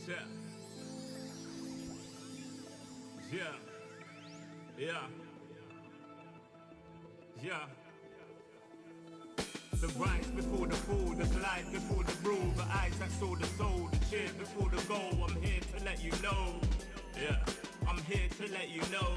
Yeah. Yeah. Yeah. Yeah. The rise before the fall, the glide before the rule, the eyes that saw the soul, the cheer before the goal. I'm here to let you know. Yeah. I'm here to let you know.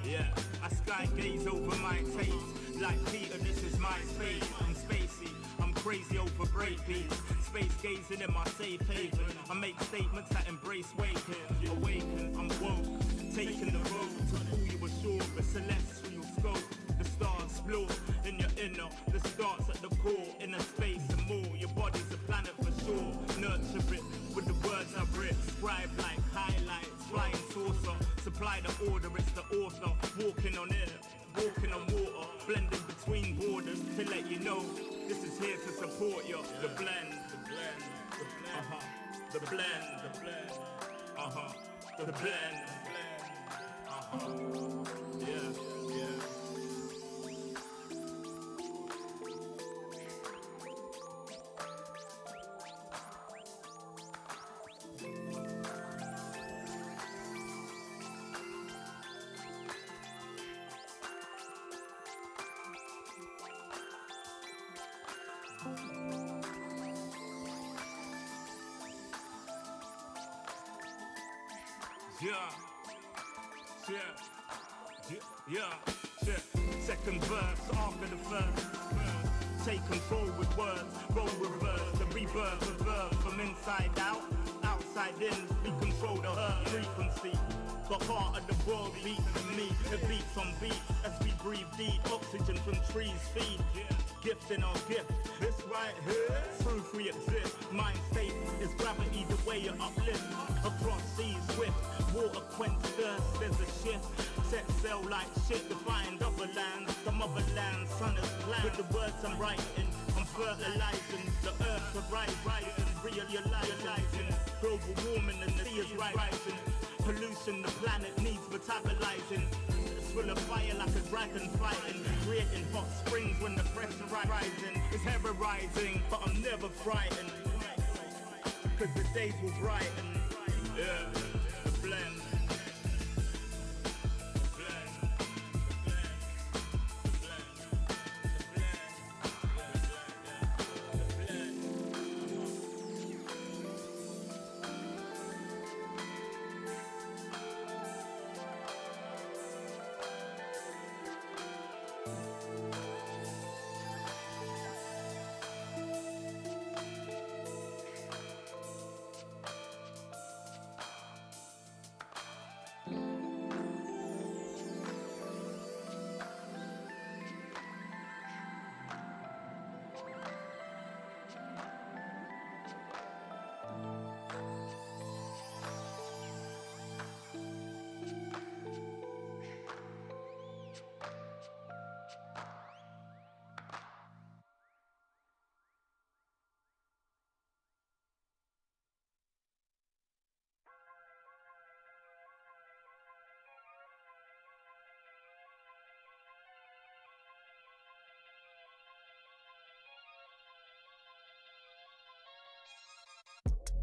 Yeah. I sky gaze over my taste. Like Peter, this is my space. I'm spacey. I'm crazy over breakbeats. Space gazing in my safe haven. I make statements that embrace waking. Awaken, I'm woke. Taking the road to pull you ashore. The celestial scope. The stars explore in your inner. The starts at the core. Inner space and more. Your body's a planet for sure. Nurture it with the words I writ. Scribe like highlights. Flying saucer. Supply the order, it's the author. Walking on air. Walking on water. Blending between borders to let you know. This is here to support you. The blend, the blend, the blend, the blend, the blend, the blend, yeah, yeah. Yeah. Second verse after the first. Take control with words, roll reverse. The rebirth of verb from inside out, outside in. We control the earth frequency. The heart of the world beats in me. It beats on beats as we breathe deep. Oxygen from trees feed. Gifting our gift. This right here, proof we exist. Mind state is gravity, the way you uplift. Across seas swift, water quench thirst, there's a shift. Set sail like shit to find other lands. The motherland, sun is planned. With the words I'm writing, I'm fertilizing. The earth's a rising, realizing. Global warming and the sea is rising. Pollution, the planet needs metabolizing. It's full of fire like a dragon fighting. Creating hot springs when the pressure rising. It's terrorizing, but I'm never frightened. Cause the days will brighten. Yeah, the blend.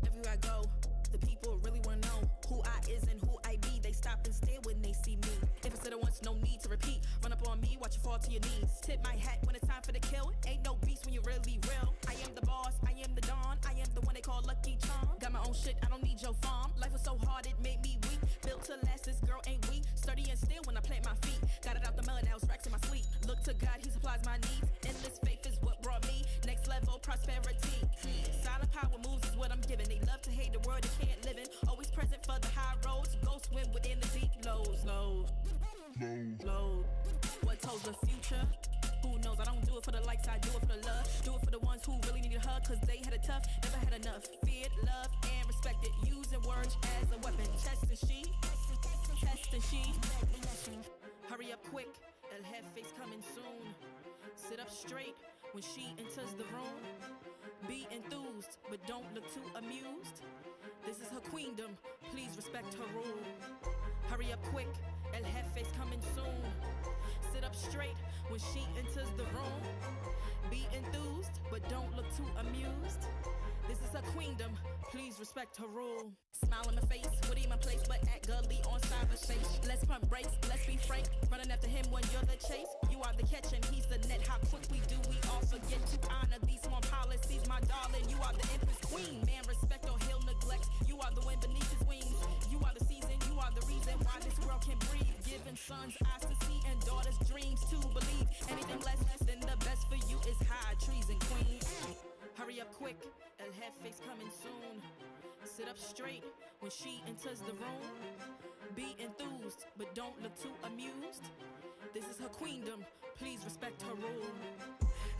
Everywhere I go, the people really wanna know who I is and who I be. They stop and stare when they see me. If I said it once, no need to repeat. Run up on me, watch you fall to your knees. Tip my hat when it's time for the kill. Ain't no beast when you're really real. I am the boss, I am the dawn. I am the one they call Lucky Charm. Got my own shit, I don't need your farm. Life was so hard, it made me weak. Built to last, this girl ain't weak. Sturdy and still when I plant my feet. Got it out the mud, now it's racks in my sleep. Look to God, he supplies my needs. Endless faith is what brought me next level prosperity. Silent power moves is what I'm giving. They love to hate the world they can't live in. Always present for the high roads. Go swim within the deep lows. Low. What told the future? Who knows? I don't do it for the likes, I do it for the love. Do it for the ones who really need a hug, cause they had it tough, never had enough. Feared, loved, and respected. Using words as a weapon. Test and she. Hurry up quick, El Jefe's coming soon. Sit up straight when she enters the room. Be enthused, but don't look too amused. This is her queendom, please respect her rule. Hurry up quick, El Jefe's coming soon. Sit up straight when she enters the room. Be enthused, but don't look too amused. This is her queendom, please respect her rule. Smile in my face, witty in my place, but act gully on cyberspace. Let's pump brakes, let's be frank. Running after him when you're the chase. You are the catch and he's the net. How quickly do we all forget to honor these small policies, my darling? You are the empress queen. Man, respect or he'll neglect. You are the wind beneath his wings. You are the season, you are the reason why this world can breathe. Giving sons eyes to see and daughters dreams to believe. Anything less than the best for you is high treason, queen. Hurry up quick, El Jefe's coming soon. Sit up straight when she enters the room. Be enthused, but don't look too amused. This is her queendom, please respect her rule.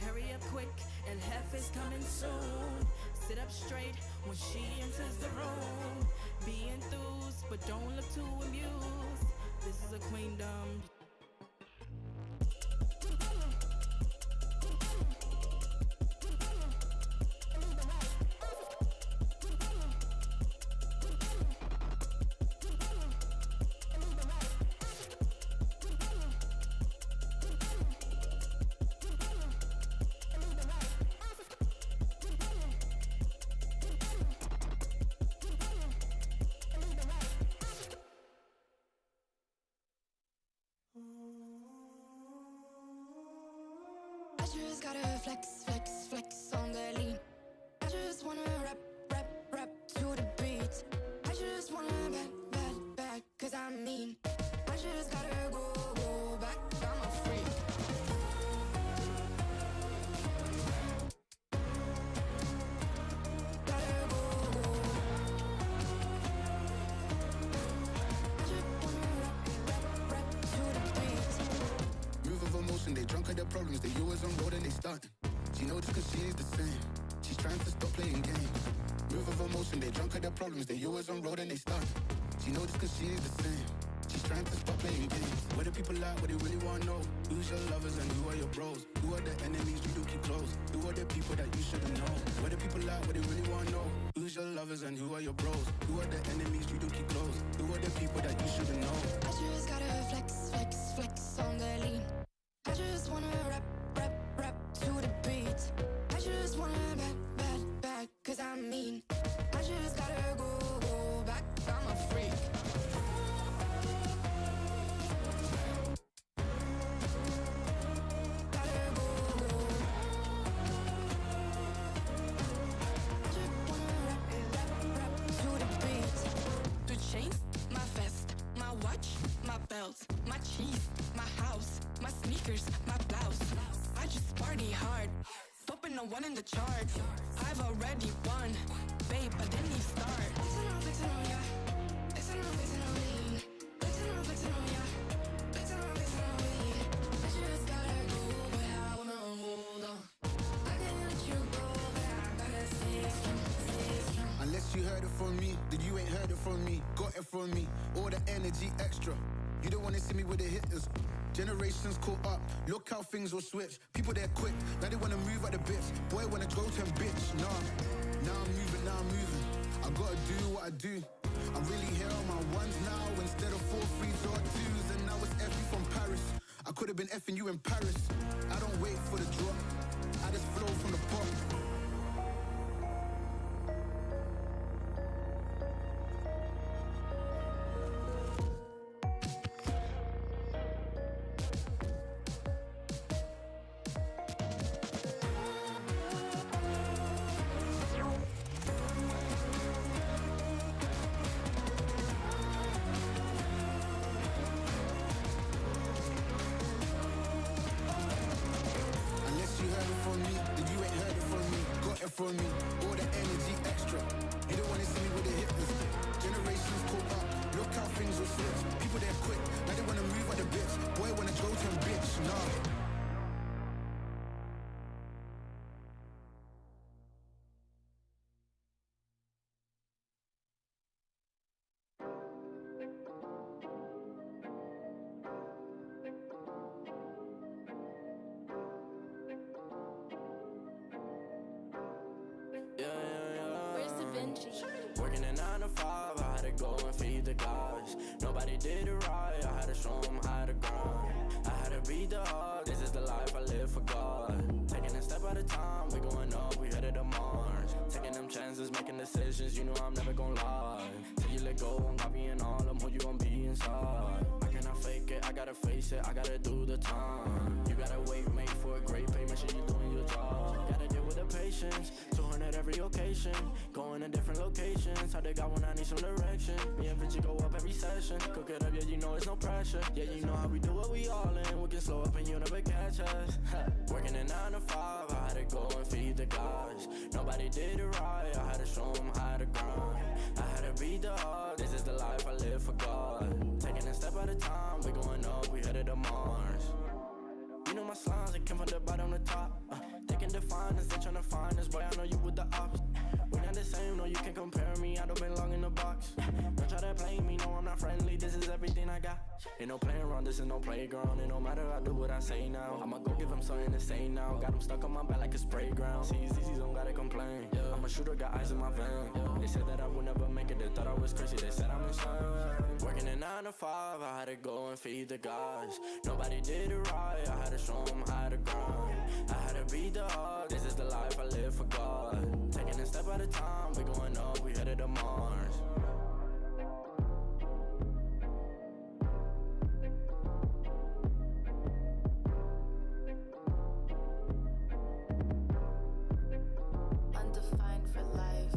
Hurry up quick, El Jefe's coming soon. Sit up straight when she enters the room. Be enthused, but don't look too amused. This is her queendom. I just gotta flex, flex, flex on the lean. I just wanna rap, rap, rap to the beat. I just wanna back, cause I'm mean. I just gotta go back, I'm a freak. Gotta go. I just wanna rap to the beat. Move of emotion, they drunk at their problems. They always on road and they starting. She knows cause she is the same. She's trying to stop playing games. Move of emotion, they drunk at their problems. They always on road and they starting. She knows cause she is the same. She's trying to stop playing games. What do people like? What they really wanna know? Who's your lovers and who are your bros? Who are the enemies you do keep close? Who are the people that you shouldn't know? What do people like? What they really wanna know? Who's your lovers and who are your bros? Who are the enemies you do keep close? Who are the people that you shouldn't know? I just gotta flex, flex, flex on the lean. I just wanna rap, rap, rap to the beat. I just wanna back, cause I'm mean. I just gotta go back, I'm a freak. Gotta go. I just wanna rap to the beat. The chains, my vest, my watch, my belt, my cheese, my house, my sneakers, my blouse. I just party hard, popping a one in the chart. I've already won, babe, I didn't even start. Flexing on ya, flexing on me. Flexing on ya, flexing on me. I just gotta go, but I wanna hold on. I can't let you go, but I gotta stay strong. Unless you heard it from me, then you ain't heard it from me. Got it from me, all the energy extra. You don't wanna see me with the hitters. Generations caught up, look how things will switch. People they're quick, now they wanna move at the bits. Boy wanna go to bitch, nah. Now I'm moving. I gotta do what I do. I'm really here on my ones now instead of 4 3s or 2s. And now it's F you from Paris. I could have been effing you in Paris. I don't wait for the drop, I just flow from the pop. From me, all the energy extra. You don't wanna see me with the hitters. Generations caught up, look how things will switch. People they're quick, now they wanna move at the bits. Boy wanna go to bitch, nah. Working a 9 to 5, I had to go and feed the guys. Nobody did it right, I had to show them how to grind. I had to beat the odds, this is the life at a time, we going up, we headed to Mars. Taking them chances, making decisions, you know I'm never gonna lie. Till you let go, I'm copying all them, who you gon' be inside. I cannot fake it, I gotta face it, I gotta do the time. You gotta wait, make for a great pay, make sure you're doing your job. Gotta deal with the patience, 200 every occasion. Going to different locations, hard to got when I need some direction. Me and Vinci go up every session. Cook it up, yeah, you know it's no pressure. Yeah, you know how we do it, we all in. We can slow up and you never catch us. Working a 9 to 5, I had to go and feed the guys. Nobody did it right, I had to show them how to grind. I had to beat the odds, this is the life I live for God. Taking a step at a time, we going up, we headed to Mars. You know my slimes, they came from the bottom to top. They can define us, they tryna find us, boy, I know you with the ops. We not the same, no, you can't compare me, I don't belong in the box. Don't try to play me, no, I'm not friendly, this is everything I got. Ain't no playing around, this is no playground. It no matter, I do what I say now. I'ma go give them something to say now. Got them stuck on my back like a spray ground. See, don't gotta complain. I'm a shooter, got eyes in my vein. They said that I would never make it, they thought I was crazy, they said I'm insane. Working a 9 to 5, I had to go and feed the guys. Nobody did it right, I had to show them how to grind. I had to beat the odds, this is the life I live for God. Taking a step at a time, we going up, we headed to Mars. Undefined for life.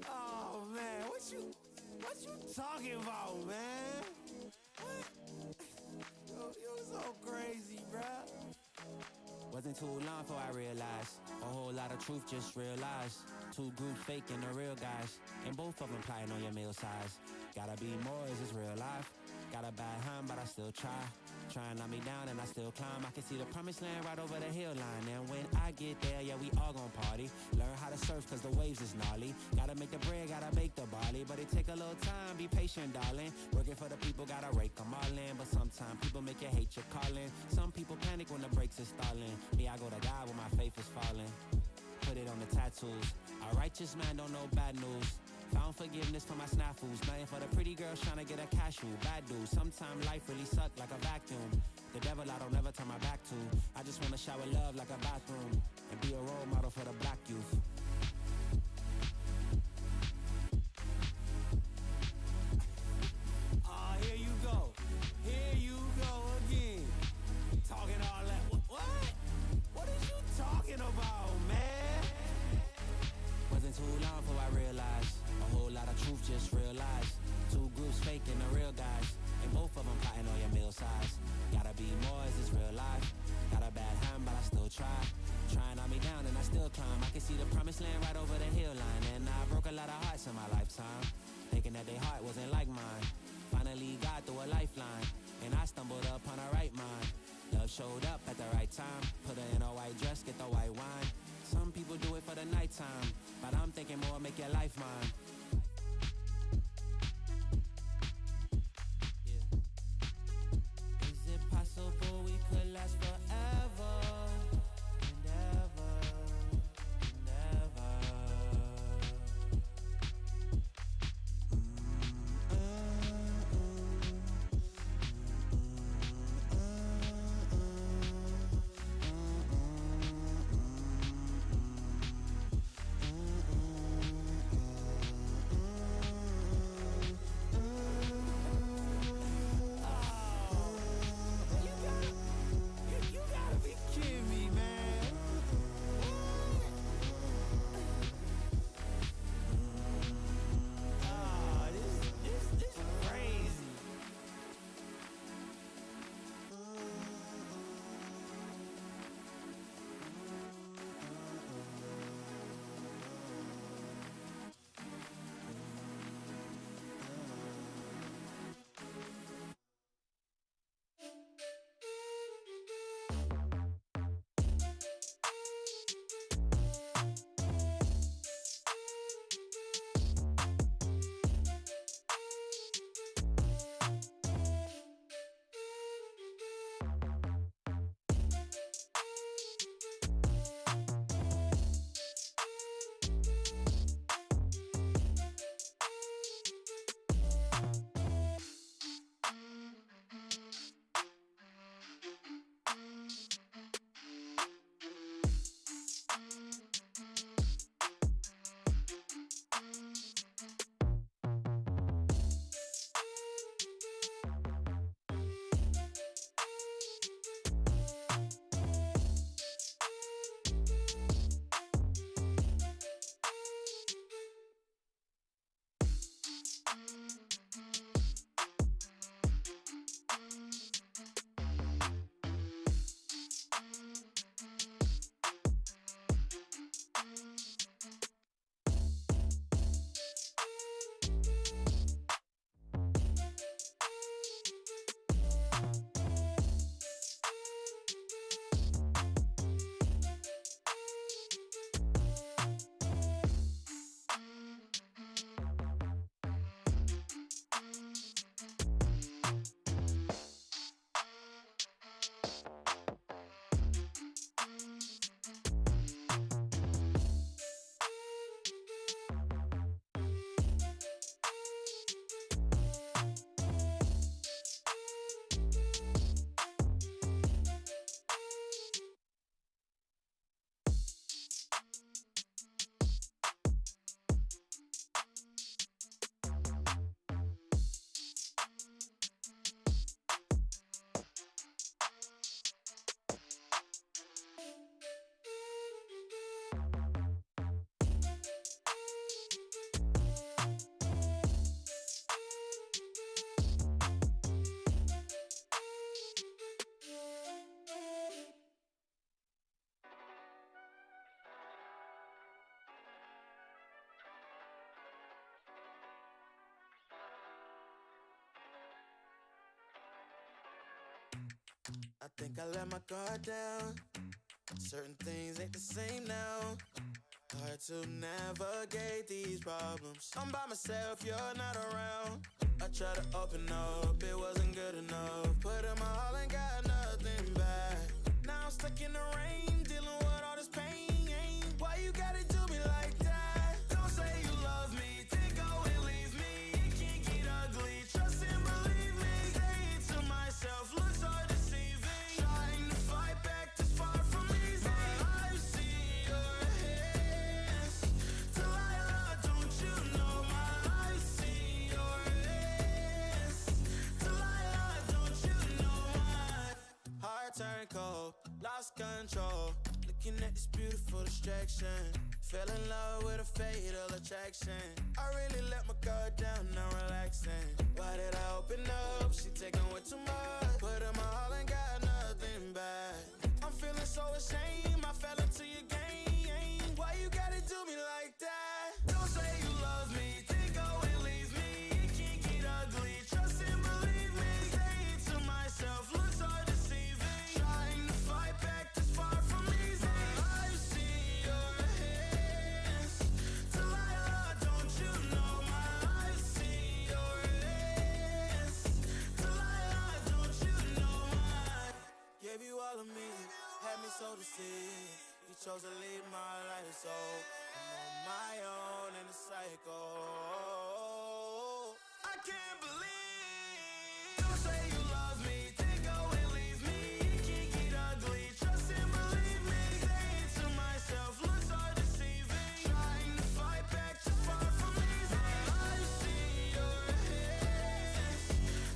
Oh man, what you talking about, man? What? You're so crazy, bruh. Wasn't too long before I realized a whole lot of truth just realized. Two groups faking the real guys, and both of them plotting on your meal size. Gotta be more, is this real life? Got a bad hand, but I still try. Try and knock me down and I still climb. I can see the promised land right over the hill line. And when I get there, yeah, we all gon' party. Learn how to surf cause the waves is gnarly. Gotta make the bread, gotta bake the barley. But it take a little time, be patient, darling. Working for the people, gotta rake them all in. But sometimes people make you hate your calling. Some people panic when the brakes is stalling. Me, I go to God when my faith is falling. Put it on the tattoos. A righteous man don't know bad news. Found forgiveness for my snafus. Nothing for the pretty girls trying to get a cashew. Bad dude. Sometimes life really suck like a vacuum. The devil I don't ever turn my back to. I just wanna shower love like a bathroom. And be a role model for the black youth. Here you go. Here you go again. Talking all that. What? What is you talking about, man? Wasn't too long before I realized a whole lot of truth just realized. Two groups faking the real guys, and both of them plotting on your meal size. Gotta be more, is this real life? Got a bad hand, but I still try. Trying on me down and I still climb. I can see the promised land right over the hill line. And I broke a lot of hearts in my lifetime, thinking that their heart wasn't like mine. Finally got through a lifeline, and I stumbled upon a right mind. Love showed up at the right time. Put her in a white dress, get the white wine. Some people do it for the nighttime, but I'm thinking more, make your life mine. Yeah. Is it possible we could last forever and ever and ever? I think I let my guard down. Certain things ain't the same now. Hard to navigate these problems. I'm by myself, you're not around. I tried to open up, it wasn't good enough. Put in my all and got nothing back. Now I'm stuck in the rain, dealing with all this pain. Why you gotta do me like that? Don't say you love me, then go and leave me. It can't get ugly, trust and believe me. Say it to myself, looks so deceiving. Trying to fight back, this far from easy. I've seen your hands. Delilah, don't you know I've seen your hands. Delilah, don't you know heart turned cold, lost control. Looking at this beautiful distraction. Fell in love with a fatal attraction. I really let my guard down, now relaxing. Why did I open up? She taking way too much. Put in my all and got nothing back. I'm feeling so ashamed, I fell into your game. Why you gotta do me like that? Don't say you love me, then go and leave me. It can't get ugly, trust and believe me. Say it to myself, looks so deceiving. Trying to fight back, this far from easy. I've seen your hands. Delilah, don't you know I've seen your hands. Delilah, don't you know gave you all of me, had me so deceived. You chose to leave my life, so I'm on my own in the cycle. I can't believe. Don't say you love me, then go and leave me. It can't get ugly, trust and believe me. Say it to myself, looks so deceiving. Trying to fight back, too far from easy. I've seen your hands.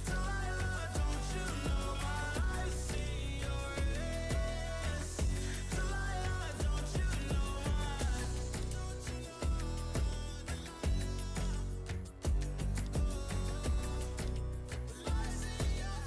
Delilah, don't you know I've seen your hands. Delilah, don't you know I see your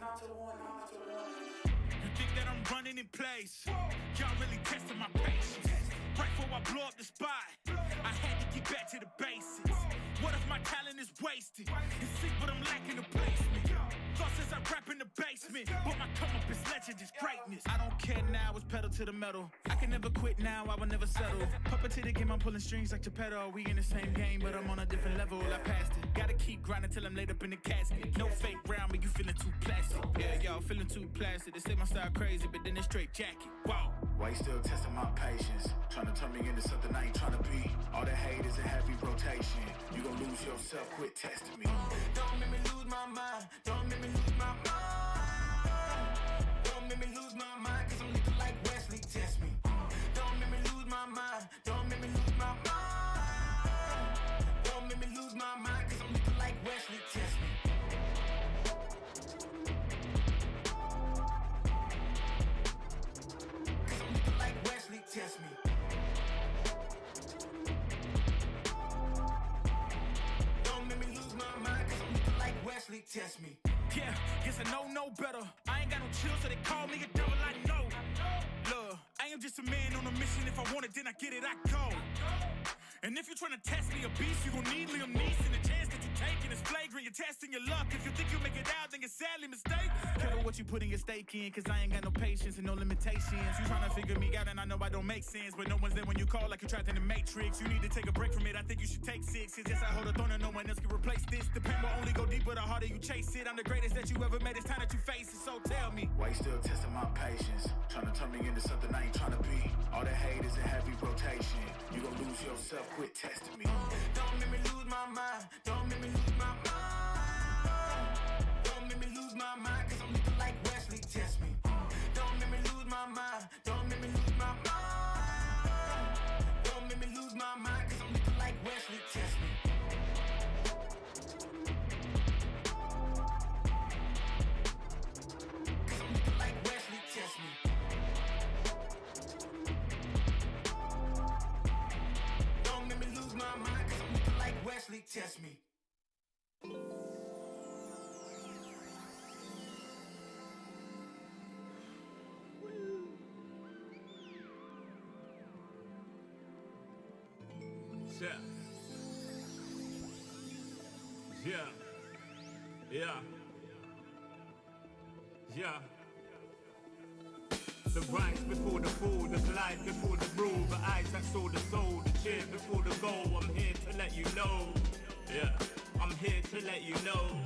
You think that I'm running in place? Y'all really testing my patience. Right before I blow up the spot, I had to get back to the basics. What if my talent is wasted? You see what I'm lacking the placement. Thought since I rap in the basement, but my come up is legend, is greatness. I don't care now, it's pedal to the metal. I can never quit now, I will never settle. Puppet to the game, I'm pulling strings like Geppetto. We in the same game, but I'm on a different level. I passed it. Gotta keep grinding till I'm laid up in the casket. No fake round, but you feeling too plastic. Yeah, y'all feeling too plastic. They say my style crazy, but then it's straight jacket. Wow. Why you still testing my patience? Trying to turn me into something I ain't trying to be. All the hate is a heavy rotation. You gon' lose yourself, quit testing me. Don't make me lose my mind. Don't make me lose my mind. Don't make me lose my mind, cause I'm looking like Wesley, test me. Don't make me lose my mind. Don't make me lose my mind. Don't make me lose my mind, cause I'm looking like Wesley, test me. Cause I'm looking like Wesley, test me. Don't make me lose my mind, cause I'm looking like Wesley, test me. Yeah, guess I know no better. I ain't got no chill, so they call me a devil, I know. Look, I am just a man on a mission. If I want it, then I get it, I go. And if you're trying to test me a beast, you gon' need Liam Neeson. The chance that you taking is flagrant. You're testing your luck. If you think you'll make it out, then you're sadly mistaken. Careful what you putting your stake in, cause I ain't got no patience and no limitations. You trying to figure me out, and I know I don't make sense, but no one's there when you call like you trapped in the Matrix. You need to take a break from it. I think you should take 6. Cause yes, I hold a throne and no one else can replace this. The pain will only go deeper the harder you chase it. I'm the greatest that you ever made. It's time that you face it. So tell me, Why you still testing my patience? Trying to turn me into something I ain't trying to be. All the hate is a heavy rotation. You gon' lose yourself, quit testing me. Don't make me lose my mind. Don't make me lose my mind. Don't make me lose my mind, cause I'm looking like Wesley, test me. Don't make me lose my mind. Don't make me lose my mind. Don't make me lose my mind, cause I'm looking like Wesley, test me. Cause I'm looking like Wesley, test me. Don't make me lose my mind, cause I'm looking like Wesley, test me. Yeah. The rise before the fall, the glide before the rule, the eyes that saw the soul, the cheer before the goal. I'm here to let you know. Yeah, I'm here to let you know.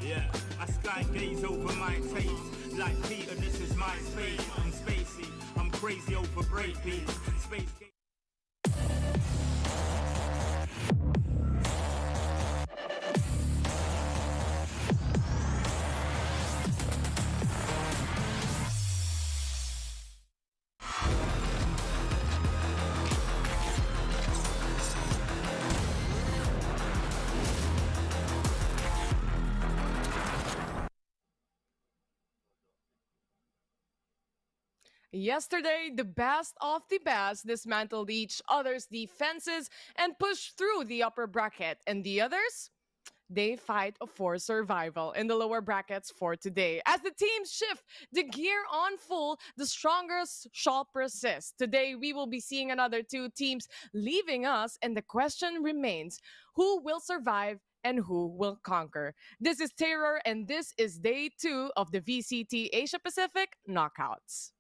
Yeah, I sky gaze over my taste. Like Peter, this is my space. I'm spacey, I'm crazy over breakbeats. Space. Yesterday, the best of the best dismantled each other's defenses and pushed through the upper bracket, and the others, they fight for survival in the lower brackets for today. As the teams shift the gear on full, the strongest shall persist. Today, we will be seeing another 2 teams leaving us, and the question remains, who will survive and who will conquer? This is Terror, and this is day 2 of the VCT Asia Pacific Knockouts.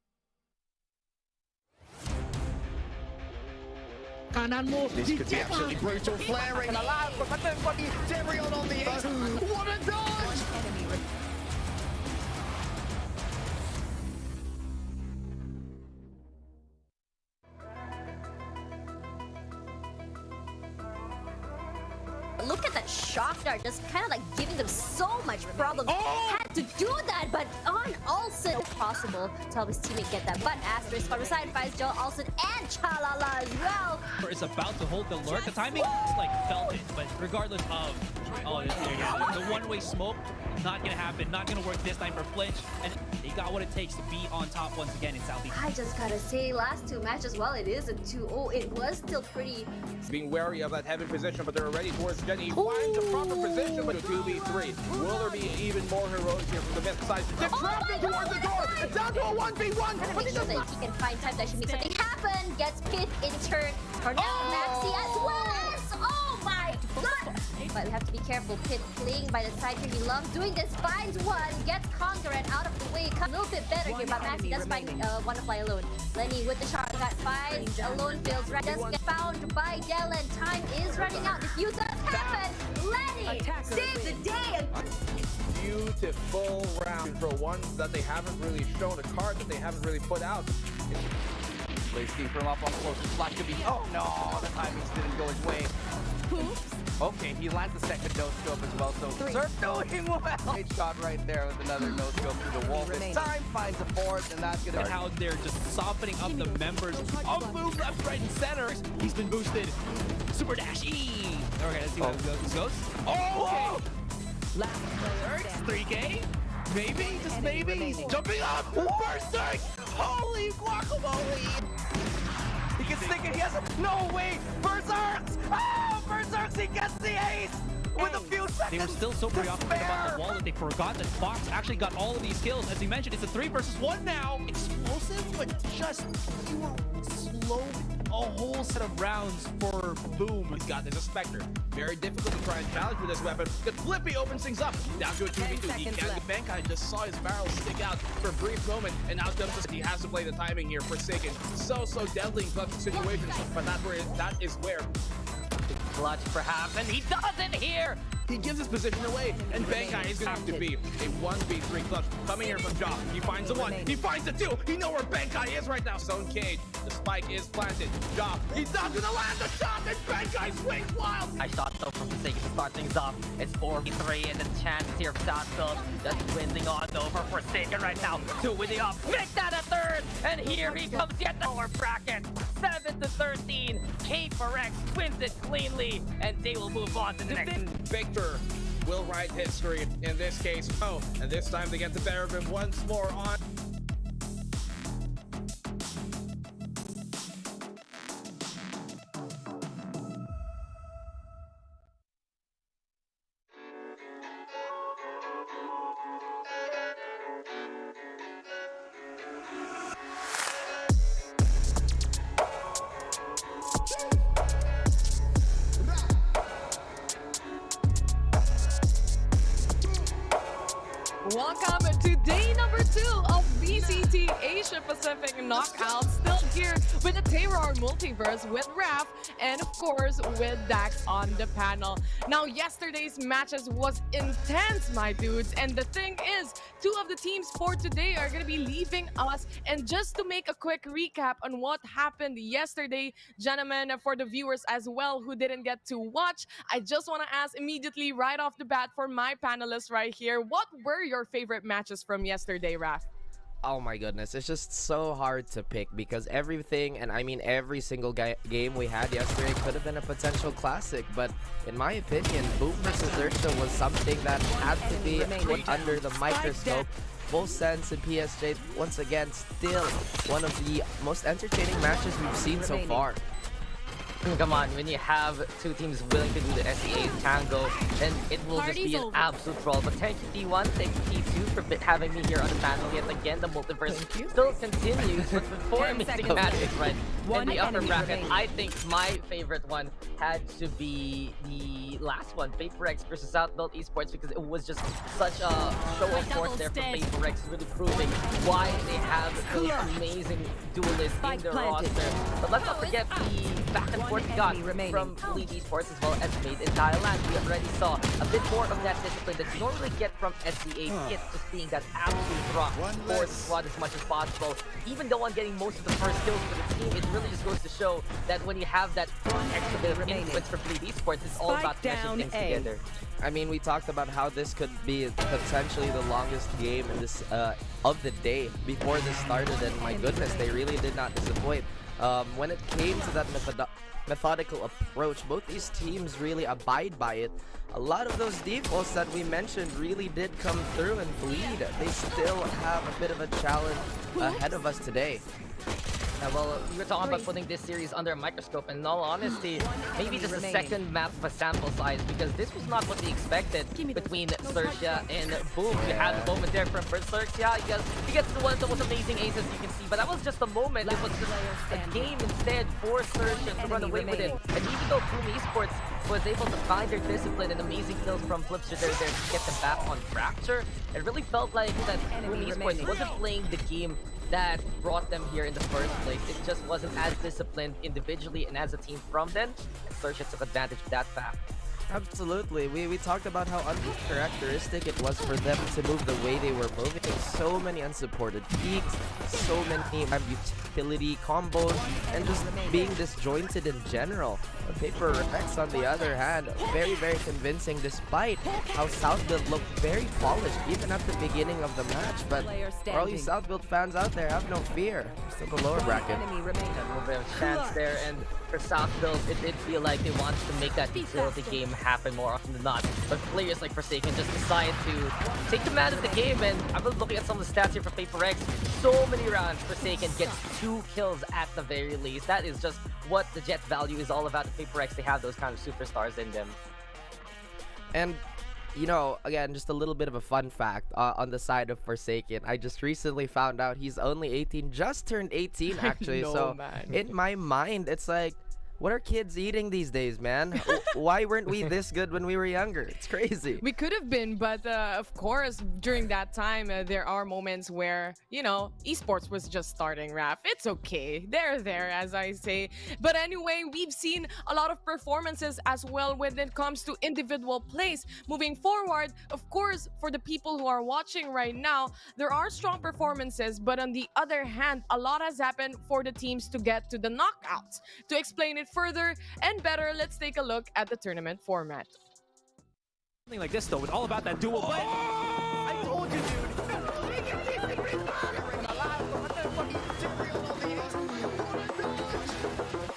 This could be absolutely brutal. Flaring. Derion on the edge. What a dodge! Look at that shock dart, just kind of like giving them so much problems. Had to do that, but on Olsen, it's possible to help his teammate get that. But Asterisk on the side finds Joe Olsen and Chalala as well. Is about to hold the lurk. The timing is like felt it, but regardless of Oh, the one-way smoke, not gonna happen. Not gonna work this time for Flinch. And they got what it takes to be on top once again in Southeast. I just gotta say, last two matches, while it is a 2-0, it was still pretty... Being wary of that heavy position, but they're already towards Jenny. He finds the proper position, but 2v3. Will there be even more heroics here from the mid side? They're trapping towards the door! It's down to a 1v1! Gotta make sure that he can find time to actually make something happen. Gets hit in turn. Now Maxi as well as... Oh my god! But we have to be careful. Pit playing by the side here. He loves doing this. Finds one. Gets Conquerant out of the way. A little bit better here, but Maxi does find one to fly alone. Lenny with the shot that finds alone fails. Does get found by Dylan. Time is running out. The fuse does happen. Lenny saves the day. Beautiful round for ones that they haven't really shown, a card that they haven't really put out. Plays deeper up on close. Flash could be. Oh no, the timings didn't go his way. Okay, he lands the second no scope as well. So Surf doing well. Great shot right there with another no scope through the wall. This time finds a fourth, and that's gonna. And how they're just softening up the members. Oh, move left, right, and center. He's been boosted. Super dash E. Okay, let's see what this goes. Oh, okay. Last player 3K? Maybe, just maybe. He's jumping up. Berserk! Holy guacamole! He can stick it. He has a no way. Berserks! Oh, Berserks! He gets the ace with a few seconds. They were still so preoccupied about the wall that they forgot that Fox actually got all of these kills. As he mentioned, it's a 3 versus 1 now. Explosive, but just pure slow. A whole set of rounds for Boom. He's got this as Spectre. Very difficult to try and challenge with this weapon. But Flippy opens things up. Down to a 2v2. He can't get Bankai. Just saw his barrel stick out for a brief moment. And now jumps. He has to play the timing here. Forsaken. So deadly in clutch situations. But that is where. Clutch perhaps. And he doesn't here. He gives his position away, and Bankai is going to have to be a 1v3 clutch coming here from Ja. He finds the 1, he finds the 2, he knows where Bankai is right now. Zone cage, the spike is planted. Ja, he's not going to land the shot, and Bankai swings wild. I shot though from Forsaken to start things off. It's 4v3, and the chance here for Southfield. That's winding on though for Forsaken right now. 2 with the up, make that a third, and here he comes yet lower bracket. 7-13, K4X wins it cleanly, and they will move on to the next. Victor will write history in this case. Oh, and this time they get the better of him once more on. Welcome to day number 2 of VCT Asia Pacific Knockouts. Still here with the Terror Multiverse with Raph and of course with Dax on the panel. Now yesterday's matches was intense, my dudes, and the thing is 2 of the teams for today are going to be leaving us. And just to make a quick recap on what happened yesterday, gentlemen, for the viewers as well who didn't get to watch, I just want to ask immediately right off the bat for my panelists right here, what were your favorite matches from yesterday, Raph? Oh my goodness, it's just so hard to pick because everything, and I mean every single game we had yesterday could have been a potential classic, but in my opinion, Boom vs. XERXIA was something that had to be put under the microscope. Full sense in PSJ, once again, still one of the most entertaining matches we've seen so far. Come on, when you have 2 teams willing to do the SEA tango, then it will just be an absolute brawl. But thank you T1, thank you T2 for having me here on the panel yet again. The multiverse still continues, but before missing matches, right? In the upper bracket, I think my favorite one had to be the last one, PaperX versus Outbuilt Esports, because it was just such a show of force there for PaperX, really proving why they have really amazing duelists in their roster. But let's not forget the back and forth we got from Elite Esports as well as Made in Thailand. We already saw a bit more of that discipline that you normally get from SCA. It's just being that absolute rock for the squad as much as possible. Even though I'm getting most of the first kills for the team, it really just goes to show that when you have that extra bit of influence from Elite Esports, it's all about smashing things together. I mean, we talked about how this could be potentially the longest game in this of the day before this started, and my goodness, they really did not disappoint. When it came to that methodical approach, both these teams really abide by it. A lot of those defaults that we mentioned really did come through and bleed. They still have a bit of a challenge ahead of us today. Yeah, well, we were talking about putting this series under a microscope, and in all honesty, maybe just a second map of a sample size, because this was not what we expected between XERXIA and Boom. We had a moment there from XERXIA. He gets one of the most amazing aces you can see, but that was just a moment. It was just a game instead for XERXIA to run away with it. And even though Boom Esports was able to find their discipline and amazing kills from Flipster there to get them back on Fracture, it really felt like that Boom Esports wasn't playing the game that brought them here in the first place. It just wasn't as disciplined individually and as a team from then. XERXIA took advantage of that fact. Absolutely. We talked about how uncharacteristic it was for them to move the way they were moving. So many unsupported peaks, so many utility combos, and just being disjointed in general. PaperX, on the other hand, very, very convincing despite how Southbuild looked very polished even at the beginning of the match. But for all you Southbuild fans out there, have no fear. Still the lower bracket. A little bit of chance there, and for Southbuild, it did feel like they wanted to make that utility game happen more often than not. But players like Forsaken just decided to take command of the game, and I was looking at some of the stats here for PaperX. So many rounds, Forsaken gets 2 kills at the very least. That is just what the Jet value is all about at PaperX. They have those kind of superstars in them. And you know, again, just a little bit of a fun fact on the side of Forsaken. I just recently found out he's only 18, just turned 18 actually. So in my mind, it's like, what are kids eating these days, man? Why weren't we this good when we were younger? It's crazy. We could have been, but of course, during that time, there are moments where, you know, esports was just starting, Raph. It's okay. They're there, as I say. But anyway, we've seen a lot of performances as well when it comes to individual plays. Moving forward, of course, for the people who are watching right now, there are strong performances, but on the other hand, a lot has happened for the teams to get to the knockouts. To explain it further and better, let's take a look at the tournament format. Something like this though, it's all about that duel. But I told you, dude.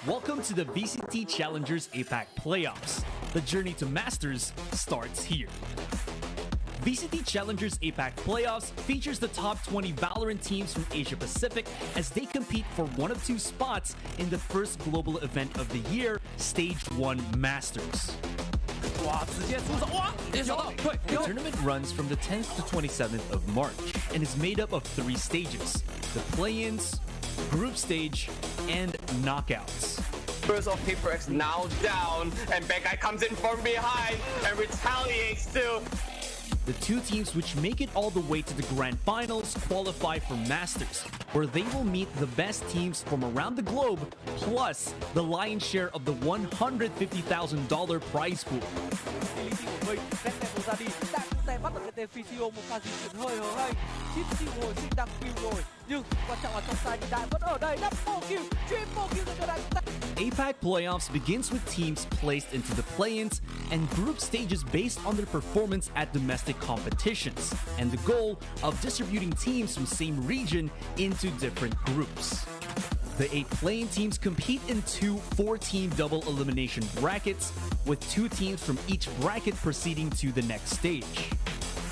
Welcome to the VCT Challengers APAC Playoffs. The journey to Masters starts here. VCT Challengers APAC Playoffs features the top 20 Valorant teams from Asia Pacific as they compete for one of 2 spots in the first global event of the year, Stage 1 Masters. The tournament runs from the 10th to 27th of March and is made up of 3 stages: the play-ins, group stage, and knockouts. First of PaperX now down, and Bad Guy comes in from behind and retaliates too. The 2 teams which make it all the way to the grand finals qualify for Masters, where they will meet the best teams from around the globe, plus the lion's share of the $150,000 prize pool. bắt được cái tên Physio, một pha di chuyển hơi hớ hênh. Chip siêu hồi sinh đang kill rồi, nhưng quan trọng là trong tay thì Đại vẫn ở đây. Double kill, triple kill cho Đại. APAC Playoffs begins with teams placed into the play-ins and group stages based on their performance at domestic competitions, and the goal of distributing teams from same region into different groups. The 8 playing teams compete in 2 4-team double elimination brackets, with 2 teams from each bracket proceeding to the next stage.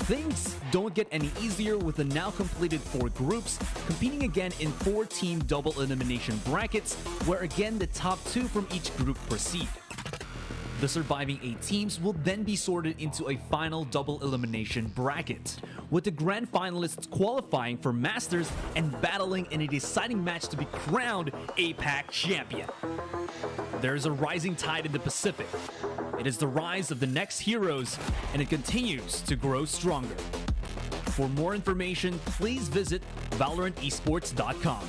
Things don't get any easier with the now completed 4 groups competing again in 4-team double elimination brackets, where again the top 2 from each group proceed. The surviving 8 teams will then be sorted into a final double elimination bracket, with the grand finalists qualifying for Masters and battling in a deciding match to be crowned APAC champion. There is a rising tide in the Pacific. It is the rise of the next heroes, and it continues to grow stronger. For more information, please visit ValorantEsports.com.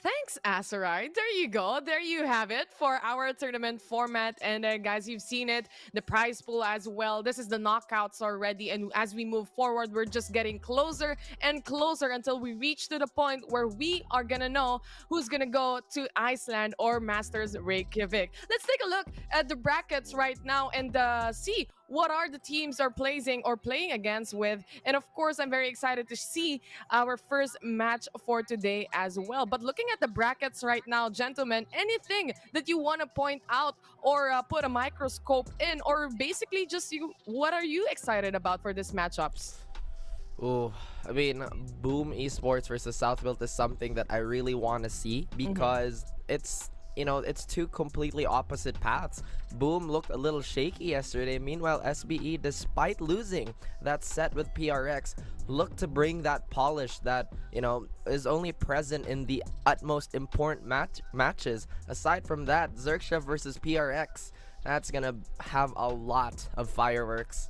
Thanks Azurite. There you go. There you have it for our tournament format. And guys, you've seen it. The prize pool as well. This is the knockouts already. And as we move forward, we're just getting closer and closer until we reach to the point where we are going to know who's going to go to Iceland or Masters Reykjavik. Let's take a look at the brackets right now and see what are the teams are playing against with. And of course, I'm very excited to see our first match for today as well. But looking at the brackets right now, gentlemen, anything that you want to point out or put a microscope in, or basically just what are you excited about for this matchups? Ooh, I mean, Boom Esports versus Southbuilt is something that I really want to see because it's two completely opposite paths. Boom looked a little shaky yesterday. Meanwhile, SBE, despite losing that set with PRX, looked to bring that polish that, is only present in the utmost important matches. Aside from that, XERXIA versus PRX, that's gonna have a lot of fireworks.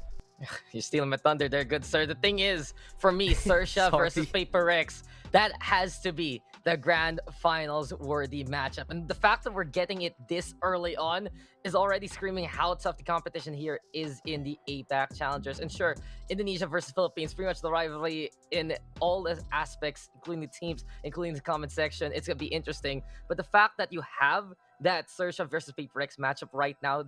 You're stealing my thunder there, good sir. The thing is, for me, XERXIA versus PaperX, that has to be the grand finals worthy matchup. And the fact that we're getting it this early on is already screaming how tough the competition here is in the APAC Challengers. And sure, Indonesia versus Philippines, pretty much the rivalry in all the aspects, including the teams, including the comment section. It's going to be interesting. But the fact that you have that XERXIA versus PaperX matchup right now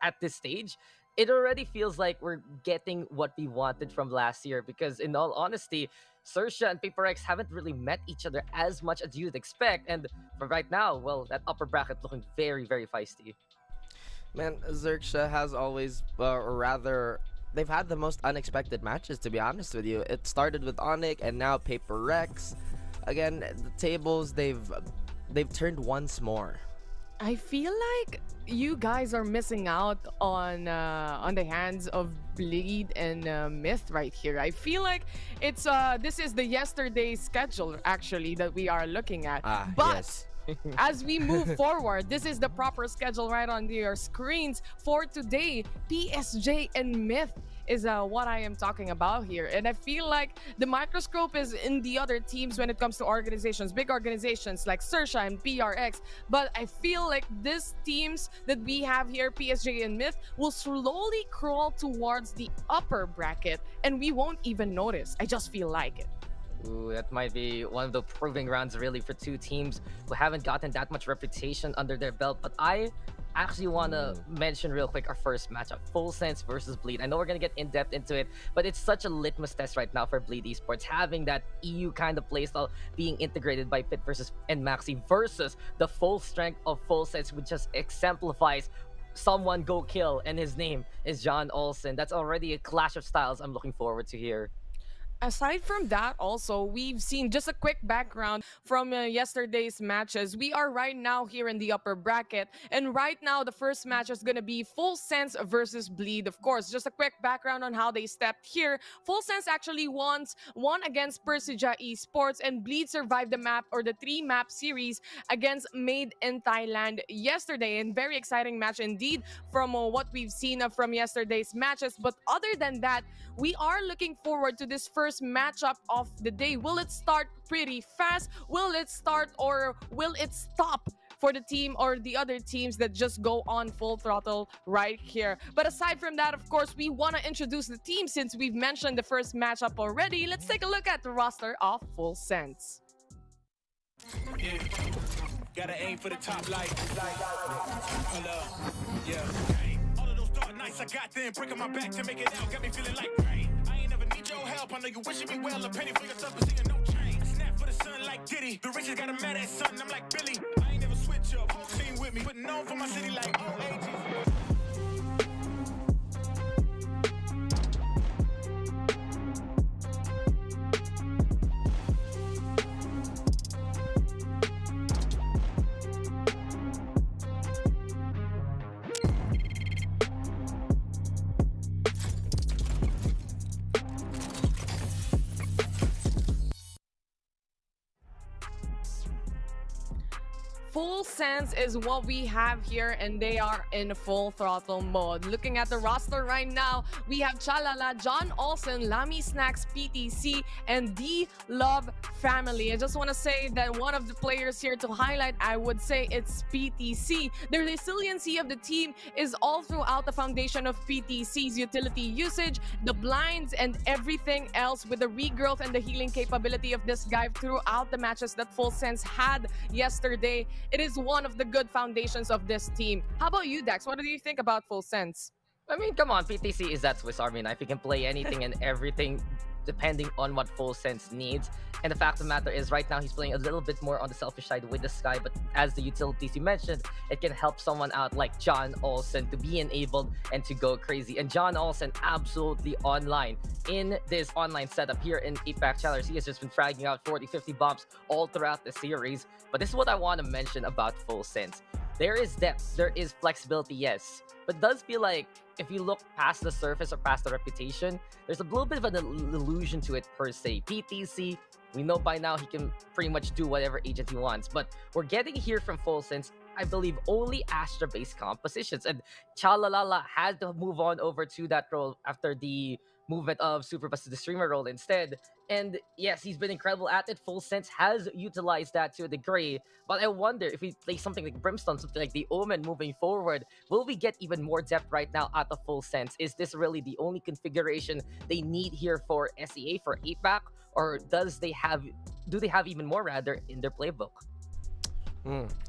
at this stage, it already feels like we're getting what we wanted from last year, because in all honesty, XERXIA and PaperX haven't really met each other as much as you'd expect. And for right now, well, that upper bracket looking very, very feisty. Man, XERXIA has always, they've had the most unexpected matches, to be honest with you. It started with Onyx and now PaperX. Again, the tables, they've turned once more. I feel like you guys are missing out on the hands of Bleed and Myth right here. I feel like it's this is the yesterday's schedule actually that we are looking at. But yes. As we move forward, this is the proper schedule right on your screens for today. PSJ and Myth is what I am talking about here. And I feel like the microscope is in the other teams when it comes to organizations, big organizations like XERXIA and PRX. But I feel like these teams that we have here, PSJ and Myth, will slowly crawl towards the upper bracket and we won't even notice. I just feel like it. Ooh, that might be one of the proving grounds really for two teams who haven't gotten that much reputation under their belt. But I actually want to mention real quick our first matchup, Full Sense versus Bleed. I know we're going to get in-depth into it, but it's such a litmus test right now for Bleed Esports, having that EU kind of playstyle being integrated by Pit versus and Maxi versus the full strength of Full Sense, which just exemplifies someone go kill, and his name is John Olsen. That's already a clash of styles I'm looking forward to here. Aside from that, also, we've seen just a quick background from yesterday's matches. We are right now here in the upper bracket. And right now, the first match is going to be Full Sense versus Bleed. Of course, just a quick background on how they stepped here. Full Sense actually won against Persija Esports, and Bleed survived the map or the 3-map series against Made in Thailand yesterday. And very exciting match indeed from what we've seen from yesterday's matches. But other than that, we are looking forward to this first matchup of the day. Will it start pretty fast? Will it start or will it stop for the team or the other teams that just go on full throttle right here? But aside from that, of course, we want to introduce the team since we've mentioned the first matchup already. Let's take a look at the roster of Full Sense. Yeah. Gotta aim for the top light. Yeah. All of those dark nights I got them breaking my back to make it out. Got me feeling like rain. I ain't never need your help. I know you wishing me well. A penny for yourself, but seeing no change. I snap for the sun like Diddy. The riches got a mad at son. I'm like Billy. I ain't never switch up. Whole team with me. Putting on for my city like all ages. Full Sense is what we have here, and they are in full throttle mode. Looking at the roster right now, we have Chalala, John Olsen, Lami Snacks, PTC, and D Love Family. I just want to say that one of the players here to highlight, I would say it's PTC. The resiliency of the team is all throughout the foundation of PTC's utility usage, the blinds, and everything else with the regrowth and the healing capability of this guy throughout the matches that Full Sense had yesterday. It is one of the good foundations of this team. How about you, Dax? What do you think about Full Sense? I mean, come on, PTC is that Swiss Army knife. He can play anything and everything depending on what Full Sense needs. And the fact of the matter is, right now, he's playing a little bit more on the selfish side with the Sky, but as the utilities you mentioned, it can help someone out like John Olsen to be enabled and to go crazy. And John Olsen absolutely online in this online setup here in APAC Challengers. He has just been fragging out 40, 50 bombs all throughout the series. But this is what I want to mention about Full Sense. There is depth, there is flexibility, yes, but it does feel like if you look past the surface or past the reputation, there's a little bit of an illusion to it per se. PTC, we know by now he can pretty much do whatever agent he wants, but we're getting here from Full Sense, I believe, only Astra-based compositions, and Chalalala had to move on over to that role after the movement of Superbus to the streamer role instead. And yes, he's been incredible at it. Full Sense has utilized that to a degree, but I wonder if we play something like Brimstone, something like the Omen moving forward, will we get even more depth right now at the Full Sense? Is this really the only configuration they need here for SEA, for APAC, or do they have even more rather in their playbook?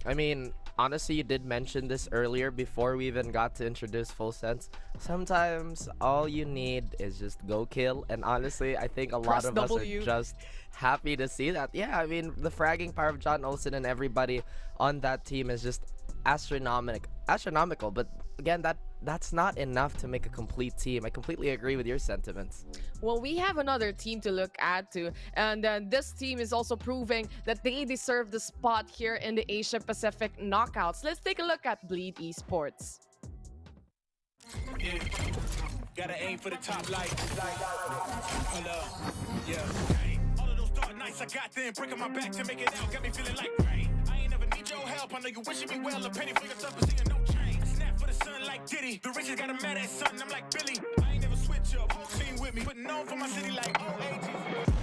I mean, honestly, you did mention this earlier before we even got to introduce Full Sense. Sometimes all you need is just go kill, and honestly, I think a lot of us are just happy to see that. Yeah, I mean, the fragging power of John Olsen and everybody on that team is just astronomical. But again, that's not enough to make a complete team. I completely agree with your sentiments. Well, we have another team to look at too, and this team is also proving that they deserve the spot here in the Asia Pacific knockouts. Let's take a look at Bleed Esports. Yeah. Gotta aim for the top light. Yeah. All of those dark nights I got them breaking my back to make it out. Got me feeling like rain. I ain't never need your help. I know you wishing me well. A penny for your tough, but seeing no change. Snap for the sun like Diddy. The riches got a mad at son. I'm like Billy. I ain't never switch up. Whole team with me. Putting on for my city like OAG.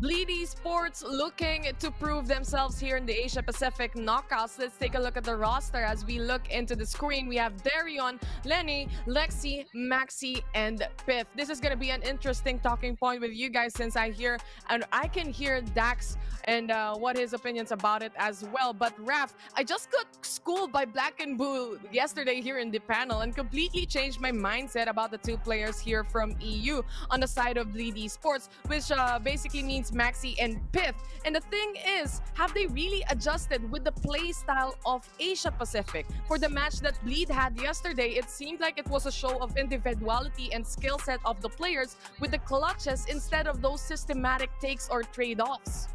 Bleed Esports looking to prove themselves here in the Asia Pacific knockouts. Let's take a look at the roster as we look into the screen. We have Darion, Lenny, Lexi, Maxi, and Pith. This is going to be an interesting talking point with you guys since I can hear Dax and what his opinions about it as well. But Raf, I just got schooled by Black and Blue yesterday here in the panel and completely changed my mindset about the two players here from EU on the side of Bleed Esports, which basically means Maxi and Pith. And the thing is, have they really adjusted with the play style of Asia Pacific? For the match that Bleed had yesterday, it seemed like it was a show of individuality and skill set of the players with the clutches instead of those systematic takes or trade-offs.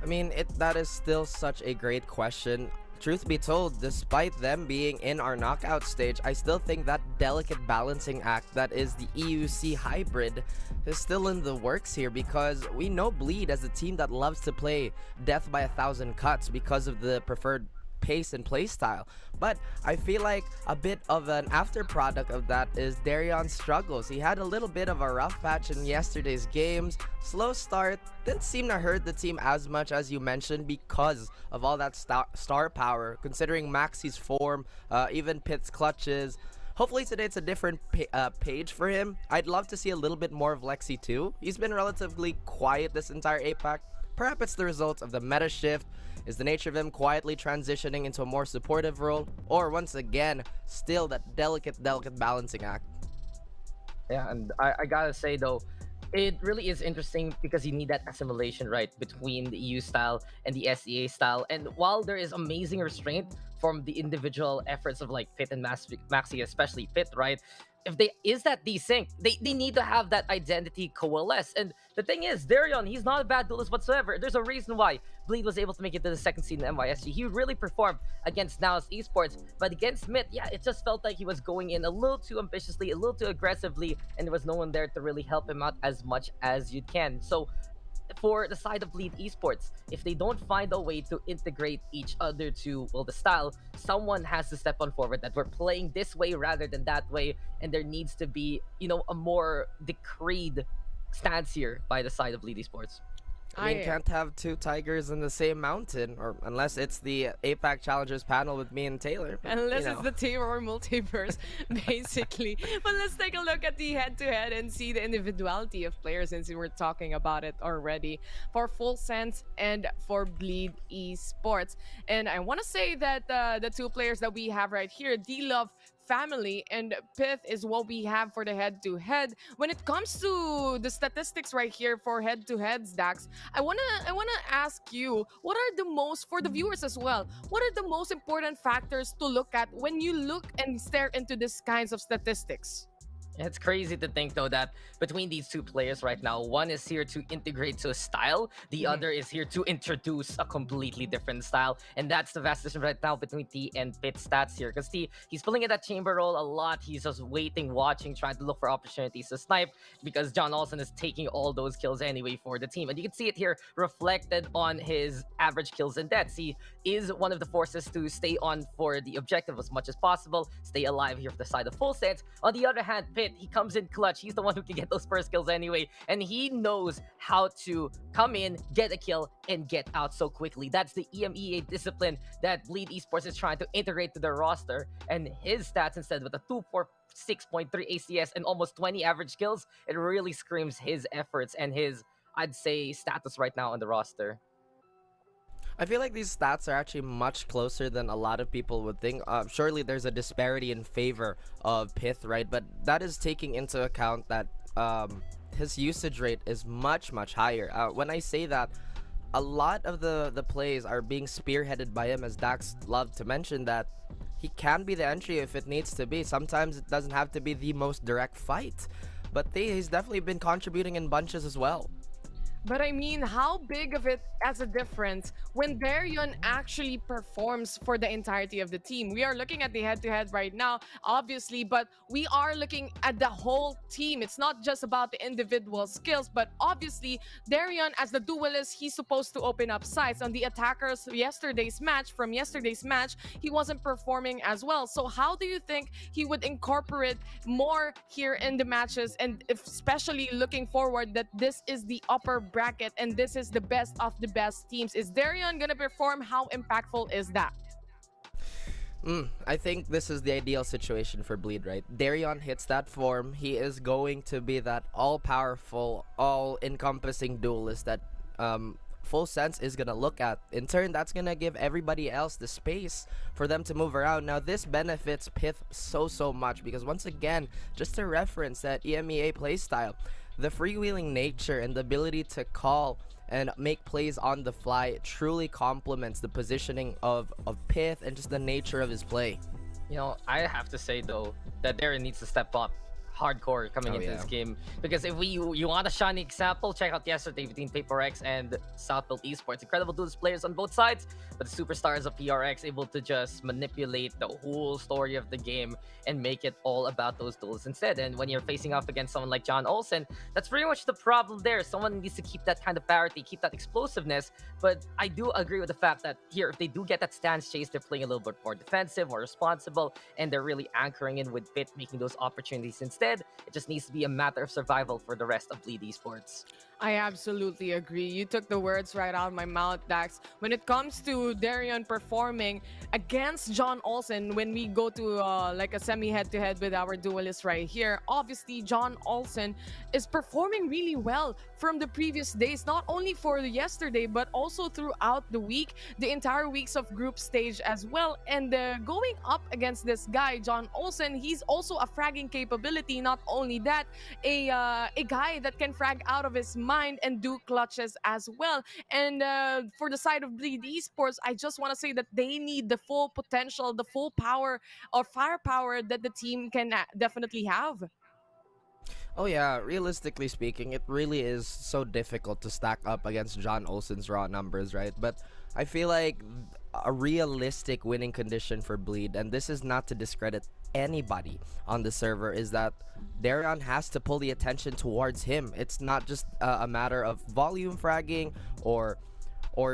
I mean, that is still such a great question. Truth be told, despite them being in our knockout stage, I still think that delicate balancing act that is the EUC hybrid is still in the works here, because we know Bleed as a team that loves to play death by 1,000 cuts because of the preferred pace and play style. But I feel like a bit of an after product of that is Darion's struggles. He had a little bit of a rough patch in yesterday's games. Slow start, didn't seem to hurt the team as much as you mentioned because of all that star power, considering Maxi's form, even Pitt's clutches. Hopefully today it's a different page for him. I'd love to see a little bit more of Lexi too. He's been relatively quiet this entire APAC. Perhaps it's the result of the meta shift. Is the nature of him quietly transitioning into a more supportive role, or once again still that delicate balancing act? Yeah, and I gotta say though, it really is interesting because you need that assimilation, right, between the EU style and the SEA style. And while there is amazing restraint from the individual efforts of like Fit and Maxi, especially Fit, right? If they is that desync, they need to have that identity coalesce. And the thing is, Darion, he's not a bad duelist whatsoever. There's a reason why Bleed was able to make it to the second seed in MYSG. He really performed against Now's Esports, but against Myth, yeah, it just felt like he was going in a little too ambitiously, a little too aggressively, and there was no one there to really help him out as much as you can. So for the side of Bleed Esports, if they don't find a way to integrate each other to, well, the style, someone has to step on forward that we're playing this way rather than that way, and there needs to be, you know, a more decreed stance here by the side of Bleed Esports. I mean, can't have two tigers in the same mountain, or unless it's the APAC Challengers panel with me and Taylor. But, unless it's the Terror multiverse, basically. But let's take a look at the head-to-head and see the individuality of players, since we were talking about it already, for Full Sense and for Bleed Esports. And I want to say that the two players that we have right here, D-Love Family and Pith, is what we have for the head-to-head. When it comes to the statistics right here for head-to-heads, Dax, I wanna ask you, what are the most, for the viewers as well, what are the most important factors to look at when you look and stare into these kinds of statistics? It's crazy to think, though, that between these two players right now, one is here to integrate to a style, the other is here to introduce a completely different style. And that's the vast difference right now between T and Pit stats here. Because T, he's pulling in that chamber role a lot. He's just waiting, watching, trying to look for opportunities to snipe, because John Olsen is taking all those kills anyway for the team. And you can see it here reflected on his average kills and deaths. He is one of the forces to stay on for the objective as much as possible, stay alive here for the side of Full Sense. On the other hand, Pit, he comes in clutch. He's the one who can get those first kills anyway, and he knows how to come in, get a kill, and get out so quickly. That's the EMEA discipline that Bleed Esports is trying to integrate to their roster, and his stats, instead with a 246.3 ACS and almost 20 average kills, it really screams his efforts and his, I'd say, status right now on the roster. I feel like these stats are actually much closer than a lot of people would think. Surely there's a disparity in favor of Pith, right? But that is taking into account that his usage rate is much, much higher. When I say that, a lot of the plays are being spearheaded by him, as Dax loved to mention, that he can be the entry if it needs to be. Sometimes it doesn't have to be the most direct fight, but he's definitely been contributing in bunches as well. But I mean, how big of it as a difference when Darion actually performs for the entirety of the team? We are looking at the head-to-head right now, obviously, but we are looking at the whole team. It's not just about the individual skills, but obviously, Darion, as the duelist, he's supposed to open up sights. On the attackers from yesterday's match, he wasn't performing as well. So how do you think he would incorporate more here in the matches, and especially looking forward that this is the upper bracket and this is the best of the best teams? Is Darion gonna perform? How impactful is that? I think this is the ideal situation for Bleed, right? Darion hits that form. He is going to be that all-powerful, all-encompassing duelist that Full Sense is gonna look at. In turn, that's gonna give everybody else the space for them to move around. Now, this benefits Pith so much, because once again, just to reference that EMEA playstyle, the freewheeling nature and the ability to call and make plays on the fly truly complements the positioning of Pith and just the nature of his play. You know, I have to say, though, that Darion needs to step up hardcore coming into this game, because if you want a shiny example, check out yesterday between PaperX and Southfield Esports. Incredible duelist players on both sides, but the superstars of PRX able to just manipulate the whole story of the game and make it all about those duels instead. And when you're facing off against someone like John Olsen, that's pretty much the problem there. Someone needs to keep that kind of parity, keep that explosiveness. But I do agree with the fact that here, if they do get that stance chase, they're playing a little bit more defensive, more responsible, and they're really anchoring in with Pit, making those opportunities instead. It just needs to be a matter of survival for the rest of Bleed Esports. I absolutely agree. You took the words right out of my mouth, Dax. When it comes to Darion performing against John Olsen, when we go to like a semi head-to-head with our duelist right here, obviously John Olsen is performing really well from the previous days, not only for yesterday, but also throughout the week, the entire weeks of group stage as well. And going up against this guy, John Olsen, he's also a fragging capability. Not only that, a guy that can frag out of his mind and do clutches as well. And for the side of Bleed Esports, I just want to say that they need the full potential, the full power or firepower that the team can definitely have. Oh yeah, realistically speaking, it really is so difficult to stack up against John Olsen's raw numbers, right? But I feel like a realistic winning condition for Bleed, and this is not to discredit anybody on the server, is that Darion has to pull the attention towards him. It's not just a matter of volume fragging or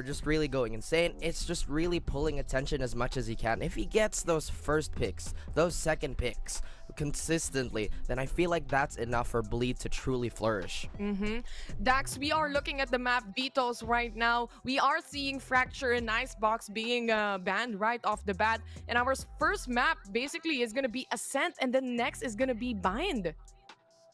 just really going insane. It's just really pulling attention as much as he can. If he gets those first picks, those second picks consistently, then I feel like that's enough for Bleed to truly flourish. Dax, we are looking at the map vetoes right now. We are seeing Fracture and Icebox being banned right off the bat. And our first map basically is going to be Ascent, and then next is going to be Bind.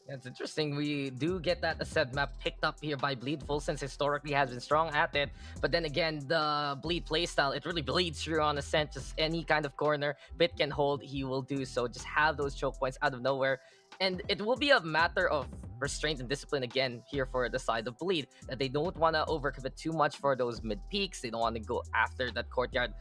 It's interesting. We do get that Ascent map picked up here by Bleed. Full Sense historically has been strong at it. But then again, the Bleed playstyle, it really bleeds through on Ascent. Just any kind of corner Bit can hold, he will do so. Just have those choke points out of nowhere. And it will be a matter of restraint and discipline again here for the side of Bleed. That they don't want to overcommit too much for those mid peaks. They don't want to go after that courtyard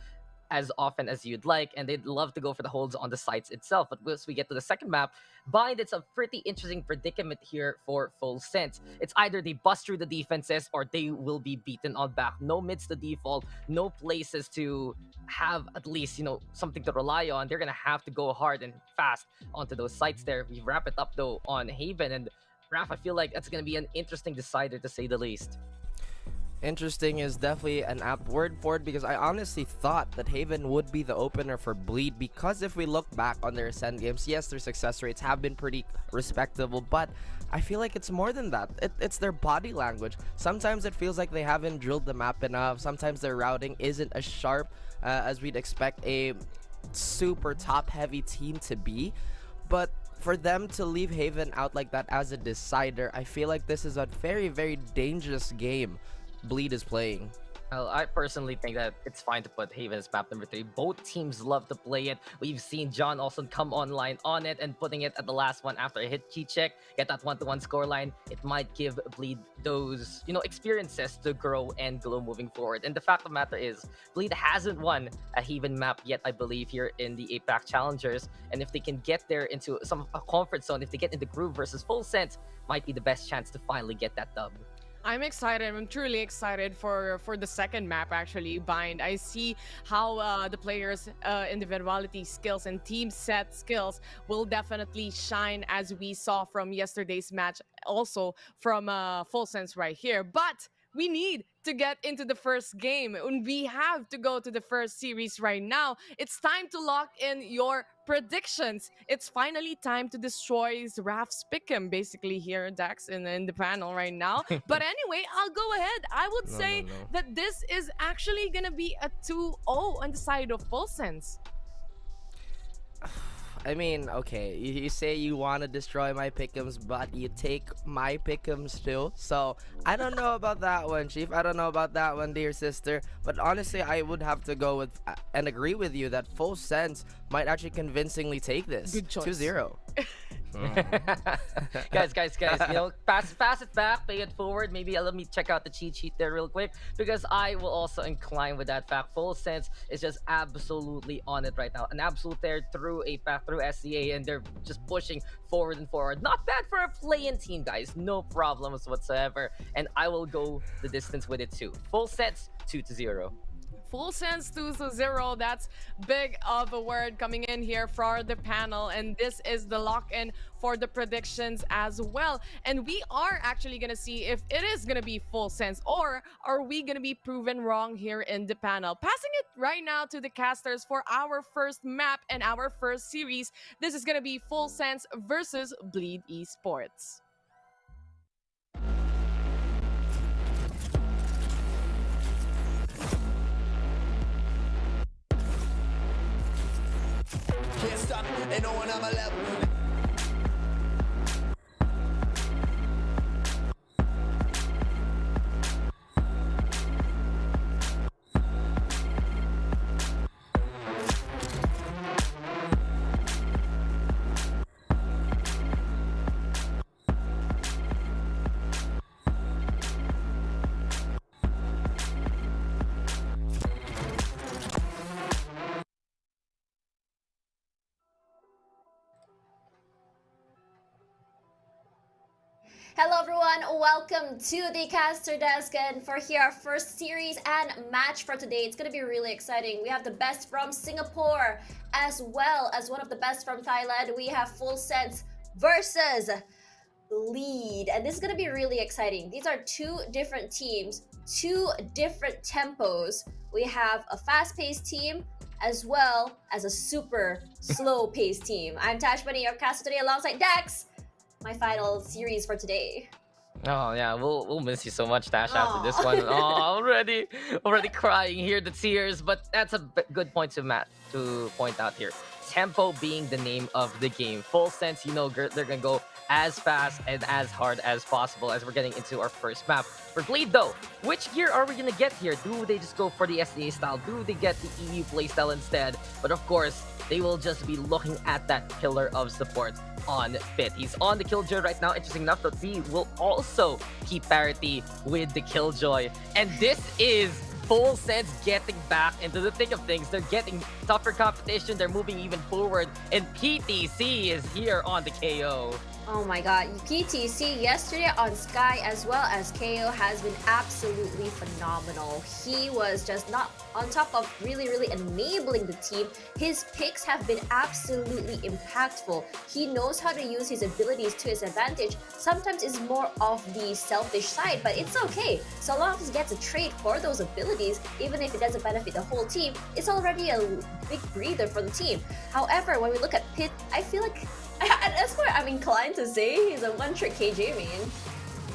as often as you'd like, and they'd love to go for the holds on the sites itself. But once we get to the second map, Bind, it's a pretty interesting predicament here for Full Sense. It's either they bust through the defenses or they will be beaten on back. No mids to default, no places to have at least, you know, something to rely on. They're gonna have to go hard and fast onto those sites there. We wrap it up though on Haven, and Raph, I feel like that's gonna be an interesting decider to say the least. Interesting is definitely an apt word for it, because I honestly thought that Haven would be the opener for Bleed, because if we look back on their Ascent games, yes, their success rates have been pretty respectable, but I feel like it's more than that. It's their body language. Sometimes it feels like they haven't drilled the map enough. Sometimes their routing isn't as sharp as we'd expect a super top-heavy team to be, but for them to leave Haven out like that as a decider, I feel like this is a very, very dangerous game Bleed is playing. Well, I personally think that it's fine to put Haven as map number 3. Both teams love to play it. We've seen John also come online on it and putting it at the last one after a hit key check, get that 1-to-1 scoreline. It might give Bleed those, you know, experiences to grow and glow moving forward. And the fact of the matter is, Bleed hasn't won a Haven map yet, I believe, here in the APAC Challengers. And if they can get there into a comfort zone, if they get into groove versus Full Sense, might be the best chance to finally get that dub. I'm excited. I'm truly excited for the second map, actually, Bind. I see how the players' individuality skills and team set skills will definitely shine, as we saw from yesterday's match, also from Full Sense right here. But we need to get into the first game, and we have to go to the first series right now. It's time to lock in your predictions. It's finally time to destroy Raf's pick'em, basically, here, Dax, in the panel right now. But anyway, I'll go ahead. I would say that this is actually gonna be a 2-0 on the side of Full Sense. I mean, okay, you say you want to destroy my pick'ems, but you take my pick'ems too. So I don't know about that one, Chief. I don't know about that one, dear sister. But honestly, I would have to go with and agree with you that Full Sense might actually convincingly take this. Good choice. 2-0. guys, you know, pass it back, pay it forward. Maybe let me check out the cheat sheet there real quick, because I will also incline with that fact. Full Sense is just absolutely on it right now. An absolute there through APAC, through SCA, and they're just pushing forward and forward. Not bad for a play-in team, guys. No problems whatsoever. And I will go the distance with it too. Full Sense 2-0. Full Sense 2-0. That's big of a word coming in here for the panel, and this is the lock-in for the predictions as well. And we are actually gonna see if it is gonna be Full Sense, or are we gonna be proven wrong here in the panel. Passing it right now to the casters for our first map and our first series. This is gonna be Full Sense versus Bleed Esports. Can't stop, ain't no one on my level. Hello everyone, welcome to the caster desk, and for here our first series and match for today. It's gonna be really exciting. We have the best from Singapore as well as one of the best from Thailand. We have Full Sense versus Bleed, and this is gonna be really exciting. These are two different teams, two different tempos. We have a fast-paced team as well as a super slow-paced team. I'm Tash Bunny, your caster today alongside Dex. My final series for today. Oh yeah, we'll miss you so much, Tash, after this one. Oh, already crying here, the tears. But that's a good point to point out here. Tempo being the name of the game. Full Sense, you know, they're gonna go as fast and as hard as possible as we're getting into our first map. For Bleed though, which gear are we gonna get here? Do they just go for the SDA style? Do they get the EU playstyle instead? But of course, they will just be looking at that pillar of support on Fit. He's on the Killjoy right now. Interesting enough that he will also keep parity with the Killjoy. And this is Full Sense getting back into the thick of things. They're getting tougher competition. They're moving even forward. And PTC is here on the KO. Oh my god, PTC yesterday on Sky as well as KO has been absolutely phenomenal. He was just not on top of really enabling the team. His picks have been absolutely impactful. He knows how to use his abilities to his advantage. Sometimes it's more of the selfish side, but it's okay. So long as he gets a trade for those abilities, even if it doesn't benefit the whole team, it's already a big breather for the team. However, when we look at Pit, I feel like that's what I'm inclined to say. He's a one-trick KJ main.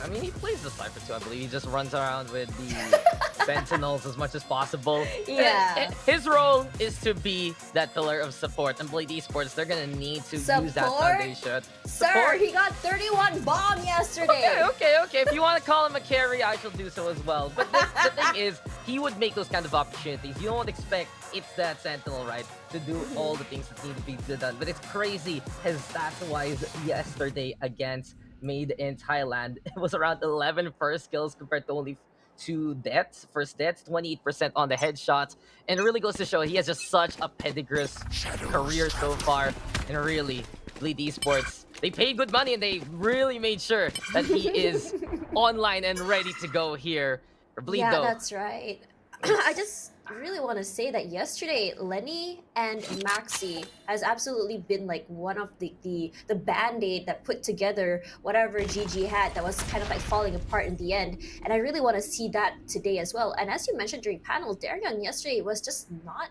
I mean, he plays the Cypher too, I believe. He just runs around with the Sentinels as much as possible. Yeah. His role is to be that pillar of support. And Bleed Esports, they're gonna need to use that foundation. Sir, he got 31 bomb yesterday. Okay. If you want to call him a carry, I shall do so as well. But the thing is, he would make those kind of opportunities. You don't expect it's that Sentinel, right, to do all the things that need to be done. But it's crazy. His stats-wise yesterday against Made in Thailand, it was around 11 first kills compared to only 2 deaths. First deaths, 28% on the headshots. And it really goes to show he has just such a pedigrous career so far. And really, Bleed Esports, they paid good money and they really made sure that he is online and ready to go here. For Bleed though. Yeah, that's right. I just really want to say that yesterday Lenny and Maxi has absolutely been like one of the band-aid that put together whatever GG had that was kind of like falling apart in the end, and I really want to see that today as well. And as you mentioned during panel, Darion yesterday was just not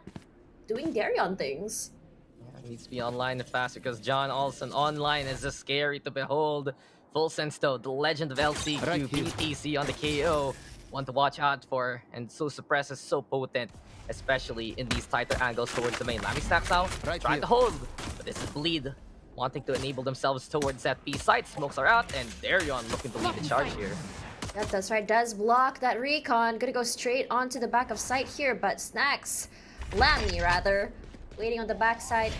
doing Darion things. Yeah, needs to be online fast because John Olsen online is just scary to behold. Full Sense though, the legend of LCQ, PTC on the KO. One to watch out for, and so Suppress is so potent, especially in these tighter angles towards the main. Lamy stacks out, trying to hold, but this is Bleed, wanting to enable themselves towards that B site. Smokes are out, and Darion looking to lead the charge here. Yep, that's right, does block that recon, gonna go straight onto the back of site here, but Snacks, Lamy rather, waiting on the backside.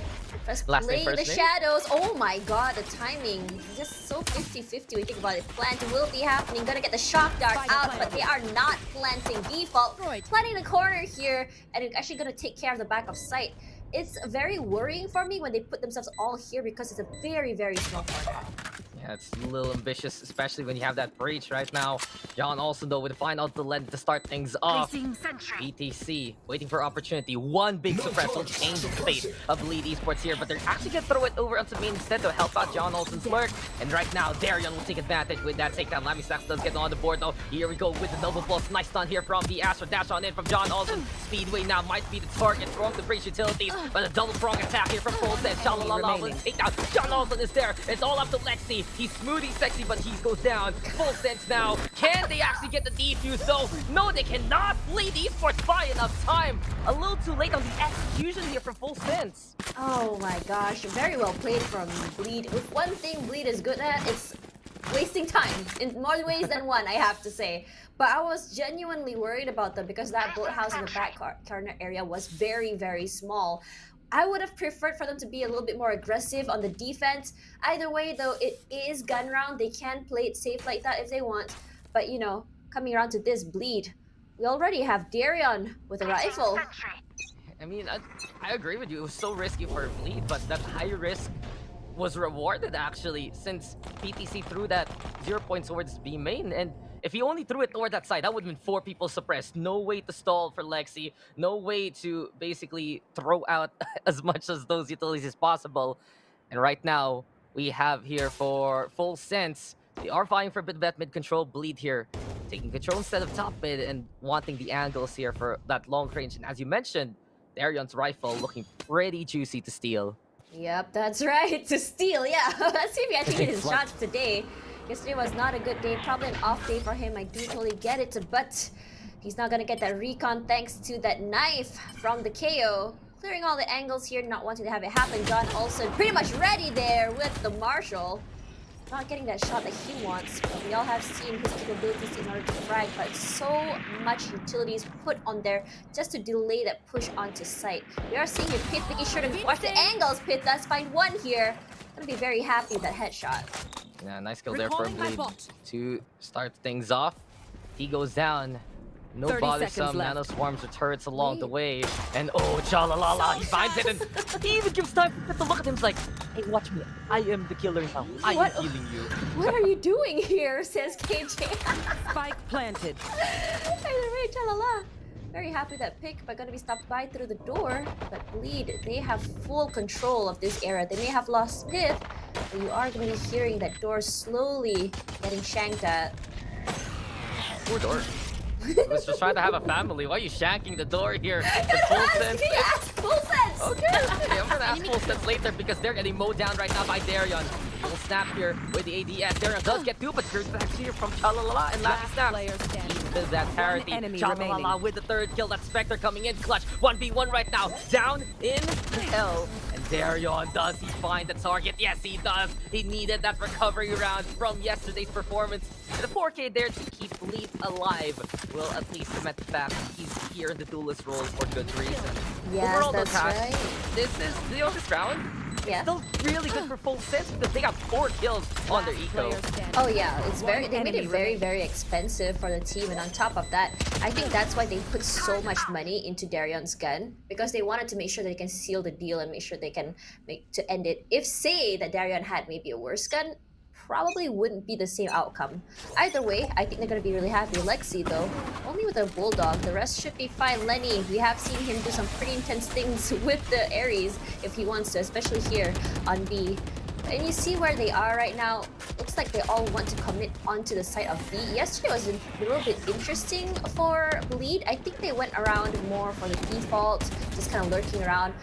Just playing the shadows. Oh my god, the timing. Just so 50-50 when you think about it. Plant will be happening. Gonna get the shock dart out, but they are not planting default. Planting the corner here, and it's actually gonna take care of the back of site. It's very worrying for me when they put themselves all here because it's a very small corner. Yeah, it's a little ambitious, especially when you have that breach right now. John also though with the final lend to start things off. BTC waiting for opportunity. One big suppress will change the fate of Bleed Esports here, but they're actually gonna throw it over onto the main instead to help out John Olsen's lurk. And right now, Darion will take advantage with that takedown. Lamy Stacks does get on the board though. Here we go with the double pulse. Nice stun here from the Astro. Dash on in from John Olsen. Speedway now might be the target from the breach utilities, but a double prong attack here from Full Sense. Shalalala will take down. John Olsen is there. It's all up to Lexi. He's smoothie sexy, but he goes down. Full Sense now. Can they actually get the defuse though? No, they cannot. Bleed Esports by enough time. A little too late on the execution here from Full Sense. Oh my gosh, very well played from Bleed. If one thing Bleed is good at, it's wasting time in more ways than one, I have to say. But I was genuinely worried about them because that boathouse in the back corner area was very small. I would have preferred for them to be a little bit more aggressive on the defense. Either way, though, it is gun round. They can play it safe like that if they want. But, you know, coming around to this Bleed, we already have Darion with a rifle. I mean, I agree with you. It was so risky for Bleed, but that high risk was rewarded actually, since PTC threw that 0 points towards B main, and if he only threw it toward that side, that would have been 4 people suppressed. No way to stall for Lexi. No way to basically throw out as much as those utilities as possible. And right now, we have here for Full Sense. They are vying for a bit of mid control. Bleed here, taking control instead of top mid and wanting the angles here for that long range. And as you mentioned, Darion's rifle looking pretty juicy to steal. Yep, that's right. To steal, yeah. Let's see if he actually hit his shots today. Yesterday was not a good day, probably an off day for him. I do totally get it, but he's not gonna get that recon thanks to that knife from the KO. Clearing all the angles here, not wanting to have it happen. John Olsen pretty much ready there with the Marshall. Not getting that shot that he wants, but we all have seen his capabilities in order to frag, but so much utilities put on there just to delay that push onto site. We are seeing here Pit making sure to watch the angles. Pit does find one here. Gonna be very happy with that headshot. Yeah, nice kill there for Bleed to start things off. He goes down. No bothersome nano swarms or turrets along the way. And oh, Chalalala, he finds it, and he even gives time to look at him. He's like, hey, watch me. I am the killer now. I am healing you. What are you doing here, says KJ. Spike planted. Either way, Chalala. Very happy that pick, but gonna be stopped by through the door. But Bleed, they have full control of this era. They may have lost Smith, but you are gonna be hearing that door slowly getting shanked at. Poor door. I was just trying to have a family. Why are you shanking the door here? Full Sense. Full Sense. Okay, I'm gonna ask Full Sense later because they're getting mowed down right now by Darion. Full snap here with the ADS. Darion does get 2, but here's back here from Chalalala and last snap. Even that parity. Chalalala with the 3rd kill. That Spectre coming in clutch. 1v1 right now. Down in hell. And Darion, does he find the target? Yes, he does. He needed that recovery round from yesterday's performance. And the 4K there to keep Bleed alive will at least cement the fact that he's here in the duelist role for good reason. Yes, overall, that's right. This is this round. Yeah. Still really good for Full Sense because they got 4 kills on their eco. Oh yeah, it's very. They made it very expensive for the team, and on top of that, I think that's why they put so much money into Darion's gun, because they wanted to make sure they can seal the deal and make sure they can make to end it. If say that Darion had maybe a worse gun, probably wouldn't be the same outcome. Either way, I think they're gonna be really happy. Lexi though, only with a Bulldog, the rest should be fine. Lenny, we have seen him do some pretty intense things with the Ares if he wants to, especially here on B. And you see where they are right now. Looks like they all want to commit onto the side of B. Yesterday was a little bit interesting for Bleed. I think they went around more for the default, just kind of lurking around.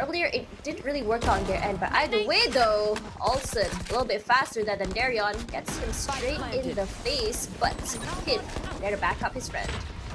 Earlier, it didn't really work out on their end, but either way though, Olsen, a little bit faster than Darion, gets him straight in the face, but Pit there to back up his friend.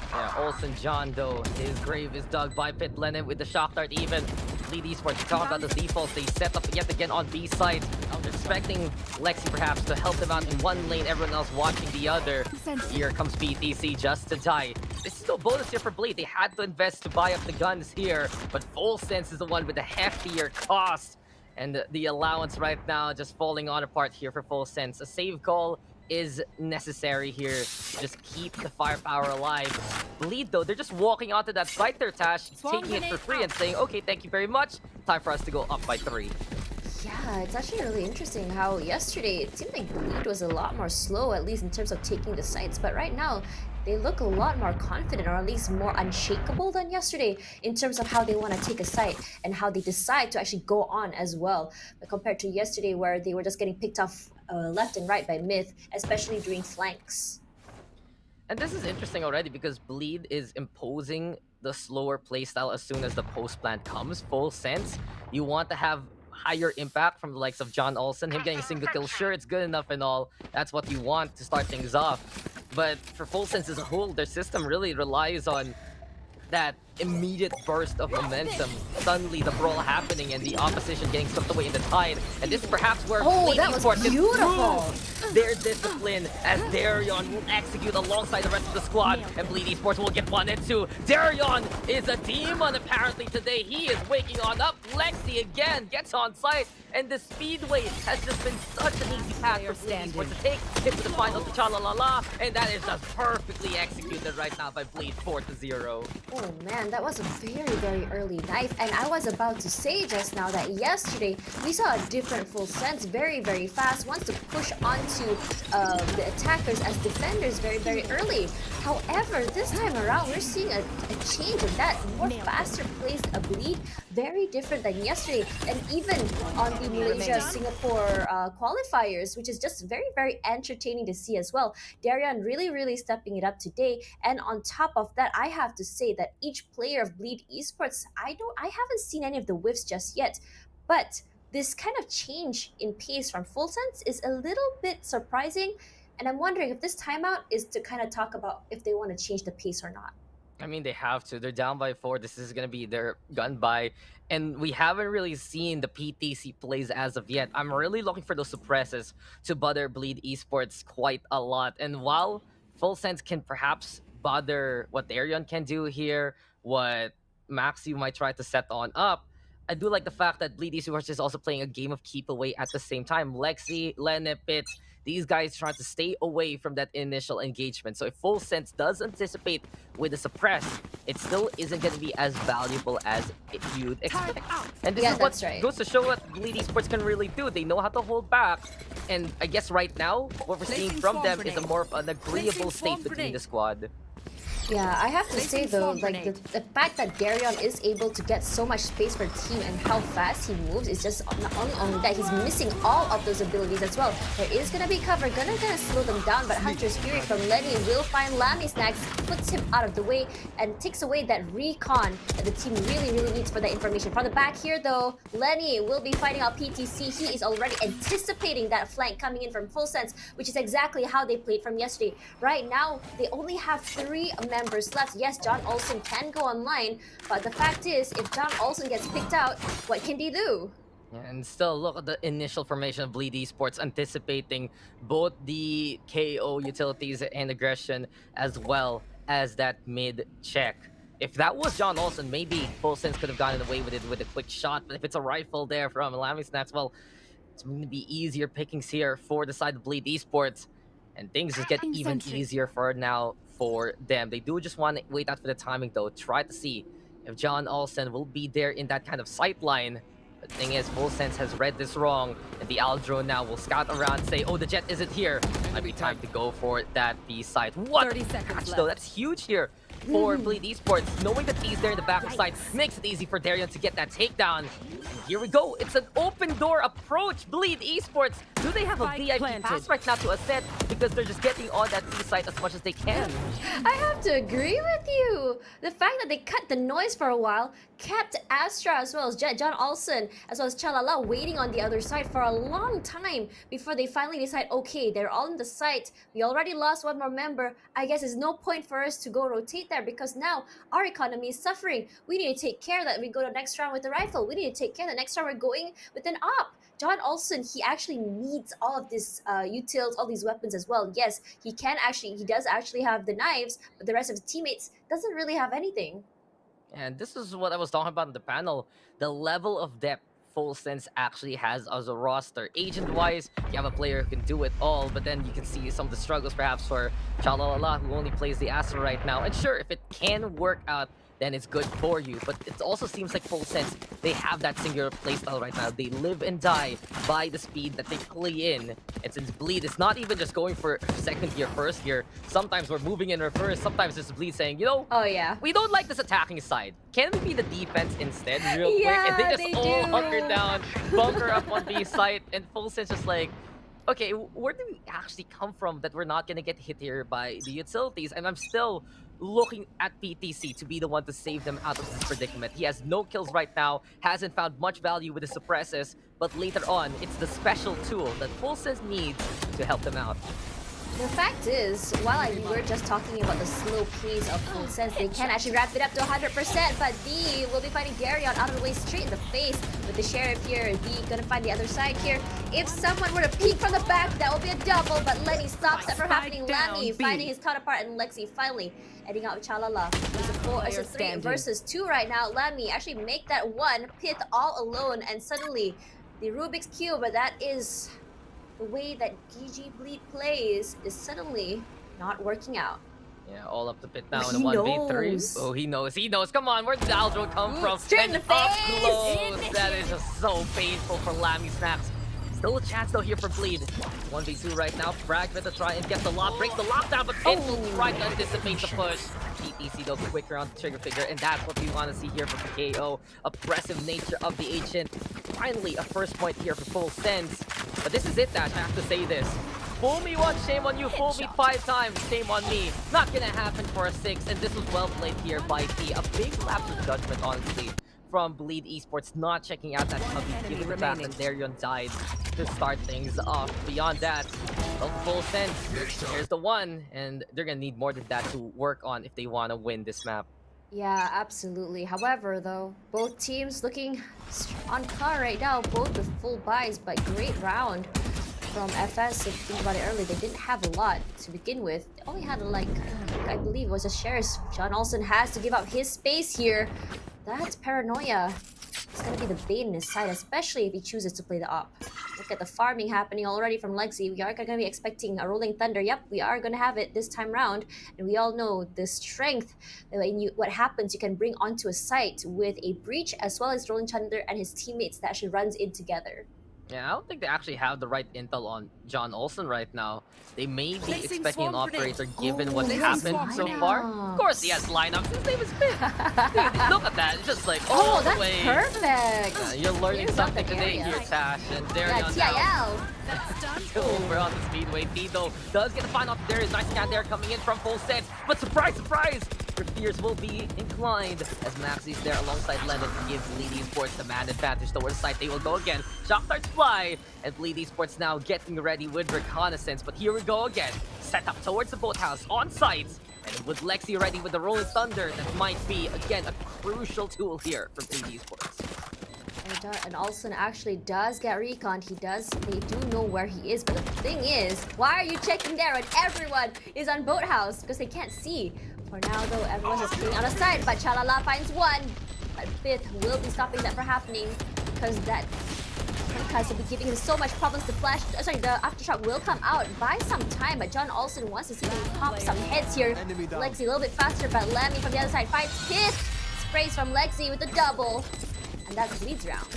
Yeah, Olsen John though, his grave is dug by Pit Lennon with the shock dart even. Lead Esports, talk about the defaults they set up yet again on B side. Expecting Lexi perhaps to help them out in one lane, everyone else watching the other. Here comes PTC just to die. This is no bonus here for Bleed. They had to invest to buy up the guns here, but Full Sense is the one with the heftier cost. And the allowance right now just falling on apart here for Full Sense. A save call is necessary here to just keep the firepower alive. Bleed though, they're just walking onto that site there, Tash, taking it for free and saying, okay, thank you very much. Time for us to go up by 3. Yeah, it's actually really interesting how yesterday it seemed like Bleed was a lot more slow, at least in terms of taking the sites, but right now they look a lot more confident, or at least more unshakable than yesterday in terms of how they want to take a site and how they decide to actually go on as well. But compared to yesterday where they were just getting picked off left and right by Myth, especially during flanks. And this is interesting already because Bleed is imposing the slower playstyle as soon as the post plant comes. Full Sense, you want to have higher impact from the likes of John Olsen. Him getting a single kill, sure, it's good enough and all. That's what you want to start things off. But for Full Sense as a whole, their system really relies on that immediate burst of momentum. Suddenly the brawl happening and the opposition getting swept away in the tide. And this is perhaps where Bleed Esports can prove their discipline as Darion will execute alongside the rest of the squad. And Bleed Esports will get 1 and 2. Darion is a demon apparently today. He is waking on up. Lexi again gets on site. And the speedway has just been such an easy path for Bleed Esports to take hit to the final to Chalalala. And that is just perfectly executed right now by Bleed 4-0. Oh man, Man, that was a very early knife, and I was about to say just now that yesterday we saw a different Full Sense, very fast, wants to push onto the attackers as defenders very early. However, this time around, we're seeing a change of that, more faster placed a bleed, very different than yesterday, and even on the Malaysia-Singapore qualifiers, which is just very entertaining to see as well. Darian really stepping it up today, and on top of that, I have to say that each player of Bleed Esports, I haven't seen any of the whiffs just yet, but this kind of change in pace from Full Sense is a little bit surprising, and I'm wondering if this timeout is to kind of talk about if they want to change the pace or not. I mean, they have to. They're down by 4. This is going to be their gun by. And we haven't really seen the PTC plays as of yet. I'm really looking for those suppresses to bother Bleed Esports quite a lot. And while Full Sense can perhaps bother what Arion can do here, what Maxi might try to set on up, I do like the fact that Bleed Esports is also playing a game of keep away at the same time. Lexi, Lene, Pitts, these guys trying to stay away from that initial engagement. So if Full Sense does anticipate with the suppress, it still isn't going to be as valuable as you'd expect. And this is what goes to show what Bleed Esports can really do. They know how to hold back. And I guess right now, what we're seeing from them is a more of an agreeable state between the squad. Yeah, I have to say though, like the fact that Darion is able to get so much space for team and how fast he moves is just not only that, he's missing all of those abilities as well. There is gonna be cover, gonna slow them down, but Hunter's Fury from Lenny will find Lamy Snacks, puts him out of the way, and takes away that recon that the team really needs for that information. From the back here though, Lenny will be fighting out PTC. He is already anticipating that flank coming in from Full Sense, which is exactly how they played from yesterday. Right now, they only have 3 members left. Yes, John Olsen can go online, but the fact is, if John Olsen gets picked out, what can they do? And still, look at the initial formation of Bleed Esports, anticipating both the KO utilities and aggression, as well as that mid check. If that was John Olsen, maybe Full Sense could have gotten away with it with a quick shot, but if it's a rifle there from Lamy Snacks, well, it's going to be easier pickings here for the side of Bleed Esports, and things just get even easier for now for them. They do just want to wait out for the timing though, try to see if John Olsen will be there in that kind of sight line. The thing is, Full Sense has read this wrong, and the Al drone now will scout around and say, oh, the jet isn't here. Might be time to go for that B site. What 30 seconds catch left. though, that's huge here for Bleed Esports. Knowing that he's there in the back side makes it easy for Darion to get that takedown. And here we go, it's an open door approach. Bleed Esports, do they have a VIP pass right now to ascend? Because they're just getting on that B site as much as they can. I have to agree with you. The fact that they cut the noise for a while kept Astra as well as John Olsen as well as Chalala waiting on the other side for a long time before they finally decide, okay, they're all in the site. We already lost 1 more member. I guess there's no point for us to go rotate there because now our economy is suffering. We need to take care that we go to the next round with the rifle. We need to take care the next round we're going with an op. John Olsen, he actually needs all of this utils, all these weapons as well. Yes, he does actually have the knives, but the rest of his teammates doesn't really have anything. And this is what I was talking about in the panel. The level of depth Full Sense actually has as a roster. Agent-wise, you have a player who can do it all, but then you can see some of the struggles perhaps for Chalalala, who only plays the Astra right now. And sure, if it can work out, then it's good for you. But it also seems like Full Sense, they have that singular playstyle right now. They live and die by the speed that they play in. And since Bleed is not even just going for second gear, first gear, sometimes we're moving in reverse, sometimes it's Bleed saying, you know, oh yeah, we don't like this attacking side. Can we be the defense instead real quick? And they just all hunker down, bunker up on B site, and Full Sense just like, okay, where do we actually come from that we're not gonna get hit here by the utilities? And I'm still looking at PTC to be the one to save them out of this predicament. He has no kills right now, hasn't found much value with the suppresses, but later on, it's the special tool that Full Sense needs to help them out. The fact is, while we were just talking about the slow pace of Full Sense, they can actually wrap it up to 100%, but D will be fighting Darion out of the way, straight in the face with the Sheriff here. D gonna find the other side here. If someone were to peek from the back, that would be a double, but Lenny stops that from happening. Lamy finding his counterpart, and Lexi finally heading out with Chalala. It's a 3 versus 2 right now. Lamy actually make that 1 pit all alone, and suddenly the Rubik's Cube, but that is the way that GG Bleed plays, is suddenly not working out. Yeah, all up to Pit now in He a 1v3. knows. Oh, he knows. He knows. Come on, where did the Aldro come from? straight in And the up face! close. That is just so painful for Lammy Snaps. Still a chance though here for Bleed. 1v2 right now. Fragment to try and get the lock. Breaks the lockdown, but Pit will try to anticipate the push. PTC though quicker on the trigger finger, and that's what we want to see here from the KO. Oppressive nature of the Ancient. Finally, a first point here for Full Sense. But this is it, Dash. I have to say this. Fool me once, shame on you. Fool me 5 times, shame on me. Not gonna happen for a 6, and this was well played here by P. A big lapse of judgment, honestly, from Bleed Esports, not checking out that cubby, giving the trap, and Darion died to start things off. Beyond that, well, Full Sense, here's the one, and they're gonna need more than that to work on if they want to win this map. Yeah, absolutely. However, though, both teams looking on par right now, both with full buys, but great round from FS. If you think about it earlier, they didn't have a lot to begin with. They only had like, I believe it was a shares. John Olsen has to give up his space here. That's paranoia. It's gonna be the bane in his side, especially if he chooses to play the op. Look at the farming happening already from Lexi. We are gonna be expecting a rolling thunder. Yep, we are gonna have it this time round. And we all know the strength that what happens you can bring onto a site with a breach as well as rolling thunder and his teammates that actually runs in together. Yeah, I don't think they actually have the right intel on John Olsen right now. They may be expecting an operator given what's happened so far. Of course he has lineups. His name is Finn. Look at that. It's just like all the that's way. perfect. You're learning Here's something the today area. here, Tash. And there Yeah, TIL. over on the Speedway. Tito does get a find off there. Nice scan there coming in from Full Sense. But surprise, surprise! Your fears will be inclined as Maxie's there alongside Lennon to give Bleed Esports the man advantage towards the side. They will go again. Shock darts fly, and Bleed Esports now getting ready with reconnaissance. But here we go again. Set up towards the boathouse on site. And with Lexi ready with the Rolling Thunder, that might be, again, a crucial tool here for Bleed Esports. And Olsen actually does get recon. They do know where he is. But the thing is, why are you checking there when everyone is on boathouse? Because they can't see. For now, though, everyone's just staying out of sight. But Chalala finds one. But Bith will be stopping that from happening because that Kamikaze will be giving him so much problems to flash. Sorry, the Aftershock will come out by some time. But John Olsen wants to see him pop some heads here. Lexi a little bit faster, but Lemmy from the other side fights Pith. Sprays from Lexi with the double. And that's Bleed's round.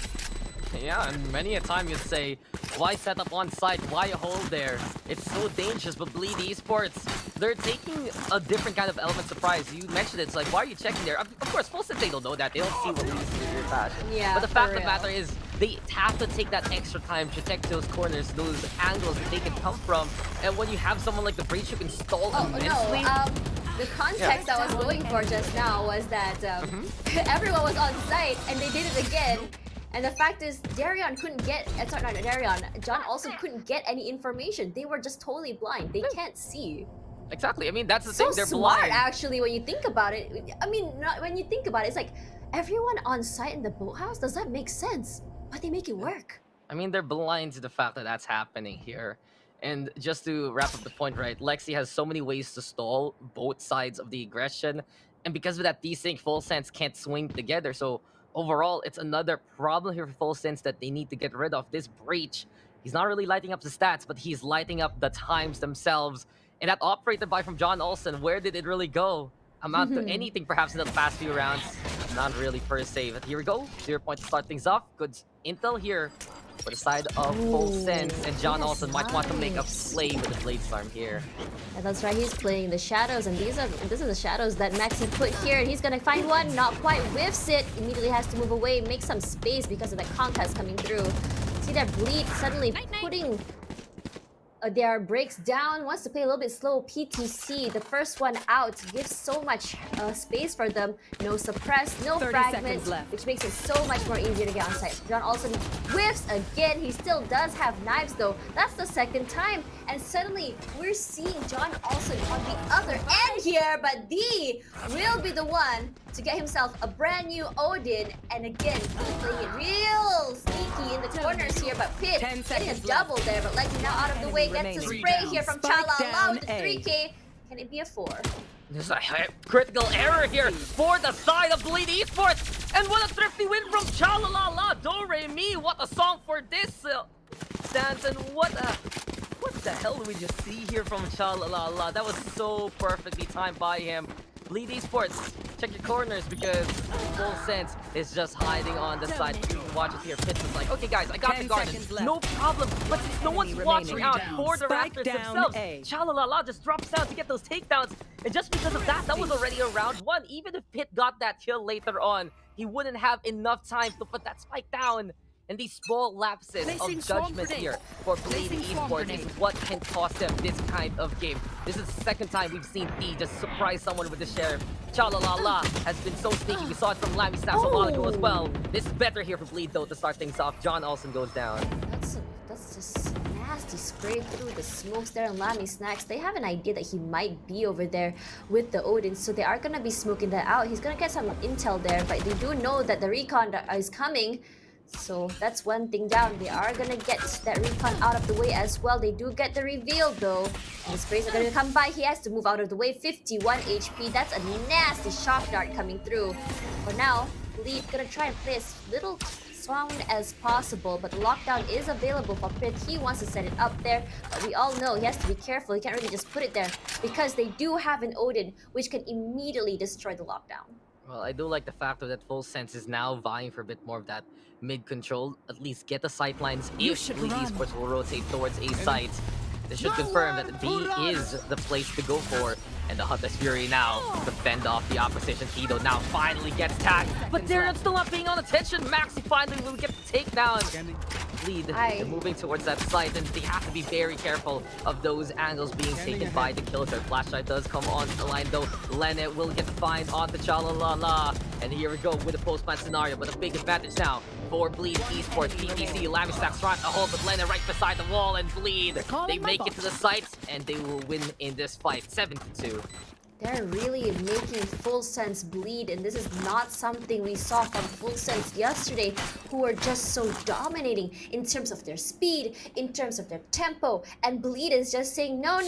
Yeah, and many a time you'd say, why set up on site? Why hold there? It's so dangerous, but Bleed Esports, they're taking a different kind of element surprise. You mentioned it's like, why are you checking there? Of course, full sense they don't know that. They don't see what leads to your path. Yeah, but the fact of the matter is, they have to take that extra time to protect those corners, those angles that they can come from. And when you have someone like the Breach who can stall immensely... The context I was going for just now was that everyone was on site and they did it again. And the fact is, Darion couldn't get, sorry, not Darion, John also couldn't get any information. They were just totally blind. They can't see. Exactly. I mean, that's the So thing. They're smart, blind. actually, when you think about it. I mean, not when you think about it, it's like everyone on site in the boathouse. Does that make sense? But they make it work. I mean, they're blind to the fact that that's happening here. And just to wrap up the point, right, Lexi has so many ways to stall both sides of the aggression. And because of that, desync Full Sense can't swing together. So overall, it's another problem here for Full Sense that they need to get rid of. This Breach, he's not really lighting up the stats, but he's lighting up the times themselves. And that operated by from John Olsen, where did it really go? Amount to anything perhaps in the past few rounds. Not really per se, but here we go. 0 point to start things off. Good intel here for the side of Full Sense, and John Olsen might want to make a play with the Blade Storm here. And that's right, he's playing the shadows, and this is the shadows that Maxi put here, and he's gonna find one, not quite whiffs it, immediately has to move away, make some space because of that contest coming through. See that Bleed suddenly putting their breaks down, wants to play a little bit slow. PTC, the first one out, gives so much space for them. No suppress, no fragments, which makes it so much more easier to get on site. John Olsen whiffs again. He still does have knives though. That's the second time. And suddenly, we're seeing John Olsen on the other end here, but D will be the one to get himself a brand new Odin. And again, playing it real sneaky in the corners here, but Pit getting a double there, but Lexi now out of the way. Gets a spray here from Chala, allow with the 3K. Can it be a 4? There's a critical error here for the side of Bleed Esports. And what a thrifty win from Chala La La Do Re Mi. What a song for this stance, and what the hell did we just see here from Chalalala? That was so perfectly timed by him. Bleed Esports, check your corners because Full Sense is just hiding on the side. Watch it here. Pitch is like, okay guys, I got the garden. No problem. But since no one's watching out for the Raptors themselves, Chalalala just drops down to get those takedowns. And just because of that, that was already a round one. Even if Pitt got that kill later on, he wouldn't have enough time to put that spike down. And these small lapses of judgment here for Bleed Esports is what can cost them this kind of game. This is the second time we've seen T just surprise someone with the Sheriff. Chalalala has been so sneaky. We saw it from Lammy Snaps a while ago as well. This is better here for Bleed though to start things off. John Olsen goes down. That's just nasty spray through the smokes there on Lammy Snacks. They have an idea that he might be over there with the Odin, so they are gonna be smoking that out. He's gonna get some intel there, but they do know that the recon is coming. So that's one thing down. They are gonna get that recon out of the way as well. They do get the reveal though. And the sprays are gonna come by. He has to move out of the way. 51 HP. That's a nasty shock dart coming through. For now, Bleed gonna try and play as little sound as possible, but the lockdown is available for Pit. He wants to set it up there, but we all know he has to be careful. He can't really just put it there because they do have an Odin, which can immediately destroy the lockdown. Well, I do like the fact that Full Sense is now vying for a bit more of that mid control. At least get the sight lines if Bleed Esports will rotate towards A site. This should confirm that B is the place to go for. And the Hunter's Fury now to fend off the opposition. Tito now finally gets tagged. But Darion's still not being on attention. Maxi finally will get the takedown. Bleed moving towards that site, and they have to be very careful of those angles being taken by the killjoy. Flashlight does come on the line though. Lene will get the find on the Chalalala. And here we go with the post-plant scenario, but a big advantage now for Bleed Esports. PPC, Lammy Stacks trying to hold with Lene right beside the wall, and Bleed, they make it to the site, and they will win in this fight, 7-2. They're really making Full Sense bleed, and this is not something we saw from Full Sense yesterday, who are just so dominating in terms of their speed, in terms of their tempo, and Bleed is just saying, no,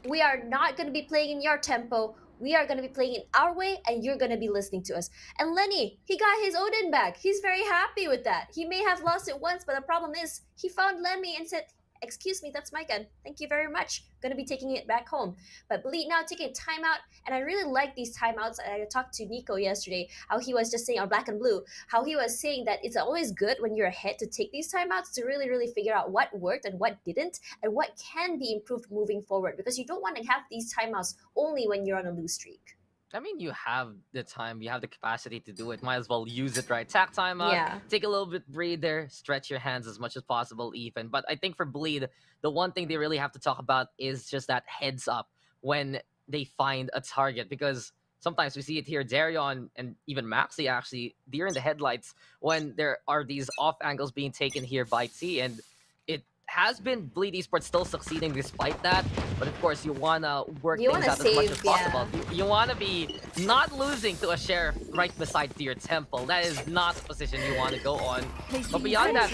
we are not going to be playing in your tempo. We are going to be playing in our way, and you're going to be listening to us. And Lenny, he got his Odin back. He's very happy with that. He may have lost it once, but the problem is he found Lemmy and said, excuse me, that's my gun. Thank you very much. Gonna be taking it back home. But Bleed now taking a timeout, and I really like these timeouts. I talked to Nico yesterday, how he was just saying on Black and Blue, how he was saying that it's always good when you're ahead to take these timeouts to really figure out what worked and what didn't, and what can be improved moving forward, because you don't want to have these timeouts only when you're on a lose streak. I mean, you have the time, you have the capacity to do it. Might as well use it, right? Tack time out, take a little bit breather, stretch your hands as much as possible even. But I think for Bleed, the one thing they really have to talk about is just that heads up when they find a target. Because sometimes we see it here, Darion and even Maxi actually, they're in the headlights when there are these off angles being taken here by T. And it has been Bleed Esports still succeeding despite that, but of course you want to work things out as much as possible. You want to be not losing to a Sheriff right beside to your temple. That is not the position you want to go on. But beyond that,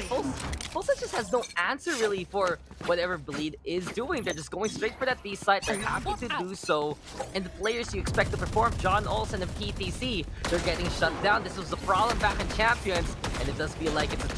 Pulse just has no answer really for whatever Bleed is doing. They're just going straight for that B side. They're happy to do so. And the players you expect to perform, John Olsen and PTC, they're getting shut down. This was the problem back in Champions, and it does feel like it's a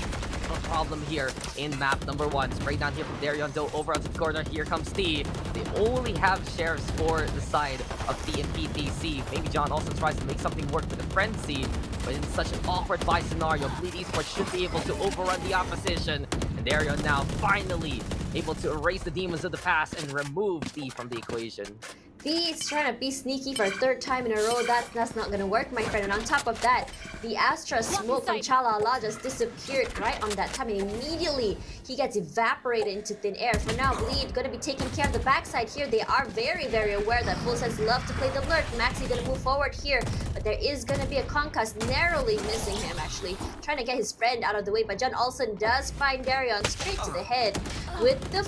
problem here in map number 1. Spray down here from Darion though, over onto the corner. Here comes T. They only have Sheriffs for the side of T and PTC. Maybe John also tries to make something work with the frenzy, but in such an awkward buy scenario, Bleed Esports should be able to overrun the opposition. And Darion now finally able to erase the demons of the past and remove T from the equation. B is trying to be sneaky for a third time in a row. That's not gonna work, my friend. And on top of that, the Astra smoke from Chalala just disappeared right on that time, and immediately he gets evaporated into thin air. For now, Bleed gonna be taking care of the backside here. They are very aware that Full Sense love to play the lurk. Maxi gonna move forward here, but there is gonna be a concuss, narrowly missing him actually, trying to get his friend out of the way. But John Olsen does find Darion straight to the head with the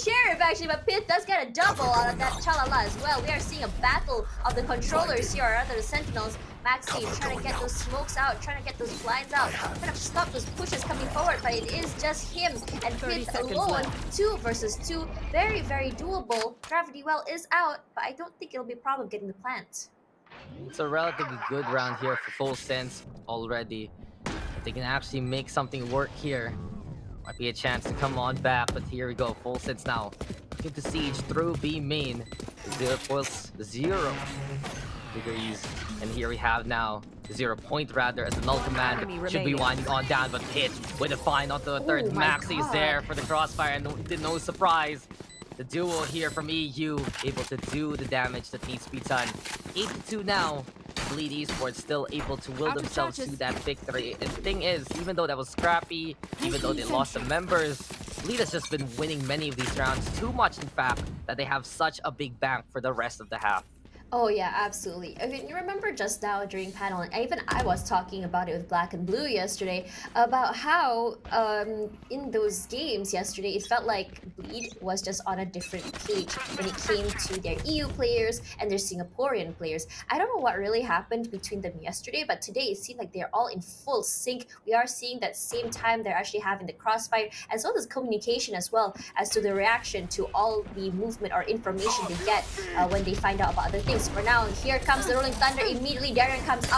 Sheriff actually. But Pit does get a double out of that Chalala as well. We are seeing a battle of the controllers here, or rather the Sentinels. Maxi trying to get those smokes out, trying to get those blinds out, trying to stop those pushes coming forward, but it is just him and Pit alone. 2 versus 2, very doable. Gravity Well is out, but I don't think it'll be a problem getting the plant. It's a relatively good round here for Full Sense already. If they can actually make something work here Might be a chance to come on back, but here we go. Full sets now. Looking to siege through B main. 0.0 degrees. And here we have now 0 point rather, as the null command should be winding on down, but hit with a fine onto the third. Maxi's there for the crossfire, and no surprise. The duo here from EU able to do the damage that needs to be done. 8-2 now. Bleed Esports still able to will themselves to that victory. And the thing is, even though that was scrappy, even though they lost some members, Bleed has just been winning many of these rounds. Too much, in fact, that they have such a big bank for the rest of the half. Oh yeah, absolutely. I mean, you remember just now during panel, and even I was talking about it with Black and Blue yesterday, about how in those games yesterday, it felt like Bleed was just on a different page when it came to their EU players and their Singaporean players. I don't know what really happened between them yesterday, but today it seemed like they're all in full sync. We are seeing that same time they're actually having the crossfire, as well as communication as well as to the reaction to all the movement or information they get when they find out about other things. For now, here comes the Rolling Thunder. Immediately, Darren comes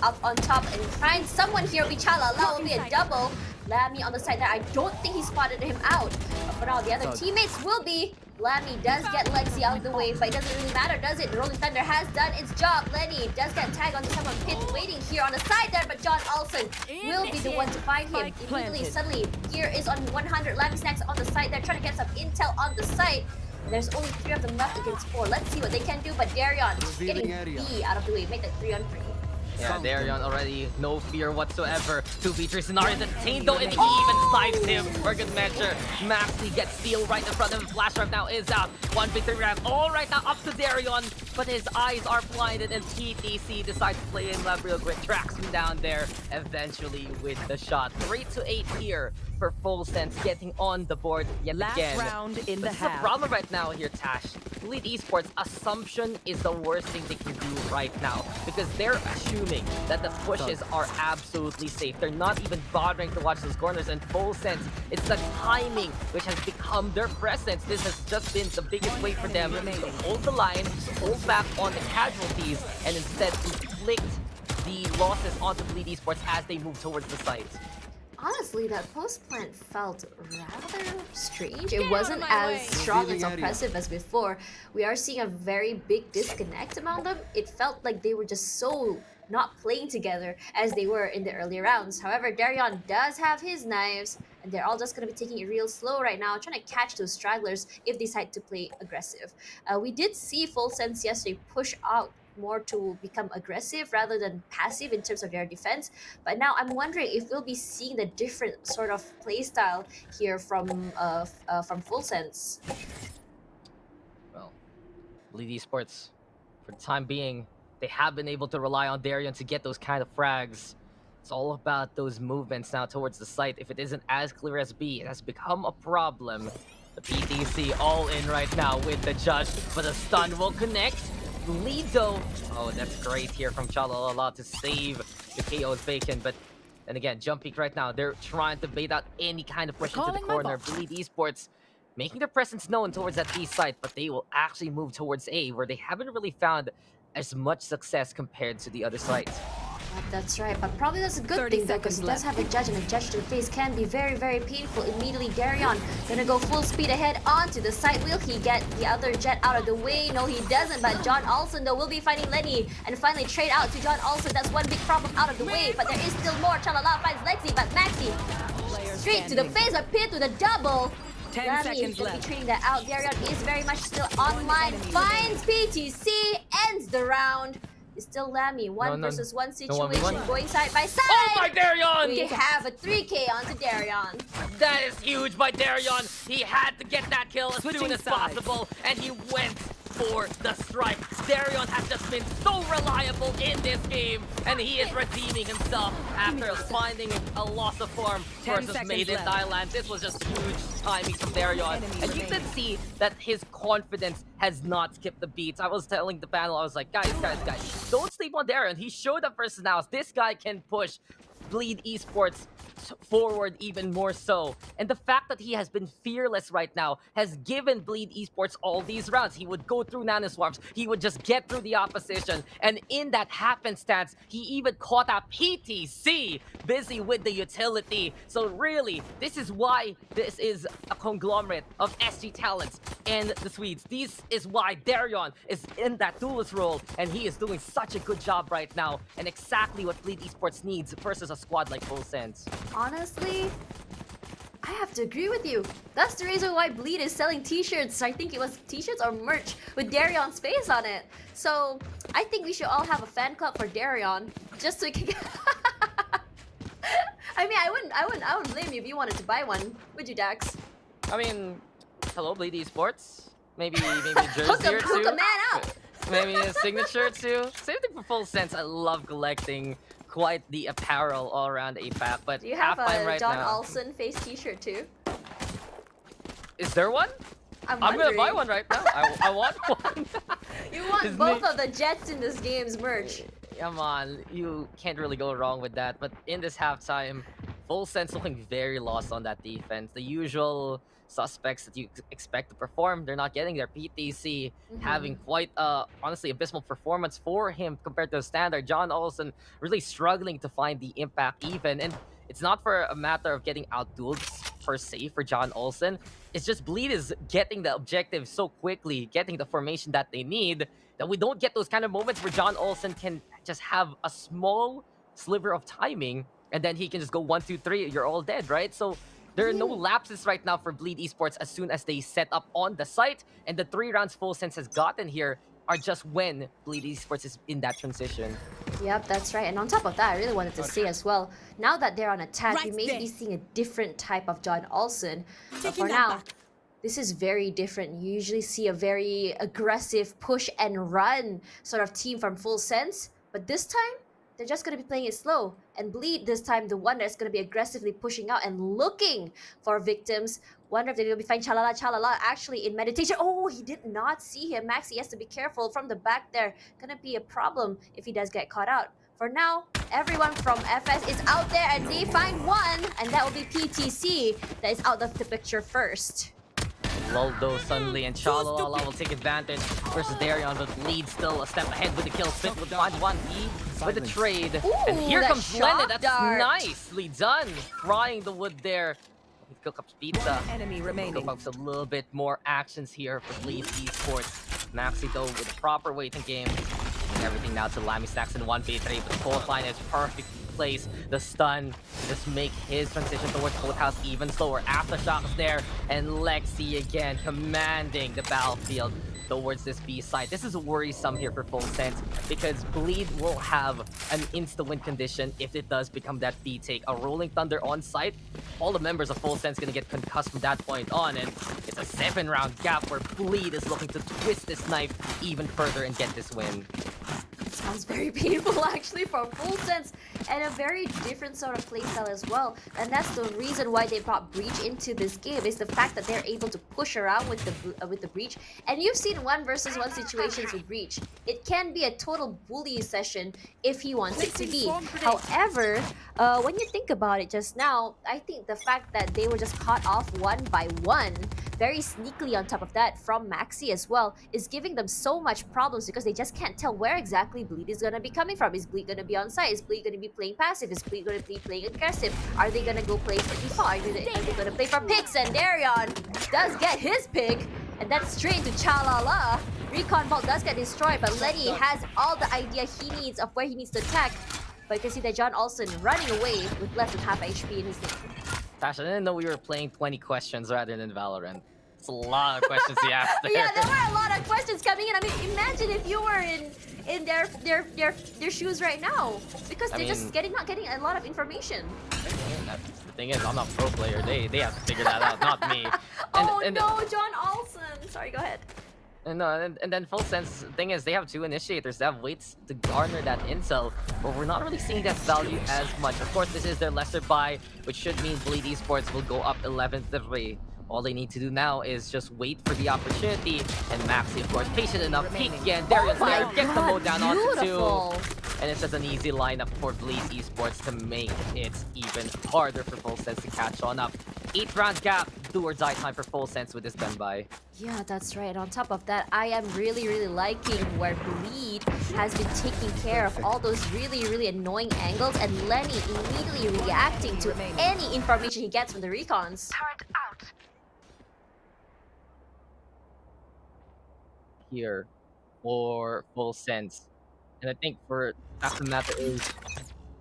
up on top and finds someone here. Vichala, that will be a double. Lammy on the side there. I don't think he spotted him out. But for now, the other teammates will be. Lammy does get Lexi out of the way, but it doesn't really matter, does it? The Rolling Thunder has done its job. Lenny does get tagged onto someone. Pit waiting here on the side there, but John Olsen will be the one to find him. Immediately, suddenly, here is on 100. Lammy snacks on the side there, trying to get some intel on the site. There's only 3 of them left against 4. Let's see what they can do, but Darion getting B out of the way. Make that 3-on-3. Yeah, Darion already no fear whatsoever. 2v3 scenario detained though, and he even snipes him for good measure. Maxi gets steal right in front of him. Flash drive now is out. 1v3 round all right now up to Darion, but his eyes are blinded, and PTC decides to play him up real quick. Tracks him down there eventually with the shot. 3-8 here for Full Sense, getting on the board yet again. Last round in the half. half. The problem right now here, Tash. Bleed Esports, assumption is the worst thing they can do right now, because they're assuming that the pushes are absolutely safe. They're not even bothering to watch those corners. And Full Sense, it's the timing which has become their presence. This has just been the biggest way for them to hold the line, hold back on the casualties, and instead inflict the losses onto Bleed Esports as they move towards the site. Honestly, that post plant felt rather strange. It wasn't as strong and suppressive as before. We are seeing a very big disconnect among them. It felt like they were just so not playing together as they were in the early rounds. However, Darion does have his knives, and they're all just going to be taking it real slow right now, trying to catch those stragglers if they decide to play aggressive. We did see Full Sense yesterday push out more to become aggressive rather than passive in terms of their defense. But now I'm wondering if we'll be seeing the different sort of playstyle here from Full Sense. Well, Bleed Esports, for the time being, they have been able to rely on Darion to get those kind of frags. It's all about those movements now towards the site. If it isn't as clear as B, it has become a problem. The PTC all in right now with the judge, but the stun will connect. Lido, oh, that's great here from Chalalala to save the KO's bacon, but then again, Jump Peak right now, they're trying to bait out any kind of push into the corner. Bleed Esports making their presence known towards that B site, but they will actually move towards A, where they haven't really found as much success compared to the other sites. That's right, but probably that's a good thing though, because he does have a judge, and a judge to the face can be very, very painful. Immediately, Darion gonna go full speed ahead onto the site. Will he get the other jet out of the way? No, he doesn't, but John Olsen though will be finding Lenny and finally trade out to John Olsen. That's one big problem out of the way, but there is still more. Chalala finds Lexi, but Maxi straight to the face, a pit with a double. 10 seconds left. Be trading that out. Darion is very much still online. Finds PTC, ends the round. It's still Lammy. One versus one situation going side by side. Oh my Darion! We have a 3K onto Darion. That is huge by Darion. He had to get that kill as soon as possible, and he went for the strike. Darion has just been so reliable in this game, and he is redeeming himself after finding a loss of form versus Made in Thailand. This was just huge timing from Darion, and you can see that his confidence has not skipped the beats. I was telling the panel, I was like, guys, don't sleep on Darion. He showed up versus now. This guy can push Bleed Esports forward even more so. And the fact that he has been fearless right now has given Bleed Esports all these rounds. He would go through nanoswarms, he would just get through the opposition, and in that happenstance, he even caught a PTC busy with the utility. So really, this is why this is a conglomerate of SG talents and the Swedes. This is why Darion is in that duelist role, and he is doing such a good job right now, and exactly what Bleed Esports needs versus a squad like Full Sense. Honestly, I have to agree with you. That's the reason why Bleed is selling t-shirts. I think it was t-shirts or merch with Darion's face on it. So I think we should all have a fan club for Darion, just so we can I mean, I wouldn't blame you if you wanted to buy one, would you, Dax? I mean, hello, Bleed Esports. Maybe a jersey or two. Hook a man up. Maybe a signature too. Same thing for Full Sense. I love collecting quite the apparel all around APAC, but Do you have halftime a right John now. Olsen face t-shirt too? Is there one? I'm gonna buy one right now. I want one. You want both of the Jets in this game's merch. Come on, you can't really go wrong with that. But in this halftime, Full Sense looking very lost on that defense. The usual suspects that you expect to perform, they're not getting their PTC, having quite honestly abysmal performance for him compared to a standard. John Olsen really struggling to find the impact even, and it's not for a matter of getting outdueled per se for John Olsen. It's just Bleed is getting the objective so quickly, getting the formation that they need, that we don't get those kind of moments where John Olsen can just have a small sliver of timing and then he can just go 1, 2, 3, you're all dead, right? So there are no lapses right now for Bleed Esports as soon as they set up on the site, and the 3 rounds Full Sense has gotten here are just when Bleed Esports is in that transition. Yep, that's right. And on top of that, I really wanted to say as well, now that they're on attack, we may be seeing a different type of John Olsen. But for now, this is very different. You usually see a very aggressive push and run sort of team from Full Sense, but this time, they're just going to be playing it slow. And Bleed, this time, the one that's going to be aggressively pushing out and looking for victims. Wonder if they're going to be finding Chalala actually in meditation. Oh, he did not see him. Max, he has to be careful from the back there. Going to be a problem if he does get caught out. For now, everyone from FS is out there and they find one. And that will be PTC that is out of the picture first. Loldo suddenly, and Chalala will take advantage versus Darion, but Bleed still a step ahead with the kill. Smith would find one with the trade. And here comes Blended. That's nicely done. Frying the wood there. Cook up pizza. Enemy remaining. Cook up a little bit more actions here for Bleed Esports. Maxi though with a proper waiting game. And everything now to Lamy Stacks in 1v3, but the cold line is perfect place. The stun just make his transition towards Boathouse even slower. Aftershock is there, and Lexi again commanding the battlefield towards this B side. This is worrisome here for Full Sense because Bleed will have an insta-win condition if it does become that B take. A Rolling Thunder on site, all the members of Full Sense gonna get concussed from that point on, and it's a 7-round gap where Bleed is looking to twist this knife even further and get this win. Sounds very painful actually for Full Sense, and a very different sort of playstyle as well. And that's the reason why they brought Breach into this game, is the fact that they're able to push around with the Breach. And you've seen 1v1 situations with Breach. It can be a total bully session if he wants it to be. However, when you think about it just now, I think the fact that they were just caught off 1 by 1, very sneakily on top of that from Maxi as well, is giving them so much problems because they just can't tell where exactly Bleed is going to be coming from. Is Bleed going to be on site? Is Bleed going to be playing passive? Is Bleed going to be playing aggressive? Are they going to go play for default? Are they going to play for picks? And Darion does get his pick, and that's straight to Chalala. Recon Vault does get destroyed, but Lenny has all the idea he needs of where he needs to attack. But you can see that John Olsen running away with less than half HP in his game. Tasha, I didn't know we were playing 20 questions rather than Valorant. It's a lot of questions you asked there. Yeah, there were a lot of questions coming in. I mean, imagine if you were in their shoes right now, because they're just not getting a lot of information. The thing is, I'm not a pro player. They have to figure that out, not me. And no, John Olsen. Sorry, go ahead. And then Full Sense, the thing is, they have 2 initiators. They have waits to garner that intel, but we're not really seeing that value as much. Of course, this is their lesser buy, which should mean Bleed Esports will go up 11-3. All they need to do now is just wait for the opportunity, and Maxi, of course, patient enough, peek again. Darion's there, gets the mode down onto 2. and it's just an easy lineup for Bleed Esports to make it even harder for Full Sense to catch on up. 8th round gap, do or die time for Full Sense with this Benbai. Yeah, that's right. On top of that, I am really liking where Bleed has been taking care of all those really annoying angles, and Lenny immediately reacting to any information he gets from the recons. Here for Full Sense. And I think for after the matter is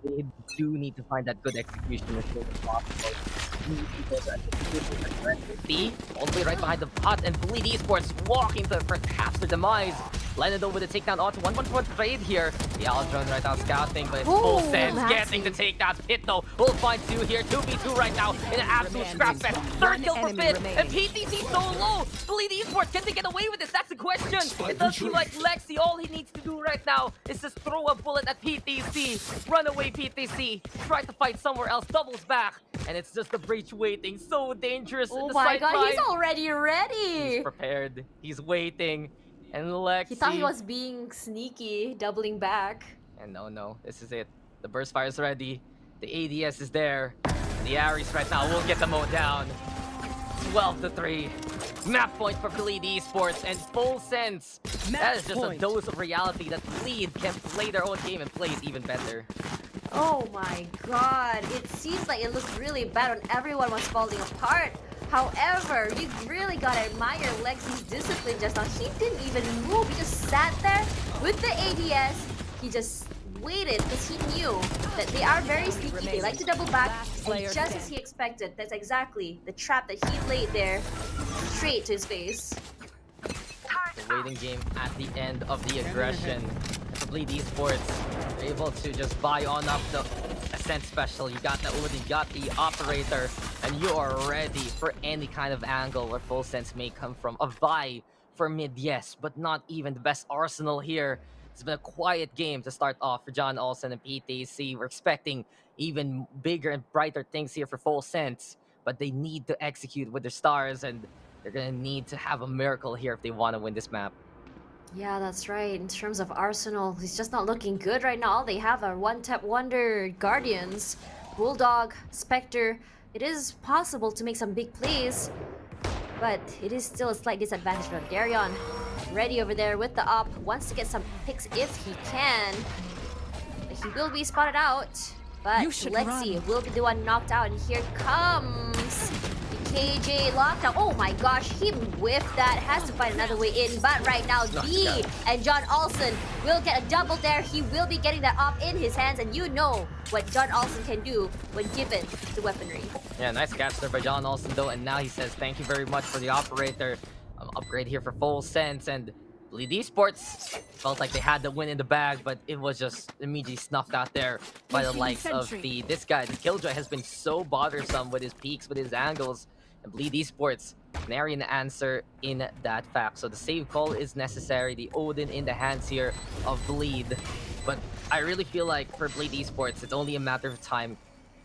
they do need to find that good execution as soon as possible. See, all the way right behind the pot, and Bleed Esports walking to perhaps the demise. Landed over the takedown onto 1-1-4 trade here. The Aldron right now scouting, but it's Full Sense getting the takedown. Pit though will find 2 here. 2v2 right now in an absolute scrap fest. 3rd kill for Pit, and PTC so low. Bleed Esports, can they get away with this? That's the question. It does seem like Lexi, all he needs to do right now is just throw a bullet at PTC. Run away PTC. Try to fight somewhere else, doubles back. And it's just the breach waiting. So dangerous. Oh in the my god, sideline. he's already ready! He's prepared. He's waiting. And Lexi... He thought he was being sneaky, doubling back. And no, this is it. The burst fire is ready. The ADS is there. The Ares right now will get the mode down. 12-3. Map point for Bleed Esports and Full Sense. That is just a dose of reality that Bleed can play their own game and play it even better. Oh my god, it seems like it looked really bad when everyone was falling apart. However, you really gotta admire Lexi's discipline just now. He didn't even move, he just sat there with the ADS. He just waited because he knew that they are very sneaky. They like to double back, and just as he expected, that's exactly the trap that he laid there, straight to his face. The waiting game at the end of the aggression. For Bleed Esports, you're able to just buy on up the Ascent special. You got the Uzi, you got the Operator, and you are ready for any kind of angle where Full Sense may come from. A buy for mid, yes, but not even the best arsenal here. It's been a quiet game to start off for John Olsen and PTC. We're expecting even bigger and brighter things here for Full Sense, but they need to execute with their stars, and they're gonna need to have a miracle here if they want to win this map. Yeah, that's right. In terms of Arsenal, he's just not looking good right now. All they have are one-tap wonder Guardians, Bulldog, Spectre. It is possible to make some big plays, but it is still a slight disadvantage for Darion. Ready over there with the op, wants to get some picks if he can. But he will be spotted out, but Lexi will be the one knocked out, and here comes KJ lockdown. Oh my gosh, he whiffed that. Has to find another way in. But right now, D and John Olsen will get a double there. He will be getting that op in his hands, and you know what John Olsen can do when given the weaponry. Yeah, nice catch there by John Olsen though, and now he says thank you very much for the Operator. Upgrade here for Full Sense, and Bleed Esports felt like they had the win in the bag, but it was just immediately snuffed out there by the likes of this guy. The Killjoy has been so bothersome with his peaks, with his angles, and Bleed Esports nary an answer in that fact. So the save call is necessary. The Odin in the hands here of Bleed, but I really feel like for Bleed Esports, it's only a matter of time,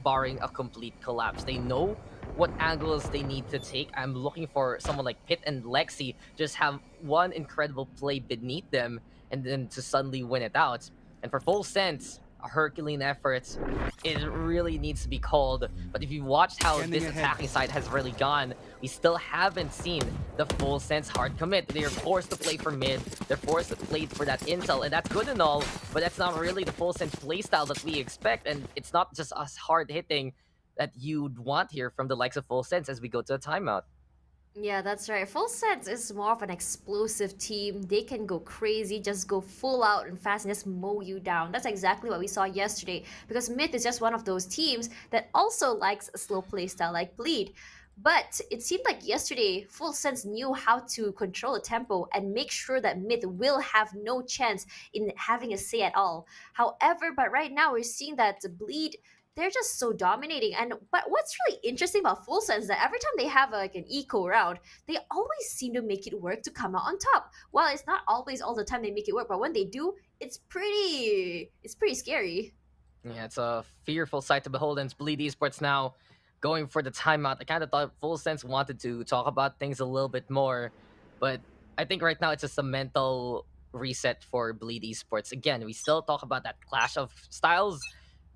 barring a complete collapse. They know what angles they need to take. I'm looking for someone like Pit and Lexi just have one incredible play beneath them and then to suddenly win it out. And for Full Sense, a Herculean effort, it really needs to be called. But if you watched how this attacking side has really gone, we still haven't seen the Full Sense hard commit. They're forced to play for mid, they're forced to play for that intel, and that's good and all, but that's not really the Full Sense playstyle that we expect, and it's not just us hard hitting that you'd want here from the likes of Full Sense as we go to a timeout. Yeah, that's right. Full Sense is more of an explosive team. They can go crazy, just go full out and fast and just mow you down. That's exactly what we saw yesterday, because Myth is just one of those teams that also likes a slow playstyle like Bleed. But it seemed like yesterday, Full Sense knew how to control the tempo and make sure that Myth will have no chance in having a say at all. However, but right now we're seeing that Bleed, they're just so dominating. But what's really interesting about Full Sense is that every time they have like an eco round, they always seem to make it work to come out on top. Well, it's not always all the time they make it work, but when they do, it's pretty scary. Yeah, it's a fearful sight to behold, and it's Bleed Esports now going for the timeout. I kind of thought Full Sense wanted to talk about things a little bit more, but I think right now it's just a mental reset for Bleed Esports. Again, we still talk about that clash of styles,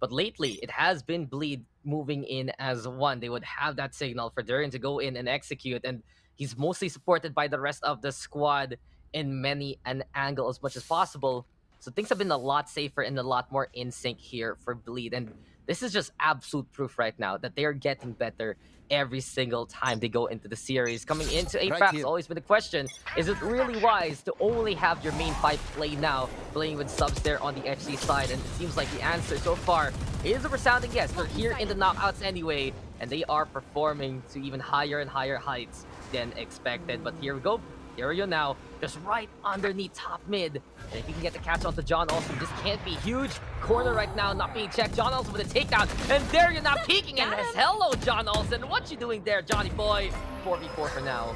but lately it has been Bleed moving in as one. They would have that signal for Durian to go in and execute, and he's mostly supported by the rest of the squad in many an angle as much as possible. So things have been a lot safer and a lot more in sync here for Bleed, and this is just absolute proof right now that they are getting better every single time they go into the series. Coming into APAC, it's always been the question, is it really wise to only have your main five play now, playing with subs there on the HC side? And it seems like the answer so far is a resounding yes. They're here in the knockouts anyway, and they are performing to even higher and higher heights than expected. But here we go. Dario now, just right underneath top mid. And if he can get the catch onto John Olsen, this can't be huge. Corner right now, not being checked. John Olsen with a takedown. And Dario now peeking and says, hello, John Olsen. What you doing there, Johnny boy? 4v4 for now.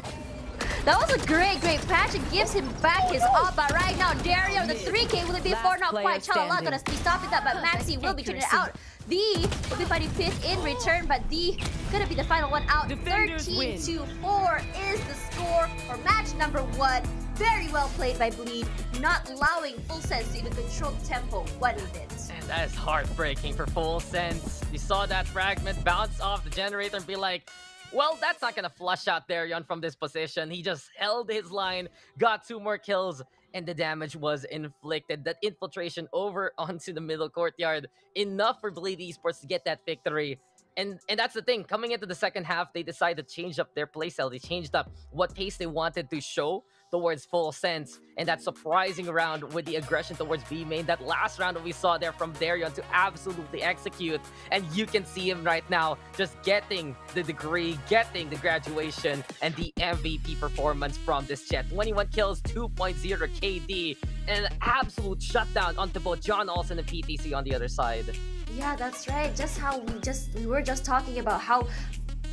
That was a great patch. It gives him back his up. But right now, Dario, the 3K, will it be 4? Not quite. Chalala gonna be stopping that, but Maxi will be turning it out. The will be fighting Pit in return, but the gonna be the final one out. 13-4 is the score for match number 1. Very well played by Bleed, not allowing Full Sense to even control the tempo one bit. And that is heartbreaking for Full Sense. You saw that fragment bounce off the generator and be like, well, that's not gonna flush out Darion from this position. He just held his line, got 2 more kills, and the damage was inflicted. That infiltration over onto the middle courtyard, enough for Bleed Esports to get that victory. And that's the thing, coming into the second half, they decided to change up their playstyle. They changed up what pace they wanted to show towards Full Sense, and that surprising round with the aggression towards B main. That last round that we saw there from Darion to absolutely execute, and you can see him right now just getting the degree, getting the graduation, and the MVP performance from this chat. 21 kills, 2.0 KD, and an absolute shutdown onto both John Olsen and PTC on the other side. Yeah, that's right. Just how we were just talking about how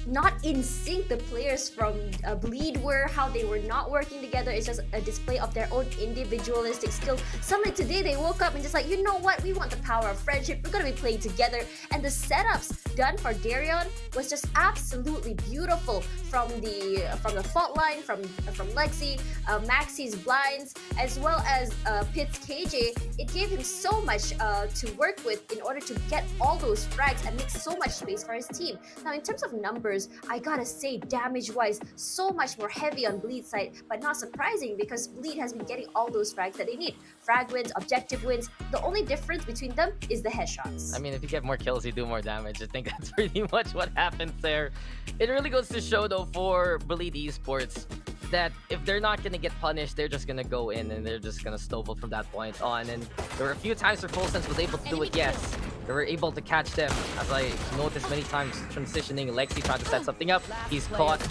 not in sync the players from Bleed were, how they were not working together. It's just a display of their own individualistic skill. Suddenly today they woke up and just like, you know what, we want the power of friendship, we're gonna be playing together. And the setups done for Darion was just absolutely beautiful, from the fault line, from Lexi, Maxi's blinds, as well as Pit's KJ. It gave him so much to work with in order to get all those frags and make so much space for his team. Now in terms of numbers, I gotta say, damage-wise, so much more heavy on Bleed's side, but not surprising because Bleed has been getting all those frags that they need. Frag wins, objective wins. The only difference between them is the headshots. I mean, if you get more kills, you do more damage. I think that's pretty much what happens there. It really goes to show, though, for Bleed Esports, that if they're not going to get punished, they're just going to go in and they're just going to snowball from that point on. And there were a few times where Full Sense was able to do it, yes. They were able to catch them, as I noticed many times transitioning. Lexi trying to set something up. He's caught,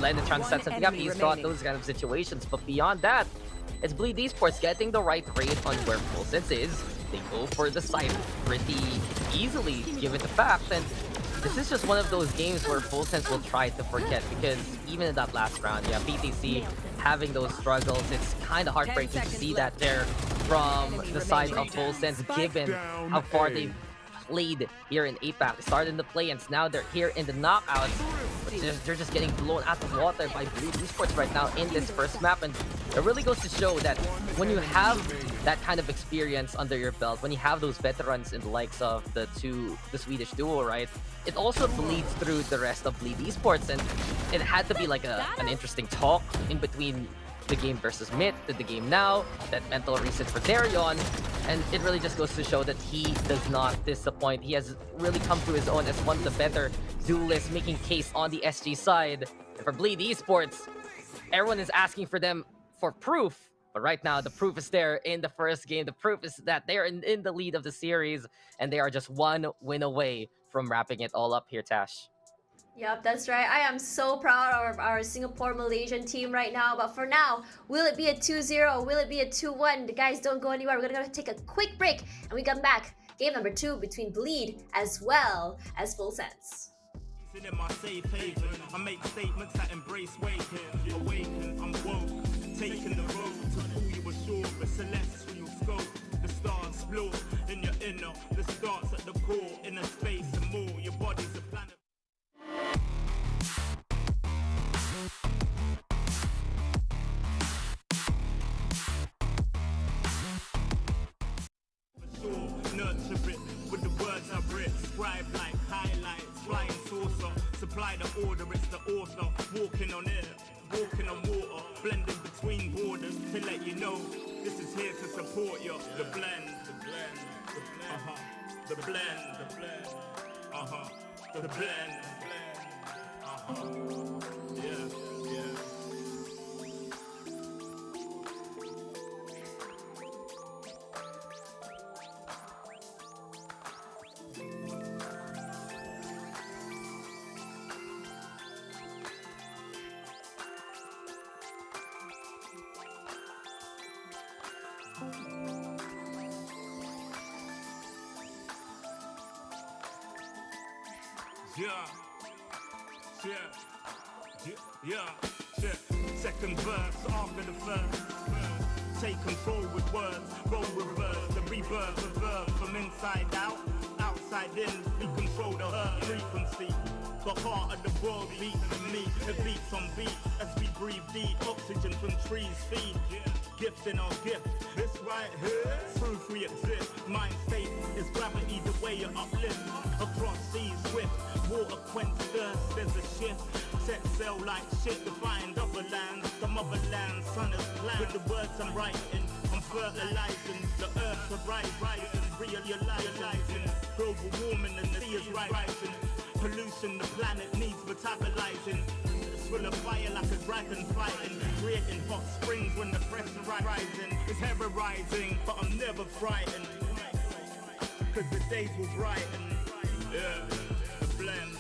Lennon trying to set something up. He's caught those kind of situations. But beyond that, it's Bleed Esports getting the right rate on where Full Sense is. They go for the site pretty easily, given the fact that this is just one of those games where Full Sense will try to forget, because even in that last round, yeah, PTC having those struggles, it's kind of heartbreaking to see that there from the side of Full Sense, given how far they've played here in APAC. They started in the play-ins, now they're here in the knockouts, but they're just getting blown out of water by Bleed Esports right now in this first map. And it really goes to show that when you have that kind of experience under your belt, when you have those veterans in the likes of the Swedish duo, right, it also bleeds through the rest of Bleed Esports. And it had to be like an interesting talk in between the game versus mid to the game now, that mental reset for Darion, and it really just goes to show that he does not disappoint. He has really come to his own as one of the better duelists, making case on the SG side. And for Bleed Esports, everyone is asking for them for proof, but right now the proof is there in the first game. The proof is that they are in the lead of the series, and they are just one win away from wrapping it all up here, Tash. Yep, that's right. I am so proud of our Singapore-Malaysian team right now. But for now, will it be a 2-0? Will it be a 2-1? The guys, don't go anywhere. We're going to take a quick break, and we come back. Game number 2 between Bleed as well as Full Sense. In my safe haven, I make statements that embrace waking. Awaken, I'm woke. Taking the road to who you assure. A celestial scope. The stars explore in your inner. The starts at the core. Inner space and more. Your body's a planet. nurture it with the words I've writ. Scribe like highlights, flying saucer. Supply the order, it's the author. Walking on air, walking on water. Blending between borders to let you know this is here to support you. The blend, the blend, the blend, the blend, the blend, the blend, the blend, yeah, yeah. Yeah. Second verse after the first. Take control with words, roll reverse, the rebirth of verb from inside out, outside in. We control the earth frequency. The heart of the world beats in me. It beats on beats as we breathe deep. Oxygen from trees feed. Gifts in our gift. This right here, proof we exist. Mind state is gravity, the way you uplift. Across seas swift, water quench thirst. There's a shift. Set sail like shit to find other lands. The motherland, sun is planned. With the words I'm writing, I'm fertilizing. The earth's a rising, realizing. Global warming and the sea is rising. Pollution, the planet needs metabolizing. It's full of fire like a dragon fighting. Creating hot springs when the pressure rising. It's terrorizing, but I'm never frightened. Cause the days will brighten. Yeah, the blend.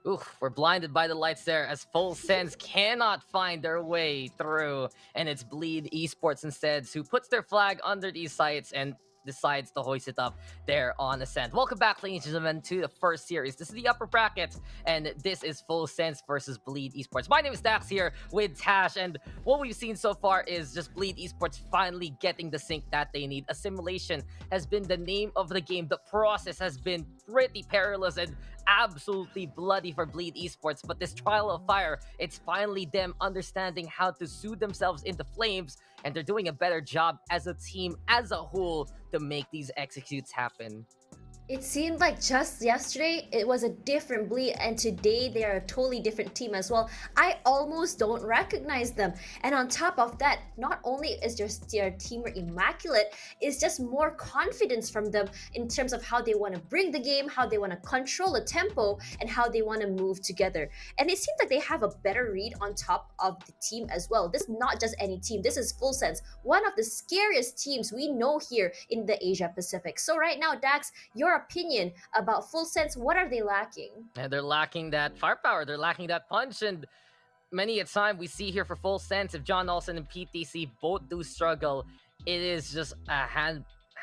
Oof, we're blinded by the lights there as Full Sense cannot find their way through. And it's Bleed Esports instead who puts their flag under these sites and decides to hoist it up there on Ascent. Welcome back, ladies and gentlemen, to the first series. This is the upper bracket, and this is Full Sense versus Bleed Esports. My name is Dax here with Tash, and what we've seen so far is just Bleed Esports finally getting the sync that they need. Assimilation has been the name of the game. The process has been pretty perilous and absolutely bloody for Bleed Esports, but this trial of fire, it's finally them understanding how to soothe themselves into flames, and they're doing a better job as a team, as a whole, to make these executes happen. It seemed like just yesterday it was a different Bleed, and today they are a totally different team as well. I almost don't recognize them. And on top of that, not only is their team immaculate, it's just more confidence from them in terms of how they want to bring the game, how they want to control the tempo, and how they want to move together. And it seems like they have a better read on top of the team as well. This is not just any team. This is Full Sense, one of the scariest teams we know here in the Asia Pacific. So right now, Dax, your opinion about Full Sense, what are they lacking? And they're lacking that firepower, they're lacking that punch, and many a time we see here for Full Sense, if John Olsen and PTC both do struggle, it is just a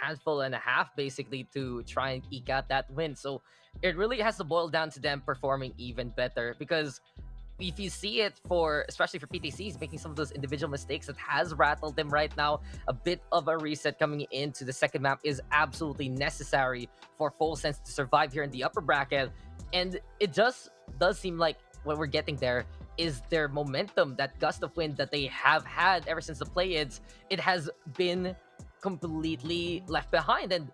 handful and a half basically to try and eke out that win. So it really has to boil down to them performing even better, because if you see it for, especially for PTCs, making some of those individual mistakes that has rattled them right now, a bit of a reset coming into the second map is absolutely necessary for Full Sense to survive here in the upper bracket. And it just does seem like what we're getting there is their momentum, that gust of wind that they have had ever since the play-ins. It has been completely left behind. And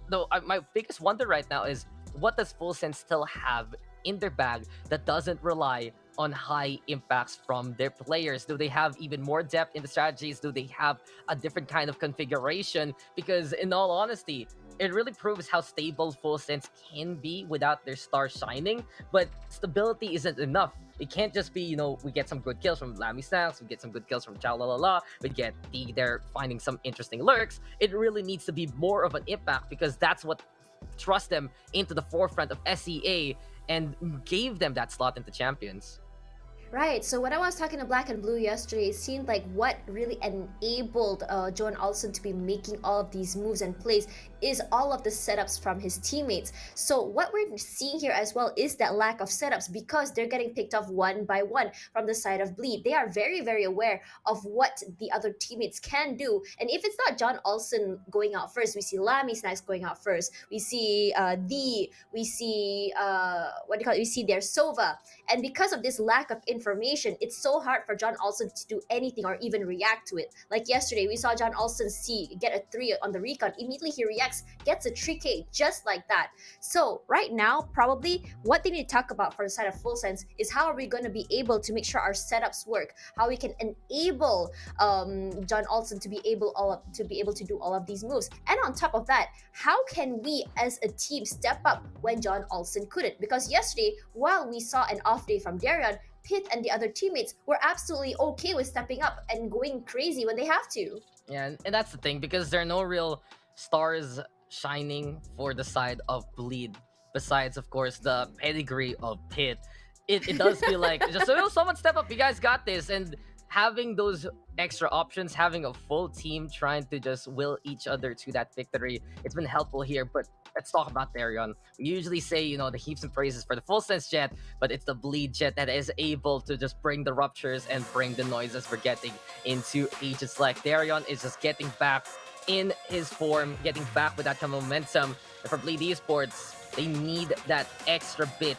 though my biggest wonder right now is, what does Full Sense still have in their bag that doesn't rely on high impacts from their players? Do they have even more depth in the strategies? Do they have a different kind of configuration? Because in all honesty, it really proves how stable Full Sense can be without their star shining, but stability isn't enough. It can't just be, you know, we get some good kills from Lammy Snacks, we get some good kills from Chow La La La, we get D there finding some interesting lurks. It really needs to be more of an impact, because that's what thrust them into the forefront of SEA and gave them that slot into Champions. Right, so when I was talking to Black and Blue yesterday, it seemed like what really enabled John Olsen to be making all of these moves and plays is all of the setups from his teammates. So what we're seeing here as well is that lack of setups, because they're getting picked off one by one from the side of Bleed. They are very, very aware of what the other teammates can do. And if it's not John Olsen going out first, we see Lammy Snacks going out first. We see we see we see their Sova. And because of this lack of information, it's so hard for John Olsen to do anything or even react to it. Like yesterday, we saw John Olsen get a 3 on the recon. Immediately he reacts, gets a 3K just like that. So right now, probably what they need to talk about for the side of Full Sense is how are we going to be able to make sure our setups work, how we can enable John Olsen to be able to do all of these moves. And on top of that, how can we as a team step up when John Olsen couldn't? Because yesterday, while we saw an off day from Darian, Pit and the other teammates were absolutely okay with stepping up and going crazy when they have to. Yeah, and that's the thing, because there are no real stars shining for the side of Bleed, besides, of course, the pedigree of Pit. It does feel like, just someone step up, you guys got this. And having those extra options, having a full team trying to just will each other to that victory, it's been helpful here. But let's talk about Darion. We usually say, you know, the heaps and praises for the Full Sense Jet, but it's the Bleed Jet that is able to just bring the ruptures and bring the noises we're getting into Agents. Like Darion is just getting back in his form, getting back with that kind of momentum. And for Bleed Esports, they need that extra bit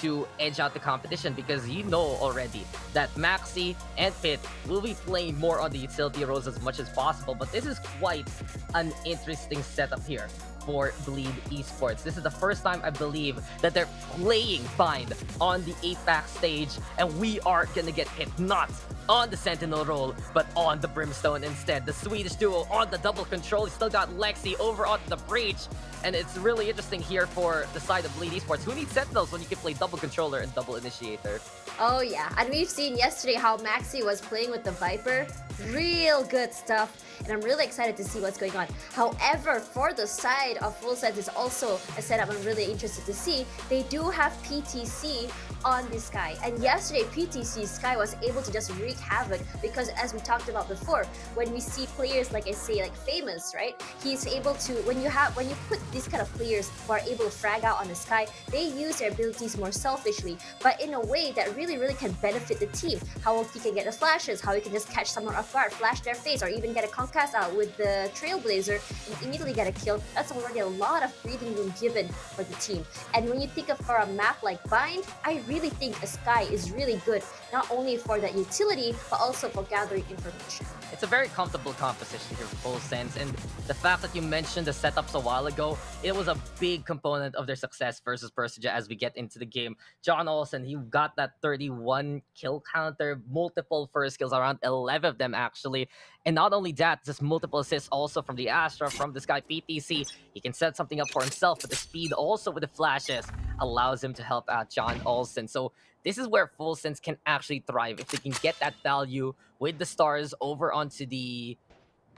to edge out the competition, because you know already that Maxi and Pit will be playing more on the utility roles as much as possible. But this is quite an interesting setup here for Bleed Esports. This is the first time, I believe, that they're playing Bind on the APAC stage, and we are gonna get hit not on the Sentinel role, but on the Brimstone instead. The Swedish duo on the double control. He still got Lexi over onto the breach, and it's really interesting here for the side of Bleed Esports. Who needs Sentinels when you can play double controller and double initiator? Oh yeah, and we've seen yesterday how Maxi was playing with the Viper. Real good stuff, and I'm really excited to see what's going on. However, for the side of Full Sense is also a setup I'm really interested to see. They do have PTC on the Sky, and yesterday PTC Sky was able to just wreak havoc, because as we talked about before, when we see players like Famous, right, he's able to, when you put these kind of players who are able to frag out on the Sky, they use their abilities more selfishly, but in a way that really can benefit the team. How he can get the flashes, how he can just catch someone off guard, flash their face, or even get a Concast out with the Trailblazer and immediately get a kill. That's already a lot of breathing room given for the team. And when you think of for a map like Bind, I really think a Sky is really good, not only for that utility, but also for gathering information. It's a very comfortable composition here for Full Sense, and the fact that you mentioned the setups a while ago, it was a big component of their success versus Persija as we get into the game. John Olsen, he got that 31 kill counter, multiple first kills, around 11 of them actually. And not only that, just multiple assists also from the Astra, from this guy PTC. He can set something up for himself with the speed, also with the flashes, allows him to help out John Olsen. So this is where Full Sense can actually thrive, if they can get that value with the stars over onto the,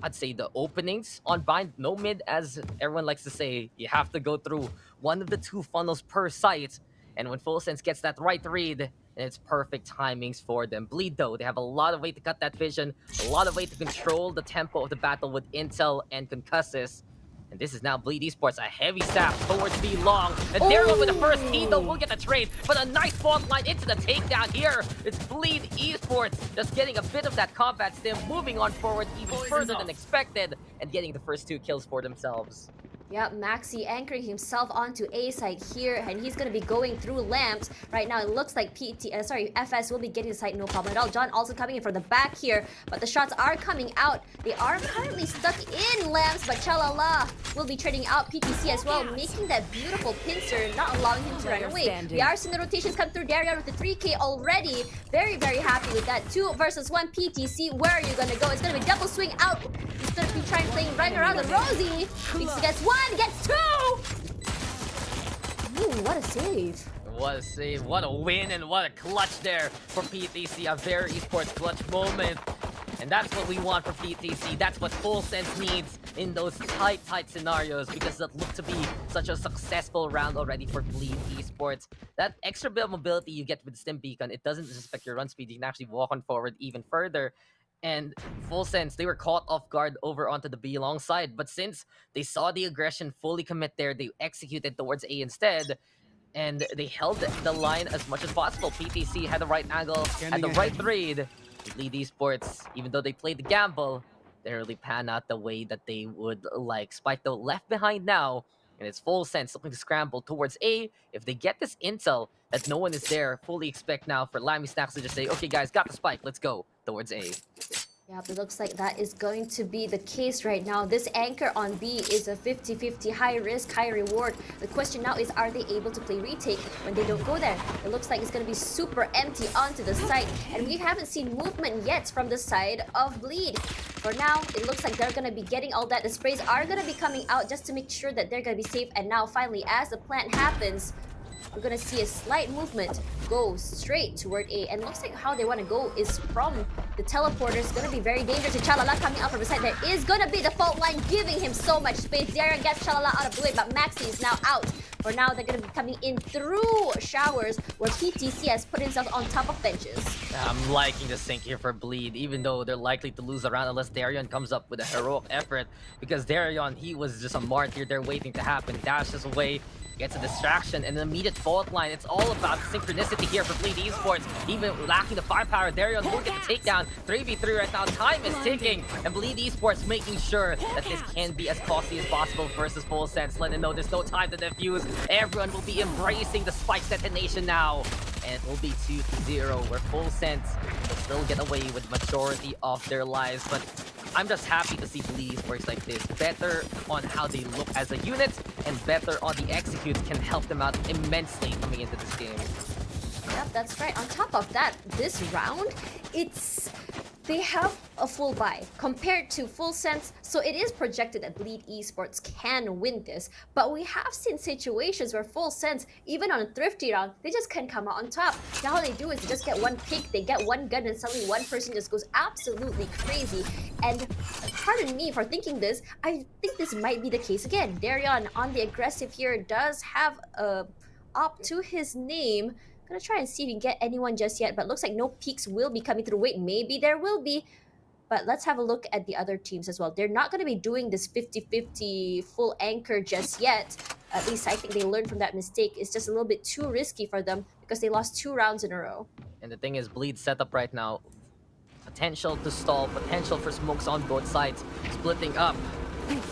I'd say, the openings on Bind. No mid, as everyone likes to say. You have to go through one of the 2 funnels per site. And when Full Sense gets that right read, it's perfect timings for them. Bleed, though, they have a lot of way to cut that vision, a lot of way to control the tempo of the battle with intel and concusses. And this is now Bleed Esports, a heavy stab towards B long. And Daryl with the first team, though, will get the trade. But a nice fault line into the takedown here. It's Bleed Esports just getting a bit of that combat stim, moving on forward even further than expected, and getting the first 2 kills for themselves. Yep, Maxi anchoring himself onto A side here, and he's going to be going through lamps. Right now, it looks like FS will be getting the site, no problem at all. John also coming in from the back here, but the shots are coming out. They are currently stuck in lamps, but Chalala will be trading out PTC as well, making that beautiful pincer, not allowing him to run away. We are seeing the rotations come through. Darian with the 3K already. Very, very happy with that. 2 versus 1 PTC. Where are you going to go? It's going to be double swing out. He's going to be trying playing right around the Rosie. PTC gets 1. Gets 2! Ooh, what a save. What a save, what a win, and what a clutch there for PTC. A very esports clutch moment. And that's what we want for PTC. That's what Full Sense needs in those tight scenarios, because that looked to be such a successful round already for Bleed Esports. That extra bit of mobility you get with Stim Beacon, it doesn't just affect your run speed. You can actually walk on forward even further. And Full Sense, they were caught off guard over onto the B alongside. But since they saw the aggression fully commit there, they executed towards A instead. And they held the line as much as possible. PTC had the right angle, had the right read. Lead Esports, even though they played the gamble, they really pan out the way that they would like. Spike, though, left behind now. And it's Full Sense looking to scramble towards A. If they get this intel that no one is there, fully expect now for Lammy Snacks to just say, okay guys, got the spike, let's go towards A. Yeah, it looks like that is going to be the case right now. This anchor on B is a 50-50, high risk, high reward. The question now is, are they able to play retake when they don't go there? It looks like it's going to be super empty onto the site, and we haven't seen movement yet from the side of Bleed. For now, it looks like they're going to be getting all that. The sprays are going to be coming out just to make sure that they're going to be safe. And now, finally, as the plant happens, we're going to see a slight movement go straight toward A. And looks like how they want to go is from the teleporter. It's going to be very dangerous. To Chalala coming out from the side. There is going to be the fault line giving him so much space. Darren gets Chalala out of the way, but Maxi is now out. For now, they're going to be coming in through showers, where PTC has put himself on top of benches. I'm liking the sync here for Bleed, even though they're likely to lose a round unless Darion comes up with a heroic effort. Because Darion, he was just a martyr there waiting to happen. Dashes away, gets a distraction, and an immediate fault line. It's all about synchronicity here for Bleed Esports. Even lacking the firepower, Darion will get the takedown. 3v3 right now, time is ticking, and Bleed Esports making sure that this can be as costly as possible versus Full Sense. Let them know there's no time to defuse. Everyone will be embracing the spike detonation now. And it will be 2-0, where Full Sense will still get away with majority of their lives. But I'm just happy to see Bleed Esports like this. Better on how they look as a unit, and better on the execute can help them out immensely coming into this game. Yep, that's right. On top of that, this round, they have a full buy compared to Full Sense, so it is projected that Bleed Esports can win this. But we have seen situations where Full Sense, even on a thrifty round, they just can't come out on top. Now all they do is they just get one pick, they get one gun, and suddenly one person just goes absolutely crazy. And pardon me for thinking this, I think this might be the case again. Darion on the aggressive here does have a op to his name. Gonna try and see if we can get anyone just yet, but looks like no peaks will be coming through. Wait, maybe there will be. But let's have a look at the other teams as well. They're not going to be doing this 50-50 full anchor just yet. At least I think they learned from that mistake. It's just a little bit too risky for them because they lost 2 rounds in a row. And the thing is, Bleed setup right now, potential to stall, potential for smokes on both sides, splitting up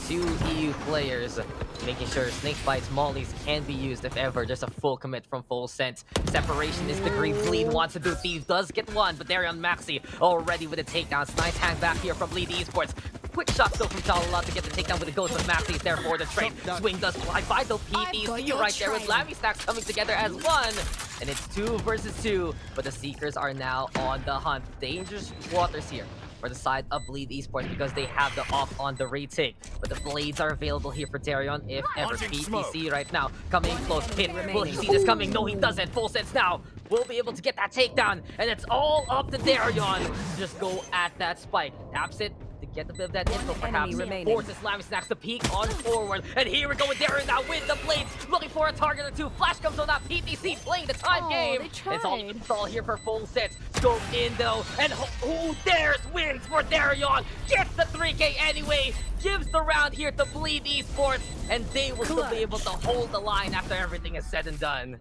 2 EU players, making sure snake bites, mollies can be used if ever. Just a full commit from Full Sense. Separation is the green. Bleed wants to do. Thieves does get one, but Darion Maxi already with a takedown. Nice hang back here from Bleed Esports. Quick shot still from Chalala to get the takedown with the ghost, but Maxi is there for the trade. Swing does fly by though. PPG right there with Lammy Stacks coming together as one. And it's 2 versus 2, but the Seekers are now on the hunt. Dangerous waters here for the side of Bleed Esports because they have the off on the retake. But the blades are available here for Darion if ever. PTC right now coming in close. Hit. Will he see this coming? No, he doesn't. Full Sense now will be able to get that takedown. And it's all up to Darion to just go at that spike. Taps it to get a bit of that info perhaps. remaining. Forces Lamy Snacks to peek on forward. And here we go with Darren now with the blades. Looking for a target or two. Flash comes on that PTC playing the time game. It's all here for full sets. Scope in though. And who dares wins for Darion. Gets the 3K anyway. Gives the round here to Bleed Esports. And they will still be able to hold the line after everything is said and done.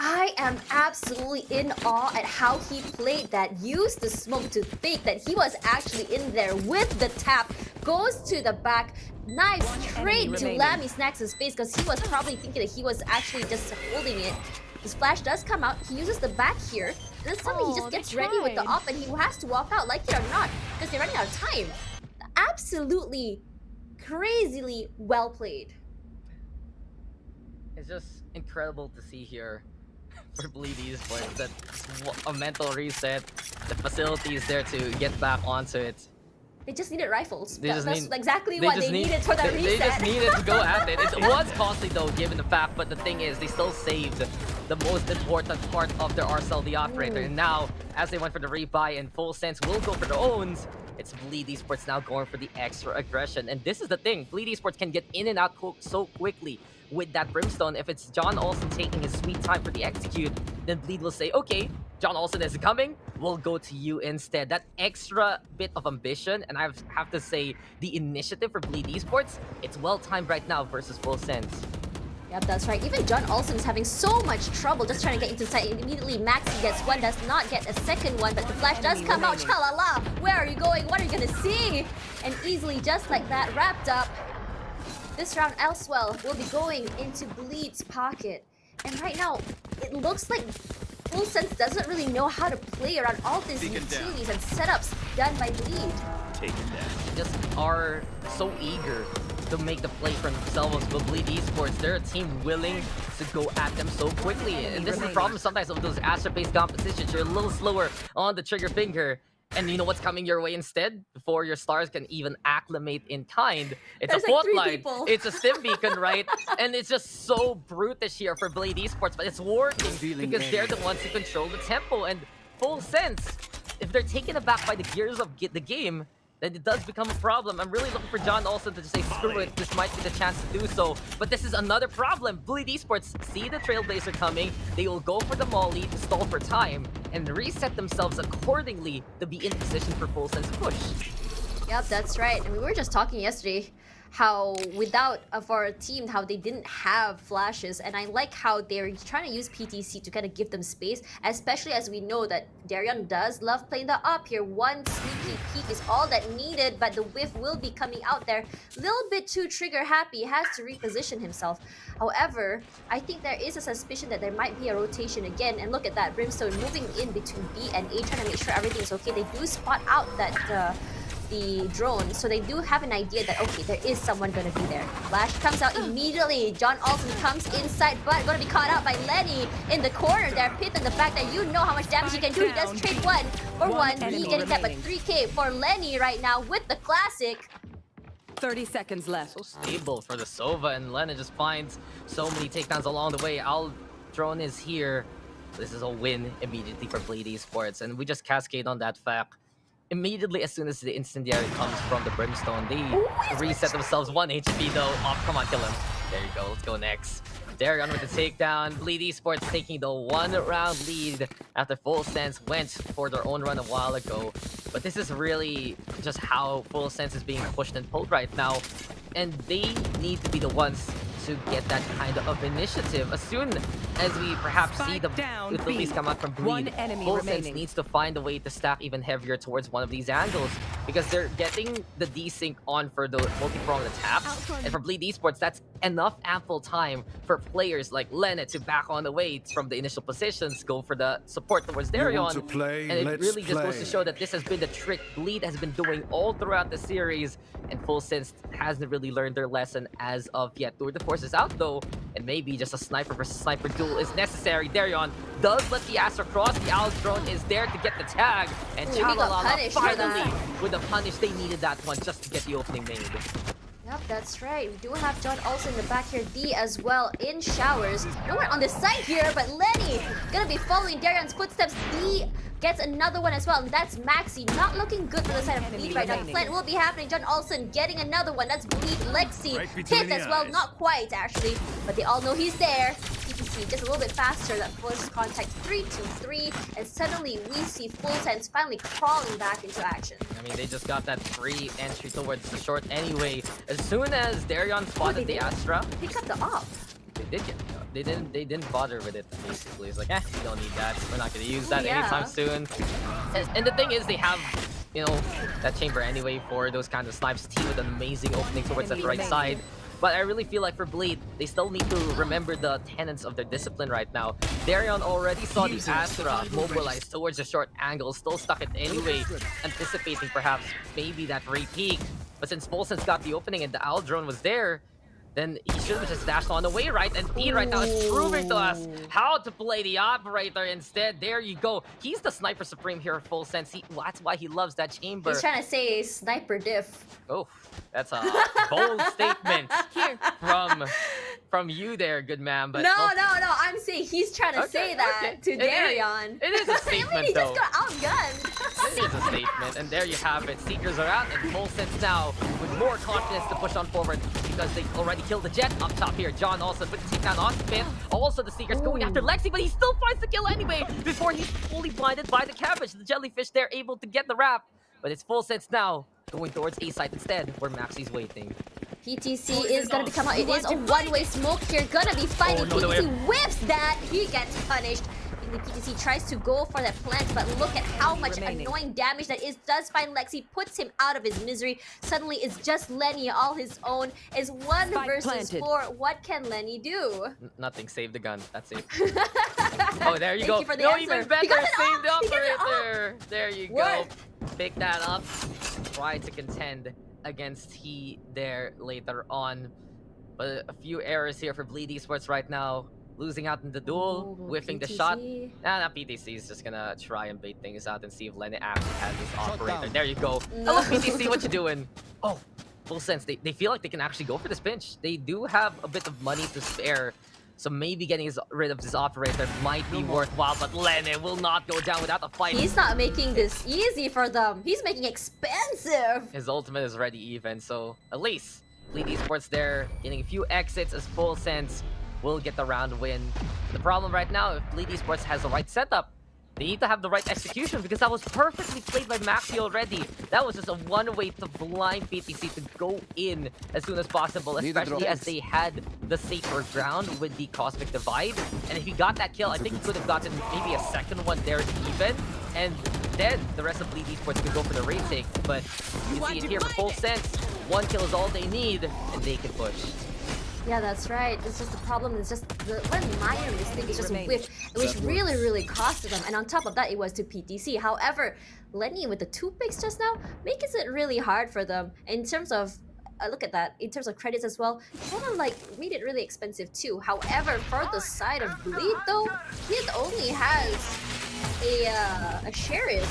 I am absolutely in awe at how he played that. Used the smoke to think that he was actually in there with the tap. Goes to the back. Knife straight to Lammy Snacks' face because he was probably thinking that he was actually just holding it. His flash does come out. He uses the back here. Then suddenly he just gets ready with the op and he has to walk out, like it or not, because they're running out of time. Absolutely crazily well played. It's just incredible to see here for Bleed Esports that a mental reset, the facility is there to get back onto it. They just needed rifles. That's need, exactly what they needed for that reset. They just needed to go at it. It was costly though, given the fact, but the thing is, they still saved the most important part of their Arcel, the operator. And now, as they went for the rebuy in full sense, will go for their owns. It's Bleed Esports now going for the extra aggression. And this is the thing, Bleed Esports can get in and out so quickly with that Brimstone. If it's John Olsen taking his sweet time for the execute, then Bleed will say, okay, John Olsen is coming, we'll go to you instead. That extra bit of ambition, and I have to say, the initiative for Bleed Esports, it's well-timed right now versus Full Sense. Yep, that's right. Even John Olsen's having so much trouble just trying to get into sight. Immediately, Maxi gets one, does not get a second one, but the flash does come out. Chalala! Where are you going? What are you gonna see? And easily, just like that, wrapped up. This round, Elsewell will be going into Bleed's pocket. And right now, it looks like Full Sense doesn't really know how to play around all these utilities and setups done by Bleed. They just are so eager to make the play for themselves, but Bleed Esports, they're a team willing to go at them so quickly. And this is the problem sometimes of those Astra-based competitions. You're a little slower on the trigger finger. And you know what's coming your way instead? Before your stars can even acclimate in kind. It's a fault line. It's a stim beacon, right? And it's just so brutish here for Bleed Esports, but it's working because they're the ones who control the tempo. And Full Sense, if they're taken aback by the gears of the game, then it does become a problem. I'm really looking for John Olsen to just say, screw it, this might be the chance to do so. But this is another problem. Bleed Esports see the Trailblazer coming. They will go for the molly to stall for time and reset themselves accordingly to be in position for Full Sense push. Yep, that's right. And we were just talking yesterday how for a team, how they didn't have flashes, and I like how they're trying to use PTC to kind of give them space, especially as we know that Darion does love playing the up here. One sneaky peek is all that needed, but the whiff will be coming out there. A little bit too trigger happy, has to reposition himself. However, I think there is a suspicion that there might be a rotation again, and look at that, Brimstone moving in between B and A, trying to make sure everything is okay. They do spot out that the drone, so they do have an idea that okay, there is someone gonna be there. Flash comes out immediately. John Olsen comes inside, but gonna be caught out by Lenny in the corner there. Pit on the fact that you know how much damage he can do. He does trade one for one. He getting that, but 3K for Lenny right now with the classic. 30 seconds left. So stable for the Sova, and Lennon just finds so many takedowns along the way. Drone is here. This is a win immediately for Bleed Esports, and we just cascade on that fact. Immediately, as soon as the incendiary comes from the Brimstone, they reset themselves 1 HP though. Oh, come on, kill him. There you go, let's go next. Darion with the takedown. Bleed Esports taking the 1-round lead after Full Sense went for their own run a while ago. But this is really just how Full Sense is being pushed and pulled right now. And they need to be the ones to get that kind of initiative. As soon as we perhaps see the utilities come out from Bleed, Full Sense needs to find a way to stack even heavier towards one of these angles because they're getting the desync on for the multi-pronged attacks. And for Bleed Esports, that's enough ample time for players like Lennet to back on the way from the initial positions, go for the support towards Darion. And it really just goes to show that this has been the trick Bleed has been doing all throughout the series, and Full Sense hasn't really learned their lesson as of yet. Tour de Force is out though, and maybe just a sniper versus sniper duel is necessary. Darion does let the Astra cross. The Owl's drone is there to get the tag, and Chalalala finally with the punish. They needed that one just to get the opening made. Yep, that's right. We do have John Olsen in the back here. D as well in showers. No one on the side here, but Lenny gonna be following Darion's footsteps. D gets another one as well, and that's Maxi. Not looking good for the side of Bleed right now. Plant will be happening. John Olsen getting another one. That's Bleed. Lexi hit as well. Not quite, actually, but they all know he's there. PPC just a little bit faster. That first contact 3-2-3, and suddenly we see Full Sense finally crawling back into action. I mean, they just got that free entry towards the short anyway. As soon as Darion spotted the Astra, pick up the op. They did get the op. They didn't bother with it, basically. It's like, we don't need that. We're not gonna use that anytime soon. And the thing is, they have, you know, that chamber anyway for those kinds of snipes. Team with an amazing opening towards that right side. But I really feel like for Bleed, they still need to remember the tenets of their discipline right now. Darion already saw the Astra mobilized towards the short angle, still stuck it anyway, anticipating perhaps maybe that re-peak. But since Volsen's got the opening and the Owl drone was there, then he should have just dashed on the way, right? And Pete right now is proving to us how to play the operator instead. There you go. He's the Sniper Supreme here at Full Sense. That's why he loves that chamber. He's trying to say sniper diff. Oh, that's a bold statement from you there, good man. But no. I'm saying he's trying to say that to Darion. It is a statement, I mean, he though. just got outgunned. It is a statement, and there you have it. Seekers are out, and Full Sense now with more confidence to push on forward because they already killed the Jet up top here. John also with the takedown on Spin. Also, the Seekers going after Lexi, but he still finds the kill anyway before he's fully blinded by the cabbage. The jellyfish there able to get the wrap, but it's Full Sense now going towards A side instead, where Maxi's waiting. PTC is gonna become out. It is a one-way smoke here. Gonna be fighting. PTC whiffs that. He gets punished. The PTC tries to go for that plant, but look at how much annoying damage that is. Does find Lexi, puts him out of his misery. Suddenly, it's just Lenny all his own. Is 1 versus 4. What can Lenny do? Nothing. Save the gun. That's it. Oh, there you go. You for the no, answer. even better. Save the operator. There you What? go. Pick that up. Try to contend against he there later on. But a few errors here for Bleed Esports right now. Losing out in the duel, whiffing the shot. Nah, PTC is just gonna try and bait things out and see if Lenny actually has this operator. There you go. Hello, PTC, what you doing? Oh, Full Sense. They feel like they can actually go for this pinch. They do have a bit of money to spare, so maybe getting rid of this operator might be worthwhile, but Lenny will not go down without a fight. He's not making this easy for them. He's making it expensive. His ultimate is already even, so at least Bleed Esports there, getting a few exits as Full Sense will get the round win. The problem right now, if Bleed Esports has the right setup, they need to have the right execution because that was perfectly played by Maxi already. That was just a one-way to blind PTC to go in as soon as possible, especially as they had the safer ground with the Cosmic Divide. And if he got that kill, I think he could have gotten maybe a second one there even. And then the rest of Bleed Esports could go for the retake. But you see it here for Full Sense. 1 kill is all they need, and they can push. Yeah, that's right. It's just the problem is just one minor mistake is just a whiff, which really costed them. And on top of that, it was to PTC. However, Lenny with the 2 picks just now makes it really hard for them in terms of. Look at that. In terms of credits as well, kind of like made it really expensive too. However, for the side of Bleed though, Kid only has a Sheriff.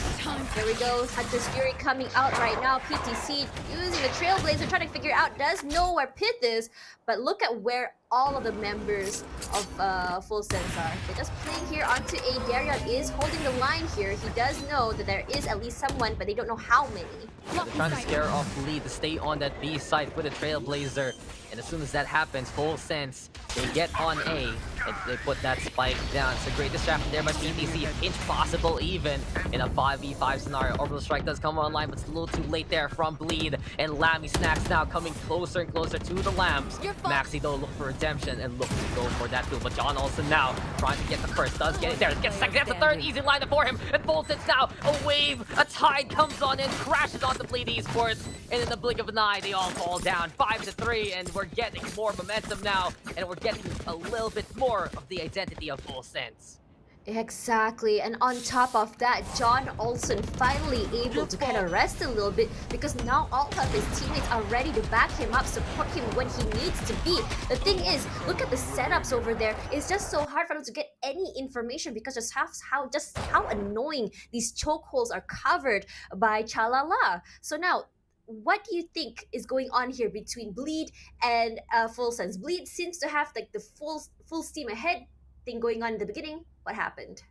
There we go. Hunter's Fury coming out right now. PTC using the Trailblazer, trying to figure out, does know where Pit is, but look at where all of the members of Full Sense are. They're just playing here onto A. Darion is holding the line here. He does know that there is at least someone, but they don't know how many. They're trying to scare off Bleed to stay on that B side with a Trailblazer. And as soon as that happens, Full Sense, they get on A, and they put that spike down. It's a great distraction there by PTC, pinch possible even in a 5v5 scenario. Orbital Strike does come online, but it's a little too late there from Bleed. And Lammy Snacks now coming closer and closer to the lamps. Maxi though look for redemption and look to go for that too. But John Olsen now trying to get the first, does get it there. Gets second, that's the third easy lineup for him. And Full Sense now, a wave, a tide comes on in, crashes onto Bleed Esports. And in the blink of an eye, they all fall down 5-3, and we're getting more momentum now, and we're getting a little bit more of the identity of Full Sense. Exactly, and on top of that, John Olsen finally able to kind of rest a little bit because now all of his teammates are ready to back him up, support him when he needs to be. The thing is, look at the setups over there. It's just so hard for them to get any information because just how annoying these chokeholds are covered by Chalala. So now, what do you think is going on here between Bleed and Full Sense? Bleed seems to have like the full steam ahead thing going on in the beginning. What happened?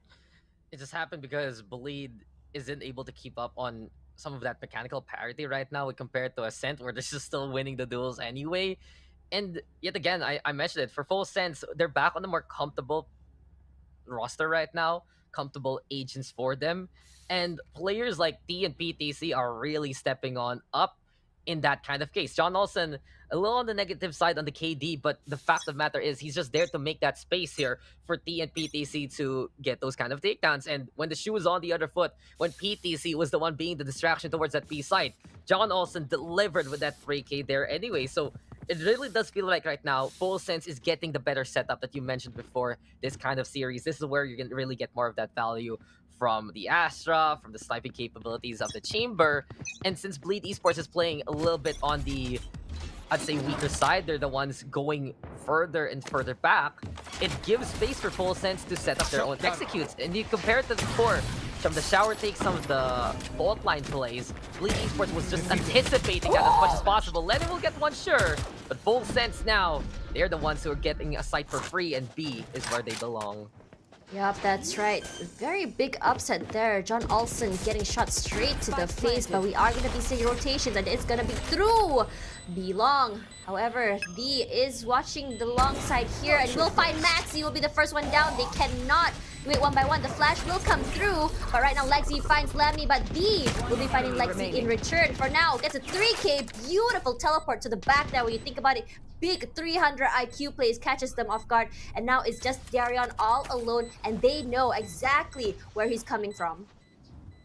It just happened because Bleed isn't able to keep up on some of that mechanical parity right now compared to Ascent, where they're just still winning the duels anyway. And yet again, I mentioned it, for Full Sense, they're back on a more comfortable roster right now, comfortable agents for them. And players like T and PTC are really stepping on up in that kind of case. John Olsen, a little on the negative side on the KD, but the fact of the matter is he's just there to make that space here for T and PTC to get those kind of takedowns. And when the shoe was on the other foot, when PTC was the one being the distraction towards that B side, John Olsen delivered with that 3K there anyway. So it really does feel like right now, Full Sense is getting the better setup that you mentioned before this kind of series. This is where you can really get more of that value from the Astra, from the sniping capabilities of the Chamber. And since Bleed Esports is playing a little bit on the, I'd say, weaker side, they're the ones going further and further back, it gives space for Full Sense to set up their own executes. And you compare it to before, from the shower takes, some of the fault line plays, Bleed Esports was just anticipating that as much as possible. Lennon will get one, sure, but Full Sense now, they're the ones who are getting a site for free, and B is where they belong. Yep, that's right. Very big upset there. John Olsen getting shot straight to the face, but we are going to be seeing rotations, and it's going to be through B long. However, D is watching the long side here, and we'll find Maxi will be the first one down. They cannot do it one by one. The flash will come through, but right now Lexi finds Lemmy, but D will be finding Lexi in return. For now, gets a 3K. Beautiful teleport to the back there when you think about it. Big 300 IQ plays, catches them off guard, and now it's just Darion all alone, and they know exactly where he's coming from.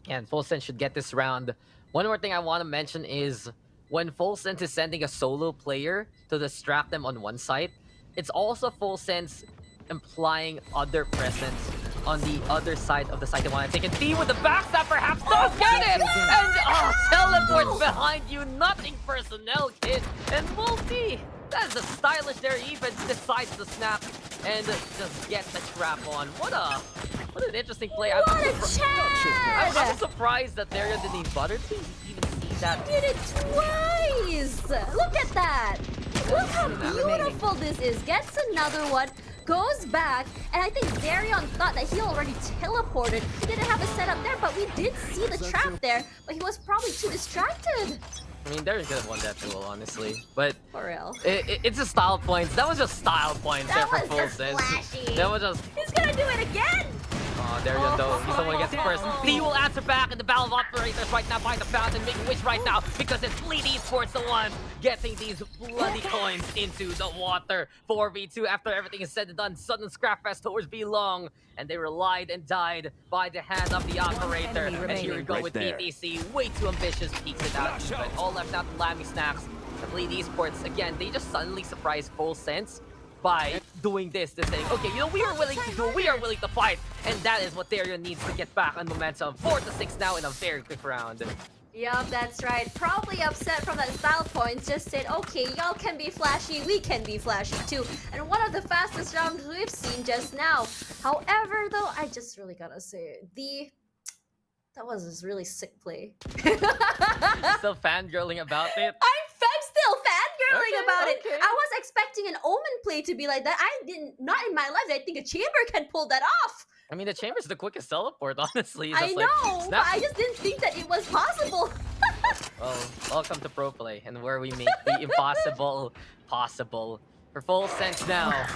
And Full Sense should get this round. One more thing I want to mention is when Full Sense is sending a solo player to distract them on one side, it's also Full Sense implying other presence on the other side of the side they want to take. And D with the backstab perhaps does get it! And teleports behind you, nothing personnel kit, and multi. That is a stylish there, even decides to snap and just get the trap on. What an interesting play. I'm surprised that Darion didn't even bother to even see that. Did it twice! Look at that! Look how beautiful this is. Gets another one, goes back, and I think Darion thought that he already teleported. He didn't have a setup there, but we did see the trap there, but he was probably too distracted. I mean, Darion could have won that duel, honestly. But for real, it's just style points. That was just style points there for Full Sense. That was just. He's gonna do it again. Oh, Darion though, he's the one who gets first. D will answer back in the battle of operators right now by the fountain, making wish right now because it's Bleed Esports the one getting these bloody coins into the water. 4v2 after everything is said and done. Sudden scrap fest towards B long, and they relied and died by the hand of the operator. And here we go with PTC, way too ambitious, peeks it out. But all left out the Lammy Snacks. The Bleed Esports, again, they just suddenly surprised Full Sense by doing this, saying, okay, you know, we are willing to do, we are willing to fight, and that is what Darion needs to get back on momentum. 4-6 now in a very quick round. Yup, that's right. Probably upset from that style points. Just said, okay, y'all can be flashy, we can be flashy too. And one of the fastest rounds we've seen just now. However, though, I just really gotta say, that was a really sick play. Still fangirling about it? I'm still fangirling about it. I was expecting an Omen play to be like that. Not in my life. I think a Chamber can pull that off. I mean, the Chamber's the quickest teleport, honestly. I know, but I just didn't think that it was possible. Well, welcome to Pro Play, and where we make the impossible possible. For Full Sense now,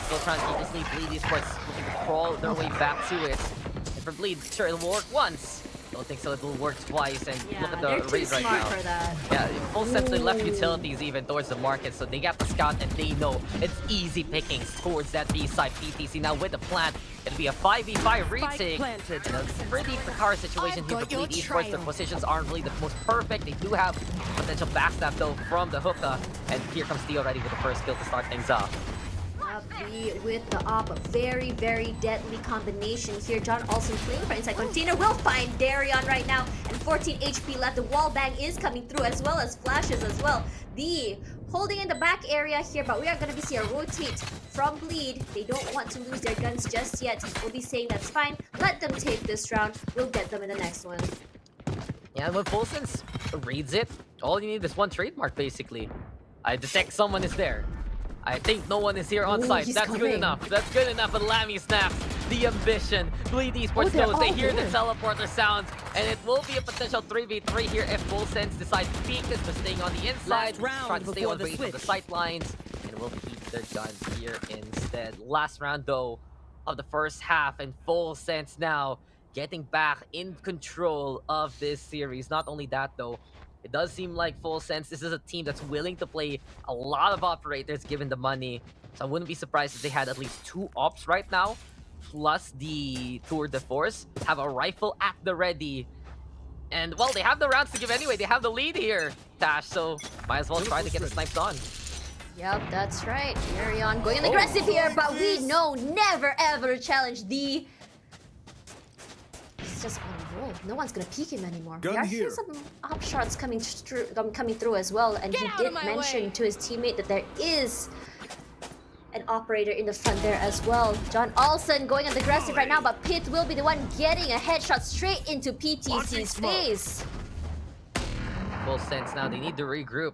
still trying to keep this lead. Bleed Esports looking to crawl their way back to it. And for Bleed, sure, it'll work once. Don't think so, it'll work twice, and look at the raid right now. For that. Yeah, Full Sense, they left utilities even towards the market, so they got the scout and they know it's easy pickings towards that B side. PTC now with the plant. It'll be a 5v5 retake. And a pretty precarious situation here for Bleed Esports. Their positions aren't really the most perfect. They do have potential backstab though from the hookah. And here comes Theo already with the first kill to start things off. B with the op, a very, very deadly combination here. John Olsen playing for inside container will find Darion right now, and 14 HP left. The wall bang is coming through as well as flashes as well. D holding in the back area here, but we are going to be seeing a rotate from Bleed. They don't want to lose their guns just yet. We'll be saying that's fine. Let them take this round. We'll get them in the next one. Yeah, when Full Sense reads it, all you need is one trademark basically. I detect someone is there. I think no one is here on site. That's good enough. That's good enough for Lammy Snaps. the ambition. Bleed Esports knows they hear the teleporter sounds, and it will be a potential 3v3 here if Full Sense decides to peek is just staying on the inside, trying to stay away from the sight lines, and will keep their guns here instead. Last round though of the first half, and Full Sense now getting back in control of this series. Not only that though, it does seem like Full Sense, this is a team that's willing to play a lot of operators given the money. So I wouldn't be surprised if they had at least 2 ops right now, plus the Tour de Force, have a rifle at the ready. And well, they have the rounds to give anyway. They have the lead here, Tash, so might as well try to get the snipes on. Yep, that's right. Arion going aggressive here, but we know never ever challenge the... He's just on a roll. No one's gonna peek him anymore. We are seeing some up shots coming through as well, and he did mention to his teammate that there is an operator in the front there as well. John Olsen going on the aggressive right now, but Pit will be the one getting a headshot straight into PTC's face. Full Sense now, they need to regroup.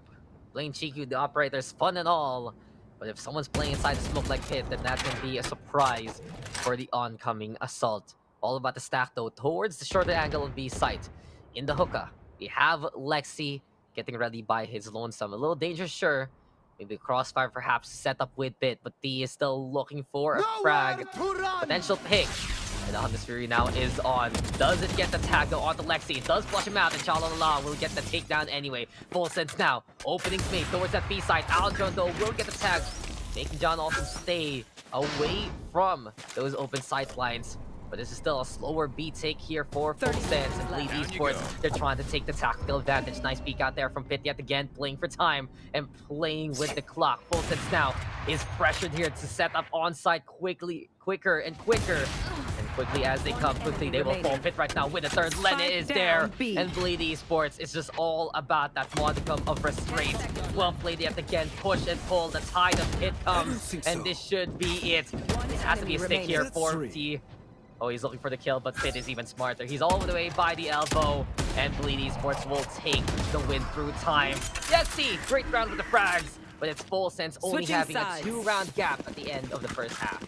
Playing cheeky with the operators, fun and all, but if someone's playing inside the smoke like Pit, then that can be a surprise for the oncoming assault. All about the stack though, towards the shorter angle of B site. In the hookah, we have Lexi getting ready by his lonesome. A little dangerous, sure. Maybe crossfire perhaps set up with Pit, but D is still looking for a frag. Potential pick. And the Hunter's Fury now is on. Does it get the tag though onto Lexi? It does flush him out, and Chalala will get the takedown anyway. Full Sense now. Opening space towards that B side. Aldron though will get the tag, making John also stay away from those open sight lines. But this is still a slower B take here for Full Sense and Bleed Esports. They're trying to take the tactical advantage. Nice peek out there from Pit yet again, playing for time and playing with the clock. Full Sense now is pressured here to set up onside quicker and quicker. And quickly as they come, quickly they will fall. Pit right now with the third. Lena is there. And Bleed Esports is just all about that modicum of restraint. Well played yet again. Push and pull. The tide of Pit comes. And this should be it. This has to be a stick here for T. Oh, he's looking for the kill, but Pit is even smarter. He's all the way by the elbow, and Bleed Esports will take the win through time. Yes, see, great round with the frags, but it's Full Sense only having a 2-round gap at the end of the first half.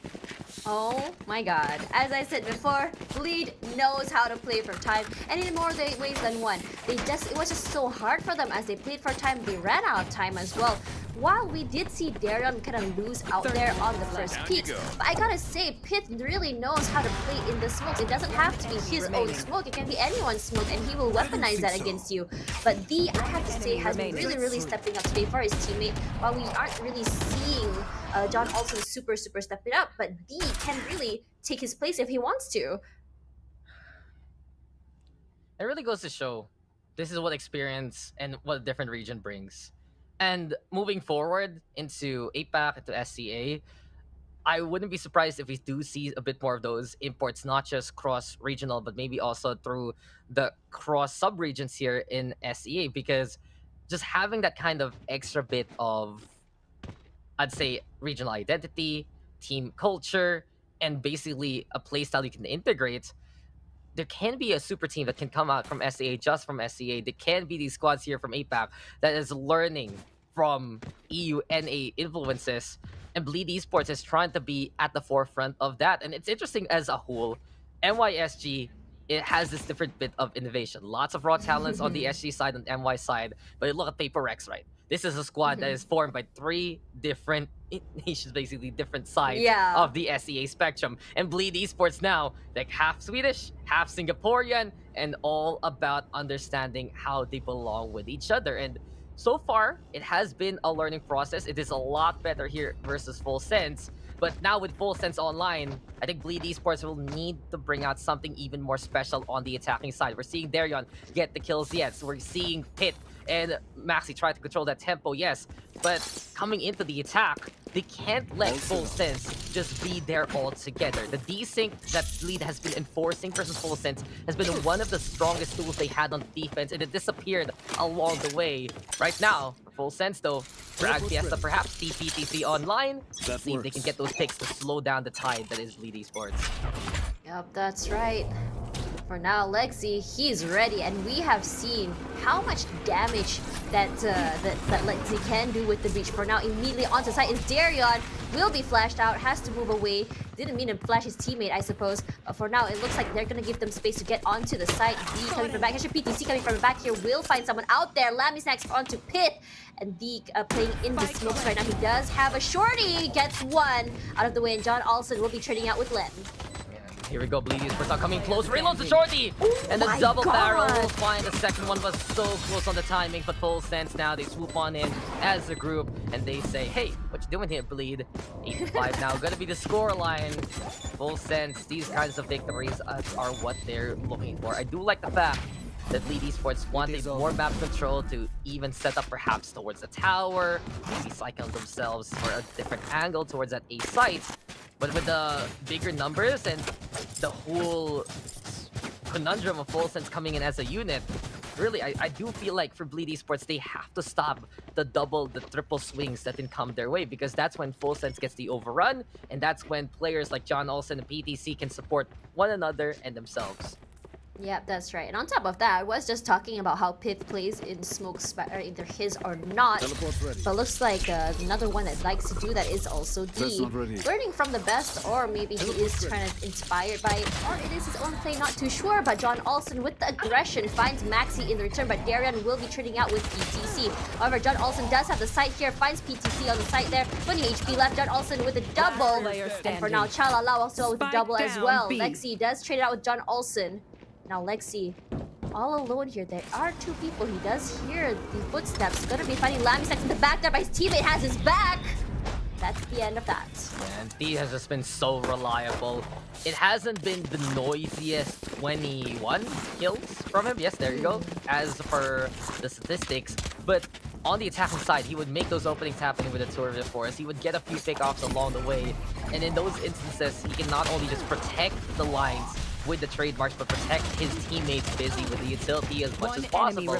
Oh my god. As I said before, Bleed knows how to play for time, and in more ways than one. It was just so hard for them as they played for time. They ran out of time as well. While we did see Darion kind of lose out there on the first peaks, but I gotta say, Pit really knows how to play in the smokes. It doesn't have to be his own smoke, it can be anyone's smoke, and he will weaponize that against you. But D, I have to say, has been really stepping up today for his teammate. While we aren't really seeing John Olsen super stepping up, but D can really take his place if he wants to. It really goes to show, this is what experience and what a different region brings. And moving forward into APAC, into SCA, I wouldn't be surprised if we do see a bit more of those imports, not just cross-regional, but maybe also through the cross-sub-regions here in SCA, because just having that kind of extra bit of, I'd say, regional identity, team culture, and basically a playstyle you can integrate, there can be a super team that can come out from SCA, just from SCA. There can be these squads here from APAC that is learning from EU NA influences, and Bleed Esports is trying to be at the forefront of that. And it's interesting as a whole. NYSG, it has this different bit of innovation. Lots of raw talents on the SG side and NY side, but look at Paper Rex, right? This is a squad that is formed by 3 different nations, basically different sides of the SEA spectrum. And Bleed Esports now, like half Swedish, half Singaporean, and all about understanding how they belong with each other. And so far, it has been a learning process. It is a lot better here versus Full Sense. But now with Full Sense online, I think Bleed Esports will need to bring out something even more special on the attacking side. We're seeing Darion get the kills, yes. We're seeing Pit and Maxi try to control that tempo, yes. But coming into the attack, they can't let Full Sense just be there all together. The desync that Bleed has been enforcing versus Full Sense has been one of the strongest tools they had on defense, and it disappeared along the way. Right now, for Full Sense though, Drag Fiesta perhaps TPTC online. Let's see if they can get those picks to slow down the tide that is Bleed Esports. Yep, that's right. For now, Lexi, he's ready, and we have seen how much damage that Lexi can do with the breach. For now, immediately onto site is Darion. will be flashed out, has to move away. Didn't mean to flash his teammate, I suppose. But for now, it looks like they're gonna give them space to get onto the site. D coming from back. Actually, PTC coming from the back here will find someone out there. Lammy snacks onto Pit. And D playing in the smokes right now. He does have a shorty. Gets one out of the way. And John Olsen will be trading out with Len. Here we go, Bleedy Esports not coming close. Reloads the shorty! And the double barrel will find the second one, was so close on the timing, but full sense now. They swoop on in as a group, and they say, hey, what you doing here, Bleed? 8-5 now, gonna be the score line. Full sense, these kinds of victories are what they're looking for. I do like the fact that Bleed Esports wanted more map control to even set up perhaps towards the tower, maybe cycle themselves for a different angle towards that A site. But with the bigger numbers and the whole conundrum of Full Sense coming in as a unit, really, I do feel like for Bleed Esports, they have to stop the double, the triple swings that can come their way, because that's when Full Sense gets the overrun, and that's when players like John Olsen and PTC can support one another and themselves. Yep, that's right. And on top of that, I was just talking about how Pith plays in smokes, either his or not. But looks like another one that likes to do that is also D. Learning from the best, or maybe he is kind of inspired by it, or it is his own play, not too sure. But John Olsen with the aggression finds Maxi in the return, but Darian will be trading out with PTC. However, John Olsen does have the site here, finds PTC on the site there. 20 HP left, John Olsen with a double. And for now, Chalala also with a double as well. Lexi does trade it out with John Olsen. Now Lexi, all alone here. There are two people. He does hear the footsteps. Gonna be finding Lammy Sex in the back there, but his teammate has his back. That's the end of that. And D has just been so reliable. It hasn't been the noisiest 21 kills from him. Yes, there you go. As for the statistics. But on the attacking side, he would make those openings happening with a tour of the forest. He would get a few pick-offs along the way. And in those instances, he can not only just protect the lines with the trademarks, but protect his teammates busy with the utility as much as possible.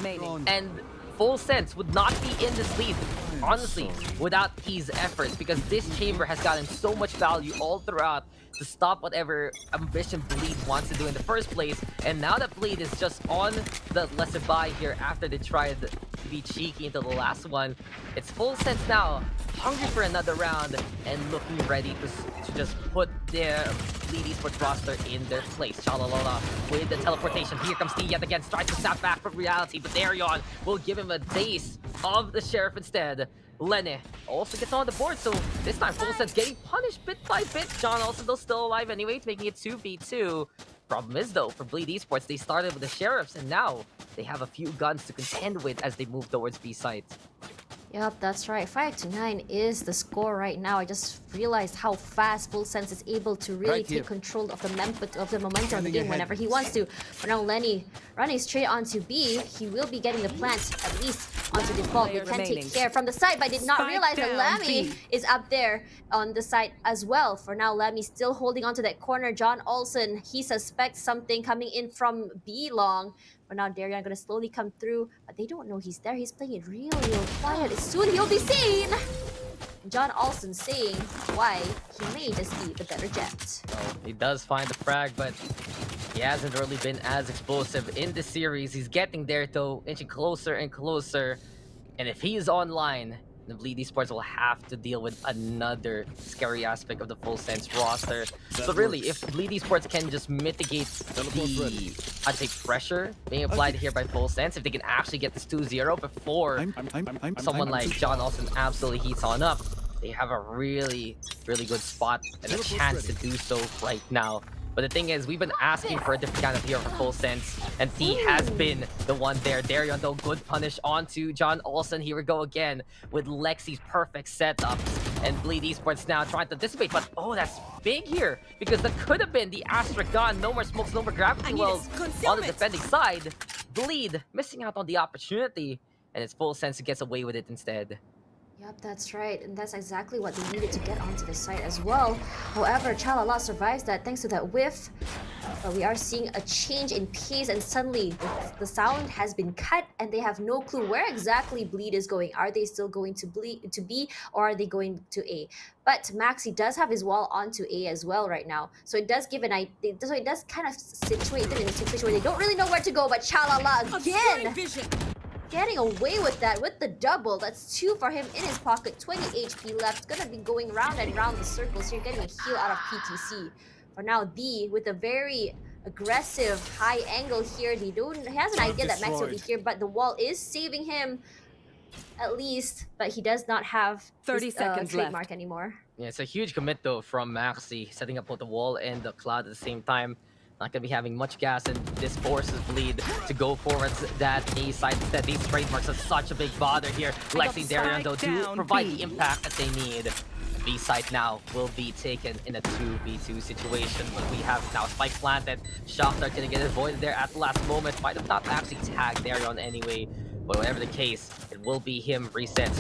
And Full Sense would not be in this lead, honestly, without these efforts, because this chamber has gotten so much value all throughout to stop whatever ambition Bleed wants to do in the first place. And now that Bleed is just on the lesser buy here after they tried to be cheeky into the last one, it's Full Sense now, hungry for another round and looking ready to just put their Bleed Esports roster in their place. Chalalola with the teleportation. Here comes D yet again, tries to snap back from reality, but Darion will give him a taste of the Sheriff instead. Lene also gets on the board, so this time Full Sense getting punished bit by bit. John also though still alive anyways, making it 2v2. Problem is though, for Bleed Esports, they started with the Sheriffs, and now they have a few guns to contend with as they move towards B site. Yep, that's right. 5-9 is the score right now. I just realized how fast Full Sense is able to really take control of the momentum of the game whenever he wants to. For now, Lenny running straight onto B. He will be getting the plant at least onto default. They can take care from the side, but I did not realize that Lammy is up there on the side as well. For now, Lammy still holding onto that corner. John Olsen, he suspects something coming in from B long. For now, Darian gonna slowly come through, but they don't know he's there. He's playing it real quiet. Soon he'll be seen! John Olsen saying why he may just be the better jet. Oh, he does find the frag, but he hasn't really been as explosive in the series. He's getting there though, inching closer and closer. And if he is online, the Bleed Esports will have to deal with another scary aspect of the Full Sense roster. So really, if Bleed Esports can just mitigate the, I'd say, pressure being applied here by Full Sense, if they can actually get this 2-0 before someone like John Olsen absolutely heats on up, they have a really, really good spot and a chance to do so right now. But the thing is, we've been asking for a different kind of hero for Full Sense, and T has been the one there. Darion, though, good punish onto John Olsen. Here we go again with Lexi's perfect setups. And Bleed Esports now trying to dissipate, but oh, that's big here, because that could have been the Astra gun. No more smokes, no more gravity wells on the defending side. Bleed missing out on the opportunity, and it's Full Sense who gets away with it instead. Yep, that's right, and that's exactly what they needed to get onto the site as well. However, Chalala survives that thanks to that whiff. But we are seeing a change in pace, and suddenly the sound has been cut, and they have no clue where exactly Bleed is going. Are they still going to B, or are they going to A? But Maxi does have his wall onto A as well right now, so it does give an idea. So it does kind of situate them in a situation where they don't really know where to go. But Chalala again getting away with that with the double. That's 2 for him in his pocket. 20 HP left. Gonna be going round and round the circles here, getting a heal out of PTC. For now, D with a very aggressive high angle here. He has an idea that Maxi will be here, but the wall is saving him at least. But he does not have 30 seconds trademark left anymore. Yeah, it's a huge commit though from Maxi, setting up both the wall and the cloud at the same time. Not gonna be having much gas, and this forces Bleed to go forward that A side. Instead, these trademarks are such a big bother here. Lexi and Darian though do provide the impact that they need. B side now will be taken in a 2v2 situation, but we have now spike planted. Shots are gonna get avoided there at the last moment. Might have not actually tagged Darian anyway, but whatever the case, it will be him reset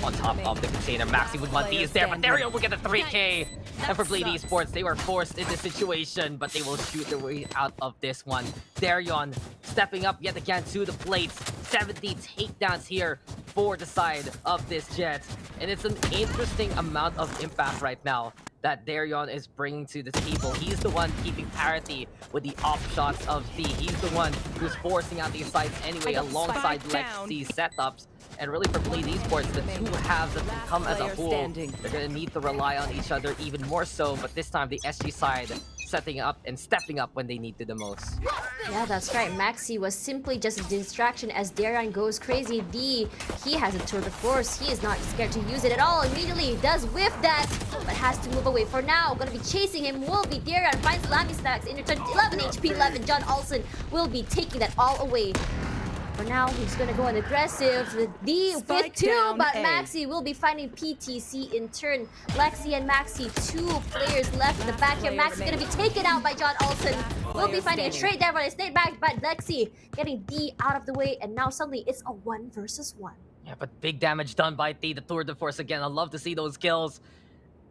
on top of the container. Maxi with 1D is there, but Darian will get the 3K. And for Bleed Esports, they were forced in this situation, but they will shoot their way out of this one. Darian stepping up yet again to the plate. 70 takedowns here for the side of this Jet. And it's an interesting amount of impact right now that Darian is bringing to the table. He's the one keeping parity with the off shots of D. He's the one who's forcing out these sides anyway alongside Lexi's setups. And really for Bleed Esports, the two halves that can come as a whole, they're going to need to rely on each other even more so. But this time, the SG side setting up and stepping up when they need to the most. Yeah, that's right. Maxi was simply just a distraction as Darian goes crazy. D, he has a tour de force. He is not scared to use it at all. Immediately does whiff that, but has to move away. For now, gonna be chasing him will be Darian. Finds Lamy stacks in return. 11 HP left, John Olsen will be taking that all away. For now, he's gonna go on aggressive. The D with 2, but Maxi will be finding PTC in turn. Lexi and Maxi, 2 players left in the back here. Maxi gonna be taken out by John Olsen. Will be finding a trade there for a snake back, but Lexi getting D out of the way, and now suddenly it's a 1 versus 1. Yeah, but big damage done by D, the tour de force again. I love to see those kills.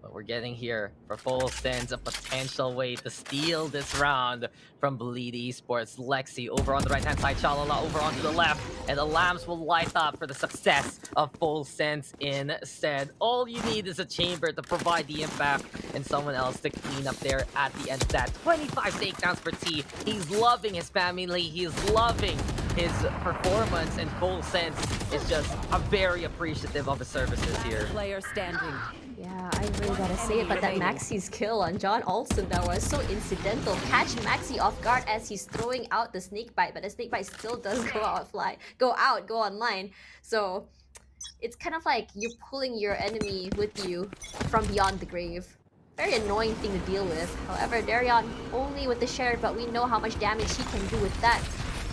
But we're getting here for Full Sends a potential way to steal this round from Bleed Esports. Lexi over on the right-hand side, Chalala over onto the left, and the lamps will light up for the success of Full Sends instead. All you need is a chamber to provide the impact and someone else to clean up there at the end of that. 25 takedowns for T. He's loving his family. He's loving his performance, and Full Sense is just very appreciative of his services here. Player standing. Yeah, I really gotta say it, but that Maxi's kill on John Olsen, that was so incidental. Catch Maxi off guard as he's throwing out the snake bite, but the snake bite still does go online. So it's kind of like you're pulling your enemy with you from beyond the grave. Very annoying thing to deal with. However, Darian only with the share, but we know how much damage he can do with that.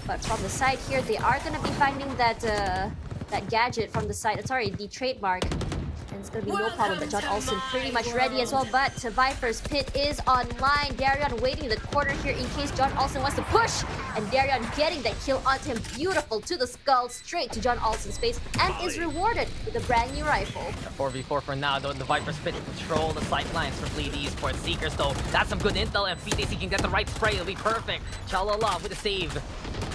But from the side here, they are gonna be finding that that gadget from the side. Sorry, the trademark. And it's gonna be no problem, but John Olsen pretty much ready as well. But Viper's Pit is online. Darian waiting in the corner here in case John Olsen wants to push. And Darian getting that kill onto him. Beautiful to the skull, straight to John Olsen's face, and is rewarded with a brand new rifle. 4v4 for now, though. The Viper's Pit control the sidelines for Bleed Esports. Seekers, though, that's some good intel, and PTC can get the right spray. It'll be perfect. Chalala with a save.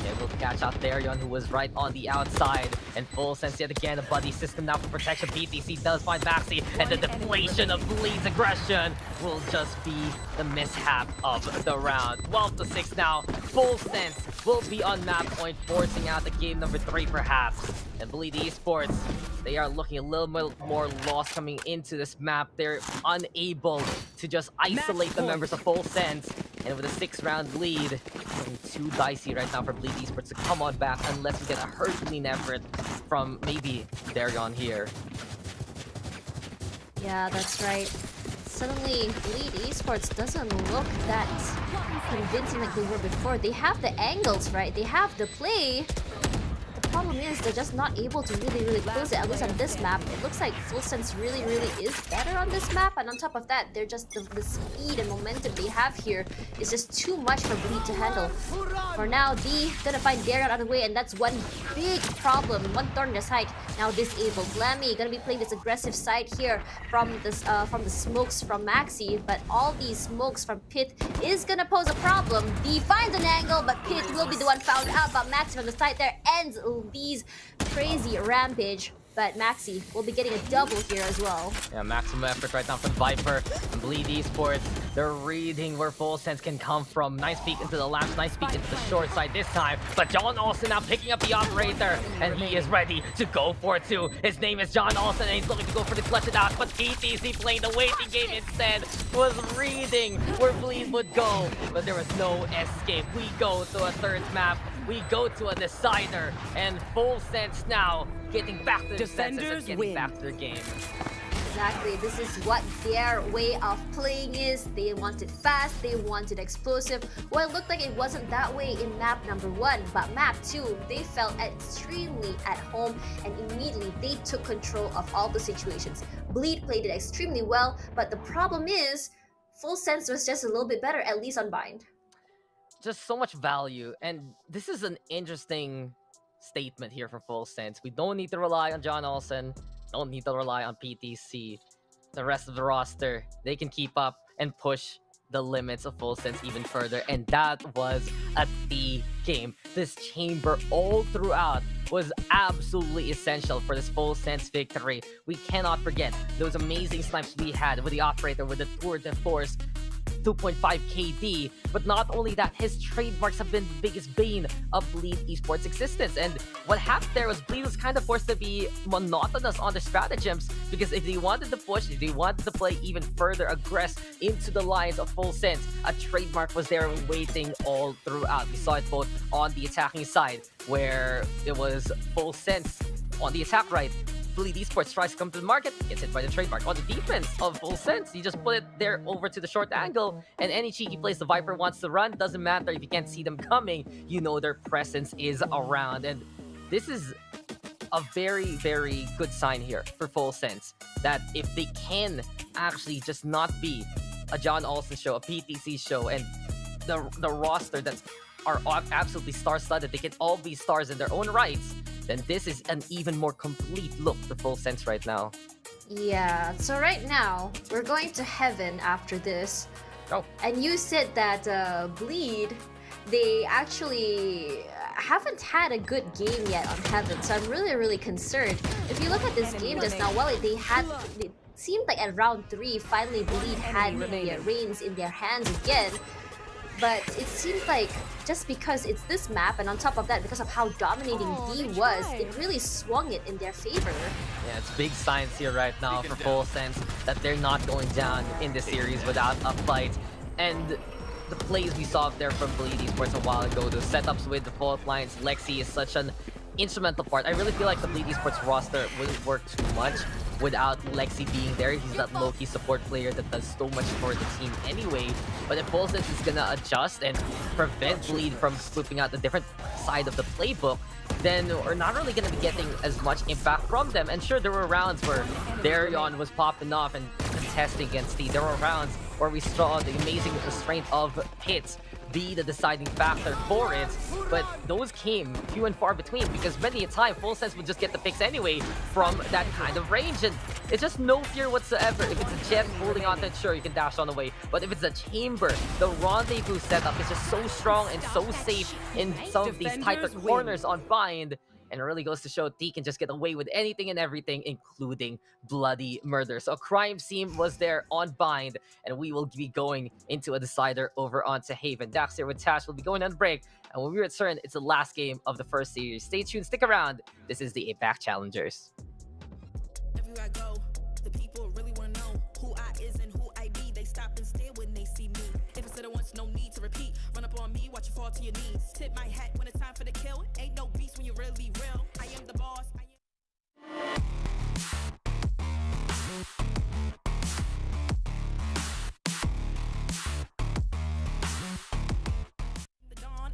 Able to catch out Darian, who was right on the outside. And Full Sense yet again, a buddy system now for protection. PTC does find Maxi, and the deflation of Bleed's aggression will just be the mishap of the round. 12-6 now. Full Sense will be on map point, forcing out the game number 3 perhaps. And Bleed Esports, they are looking a little bit more lost coming into this map. They're unable to just isolate the members of Full Sense. And with a 6-round lead, it's too dicey right now for Bleed Esports to come on back unless we get a Herculean effort from maybe Darian here. Yeah, that's right. Suddenly, Bleed Esports doesn't look that convincing like they were before. They have the angles, right? They have the play. The problem is they're just not able to really close it, at least on this map. It looks like Full Sense really is better on this map, and on top of that, they're just the speed and momentum they have here is just too much for Bleed to handle. For now, D gonna find Darian out of the way, and that's one big problem. One thorn in the side, now disabled. Lammy gonna be playing this aggressive side here from the smokes from Maxi, but all these smokes from Pit is gonna pose a problem. D finds an angle, but Pit will be the one found out, but Maxi from the side there ends Lee's crazy rampage. but Maxi will be getting a double here as well. Yeah, maximum effort right now from Viper and Bleed Esports. They're reading where Full Sense can come from. Nice peek into the lamps, nice peek into the short side this time. But John Olsen now picking up the operator, and he is ready to go for it too. His name is John Olsen, and he's looking to go for the clutch it out. But PTC playing the waiting game instead, was reading where Bleed would go. But there was no escape. We go to a third map. We go to a decider, and Full Sense now getting back to their senses and getting back to their game. Exactly, this is what their way of playing is. They want it fast, they want it explosive. Well, it looked like it wasn't that way in map number 1, but map 2, they felt extremely at home and immediately they took control of all the situations. Bleed played it extremely well, but the problem is, Full Sense was just a little bit better, at least on Bind. Just so much value, and this is an interesting statement here for Full Sense. We don't need to rely on John Olsen, don't need to rely on PTC. The rest of the roster, they can keep up and push the limits of Full Sense even further, and that was a the game. This chamber all throughout was absolutely essential for this Full Sense victory. We cannot forget those amazing snipes we had with the operator, with the tour de force 2.5 KD, but not only that, his trademarks have been the biggest bane of Bleed Esports' existence. And what happened there was Bleed was kind of forced to be monotonous on the stratagems, because if they wanted to push, if they wanted to play even further aggressive into the lines of Full Sense, a trademark was there waiting all throughout. We saw it both on the attacking side, where it was Full Sense on the attack right. Bleed Esports tries to come to the market, gets hit by the trademark. On the defense of Full Sense, you just put it there over to the short angle, and any cheeky place the Viper wants to run, doesn't matter if you can't see them coming, you know their presence is around. And this is a very, very good sign here for Full Sense, that if they can actually just not be a John Olsen show, a PTC show, and the roster that are absolutely star-studded, they can all be stars in their own rights, then this is an even more complete look for Full Sense right now. Yeah, so right now, we're going to Heaven after this. Oh. And you said that Bleed, they actually haven't had a good game yet on Heaven, so I'm really, really concerned. If you look at this game just now, well, it seemed like at round 3, finally Bleed had the reins in their hands again. But it seems like just because it's this map, and on top of that, because of how dominating B was, it really swung it in their favor. Yeah, it's big signs here right now for Full Sense that they're not going down in the series without a fight. And the plays we saw there from Bleed Esports a while ago, the setups with the fault lines, Lexi is such an instrumental part. I really feel like the Bleed Esports roster wouldn't work too much without Lexi being there. He's that low-key support player that does so much for the team anyway. But if Full Sense is gonna adjust and prevent Bleed from swooping out the different side of the playbook, then we're not really gonna be getting as much impact from them. And sure, there were rounds where Darion was popping off and contesting against Steve. There were rounds where we saw the amazing restraint of hits be the deciding factor for it, but those came few and far between, because many a time Full Sense would just get the picks anyway from that kind of range, and it's just no fear whatsoever. If it's a jet holding on to it, sure, you can dash on the way, but if it's a chamber, the rendezvous setup is just so strong and so safe in some of these tighter corners on Bind. And it really goes to show T can just get away with anything and everything, including bloody murder. So a crime scene was there on Bind, and we will be going into a decider over onto Haven. Dax here with Tash will be going on break, and when we return, it's the last game of the first series. Stay tuned, stick around. This is the APAC Challengers. Everywhere I go, the people really want to know who I is and who I be. They stop and stare when they see me. If it's said once, no need to repeat. Run up on me, watch you fall to your knees. Tip my hat when it's time for the kill. Ain't no beast when you're really real. I am the boss.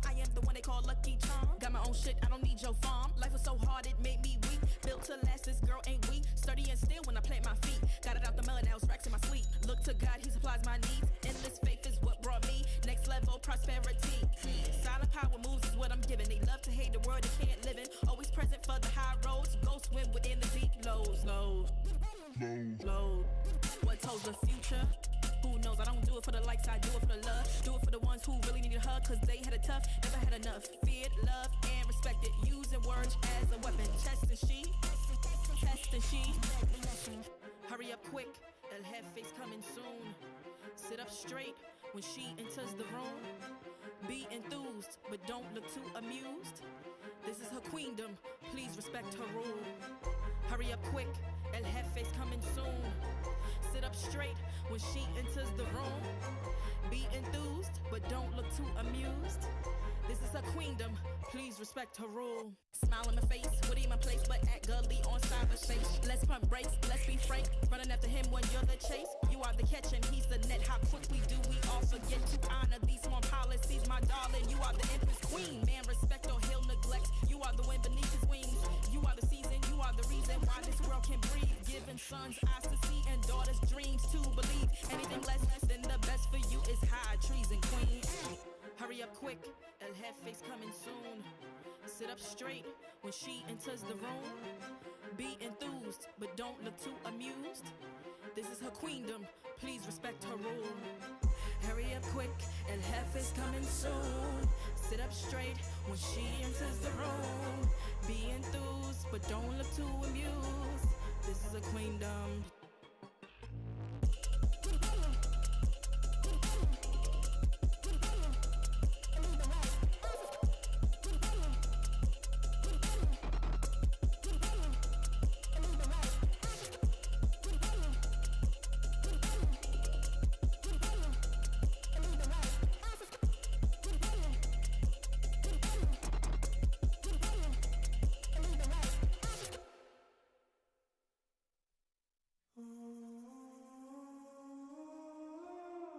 I am the one they call Lucky Charm. Got my own shit, I don't need your farm. Life was so hard, it made me weak. Built to last, this girl ain't weak. Sturdy and still when I plant my feet. Got it out the mud, now it's racks in my sleep. Look to God, he supplies my needs. Endless faith is what brought me next level prosperity. Silent power moves is what I'm giving. They love to hate the world they can't live in. Always present for the high roads. Go swim within the deep lows. Low. What told the future? Who knows? I don't do it for the likes, I do it for the love. Do it for the ones who really need a hug, cause they had it tough, never had enough. Feared, loved, and respected. Using words as a weapon. Chest and sheet. Test she. Hurry up quick, El Jefe's coming soon. Sit up straight when she enters the room. Be enthused, but don't look too amused. This is her queendom, please respect her rule. Hurry up quick, El Jefe's coming soon. Sit up straight when she enters the room. Be enthused, but don't look too amused. This is her queendom, please respect her rule. Smile in my face, Woody in my place, but act gully on cyberspace. Let's pump brakes, let's be frank. Running after him when you're the chase. You are the catch and he's the net. How quickly do we all forget to honor these small policies, my darling? You are the empress queen. Man, respect or he'll neglect. You are the wind beneath his wings. You are the season, you are the reason why this world can breathe. Giving sons eyes to see and daughters dreams to believe. Anything less than the best for you is high treason, queen. Hurry up quick, El Jefe's coming soon. Sit up straight when she enters the room. Be enthused, but don't look too amused. This is her queendom, please respect her rule. Hurry up quick, El Jefe's coming soon. Sit up straight when she enters the room. Be enthused, but don't look too amused. This is her queendom.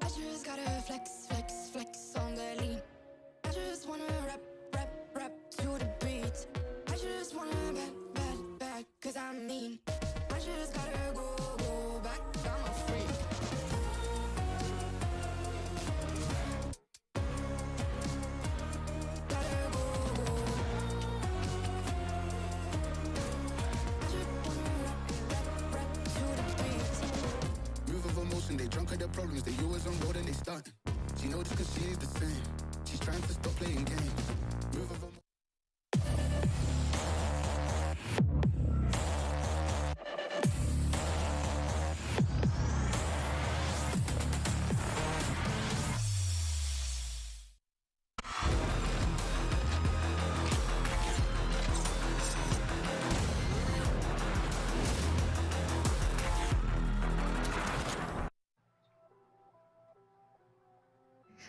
I just gotta flex, flex, flex on the lean. I just wanna rap, rap, rap to the beat. I just wanna back, cause I'm mean. I just gotta go back, I'm a freak. Gotta go. I just wanna rap to the beat. Move of emotion, they drunk at their problems. They always on road and they starting. She knows because she's the same. She's trying to stop playing games. Move of emotion.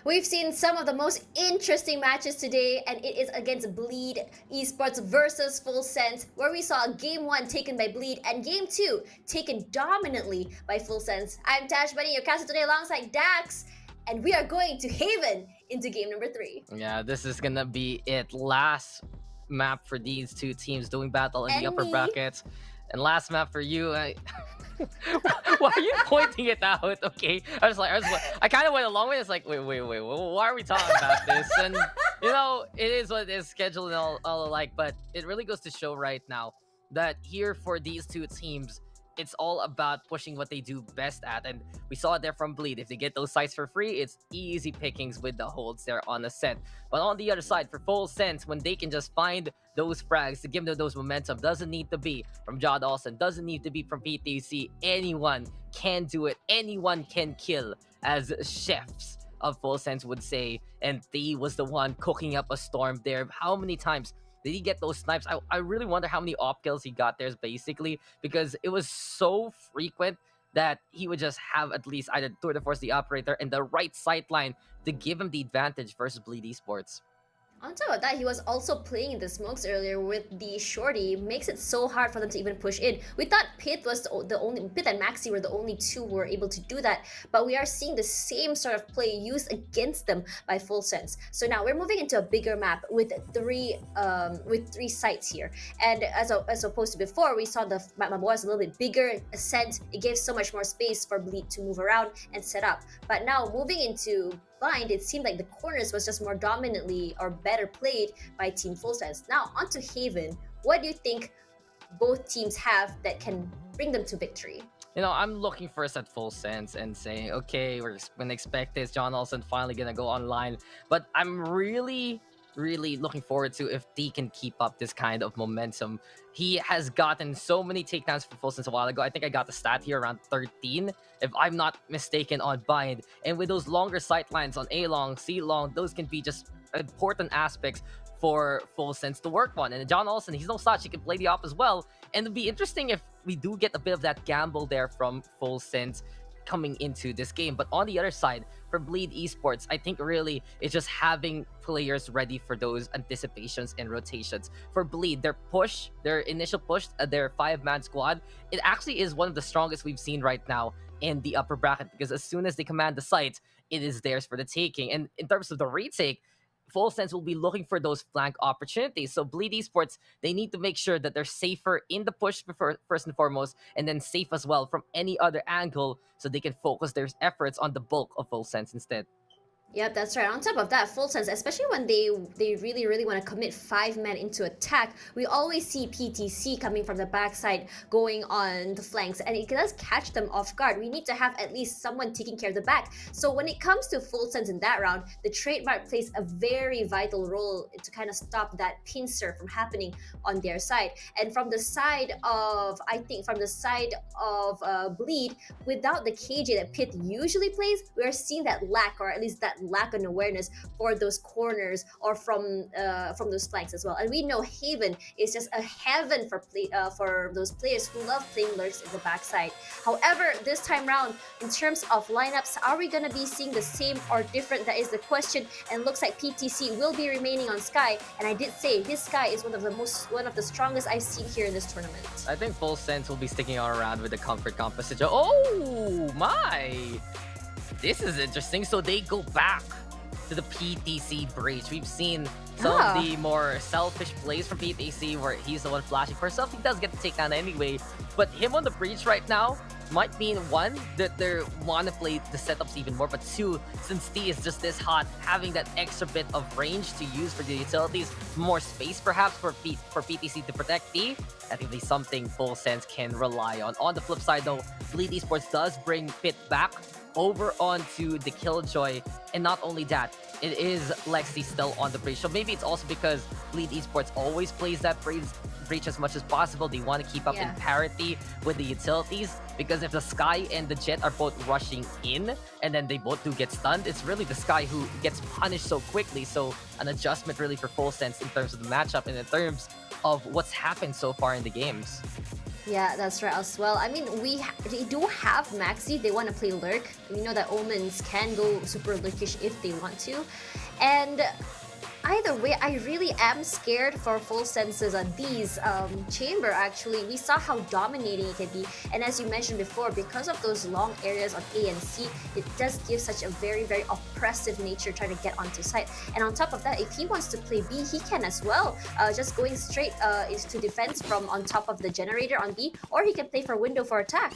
We've seen some of the most interesting matches today, and it is against Bleed Esports versus Full Sense, where we saw Game 1 taken by Bleed and Game 2 taken dominantly by Full Sense. I'm Tash Bunny, your caster today alongside Dax, and we are going to Haven into game number 3. Yeah, this is gonna be it. Last map for these two teams doing battle in the upper brackets. And last map for you. Why are you pointing it out? Okay, I kind of went along with it. It's like, wait, why are we talking about this? And you know, it is what it is, scheduled and all alike. But it really goes to show right now that here for these two teams, it's all about pushing what they do best at. And we saw it there from Bleed. If they get those sites for free, it's easy pickings with the holds there on the set. But on the other side, for Full Sense, when they can just find those frags to give them those momentum, doesn't need to be from Jod Olsen, doesn't need to be from PTC. Anyone can do it. Anyone can kill, as chefs of Full Sense would say. And Thea was the one cooking up a storm there. How many times did he get those snipes? I really wonder how many op kills he got there, basically, because it was so frequent that he would just have at least either Tour de Force the operator and the right sight line to give him the advantage versus Bleed Esports. On top of that, he was also playing in the smokes earlier with the shorty. Makes it so hard for them to even push in. We thought Pit was the only, Pit and Maxi were the only two who were able to do that, but we are seeing the same sort of play used against them by Full Sense. So now we're moving into a bigger map with three sites here. And as opposed to before, we saw the map was a little bit bigger. Ascent, it gave so much more space for Bleed to move around and set up. But now moving into Blind, it seemed like the corners was just more dominantly or better played by Team Full Sense. Now onto Haven. What do you think both teams have that can bring them to victory? You know, I'm looking first at Full Sense and saying, okay, we're gonna expect this. John Olsen finally gonna go online. But I'm really really looking forward to if they can keep up this kind of momentum. He has gotten so many takedowns for full since a while ago. I think I got the stat here around 13, if I'm not mistaken, on Bind. And with those longer sight lines on A long, C long, those can be just important aspects for Full Sense to work on. And John Olsen, he's no slouch. He can play the op as well. And it'd be interesting if we do get a bit of that gamble there from Full Sense coming into this game. But on the other side, for Bleed Esports, I think really it's just having players ready for those anticipations and rotations. For Bleed, their initial push, their 5-man squad, it actually is one of the strongest we've seen right now in the upper bracket, because as soon as they command the site, it is theirs for the taking. And in terms of the retake, Full Sense will be looking for those flank opportunities. So Bleed Esports, they need to make sure that they're safer in the push first and foremost, and then safe as well from any other angle, so they can focus their efforts on the bulk of Full Sense instead. Yep, that's right. On top of that, Full Sense, especially when they really want to commit 5-man into attack, we always see PTC coming from the backside, going on the flanks, and it does catch them off guard. We need to have at least someone taking care of the back. So when it comes to Full Sense in that round, the trademark plays a very vital role to kind of stop that pincer from happening on their side. And from the side of, I think from the side of Bleed, without the KJ that Pit usually plays, we're seeing that lack, or at least that lack of awareness for those corners or from those flanks as well. And we know Haven is just a heaven for those players who love playing lurks in the backside. However, this time round, in terms of lineups, are we going to be seeing the same or different? That is the question. And looks like PTC will be remaining on Sky. And I did say his Sky is one of the strongest I've seen here in this tournament. I think Full Sense will be sticking on around with the comfort composition. Oh my! This is interesting. So they go back to the PTC breach. We've seen some of the more selfish plays from PTC where he's the one flashing for himself. He does get the takedown anyway. But him on the breach right now might mean, one, that they want to play the setups even more. But two, since T is just this hot, having that extra bit of range to use for the utilities, more space perhaps for PTC to protect T, I think it's something Full Sense can rely on. On the flip side though, Bleed Esports does bring Pit back over onto the Killjoy, and not only that, it is Lexi still on the breach. So maybe it's also because Bleed Esports always plays that breach as much as possible. They want to keep up in parity with the utilities, because if the Sky and the Jet are both rushing in and then they both do get stunned, it's really the Sky who gets punished so quickly. So an adjustment really for Full Sense in terms of the matchup and in terms of what's happened so far in the games. Yeah, that's right as well. I mean, they do have Maxi. They want to play Lurk. We know that Omens can go super Lurkish if they want to. And either way, I really am scared for Full Sense's D's chamber, actually. We saw how dominating it can be. And as you mentioned before, because of those long areas on A and C, it does give such a very oppressive nature trying to get onto site. And on top of that, if he wants to play B, he can as well. Just going straight to defense from on top of the generator on B, or he can play for window for attack.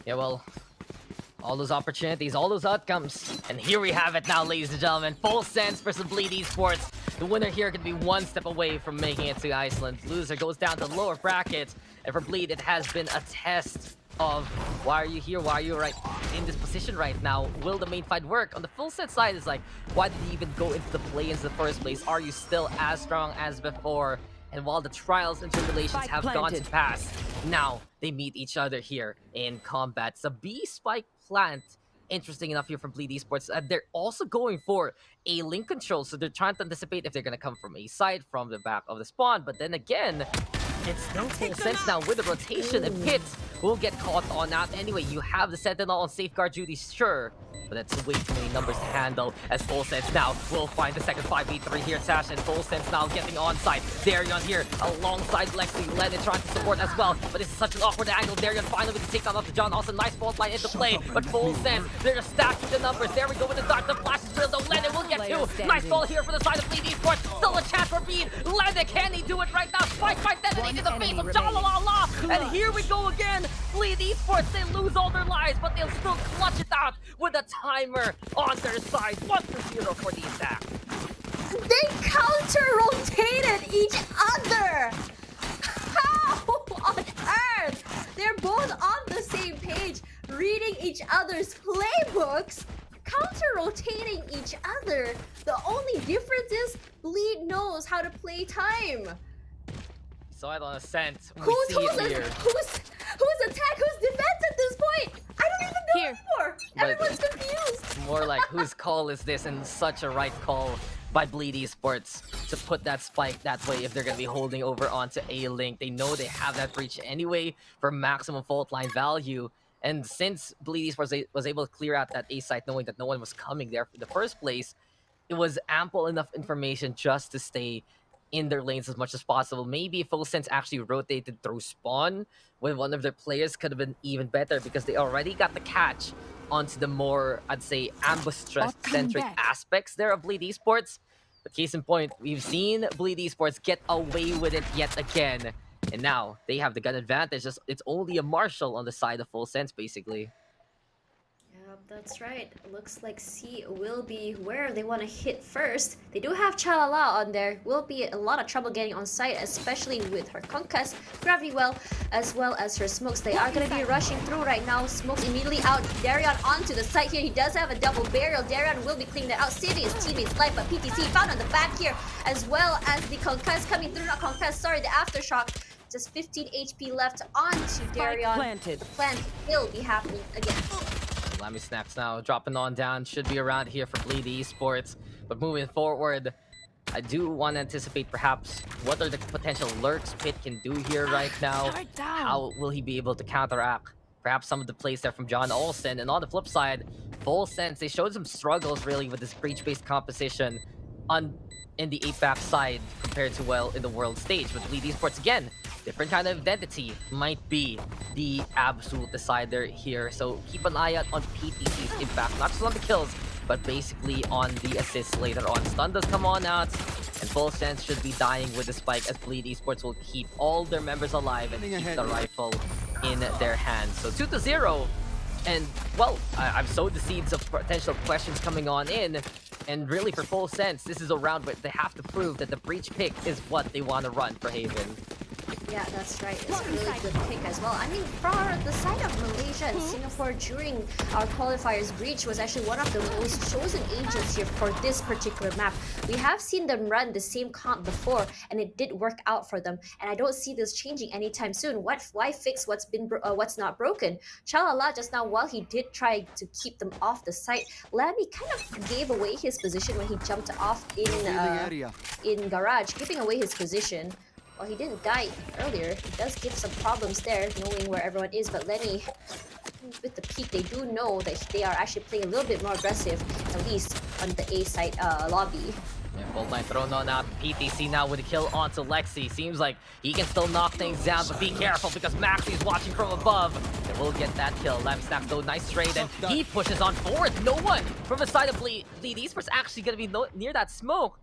Yeah, well, all those opportunities, all those outcomes. And here we have it now, ladies and gentlemen. Full Sense versus Bleed Esports. The winner here could be one step away from making it to Iceland. Loser goes down to the lower bracket. And for Bleed, it has been a test of why are you here? Why are you right in this position right now? Will the main fight work? On the Full Sense side, it's like, why did you even go into the play-ins in the first place? Are you still as strong as before? And while the trials and tribulations have gone to pass, now they meet each other here in combat. It's a B spike plant. Interesting enough here from Bleed Esports. They're also going for a link control, so they're trying to anticipate if they're going to come from a side, from the back of the spawn. But then again, it's no Full Sense now with the rotation, and Pit will get caught on that. Anyway, you have the Sentinel on safeguard duty, sure, but that's way too many numbers to handle, as Full Sense now will find the second 5v3 here. Sash and Full Sense now getting onside. Darion here alongside Lexi. Lennon trying to support as well, but this is such an awkward angle. Darion finally with the takedown off the John. Also nice fault line into play, but Full Sense, they're just stacking the numbers. There we go with the dart. The flash is real though. Lennon will get two. Nice ball here for the side of Bleed Esports. Still a chance for Bean. Lennon, can he do it right now? Spike by detonating in the face of Jalalala. And here we go again. Bleed Esports, they lose all their lives, but they'll still clutch it out with a timer on their side. 1-0 for the attack. They counter-rotated each other! How on earth? They're both on the same page, reading each other's playbooks, counter-rotating each other. The only difference is knows how to play time. So I don't scent. We Who see told it us here. who's attack, who's defense at this point? I don't even know anymore. But Everyone's confused. More like, whose call is this, and such a right call by Bleed Esports to put that spike that way if they're going to be holding over onto A-Link. They know they have that breach anyway for maximum fault line value. And since Bleed Esports was able to clear out that A site knowing that no one was coming there in the first place, it was ample enough information just to stay in their lanes as much as possible. Maybe if Full Sense actually rotated through spawn with one of their players could have been even better because they already got the catch onto the more, I'd say, ambush-centric aspects there of Bleed Esports. But case in point, we've seen Bleed Esports get away with it yet again. And now they have the gun advantage. It's only a Marshall on the side of Full Sense, basically. Yep, that's right. Looks like C will be where they want to hit first. They do have Chalala on there. Will be a lot of trouble getting on site, especially with her conquest, Gravity Well, as well as her smokes. They are going to be rushing through right now. Smokes immediately out. Darion onto the site here. He does have a double burial. Darion will be cleaning that out, saving his teammate's life, but PTC found on the back here, as well as the conquest coming through. Not conquest, sorry, the aftershock. Just 15 HP left onto Darion. Planted. The plant will be happening again. Lammy Snacks now dropping on down. Should be around here for Bleed Esports. But moving forward, I do want to anticipate perhaps what are the potential lurks Pit can do here right now. How will he be able to counteract perhaps some of the plays there from John Olsen? And on the flip side, Full Sense, they showed some struggles really with this breach-based composition in the APAC side compared to, well, in the world stage. But Bleed Esports, again, different kind of identity might be the absolute decider here. So keep an eye out on PTC's impact, not just on the kills, but basically on the assists later on. Stun does come on out, and Full Sense should be dying with the spike as Bleed Esports will keep all their members alive and keep the rifle in their hands. So 2-0. And, well, I've sowed the seeds of potential questions coming on in. And really, for Full Sense, this is a round where they have to prove that the breach pick is what they want to run for Haven. Yeah, that's right. It's a really good pick as well. I mean, for the side of Malaysia and Singapore during our qualifiers, Breach was actually one of the most chosen agents here for this particular map. We have seen them run the same comp before, and it did work out for them. And I don't see this changing anytime soon. Why fix what's not broken? Chalala just now, while he did try to keep them off the site, Lammy kind of gave away his position when he jumped off in Garage, giving away his position. Well, he didn't die earlier. He does give some problems there, knowing where everyone is. But Lenny, with the peak, they do know that they are actually playing a little bit more aggressive, at least on the A site lobby. Yeah, Bolt line thrown on out. PTC now with a kill onto Lexi. Seems like he can still knock things down, but be careful because Maxi's watching from above. And we'll get that kill. Lammy Snacks though, nice trade, and he pushes on forward. No one from the side of Bleed Esports actually going to be near that smoke.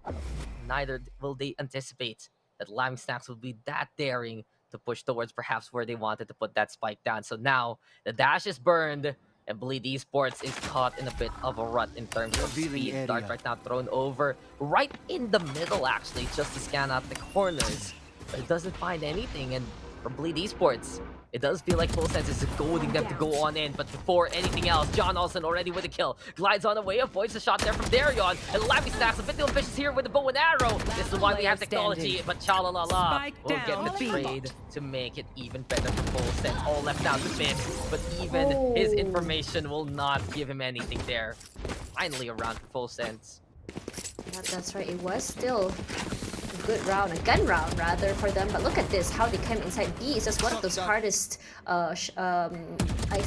Neither will they anticipate that Lammy Snacks will be that daring to push towards perhaps where they wanted to put that spike down. So now the dash is burned, and Bleed Esports is caught in a bit of a rut in terms of speed. Dart right now thrown over right in the middle, actually, just to scan out the corners. But it doesn't find anything, and for Bleed Esports, it does feel like Full Sense is goading them to go on in, but before anything else, John Olsen already with a kill. Glides on the way, avoids the shot there from Darion, and Lammy Snacks a bit ambitious here with the bow and arrow. This is why we have technology, but Chalalala will get the trade to make it even better for Full Sense. All left out to miss, but even his information will not give him anything there. Finally a round for Full Sense. Yeah, that's right. It was still a good round, a gun round rather, for them. But look at this, how they came inside B. It's just one of those hardest, I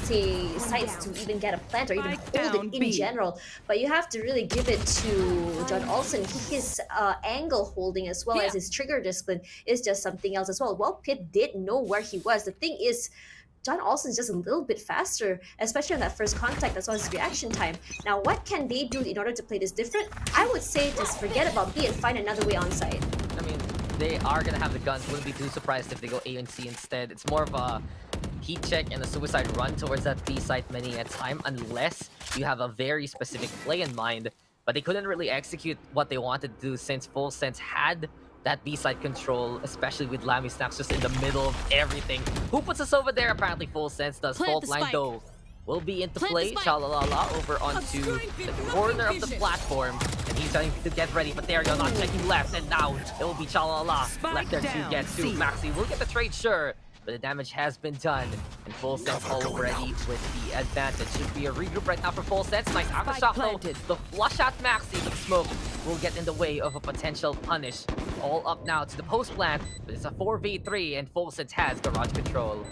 say, sites to even get a plant or even hold it in general. But you have to really give it to John Olsen. His angle holding as well as his trigger discipline is just something else as well. Well, Pitt did know where he was. The thing is, John Olsen's just a little bit faster, especially on that first contact as well as reaction time. Now, what can they do in order to play this different? I would say just forget about B and find another way on site. I mean, they are going to have the guns. Wouldn't be too surprised if they go A and C instead. It's more of a heat check and a suicide run towards that B site many a time, unless you have a very specific play in mind. But they couldn't really execute what they wanted to do since Full Sense had that B-side control, especially with Lammy Snacks just in the middle of everything. Who puts us over there? Apparently Full Sense does. Fault line though will be into play. Chalalala over onto the corner of the platform, and he's starting to get ready, but Dario not checking left, and now it will be Chalala left there to get to. Maxi will get the trade, sure, but the damage has been done, and Full Sense already with the advantage. Should be a regroup right now for Full Sense. Nice aftershock though. The flush at Maxi with smoke will get in the way of a potential punish. All up now to the post plant, but it's a 4v3, and Full Sense has garage control.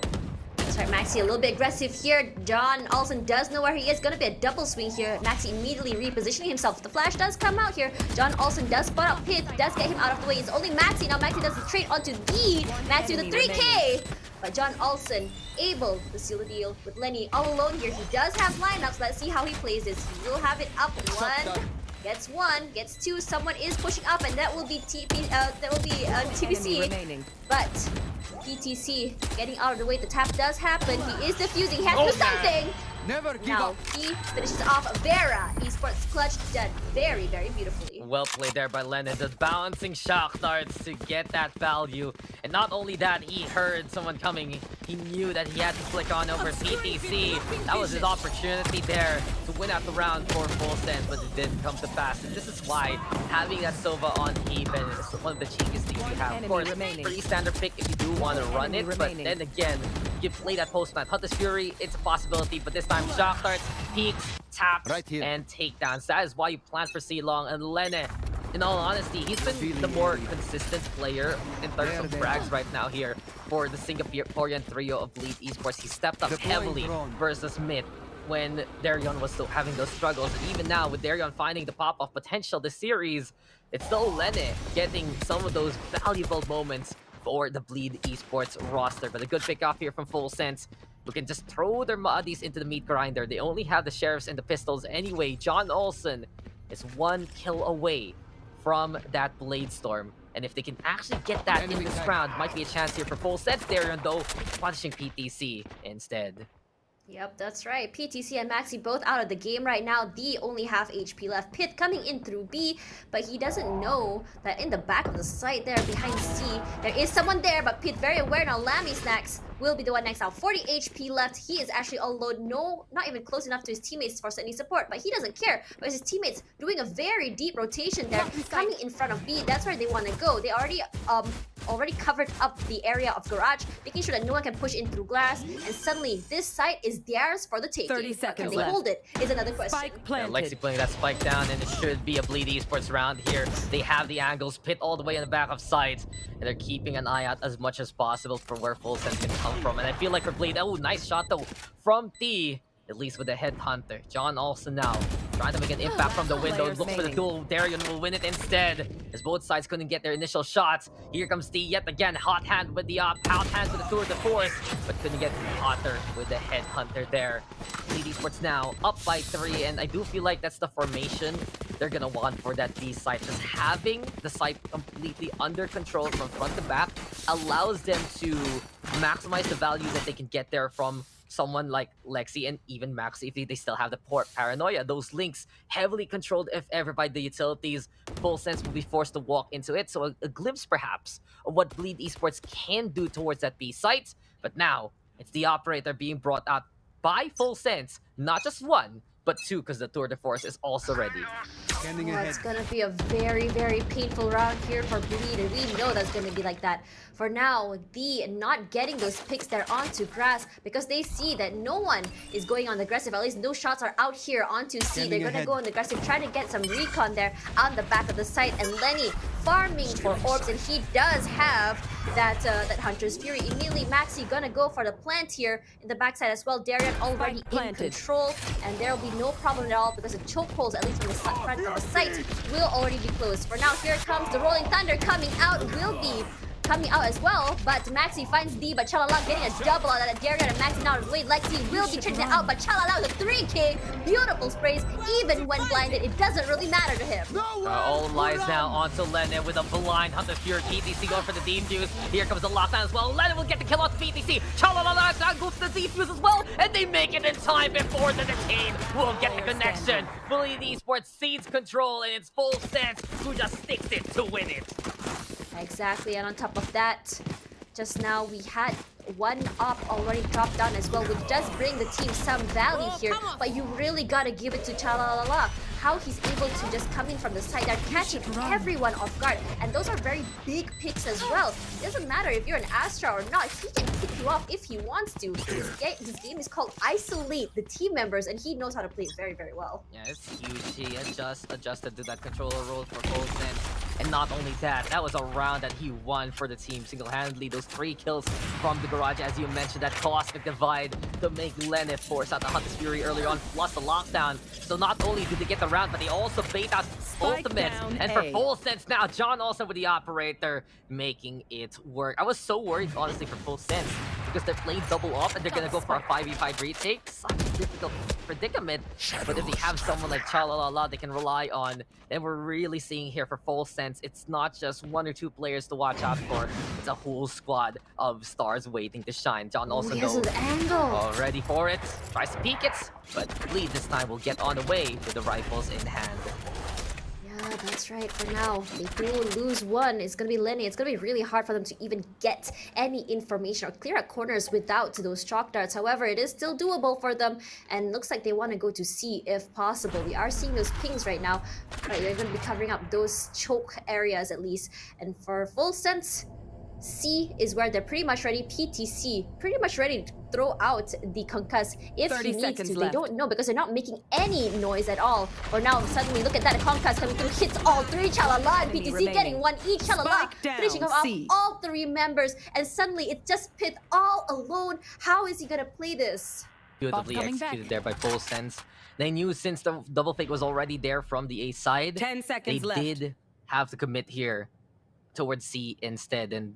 That's right, Maxi a little bit aggressive here. John Olsen does know where he is. Gonna be a double swing here. Maxi immediately repositioning himself. The flash does come out here. John Olsen does spot out Pit, does get him out of the way. It's only Maxi. Now Maxi does the trade onto D. Maxi with the 3K. But John Olsen able to seal the deal with Lenny all alone here. He does have lineups. Let's see how he plays this. He will have it up 1. Gets 1, gets 2. Someone is pushing up, and that will be TBC. But PTC getting out of the way. The tap does happen. He is defusing. He has to do something. Never give Now up. he finishes off Vera. Esports clutch done very, very beautifully. Well played there by Lennon. Just balancing shock darts to get that value. And not only that, he heard someone coming. He knew that he had to flick on over PTC. That was his opportunity there to win out the round for Full Sense, but it didn't come to pass. And this is why having that Sova on Even is one of the cheapest things you have. Of course, pretty standard pick if you do want to run it, but then again, you play that post plant. Hunter's Fury, it's a possibility, but this time shock darts, peeks, taps, and takedowns. That is why you plan for C-Long. And Lene, in all honesty, he's been the more consistent player in terms of frags right now here for the Singaporean trio of Bleed Esports. He stepped up heavily versus mid when Darion was still having those struggles. And even now, with Darion finding the pop-off potential this series, it's still Lene getting some of those valuable moments for the Bleed Esports roster. But a good pick off here from Full Sense, who can just throw their Maadis into the meat grinder. They only have the Sheriffs and the Pistols anyway. John Olsen is 1 kill away from that Blade Storm. And if they can actually get that in this round, might be a chance here for Full Sense. Darion, though, punishing PTC instead. Yep, that's right. PTC and Maxi both out of the game right now. D only half HP left. Pit coming in through B, but he doesn't know that in the back of the site there behind C, there is someone there, but Pit very aware now. Lammy Snacks will be the one next out. 40 HP left. He is actually all alone. No, not even close enough to his teammates for any support, but he doesn't care. But his teammates doing a very deep rotation there, coming in front of B. That's where they want to go. They already covered up the area of garage, making sure that no one can push in through glass. And suddenly, this site is theirs for the taking. 30 seconds Can they hold it? Is another question. Spike planted. Lexi playing that spike down, and it should be a Bleed Esports round here. They have the angles, Pit all the way in the back of sight, and they're keeping an eye out as much as possible for where Full Sense can come from. And I feel like for Bleed, oh, nice shot though from T, at least with the headhunter. John Olsen now trying to make an impact from the window. Looks for the duel. Darion will win it instead, as both sides couldn't get their initial shots. Here comes T yet again. Hot hand with the hot hand with the tour de force, but couldn't get hotter with the headhunter there. Bleed Esports now up by 3, and I do feel like that's the formation they're gonna want for that B site. Just having the site completely under control from front to back allows them to maximize the value that they can get there from someone like Lexi and even Maxi if they still have the port paranoia. Those links heavily controlled, if ever, by the utilities. Full Sense will be forced to walk into it. So a glimpse perhaps of what Bleed Esports can do towards that B site. But now it's the operator being brought out by Full Sense. Not just 1, but 2, because the tour de force is also ready. It's gonna be a very, very painful round here for Bleed, and we know that's gonna be like that. For now, D not getting those picks there onto grass because they see that no one is going on the aggressive. At least no shots are out here onto C. They're gonna go on the aggressive, trying to get some recon there on the back of the site. And Lenny farming for orbs, and he does have that Hunter's Fury. Immediately, Maxi gonna go for the plant here in the backside as well. Darion already in control, and there will be no problem at all because the chokeholds, at least from the front of the site, will already be closed. For now, here comes the Rolling Thunder coming out. Will be coming out as well, but Maxi finds D, but Chalala getting a double out of that. Darion and Maxi now wait. Lexi will be checking it out, but Chalala with a 3K. Beautiful sprays, even when blinded, it doesn't really matter to him. All lies now onto Lennon with a blind Hunter's Fury. PTC going for the defuse. Here comes the lockdown as well. Lennon will get the kill off PTC. Chalala now goes for the defuse as well, and they make it in time before the detain will get the connection. Bleed Esports seizes control, and it's Full Sense who just sticks it to win it. Exactly, and on top of that, just now we had one op already dropped down as well, which does bring the team some value here, but you really gotta give it to Chalala. how he's able to just come in from the side. They're catching everyone off guard. And those are very big picks as well. It doesn't matter if you're an Astra or not. He can pick you off if he wants to. His game is called Isolate the team members, and he knows how to play it very, very well. Yeah, it's huge. He adjusted to that controller role for Olsen. And not only that, that was a round that he won for the team single-handedly. Those 3 kills from the garage, as you mentioned, that cosmic divide to make Lenneth force out the Hunter's Fury earlier on, plus the lockdown. So not only did they get the round, but they also bait out ultimates. And for full sense now, John also with the operator making it work. I was so worried, honestly, for full sense, because they're playing double up and they're gonna go for a 5v5 retake. Such a difficult predicament. But if they have someone like Chalalala they can rely on, then we're really seeing here for full sense, it's not just 1 or 2 players to watch out for. It's a whole squad of stars waiting to shine. John also knows. Ready for it. Tries to peek it, but Bleed this time will get on the way with the rifles in hand. Yeah, that's right. For now, they do lose 1. It's going to be Lenny. It's going to be really hard for them to even get any information or clear out corners without those chalk darts. However, it is still doable for them, and looks like they want to go to C if possible. We are seeing those pings right now. Right, they're going to be covering up those choke areas at least. And for full sense, C is where they're pretty much ready. PTC pretty much ready to throw out the concuss if he needs to. They don't know because they're not making any noise at all. Or now suddenly look at that concuss coming through, hits all 3. Chalala and PTC getting 1 each. Chalala finishing off all 3 members, and suddenly it just Pit all alone. How is he gonna play this? Beautifully executed there by full sense. They knew since the double fake was already there from the A side, 10 seconds left. They did have to commit here towards C instead. And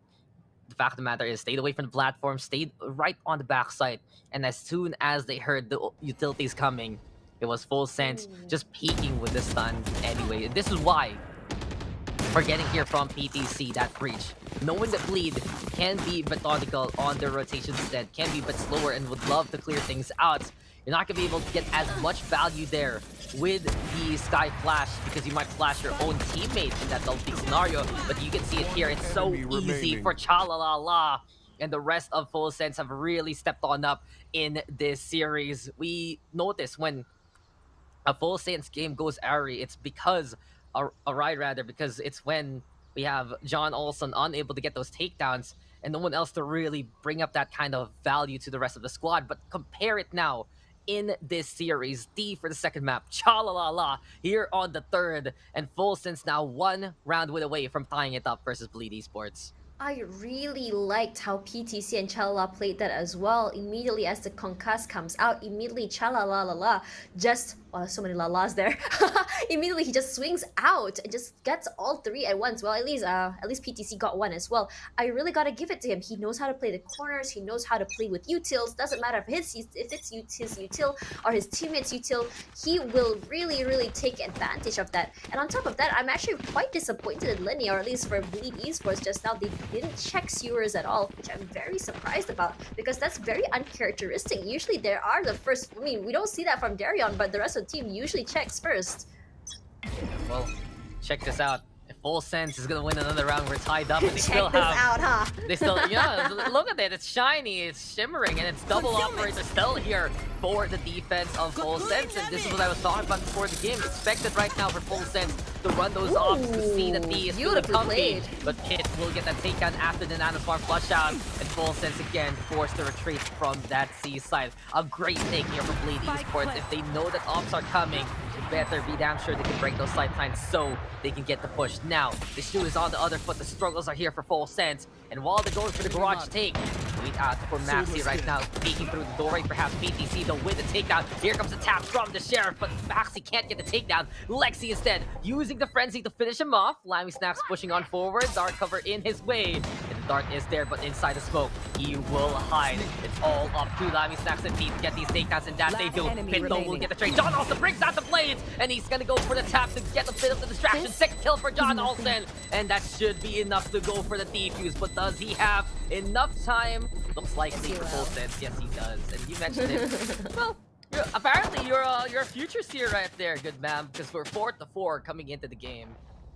the fact of the matter is, stayed away from the platform, stayed right on the backside, and as soon as they heard the utilities coming, it was full sense just peeking with the stun anyway. And this is why we're getting here from PTC that breach. Knowing that Bleed can be methodical on their rotation instead, can be a bit slower and would love to clear things out, you're not going to be able to get as much value there with the Sky Flash, because you might flash your own teammate in that double peak scenario. But you can see it here. It's so easy for Chalalala. And the rest of Full Sense have really stepped on up in this series. We notice when a Full Sense game goes airy, it's because, because it's when we have John Olsen unable to get those takedowns and no one else to really bring up that kind of value to the rest of the squad. But compare it now in this series. D for the second map, Chalalala here on the 3rd, and Full Sense now 1 round win away from tying it up versus Bleed Esports. I really liked how PTC and Chalala played that as well. Immediately as the concuss comes out, immediately Chalalala just, so many lalas there. Immediately he just swings out and just gets all 3 at once. Well, at least PTC got 1 as well. I really gotta give it to him. He knows how to play the corners. He knows how to play with utils. Doesn't matter if it's his util or his teammates' util. He will really take advantage of that. And on top of that, I'm actually quite disappointed in Lenny, or at least for Bleed Esports just now. They didn't check sewers at all, which I'm very surprised about, because that's very uncharacteristic. Usually there are the first, I mean, we don't see that from Darion, but the rest of the team usually checks first. Well, check this out. If Full Sense is gonna win another round, we're tied up, and they still this have. out, huh? They still, yeah. Look at it. It's shiny, it's shimmering, and it's double operator still here for the defense of Full Sense. And this is what I was talking about before the game. Expected right now for Full Sense to run those off to see that D is really comfy. But Pit will get that takedown after the nanofarm flush out, and Full Sense again forced to retreat from that C side. A great take here from Bleed Esports. If they know that ops are coming, better be damn sure they can break those sight lines so they can get the push. Now, the shoe is on the other foot. The struggles are here for Full Sense. And while they're going for the garage take, wait out for Maxi right now, peeking through the doorway. Perhaps PTC, they'll win the takedown. Here comes the tap from the Sheriff, but Maxi can't get the takedown. Lexi instead, using the Frenzy to finish him off. Lammy Snacks pushing on forward. Dart cover in his way. And the Dart is there, but inside the smoke, he will hide. It's all up to Lammy Snacks and Pete to get these takedowns, and that they do. Pinto will get the trade. John Olsen brings out the blades, and he's gonna go for the tap to get a bit of the distraction. 2nd kill for John Olsen, and that should be enough to go for the defuse. But does he have enough time? Looks likely for Full Sense. Yes, he does. And you mentioned it. Well, apparently you're a future seer right there, good man, because we're 4-4 coming into the game.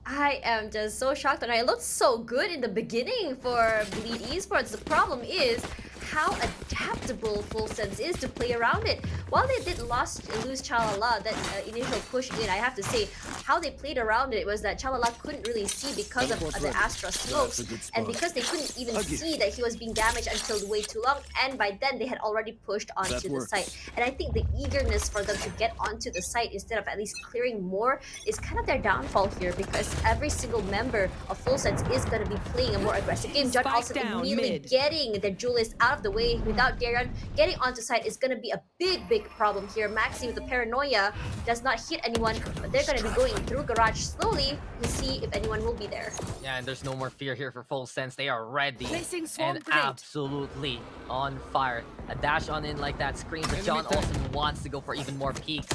I am just so shocked, and I looked so good in the beginning for Bleed Esports. The problem is, how adaptable Full Sense is to play around it. While they did lose Chalala, that initial push in, I have to say, how they played around it was that Chalala couldn't really see because of the Astra slopes, and because they couldn't even see that he was being damaged until way too long, and by then they had already pushed onto the site. And I think the eagerness for them to get onto the site instead of at least clearing more is kind of their downfall here, because every single member of Full Sense is going to be playing a more aggressive game. John also immediately getting the duelist out of the way without Darion getting onto site is going to be a big problem here. Maxi with the paranoia does not hit anyone, but they're going to be going through garage slowly to see if anyone will be there. Yeah, and there's no more fear here for Full Sense. They are ready and grenade. absolutely on fire. A dash on in like that screams that John Olsen wants to go for even more peaks.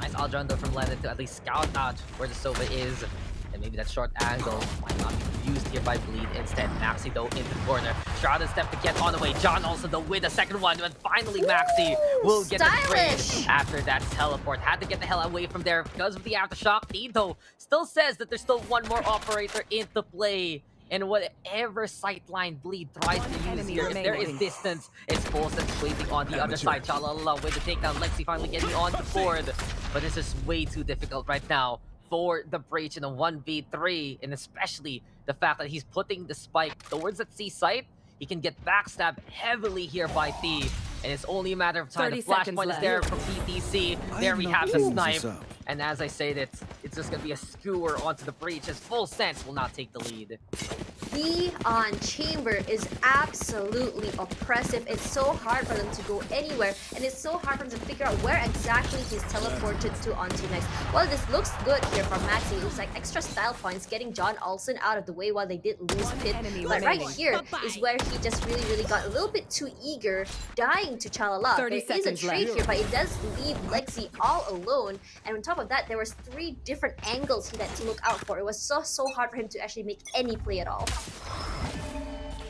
Nice Aldron though from Lennon to at least scout out where the Sova is. And maybe that short angle might not be used here by Bleed. Instead, Maxi though into the corner. Shrouded step to get on the way. John also though with a second one. And finally Maxi will get the trade after that teleport. Had to get the hell away from there because of the aftershock. Tito still says that there's still one more operator into play. And whatever sightline Bleed tries to use here, if there is distance, it's Full Sense waiting on the other side. Chalala with the takedown. Lexi finally getting on the board. But this is way too difficult right now for the Breach in a 1v3, and especially the fact that he's putting the spike towards that C site. He can get backstabbed heavily here by T, and it's only a matter of time. The flashpoint is there from PTC. There we have the snipe. And as I say that, it's just going to be a skewer onto the Breach as Full Sense will not take the lead. B on Chamber is absolutely oppressive. It's so hard for them to go anywhere, and it's so hard for them to figure out where exactly he's teleported to onto next. Well, this looks good here from Maxi. It looks like extra style points getting John Olsen out of the way while they did lose Pit. But right here is where he just really got a little bit too eager, dying to Chalala. There is a trade here, but it does leave Lexi all alone. And on top of that, there was 3 different angles he had to look out for. It was so hard for him to actually make any play at all.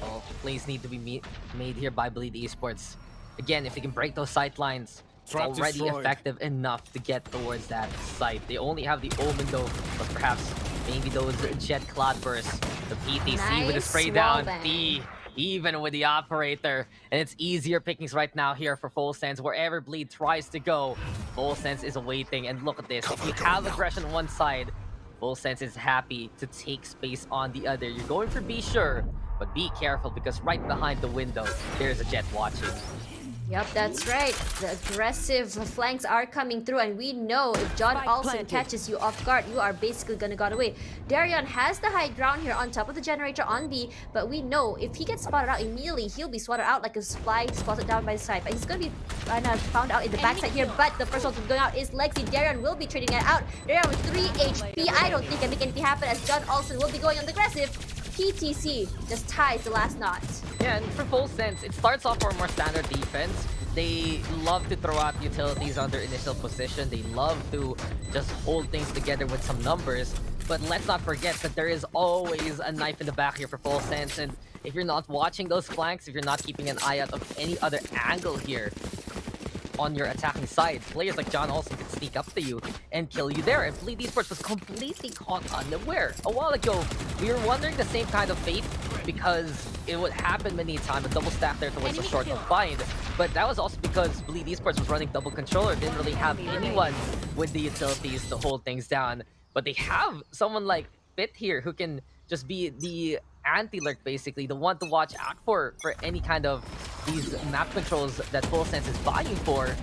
Oh, plays need to be made here by Bleed Esports. Again, if they can break those sight lines, it's already effective enough to get towards that site. They only have the Omen though, but perhaps maybe those Jet Cloudbursts. The PTC with the spray down, D even with the operator, and it's easier pickings right now here for Full Sense. Wherever Bleed tries to go, Full Sense is awaiting, and look at this. If you have aggression on one side, Full Sense is happy to take space on the other. You're going for be sure, but be careful because right behind the window, there's a Jet watching. Yep, that's right. The aggressive flanks are coming through, and we know if John Olsen catches you off guard, you are basically gonna get away. Darion has the high ground here on top of the generator on B, but we know if he gets spotted out immediately, he'll be swatted out like a fly spotted down by the side. But he's gonna be found out in the backside here, but the first one to go out is Lexi. Darion will be trading it out. Darion with 3 HP. I don't think can make anything happen as John Olsen will be going on the aggressive. PTC just ties the last knot. Yeah, and for Full Sense, it starts off for a more standard defense. They love to throw out utilities on their initial position. They love to just hold things together with some numbers. But let's not forget that there is always a knife in the back here for Full Sense. And if you're not watching those flanks, if you're not keeping an eye out of any other angle here on your attacking side, players like John Olsen can sneak up to you and kill you there. And Bleed Esports was completely caught unaware. A while ago, we were wondering the same kind of fate because it would happen many times, a double stack there towards the short bind. But that was also because Bleed Esports was running double controller, didn't really have anyone with the utilities to hold things down. But they have someone like Fit here who can just be the anti-lurk, basically, the one to watch out for any kind of these map controls that Full Sense is vying for.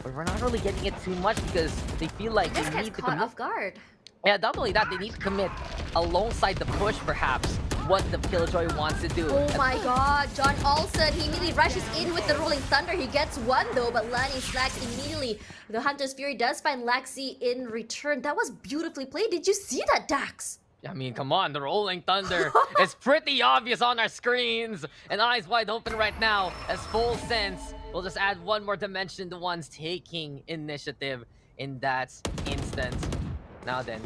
But we're not really getting it too much because they feel like they need to commit off guard. Yeah, not only that, they need to commit alongside the push, perhaps, what the Killjoy wants to do. Oh my god, John Olsen, he immediately rushes in with the Rolling Thunder. He gets one though, but Lani slacks immediately. The Hunter's Fury does find Lexi in return. That was beautifully played. Did you see that, Dax? I mean, come on, the Rolling Thunder is pretty obvious on our screens. And eyes wide open right now as Full Sense will just add one more dimension to one's taking initiative in that instant. Now then,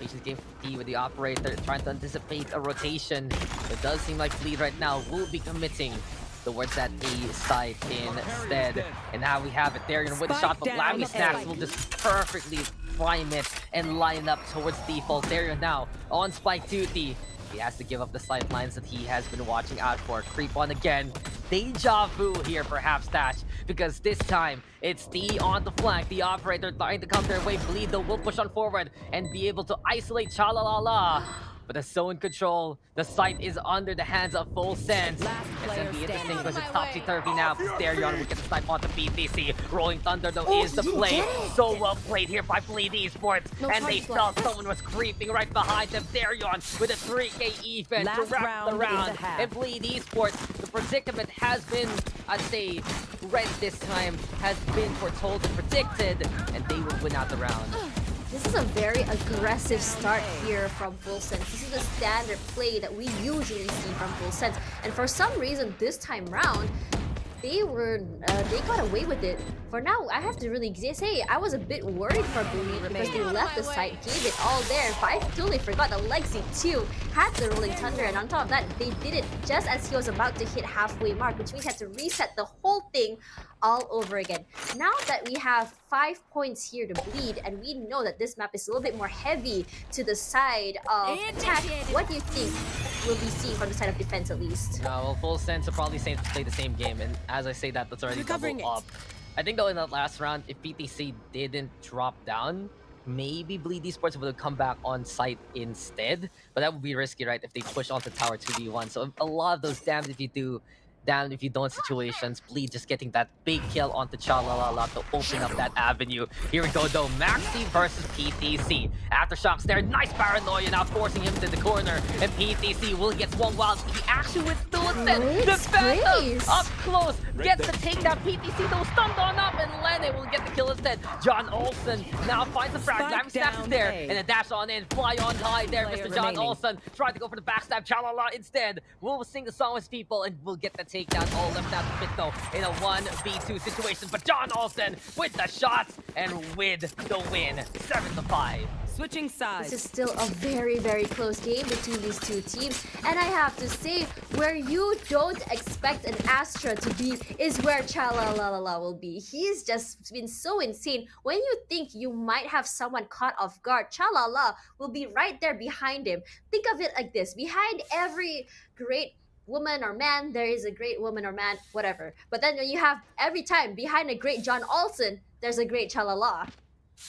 Patience game D with the operator trying to anticipate a rotation. It does seem like Bleed right now will be committing towards that A side instead. And now we have it there with the shot, but Lammy Snacks will just perfectly prime it and line up towards default. There now on spike duty. He has to give up the sight lines that he has been watching out for. Creep on again. deja vu here perhaps, Dash, because this time it's D on the flank, the operator trying to come their way. Bleed though will push on forward and be able to isolate Chalalala. But the zone control, the site is under the hands of Full Sense. It's gonna be interesting because it's topsy-turvy now. Therion will get the snipe onto PTC. Rolling Thunder though is the play. So well played here by Bleed Esports. And they felt someone was creeping right behind them. Therion with a 3k defense to wrap the round. And Bleed Esports, the predicament has been, I'd say, right this time, has been foretold and predicted. And they will win out the round. This is a very aggressive start here from Full Sense. This is the standard play that we usually see from Full Sense. And for some reason, this time round, they got away with it. For now, I have to really say, I was a bit worried for Bleed because they left the site, gave it all there. But I totally forgot that Lexi too had the Rolling Thunder, and on top of that, they did it just as he was about to hit halfway mark, which means he had to reset the whole thing all over again. Now that we have 5 points here to Bleed, and we know that this map is a little bit more heavy to the side of attack, what do you think we'll be seeing from the side of defense at least? Well, Full Sense will probably play the same game, and as I say that, that's already doubled up. I think though in that last round, if PTC didn't drop down, maybe Bleed Esports would have come back on site instead. But that would be risky, right, if they push onto tower 2v1. So a lot of those damned if you do, damned if you don't situations. Bleed just getting that big kill onto Chalalala to open up that avenue. Here we go though, Maxi versus PTC. Aftershocks there, nice paranoia now forcing him to the corner. And PTC will get swung wild. He actually withstood it. The Phantom up close gets the takedown. PTC though stunned on up, and Lenny will get the kill instead. John Olsen now finds the frag. Diving snaps is there, and a dash on in, fly on high there. Mr. John Olsen trying to go for the backstab. Chalalala instead will sing the song with people and will get the takedown. All left out the pit though in a 1v2 situation, but John Olsen with the shots and with the win, 7-5. Switching sides. This is still a very, very close game between these two teams. And I have to say, where you don't expect an Astra to be is where Chalalala will be. He's just been so insane. When you think you might have someone caught off guard, Chalala will be right there behind him. Think of it like this. Behind every great woman or man, there is a great woman or man, whatever. But then when you have every time behind a great John Olsen, there's a great Chalala.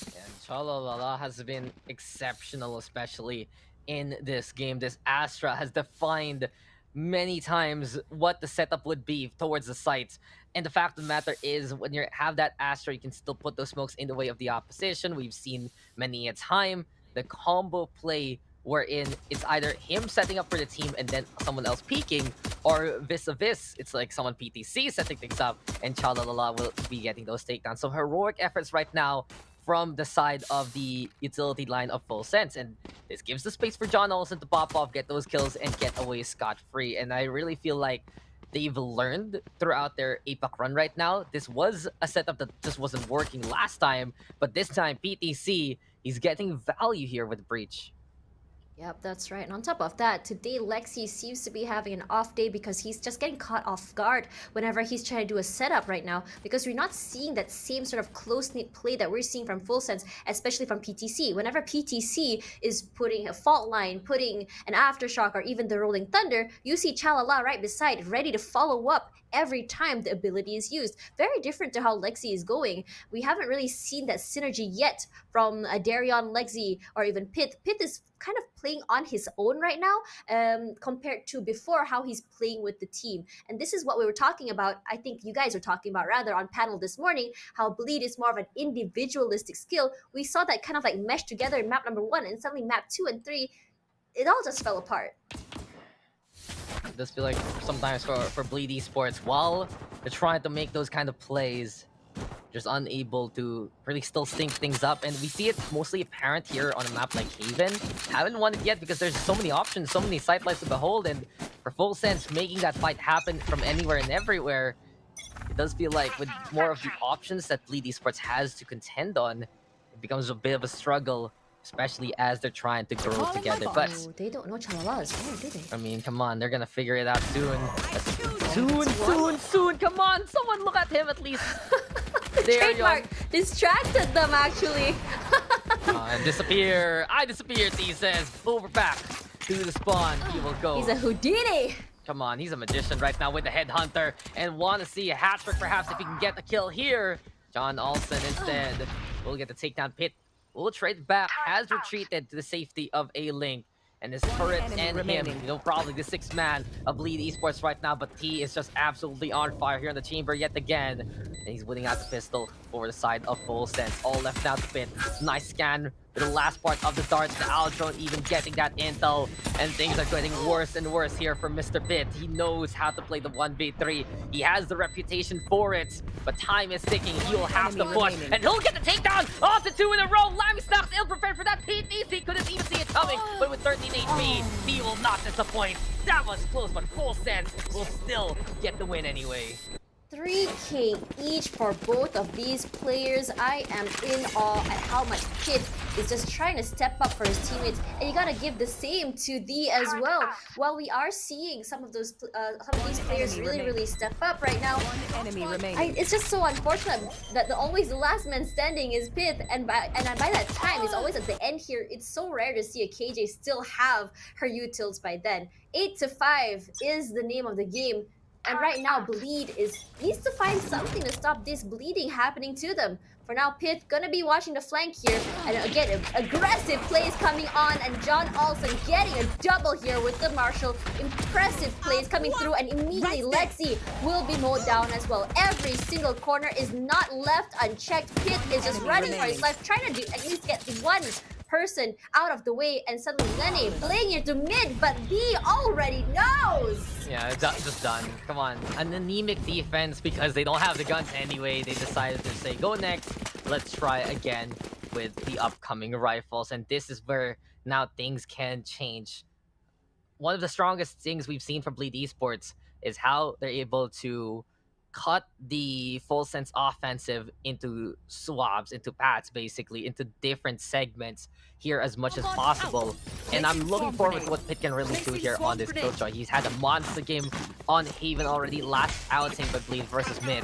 And Chalalala has been exceptional, especially in this game. This Astra has defined many times what the setup would be towards the sites. And the fact of the matter is, when you have that Astra, you can still put those smokes in the way of the opposition. We've seen many a time the combo play wherein it's either him setting up for the team and then someone else peeking, or vis-a-vis, it's like someone PTC setting things up and Chalalala will be getting those takedowns. So heroic efforts right now from the side of the utility line of Full Sense, and this gives the space for John Olsen to pop off, get those kills, and get away scot-free. And I really feel like they've learned throughout their APAC run right now. This was a setup that just wasn't working last time, but this time PTC, he's getting value here with Breach. Yep, that's right. And on top of that, today Lexi seems to be having an off day because he's just getting caught off guard whenever he's trying to do a setup right now, because we're not seeing that same sort of close-knit play that we're seeing from Full Sense, especially from PTC. Whenever PTC is putting a fault line, putting an aftershock, or even the Rolling Thunder, you see Chalala right beside, ready to follow up every time the ability is used. Very different to how Lexi is going. We haven't really seen that synergy yet from Darion, Lexi, or even Pit. Pit is kind of playing on his own right now, compared to before how he's playing with the team. And this is what we were talking about, I think you guys were talking about rather, on panel this morning, how Bleed is more of an individualistic skill. We saw that kind of like mesh together in map number 1, and suddenly map 2 and 3, it all just fell apart. It does feel like sometimes for Bleed Esports, while they're trying to make those kind of plays, just unable to really still sync things up. And we see it mostly apparent here on a map like Haven. Haven't won it yet because there's so many options, so many sightlines to behold, and for Full Sense making that fight happen from anywhere and everywhere, it does feel like with more of the options that Bleed Esports has to contend on, it becomes a bit of a struggle, especially as they're trying to grow together. But they don't know Chalala as well, do they? I mean, come on, they're gonna figure it out soon. Soon, come on, someone look at him at least. Trademark distracted them actually. And disappear. I disappeared, he says. Over back to the spawn. He will go. He's a Houdini. Come on, he's a magician right now with the headhunter, and want to see a hat trick perhaps if he can get the kill here. John Olsen instead will get the takedown. Pit will trade back, has retreated to the safety of A-Link. And his turret and him, probably the 6th man of Bleed Esports right now, but T is just absolutely on fire here in the chamber yet again. And he's winning out the pistol for the side of Full Sense. All left now to Pit. Nice scan with the last part of the darts. The Owl Drone even getting that intel. And things are getting worse and worse here for Mr. Pit. He knows how to play the 1v3. He has the reputation for it, but time is ticking. He will have to push, and he'll get the takedown off the 2 in a row. Lammy Snacks ill-prepared for that. PTC couldn't even see it coming, but with 13 HP, he will not disappoint. That was close, but Full Sense will still get the win anyway. 3K each for both of these players. I am in awe at how much Pit is just trying to step up for his teammates, and you gotta give the same to D as well. While we are seeing some of these players really step up right now, it's just so unfortunate that always the last man standing is Pit, and by that time, it's always at the end here. It's so rare to see a KJ still have her utils by then. 8-5 is the name of the game. And right now, Bleed needs to find something to stop this bleeding happening to them. For now, Pit gonna be watching the flank here. And again, aggressive plays coming on. And John Olsen getting a double here with the Marshall. Impressive plays coming through. And immediately, Lexi will be mowed down as well. Every single corner is not left unchecked. Pit is just running for his life, trying to at least get one person out of the way, and suddenly Lenny playing into mid, but B already knows. Yeah, just done. Come on, an anemic defense because they don't have the guns anyway. They decided to say, go next. Let's try again with the upcoming rifles, and this is where now things can change. One of the strongest things we've seen from Bleed Esports is how they're able to cut the Full Sense offensive into swabs, into paths, basically, into different segments here as much as possible. And I'm looking forward to what Pit can really do here on this Killjoy. He's had a monster game on Haven already, last outing by Bleed versus Mid.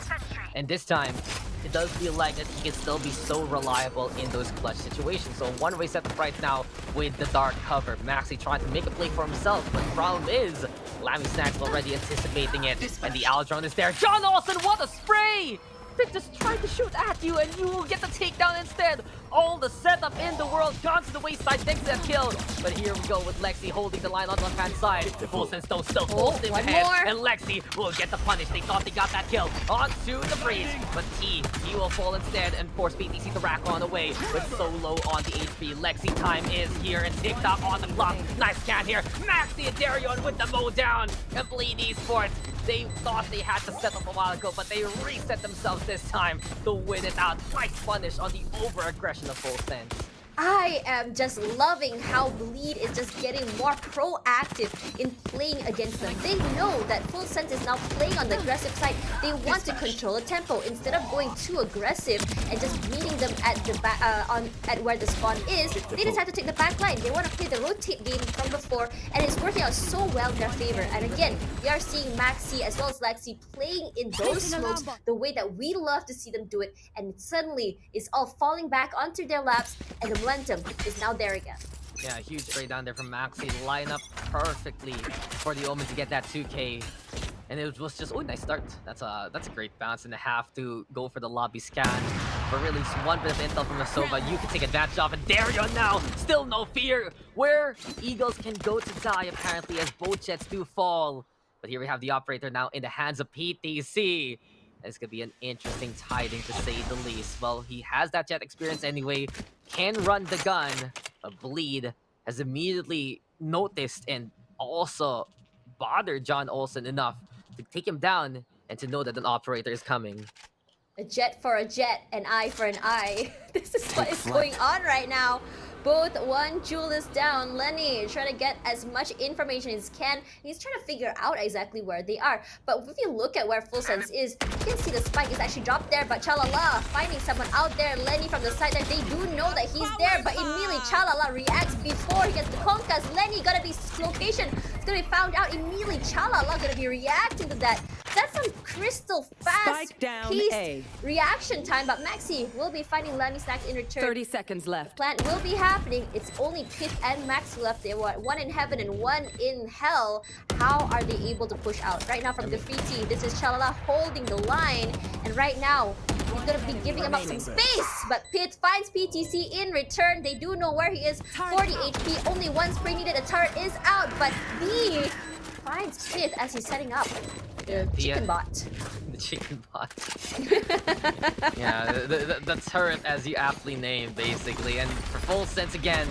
And this time, it does feel like that he can still be so reliable in those clutch situations. So one-way setup right now with the dark cover. Maxi trying to make a play for himself, but the problem is Lammy Snacks already anticipating it, and the Owl Drone is there. John Olsen, what a spray! Pit just tried to shoot at you, and you will get the takedown instead. All the setup in the world gone to the wayside next to that kill. But here we go with Lexi holding the line on the left-hand side. Full Sense though still holds in the head, and Lexi will get the punish. They thought they got that kill onto the breeze, but he will fall instead and force PTC to rack on away with so low on the HP. Lexi time is here and TikTok on the clock. Nice scan here. Maxi and Darion with the mow down. And Bleed Esports, they thought they had to set up a while ago, but they reset themselves this time to win it out. Nice punish on the over-aggression of Full Sense. I am just loving how Bleed is just getting more proactive in playing against them. They know that Full Sense is now playing on the aggressive side. They want to control the tempo instead of going too aggressive and just meeting them at the at where the spawn is. They decide to take the back line. They want to play the rotate game from before, and it's working out so well in their favor. And again, we are seeing Maxi as well as Lexi playing in those smokes the way that we love to see them do it, and suddenly it's all falling back onto their laps, and the momentum is now there again. Yeah, huge trade down there from Maxi. Line up perfectly for the Omen to get that 2K. And it was just, oh, nice start. That's a great bounce, and a half to go for the lobby scan. But really, just one bit of intel from Asova. You can take advantage of it. Darion now, still no fear. Where Eagles can go to die, apparently, as both jets do fall. But here we have the operator now in the hands of PTC. It's going to be an interesting tiding, to say the least. Well, he has that jet experience anyway, can run the gun, but Bleed has immediately noticed and also bothered John Olsen enough to take him down and to know that an operator is coming. A jet for a jet, an eye for an eye. This is what is going on right now. Both one jewel is down. Lenny trying to get as much information as he can. He's trying to figure out exactly where they are. But if you look at where Full Sense is, you can see the spike is actually dropped there. But Chalala finding someone out there. Lenny from the side there. They do know that he's there. But immediately Chalala reacts before he gets the concuss. Lenny gotta be location It's gonna be found out immediately. Chalala gonna be reacting to that. That's some crystal fast paced reaction time, but Maxi will be finding Lemmy Snacks in return. 30 seconds left. The plant will be happening. It's only Pit and Maxi left. They want one in heaven and one in hell. How are they able to push out? Right now from the free team, this is Chalala holding the line. And right now, he's gonna be giving him up some space. But Pit finds PTC in return. They do know where he is. 40 HP, only one spray needed. A turret is out, but B finds Pit as he's setting up. The chicken bot. The chicken bot. Yeah, the turret as you aptly named, basically. And for full sense again,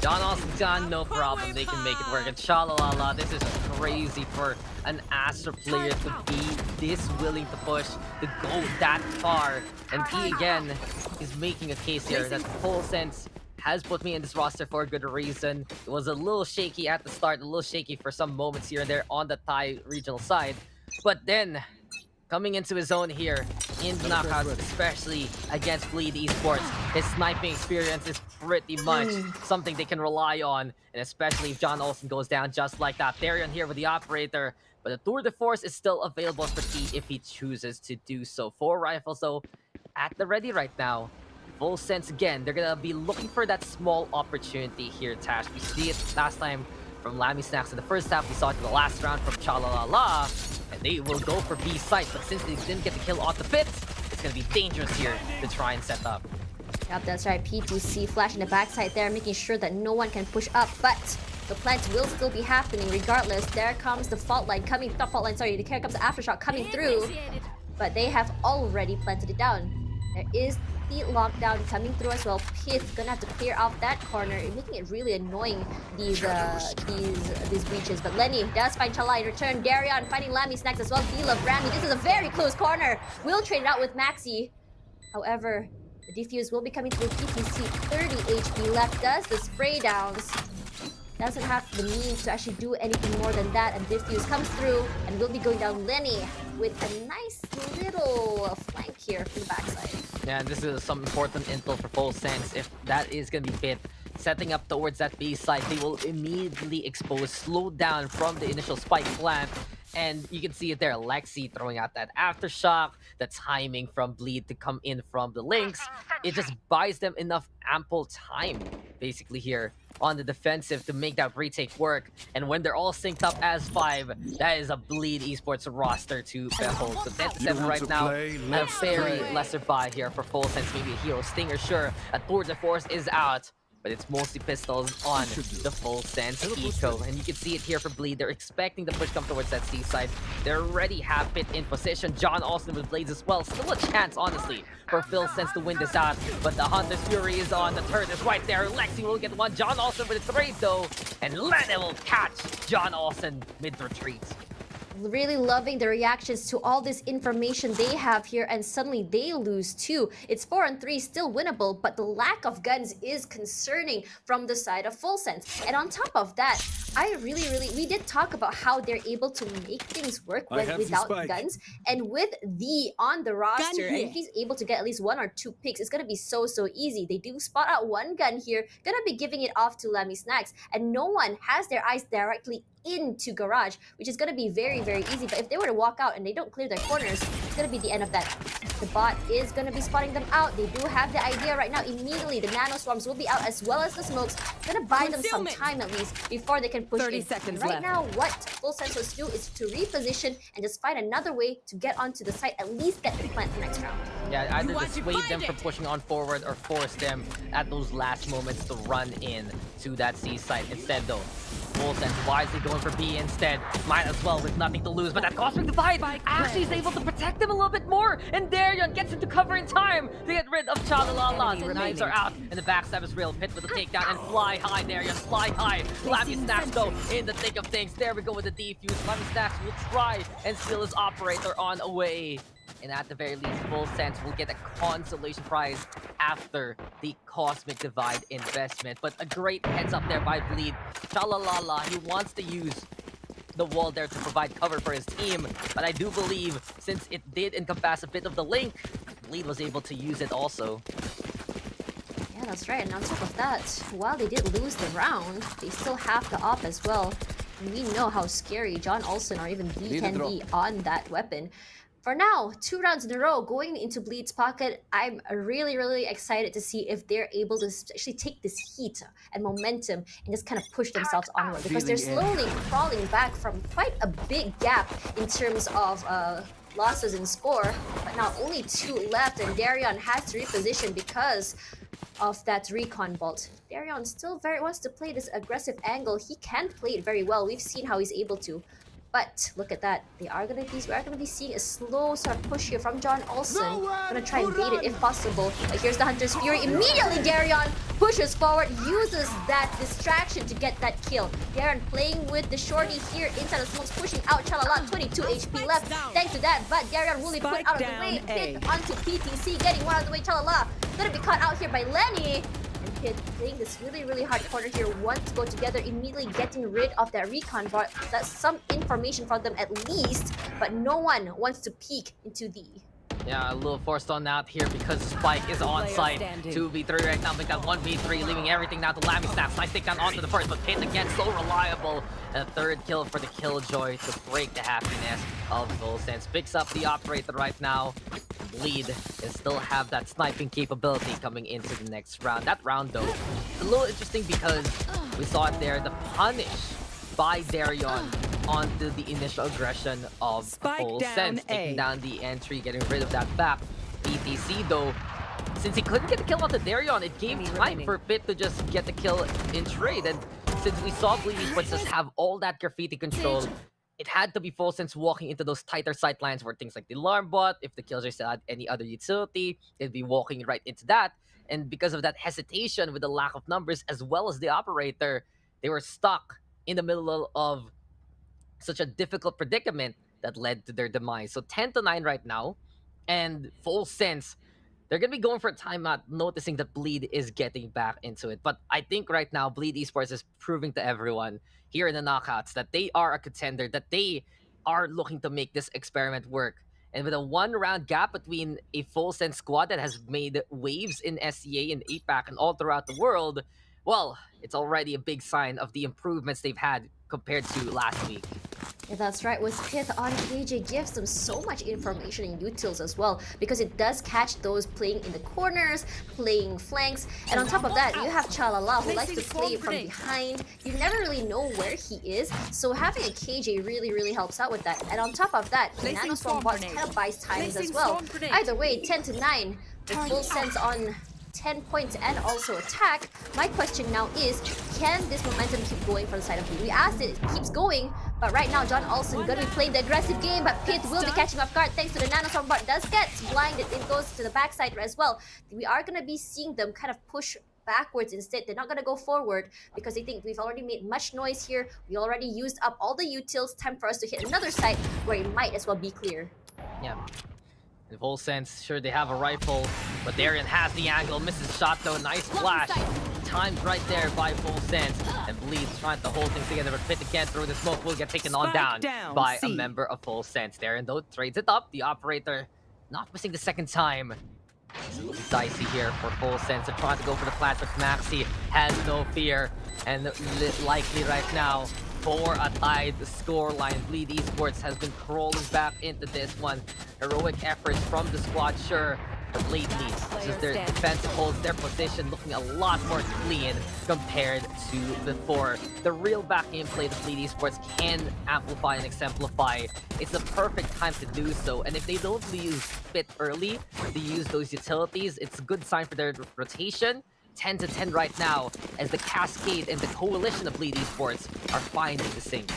John Austin done, no problem. They can make it work. And Shalalala, this is crazy for an Astra player to be this willing to push, to go that far. And he again is making a case here that full sense has put me in this roster for a good reason. It was a little shaky at the start, a little shaky for some moments here and there on the Thai regional side. But then, coming into his own here in the knockouts, especially against Bleed Esports, his sniping experience is pretty much something they can rely on, and especially if John Olsen goes down just like that. Therion here with the operator, but the tour de force is still available for T if he chooses to do so. 4 rifles though, at the ready right now. Full sense again, they're gonna be looking for that small opportunity here, Tash. We see it last time from Lammy Snacks in the first half. We saw it in the last round from Chalalala. And they will go for B site, but since they didn't get the kill off the pit, it's gonna be dangerous here to try and set up. Yep, that's right. PTC flashing the backside there, making sure that no one can push up, but the plant will still be happening regardless. There comes the fault line coming, not fault line, sorry, here comes the aftershock coming through, but they have already planted it down. There is the lockdown coming through as well. Pit gonna have to clear out that corner, making it really annoying, these breaches. But Lenny does find Chala in return. Darion finding Lammy Snacks as well. D-Love Rami. This is a very close corner. Will trade it out with Maxi. However, the defuse will be coming through. PTC 30 HP left. Does the spray downs. Doesn't have the means to actually do anything more than that, and Diffuse comes through and will be going down Lenny with a nice little flank here from the backside. Yeah, and this is some important intel for full sense. If that is going to be Pit setting up towards that B side, they will immediately expose, slow down from the initial spike plant. And you can see it there, Lexi throwing out that aftershock, the timing from Bleed to come in from the links. It just buys them enough ample time, basically, here on the defensive to make that retake work. And when they're all synced up as 5, that is a Bleed Esports roster to behold. So 10-7 right now, a very lesser buy here for full sense. Maybe a hero stinger, sure. A tour de force is out, but it's mostly pistols on the full sense eco. And you can see it here for Bleed. They're expecting the push come towards that C side. They already have Pit in position. John Austin with blades as well. Still a chance, honestly, for Phil Sense to win this out. But the Hunter's Fury is on. The turret is right there. Lexi will get one. John Austin with a trade though. And Lena will catch John Austin mid-retreat. Really loving the reactions to all this information they have here, and suddenly they lose too. It's 4-3, still winnable, but the lack of guns is concerning from the side of Full Sense. And on top of that, we did talk about how they're able to make things work without guns, and with the on the roster, and if he's able to get at least 1 or 2 picks, it's gonna be so easy. They do spot out one gun here, gonna be giving it off to Lammy Snacks, and no one has their eyes directly into Garage, which is going to be very easy. But if they were to walk out and they don't clear their corners, it's going to be the end of that. The bot is going to be spotting them out. They do have the idea right now. Immediately, the nano swarms will be out as well as the smokes. Going to buy them some time at least before they can push 30 in. seconds Right left. now, what Full Sense wants to do is to reposition and just find another way to get onto the site, at least get the plant the next round. Yeah, either dissuade them from pushing on forward or force them at those last moments to run in to that C site. Instead though, Full Sense wisely going for B instead. Might as well with nothing to lose, but that Cosmic Divide actually is able to protect him a little bit more, and Darion gets into cover in time to get rid of Chalalala. The knives are out, and the backstab is real. Pit with the takedown, and fly high, Darion, fly high. Lammy Snacks though in the thick of things. There we go with the defuse. Lammy Snacks will try and steal his operator on away. And at the very least, Full Sense will get a consolation prize after the Cosmic Divide investment. But a great heads up there by Bleed. Chalalala, he wants to use the wall there to provide cover for his team. But I do believe, since it did encompass a bit of the link, Bleed was able to use it also. Yeah, that's right. And on top of that, while they did lose the round, they still have the op as well. We know how scary John Olsen or even B can be on that weapon. For now, 2 rounds in a row going into Bleed's pocket. I'm really excited to see if they're able to actually take this heat and momentum and just kind of push themselves onward, because they're slowly crawling back from quite a big gap in terms of losses in score. But now only 2 left, and Darion has to reposition because of that recon bolt. Darion still wants to play this aggressive angle. He can play it very well. We've seen how he's able to. But look at that. We are gonna be seeing a slow sort of push here from John Olsen. Gonna try and bait it if possible. But here's the Hunter's Fury. Immediately Darion pushes forward, uses that distraction to get that kill. Darion playing with the shorty here inside the smokes, pushing out Chalala, 22 HP left. Thanks to that, but Darion really put out of the way. Hit onto PTC, getting one out of the way. Chalala gonna be caught out here by Lenny. Pit playing this really hard corner here, want to go together, immediately getting rid of that recon bot. That's some information for them at least, but no one wants to peek into the... Yeah, a little forced on out here because Spike is on site. 2v3 right now, make that 1v3, leaving everything now to Lammy Snaps. Nice take down onto the first, but Pit again, so reliable. And a 3rd kill for the Killjoy to break the happiness of Volsense. Picks up the operator right now. Lead and still have that sniping capability coming into the next round. That round though, it's a little interesting because we saw it there, the punish by Darion onto the initial aggression of Volsense, taking down the entry, getting rid of that back. PTC though, since he couldn't get the kill onto Darion, it gave time for Pit to just get the kill in trade. And since we saw Bleed Esports just have all that graffiti control, it had to be Volsense walking into those tighter sight lines where things like the alarm bot, if the Killjoy still had any other utility, they'd be walking right into that. And because of that hesitation with the lack of numbers as well as the operator, they were stuck in the middle of such a difficult predicament that led to their demise. So 10-9 right now, and Volsense, they're going to be going for a timeout, noticing that Bleed is getting back into it. But I think right now, Bleed Esports is proving to everyone here in the knockouts that they are a contender, that they are looking to make this experiment work. And with a 1-round gap between a Volsense squad that has made waves in SEA and APAC and all throughout the world, well, it's already a big sign of the improvements they've had compared to last week. Yeah, that's right. With Pith on KJ gives them so much information and utils as well, because it does catch those playing in the corners, playing flanks, and on top of that, you have Chalala who likes to play from behind. You never really know where he is, so having a KJ really helps out with that. And on top of that, the Nano Storm bot kind of buys times as well. Either way, 10-9, with Volsense on 10 points and also attack. My question now is, can this momentum keep going for the side of Bleed? We asked it keeps going, but right now John Olsen gonna be playing the aggressive game, but Pit will be catching off guard thanks to the Nanostorm bot. Does get blinded, it goes to the backside as well. We are gonna be seeing them kind of push backwards instead. They're not gonna go forward because they think we've already made much noise here. We already used up all the utils. Time for us to hit another site where it might as well be clear. Yeah. In Volsense, sure they have a rifle, but Darion has the angle, misses shot though, nice flash. Timed right there by Volsense, and Bleed's trying to hold things together, but Pit again through the smoke will get taken on down by a member of Volsense. Darion though trades it up, the operator not missing the second time. It's a little dicey here for Volsense. They're trying to go for the plant, but Maxi has no fear, and likely right now for a tied scoreline. Bleed Esports has been crawling back into this one. Heroic efforts from the squad, sure, but Bleed leads. Just their defensive holds, their position looking a lot more clean compared to before. The real back game play that Bleed Esports can amplify and exemplify. It's the perfect time to do so, and if they don't use Pit early, to use those utilities, it's a good sign for their rotation. 10-10 right now, as the Cascade and the coalition of Bleed Esports are finding the sync.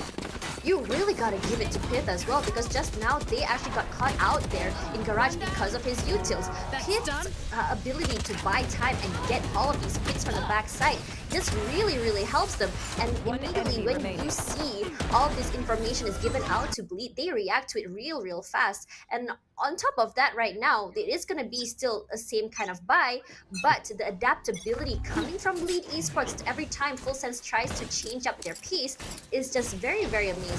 You really gotta give it to Pith as well, because just now they actually got caught out there in Garage because of his utils. Pith's ability to buy time and get all of these picks from the backside just really helps them. And immediately when you see all of this information is given out to Bleed, they react to it real fast. And on top of that, right now, it is gonna be still the same kind of buy, but the adaptability coming from Bleed Esports every time Volsense tries to change up their piece is just very amazing.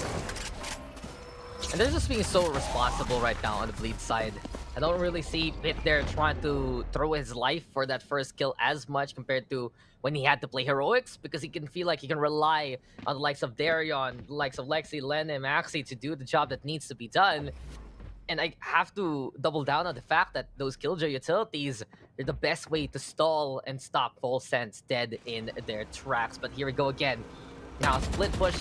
And they're just being so responsible right now on the Bleed side. I don't really see Pit there trying to throw his life for that first kill as much compared to when he had to play Heroics, because he can feel like he can rely on the likes of Darion, the likes of Lexi, Len, and Maxi to do the job that needs to be done. And I have to double down on the fact that those Killjoy utilities are the best way to stall and stop Full Sense dead in their tracks. But here we go again. Now split push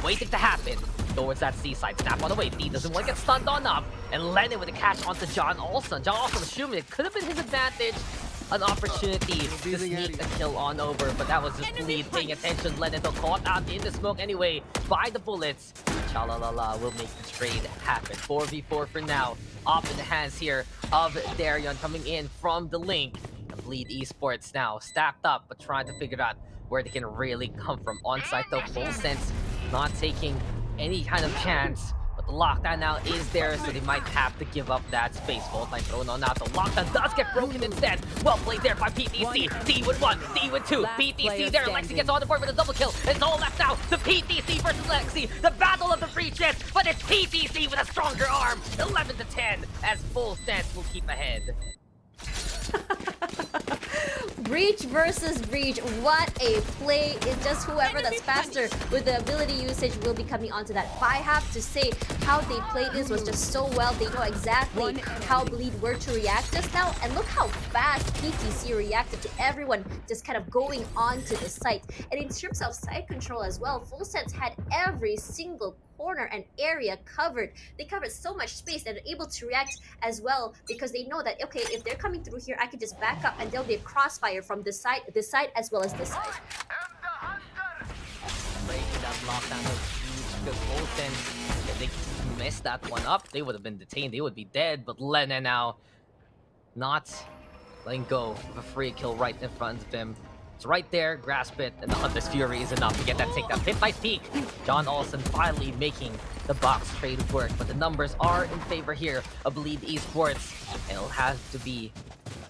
waiting to happen towards that C-side. Snap on the way. D doesn't want to get stunned on up. And Lennon with a catch onto John Olsen. John Olsen assuming it could have been his advantage. An opportunity to sneak a kill on over, but that was just Bleed paying attention. Lennon though caught out in the smoke anyway by the bullets. Chalalala will make the trade happen. 4v4 for now. Up in the hands here of Darion coming in from the link. And Bleed Esports now stacked up, but trying to figure out where they can really come from. On-site though, Full Sense not taking any kind of chance. But the lockdown now is there, so they might have to give up that space. Volt line thrown on out. The lockdown does get broken instead. Well played there by PTC. D with 1, D with 2. PTC there. Lexi gets on the board with a double kill. It's all left now to PTC versus Lexi. The battle of the breaches, but it's PTC with a stronger arm. 11-10 as Full Sense will keep ahead. Breach versus Breach. What a play. It's just whoever that's faster with the ability usage will be coming onto that. But I have to say, how they played this was just so well. They know exactly how Bleed were to react just now. And look how fast PTC reacted to everyone just kind of going onto the site. And in terms of site control as well, Full Sense had every single corner and area covered. They covered so much space that they're able to react as well, because they know that, okay, if they're coming through here, I can just back up and there'll be a crossfire from this side as well as this side. Breaking that lockdown was huge, because Full Sense, if they messed that one up, they would have been detained. They would be dead. But Lena now not letting go of a free kill right in front of him. It's right there, grasp it, and the Hunter's Fury is enough to get that takedown. Hit by peak. John Olsen finally making the box trade work, but the numbers are in favor here of Bleed Esports. And it'll have to be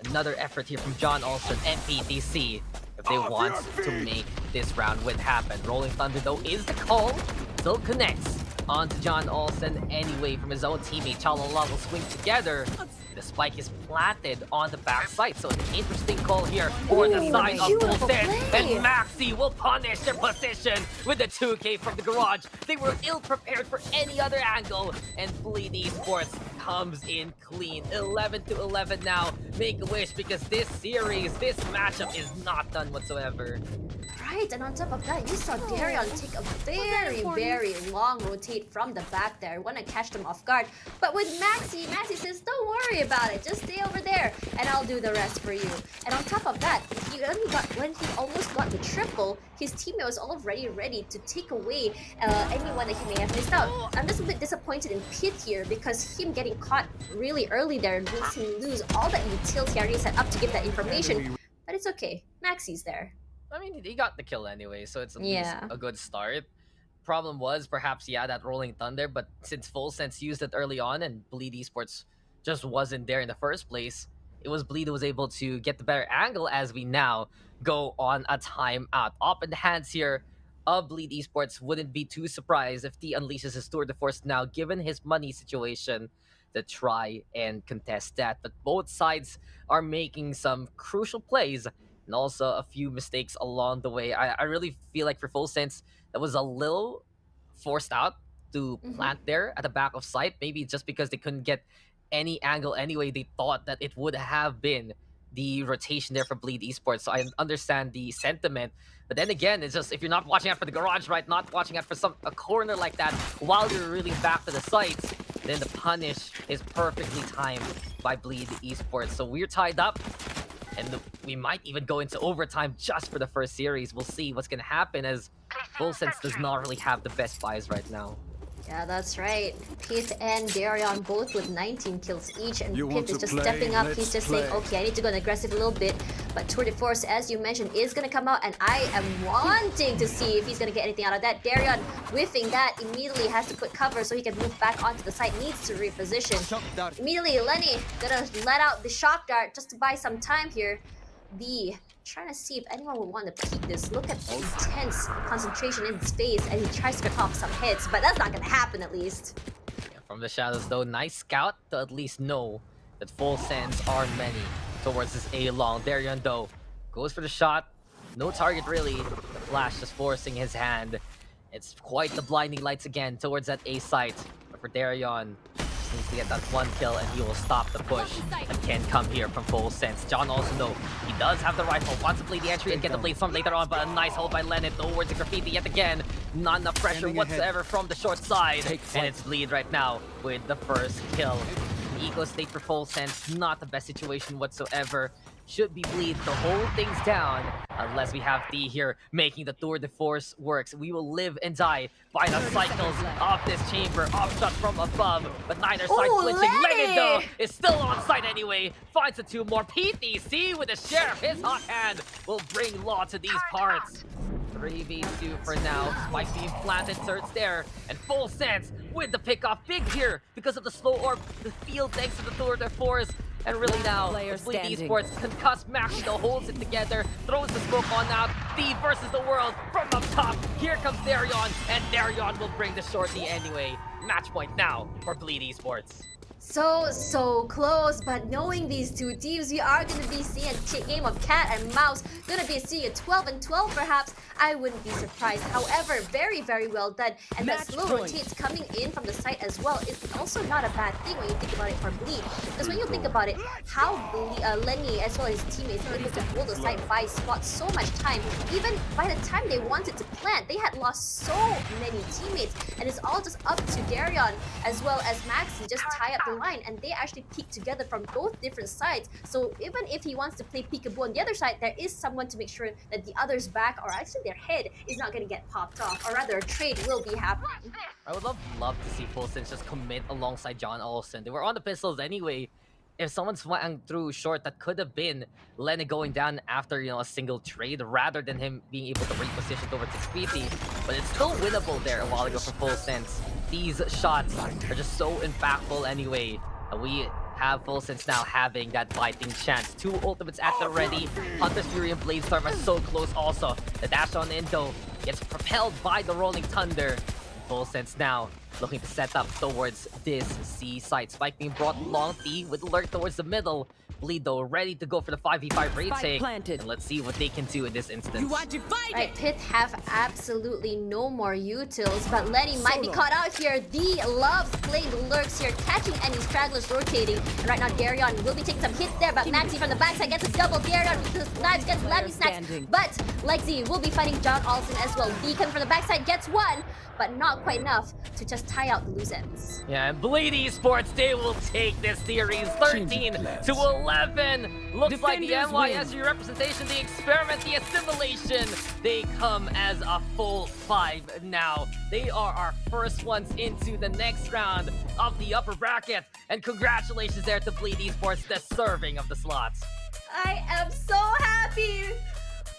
another effort here from John Olsen and PTC if they want to make this round win happen. Rolling Thunder though is the call. Still connects onto John Olsen anyway from his own teammate. Chalala will swing together. The spike is planted on the backside, so an interesting call here for the side of Full Sense. And Maxi will punish their position with the 2K from the garage. They were ill-prepared for any other angle, and Bleed Esports comes in clean. 11-11 now. Make a wish, because this series, this matchup is not done whatsoever. Right, and on top of that, you saw Darion take a very long rotate from the back there. Want to catch them off guard. But with Maxi says, don't worry about it. Just stay over there, and I'll do the rest for you. And on top of that, when he almost got the triple, his teammate was already ready to take away anyone that he may have missed out. I'm just a bit disappointed in Pit here, because him getting caught really early there makes him lose all that utility he already set up to give that information. But it's okay. Maxi's there. I mean, he got the kill anyway, so it's at least a good start. Problem was, perhaps, that Rolling Thunder, but since Full Sense used it early on and Bleed Esports just wasn't there in the first place, it was Bleed who was able to get the better angle as we now go on a timeout. Up in the hands here of Bleed Esports. Wouldn't be too surprised if he unleashes his tour de force now, given his money situation, to try and contest that. But both sides are making some crucial plays, and also a few mistakes along the way. I really feel like for Full Sense, that was a little forced out to plant there at the back of sight. Maybe just because they couldn't get any angle anyway. They thought that it would have been the rotation there for Bleed Esports. So I understand the sentiment. But then again, it's just, if you're not watching out for the garage, right? Not watching out for a corner like that while you're really back to the sites, then the punish is perfectly timed by Bleed Esports. So we're tied up. And we might even go into overtime just for the first series. We'll see what's going to happen, as Full Sense does not really have the best buys right now. Yeah, that's right. Pit and Darion both with 19 kills each, and Pit is just stepping up. He's just saying, okay, I need to go aggressive a little bit. But Tour de Force, as you mentioned, is going to come out, and I am wanting to see if he's going to get anything out of that. Darion, whiffing that, immediately has to put cover so he can move back onto the site. Needs to reposition. Immediately, Lenny gonna let out the shock dart just to buy some time here. Trying to see if anyone will want to peek this. Look at the intense concentration in space, and he tries to cut off some hits, but that's not going to happen at least. Yeah, From the shadows though, nice scout to at least know that full sends are many towards this A long. Darion though goes for the shot. No target really. The flash just forcing his hand. It's quite the blinding lights again towards that A site. But for Darion, just needs to get that one kill and he will stop the push that can come here from full sense. John also though, he does have the rifle. Wants to play the entry and get the blade from later on, but a nice hold by Lennon towards the graffiti yet again. Not enough pressure whatsoever from the short side. And it's Bleed right now with the first kill. The eco state for full sense, not the best situation whatsoever. Should be Bleed to hold things down unless we have D here making the tour de force works. We will live and die by the cycles of this chamber. Offshot from above, but neither side flinching. Lennon though is still on site anyway. Finds the two more. PTC with a share of his hot hand will bring law to these parts. 3v2 for now. Spike being planted, turns there, and full sense with the pickoff. Big here because of the slow orb, the field thanks to the tour de force. And really now, it's Bleed Esports. Concussed Maxido holds it together, throws the smoke on out. D versus the world from up top. Here comes Darion, and Darion will bring the shorty anyway. Match point now for Bleed Esports. So close, but knowing these two teams, we are going to be seeing a game of cat and mouse. Going to be seeing a 12-12 perhaps. I wouldn't be surprised. However, very well done. And that slow rotates coming in from the site as well is also not a bad thing when you think about it for Bleed. Because when you think about it, how Lenny as well as his teammates were able to hold the site by spots so much time. Even by the time they wanted to plant, they had lost so many teammates. And it's all just up to Darion as well as Maxi just tie up the line, and they actually peek together from both different sides. So even if he wants to play peekaboo on the other side, there is someone to make sure that the other's back, or actually their head, is not going to get popped off, or rather a trade will be happening. I would love to see full sense just commit alongside John Olsen. They were on the pistols anyway. If someone swung through short, that could have been Lenny going down after, a single trade rather than him being able to reposition towards his Creepy. But it's still winnable there a while ago from full sense. These shots are just so impactful anyway. We have full sense now having that fighting chance. Two ultimates at the ready. Hunter's Fury and Bladestorm are so close also. The dash on in though gets propelled by the Rolling Thunder. Full sense now looking to set up towards this C site. Spike being brought long, T with alert towards the middle. Bleed though ready to go for the 5v5 retake. And let's see what they can do in this instance. Right, Pit have absolutely no more utils, but Lenny might be caught out here. D loves playing the lurks here, catching any stragglers rotating. And right now Darion will be taking some hits there, but Maxi from the backside gets a double. Darion because knives gets Lemmy snacks. But Lexi will be fighting John Olsen as well. D coming from the backside gets one, but not quite enough to just tie out the loose ends. Yeah, and Bleed Esports, they will take this series 13-11. Looks like the NYSU representation, the experiment, the assimilation, they come as a full 5 now. They are our first ones into the next round of the upper bracket. And congratulations there to Bleed Esports, deserving of the slots. I am so happy.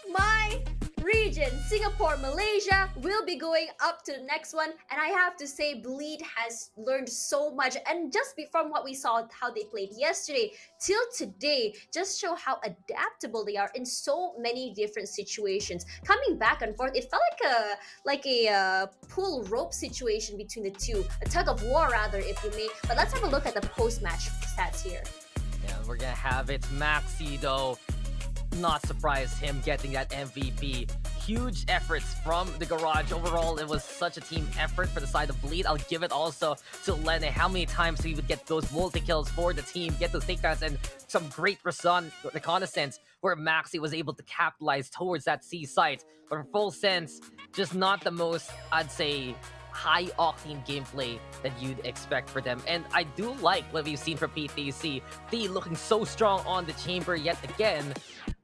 My region, Singapore, Malaysia, will be going up to the next one, and I have to say Bleed has learned so much, and just from what we saw how they played yesterday till today, just show how adaptable they are in so many different situations. Coming back and forth, it felt like a pull rope situation between the two, a tug of war rather, if you may. But let's have a look at the post-match stats here. Yeah, we're gonna have it Maxi though. Not surprised him getting that MVP. Huge efforts from the garage. Overall, it was such a team effort for the side of Bleed. I'll give it also to Lenny. How many times he would get those multi-kills for the team, get those takedowns, and some great reconnaissance where Maxi was able to capitalize towards that C site. But for full sense, just not the most, I'd say, high-octane gameplay that you'd expect for them. And I do like what we've seen from PTC. T looking so strong on the chamber yet again.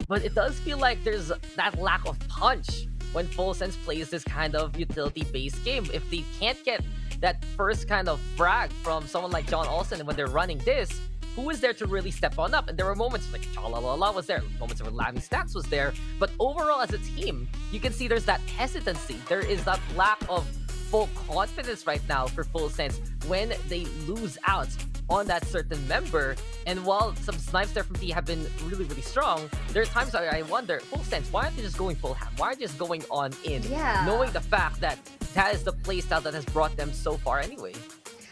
But it does feel like there's that lack of punch when Full Sense plays this kind of utility-based game. If they can't get that first kind of frag from someone like John Olsen when they're running this, who is there to really step on up? And there were moments like Chalalala was there, moments where Lammy Stacks was there. But overall as a team, you can see there's that hesitancy. There is that lack of full confidence right now for Full Sense when they lose out on that certain member. And while some snipes there from T have been really strong, there are times I wonder, Full Sense, why aren't they just going full ham? Why aren't they just going on in? Yeah. Knowing the fact that that is the playstyle that has brought them so far anyway.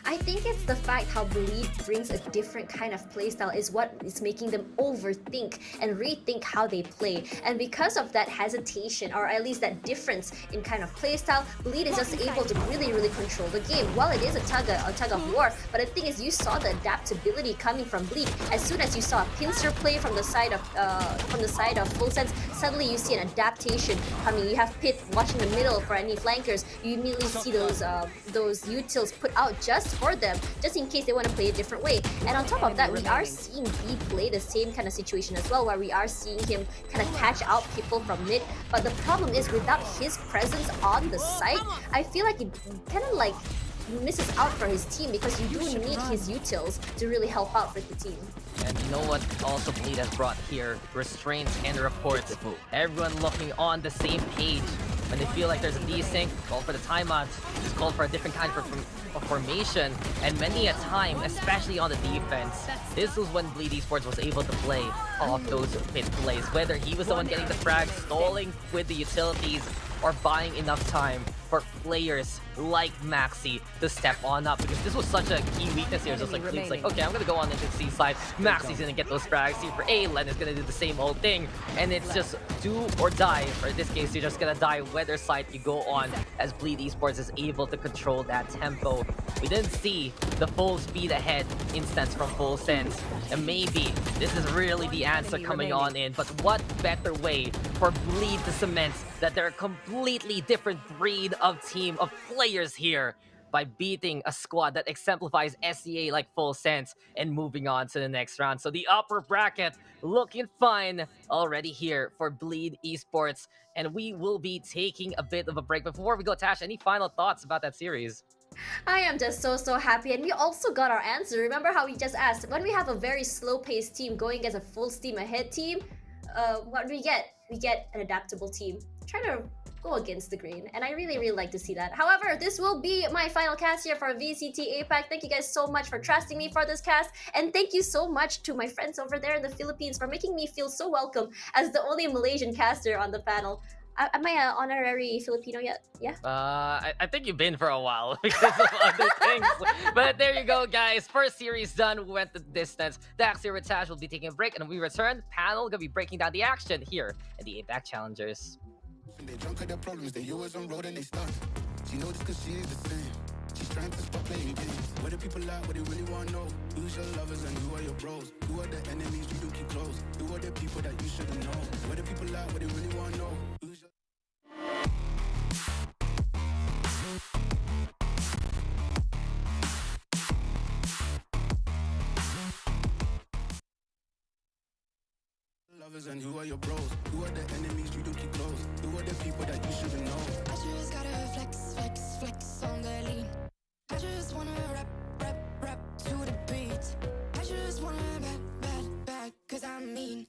I think it's the fact how Bleed brings a different kind of playstyle is what is making them overthink and rethink how they play. And because of that hesitation, or at least that difference in kind of playstyle, Bleed is just able to really control the game. While it is a tug of war, but the thing is, you saw the adaptability coming from Bleed. As soon as you saw a pincer play from the side of Full Sense, suddenly you see an adaptation coming. You have Pit watching the middle for any flankers. You immediately see those utils put out just for them, just in case they want to play a different way. And on top of that, we are seeing B play the same kind of situation as well, where we are seeing him kind of catch out people from mid. But the problem is, without his presence on the site, I feel like it kind of like misses out for his team, because you do need his utils to really help out with the team. And you know what also Bleed has brought here? Restraints and reports. Everyone looking on the same page. When they feel like there's a desync, call for the timeout, just call for a different kind of formation. And many a time, especially on the defense, this was when Bleed Esports was able to play off those mid plays. Whether he was the one getting the frag, stalling with the utilities, or buying enough time for players like Maxi to step on up, because this was such a key weakness here. Just like Bleed's like, okay, I'm gonna go on into the C side. Maxi's gonna get those frags. See for A, Len is gonna do the same old thing, and it's just do or die. Or in this case, you're just gonna die whether side you go on, as Bleed Esports is able to control that tempo. We didn't see the full speed ahead instance from Full Sense, and maybe this is really the answer coming on in. But what better way for Bleed to cement that they're a completely different breed of team of players here by beating a squad that exemplifies SEA like Full Sense and moving on to the next round. So the upper bracket looking fine already here for Bleed Esports, and we will be taking a bit of a break. Before we go, Tash, any final thoughts about that series? I am just so happy, and we also got our answer. Remember how we just asked, when we have a very slow-paced team going against a full steam ahead team, what do we get? We get an adaptable team. Trying to go against the grain, and I really like to see that. However, this will be my final cast here for VCT APAC. Thank you guys so much for trusting me for this cast, and thank you so much to my friends over there in the Philippines for making me feel so welcome as the only Malaysian caster on the panel. Am I an honorary Filipino yet? Yeah? I think you've been for a while because of other things. But there you go, guys. First series done. We went the distance. Dax here with Tash will be taking a break, and when we return, panel gonna be breaking down the action here at the APAC Challengers. They drunk at their problems, they always on road and they stuck. She knows this cause she is the same. She's trying to stop playing games. Where the people at, what they really want to know. Who's your lovers and who are your bros? Who are the enemies you don't keep close? Who are the people that you shouldn't know? Where the people at, what they really want to know. Who's your lovers and who are your bros? Who are the enemies you don't keep close? Who are the people that you shouldn't know? I just gotta flex on the lean. I just wanna rap to the beat. I just wanna back, cause I'm mean.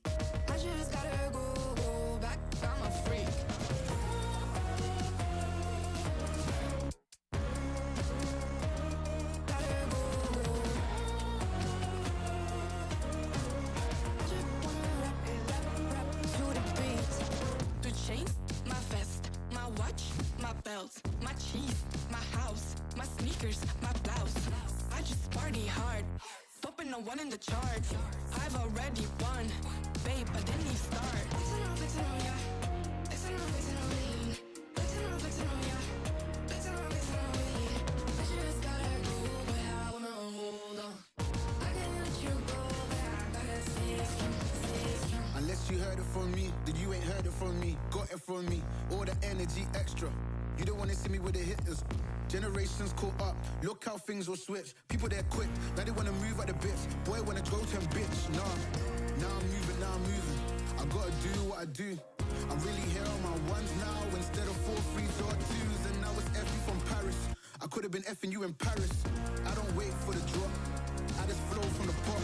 I just gotta go back, I'm a freak. My cheese, my house, my sneakers, my blouse. I just party hard, topping the one in the chart. I've already won, babe, I didn't even start. Flexing on ya, flexing on me, flexing on ya, flexing on me. I just gotta go, but I wanna hold on. I can't let you go, but I gotta stay strong. Unless you heard it from me, then you ain't heard it from me. Got it from me, all the energy extra. You don't wanna see me with the hitters. Generations caught up, look how things will switch. People they're quick, now they wanna move at the bits. Boy wanna go to bitch, nah. Now I'm moving. I gotta do what I do. I'm really here on my ones now instead of 4 3s or 2s. And now it's F you from Paris. I could've been effing you in Paris. I don't wait for the drop, I just flow from the pop.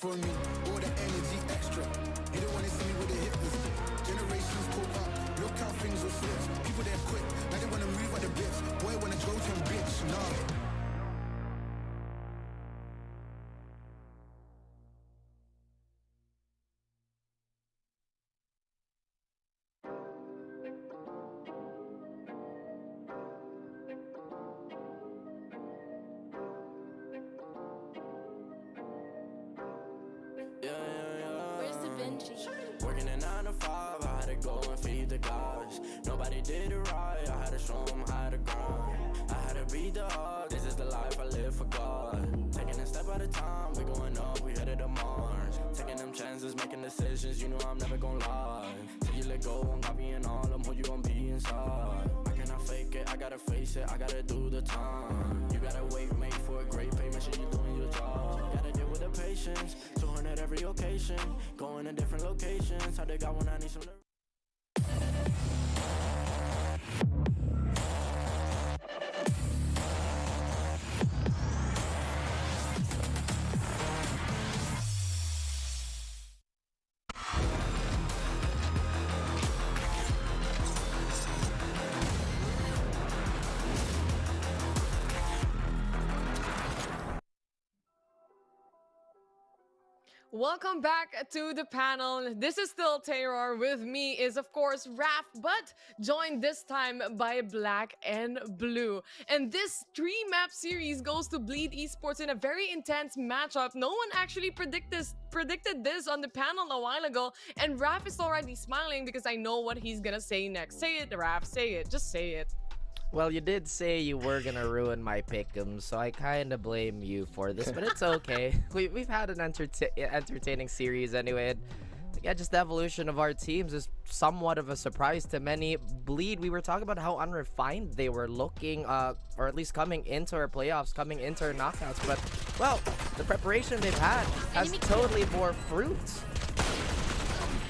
from me. All the energy extra. You don't wanna see me with the hitters. Generations caught up. Look how things will switch. People they're quick. Now they wanna move at the bits. Boy wanna go to a bitch. Nah. Working a 9 to 5, I had to go and feed the guys. Nobody did it right, I had to show them how to grind. I had to beat the odds, this is the life I live for God. Taking a step at a time, we going up, we headed to Mars. Taking them chances, making decisions, you know I'm never gonna lie. Till you let go, I'm copying all them, who you gon' be inside. I cannot fake it, I gotta face it, I gotta do the time. You gotta wait, mate, for a great pay, make sure you're doing your job. Gotta deal with the patience, 200 every occasion. Going to different locations, how they got when I need some. Welcome back to the panel. This is still Terror. With me is, of course, Raph, but joined this time by Black and Blue. And this 3-map series goes to Bleed Esports in a very intense matchup. No one actually predicted this on the panel a while ago. And Raph is already smiling because I know what he's gonna say next. Say it, Raph. Say it. Just say it. Well, you did say you were gonna ruin my pick'em, so I kind of blame you for this, but it's okay. We've had an entertaining series anyway. And yeah, just the evolution of our teams is somewhat of a surprise to many. Bleed, we were talking about how unrefined they were looking, or at least coming into our playoffs, coming into our knockouts. But, well, the preparation they've had has totally bore fruit.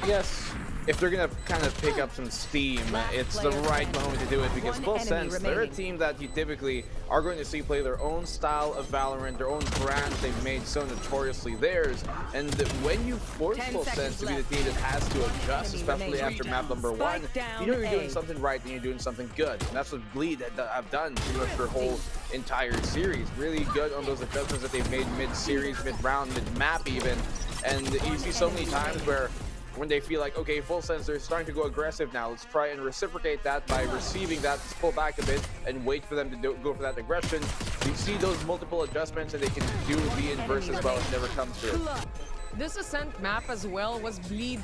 Yes. If they're gonna kind of pick up some steam, it's the right moment to do it, because full sense, they're a team that you typically are going to see play their own style of Valorant, their own brand they've made so notoriously theirs. And when you force full sense to be the team that has to adjust, especially after map number 1, you know you're doing something right and you're doing something good. And that's what Bleed have done pretty much their whole entire series. Really good on those adjustments that they've made mid-series, mid-round, mid-map even. And you see so many times where when they feel like, okay, full sense, they're starting to go aggressive now, let's try and reciprocate that by receiving that, let's pull back a bit and wait for them to go for that aggression. You see those multiple adjustments and they can do the inverse as well. It never comes to it. This Ascent map as well was Bleed,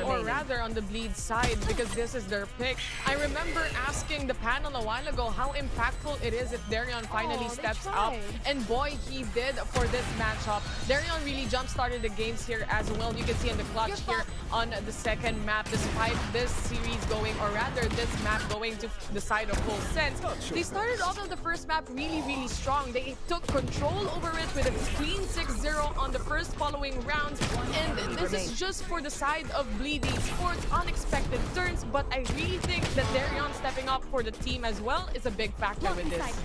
or rather on the Bleed side, because this is their pick. I remember asking the panel a while ago how impactful it is if Darion finally steps up, and boy, he did for this matchup. Darion really jump-started the games here as well. You can see in the clutch here on the second map, despite this series going, or rather this map going to the side of Full Sense. They started off of the first map really strong. They took control over it with a clean 6-0 on the first following rounds, and this is just for the side of Bleed Esports. Unexpected turns, but I really think that Darion stepping up for the team as well is a big factor with this.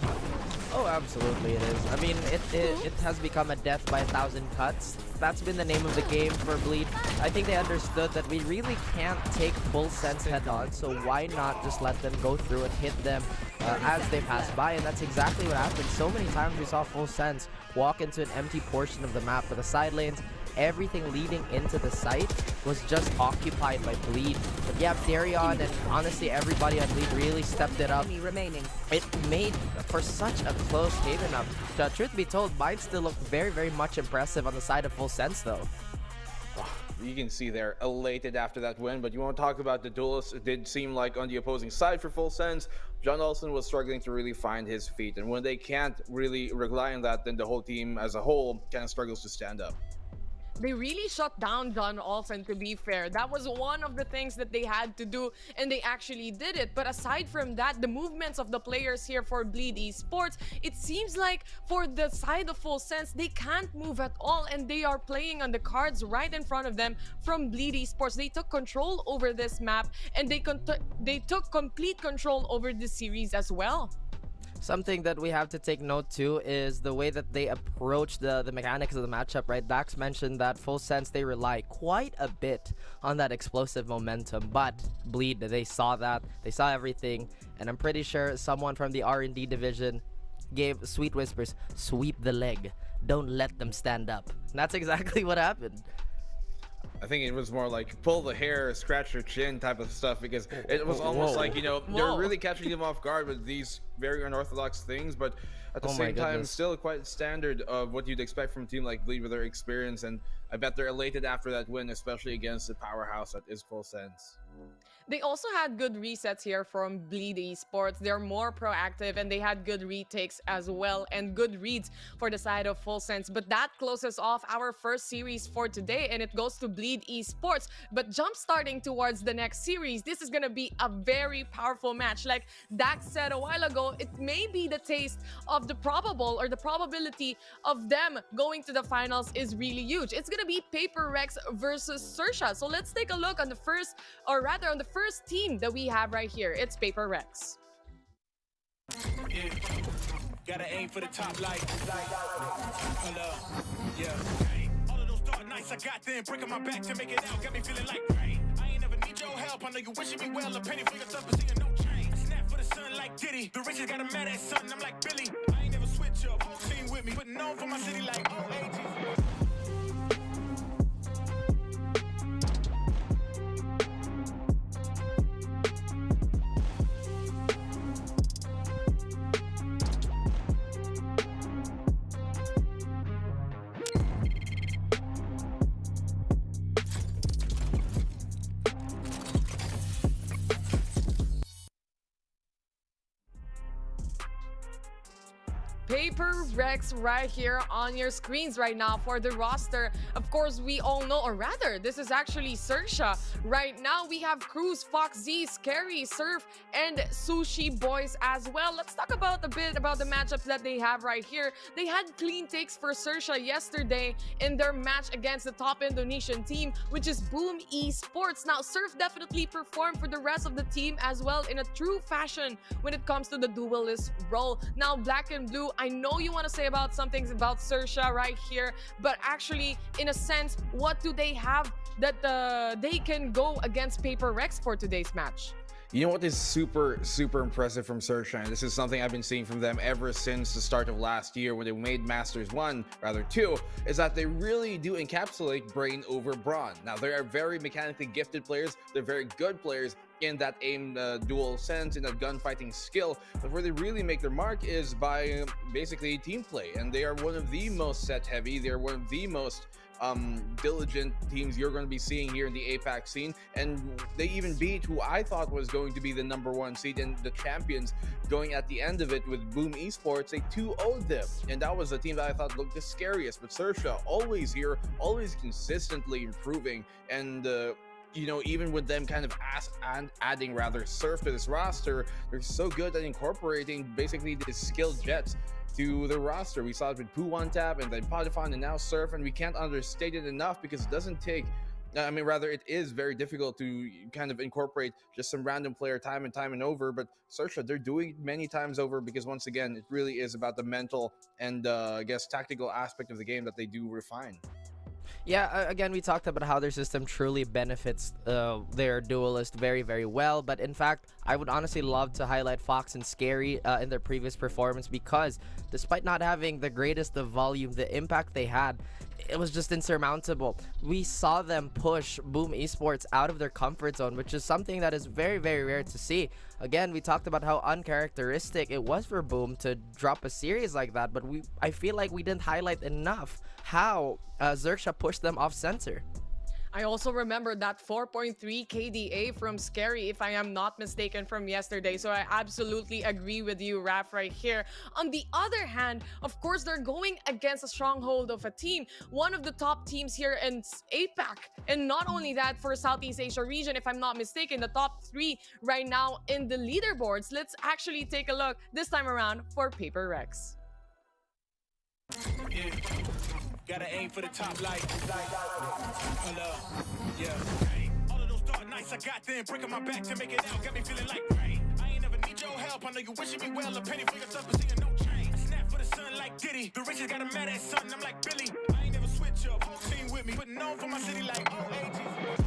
Oh, absolutely it is. I mean, it has become a death by 1,000 cuts. That's been the name of the game for Bleed. I think they understood that we really can't take Full Sense head-on, so why not just let them go through and hit them as they pass by, and that's exactly what happened. So many times we saw Full Sense walk into an empty portion of the map with the side lanes. Everything leading into the site was just occupied by Bleed. But yeah, Darion and honestly everybody on Bleed really stepped it up. It made for such a close game up. Truth be told, mine still looked very much impressive on the side of Full Sense though. You can see they're elated after that win, but you want to talk about the duelists. It did seem like on the opposing side for Full Sense, John Olsen was struggling to really find his feet, and when they can't really rely on that, then the whole team as a whole kind of struggles to stand up. They really shut down John Olsen, to be fair. That was one of the things that they had to do, and they actually did it. But aside from that, the movements of the players here for Bleed Esports, it seems like for the side of Full Sense, they can't move at all, and they are playing on the cards right in front of them from Bleed Esports. They took control over this map, and they took complete control over this series as well. Something that we have to take note too is the way that they approach the mechanics of the matchup, right? Dax mentioned that Full Sense, they rely quite a bit on that explosive momentum, but Bleed, they saw that, they saw everything, and I'm pretty sure someone from the R&D division gave Sweet Whispers, sweep the leg, don't let them stand up. And that's exactly what happened. I think it was more like pull the hair, scratch your chin type of stuff, because it was almost like, you know, they're really catching them off guard with these very unorthodox things, but at the same time, still quite standard of what you'd expect from a team like Bleed with their experience, and I bet they're elated after that win, especially against the powerhouse that is Full Sense. They also had good resets here from Bleed Esports. They're more proactive and they had good retakes as well and good reads for the side of Full Sense. But that closes off our first series for today and it goes to Bleed Esports. But jump starting towards the next series, this is going to be a very powerful match. Like Dax said a while ago, it may be the taste of the probable or the probability of them going to the finals is really huge. It's going to be Paper Rex versus XERXIA. So let's take a look on the first, or rather on the first team that we have right here. It's Paper Rex. Yeah. Gotta aim for the top light. Yeah. All of those dark nights I got them breaking my back to make it out. Got me feeling like rain. I ain't never need your help. I know you wishing me well. A penny for yourself, but seeing no change. Snap for the sun like Diddy. The riches got a mad at son. I'm like Billy. I ain't never switch up. Whole team with me. Putting on for my city like OAG. Paper Rex right here on your screens right now for the roster. Of course, we all know, or rather, this is actually XERXIA. Right now, we have Cruz, Fox Z, Scary, Surf, and Sushi Boys as well. Let's talk about a bit about the matchups that they have right here. They had clean takes for XERXIA yesterday in their match against the top Indonesian team, which is Boom Esports. Now, Surf definitely performed for the rest of the team as well in a true fashion when it comes to the duelist role. Now, Black and Blue, I know you want to say about some things about XERXIA right here, but actually, in a sense, what do they have that they can go against Paper Rex for today's match? You know what is super impressive from XERXIA, and this is something I've been seeing from them ever since the start of last year when they made Masters 1, rather 2, is that they really do encapsulate brain over brawn. Now, they are very mechanically gifted players, they're very good players in that aim dual sense, in that gunfighting skill, but where they really make their mark is by basically team play, and they are one of the most set heavy, they're one of the most diligent teams you're going to be seeing here in the APAC scene, and they even beat who I thought was going to be the #1 seed and the champions going at the end of it with Boom Esports. They 2-0'd them, and that was a team that I thought looked the scariest. But XERXIA always here, always consistently improving, and you know, even with them kind of adding rather Surf to this roster, they're so good at incorporating basically the skilled jets to the roster. We saw it with Poo One Tap and then Podifon and now Surf, and we can't understate it enough because it doesn't take, I mean, rather it is very difficult to kind of incorporate just some random player time and over, but XERXIA, they're doing it many times over because once again, it really is about the mental and I guess tactical aspect of the game that they do refine. Yeah, again, we talked about how their system truly benefits their duelist very well, but in fact, I would honestly love to highlight Fox and Scary in their previous performance because despite not having the greatest of volume, the impact they had, it was just insurmountable. We saw them push Boom Esports out of their comfort zone, which is something that is very rare to see. Again, we talked about how uncharacteristic it was for Boom to drop a series like that, but I feel like we didn't highlight enough how XERXIA pushed them off center. I also remember that 4.3 KDA from Scary, if I am not mistaken, from yesterday. So I absolutely agree with you, Raph, right here. On the other hand, of course, they're going against a stronghold of a team. One of the top teams here in APAC. And not only that, for Southeast Asia region, if I'm not mistaken, the top 3 right now in the leaderboards. Let's actually take a look this time around for Paper Rex. Yeah. Gotta aim for the top light. Yeah. All of those dark nights I got them breaking my back to make it out. Got me feeling like rain. I ain't never need your help. help. I know you wishing me well. A penny for your tough, but seeing no change. Snap for the sun like Diddy. The riches got a mad at son. I'm like Billy. I ain't never switch up. Whole team with me. Putting on for my city like OAG.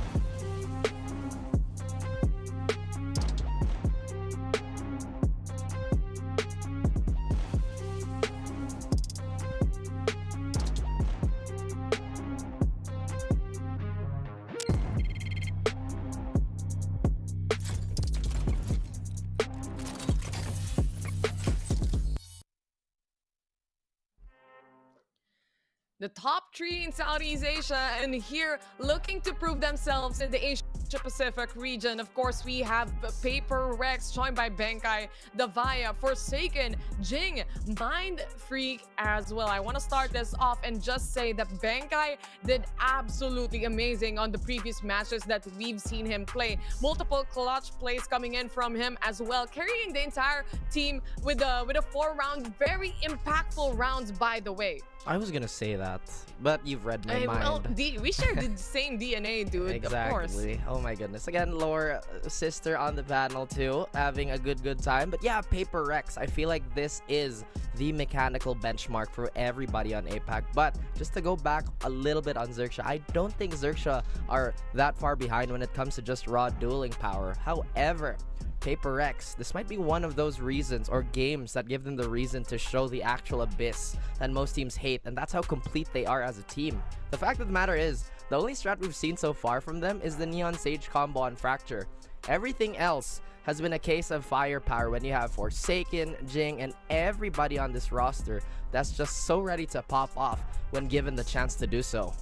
The top three in Southeast Asia, and here looking to prove themselves in the Asia Pacific region. Of course, we have Paper Rex joined by Benkai, Davaya, Forsaken, Jing, Mind Freak as well. I want to start this off and just say that Benkai did absolutely amazing on the previous matches that we've seen him play. Multiple clutch plays coming in from him as well, carrying the entire team with a 4-round, very impactful rounds, by the way. I was gonna say that, but you've read my mind. Well, we share the same DNA, dude. Exactly. Of course. Oh my goodness. Again, Lore sister on the panel too, having a good time. But yeah, Paper Rex. I feel like this is the mechanical benchmark for everybody on APAC. But just to go back a little bit on XERXIA, I don't think XERXIA are that far behind when it comes to just raw dueling power. However, Paper Rex, this might be one of those reasons or games that give them the reason to show the actual abyss that most teams hate, and that's how complete they are as a team. The fact of the matter is, the only strat we've seen so far from them is the Neon Sage combo on Fracture. Everything else has been a case of firepower when you have Forsaken, Jing, and everybody on this roster that's just so ready to pop off when given the chance to do so.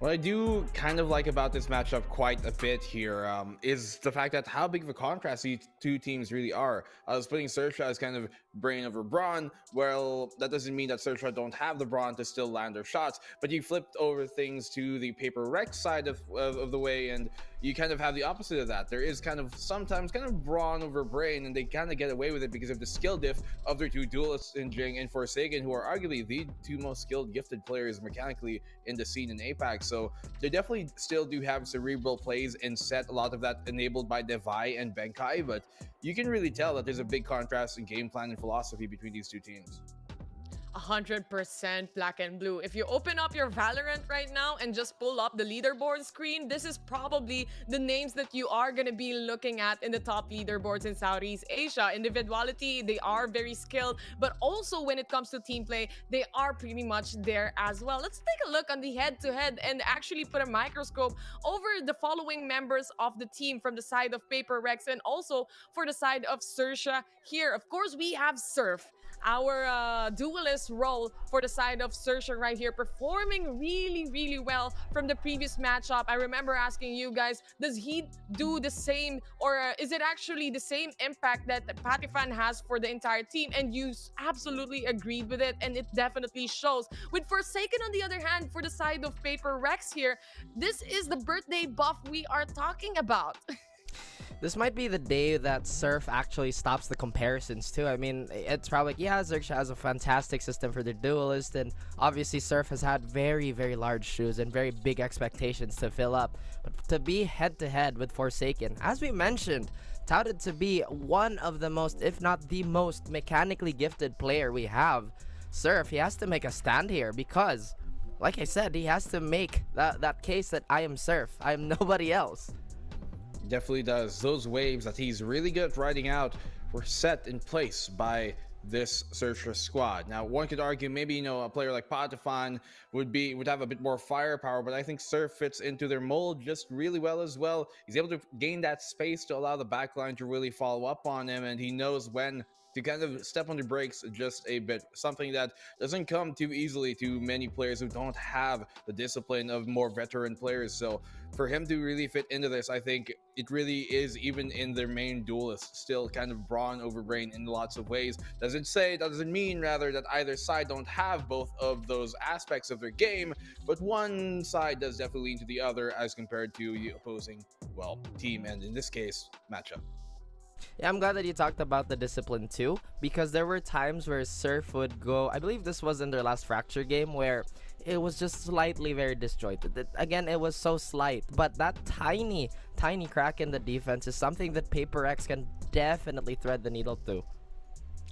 What I do kind of like about this matchup quite a bit here is the fact that how big of a contrast these two teams really are. I was putting XERXIA as kind of brain over brawn. Well, that doesn't mean that XERXIA don't have the brawn to still land their shots, but you flipped over things to the Paper Rex side of the way, and you kind of have the opposite of that. There is kind of sometimes kind of brawn over brain, and they kind of get away with it because of the skill diff of their two duelists in Jing and Forsaken, who are arguably the two most skilled gifted players mechanically in the scene in APAC. So they definitely still do have cerebral plays and set, a lot of that enabled by Devai and Benkai, but you can really tell that there's a big contrast in game plan and philosophy between these two teams. 100% black and blue. If you open up your Valorant right now and just pull up the leaderboard screen, this is probably the names that you are going to be looking at in the top leaderboards in Southeast Asia. Individuality, they are very skilled, but also when it comes to team play, they are pretty much there as well. Let's take a look on the head-to-head and actually put a microscope over the following members of the team from the side of Paper Rex and also for the side of XERXIA here. Of course, we have Surf, our duelist role for the side of XERXIA right here, performing really well from the previous matchup. I remember asking you guys, does he do the same, or is it actually the same impact that Patifan has for the entire team? And you absolutely agreed with it, and it definitely shows. With Forsaken on the other hand, for the side of Paper Rex here, this is the birthday buff we are talking about. This might be the day that Surf actually stops the comparisons too. I mean, it's probably, yeah, XERXIA has a fantastic system for their duelist, and obviously Surf has had very large shoes and very big expectations to fill up. But to be head-to-head with Forsaken, as we mentioned, touted to be one of the most, if not the most, mechanically gifted player we have, Surf, he has to make a stand here because, like I said, he has to make that case that I am Surf, I am nobody else. Definitely does. Those waves that he's really good at riding out were set in place by this XERXIA squad. Now, one could argue maybe, you know, a player like Patifan would have a bit more firepower, but I think Surf fits into their mold just really well as well. He's able to gain that space to allow the backline to really follow up on him, and he knows when to kind of step on the brakes just a bit, something that doesn't come too easily to many players who don't have the discipline of more veteran players. So for him to really fit into this, I think it really is, even in their main duelist, still kind of brawn over brain in lots of ways. Doesn't mean rather that either side don't have both of those aspects of their game, but one side does definitely lean to the other as compared to the opposing, well, team, and in this case, matchup. Yeah, I'm glad that you talked about the discipline too, because there were times where Surf would go, I believe this was in their last Fracture game, where it was just slightly very disjointed. Again, it was so slight, but that tiny crack in the defense is something that Paper X can definitely thread the needle too.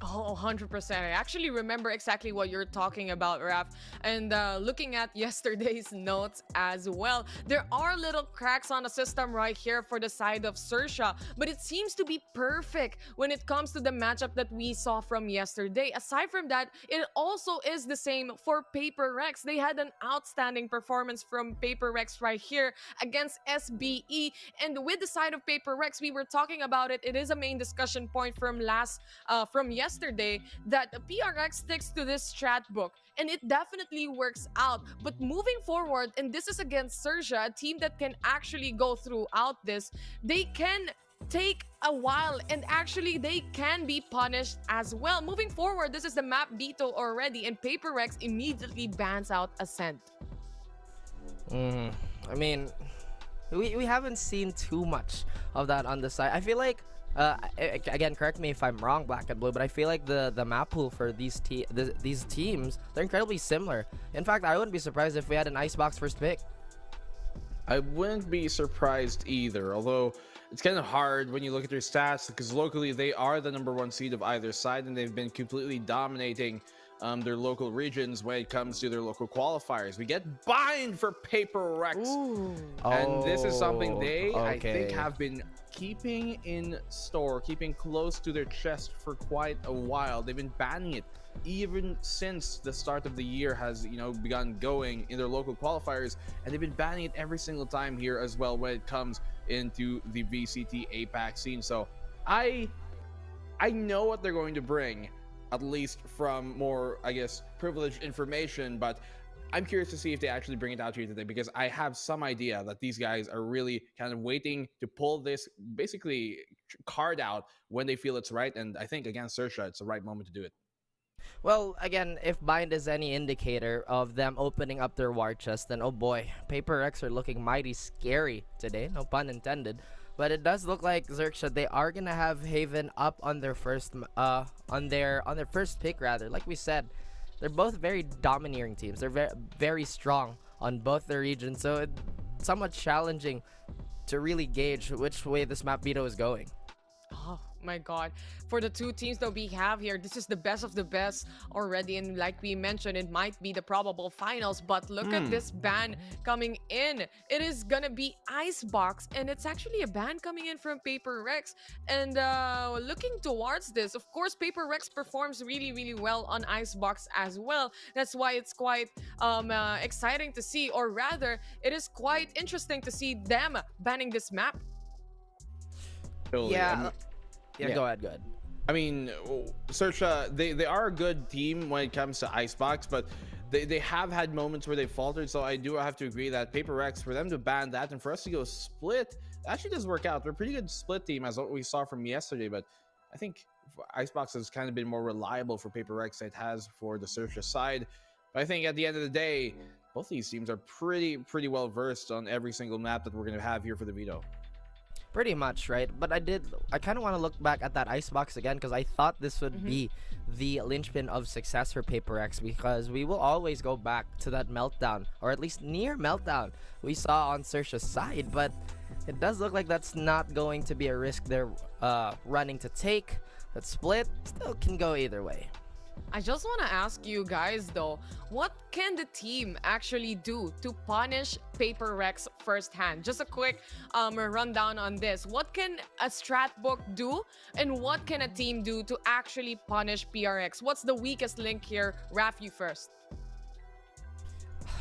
Oh, 100%. I actually remember exactly what you're talking about, Raf. And looking at yesterday's notes as well, there are little cracks on the system right here for the side of XERXIA, but it seems to be perfect when it comes to the matchup that we saw from yesterday. Aside from that, it also is the same for Paper Rex. They had an outstanding performance from Paper Rex right here against SBE. And with the side of Paper Rex, we were talking about it. It is a main discussion point from yesterday that PRX sticks to this strat book, and it definitely works out. But moving forward, and this is against XERXIA, a team that can actually go throughout this, they can take a while, and actually they can be punished as well. Moving forward, this is the map veto already, and Paper Rex immediately bans out Ascent. I mean, we haven't seen too much of that on the side. I feel like again, correct me if I'm wrong, Black and Blue, but I feel like the map pool for these teams, they're incredibly similar. In fact, I wouldn't be surprised if we had an Icebox first pick. I wouldn't be surprised either, although it's kind of hard when you look at their stats, because locally they are the #1 seed of either side, and they've been completely dominating their local regions when it comes to their local qualifiers. We get bind for Paper Rex. And this is something they, I think, have been keeping in store, keeping close to their chest for quite a while. They've been banning it even since the start of the year has, begun going in their local qualifiers, and they've been banning it every single time here as well when it comes into the VCT APAC scene. So I know what they're going to bring, at least from more, I guess, privileged information, but I'm curious to see if they actually bring it out here today, because I have some idea that these guys are really kind of waiting to pull this basically card out when they feel it's right, and I think against XERXIA, it's the right moment to do it. Well, again, if Bind is any indicator of them opening up their war chest, then oh boy, Paper Rex are looking mighty scary today, no pun intended. But it does look like XERXIA, they are gonna have Haven up on their first on their first pick rather. Like we said, they're both very domineering teams. They're very strong on both their regions, so it's somewhat challenging to really gauge which way this map veto is going. Oh my god, for the two teams that we have here, this is the best of the best already, and like we mentioned, it might be the probable finals. But look at this ban coming in. It is gonna be Icebox, and it's actually a ban coming in from Paper Rex. And looking towards this, of course, Paper Rex performs really well on Icebox as well. That's why it's quite exciting to see, or rather it is quite interesting to see them banning this map. Totally. Yeah, go ahead. I mean, XERXIA, they are a good team when it comes to Icebox, but they have had moments where they faltered, so I do have to agree that Paper Rex, for them to ban that and for us to go split, actually does work out. They're a pretty good split team as what we saw from yesterday, but I think Icebox has kind of been more reliable for Paper Rex than it has for the XERXIA side. But I think at the end of the day, both these teams are pretty well versed on every single map that we're going to have here for the veto. Pretty much, right? But I kind of want to look back at that Icebox again, because I thought this would be the linchpin of success for Paper X, because we will always go back to that meltdown, or at least near meltdown, we saw on XERXIA's side. But it does look like that's not going to be a risk they're running to take. That split still can go either way. I just want to ask you guys though, what can the team actually do to punish Paper Rex firsthand? Just a quick rundown on this. What can a strat book do, and what can a team do to actually punish PRX? What's the weakest link here? Raf, you first.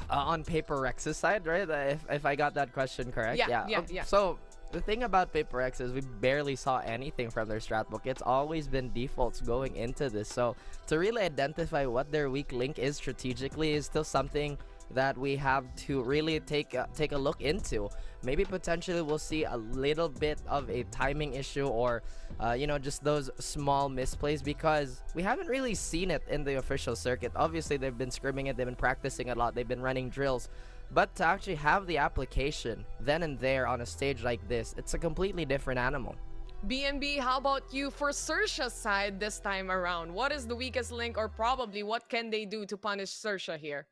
On Paper Rex's side, right? If I got that question correct. Yeah. So the thing about Paper X is we barely saw anything from their strat book. It's always been defaults going into this. So to really identify what their weak link is strategically is still something that we have to really take a look into. Maybe potentially we'll see a little bit of a timing issue, or just those small misplays, because we haven't really seen it in the official circuit. Obviously they've been scrimming it, they've been practicing a lot, they've been running drills. But to actually have the application then and there on a stage like this, it's a completely different animal. BNB, how about you for XERXIA's side this time around? What is the weakest link, or probably what can they do to punish XERXIA here?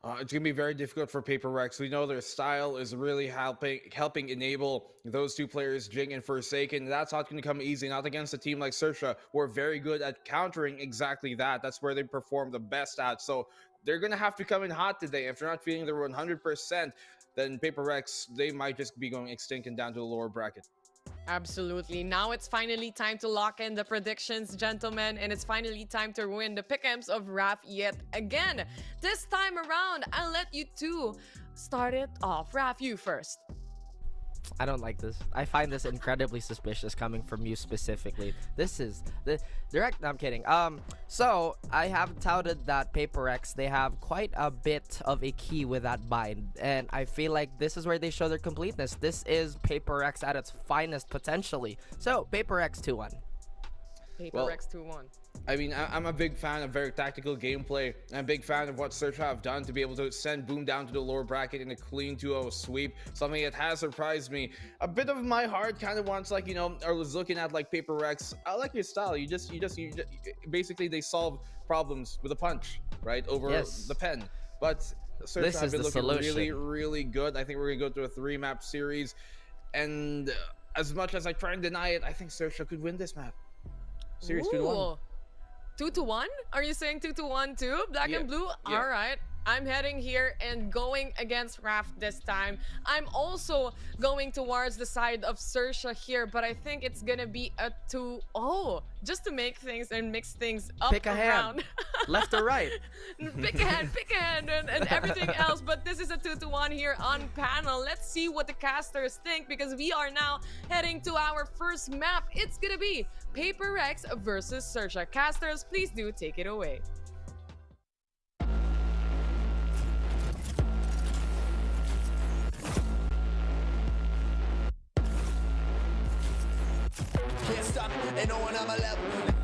It's going to be very difficult for Paper Rex. We know their style is really helping enable those two players, Jing and Forsaken. That's not going to come easy, not against a team like XERXIA, who are very good at countering exactly that. That's where they perform the best at. So they're going to have to come in hot today. If they're not feeling their 100%, then Paper Rex, they might just be going extinct and down to the lower bracket. Absolutely. Now it's finally time to lock in the predictions, gentlemen, and it's finally time to win the pick'ems of Raf yet again. This time around, I'll let you two start it off. Raf, you first. I don't like this. I find this incredibly suspicious coming from you specifically. This is the direct. No, I'm kidding. So I have touted that Paper X, they have quite a bit of a key with that bind, and I feel like this is where they show their completeness. This is Paper X at its finest potentially. So Paper X 2-1. Paper X 2-1. I mean, I'm a big fan of very tactical gameplay. I'm a big fan of what XERXIA have done to be able to send Boom down to the lower bracket in a clean 2-0 sweep. Something that has surprised me. A bit of my heart kind of wants, like, you know, or was looking at like Paper Rex. I like your style. You just basically they solve problems with a punch, right? Over the pen. But XERXIA have been looking really, really good. I think we're gonna go to a 3-map series, and as much as I try and deny it, I think XERXIA could win this map. Series 2-1. 2-1? Are you saying 2-1 too? Black and blue? Yeah. All right. I'm heading here and going against Raf this time. I'm also going towards the side of XERXIA here, but I think it's gonna be a 2-0 just to make things and mix things up. Pick a hand. Left or right? Pick a hand, and everything else. But this is a 2-1 here on panel. Let's see what the casters think, because we are now heading to our first map. It's gonna be Paper Rex versus XERXIA. Casters, please do take it away. Can't stop, ain't no one on my level.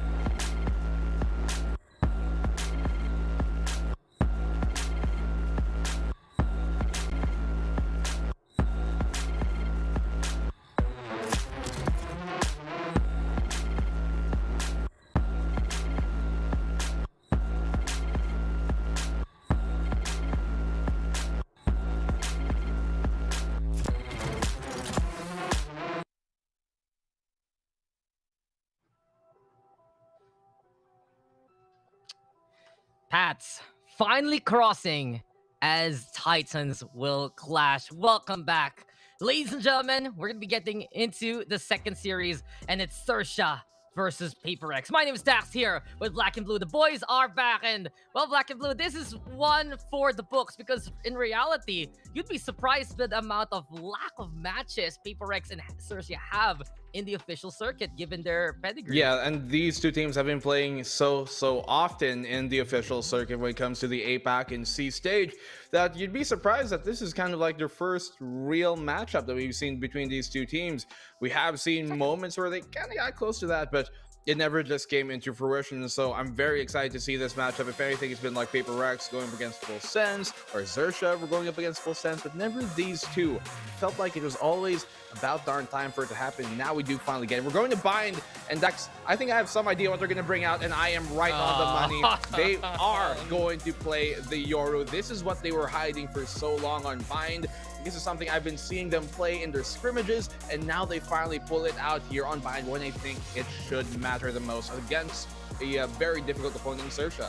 Pats finally crossing as Titans will clash. Welcome back, ladies and gentlemen. We're gonna be getting into the second series, and it's XERXIA versus Paper X. My name is Dax here with Black and Blue. The boys are back, and well, Black and Blue, this is one for the books, because in reality, you'd be surprised with the amount of lack of matches Paper X and XERXIA have in the official circuit, given their pedigree. Yeah, and these two teams have been playing so often in the official circuit when it comes to the APAC and C stage, that you'd be surprised that this is kind of like their first real matchup that we've seen between these two teams. We have seen moments where they kind of got close to that, but it never just came into fruition. So I'm very excited to see this matchup. If anything, it's been like Paper Rex going up against Full Sense, or XERXIA we're going up against Full Sense, but never these two. It felt like it was always about darn time for it to happen. Now we do finally get it. We're going to bind, and Dex, I think I have some idea what they're going to bring out, and I am right on the money. They are going to play the Yoru. This is what they were hiding for so long on bind. This is something I've been seeing them play in their scrimmages, and now they finally pull it out here on bind when I think it should matter the most against a very difficult opponent, XERXIA.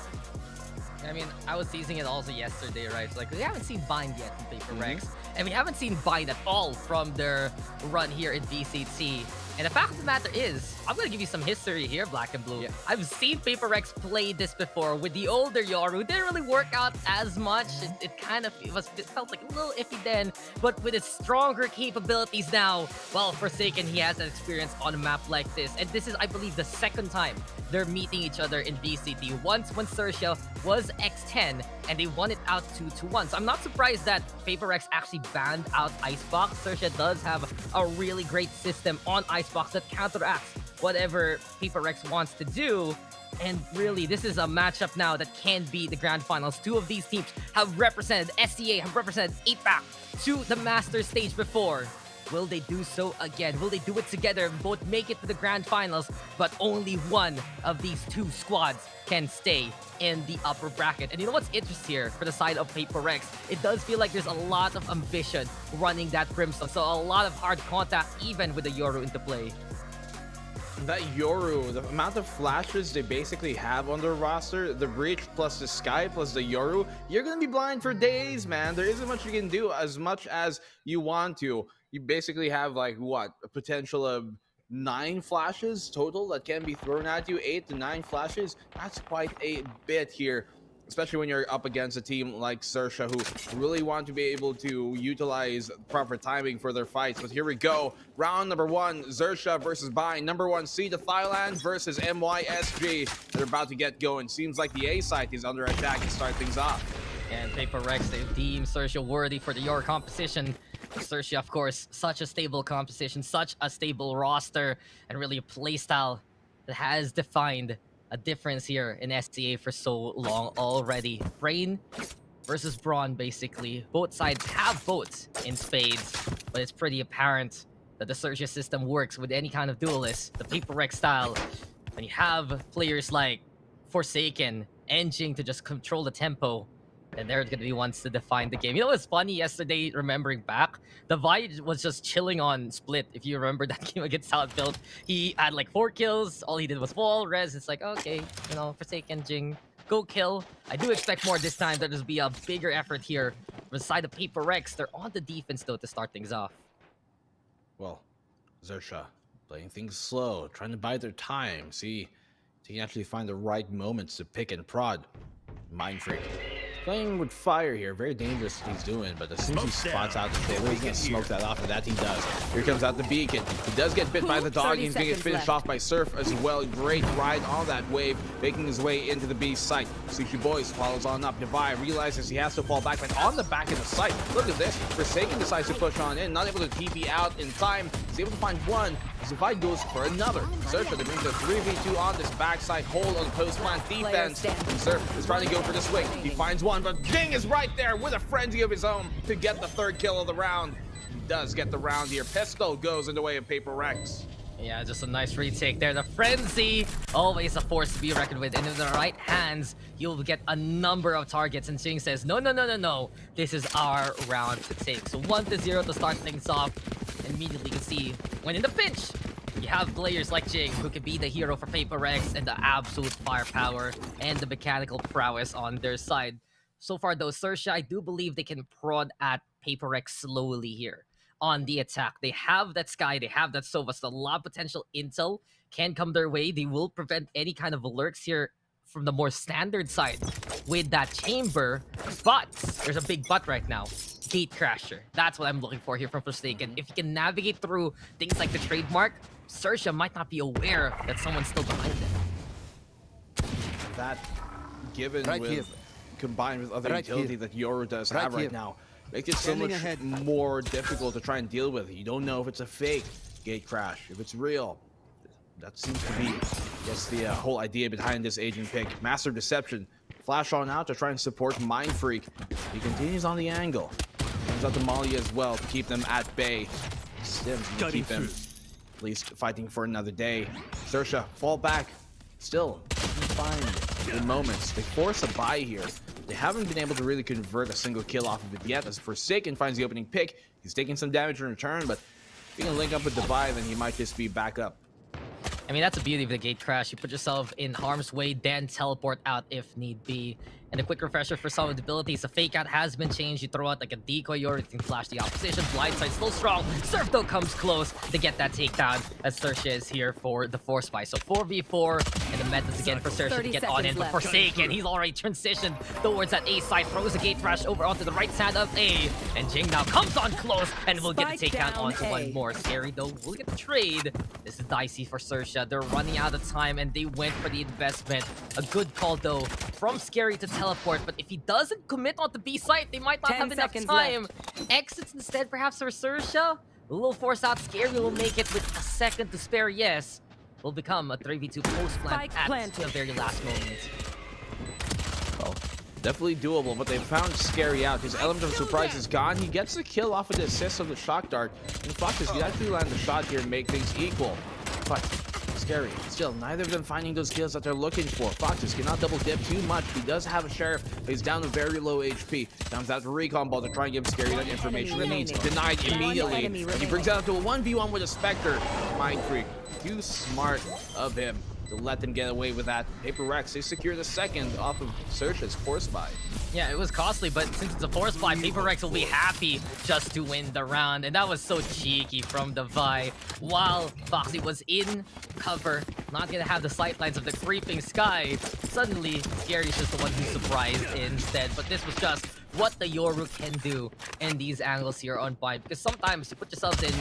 I mean, I was teasing it also yesterday, right? It's like, we haven't seen Bind yet from Paper Rex, and we haven't seen Bind at all from their run here in VCT. And the fact of the matter is, I'm going to give you some history here, Black and Blue. Yeah. I've seen Paper Rex play this before with the older Yoru. It didn't really work out as much. It felt like a little iffy then, but with its stronger capabilities now, well, Forsaken, he has an experience on a map like this. And this is, I believe, the second time they're meeting each other in VCT. Once when XERXIA was X10, and they won it out 2-1. So I'm not surprised that Paper Rex actually banned out Icebox. XERXIA does have a really great system on Icebox that counteracts whatever Paper Rex wants to do. And really, this is a matchup now that can be the grand finals. Two of these teams have represented SCA, have represented APAC to the master stage before. Will they do so again? Will they do it together and both make it to the grand finals? But only one of these two squads can stay in the upper bracket. And you know what's interesting here for the side of PaperX? It does feel like there's a lot of ambition running that Brimstone. So a lot of hard contact even with the Yoru into play. That Yoru, the amount of flashes they basically have on their roster, the Breach plus the Sky plus the Yoru, you're gonna be blind for days, man. There isn't much you can do as much as you want to. You basically have like what, a potential of 9 flashes total that can be thrown at you. 8 to 9 flashes. That's quite a bit here, especially when you're up against a team like XERXIA, who really want to be able to utilize proper timing for their fights. But here we go. Round number 1, XERXIA versus Bind. Number 1 seed of Thailand versus MYSG. They're about to get going. Seems like the A site is under attack and start things off. And PaperX, they deem XERXIA worthy for the Yoru composition. XERXIA, of course, such a stable composition, such a stable roster, and really a playstyle that has defined a difference here in SCA for so long already. Brain versus Brawn, basically. Both sides have votes in spades, but it's pretty apparent that the XERXIA system works with any kind of duelist. The PaperX style, when you have players like Forsaken and Jing to just control the tempo, and they're going to be ones to define the game. You know what's funny? Yesterday, remembering back, the Vide was just chilling on Split. If you remember that game against Southfield, he had like 4 kills. All he did was wall res. It's like, okay, you know, Forsaken, Jing, go kill. I do expect more this time. There's be a bigger effort here from the side of PaperX. They're on the defense, though, to start things off. Well, XERXIA playing things slow, trying to bide their time. See, they can actually find the right moments to pick and prod. Mindfreak playing with fire here, very dangerous what he's doing, but as soon as he spots out the table, he's gonna smoke that off, and that he does. Here comes out the beacon. He does get bit by the dog, and he's gonna get finished off by Surf as well. Great ride on that wave, making his way into the B site. Sushi Boys follows on up. Divide realizes he has to fall back, but on the back of the site, look at this. Forsaken decides to push on in, not able to TP out in time. He's able to find one. Divide goes for another. XERXIA, they bring the 3v2 on this backside hole on post-plant defense. Surf is trying to go for the swing. He finds one, but Jing is right there with a frenzy of his own to get the 3rd kill of the round. He does get the round here. Pistol goes in the way of PaperX. Yeah, just a nice retake there. The frenzy, always a force to be reckoned with. And in the right hands, you'll get a number of targets. And Jing says, no, no, no, no, no. This is our round to take. So 1-0 to start things off. And immediately you can see, when in the pinch, you have players like Jing who can be the hero for PaperX and the absolute firepower and the mechanical prowess on their side. So far though, XERXIA, I do believe they can prod at PaperX slowly here on the attack. They have that Sky, they have that Sova, so a lot of potential intel can come their way. They will prevent any kind of alerts here from the more standard side with that chamber, but there's a big but right now. Gate Crasher. That's what I'm looking for here from Forsaken. If you can navigate through things like the trademark, XERXIA might not be aware that someone's still behind them. That, given combined with other utility that Yoru does have right now, makes it so much more difficult to try and deal with. You don't know if it's a fake gate crash, if it's real. That seems to be just the whole idea behind this agent pick. Master Deception. Flash on out to try and support Mindfreak. He continues on the angle. Comes out to Molly as well to keep them at bay. Stims to keep him at least fighting for another day. XERXIA fall back. Still find the moments. They force a buy here. They haven't been able to really convert a single kill off of it yet, as Forsaken finds the opening pick. He's taking some damage in return, but if he can link up with Divide, then he might just be back up. I mean, that's the beauty of the gate crash. You put yourself in harm's way, then teleport out if need be. And a quick refresher for some of the abilities. The fake out has been changed. You throw out like a decoy or you can flash the opposition. Blindside still strong. Surf though comes close to get that takedown as XERXIA is here for the Force Spy. So 4v4 and the methods again for XERXIA to get on in. But Forsaken, he's already transitioned towards that A side. Throws the gate crash over onto the right side of A. And Jing now comes on close and we'll get the takedown onto one more. Scary though. We'll get the trade. This is dicey for XERXIA. They're running out of time and they went for the investment. A good call though from Scary to teleport, but if he doesn't commit on the B site, they might not have enough time. Exits instead perhaps for XERXIA. A little force out. Scary will make it with a second to spare. Yes, will become a 3v2 post plant at the very last moment. Well, Definitely doable, but they found Scary out. His element of surprise is gone. He gets the kill off of the assist of the shock dart. And Foxes could actually land the shot here and make things equal. But Scary, still, neither of them finding those kills that they're looking for. Foxes cannot double dip too much. He does have a Sheriff, but he's down to very low HP. Comes out the recon ball to try and give Scary that information he needs. Denied immediately. And he brings out to a 1v1 with a Spectre. Mind Freak, too smart of him to let them get away with that. Paper Rex, they secure the second off of XERXIA's force buy. Yeah, it was costly, but since it's a force buy, Paper Rex will be happy just to win the round. And that was so cheeky from the Vi. While Foxy was in cover, not gonna have the sightlines of the creeping sky, suddenly Scary's just the one who's surprised instead. But this was just what the Yoru can do in these angles here on buy, because sometimes you put yourselves in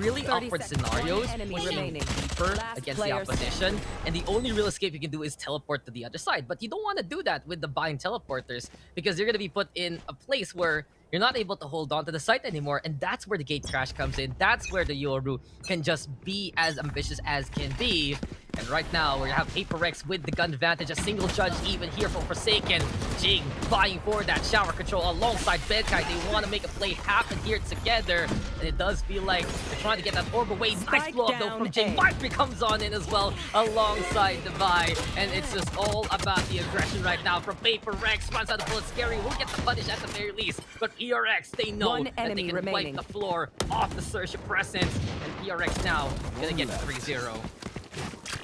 really awkward scenarios, pushing deeper against the opposition, and the only real escape you can do is teleport to the other side. But you don't want to do that with the bind teleporters, because you're going to be put in a place where you're not able to hold on to the site anymore, and that's where the gate crash comes in. That's where the Yoru can just be as ambitious as can be. And right now, we have Paper Rex with the gun advantage, a single judge even here for Forsaken. Jing vying for that shower control alongside Benkai. They want to make a play happen here together, and it does feel like they're trying to get that orb away. Nice blow up though from Jing. Viper comes on in as well alongside the Vi, and it's just all about the aggression right now from Paper Rex. Runs out the bullet. Scary will get the punish at the very least, but PRX, they know that they can wipe the floor off the XERXIA presence, and PRX now gonna get 3-0.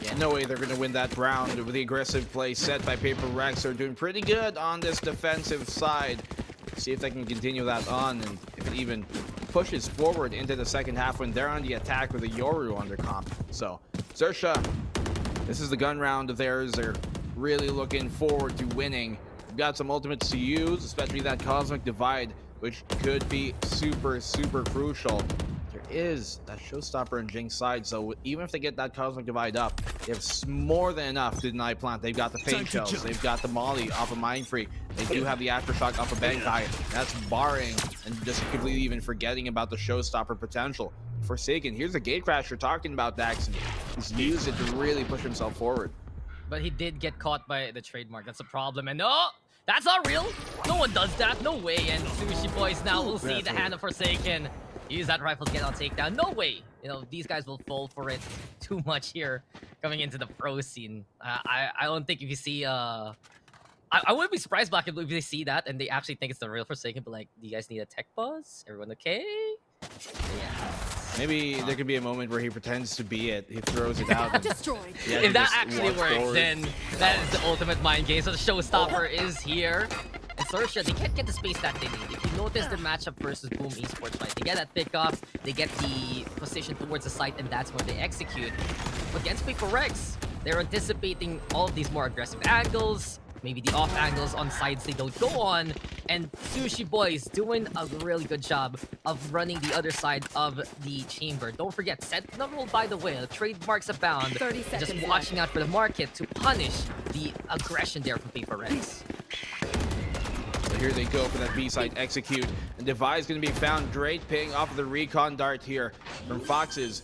Yeah, no way they're going to win that round with the aggressive play set by Paper Rex. They're doing pretty good on this defensive side. See if they can continue that on, and if it even pushes forward into the second half when they're on the attack with a Yoru under comp. So, XERXIA, this is the gun round of theirs. They're really looking forward to winning. We've got some ultimates to use, especially that Cosmic Divide, which could be super, super crucial. Is that showstopper on Jing's side, so even if they get that Cosmic Divide up, they have more than enough to deny plant. They've got the Fade Shells, they've got the Molly off of Mind Freak, they do have the Aftershock off of Benkai. That's barring and just completely even forgetting about the showstopper potential. Forsaken, here's the gate crash you're talking about, Dax, and he's used it to really push himself forward. But he did get caught by the trademark, that's a problem, and no! That's not real! No one does that, no way, and Sushi Boys now will see the hand of Forsaken. Use that rifle to get on takedown. No way! You know, these guys will fall for it too much here coming into the pro scene. I don't think if you see... I wouldn't be surprised, Black and Blue, if they see that and they actually think it's the real Forsaken, but like, do you guys need a tech pause? Everyone okay? Yeah. Maybe there could be a moment where he pretends to be it. He throws it out. Destroyed. Yeah, if that actually works, then that is the ultimate mind game. So the showstopper is here. And XERXIA, they can't get the space that they need. If you notice their matchup versus Boom Esports, right? They get that pickoff, they get the position towards the site, and that's where they execute. But against Paper Rex, they're anticipating all of these more aggressive angles, maybe the off angles on sides they don't go on, and Sushi Boys doing a really good job of running the other side of the chamber. Don't forget, Sentinel by the way, trademarks abound. 30 seconds just watching out for the market to punish the aggression there from Paper Rex. So here they go for that B side execute, and Divide is going to be found. Drake paying off of the recon dart here from Foxes.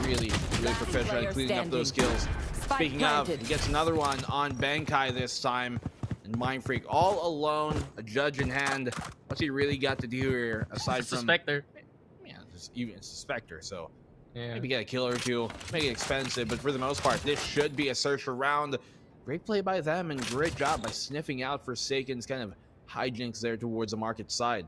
Really professional at cleaning up those kills. Speaking of, he gets another one on Benkai this time. And Mind Freak all alone, a judge in hand. What's he really got to do here aside from... Spectre. Yeah, just even it's a Spectre, so maybe get a kill or two. Make it expensive, but for the most part, this should be a XERXIA round. Great play by them and great job by sniffing out Forsaken's kind of hijinks there towards the market side.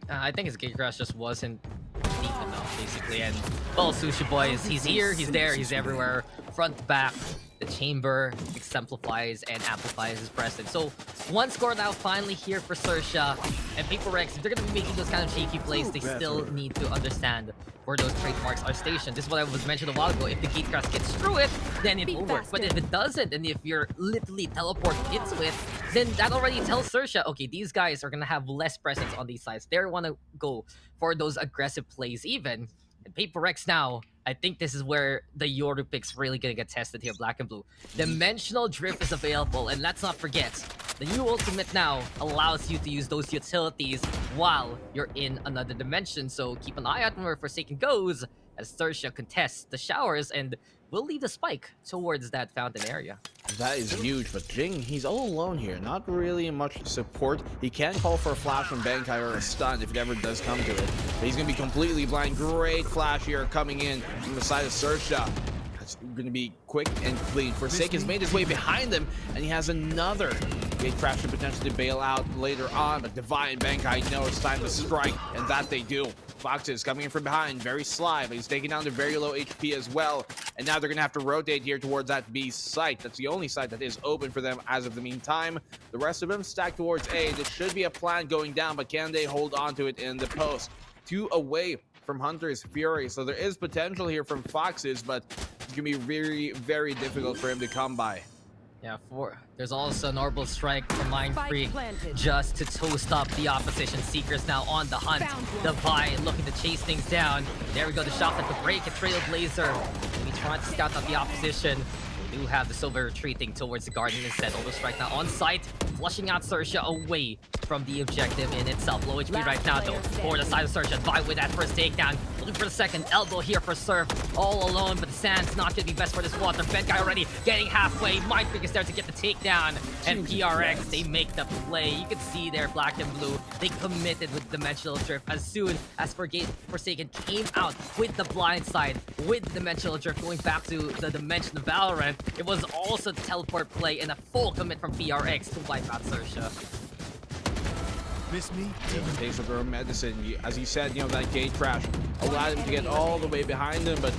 I think his gate crash just wasn't deep enough, basically. And well, Sushi Boys, he's here, he's there, he's everywhere. Front, back, the chamber exemplifies and amplifies his presence. So one score now finally here for XERXIA. And Paper Rex, if they're going to be making those kind of cheeky plays, they still need to understand where those trademarks are stationed. This is what I was mentioned a while ago. If the gate crash gets through it, then it will work. But if it doesn't, and if you're literally teleported into it, then that already tells XERXIA, okay, these guys are going to have less presence on these sides. They want to go for those aggressive plays even. And Paper Rex now, I think this is where the Yoru pick's really going to get tested here, Black and Blue. Dimensional Drift is available, and let's not forget, the new ultimate now allows you to use those utilities while you're in another dimension. So keep an eye out on where Forsaken goes as XERXIA contests the showers and will leave the spike towards that fountain area. That is huge, but Jing, he's all alone here. Not really much support. He can call for a flash from Bankai or a stun if it ever does come to it. But he's going to be completely blind. Great flash here coming in from the side of XERXIA. That's going to be quick and clean. Forsaken has made his way behind him, and he has another gate crash to potentially bail out later on. But Divine Bankai know it's time to strike, and that they do. Foxes coming in from behind, very sly, but he's taking down the very low HP as well. And now they're going to have to rotate here towards that B site. That's the only site that is open for them as of the meantime. The rest of them stack towards A. There should be a plan going down, but can they hold on to it in the post? 2 away from Hunter's Fury, so there is potential here from Foxes, but it's going to be very, very difficult for him to come by. Yeah, there's also an orbital strike from Mind Freak just to toast up the opposition. Seekers now on the hunt. Divine looking to chase things down. There we go, the shot at the break. A Trailblazer. Maybe trying to scout out the opposition. We do have the Silver retreating towards the garden instead. Orbital strike now on site. Flushing out XERXIA away from the objective in itself. Low HP right now though for the side of XERXIA. Divine with that first takedown. Looking for the second elbow here for Surf. All alone, but the sand's not going to be best for this water. Bankai already getting halfway. Mind Freak is there to get the takedown. And PRX, they make the play. You can see there, Black and Blue, they committed with Dimensional Drift as soon as Forsaken came out with the blind side, with Dimensional Drift going back to the dimension of Valorant. It was also the teleport play and a full commit from PRX to wipe out XERXIA. Miss me? Yeah, takes of their own medicine. As you said, that gate crash allowed him to get all the way behind him, but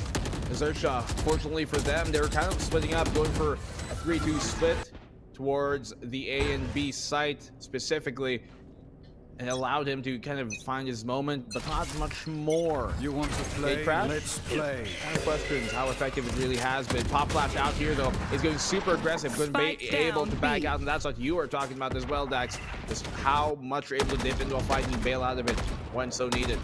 XERXIA, fortunately for them, they were kind of splitting up, going for a 3-2 split towards the A and B site specifically. And allowed him to kind of find his moment, but not much more. You want to play? Gate crash? Let's play. Kind of questions how effective it really has been. Pop Flash out here though is going super aggressive, going to be able to back out, and that's what you were talking about as well, Dax. Just how much you're able to dip into a fight and bail out of it when so needed.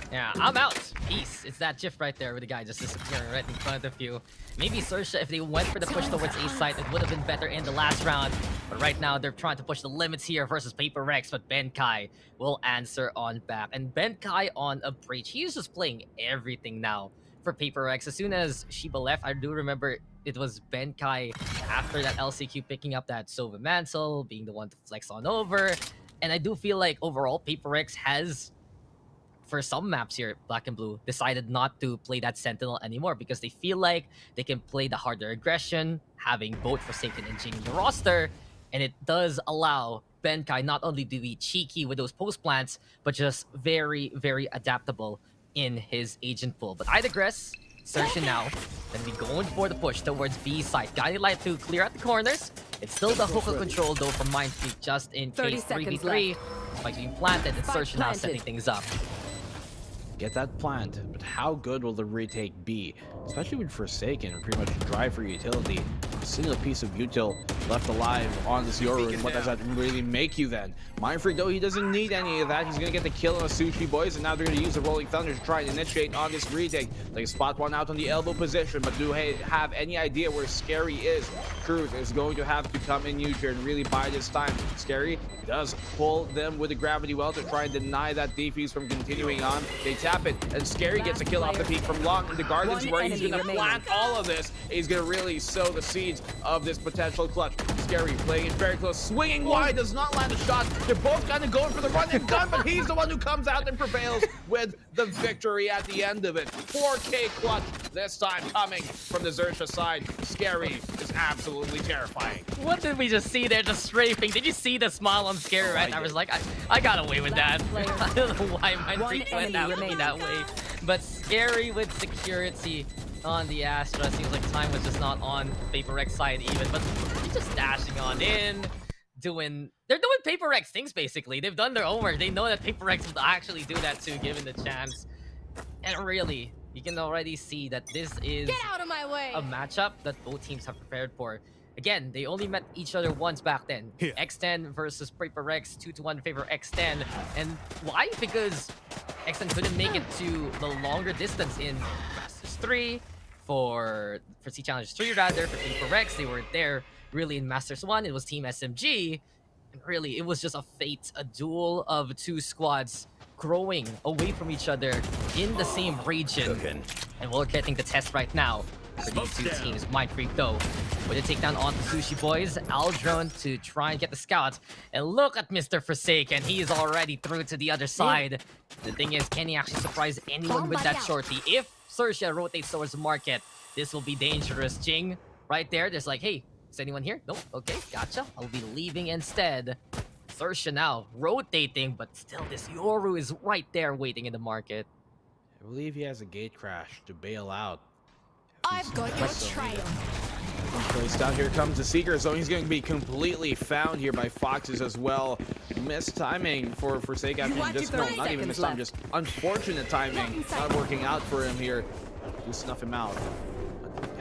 Yeah, I'm out. Peace. It's that GIF right there with the guy just disappearing right in front of you. Maybe XERXIA, if they went for the push towards A site, it would have been better in the last round. But right now, they're trying to push the limits here versus PaperX, but Bankai will answer on back. And Bankai on a breach. He's just playing everything now for PaperX. As soon as Shiba left, I do remember it was Bankai after that LCQ picking up that Sova Mantle, being the one to flex on over. And I do feel like overall, PaperX has, for some maps here, Black and Blue, decided not to play that Sentinel anymore because they feel like they can play the harder aggression, having both Forsaken and Jing in the roster, and it does allow Bankai not only to be cheeky with those post plants, but just very, very adaptable in his agent pool. But I digress. XERXIA now, then we going for the push towards B side. Guiding Light to clear out the corners. It's still the hookah control though from Mind Freak just in case 3v3. Spike being planted and XERXIA now setting things up. Get that plant, but how good will the retake be? Especially with Forsaken and pretty much drive for utility. A single piece of util left alive on this Yoru, and what does that really make you then? Mind Freak though, he doesn't need any of that. He's gonna get the kill on the Sushi Boys, and now they're gonna use the Rolling Thunder to try and initiate on this retake. They spot one out on the elbow position, but do they have any idea where Scary is? Truth is going to have to come in huge here and really buy this time. Scary does pull them with the Gravity Well to try and deny that defuse from continuing on. They tap it, and Scary gets a kill off the peak from long in the gardens where he's gonna plant all of this. He's gonna really sow the seeds of this potential clutch. Scary playing it very close, swinging wide, does not land a shot. They're both kind of going for the run and gun, but he's the one who comes out and prevails with the victory at the end of it. 4K clutch this time coming from the XERXIA side. Scary is absolutely terrifying. What did we just see there? Just strafing. Did you see the smile on Scary right now? I was like, I got away with that. I don't know why Mind Freak went that way. But Scary with security on the Astra. Seems like time was just not on PaperX side even. But he's just dashing on in. They're doing PaperX things basically. They've done their homework. They know that PaperX will actually do that too, given the chance. And really, you can already see that this is a matchup that both teams have prepared for. Again, they only met each other once back then. Here. X10 versus PaperX, 2-1 in favor of X10. And why? Because X10 couldn't make it to the longer distance in Masters 3, for VCT Challengers 3 rather, for PaperX. They weren't there really in Masters 1. It was Team SMG. And really, it was just a fate, a duel of two squads growing away from each other in the same region. And we're getting the test right now for these two teams. Mindfreak though, with a takedown on the Sushi Boys. Aldrone to try and get the scout. And look at Mr. Forsaken. He is already through to the other side. The thing is, can he actually surprise anyone with that shorty? If XERXIA rotates towards the market, this will be dangerous. Jing, right there. There's like, hey, is anyone here? Nope. Okay, gotcha. I'll be leaving instead. XERXIA now rotating, but still this Yoru is right there waiting in the market. I believe he has a gate crash to bail out. I've got your trail. Placed down. Here comes the Seeker Zone. He's going to be completely found here by Foxes as well. Missed timing for Forsaken. Just not even missed time, just unfortunate timing. Not working out for him here. We snuff him out.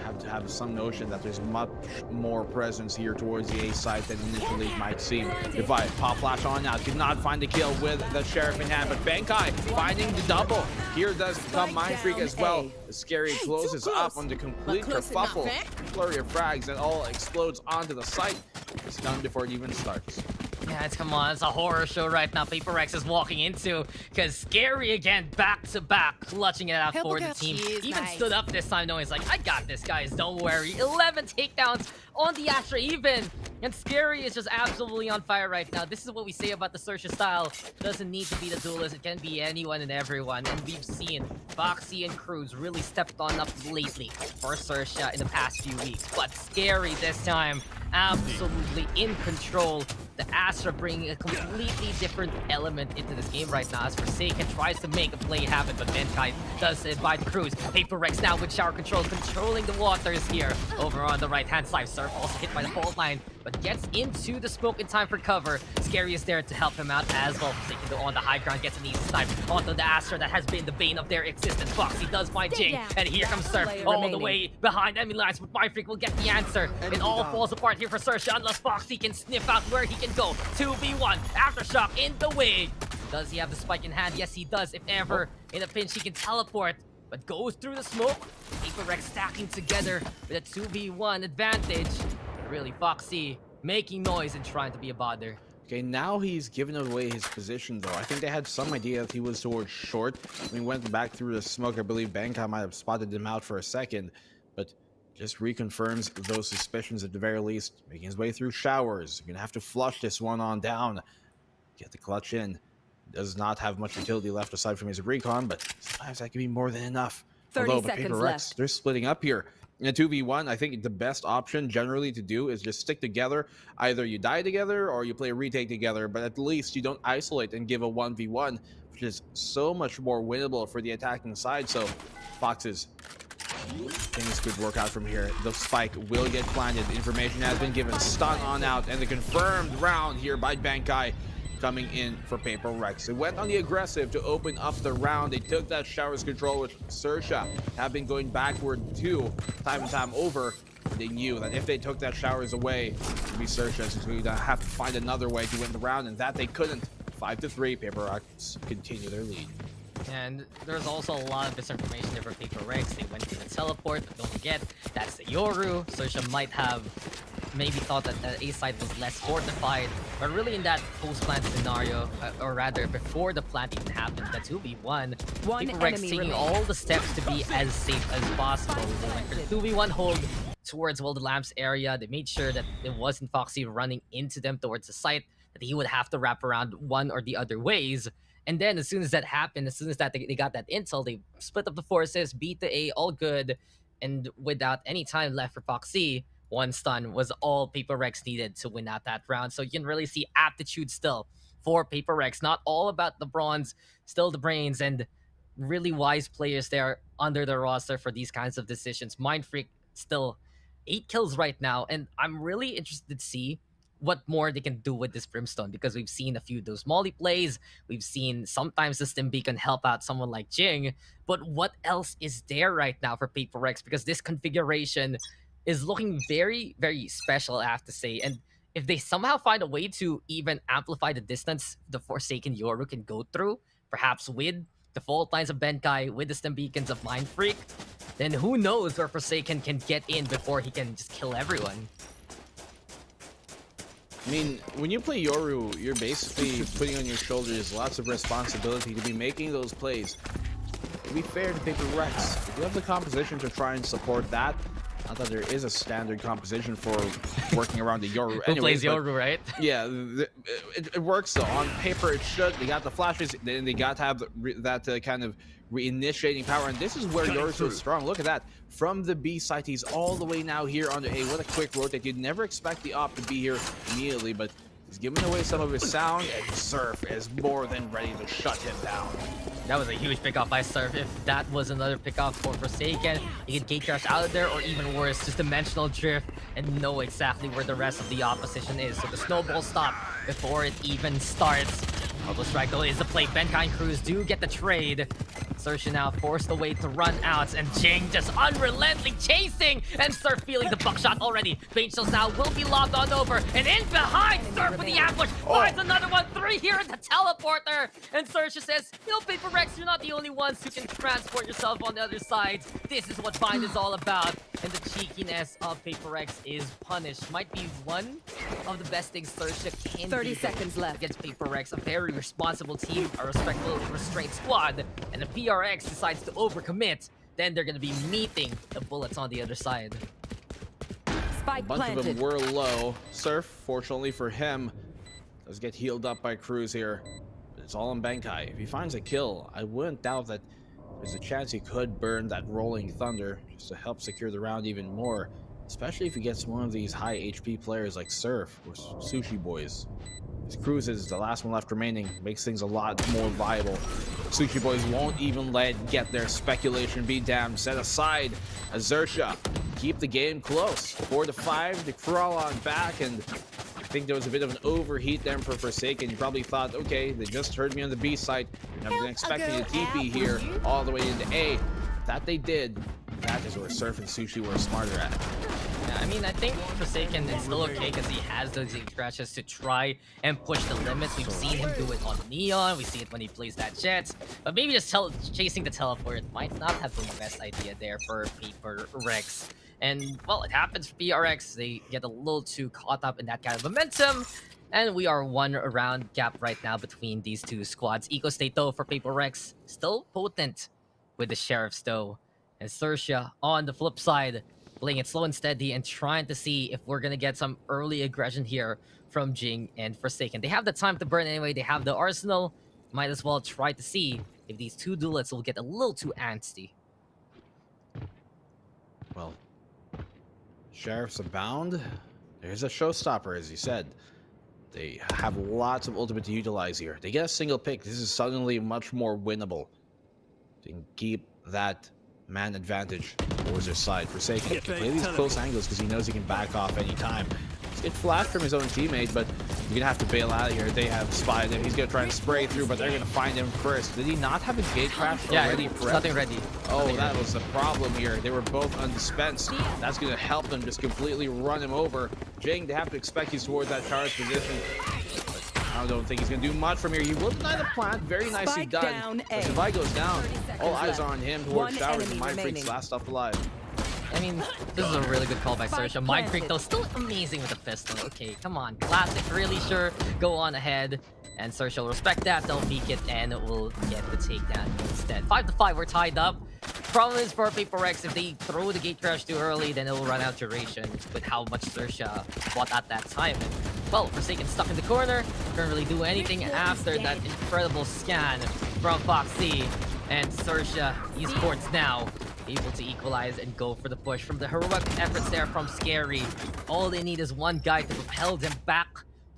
Have to have some notion that there's much more presence here towards the A side than initially might seem. Divide, pop flash on now. Could not find the kill with the Sheriff in hand, but Bankai finding the double. Here does come Mindfreak as well. The Scary closes up on the complete kerfuffle. Flurry of frags and all explodes onto the site. It's done before it even starts. Yeah, come on, it's a horror show right now. PaperX is walking into, because Scary again, back to back, clutching it out for the team. Even stood up this time, knowing he's like, I got this, guys, don't worry. 11 takedowns on the Astra even. And Scary is just absolutely on fire right now. This is what we say about the XERXIA style. Doesn't need to be the duelist, it can be anyone and everyone. And we've seen Foxy and Cruz really stepped on up lately for XERXIA in the past few weeks. But Scary this time, absolutely in control. The Astra bringing a completely different element into this game right now as Forsaken tries to make a play happen, but Mankind does invite Cruz. PaperX now with shower control, controlling the waters here over on the right-hand side. Surf also hit by the fault line, but gets into the smoke in time for cover. Scary is there to help him out as well. Forsaken though on the high ground gets an easy snipe onto the Astra that has been the bane of their existence. Foxy does find Jing, and here comes Surf all the way behind enemy lines, but Mindfreak will get the answer. It all falls apart here for XERXIA unless Foxy can sniff out where he can go. 2v1, Aftershock in the way. Does he have the spike in hand? Yes, he does. If ever in a pinch, he can teleport, but goes through the smoke. PaperX stacking together with a 2v1 advantage. Really, Foxy making noise and trying to be a bother. Okay, now he's given away his position, though. I think they had some idea that he was towards short. When he went back through the smoke, I believe Bankai might have spotted him out for a second, but just reconfirms those suspicions at the very least. Making his way through showers. You're gonna have to flush this one on down. Get the clutch in. Does not have much utility left aside from his recon, but sometimes that can be more than enough. 30 seconds left. They're splitting up here. In a 2v1, I think the best option generally to do is just stick together. Either you die together or you play a retake together, but at least you don't isolate and give a 1v1, which is so much more winnable for the attacking side. So Foxes, things could work out from here. The spike will get planted. Information has been given. Stun on out, and the confirmed round here by Bankai coming in for PaperX. They went on the aggressive to open up the round. They took that showers control, which XERXIA have been going backward to time and time over. They knew that if they took that showers away, it would be XERXIA going to have to find another way to win the round, and that they couldn't. 5-3, PaperX continue their lead. And there's also a lot of misinformation there for PaperX. They went to the teleport, but don't forget, that's the Yoru. XERXIA might have maybe thought that the A side was less fortified, but really in that post-plant scenario, or rather before the plant even happened, the 2v1, PaperX taking all the steps to be as safe as possible. They went for the 2v1 hold towards the Lamps area. They made sure that it wasn't Foxy running into them towards the site, that he would have to wrap around one or the other ways. And then as soon as that happened, as soon as that they got that intel, they split up the forces, beat the A, all good. And without any time left for Foxy, one stun was all PaperX needed to win out that round. So you can really see aptitude still for PaperX. Not all about the bronze, still the brains, and really wise players there under the roster for these kinds of decisions. Mindfreak still 8 kills right now, and I'm really interested to see what more they can do with this Brimstone, because we've seen a few of those molly plays. We've seen sometimes the Stim Beacon help out someone like Jing, but what else is there right now for PaperX? Because this configuration is looking very, very special, I have to say. And if they somehow find a way to even amplify the distance the Forsaken Yoru can go through, perhaps with the fault lines of Bankai, with the Stim Beacons of Mindfreak, then who knows where Forsaken can get in before he can just kill everyone. I mean, when you play Yoru, you're basically putting on your shoulders lots of responsibility to be making those plays. to be fair to Paper Rex, they do have the composition to try and support that. Not that there is a standard composition for working around the Yoru. Who plays Yoru, right? Yeah, it works though. On paper, it should. They got the flashes, then they got to have that kind of reinitiating power, and this is where Yoru's so strong. Look at that. From the B side, he's all the way now here on the A. What a quick rotate. You'd never expect the op to be here immediately, but he's giving away some of his sound, and Surf is more than ready to shut him down. That was a huge pickoff by Surf. If that was another pickoff for Forsaken, he could gate crash out of there, or even worse, just dimensional drift and know exactly where the rest of the opposition is. So the snowball stop before it even starts. Elbow strike though is the play. Benkai and Cruz do get the trade. XERXIA now forced away to run out, and Jing just unrelentingly chasing, and Surf feeling the buckshot already. Bangel's now will be lobbed on over, and in behind Surf with the ambush finds another one. 3 here in the teleporter, and XERXIA says, "No, Paper Rex, you're not the only ones who can transport yourself on the other side. This is what Bind is all about." And the cheekiness of Paper Rex is punished. Might be one of the best things XERXIA can 30 seconds left against Paper Rex. A very responsible team, a respectful, restrained squad, and the PRX decides to overcommit, then they're going to be meeting the bullets on the other side. Spike A bunch planted. of them were low. Surf, fortunately for him, does get healed up by Cruz here. But it's all on Benkai. If he finds a kill, I wouldn't doubt that there's a chance he could burn that Rolling Thunder just to help secure the round even more, especially if he gets one of these high HP players like Surf or Sushi Boys. As Cruz is the last one left remaining, makes things a lot more viable. Sushi Boys won't even get their speculation be damned. Set aside as XERXIA keep the game close. 4-5 to crawl on back, and I think there was a bit of an overheat there for Forsaken. You probably thought, okay, they just heard me on the B side. I'm not expecting a TP here all the way into A. That they did. That is where Surf and Sushi were smarter at. Yeah, I mean, I think Forsaken is still okay because he has those scratches to try and push the limits. We've seen him do it on Neon. We see it when he plays that Jet. But maybe just chasing the teleport might not have been the best idea there for Paper Rex. And, well, it happens for PRX. They get a little too caught up in that kind of momentum. And we are 1 round gap right now between these two squads. Eco State, though, for Paper Rex, still potent with the Sheriffs, though. And XERXIA on the flip side, playing it slow and steady and trying to see if we're going to get some early aggression here from Jing and Forsaken. They have the time to burn anyway. They have the arsenal. Might as well try to see if these two duelists will get a little too antsy. Well, Sheriffs abound. There's a showstopper, as you said. They have lots of ultimate to utilize here. They get a single pick. This is suddenly much more winnable. They can keep that man advantage towards their side. Forsaken can play these close angles because he knows he can back off anytime. He's get flashed from his own teammate, but you're gonna have to bail out of here. They have spied him. He's gonna try and spray through, but they're gonna find him first. Did he not have a gate crash already? Yeah, nothing ready. Oh, that was the problem here. They were both undispensed. That's gonna help them just completely run him over. Jing, they have to expect he's towards that charge position. I don't think he's going to do much from here. He will deny the plant. Very nicely done. But if I goes down, all eyes are on him towards Showers, and Mind Freak's last up alive. I mean, this is a really good call by XERXIA. Mind Freak, though, still amazing with the pistol. Okay, come on. Classic, really sure. Go on ahead. And XERXIA will respect that. They'll peek it, and we'll get the takedown instead. 5-5, we're tied up. Problem is for Paper Rex, if they throw the gate crash too early, then it will run out duration with how much XERXIA bought at that time. And, well, Forsaken stuck in the corner. Couldn't really do anything after that incredible scan from Foxy. And XERXIA Esports now able to equalize and go for the push from the heroic efforts there from Scary. All they need is one guy to propel them back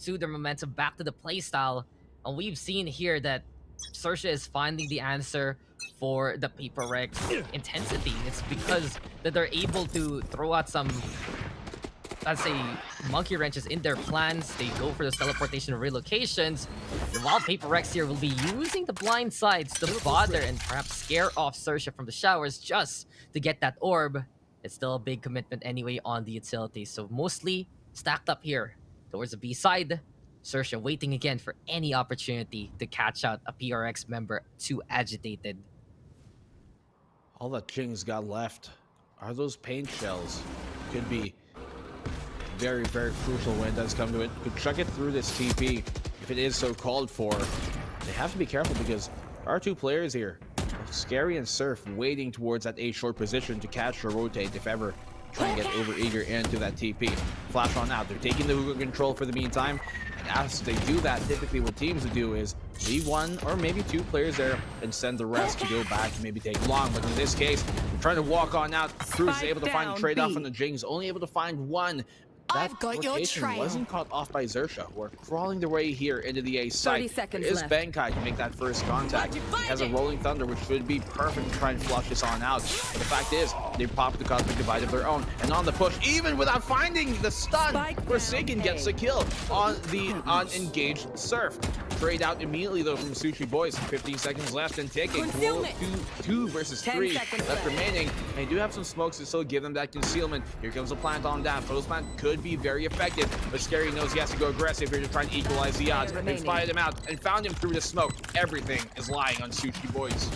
to their momentum, back to the playstyle. And we've seen here that XERXIA is finding the answer for the Paper Rex intensity. It's because that they're able to throw out some, let's say, monkey wrenches in their plans. They go for those teleportation relocations. While Paper Rex here will be using the blind sides to bother and perhaps scare off XERXIA from the showers just to get that orb. It's still a big commitment anyway on the utility. So mostly stacked up here towards the B side. XERXIA waiting again for any opportunity to catch out a PRX member too agitated. All that Jing's got left are those paint shells. Could be very, very crucial when it does come to it. Could chuck it through this TP if it is so called for. They have to be careful because there are two players here. Scary and Surf waiting towards that A short position to catch or rotate if ever try and get over eager into that TP. Flash on out. They're taking the hookah control for the meantime. And as they do that, typically what teams would do is leave one or maybe two players there and send the rest to go back and maybe take long. But in this case, they're trying to walk on out. Cruz is able to find a trade-off on the Jings, only able to find one. That rotation wasn't caught off by XERXIA, who are crawling their way here into the A site. 30 seconds There is left. Bankai to make that first contact. He has a Rolling Thunder, which should be perfect to try and flush this on out. But the fact is, they pop the Cosmic Divide of their own. And on the push, even without finding the stun, Forsaken gets the kill on the unengaged Surf. Trade out immediately, though, from Sushi Boys. 15 seconds left and ticking. 2 versus 3 left remaining. And they do have some smokes to still give them that concealment. Here comes the plant on down. Post plant could be very effective, but Scary knows he has to go aggressive here to try and equalize the odds. They spotted him out and found him through the smoke. Everything is lying on Sushi Boys.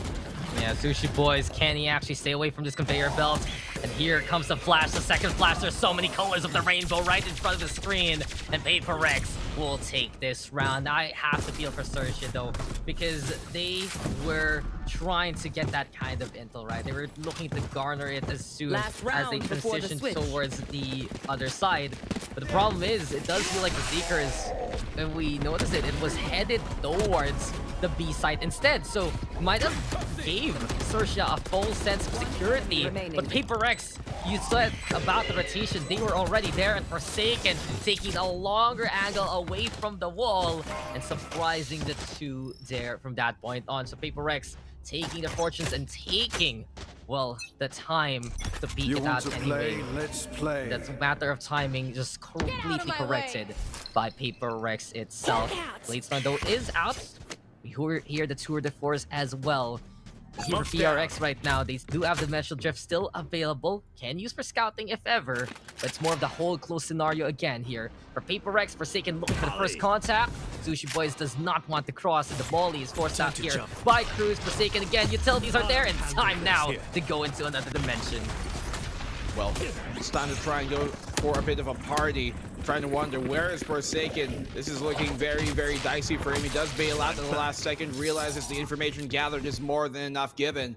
Yeah, Sushi Boys, can he actually stay away from this conveyor belt? And here comes the flash, the second flash. There's so many colors of the rainbow right in front of the screen. And PaperX will take this round. I have to feel for XERXIA though, because they were trying to get that kind of intel, right? They were looking to garner it as soon as they transitioned towards the other side. But the problem is, it does feel like the Seeker is, and we noticed it was headed towards the B site instead. So might have gave XERXIA a full sense of security. But PaperX, you said about the rotation, they were already there, and Forsaken taking a longer angle away from the wall and surprising the two there from that point on. So PaperX taking their fortunes and taking, well, the time to beat it out anyway. Let's play. That's a matter of timing, just completely corrected by PaperX itself. Bladestone though is out. We hear the tour de force as well. Here for PRX right now, they do have the Dimensional Drift still available. Can use for scouting if ever, but it's more of the hold close scenario again here. For PaperX, Forsaken looking for the first contact. Sushi Boys does not want to cross, and the volley is forced out here by Cruz. Forsaken again, utilities are there, and time now to go into another dimension. Well, it's time to try and go for a bit of a party. Trying to wonder, where is Forsaken? This is looking very, very dicey for him. He does bail out in the last second, realizes the information gathered is more than enough given.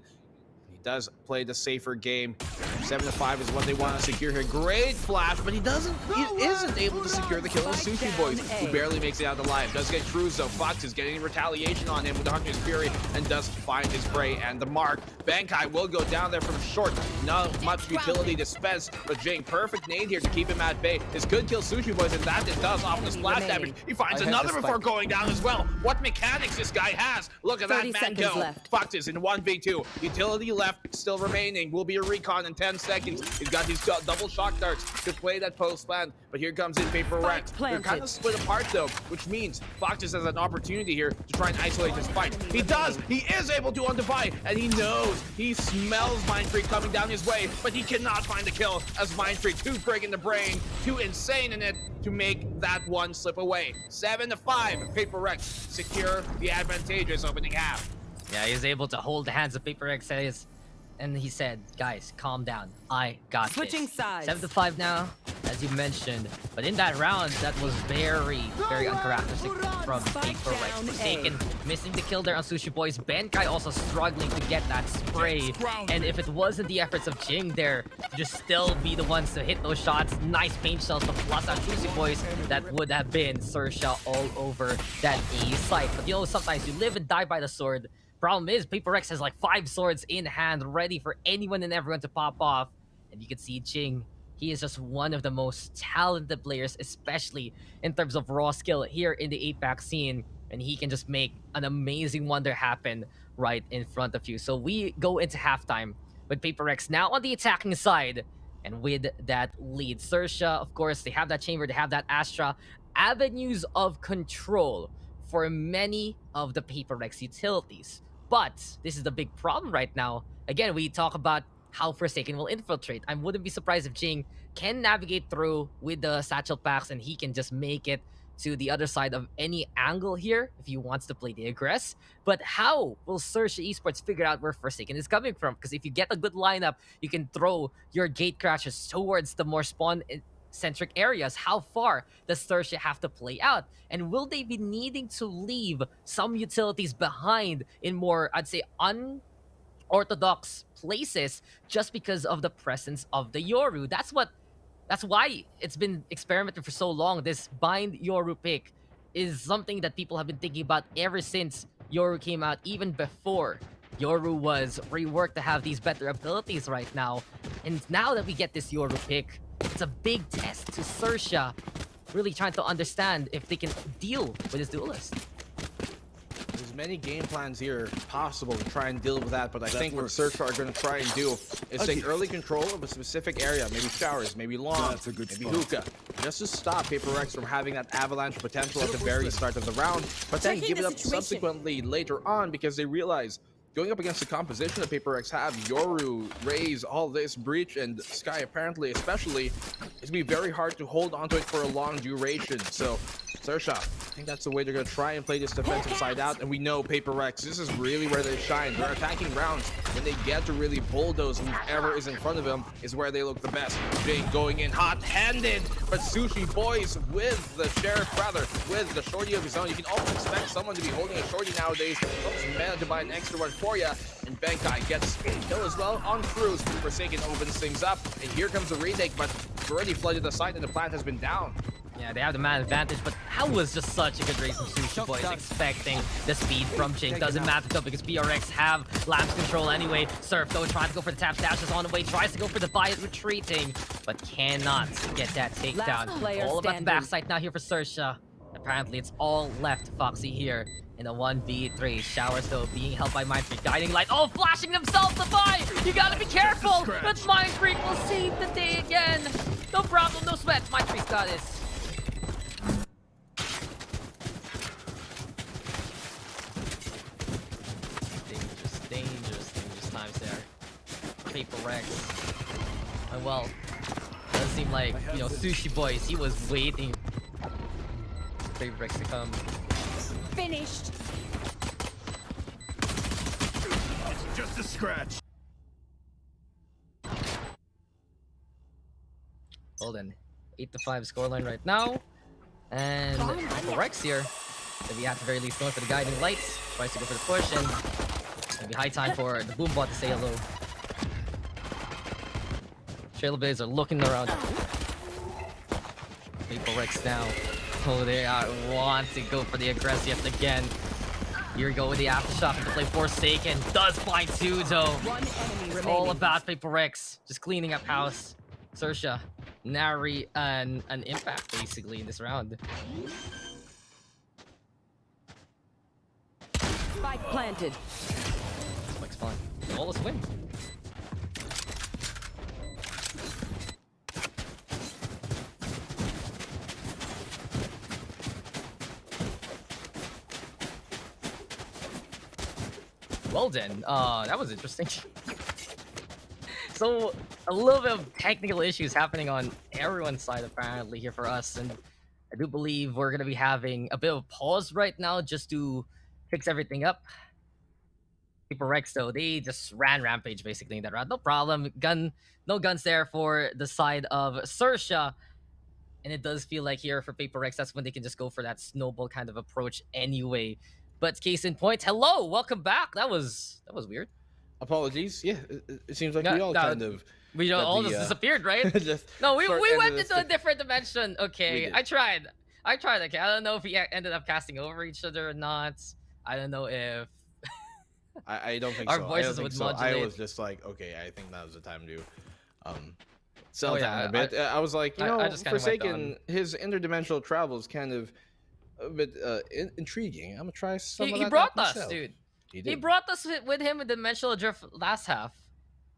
He does play the safer game. 7-5 is what they want to secure here. Great flash, but he isn't able to secure the kill of Sushi Boys, who barely makes it out alive. Does get Cruz though. Fox is getting retaliation on him with the Hunter's Fury and does find his prey and the mark. Bankai will go down there from short. Not much utility dispensed, but Jing, perfect nade here to keep him at bay. This could kill Sushi Boys, and that it does off the splash damage. He finds another before going down as well. What mechanics this guy has. Look at that man go. Fox is in 1v2. Utility left, still remaining. Will be a recon in 10 seconds. He's got these double shock darts to play that post plan, but here comes in PaperX. They're kind of split apart though, which means Fox has an opportunity here to try and isolate this fight. He does. He is able to undivide, and he knows. He smells Mind Freak coming down his way, but he cannot find a kill as Mind Freak too big in the brain, too insane in it to make that one slip away. 7-5. PaperX secure the advantageous opening half. Yeah, he's able to hold the hands of PaperX. And he said, guys, calm down. I got Switching sides. 7-5 now, as you mentioned. But in that round, that was very, very uncharacteristic from PaperX. Forsaken missing the kill there on Sushi Boys. Bankai also struggling to get that spray. And if it wasn't the efforts of Jing there to just still be the ones to hit those shots, nice paint shells to plus out Sushi Boys, that would have been XERXIA all over that A site. But you know, sometimes you live and die by the sword. Problem is, PaperX has like 5 swords in hand, ready for anyone and everyone to pop off. And you can see Jing, he is just one of the most talented players, especially in terms of raw skill here in the APAC scene. And he can just make an amazing wonder happen right in front of you. So we go into halftime with PaperX now on the attacking side. And with that lead, XERXIA, of course, they have that chamber, they have that Astra. Avenues of control for many of the PaperX utilities. But this is the big problem right now. Again, we talk about how Forsaken will infiltrate. I wouldn't be surprised if Jing can navigate through with the satchel packs and he can just make it to the other side of any angle here if he wants to play the aggress. But how will XERXIA Esports figure out where Forsaken is coming from? Because if you get a good lineup, you can throw your gate crashes towards the more spawn-centric areas. How far does XERXIA have to play out? And will they be needing to leave some utilities behind in more, I'd say, orthodox places just because of the presence of the Yoru. That's why it's been experimented for so long. This bind Yoru pick is something that people have been thinking about ever since Yoru came out, even before Yoru was reworked to have these better abilities right now. And now that we get this Yoru pick, it's a big test to XERXIA, really trying to understand if they can deal with this duelist. There's many game plans here possible to try and deal with that, but I think what XERXIA are going to try and do is take early control of a specific area, maybe showers, maybe lawn, maybe hookah, just to stop PaperX from having that avalanche potential at the very start of the round, but then give it up subsequently later on because they realize going up against the composition that PaperX have, Yoru, Raze, all this, Breach, and Sky apparently especially, it's going to be very hard to hold onto it for a long duration. So XERXIA, I think that's the way they're going to try and play this defensive side out. And we know PaperX, this is really where they shine. They're attacking rounds. When they get to really bulldoze whoever is in front of them is where they look the best. Jane going in hot-handed, but Sushi Boys with the Sheriff, rather, with the shorty of his own. You can almost expect someone to be holding a shorty nowadays. Almost managed to buy an extra one for you. And Benkai gets a kill as well on Cruise. Forsaken opens things up. And here comes the retake, but it's already flooded the site and the plant has been down. Yeah, they have the man advantage, but that was just such a good race from Sushi Boys, expecting the speed from Ching. Doesn't matter though, because PRX have Lamb's control anyway. Surf though trying to go for the tap dash, is on the way, tries to go for the buy, retreating, but cannot get that takedown. All about the backside now here for XERXIA. Apparently it's all left Foxy here in the 1v3. Showers though being held by Mindfreak, guiding light. Oh, flashing themselves the buy! You gotta be careful! But Mindfreak will save the day again. No problem, no sweat. Mindfreak's got this. Dangerous times there. PaperX. And well, does seem like, you know, Sushi Boys, he was waiting for PaperX to come. Finished. It's just a scratch. Well then, 8-5 scoreline right now. And PaperX here. Maybe at the very least going for the guiding lights. Tries to go for the push, and maybe high time for the Boombot to say hello. Trailblazers are looking around. PaperX now. Oh, they want to go for the aggressive yet again. Here we go with the aftershock to play Forsaken. Does find Suzo. It's all about PaperX. Just cleaning up house. XERXIA, nary an impact basically in this round. Spike planted. Spike's fine. Flawless win. Well then, that was interesting. So, a little bit of technical issues happening on everyone's side apparently here for us, and I do believe we're going to be having a bit of a pause right now just to fix everything up. PaperX though, they just ran Rampage basically in that round. No problem. No guns there for the side of XERXIA. And it does feel like here for PaperX, that's when they can just go for that snowball kind of approach anyway. But case in point, hello, welcome back. That was weird. Apologies. Yeah, it seems like we all kind of... We all just disappeared, right? No, we went into a different dimension. Okay, I tried. Okay, I don't know if we ended up casting over each other or not. I don't know if... I don't think our so. voices would modulate. I was just like, okay, I think that was the time to sell down a bit. I was like, you know, Forsaken, his interdimensional travel is kind of a bit intriguing. I'm gonna try some of that. He brought myself. us, dude. He brought us with him in Dimensional Drift last half,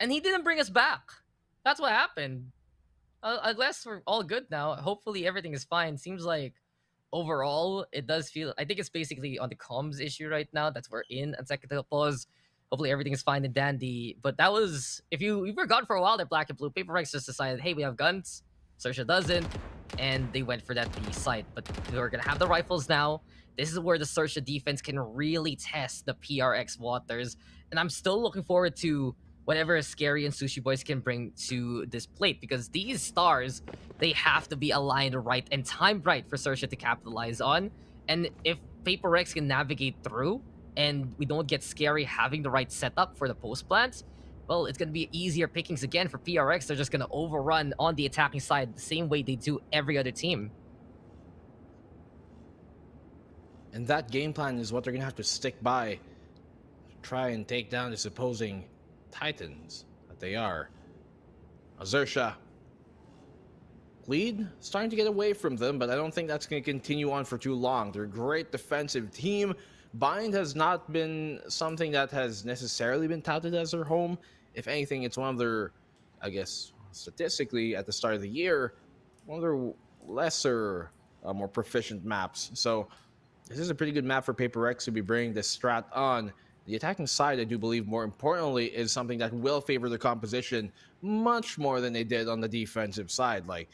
and he didn't bring us back. That's what happened. I guess we're all good now. Hopefully everything is fine. Seems like overall it does feel... I think it's basically on the comms issue right now. That's we're in a technical pause. Hopefully everything is fine and dandy. But that was... If you were gone for a while there, Black and Blue, PaperX just decided, hey, we have guns. XERXIA doesn't. And they went for that B site. But we're going to have the rifles now. This is where the XERXIA defense can really test the PRX waters. And I'm still looking forward to whatever Scary and Sushi Boys can bring to this plate. Because these stars, they have to be aligned right and timed right for XERXIA to capitalize on. And if PaperX can navigate through and we don't get scary having the right setup for the post plant, well, it's going to be easier pickings again for PRX. They're just going to overrun on the attacking side the same way they do every other team. And that game plan is what they're going to have to stick by to try and take down this opposing Titans that they are. XERXIA lead starting to get away from them, but I don't think that's going to continue on for too long. They're a great defensive team. Bind has not been something that has necessarily been touted as their home. If anything, it's one of their, I guess, statistically at the start of the year, one of their lesser, more proficient maps. So this is a pretty good map for PaperX to be bringing this strat on. The attacking side, I do believe, more importantly, is something that will favor the composition much more than they did on the defensive side. Like,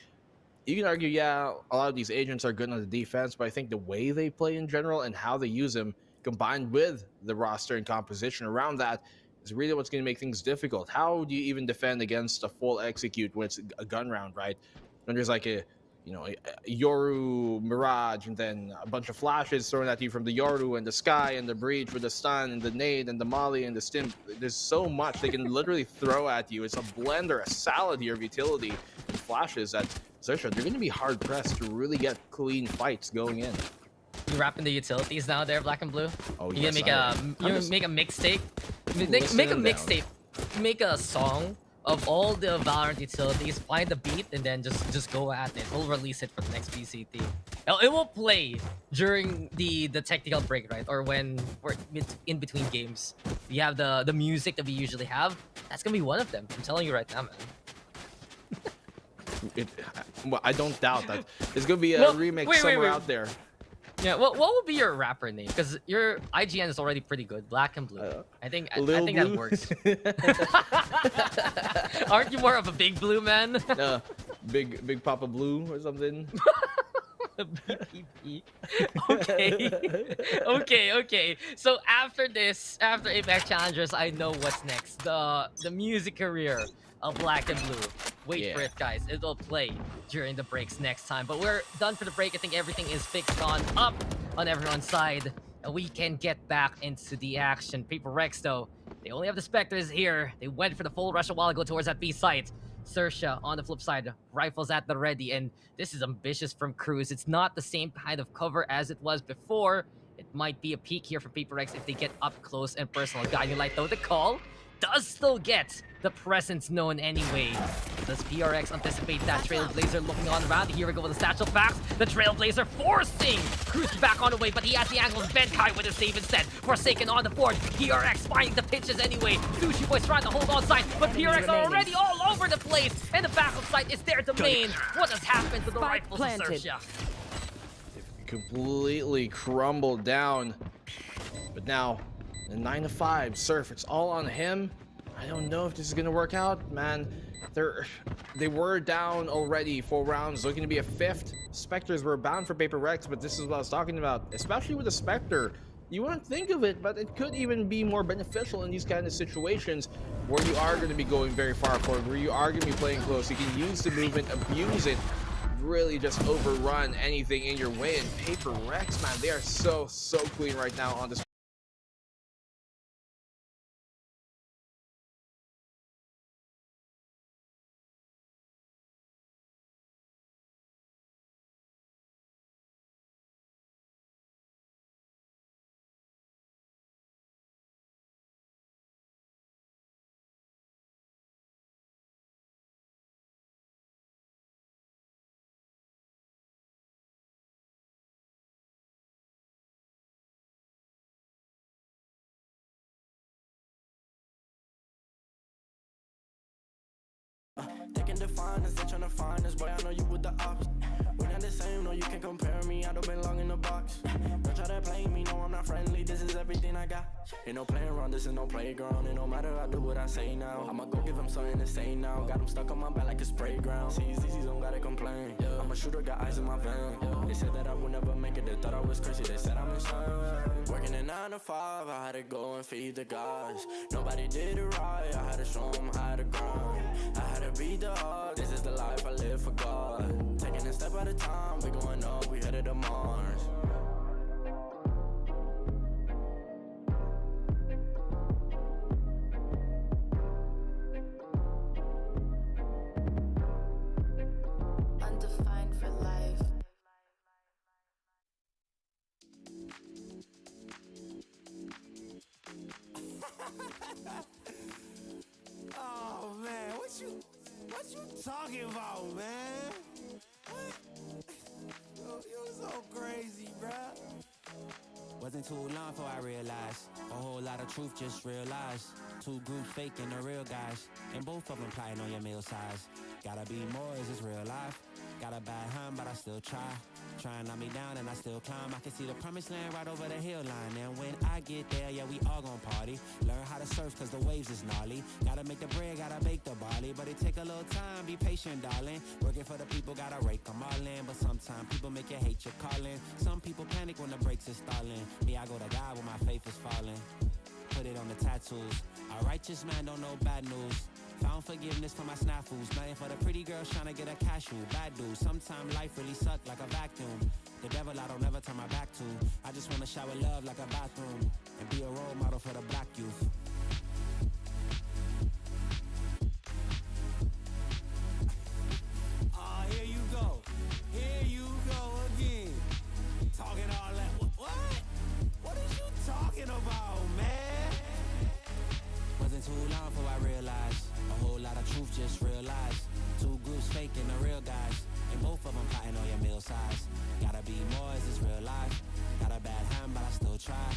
you can argue, yeah, a lot of these agents are good on the defense, but I think the way they play in general and how they use them, combined with the roster and composition around that, is really what's going to make things difficult. How do you even defend against a full execute when it's a gun round, right? When there's like a Yoru Mirage and then a bunch of flashes thrown at you from the Yoru and the Sky and the Breach with the stun and the nade and the molly and the stim. There's so much they can literally throw at you. It's a blender, a salad here of utility and flashes that XERXIA, they're going to be hard pressed to really get clean fights going in. You rapping the utilities now there, Black and Blue? Oh, you yes, gonna make a mixtape? Make a mixtape. Make a song of all the Valorant utilities, find the beat, and then just go at it. We'll release it for the next VCT. It will play during the technical break, right? Or when we're in between games. We have the music that we usually have. That's gonna be one of them. I'm telling you right now, man. Well, I don't doubt that. There's gonna be a remix somewhere out there. Yeah, what would be your rapper name? Because your IGN is already pretty good, Black and Blue. I think that works. Aren't you more of a Big Blue man? Big Papa Blue or something. BPP. Okay. So after this, after APAC Challengers, I know what's next. The music career of Black and Blue. Wait for it, guys. It'll play during the breaks next time. But we're done for the break. I think everything is fixed up on everyone's side. And we can get back into the action. PaperX, though, they only have the Spectres here. They went for the full rush a while ago towards that B site. XERXIA on the flip side, rifles at the ready, and this is ambitious from Cruz. It's not the same kind of cover as it was before. It might be a peak here for PaperX if they get up close and personal. Guiding Light, though, the call does still get the presence known anyway. Does PRX anticipate that Trailblazer looking on around? Here we go with the satchel facts. The Trailblazer forcing Cruz back on the way, but he has the angle of Benkai with a save instead. Forsaken on the board. PRX finding the pitches anyway. Sushi Boy's trying to hold on side, but PRX are already all over the place, and the backup site is their domain. What has happened to the rifles of XERXIA? Completely crumbled down. But now, the 9-5 Surf, it's all on him. I don't know if this is gonna work out, man. They were down already 4 rounds, looking to be a 5th. Spectres were bound for PaperX, but this is what I was talking about. Especially with the Spectre, you wouldn't think of it, but it could even be more beneficial in these kind of situations where you are going to be going very far forward, where you are going to be playing close. You can use the movement, abuse it, really just overrun anything in your way. And PaperX, man, they are so clean right now on this. They can define us, they tryna find us, boy, I know you with the ops. We're not the same, no, you can compare me, I don't belong in the box. Don't try to play me, no, I'm not friendly, this is everything I got. Ain't no playing around, this is no playground, and no matter I do what I say now. I'ma go give him something to say now, got him stuck on my back like a spray ground. See, it's easy, don't gotta complain, I'm a shooter, got eyes in my vein. They said that I would never make it, they thought I was crazy, they said I'm insane. Working at 9 to 5, I had to go and feed the guys. Nobody did it right, I had to show them how to grind. I had to beat the odds, this is the life I live for God. Taking a step at a time, we going up, we headed to Mars. talking about, man? What? You're so crazy, bruh. Wasn't too long before I realized a whole lot of truth just realized. Two groups faking the real guys, and both of them plotting on your meal size. Gotta be more, is this real life? Got a bad hand, but I still try. Try and knock me down and I still climb. I can see the promised land right over the hill line. And when I get there, yeah, we all gon' party. Learn how to surf cause the waves is gnarly. Gotta make the bread, gotta bake the barley. But it take a little time, be patient, darling. Working for the people, gotta rake them all in. But sometimes people make you hate your calling. Some people panic when the brakes is stalling. Me, I go to God when my faith is falling. Put it on the tattoos. A righteous man don't know bad news. Found forgiveness for my snafus. Nothing for the pretty girls trying to get a cashew. Bad dude. Sometimes life really suck like a vacuum. The devil I don't never turn my back to. I just want to shower love like a bathroom. And be a role model for the black youth. Here you go. Here you go again. Talking all that. What? What are you talking about, man? Wasn't too long before I realized a whole lot of truth just realized. Two groups faking the real guys, and both of them plotting on your meal size. Gotta be more, is this real life? Got a bad hand, but I still try.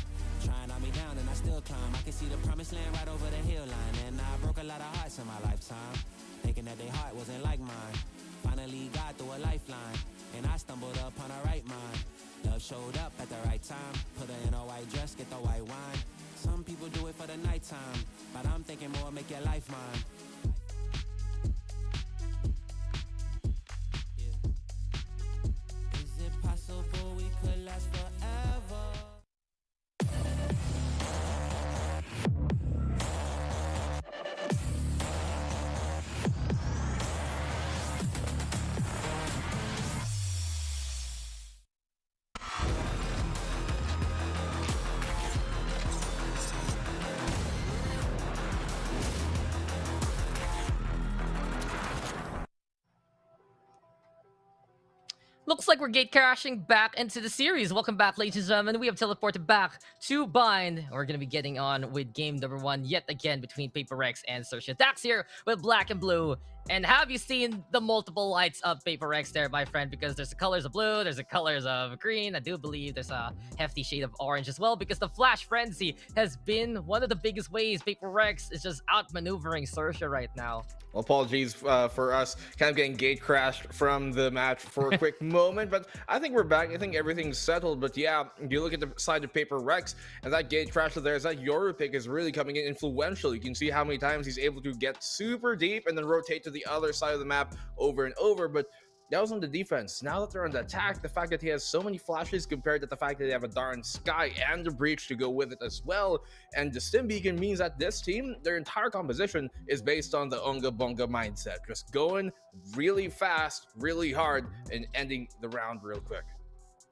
Trying to knock me down and I still climb. I can see the promised land right over the hill line. And I broke a lot of hearts in my lifetime, thinking that their heart wasn't like mine. Finally got through a lifeline, and I stumbled upon a right mind. Love showed up at the right time. Put her in a white dress, get the white wine. Some people do it for the nighttime, but I'm thinking more, make your life mine. Yeah. Is it possible we could last forever? Looks like we're gate crashing back into the series. Welcome back, ladies and gentlemen. We have teleported back to Bind. We're going to be getting on with game number 1 yet again between PaperX and XERXIA. Dax here with Black and Blue. And have you seen the multiple lights of PaperX there, my friend? Because there's the colors of blue, there's the colors of green. I do believe there's a hefty shade of orange as well, because the Flash Frenzy has been one of the biggest ways PaperX is just outmaneuvering XERXIA right now. Well, apologies for us kind of getting gate crashed from the match for a quick moment, but I think we're back. I think everything's settled. But yeah, you look at the side of PaperX, and that gate crash there is that Yoru pick is really coming in influential. You can see how many times he's able to get super deep and then rotate to the other side of the map over and over. But that was on the defense. Now that they're on the attack, the fact that he has so many flashes compared to the fact that they have a darn Sky and the Breach to go with it as well, and the Stim Beacon means that this team, their entire composition is based on the Unga Bunga mindset. Just going really fast, really hard, and ending the round real quick.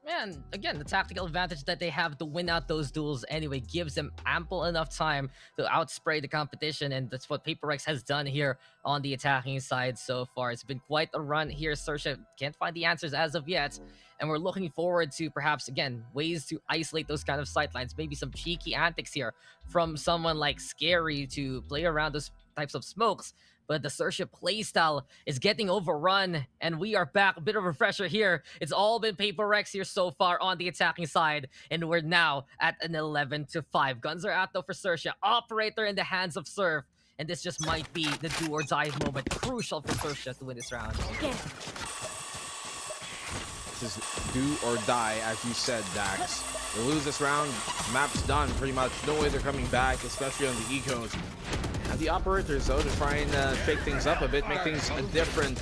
And again, the tactical advantage that they have to win out those duels anyway gives them ample enough time to outspray the competition, and that's what PaperX has done here on the attacking side so far. It's been quite a run here. XERXIA can't find the answers as of yet, and we're looking forward to perhaps, again, ways to isolate those kind of sightlines. Maybe some cheeky antics here from someone like Scary to play around those types of smokes. But the XERXIA playstyle is getting overrun, and we are back. A bit of a refresher here. It's all been PaperX here so far on the attacking side, and we're now at an 11-5. Guns are out though for XERXIA. Operator in the hands of Surf, and this just might be the do or die moment. Crucial for XERXIA to win this round. This is do or die, as you said, Dax. They lose this round, map's done pretty much. No way they're coming back, especially on the ecos. And the operators, though, to try and shake things up a bit, make things a different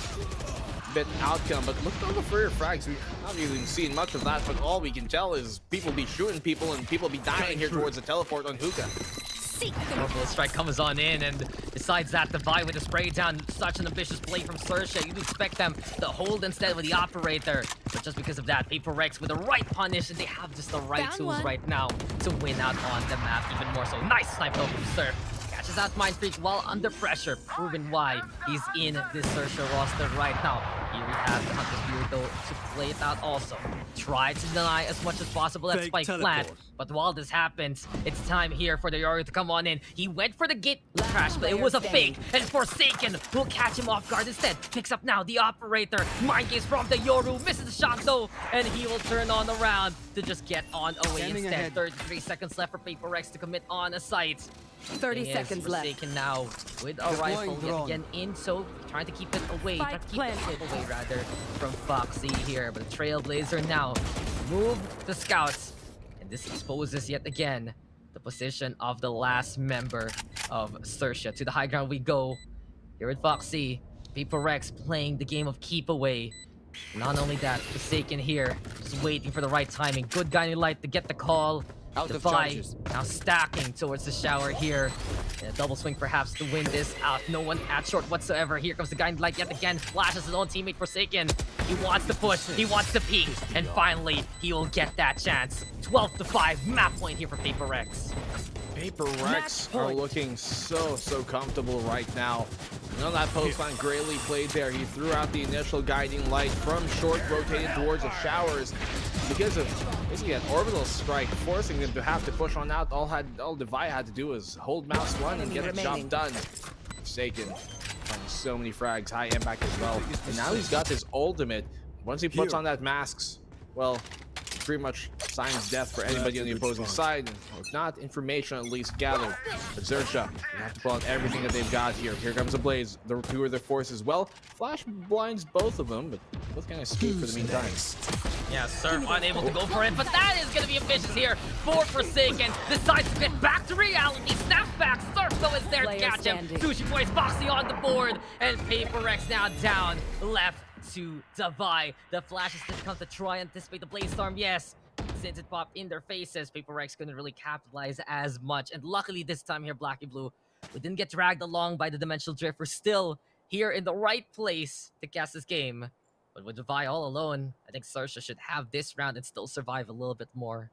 bit outcome. But look at all the free frags. We've not even seen much of that, but all we can tell is people be shooting people and people be dying here towards the teleport on Hookah. Orbital Strike comes on in, and besides that, the buy with the spray down, such an ambitious play from XERXIA. You'd expect them to hold instead with the operator, but just because of that, PaperX with the right punish, and they have just the right tools right now to win out on the map even more so. Nice snipe though from Surf. Catches forces out Mindfreak while under pressure, proving why he's in this XERXIA roster right now. Here we have the Hunter though to play it out also. Try to deny as much as possible that spike plant, but while this happens, it's time here for the Yoru to come on in. He went for the gate crash, but it was a fake, and Forsaken will catch him off guard instead. Picks up now the operator. Mind gaze from the Yoru, misses the shot though, and he will turn on around to just get on away Standing instead. ahead. 33 seconds left for PaperX to commit on a site. 30 seconds left. Forsaken now with a rifle yet again in, so trying to keep it away, trying to keep the clip away rather from Foxy here. But the Trailblazer now move the scouts, and this exposes yet again the position of the last member of XERXIA. To the high ground we go. Here with Foxy, PaperX playing the game of keep away. Not only that, Forsaken here, just waiting for the right timing. Good Guiding Light to get the call. Out of Defy charges. now stacking towards the shower here. And a double swing perhaps to win this out. No one at short whatsoever. Here comes the Guiding Light yet again. Flashes his own teammate Forsaken. He wants to push. He wants to peek. And finally, he will get that chance. 12-5 map point here for PaperX. PaperX are looking so comfortable right now. You know that post line greatly played there. He threw out the initial Guiding Light from short, rotated towards the showers because of basically an orbital strike, forcing them to have to push on out. All Defy had to do was hold mouse one and get the job done. Forsaken finding so many frags, high impact as well. And now he's got his ultimate. Once he puts on that masks, well, pretty much signs death for anybody on the opposing side. If not, information at least gathered. But XERXIA, you have to pull out everything that they've got here. Here comes a Blaze. The two of their forces well. Flash blinds both of them, but both can escape for the meantime. Yeah, Surf unable to go for it, but that is going to be ambitious here for Forsaken. Decides to get back to reality. Snaps back. Surf though is there to catch him. Sushi Boys Foxy on the board, and PaperX now down. Left to Defy. The flashes did come to try and anticipate the Blaze Storm. Yes, since it popped in their faces, PaperX couldn't really capitalize as much. And luckily this time here, Blacky Blue, we didn't get dragged along by the Dimensional Drift. We're still here in the right place to cast this game. But with Defy all alone, I think XERXIA should have this round and still survive a little bit more.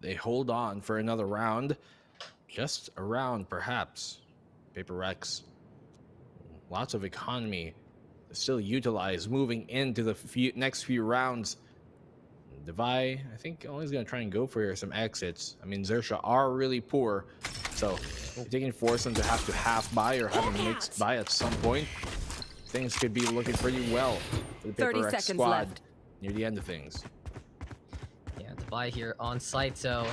They hold on for another round. Just a round, perhaps. PaperX. Lots of economy to still utilize moving into the next few rounds. Defy, I think, always going to try and go for some exits. I mean, XERXIA are really poor, so I think you can force them to have to half buy or have a mixed buy at some point. Things could be looking pretty well for the 30 PaperX seconds squad left. near the end of things. Yeah, Defy here on site, so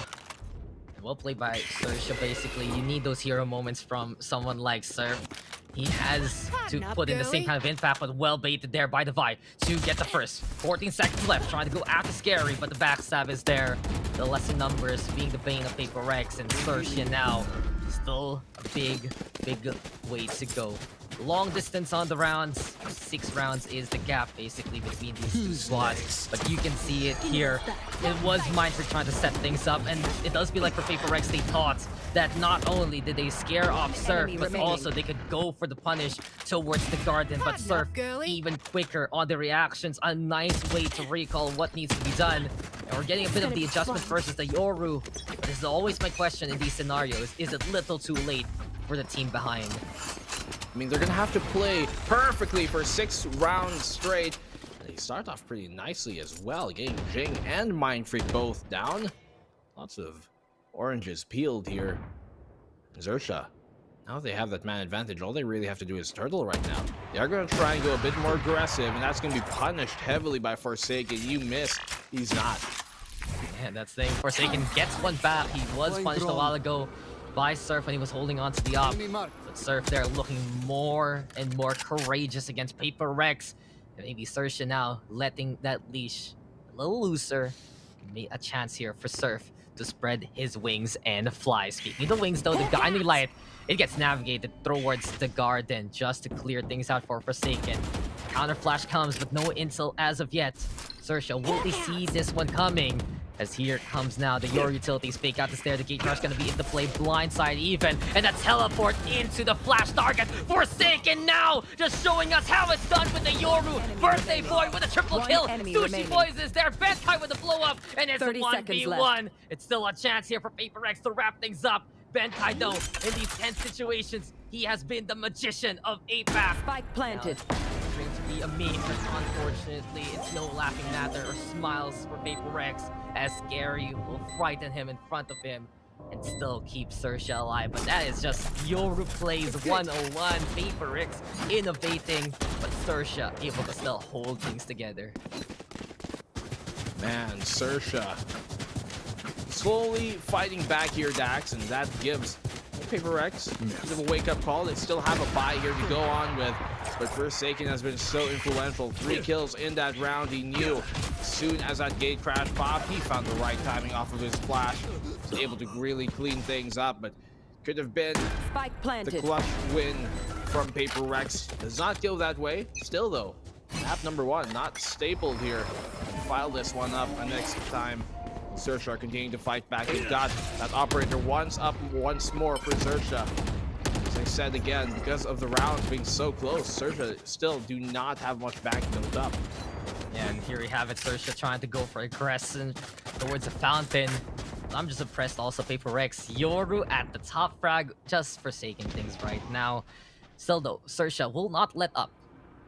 well played by XERXIA. Basically, you need those hero moments from someone like Surf. He has to put in the same kind of impact, but well baited there by Defy to get the first. 14 seconds left, trying to go after Scary, but the backstab is there. The lesser numbers being the bane of PaperX, and XERXIA now still a big way to go. Long distance on the rounds. 6 rounds is the gap basically between these two squads. But you can see it here. It was Mindfreak trying to set things up, and it does feel like for PaperX they thought that not only did they scare off Surf, but also they could go for the punish towards the garden. But Surf even quicker on the reactions. A nice way to recall what needs to be done. And we're getting a bit of the adjustment versus the Yoru. But this is always my question in these scenarios. Is it little too late for the team behind? I mean, they're going to have to play perfectly for 6 rounds straight. They start off pretty nicely as well, getting Jing and Mindfreak both down. Lots of oranges peeled here. XERXIA, now they have that man advantage. All they really have to do is turtle right now. They are going to try and go a bit more aggressive, and that's going to be punished heavily by Forsaken. You missed. He's not. Man, that's the thing. Forsaken gets one back. He was punished a while ago by Surf when he was holding on to the op. But Surf there looking more and more courageous against PaperX. And maybe XERXIA now letting that leash a little looser. Made a chance here for Surf to spread his wings and fly. Speaking of the wings though, the Guiding Light, it gets navigated towards the garden just to clear things out for Forsaken. Counter flash comes, but no intel as of yet. XERXIA, will they see this one coming? As here comes now the Your Utilities fake out the stair. The Gate Crash gonna be in the play, blindside even, and a teleport into the flash target. Forsaken now, just showing us how it's done with the Yoru. Birthday Boy with a triple kill. Sushi Boys is there. Bentai with the blow up, and it's a 1v1. It's still a chance here for Paper X to wrap things up. Bentai though, in these tense situations, he has been the magician of APAC. Spike planted. It's going to be a meme, but unfortunately, it's no laughing matter or smiles for Paper X, as Scary will frighten him in front of him and still keep XERXIA alive. But that is just Yoru plays 101. Paper X innovating, but XERXIA able to still hold things together. Man, XERXIA slowly fighting back here, Dax, and that gives Paper X a bit of a wake-up call. They still have a buy here to go on with, but Forsaken has been so influential. 3 kills in that round. He knew as soon as that gate crash popped, he found the right timing off of his flash. Was able to really clean things up, but could have been the clutch win from Paper X. Does not go that way. Still though, map number 1 not stapled here. File this one up next time. XERXIA continuing to fight back. They've got that operator once more for XERXIA. As I said again, because of the rounds being so close, XERXIA still do not have much back built up. Yeah, and here we have it, XERXIA trying to go for a crescent towards the fountain. I'm just impressed also, Paper X. Yoru at the top frag, just forsaking things right now. Still though, XERXIA will not let up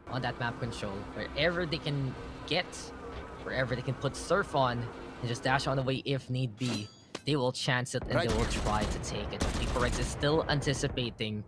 on that map control. Wherever they can get, wherever they can put Surf on, and just dash on the way if need be, they will chance it and they will try to take it. Paper X is still anticipating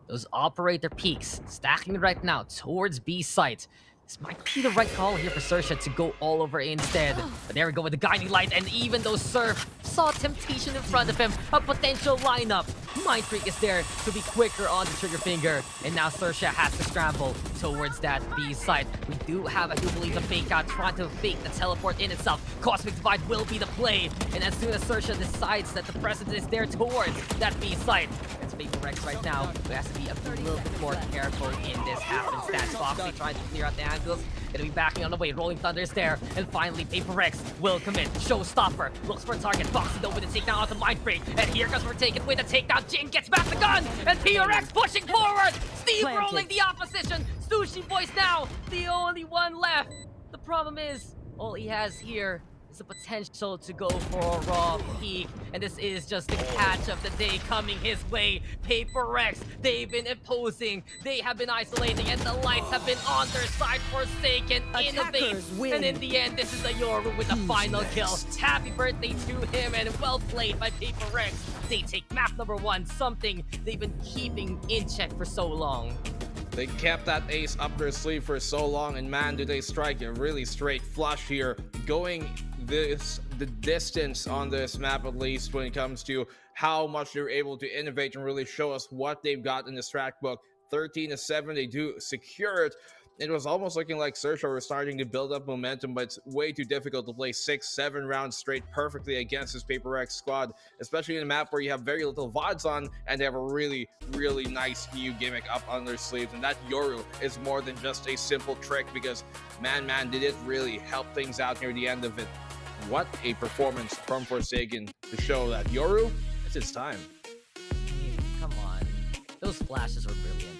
those operator peaks, stacking right now towards B site. This might be the right call here for XERXIA to go all over instead. But there we go with the guiding light, and even though Surf saw temptation in front of him, a potential lineup. Mind Freak is there to be quicker on the trigger finger, and now XERXIA has to scramble towards that B site. We do have, I do believe, the fake out, trying to fake the teleport in itself. Cosmic Divide will be the play, and as soon as XERXIA decides that the presence is there towards that B site, it's Paper X right now who has to be a little bit more careful in this happenstance. Foxy trying to clear out the angles, gonna be backing on the way. Rolling Thunder is there, and finally Paper X will commit. Showstopper looks for a target. Foxy though with a takedown off the Mind Freak, and here comes Forsaken with a takedown. Jin gets back the gun, and PRX pushing forward. Steve rolling the opposition. Sushi Boys now the only one left. The problem is, all he has here is the potential to go for a raw peak, and this is just the catch of the day coming his way. Paper X, they've been imposing, they have been isolating, and the lights have been on their side. Forsaken innovates, and in the end, this is a Yoru with the final kill. Happy birthday to him, and well played by Paper X. They take map number 1, something they've been keeping in check for so long. They kept that ace up their sleeve for so long, and man, do they strike a really straight flush here, going the distance on this map, at least when it comes to how much they're able to innovate and really show us what they've got in the strat book. 13-7, they do secure it. It was almost looking like XERXIA were starting to build up momentum, but it's way too difficult to play 6-7 rounds straight perfectly against this Paper X squad, especially in a map where you have very little VODs on, and they have a really, really nice new gimmick up on their sleeves. And that Yoru is more than just a simple trick, because man, did it really help things out near the end of it. What a performance from Forsaken to show that Yoru, it's its time. Come on. Those flashes were brilliant.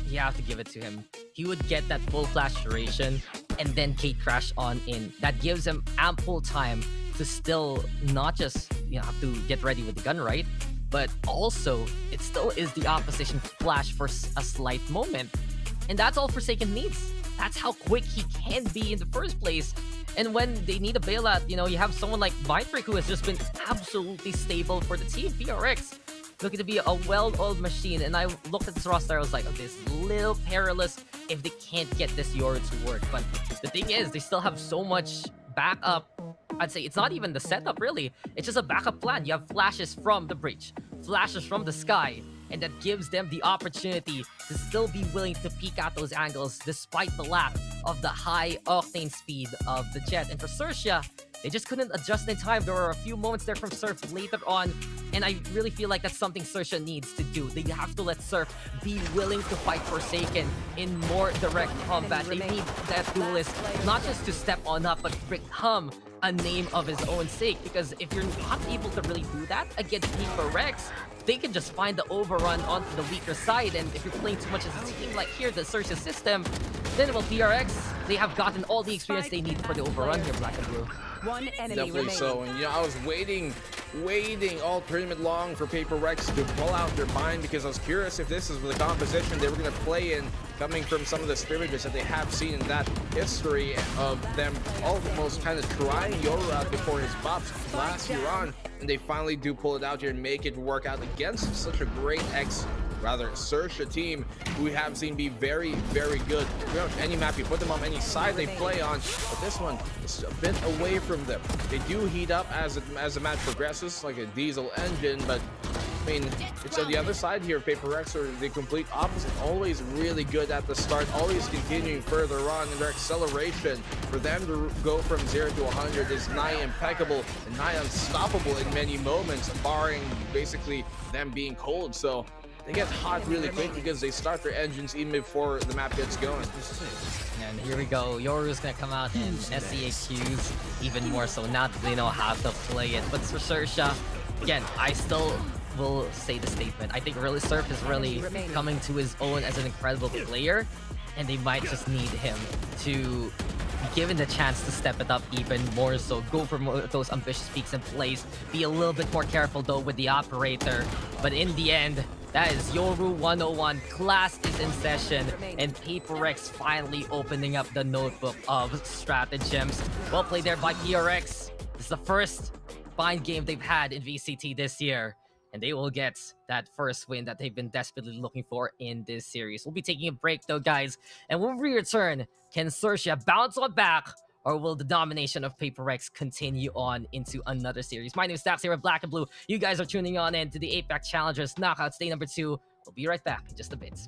You have to give it to him. He would get that full flash duration and then Gate Crash on in. That gives him ample time to still not just have to get ready with the gun, right? But also, it still is the opposition flash for a slight moment. And that's all Forsaken needs. That's how quick he can be in the first place. And when they need a bailout, you have someone like Mind Freak who has just been absolutely stable for the team. PRX looking to be a well-oiled machine, and I looked at this roster, I was like, okay, this is a little perilous if they can't get this Yoru to work. But the thing is, they still have so much backup. I'd say it's not even the setup, really. It's just a backup plan. You have flashes from the breach, flashes from the sky, and that gives them the opportunity to still be willing to peek out those angles despite the lack of the high octane speed of the jet. And for XERXIA, they just couldn't adjust in time. There were a few moments there from Surf later on, and I really feel like that's something XERXIA needs to do. They have to let Surf be willing to fight Forsaken in more direct combat. They need that duelist not just to step on up, but become a name of his own sake, because if you're not able to really do that against PPGL, they can just find the overrun onto the weaker side, and if you're playing too much as a team like here, the XERXIA system, then well, PRX, they have gotten all the experience they need for the overrun here, Black and Blue. One enemy Definitely remaining. so, and I was waiting all tournament long for PPGL to pull out their bind, because I was curious if this is the composition they were going to play in, coming from some of the scrimmages that they have seen in that history of them almost kind of trying Yoru out before his buffs last year on, and they finally do pull it out here and make it work out against such a great XERXIA team who we have seen be very, very good. Pretty much any map you put them on, any side they play on, but this one is a bit away from them. They do heat up as the match progresses, like a diesel engine, but I mean, it's on the other side here. PPGL are the complete opposite. Always really good at the start, always continuing further on, and their acceleration for them to go from 0 to 100 is nigh impeccable and nigh unstoppable in many moments, barring basically them being cold. So they get hot really quick because they start their engines even before the map gets going. And here we go. Yoru's gonna come out and SCAQs even more so. Not that they know how to play it, but for XERXIA, again, I still will say the statement. I think really Surf is really coming to his own as an incredible player, and they might just need him to be given the chance to step it up even more so. Go for more of those ambitious peaks and plays. Be a little bit more careful though with the operator. But in the end, that is Yoru 101. Class is in session, and PPGL finally opening up the notebook of stratagems. Well played there by PRX. This is the first bind game they've had in VCT this year, and they will get that first win that they've been desperately looking for in this series. We'll be taking a break though, guys, and when we return, can XERXIA bounce on back, or will the domination of PPGL continue on into another series? My name is Stax here with Black and Blue. You guys are tuning on in to the APAC Challengers Knockouts Day number 2. We'll be right back in just a bit.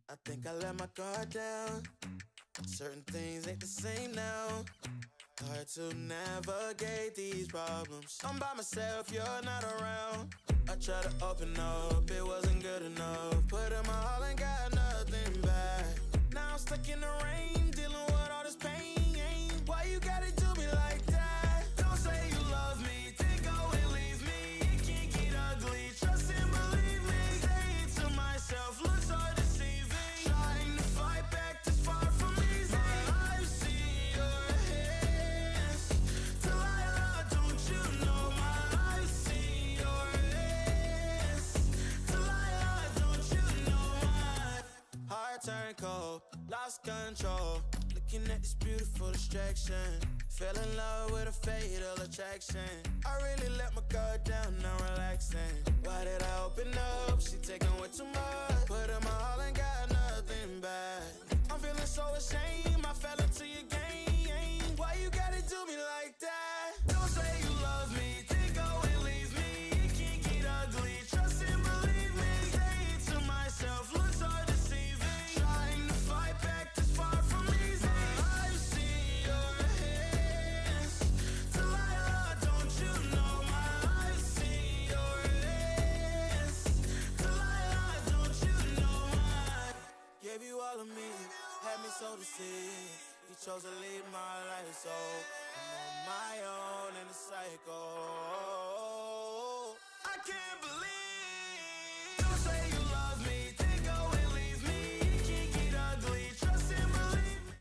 I think I let my guard down. Certain things ain't the same now. Hard to navigate these problems. I'm by myself, you're not around. I tried to open up, it wasn't good enough. Put in my all and got nothing back. Now I'm stuck in the rain, dealing with all this pain. Why you gotta do me like that? Don't say you love me, then go and leave me. It can't get ugly, trust and believe me. Say it to myself, looks so deceiving. Trying to fight back this far from easy. I've seen your hands. Delilah, don't you know I've seen your hands. Delilah, don't you know my heart turned cold, lost control. Looking at this beautiful distraction. Fell in love with a fatal attraction. I really let my guard down, now relaxing. Why did I open up? She taking way too much. Put in my all and got nothing back. I'm feeling so ashamed, I fell into your game. Why you gotta do me like that? Don't say you love me, then go and leave me. It can't get ugly, trust and believe me. Say it to myself, looks so deceiving. Trying to fight back this far from easy. I've seen your hands. Delilah, don't you know I've seen your hands. Delilah, don't you know I gave you all of me, had me so deceived. You chose to leave my life, so I'm on my own in the cycle. I can't believe. Don't say you love me, then go and leave me. It can't get ugly, trust and believe me.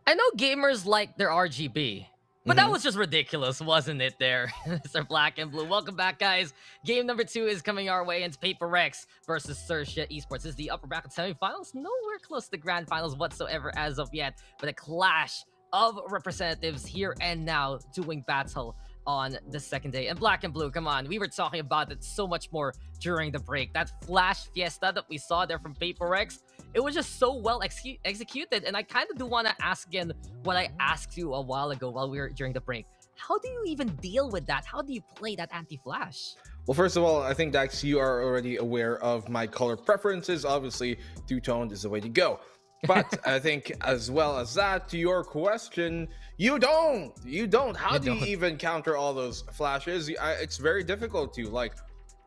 I know gamers like their RGB, but that was just ridiculous, wasn't it there? Mr. Black and Blue. Welcome back, guys. Game number 2 is coming our way. It's PaperX versus XERXIA Esports. This is the upper bracket semifinals. Nowhere close to the grand finals whatsoever as of yet, but a clash of representatives here and now doing battle on the second day. And Black and Blue, come on. We were talking about it so much more during the break. That flash fiesta that we saw there from PaperX, it was just so well executed. And I kind of do want to ask again what I asked you a while ago while we were during the break. How do you even deal with that? How do you play that anti-flash? Well, first of all, I think, Dax, you are already aware of my color preferences. Obviously, two-toned is the way to go. But I think as well as that, to your question, you don't. How do you even counter all those flashes? It's very difficult to, like,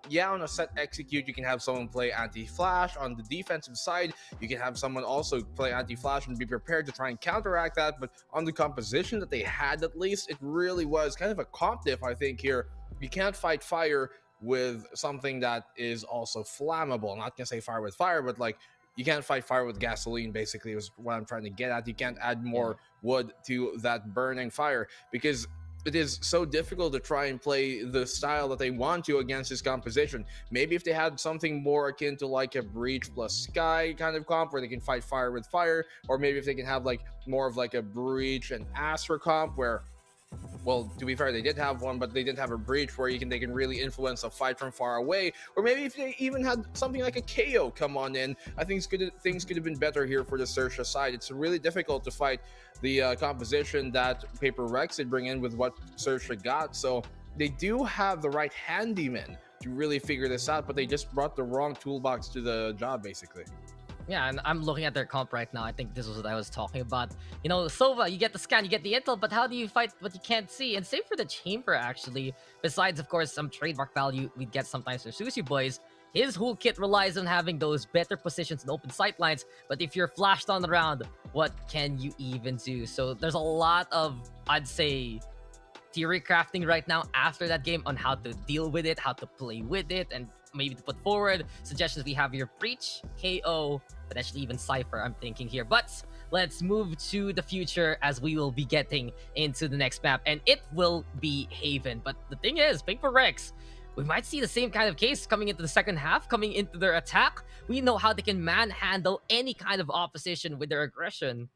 yeah, on a set execute, you can have someone play anti-flash. On the defensive side, you can have someone also play anti-flash and be prepared to try and counteract that. But on the composition that they had, at least, it really was kind of a comp diff, I think, here. You can't fight fire with something that is also flammable. I'm not going to say fire with fire, but, like, you can't fight fire with gasoline, basically, is what I'm trying to get at. You can't add more wood to that burning fire because it is so difficult to try and play the style that they want to against this composition. Maybe if they had something more akin to like a Breach plus Sky kind of comp where they can fight fire with fire, or maybe if they can have like more of like a Breach and Astra comp where, well, to be fair, they did have one, but they didn't have a Breach where they can really influence a fight from far away. Or maybe if they even had something like a KO come on in, I think things could have been better here for the XERXIA side. It's really difficult to fight the composition that PaperX did bring in with what XERXIA got. So they do have the right handyman to really figure this out, but they just brought the wrong toolbox to the job, basically. Yeah, and I'm looking at their comp right now. I think this was what I was talking about. You know, Sova, you get the scan, you get the intel, but how do you fight what you can't see? And same for the Chamber, actually. Besides, of course, some trademark value we get sometimes for Sushi Boys. His whole kit relies on having those better positions and open sight lines. But if you're flashed on the round, what can you even do? So there's a lot of, I'd say, theory crafting right now after that game on how to deal with it, how to play with it, and maybe to put forward suggestions. We have your Breach, KO, potentially even Cypher, I'm thinking here. But let's move to the future as we will be getting into the next map, and it will be Haven. But the thing is, PaperX, we might see the same kind of case coming into the second half, coming into their attack. We know how they can manhandle any kind of opposition with their aggression.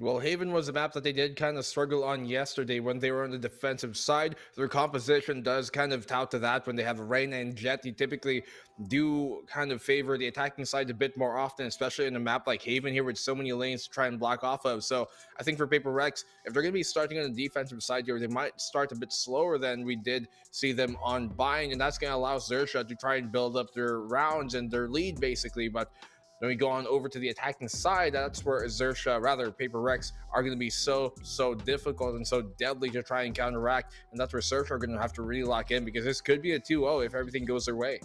Well, Haven was a map that they did kind of struggle on yesterday when they were on the defensive side. Their composition does kind of tout to that. When they have Reyna and Jett, you typically do kind of favor the attacking side a bit more often, especially in a map like Haven here with so many lanes to try and block off of. So I think for Paper Rex, if they're going to be starting on the defensive side here, they might start a bit slower than we did see them on Bind, and that's going to allow XERXIA to try and build up their rounds and their lead, basically. But when we go on over to the attacking side, that's where XERXIA, rather Paper Rex, are going to be so difficult and so deadly to try and counteract. And that's where XERXIA are going to have to really lock in, because this could be a 2-0 if everything goes their way.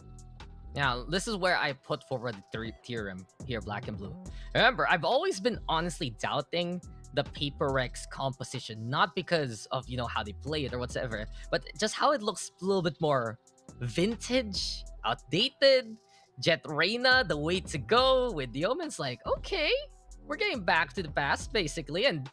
Now, this is where I put forward the theorem here, Black and Blue. Remember, I've always been honestly doubting the Paper Rex composition, not because of, you know, how they play it or whatsoever, but just how it looks a little bit more vintage, outdated. Jett Reyna, the way to go with the Omens. Like, okay, we're getting back to the past, basically. And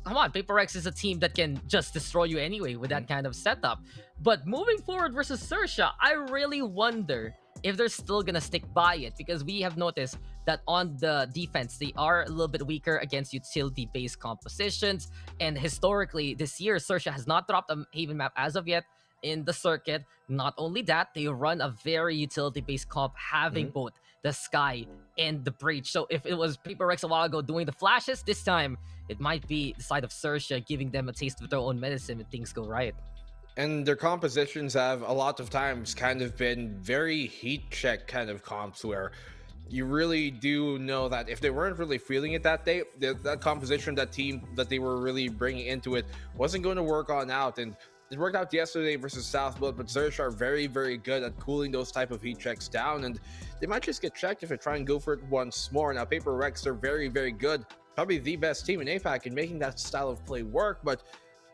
come on, Paper Rex is a team that can just destroy you anyway with that kind of setup. But moving forward versus XERXIA, I really wonder if they're still gonna stick by it, because we have noticed that on the defense, they are a little bit weaker against utility-based compositions. And historically, this year, XERXIA has not dropped a Haven map as of yet in the circuit. Not only that, they run a very utility-based comp, having both the Sky and the Breach. So if it was Paper Rex a while ago doing the flashes, this time it might be the side of XERXIA giving them a taste of their own medicine when things go right. And their compositions have a lot of times kind of been very heat check kind of comps, where you really do know that if they weren't really feeling it that day, that composition, that team that they were really bringing into it wasn't going to work on out. And it worked out yesterday versus Southblood, but XERXIA are very, very good at cooling those type of heat checks down, and they might just get checked if they try and go for it once more. Now, Paper Rex are very, very good, probably the best team in APAC in making that style of play work, but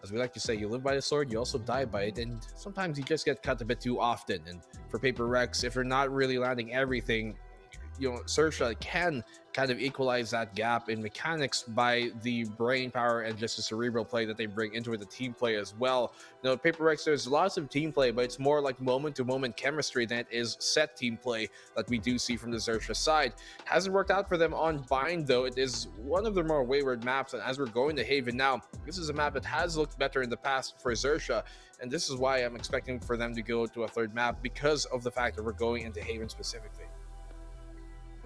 as we like to say, you live by the sword, you also die by it, and sometimes you just get cut a bit too often. And for Paper Rex, if they're not really landing everything, you know, XERXIA can kind of equalize that gap in mechanics by the brain power and just the cerebral play that they bring into it, the team play as well. You know, Paper Rex, there's lots of team play, but it's more like moment-to-moment chemistry than it is set team play that we do see from the XERXIA side. Hasn't worked out for them on Bind, though. It is one of their more wayward maps, and as we're going to Haven now, this is a map that has looked better in the past for XERXIA, and this is why I'm expecting for them to go to a third map, because of the fact that we're going into Haven specifically.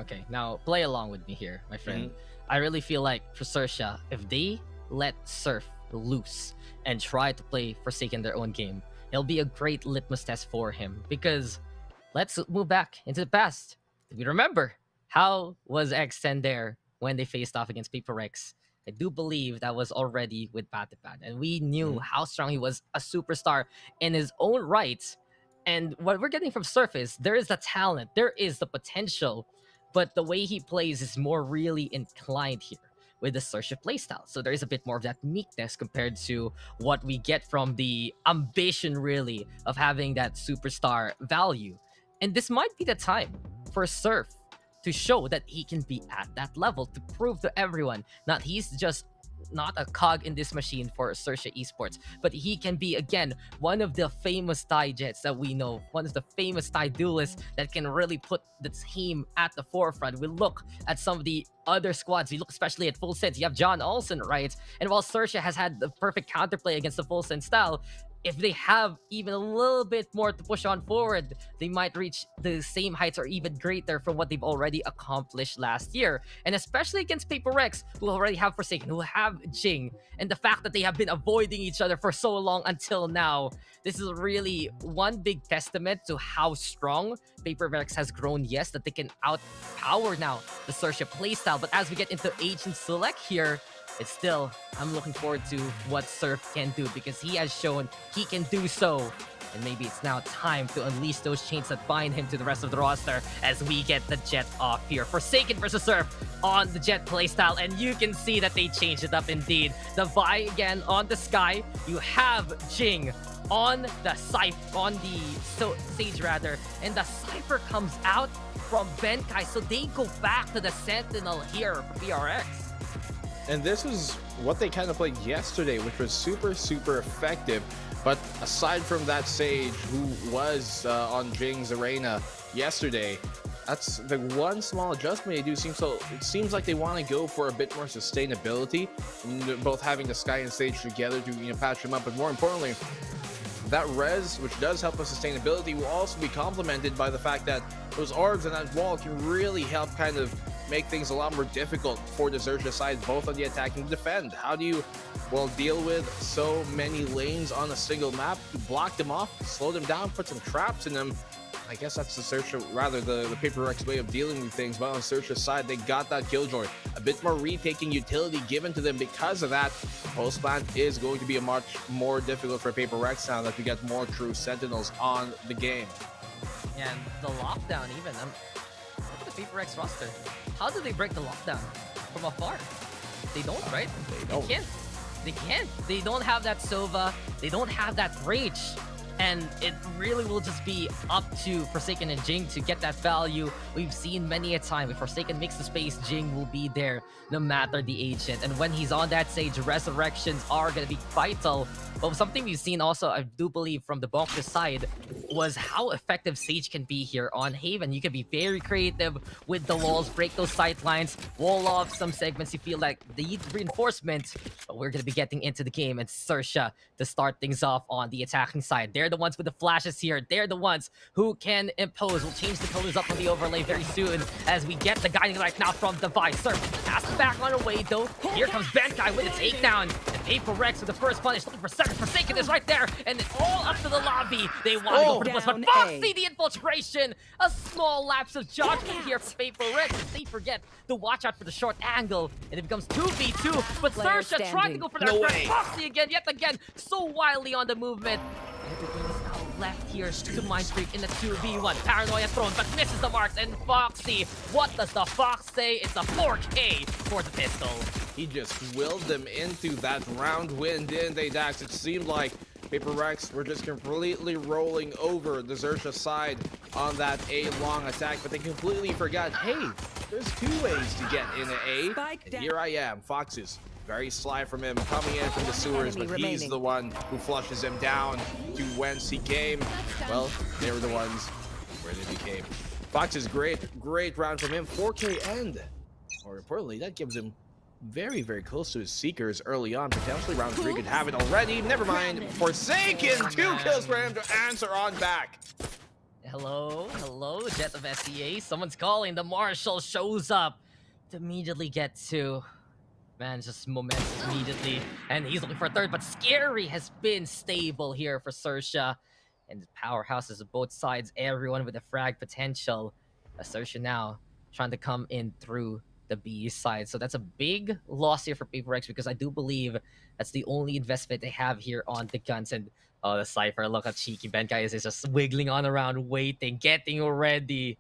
Okay, now play along with me here, my friend. I really feel like for XERXIA, if they let Surf loose and try to play Forsaken their own game, it'll be a great litmus test for him. Because let's move back into the past. If you remember, how was X10 there when they faced off against Paper Rex? I do believe that was already with Patipad, and we knew how strong he was, a superstar in his own right. And what we're getting from Surf is there is the talent, there is the potential, but the way he plays is more really inclined here with the XERXIA playstyle. So there is a bit more of that meekness compared to what we get from the ambition, really, of having that superstar value. And this might be the time for Surf to show that he can be at that level, to prove to everyone that he's just not a cog in this machine for XERXIA Esports, but he can be, again, one of the famous Thai Jets that we know, one of the famous Thai duelists that can really put the team at the forefront. We look at some of the other squads, we look especially at Full Sense, you have John Olsen, right? And while XERXIA has had the perfect counterplay against the Full Sense style, if they have even a little bit more to push on forward, they might reach the same heights or even greater from what they've already accomplished last year. And especially against Paper Rex, who already have Forsaken, who have Jing, and the fact that they have been avoiding each other for so long until now, this is really one big testament to how strong Paper Rex has grown. Yes, that they can outpower now the XERXIA playstyle, but as we get into Agent Select here, it's still, I'm looking forward to what Surf can do, because he has shown he can do so. And maybe it's now time to unleash those chains that bind him to the rest of the roster as we get the Jett off here. Forsaken versus Surf on the Jett playstyle, and you can see that they changed it up indeed. The Vi again on the Sky. You have Jing on the Sage rather, and the Cypher comes out from Benkai, so they go back to the Sentinel here for PRX. And this is what they kind of played yesterday, which was super, super effective. But aside from that Sage, who was on Jing's arena yesterday, That's the one small adjustment they do. It seems like they want to go for a bit more sustainability, both having the Sky and Stage together to patch them up, but more importantly, that res, which does help with sustainability, will also be complemented by the fact that those orbs and that wall can really help kind of make things a lot more difficult for the XERXIA side, both on the attack and defend. How do you, well, deal with so many lanes on a single map? You block them off, slow them down, put some traps in them. I guess that's the XERXIA, rather the PaperX way of dealing with things. But on XERXIA's side, they got that Killjoy. A bit more retaking utility given to them because of that. Post plant is going to be a much more difficult for PaperX now that we get more true Sentinels on the game. And the lockdown even. Look at the PaperX roster. How do they break the lockdown from afar? They don't, right? They can't. They can't. They don't have that Sova. They don't have that Rage. And it really will just be up to Forsaken and Jing to get that value. We've seen many a time, if Forsaken makes the space, Jing will be there no matter the agent. And when he's on that stage, resurrections are going to be vital. But something we've seen also, I do believe, from the Bonkers side was how effective Sage can be here on Haven. You can be very creative with the walls, break those sight lines, wall off some segments you feel like they need reinforcement. But we're going to be getting into the game, and XERXIA to start things off on the attacking side. They're the ones with the flashes here. They're the ones who can impose. We'll change the colors up on the overlay very soon as we get the guiding light now from Device. Surf has back on the way though. Here comes Bankai with a takedown. And PaperX with the first punish, looking for Seven. Forsaken is right there, and it's all up to the lobby. They want to go for the plus, but Foxy the infiltration. A small lapse of judgment here for PaperX as they forget to watch out for the short angle, and it becomes 2v2. But XERXIA trying to go for their friend Foxy again, yet again, so wildly on the movement. Everything is now left here to Mindfreak in the 2v1. Paranoia thrown, but misses the marks. And Foxy, what does the Fox say? It's a 4K for the pistol. He just willed them into that round win, didn't they, Dax? It seemed like PaperX were just completely rolling over the XERXIA side on that A-long attack, but they completely forgot, hey, there's two ways to get in an A. And here I am, Fox's. Very sly from him, coming in from the sewers, but he's the one who flushes him down to whence he came. Well, they were the ones where they became. Fox's great round from him, 4K end. More importantly, that gives him very, very close to his Seekers early on. Potentially round 3 could have it already. Never mind. Forsaken, 2 kills for him to answer on back. Hello, Jet of SEA. Someone's calling. The Marshal shows up to immediately get to... Man, just momentous immediately. And he's looking for a third, but Scary has been stable here for XERXIA. And powerhouses of both sides, everyone with a frag potential. XERXIA now trying to come in through the B side. So that's a big loss here for PaperX, because I do believe that's the only investment they have here on the guns. And oh, the Cypher, look how cheeky Benkai is just wiggling on around, waiting, getting ready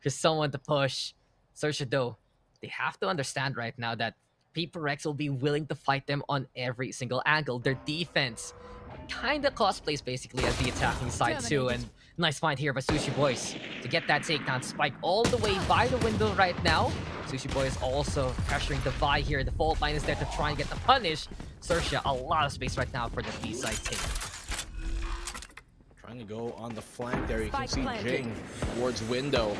for someone to push. XERXIA though, they have to understand right now that PaperX will be willing to fight them on every single angle. Their defense kind of cosplays basically as the attacking side too. And nice find here by Sushi Boys to get that takedown. Spike all the way by the window right now. Sushi Boy is also pressuring the Vi here. The fault line is there to try and get the punish. XERXIA, a lot of space right now for the B side take. Trying to go on the flank there. You can see Jing towards window.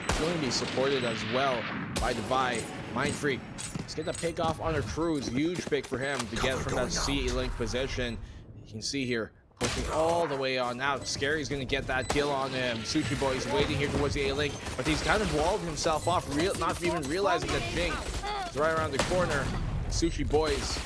It's going to be supported as well by Devi. Mindfreak. Let's get the pick off on a cruise. Huge pick for him to get from that CE link position. You can see here, pushing all the way on out. Scary's going to get that kill on him. Sushi Boy is waiting here towards the A-link, but he's kind of walled himself off, not even realizing that Jing is right around the corner. Sushi Boys,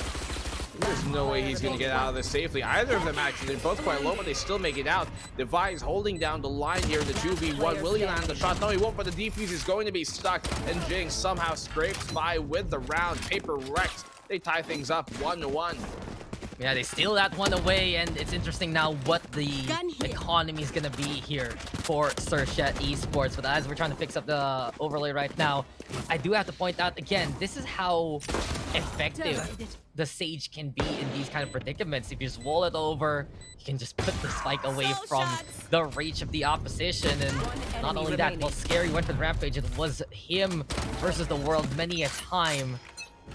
there's no way he's going to get out of this safely. Either of them, actually. They're both quite low, but they still make it out. Devi is holding down the line here in the 2v1. Will he land the shot? No, he won't, but the defuse is going to be stuck, and Jing somehow scrapes by with the round. PaperX, they tie things up 1-1. Yeah, they steal that one away, and it's interesting now what the economy is going to be here for XERXIA Esports. But as we're trying to fix up the overlay right now, I do have to point out again, this is how effective the Sage can be in these kind of predicaments. If you just wall it over, you can just put the spike away from the reach of the opposition. And not only that, while Scary went for the Rampage, it was him versus the world many a time.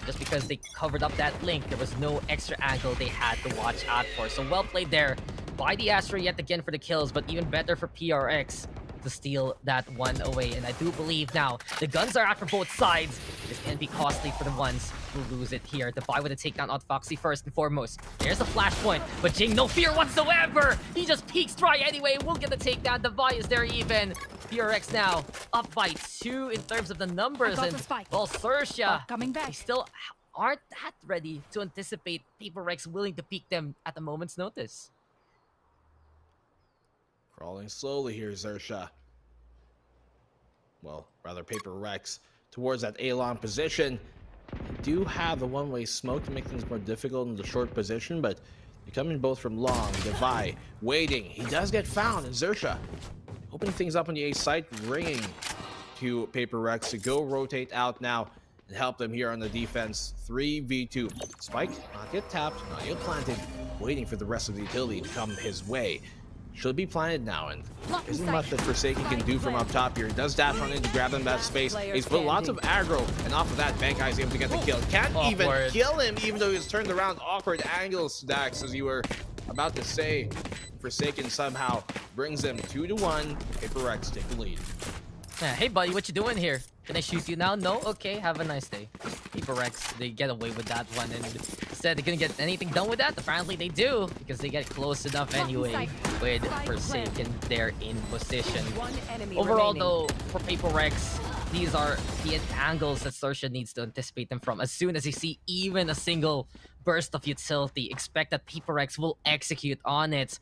Just because they covered up that link, there was no extra angle they had to watch out for. So well played there by the Astra yet again for the kills, but even better for PRX. to steal that one away. And I do believe now the guns are out for both sides. This can be costly for the ones who lose it here. The buy with a takedown on Foxy first and foremost. There's a flashpoint, but Jing, no fear whatsoever. He just peeks try anyway. We'll get the takedown. The buy is there even. PRX now up by 2 in terms of the numbers. And well, XERXIA, coming back. They still aren't that ready to anticipate PPGL willing to peek them at a moment's notice. Crawling slowly here, XERXIA. Well, rather PPGL towards that A-long position. They do have the one-way smoke to make things more difficult in the short position, but they come in both from long. Devi waiting. He does get found, and XERXIA opening things up on the A site, ringing to PPGL to go rotate out now and help them here on the defense. 3v2. Spike, not yet tapped, not yet planted, waiting for the rest of the utility to come his way. Should be planted now, and there isn't much that Forsaken can do from up top here. He does dash on in to grab him that space. He's put lots of aggro, and off of that, Bankai is able to get the kill. Can't even kill him, even though he's turned around. Awkward angles, Dax, as you were about to say. Forsaken somehow brings them 2-1. PPGL take the lead. Yeah, hey buddy, what you doing here? Can I shoot you now? No? Okay, have a nice day. PPGL, they get away with that one, and instead they're gonna get anything done with that? Apparently they do, because they get close enough anyway with Forsaken there in position. Overall though, for PPGL, these are the angles that XERXIA needs to anticipate them from. As soon as you see even a single burst of utility, expect that PPGL will execute on it.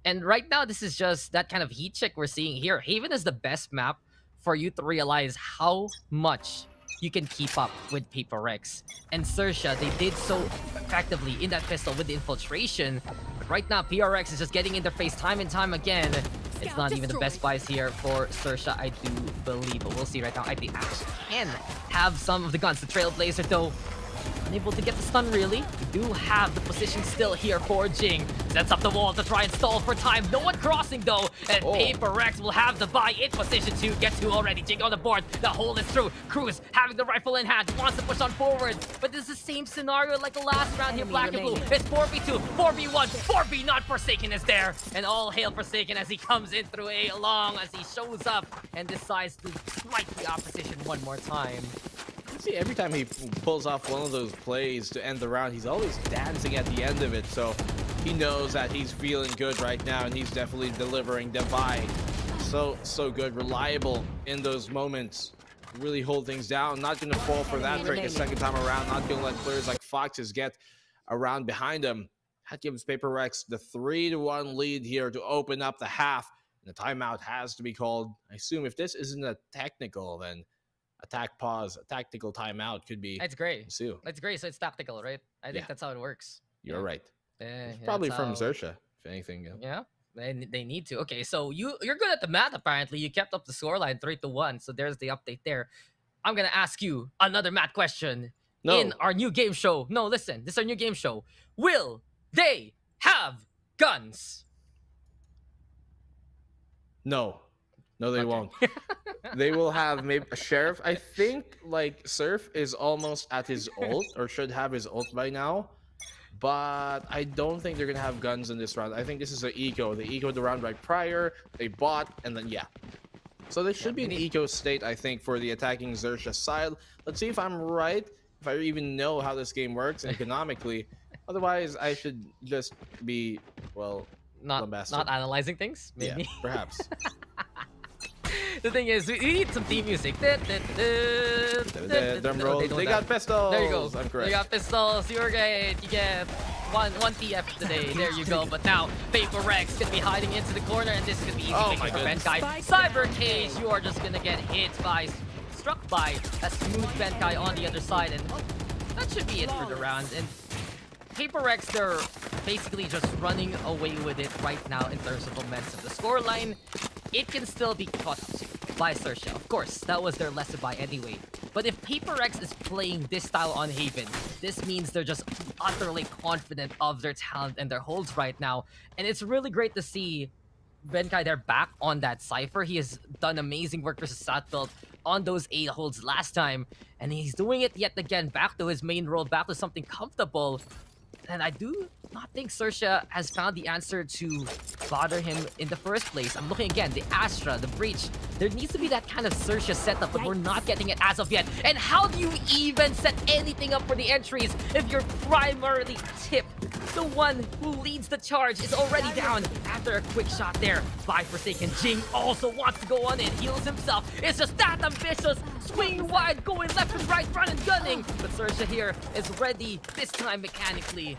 And right now, this is just that kind of heat check we're seeing here. Haven is the best map for you to realize how much you can keep up with PPGL. And XERXIA, they did so effectively in that pistol with the infiltration. But right now, PRX is just getting in their face time and time again. It's not even the best buys here for XERXIA, I do believe. But we'll see right now. I think Ash can have some of the guns. The Trailblazer, though, unable to get the stun, really. We do have the position still here for Jing. Sets up the wall to try and stall for time. No one crossing, though. And PPGL will have the buy in position to get to already. Jing on the board. The hole is through. Cruz having the rifle in hand. Wants to push on forward. But this is the same scenario like the last round here. Black and blue. It's 4v2, 4v1, 4v not. Forsaken is there. And all hail Forsaken as he comes in through A long as he shows up and decides to smite the opposition one more time. See, every time he pulls off one of those plays to end the round, he's always dancing at the end of it. So he knows that he's feeling good right now, and he's definitely delivering. Devi, so good, reliable in those moments. Really hold things down. Not going to fall for that trick a second time around. Not going to let players like Foxes get around behind him. That gives PPGL the 3-1 lead here to open up the half. And the timeout has to be called. I assume if this isn't a technical, then attack pause, a tactical timeout could be. It's great. Soon. It's great, so it's tactical, right? I think that's how it works. You're right. Yeah, probably from XERXIA, if anything. Yeah, they need to. Okay, so you're good at the math, apparently. You kept up the scoreline 3-1, so there's the update there. I'm going to ask you another math question in our new game show. No, listen, this is our new game show. Will they have guns? No, they won't. They will have maybe a Sheriff. I think like Surf is almost at his ult or should have his ult by now. But I don't think they're going to have guns in this round. I think this is an eco. They ecoed the round right prior. They bought and then So they should be an eco state, I think, for the attacking XERXIA side. Let's see if I'm right. If I even know how this game works economically. Otherwise, I should just be, well, not analyzing things, maybe. Yeah, perhaps. The thing is, we need some theme music. Drum roll. They got pistols. There you go. I'm correct. They got pistols. You're great. You get one TF today. There you go. But now, PPGL gonna be hiding into the corner, and this is gonna be easy for Benkai. Cyber Cage, you are just gonna get struck by a smooth Benkai on the other side, and that should be it for the round. And PPGL, they're basically just running away with it right now in terms of momentum. The scoreline, it can still be caught up by XERXIA. Of course, that was their lesson by anyway. But if PPGL is playing this style on Haven, this means they're just utterly confident of their talent and their holds right now. And it's really great to see Benkai there back on that Cypher. He has done amazing work versus Satbelt on those 8 holds last time. And he's doing it yet again, back to his main role, back to something comfortable. And I do not think XERXIA has found the answer to bother him in the first place. I'm looking again, the Astra, the Breach. There needs to be that kind of XERXIA setup, but we're not getting it as of yet. And how do you even set anything up for the entries if you're primarily Tip? The one who leads the charge is already down after a quick shot there by Forsaken. Jing also wants to go on in, heals himself. It's just that ambitious, swinging wide, going left and right, running, gunning. But XERXIA here is ready, this time mechanically.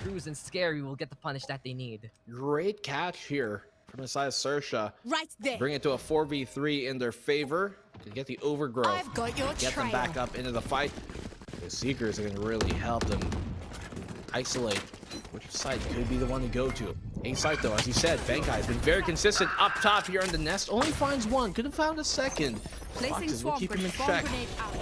Cruz and Scary will get the punish that they need. Great catch here from the side of XERXIA. Right there. Bring it to a 4v3 in their favor to get the overgrowth. I've got your get them trail. back up into the fight. The Seekers are going to really help them isolate which side could be the one to go to. A side though, as you said, Benkai has been very consistent up top here in the nest. Only finds one, could have found a second. Foxes will keep him in check.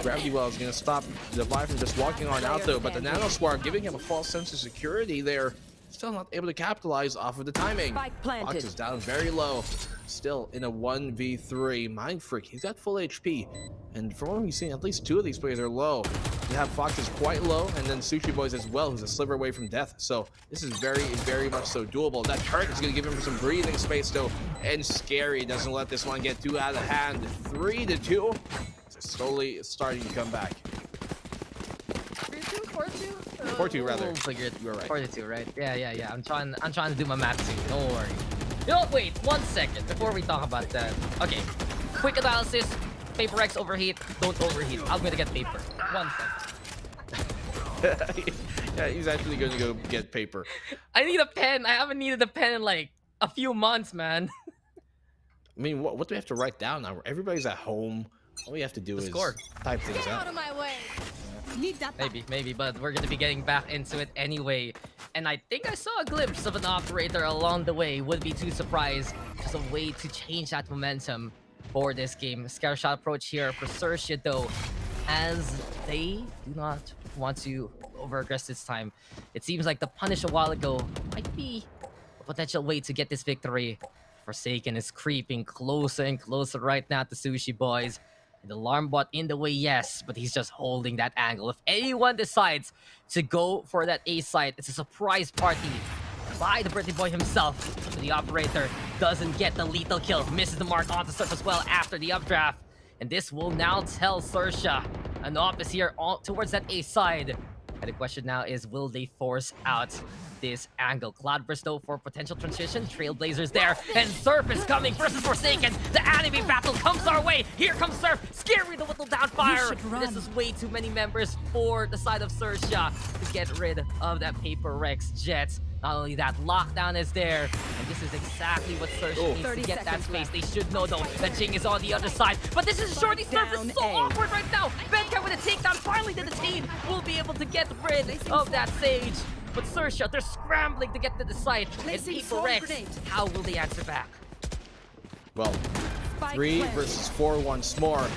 Gravity Well is going to stop Devi from just walking on out though, but the Nano Swarm giving him a false sense of security there. Still not able to capitalize off of the timing. Fox is down very low. Still in a 1v3. Mind Freak, he's got full HP. And from what we've seen, at least two of these players are low. You have Foxes quite low, and then Sushi Boys as well, who's a sliver away from death. So this is very, very much so doable. That turret is going to give him some breathing space though. And Scary doesn't let this one get too out of hand. 3-2. So slowly starting to come back. 4-2? 4-2 rather. Figured. You were right. 4-2, right? Yeah. I'm trying to do my math too. Don't worry. You know, wait 1 second before we talk about that. Okay, quick analysis. Paper X overheat. Don't overheat. I'm gonna get paper. 1 second. Yeah, he's actually going to go get paper. I need a pen. I haven't needed a pen in like a few months, man. I mean, what do we have to write down now? Everybody's at home. All we have to do is type things Get out. out of my way. Need that back. Maybe, but we're gonna be getting back into it anyway. And I think I saw a glimpse of an operator along the way. Wouldn't be too surprised. Just a way to change that momentum for this game. Scare shot approach here for XERXIA though, as they do not want to over-aggress this time. It seems like the punish a while ago might be a potential way to get this victory. Forsaken is creeping closer and closer right now to Sushi Boys. The alarm bot in the way, yes, but he's just holding that angle. If anyone decides to go for that A site, it's a surprise party by the birthday boy himself. So the operator doesn't get the lethal kill, misses the mark onto surf as well after the updraft. And this will now tell XERXIA an op is here towards that A side. And the question now is, will they force out this angle? Cloudburst though for potential transition. Trailblazers there, and Surf is coming versus Forsaken. The anime battle comes our way. Here comes Surf. Scary the whittle down fire. This is way too many members for the side of XERXIA to get rid of that Paper Rex Jets. Not only that, lockdown is there, and this is exactly what XERXIA needs to get that space. They should know though that Jing is on the other side, but this is Shorty. Surf is so awkward right now. Benkai with a takedown, finally the detained will be able to get rid of that Sage. But XERXIA, they're scrambling to get to the site. And Paper Rex, how will they answer back? Well, 3 versus 4 once more.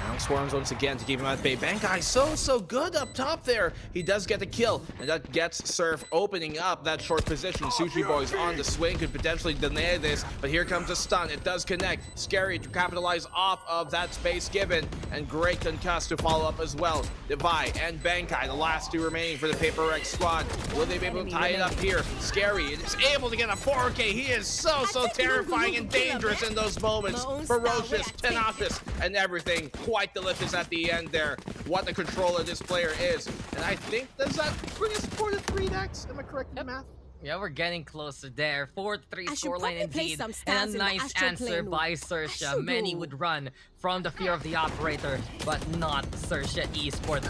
Now Swarms once again to keep him at bay. Benkai so good up top there. He does get the kill, and that gets Surf opening up that short position. Sushi Boys on the swing could potentially deny this, but here comes a stun. It does connect. Scary to capitalize off of that space given, and great concuss to follow up as well. Devi and Benkai, the last two remaining for the Paper Rex squad. Will they be able to tie it up here? Scary is able to get a 4K. He is so terrifying and dangerous in those moments. Ferocious, tenacious, and everything. Quite delicious at the end there. What a controller this player is. And I think, does that bring us 4-3 next? Am I correct in the math? Yeah, we're getting closer there. 4-3 scoreline indeed. And a nice answer by XERXIA. Many would run from the fear of the operator, but not XERXIA Esports.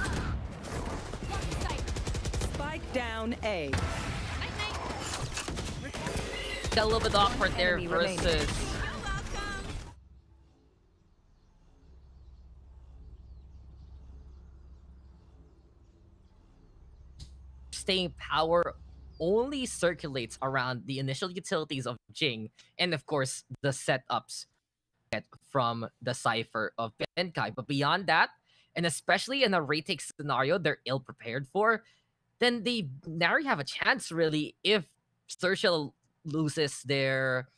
Spike down A. Got a little bit awkward there versus... Staying power only circulates around the initial utilities of Jing, and of course the setups get from the Cypher of Benkai. But beyond that, and especially in a retake scenario they're ill prepared for, then they narrowly have a chance really if XERXIA loses their,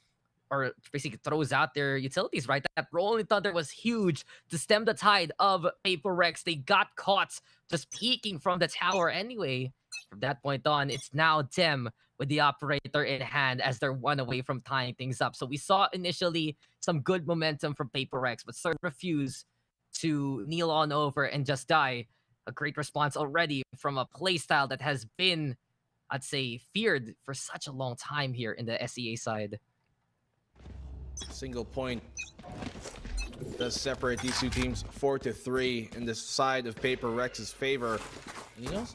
or basically throws out their utilities, right? That Rolling Thunder was huge to stem the tide of Paper Rex. They got caught just peeking from the tower anyway. From that point on, it's now them with the operator in hand as they're one away from tying things up. So we saw initially some good momentum from PaperX, but Sir refused to kneel on over and just die. A great response already from a playstyle that has been, I'd say, feared for such a long time here in the SEA side. Single point does separate these two teams 4-3 in the side of PaperX's favor. You know,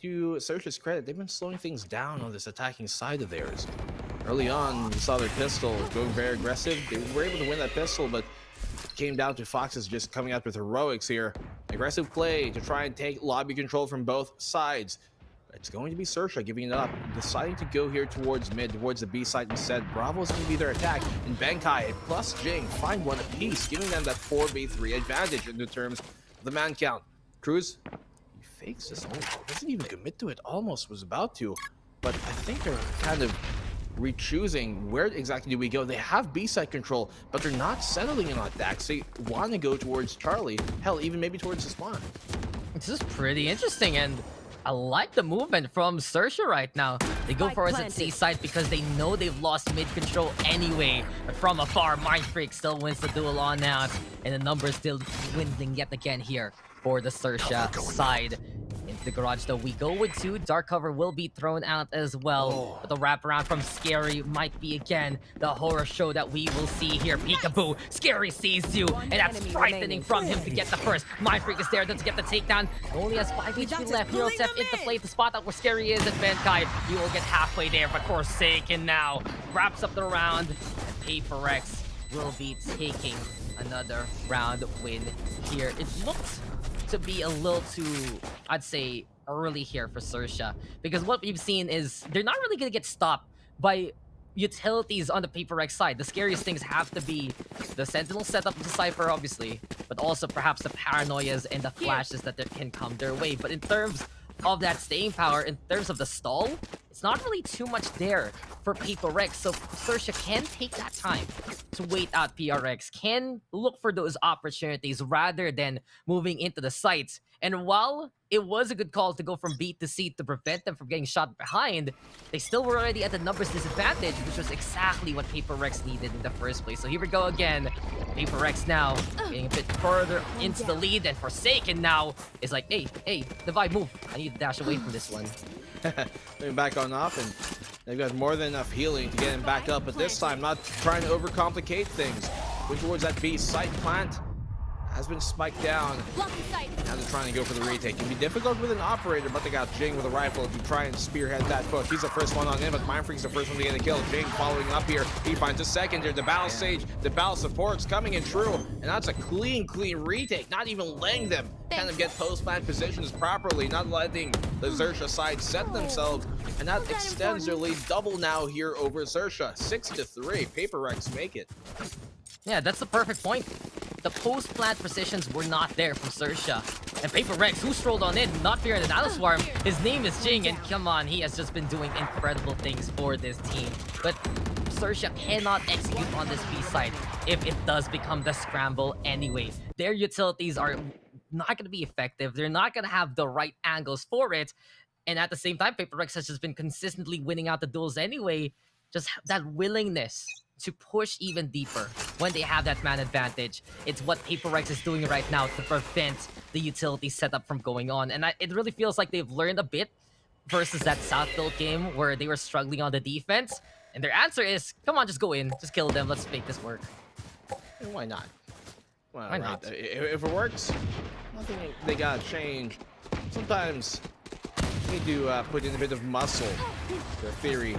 to XERXIA's credit, they've been slowing things down on this attacking side of theirs. Early on, we saw their pistol going very aggressive. They were able to win that pistol, but it came down to Foxes just coming out with heroics here. Aggressive play to try and take lobby control from both sides. It's going to be XERXIA giving it up, deciding to go here towards mid, towards the B side instead. Bravo's going to be their attack, and Benkai plus Jing find one apiece, giving them that 4v3 advantage in the terms of the man count. Cruz, he fakes this, doesn't even commit to it, almost was about to, but I think they're kind of re-choosing where exactly do we go. They have B side control, but they're not settling in on Dax. They want to go towards Charlie, hell, even maybe towards the spawn. This is pretty interesting, and I like the movement from XERXIA right now. They go for us at C side because they know they've lost mid control anyway. But from afar, Mindfreak still wins the duel on out, and the numbers still dwindling yet again here for the XERXIA side. Into the garage though, we go with 2. Dark cover will be thrown out as well. But the wraparound from Scary might be again the horror show that we will see here. Peekaboo, Scary sees you, and that's frightening from him to get the first. Mindfreak is there to get the takedown. Only has 5 HP left. Hero Step into play to spot out where Scary is, and Benkai, he will get halfway there, but Forsaken now wraps up the round, and PaperX will be taking another round win here. It looked to be a little too, I'd say, early here for XERXIA, because what we've seen is they're not really going to get stopped by utilities on the PaperX side. The scariest things have to be the Sentinel setup of the Cypher, obviously, but also perhaps the paranoias and the flashes that can come their way. But in terms of that staying power, in terms of the stall, it's not really too much there for PaperX, so XERXIA can take that time to wait out PRX, can look for those opportunities rather than moving into the sites. And while it was a good call to go from B to C to prevent them from getting shot behind, they still were already at the numbers disadvantage, which was exactly what PaperX needed in the first place. So here we go again. PaperX now getting a bit further into the lead, and Forsaken now is like, hey, Divide, move. I need to dash away from this one. Moving back on off, and they've got more than enough healing to get him back up, but this time not trying to overcomplicate things. Going towards that B site plant. Has been spiked down. Now they're trying to go for the retake. It can be difficult with an operator, but they got Jing with a rifle to try and spearhead that push. He's the first one on in, but Mindfreak's the first one to get a kill. Jing following up here. He finds a second here. The battle stage, the battle support's coming in true, and that's a clean retake. Not even letting them kind of get post-plant positions properly, not letting the XERXIA side set themselves, and that extends their lead double now here over XERXIA. 6-3. PaperX make it. Yeah, that's the perfect point. The post-plant positions were not there from XERXIA. And PaperX, who strolled on in, not fearing the Nano Swarm, his name is Jing, and come on, he has just been doing incredible things for this team. But XERXIA cannot execute on this B side if it does become the scramble anyway. Their utilities are not going to be effective. They're not going to have the right angles for it. And at the same time, PaperX has just been consistently winning out the duels anyway. Just that willingness to push even deeper when they have that man advantage. It's what PaperX is doing right now to prevent the utility setup from going on. And it really feels like they've learned a bit versus that South build game where they were struggling on the defense. And their answer is, come on, just go in. Just kill them. Let's make this work. And why not? Why not? If it works, nothing they gotta change. Sometimes you need to put in a bit of muscle, their theory,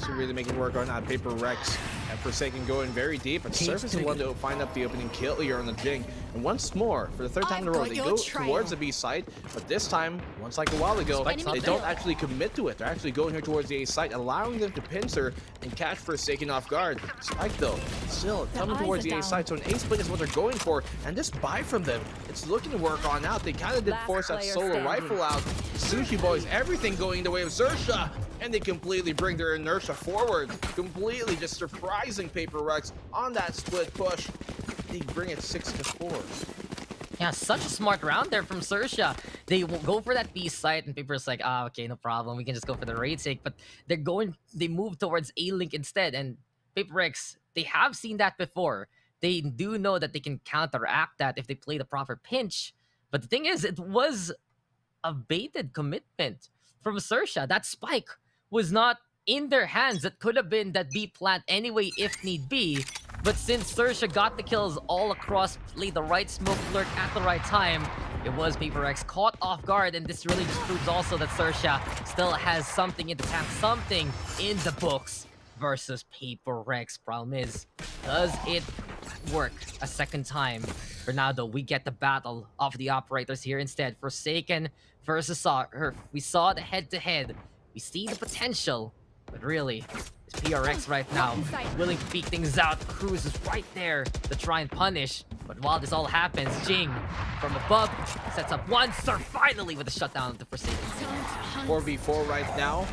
to really make it work on that. PaperX and Forsaken going very deep, and Surface is one to find up the opening kill here on the Jing. And once more, for the third time in a row, they go towards the B site, but this time, once like a while ago, they don't actually commit to it. They're actually going here towards the A site, allowing them to pincer and catch Forsaken off guard. Spike though, still coming towards the A site, so an A split is what they're going for, and this buy from them, it's looking to work on out. They kind of did force that solo rifle out. Sushi Boys, everything going the way of XERXIA, and they completely bring their inertia forward, completely just surprising PaperX on that split push. They bring it 6-4. Yeah, such a smart round there from XERXIA. They will go for that B site, and Paper's like, ah, okay, no problem. We can just go for the raid take. But they move towards A Link instead. And PaperX, they have seen that before. They do know that they can counteract that if they play the proper pinch. But the thing is, it was a baited commitment from XERXIA. That spike was not in their hands. It could have been that B plant anyway if need be. But since XERXIA got the kills all across, played the right smoke lurk at the right time, it was PaperX caught off guard, and this really just proves also that XERXIA still has something in the tank, something in the books versus PaperX. Problem is, does it work a second time? For now, though, we get the battle of the operators here instead. Forsaken versus Earth. We saw the head-to-head. We see the potential, but really, it's PRX right now, willing to beat things out. Cruz is right there to try and punish. But while this all happens, Jing from above sets up one. Surf finally with a shutdown of the Forsaken. 4v4 right now.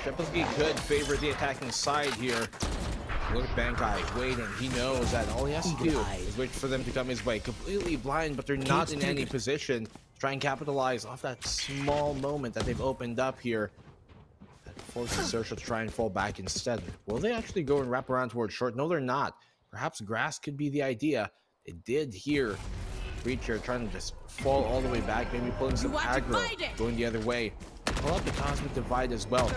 Shepelski could favor the attacking side here. Look at Bankai waiting. He knows that all he has to do is wait for them to come his way. Completely blind, but they're not in any position to try and capitalize off that small moment that they've opened up here. That forces XERXIA to try and fall back instead. Will they actually go and wrap around towards short? No, they're not. Perhaps grass could be the idea. They did here. Reacher trying to just fall all the way back, maybe pulling some aggro, going the other way. Pull up the Cosmic Divide as well.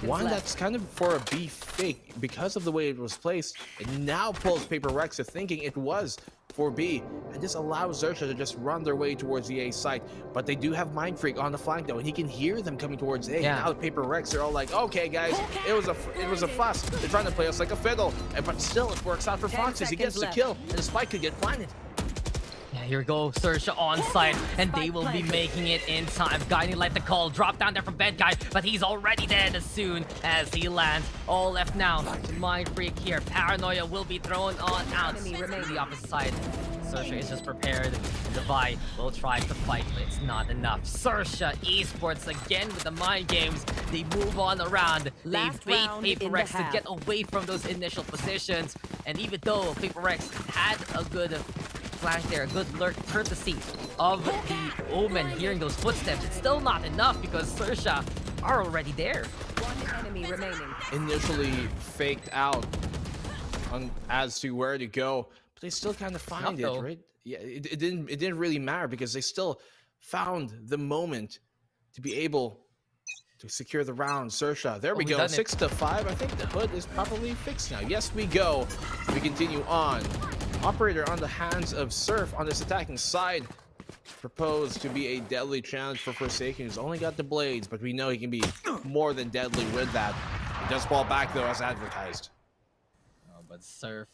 One that's kind of for a B fake because of the way it was placed. It now pulls PaperX to thinking it was for B, and this allows XERXIA to just run their way towards the A site. But they do have Mind Freak on the flank though, and he can hear them coming towards A. Yeah. Now PaperX, they're all like, okay guys, it was a fuss. They're trying to play us like a fiddle, but still it works out for Foxes. He gets the kill, and the spike could get planted. Yeah, here we go, XERXIA on site, and they will be making it in time. Guiding like the call, drop down there from Bad Guy, but he's already dead as soon as he lands. All left now, Mind Freak here. Paranoia will be thrown on out to the opposite side. XERXIA is just prepared. Divide will try to fight, but it's not enough. XERXIA Esports again with the mind games. They move on around. They bait PaperX to get away from those initial positions. And even though PaperX had a good flank there, a good lurk courtesy of the Omen hearing those footsteps, it's still not enough because XERXIA are already there. One enemy remaining. Initially faked out as to where to go, but they still kind of find it, right? Yeah, it didn't really matter because they still found the moment to be able to secure the round. XERXIA, there we go, 6-5. I think the hood is probably fixed now. Yes, we go. We continue on. Operator on the hands of Surf on this attacking side. Proposed to be a deadly challenge for Forsaken. He's only got the blades, but we know he can be more than deadly with that. He does fall back though, as advertised. Oh, but Surf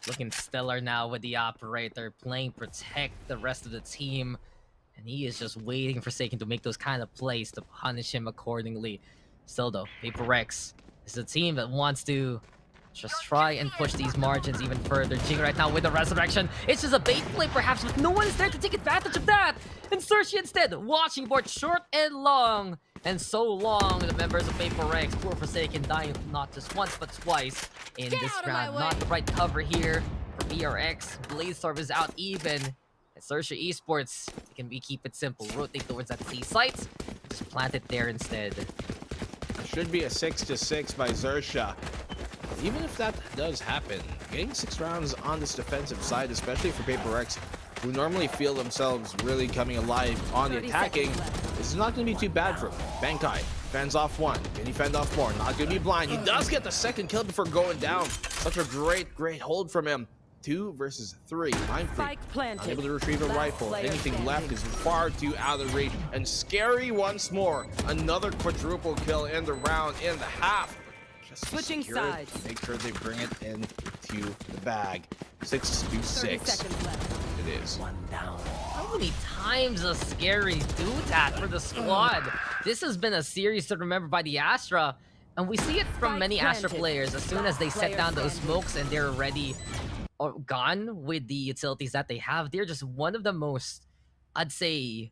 looking stellar now with the Operator, playing protect the rest of the team. And he is just waiting for Forsaken to make those kind of plays to punish him accordingly. Still though, PaperX is a team that wants to just try and push these margins even further. Jing right now with the resurrection. It's just a bait play perhaps, but no one is there to take advantage of that. And XERXIA instead, watching board short and long. And so long, the members of PaperX, poor Forsaken, dying not just once but twice in this round. Not the right cover here for PRX. Bladestorm is out even. And XERXIA Esports, can we keep it simple? Rotate towards that C site. Just plant it there instead. It should be a 6-6 by XERXIA. Even if that does happen, getting 6 rounds on this defensive side, especially for PaperX, who normally feel themselves really coming alive on the attacking, this is not going to be too bad for him. Bankai fends off one. Can he fend off more? Not going to be blind. He does get the second kill before going down. Such a great hold from him. 2 versus 3. Mind Freak unable to retrieve a rifle. Anything left is far too out of reach. And Scary once more. Another quadruple kill in the round, in the half. Switching sides. Make sure they bring it into the bag. 6-6. It is. One down. How many times does Scary do that for the squad? This has been a series to remember by the Astra, and we see it from many Astra players. As soon as they set down those smokes and they're already gone with the utilities that they have, they're just one of the most, I'd say,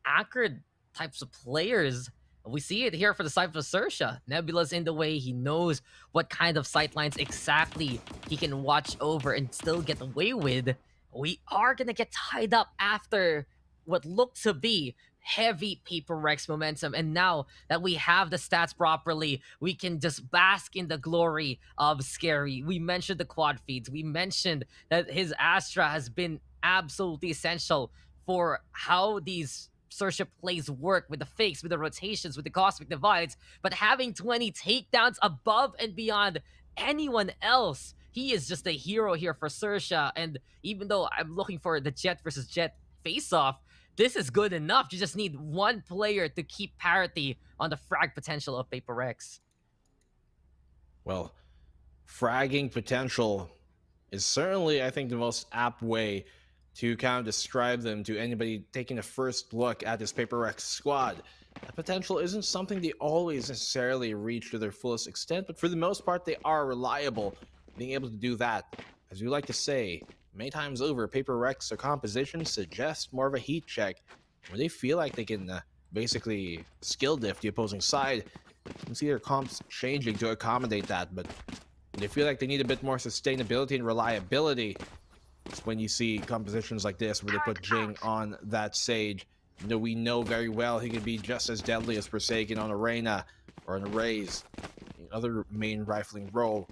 accurate types of players. We see it here for the side of XERXIA. Nebula's in the way. He knows what kind of sightlines exactly he can watch over and still get away with. we are gonna get tied up after what looked to be heavy Paper Rex momentum. And now that we have the stats properly, we can just bask in the glory of Scary. We mentioned the quad feeds. We mentioned that his Astra has been absolutely essential for how these Sersha plays work with the fakes, with the rotations, with the cosmic divides. But having 20 takedowns above and beyond anyone else, he is just a hero here for Sersha. And even though I'm looking for the Jet versus Jet face-off, this is good enough. You just need one player to keep parity on the frag potential of Paper Rex. Well, fragging potential is certainly, I think, the most apt way to kind of describe them to anybody taking a first look at this Paper Rex squad. That potential isn't something they always necessarily reach to their fullest extent, but for the most part, they are reliable. Being able to do that, as we like to say, many times over, Paper Rex or composition suggests more of a heat check. When they feel like they can basically skill diff the opposing side, you can see their comps changing to accommodate that, but when they feel like they need a bit more sustainability and reliability, it's when you see compositions like this where they put Jing on that Sage. You know, we know very well he can be just as deadly as Forsaken on Arena or on a Raze, other main rifling role.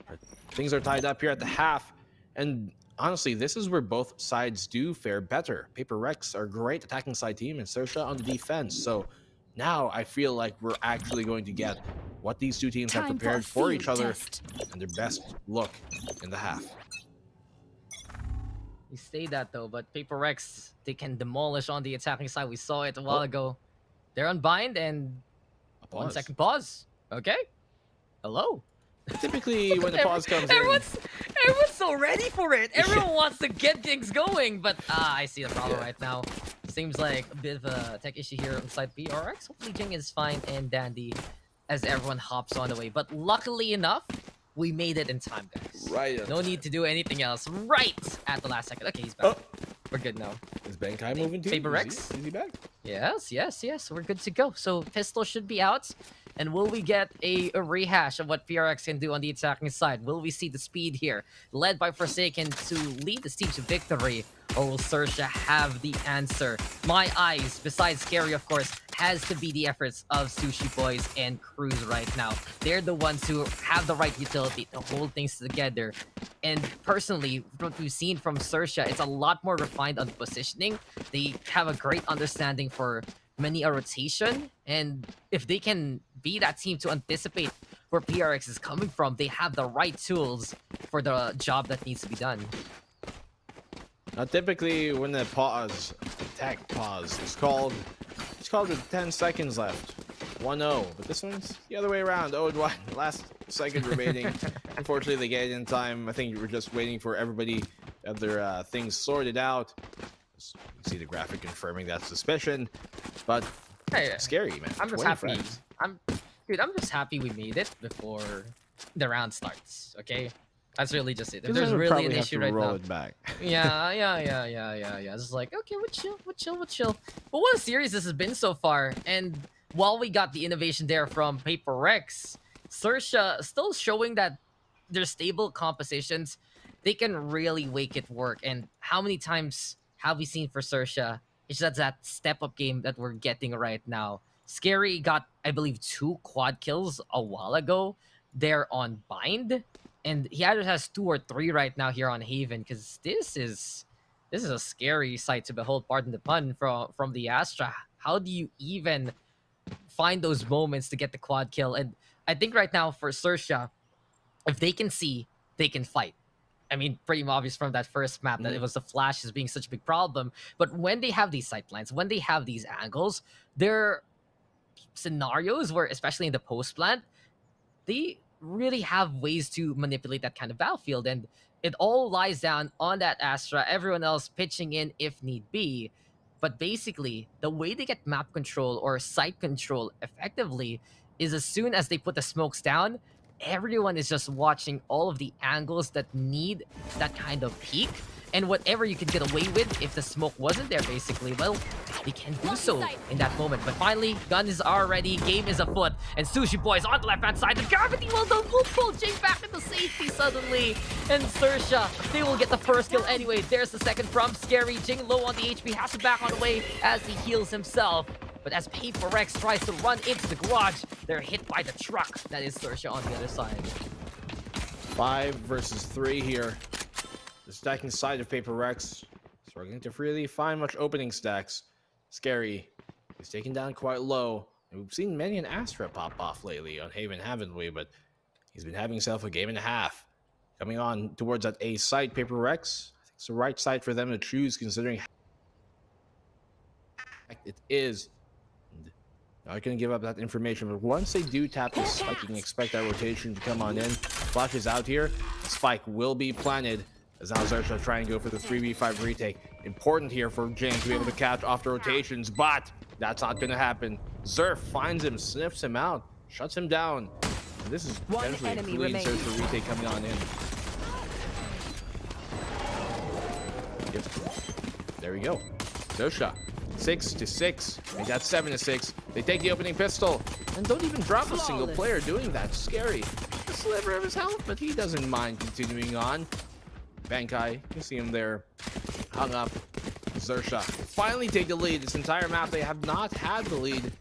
But things are tied up here at the half, and honestly, this is where both sides do fare better. Paper Rex are a great attacking side team, and Sersha on the defense. So now I feel like we're actually going to get what these two teams have prepared for each other and their best look in the half. You say that though, but Paper Rex, they can demolish on the attacking side. We saw it a while ago. They're on bind and 1 second pause. Okay. Hello. Typically, when the pause comes everyone's so ready for it. Everyone wants to get things going, but I see the problem right now. Seems like a bit of a tech issue here on side B. RX. Hopefully Jing is fine and dandy as everyone hops on the way. But luckily enough, we made it in time, guys. Right. No need to do anything else. Right at the last second. Okay, he's back. We're good now. Is Benkai moving too? Paper Rex? Is he back? Yes. We're good to go. So pistol should be out. And will we get a rehash of what PRX can do on the attacking side? Will we see the speed here, led by Forsaken, to lead the team to victory? Or will Sersha have the answer? My eyes, besides Scary, of course, has to be the efforts of Sushi Boys and Cruz right now. They're the ones who have the right utility to hold things together. And personally, what we've seen from Sersha, it's a lot more refined on positioning. They have a great understanding for many a rotation, and if they can be that team to anticipate where PRX is coming from, they have the right tools for the job that needs to be done. Typically, when the pause, attack pause, is called with 10 seconds left. 1-0, but this one's the other way around. 0-1, last second remaining. Unfortunately, they get it in time. I think we're just waiting for everybody to have their things sorted out. You can see the graphic confirming that suspicion, but Scary, man. I'm just happy. I'm just happy we made it before the round starts. Okay, that's really just it. If there's really an issue right now, it back. Yeah. It's like, okay, we'll chill. But what a series this has been so far. And while we got the innovation there from Paper Rex, Sersha still showing that their stable compositions, they can really make it work. And how many times have we seen for Sersha? It's just that step-up game that we're getting right now. Scary got, I believe, 2 quad kills a while ago. They're on bind, and he either has 2 or 3 right now here on Haven, because this is a scary sight to behold, pardon the pun, from the Astra. How do you even find those moments to get the quad kill? And I think right now for Sersha, if they can see, they can fight. I mean, pretty obvious from that first map that it was the flashes being such a big problem. But when they have these sight lines, when they have these angles, there are scenarios where, especially in the post plant, they really have ways to manipulate that kind of battlefield. And it all lies down on that Astra, everyone else pitching in if need be. But basically, the way they get map control or site control effectively is as soon as they put the smokes down, everyone is just watching all of the angles that need that kind of peak. And whatever you could get away with if the smoke wasn't there, basically, well, they can do so in that moment. But finally, guns are ready, game is afoot, and Sushi Boys on the left-hand side. The gravity will pull Jing back into safety suddenly. And XERXIA, they will get the first kill anyway. There's the second from Scary. Jing low on the HP, has to back on the way as he heals himself. But as PaperX tries to run into the garage, they're hit by the truck. That is XERXIA on the other side. 5 versus 3 here. The stacking side of PaperX struggling to really find much opening stacks. Scary is taken down quite low. And we've seen many an Astra pop off lately on Haven, haven't we? But he's been having himself a game and a half. Coming on towards that A site, PaperX. I think it's the right site for them to choose, considering it is. Not going to give up that information, but once they do tap this spike, you can expect that rotation to come on in. Flash is out here. The spike will be planted. As now XERXIA trying to go for the 3v5 retake. Important here for Jing to be able to catch off the rotations, but that's not going to happen. Zerf finds him, sniffs him out, shuts him down. And this is potentially a clean XERXIA retake coming on in. Yep. There we go. XERXIA 6-6. And that's 7-6. They take the opening pistol and don't even drop a single player doing that. Scary. A sliver of his health, but he doesn't mind continuing on. Bankai, you can see him there, hung up. XERXIA finally take the lead. This entire map, they have not had the lead.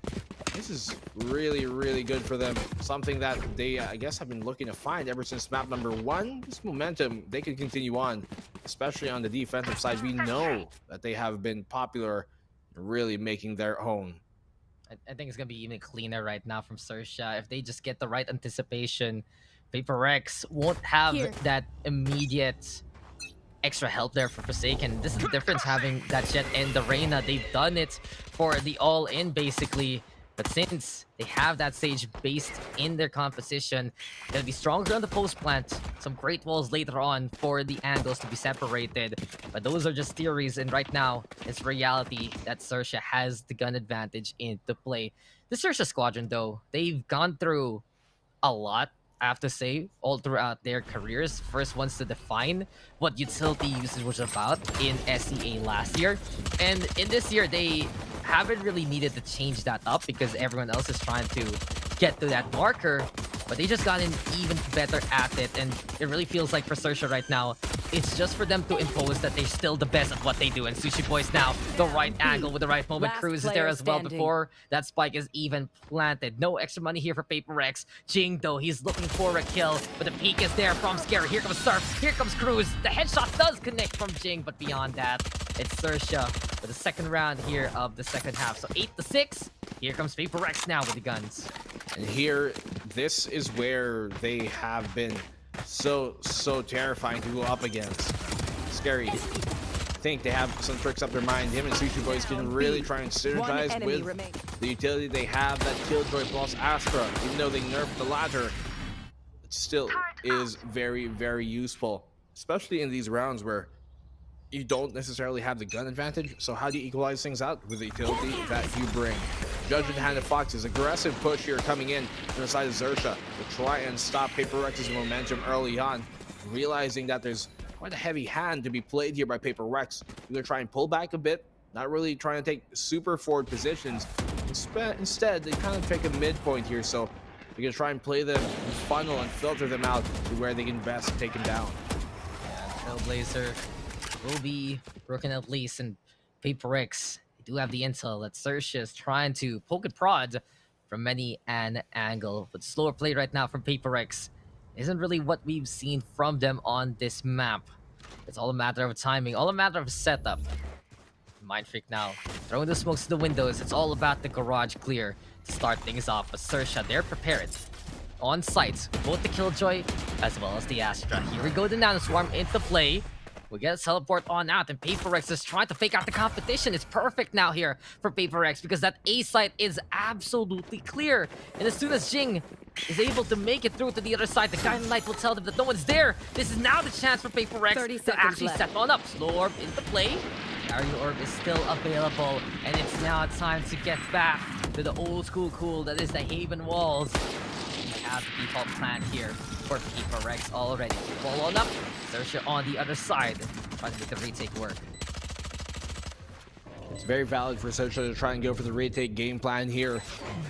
This is really, really good for them. Something that they, I guess, have been looking to find ever since map number 1. This momentum, they can continue on, especially on the defensive side. We know that they have been popular, really making their own. I think it's going to be even cleaner right now from XERXIA. If they just get the right anticipation, PaperX won't have that immediate extra help there for Forsaken. This is the difference having that Jet and the Reyna. They've done it for the all-in basically. But since they have that Sage based in their composition, they'll be stronger on the post plant. Some great walls later on for the angles to be separated. But those are just theories, and right now, it's reality that XERXIA has the gun advantage into play. The XERXIA squadron, though, they've gone through a lot, I have to say, all throughout their careers. First ones to define what utility usage was about in SEA last year. And in this year, they haven't really needed to change that up because everyone else is trying to get to that marker. But they just gotten even better at it. And it really feels like for XERXIA right now, it's just for them to impose that they're still the best at what they do. And Sushi Boys now, the right angle with the right moment. Cruz is there as well before that spike is even planted. No extra money here for PaperX. Jing, though, he's looking for a kill. But the peek is there from Scary. Here comes Surf. Here comes Cruz. The headshot does connect from Jing. But beyond that, it's XERXIA for the second round here of the second half. So 8-6. Here comes PaperX now with the guns. And here, this is where they have been so terrifying to go up against. Scary. I think they have some tricks up their mind. Him and Sushi Boys can really try and synergize with the utility they have, that Killjoy plus Astra. Even though they nerfed the latter, it still is very, very useful. Especially in these rounds where you don't necessarily have the gun advantage. So how do you equalize things out with the utility that you bring? Judge in hand of Fox's aggressive push here coming in from the side of XERXIA to try and stop PaperX's momentum early on, realizing that there's quite a heavy hand to be played here by PaperX. They're trying to pull back a bit, not really trying to take super forward positions. Instead, they kind of take a midpoint here, so they're going to try and play them, and funnel and filter them out to where they can best take them down. Yeah, Trailblazer will be broken at least, and PaperX do have the intel that XERXIA is trying to poke and prod from many an angle. But slower play right now from PaperX isn't really what we've seen from them on this map. It's all a matter of timing, all a matter of setup. Mindfreak now throwing the smokes to the windows. It's all about the garage clear to start things off. But XERXIA, they're prepared on site, both the Killjoy as well as the Astra. Here we go, the Nano Swarm into play. We get a teleport on out, and PaperX is trying to fake out the competition. It's perfect now here for PaperX because that A site is absolutely clear. And as soon as Jing is able to make it through to the other side, the guiding light will tell them that no one's there. This is now the chance for PaperX to actually set one up. Slow orb into play. Carry orb is still available, and it's now time to get back to the old school cool that is the Haven walls. have the default plan here for PPGL already. Ball on up, XERXIA on the other side, trying to make the retake work. It's very valid for XERXIA to try and go for the retake game plan here.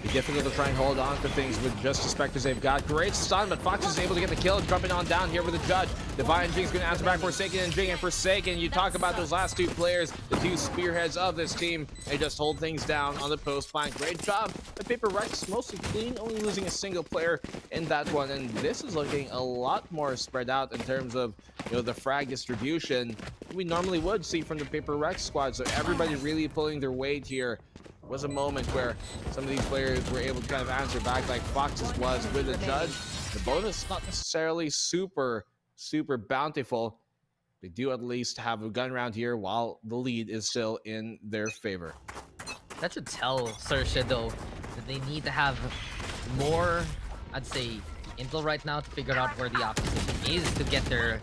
Be difficult to try and hold on to things with just the Spectres they've got. Great stun, but Fox is able to get the kill, jumping on down here with the judge. Divine Jing's going to answer back Forsaken and Jing, and Forsaken, you talk about those last two players, the two spearheads of this team. They just hold things down on the post flank. Great job. The PPGL mostly clean, only losing a single player in that one, and this is looking a lot more spread out in terms of, you know, the frag distribution we normally would see from the PPGL squad. So everybody really pulling their weight here. Was a moment where some of these players were able to kind of answer back like Fox's was with the judge. The bonus not necessarily super bountiful. They do at least have a gun round here while the lead is still in their favor. That should tell XERXIA though that they need to have more, I'd say, intel right now to figure out where the opposition is to get their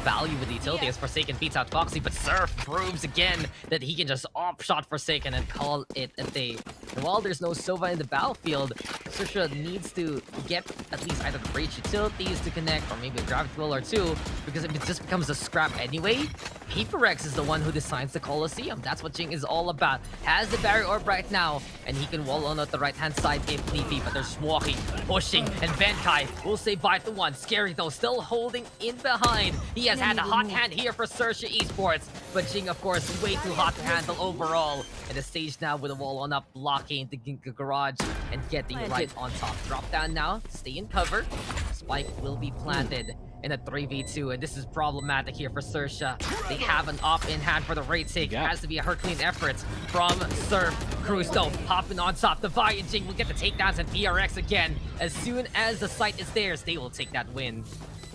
value with the utility as Forsaken beats out Foxy, but Surf proves again that he can just op-shot Forsaken and call it a day. And while there's no Sova in the battlefield, XERXIA needs to get at least either the Rage utilities to connect or maybe a Gravity Well or two, because if it just becomes a scrap anyway, PPGL is the one who designs the Colosseum. That's what Jing is all about. Has the Barrier Orb right now, and he can wall on at the right-hand side if need be, but there's walking, pushing, and Benkai will say bye to one. Scary though, still holding in behind. He has had a hot hand here for XERXIA Esports, but Jing, of course, way too hot to handle overall. And the stage now with a wall on up, blocking the garage and getting right on top. Drop down now, stay in cover. Spike will be planted in a 3v2, and this is problematic here for XERXIA. They have an op in hand for the raid take. It has to be a Herculean effort from Surf. Cruz though, hopping on top. The Valiant Jing will get the takedowns, and PRX again. As soon as the site is theirs, they will take that win.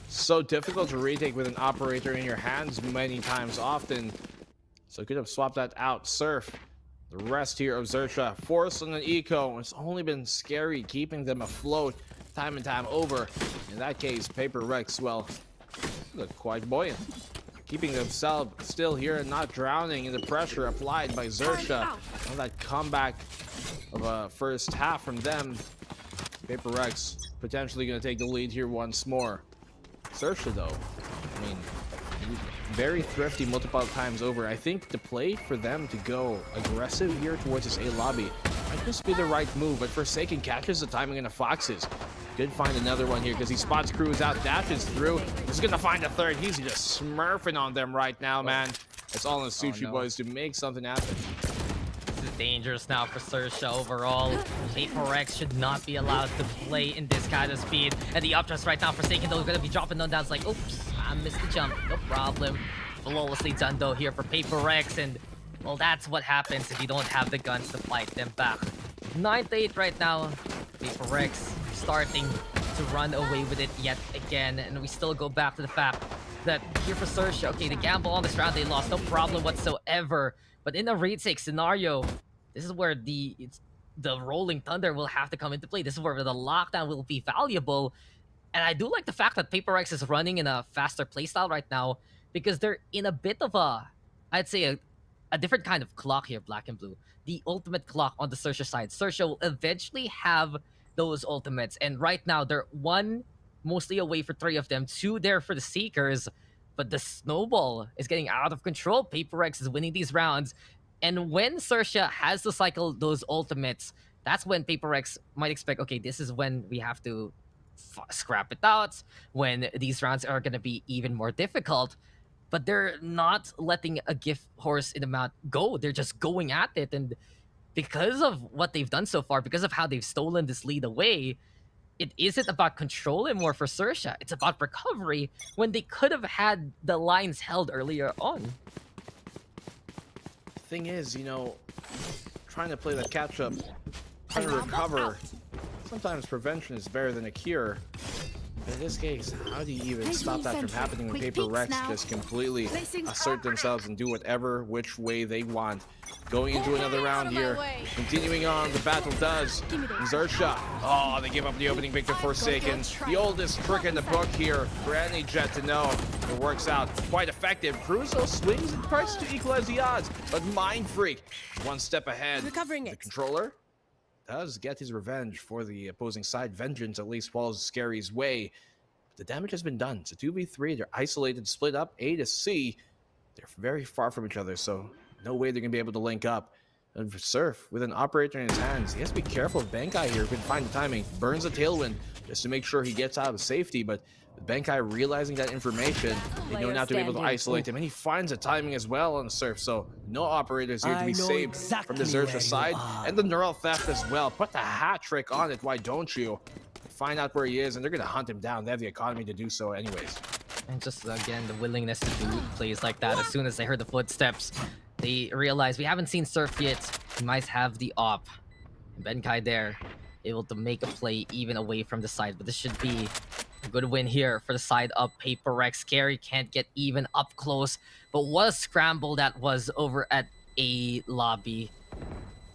So difficult to retake with an operator in your hands many times often. So could have swapped that out. Surf, the rest here of XERXIA, forced on an eco. It's only been Scary keeping them afloat time and time over. In that case, PPGL, well, look quite buoyant. Keeping themselves still here and not drowning in the pressure applied by XERXIA. On that comeback of a first half from them, PPGL potentially going to take the lead here once more. XERXIA though, I mean, very thrifty multiple times over. I think the play for them to go aggressive here towards this A lobby might just be the right move, but Forsaken catches the timing in the Foxes. Could find another one here because he spots Cruz out, dashes through. He's gonna find a third. He's just smurfing on them right now, man. It's all in the Sushi Boys to make something happen. This is dangerous now for XERXIA overall. PPGL should not be allowed to play in this kind of speed. And the up thrust right now, Forsaken though, gonna be dropping them down. It's like, oops, I missed the jump. No problem. Flawlessly done though here for PPGL, and well, that's what happens if you don't have the guns to fight them back. 9-8 right now. PPGL starting to run away with it yet again, and we still go back to the fact that here for XERXIA, okay, the gamble on this round they lost, no problem whatsoever. But in a retake scenario, this is where the Rolling Thunder will have to come into play. This is where the lockdown will be valuable. And I do like the fact that PPGL is running in a faster playstyle right now, because they're in a bit of a, I'd say, a different kind of clock here, Black and Blue. The ultimate clock on the XERXIA side. XERXIA will eventually have those ultimates, and right now they're one mostly away for 3 of them, 2 there for the Seekers, but the snowball is getting out of control. PPGL is winning these rounds, and when XERXIA has to cycle those ultimates, that's when PPGL might expect, okay, this is when we have to scrap it out, when these rounds are going to be even more difficult. But they're not letting a gift horse in the mouth go. They're just going at it, and because of what they've done so far, because of how they've stolen this lead away, it isn't about control anymore for XERXIA. It's about recovery when they could have had the lines held earlier on. Thing is, you know, trying to play that catch-up, trying to recover, sometimes prevention is better than a cure. But in this case, how do you even stop that from happening when PPGL just completely assert themselves and do whatever which way they want? Going into another round here, continuing on, the battle does. XERXIA, oh, they give up the opening victor Forsaken. The oldest trick in the book here for any Jet to know. It works out quite effective. Cruzo swings and tries to equalize the odds, but Mind Freak one step ahead. Recovering the it. Controller does get his revenge for the opposing side. Vengeance at least falls Scary's way. But the damage has been done. It's a 2v3. They're isolated, split up A to C. They're very far from each other, so no way they're going to be able to link up. And for Surf, with an operator in his hands, he has to be careful of Benkai here. Can find the timing, burns the tailwind just to make sure he gets out of safety. But with Benkai realizing that information, they know now to be able to isolate him. And he finds the timing as well on Surf. So no operators here to be saved from the XERXIA side. And the Neural Theft as well. Put the hat trick on it, why don't you? Find out where he is, and they're going to hunt him down. They have the economy to do so anyways. And just, again, the willingness to do plays like that. As soon as they heard the footsteps, they realize we haven't seen Surf yet. He might have the op. Benkai there, able to make a play even away from the side. But this should be a good win here for the side up. Paper Rex. Scary can't get even up close. But what a scramble that was over at A lobby.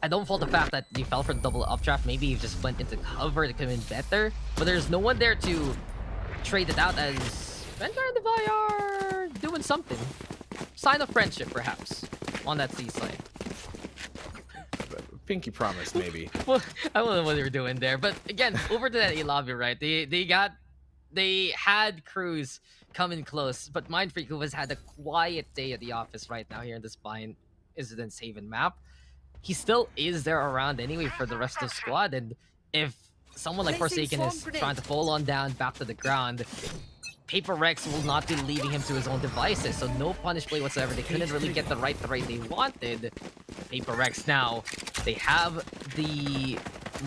I don't fault the fact that he fell for the double updraft. Maybe he just went into cover. It could have been better. But there's no one there to trade it out, as Benkai and Devi are doing something. Sign of friendship, perhaps, on that C side. Pinky promise, maybe. Well, I don't know what they were doing there. But again, over to that A lobby, right? They had Cruz coming close. But Mindfreak, who has had a quiet day at the office right now here in this Bind Incidents Haven map, he still is there around anyway for the rest of the squad. And if someone like Forsaken is trying to fall on down back to the ground, Paper Rex will not be leaving him to his own devices. So no punish play whatsoever. They couldn't really get the right they wanted. Paper Rex now, they have the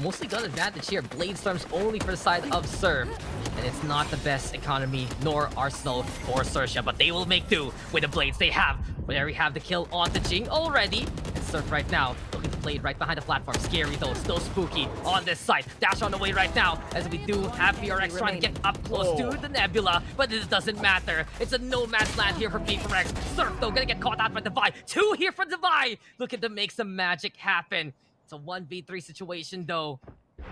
mostly gun advantage here. Blade Storms only for the side of Surf. And it's not the best economy nor arsenal for XERXIA, but they will make do with the blades they have. But there we have the kill on the Jing already. And Surf right now, looking to Blade right behind the platform. Scary though, still spooky on this side. Dash on the way right now, as we do have PRX trying to get up close to the Nebula, but this doesn't matter. It's a no man's land here for Paper X. Surf though, gonna get caught out by Devi. 2 here for Devi, looking to make some magic happen. It's a 1v3 situation though.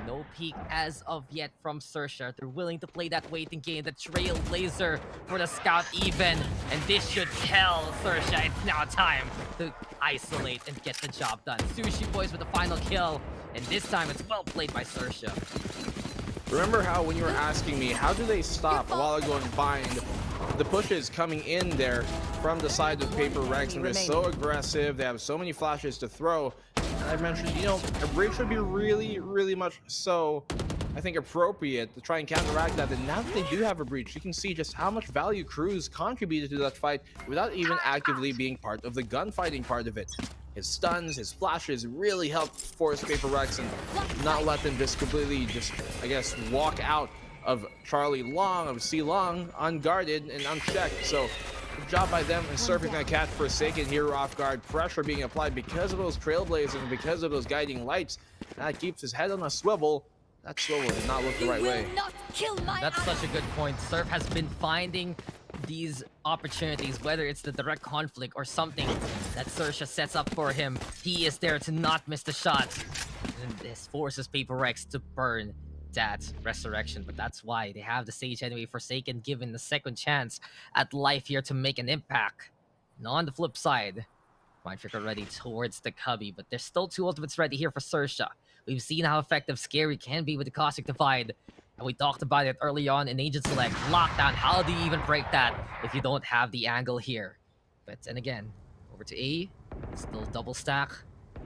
No peek as of yet from XERXIA. They're willing to play that waiting game, the Trailblazer for the Scout even. And this should tell XERXIA it's now time to isolate and get the job done. Sushi Boys with the final kill. And this time it's well played by XERXIA. Remember how when you were asking me, how do they stop a while ago in Bind? The pushes coming in there from the side of Paper Rex, and they're so aggressive. They have so many flashes to throw. And I mentioned, you know, a break should be really much so, I think, appropriate to try and counteract that. And now that they do have a breach, you can see just how much value Cruz contributed to that fight without even actively being part of the gunfighting part of it. His stuns, his flashes really helped force Paper Rex and not let them just completely I guess, walk out of Charlie Long, of C Long, unguarded and unchecked. So good job by them, and Surf is going to catch Forsaken here off guard. Pressure being applied because of those Trailblazers and because of those guiding lights. That keeps his head on a swivel. That swivel did not look the right way. That's such a good point. Surf has been finding these opportunities, whether it's the direct conflict or something that XERXIA sets up for him. He is there to not miss the shot. And this forces Paper Rex to burn that resurrection, but that's why they have the Sage anyway. Forsaken given the second chance at life here to make an impact. And on the flip side, Mindfreak already towards the cubby, but there's still 2 ultimates ready here for XERXIA. We've seen how effective Scary can be with the Cosmic Divide, and we talked about it early on in Agent Select. Lockdown, how do you even break that if you don't have the angle here? But then again, over to A, still double stack.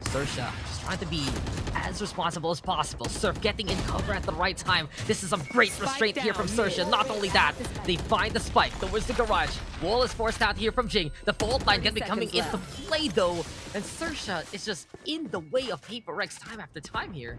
XERXIA just trying to be as responsible as possible. Surf getting in cover at the right time. This is some great restraint here from XERXIA. Not only that, they find the spike towards the garage. Wall is forced out here from Jing. The fault line gonna be coming into play though. And XERXIA is just in the way of Paper Rex time after time here.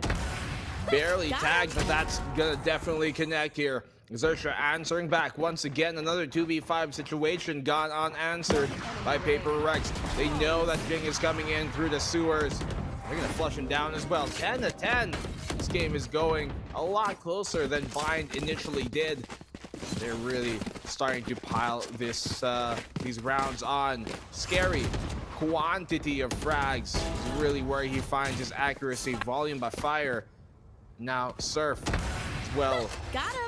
Barely tagged, but that's gonna definitely connect here. XERXIA answering back once again. Another 2v5 situation gone unanswered by Paper Rex. They know that Jing is coming in through the sewers. They're gonna flush him down as well. 10-10. This game is going a lot closer than Bind initially did. They're really starting to pile these rounds on. Scary quantity of frags is really where he finds his accuracy. Volume by fire. Now Surf, well,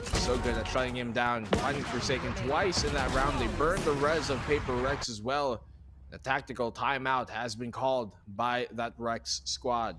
so good at shutting him down. Finding Forsaken twice in that round. They burned the res of Paper Rex as well. The tactical timeout has been called by that Rex squad.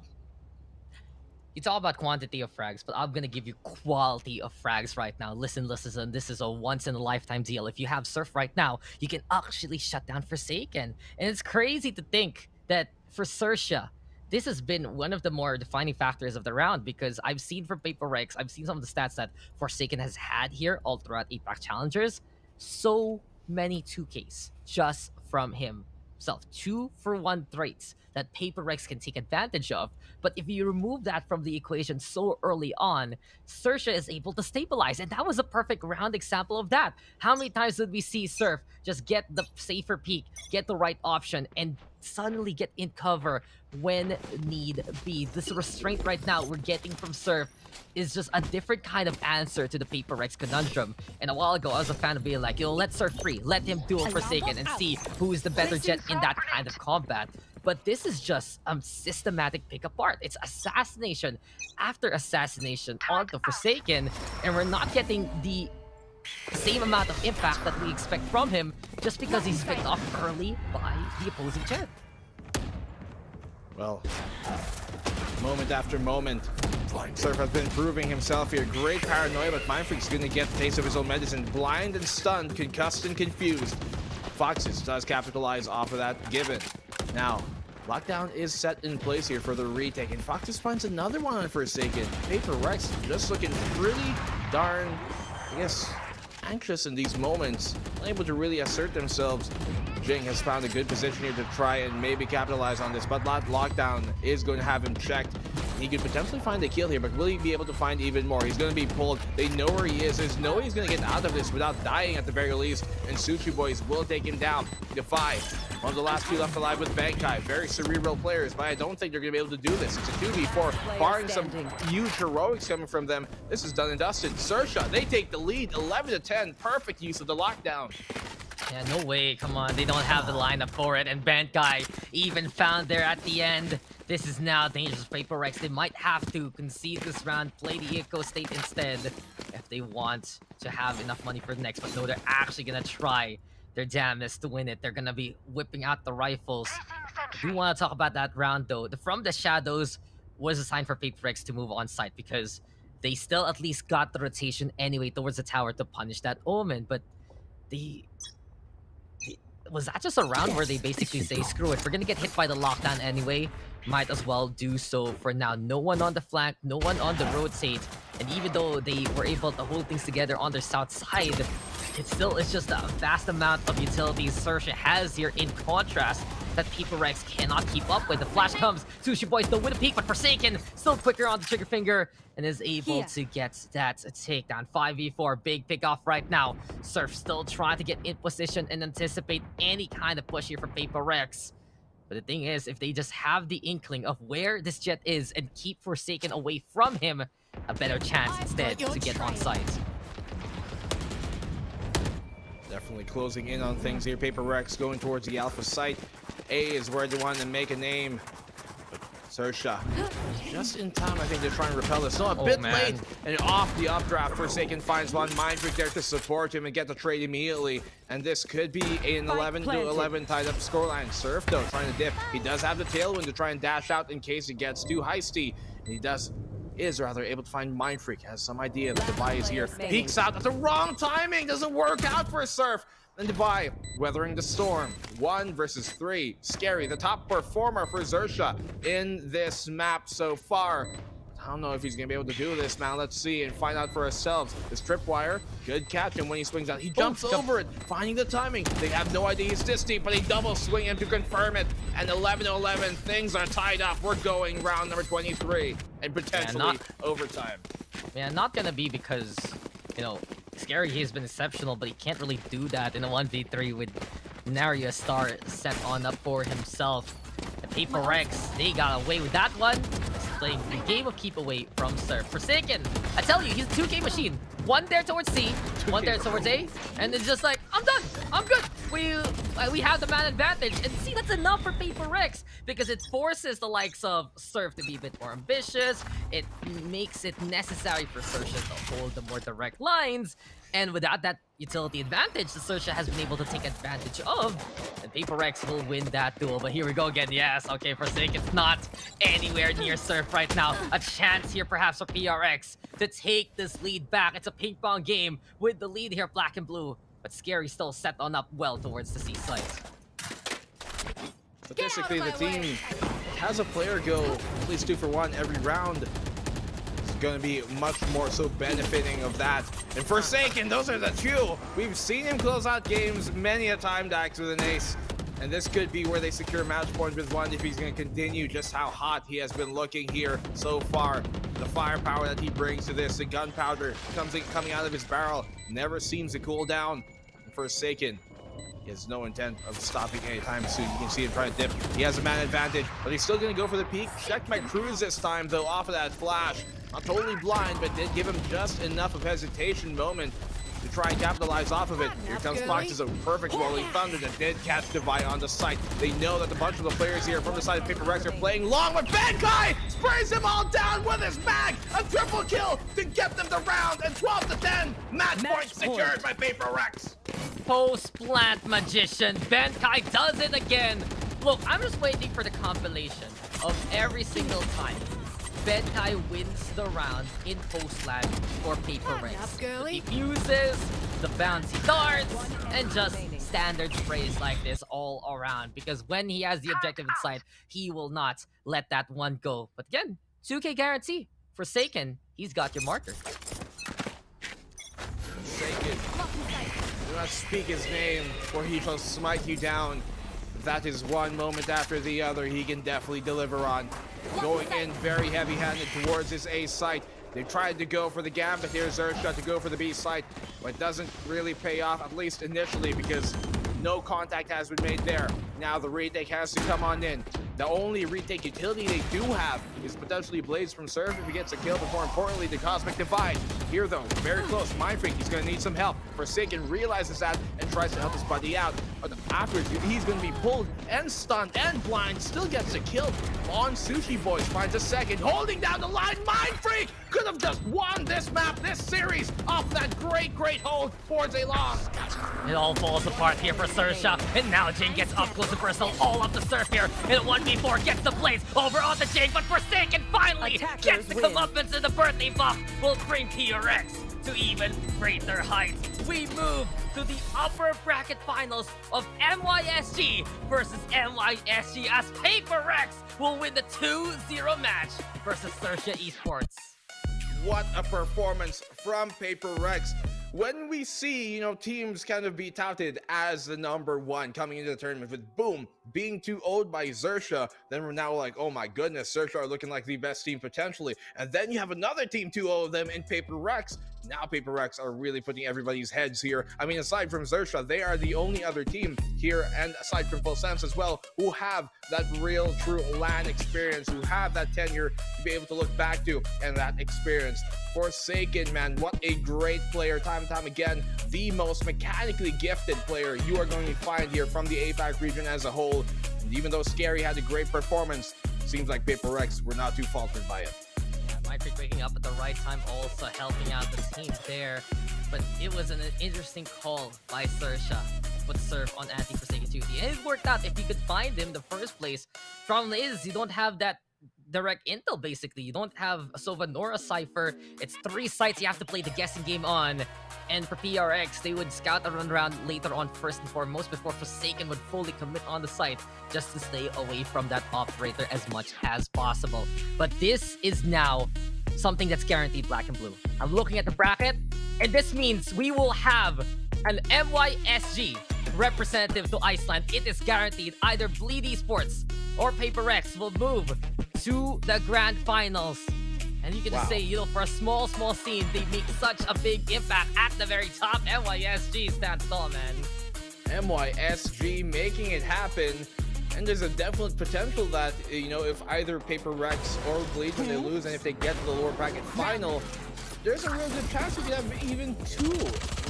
it's all about quantity of frags, but I'm gonna give you quality of frags right now. Listen, this is a once-in-a-lifetime deal. If you have Surf right now, you can actually shut down Forsaken. And it's crazy to think that for XERXIA, this has been one of the more defining factors of the round, because I've seen from PaperX, I've seen some of the stats that Forsaken has had here all throughout APAC Challengers. So many 2Ks just from himself. 2-for-1 threats that PaperX can take advantage of. But if you remove that from the equation so early on, XERXIA is able to stabilize. And that was a perfect round example of that. How many times did we see Surf just get the safer peak, get the right option, and suddenly get in cover when need be? This restraint right now we're getting from Surf is just a different kind of answer to the PaperX conundrum. And a while ago, I was a fan of being like, let Surf free, let him duel Forsaken and see who is the better jet in that kind of combat. But this is just systematic pick apart. It's assassination after assassination onto Forsaken, and we're not getting the same amount of impact that we expect from him just because he's picked off early by the opposing jet. Well, moment after moment, Surf has been proving himself here. Great paranoia, but Mindfreak's gonna get the taste of his own medicine. Blind and stunned, concussed and confused. Foxes does capitalize off of that given. Now, lockdown is set in place here for the retake, and Foxes finds another one on Forsaken. PaperX just looking pretty darn, I guess, anxious in these moments, unable to really assert themselves. Jing has found a good position here to try and maybe capitalize on this, but Lockdown is going to have him checked. He could potentially find a kill here, but will he be able to find even more? He's going to be pulled. They know where he is. There's no way he's going to get out of this without dying at the very least, and Suchi Boys will take him down. Defy, one of the last two left alive with Bankai. Very cerebral players, but I don't think they're going to be able to do this. It's a 2v4, barring some huge heroics coming from them. This is done and dusted. XERXIA, they take the lead, 11-10. Perfect use of the lockdown. Yeah, no way. Come on. They don't have the lineup for it. And Bankai even found there at the end. This is now dangerous for PaperX. They might have to concede this round, play the Eco State instead if they want to have enough money for the next. But no, they're actually going to try their damnedest to win it. They're going to be whipping out the rifles. I do want to talk about that round, though. The From the Shadows was a sign for PaperX to move on site because they still at least got the rotation anyway towards the tower to punish that Omen. But was that just a round where they basically say, screw it, we're gonna get hit by the lockdown anyway, might as well do so for now. No one on the flank, no one on the rotate, and even though they were able to hold things together on their south side, it still is just a vast amount of utilities XERXIA has here in contrast that PaperX cannot keep up with. The flash comes, Sushi Boys don't win a peak, but Forsaken still quicker on the trigger finger and is able to get that takedown. 5v4, big pick off right now. Surf still trying to get in position and anticipate any kind of push here for PaperX. But the thing is, if they just have the inkling of where this jet is and keep Forsaken away from him, a better chance instead to get on site. Definitely closing in on things here. PaperX going towards the Alpha site. A is where they want to make a name. XERXIA just in time, I think, to try and repel this. No, a bit late, and off the updraft. Forsaken finds one. Mindfreak there to support him and get the trade immediately. And this could be an 11-11 tied up scoreline. Surf, though, trying to dip. He does have the tailwind to try and dash out in case it gets too heisty. And he is rather able to find Mindfreak. Has some idea that Defy is here. Peeks out at the wrong timing. Doesn't work out for Surf. And Defy weathering the storm. 1 versus 3. Scary. The top performer for XERXIA in this map so far. I don't know if he's going to be able to do this, man. Let's see and find out for ourselves. This tripwire, good catch him when he swings out. He jumps over it, finding the timing. They have no idea he's this deep, but he double swing him to confirm it. And 11-11, things are tied up. We're going round number 23 and potentially overtime. Yeah, not going to be because, you know, Scary, he's been exceptional, but he can't really do that in a 1v3 with Naria Star set on up for himself. The PaperX, they got away with that one. Playing the game of keep away from Surf. Forsaken, I tell you, he's a 2K machine. One there towards C, one there towards A, and it's just like, I'm done, I'm good. we have the man advantage. And see, that's enough for Paper Rex because it forces the likes of Surf to be a bit more ambitious. It makes it necessary for XERXIA to hold the more direct lines. And without that utility advantage, the XERXIA has been able to take advantage of. And Paper Rex will win that duel. But here we go again. Yes, okay, Forsaken's not anywhere near Surf right now. A chance here perhaps for PRX to take this lead back. It's a ping pong game with the lead here, Black and Blue. But Scary still set on up well towards the C site. Statistically, the team has a player go at least 2 for 1 every round. It's going to be much more so benefiting of that. And Forsaken, those are the two. We've seen him close out games many a time, Dax, with an ace. And this could be where they secure match point with one if he's going to continue just how hot he has been looking here so far. The firepower that he brings to this, the gunpowder coming out of his barrel, never seems to cool down. And Forsaken, he has no intent of stopping anytime soon. You can see him trying to dip. He has a man advantage, but he's still going to go for the peak. Checked my cruise this time, though, off of that flash. Not totally blind, but did give him just enough of hesitation moment to try and capitalize off of it. Here comes Fox as a perfect volley thunder that did catch Divide on the site. They know that a bunch of the players here from the side of Paper Rex are playing long, but Bankai sprays them all down with his mag. A triple kill to get them the round, and 12 to 10. Match point secured by Paper Rex. Post-plant magician, Bankai does it again. Look, I'm just waiting for the compilation of every single time Bankai wins the round in post-land for Paper Rex. The defuses, the bouncy darts, and just standard sprays like this all around. Because when he has the objective in sight, he will not let that one go. But again, 2K guarantee. Forsaken, he's got your marker. Forsaken. Do not speak his name, or he shall smite you down. That is one moment after the other he can definitely deliver on. Going in very heavy-handed towards his A site. They tried to go for the gambit here, XERXIA to go for the B site, but it doesn't really pay off, at least initially, because no contact has been made there. Now the retake has to come on in. The only retake utility they do have is potentially Blaze from Surf if he gets a kill, but more importantly, the Cosmic Divide. Here though, very close, Mindfreak, he's gonna need some help. Forsaken realizes that and tries to help his buddy out. But afterwards, he's gonna be pulled and stunned and blind, still gets a kill on Sushi Boys, finds a second, holding down the line. Mindfreak could have just won this map, this series, off that great hold towards a loss. It all falls apart here for XERXIA, and now Jing gets up close and personal, all up the Surf here, and 1v4 gets the Blaze over on the Jing, but Forsaken finally gets the comeuppance, and the birthday buff will bring PRX to even greater heights. We move to the upper bracket finals of NYSG versus NYSG as Paper Rex will win the 2-0 match versus XERXIA Esports. What a performance from Paper Rex. When we see, teams kind of be touted as the #1 coming into the tournament with boom, being 2-0'd by XERXIA, then we're now like, oh my goodness, XERXIA are looking like the best team potentially. And then you have another team 2-0 of them in Paper Rex. Now Paper Rex are really putting everybody's heads here. I mean, aside from XERXIA, they are the only other team here, and aside from Full Sense as well, who have that real, true LAN experience, who have that tenure to be able to look back to, and that experience. Forsaken, man, what a great player, time and time again. The most mechanically gifted player you are going to find here from the APAC region as a whole. And even though Scary had a great performance, seems like Paper Rex were not too faltered by it. Mindfreak waking up at the right time, also helping out the team there. But it was an interesting call by XERXIA with Surf on anti-Forsaken 2D. And it worked out if you could find him in the first place. Problem is, you don't have that direct intel, basically. You don't have a Sova nor a Cypher. It's 3 sites you have to play the guessing game on. And for PRX, they would scout a run around later on first and foremost before Forsaken would fully commit on the site just to stay away from that operator as much as possible. But this is now something that's guaranteed, Black and Blue. I'm looking at the bracket, and this means we will have an NYSG representative to Iceland. It is guaranteed. Either Bleed Esports or Paper X will move to the grand finals. And you can just say, for a small scene, they make such a big impact at the very top. NYSG stands tall, man. NYSG making it happen. And there's a definite potential that, if either Paper Rex or Bleed, when they lose, and if they get to the lower bracket final, there's a real good chance we could have even 2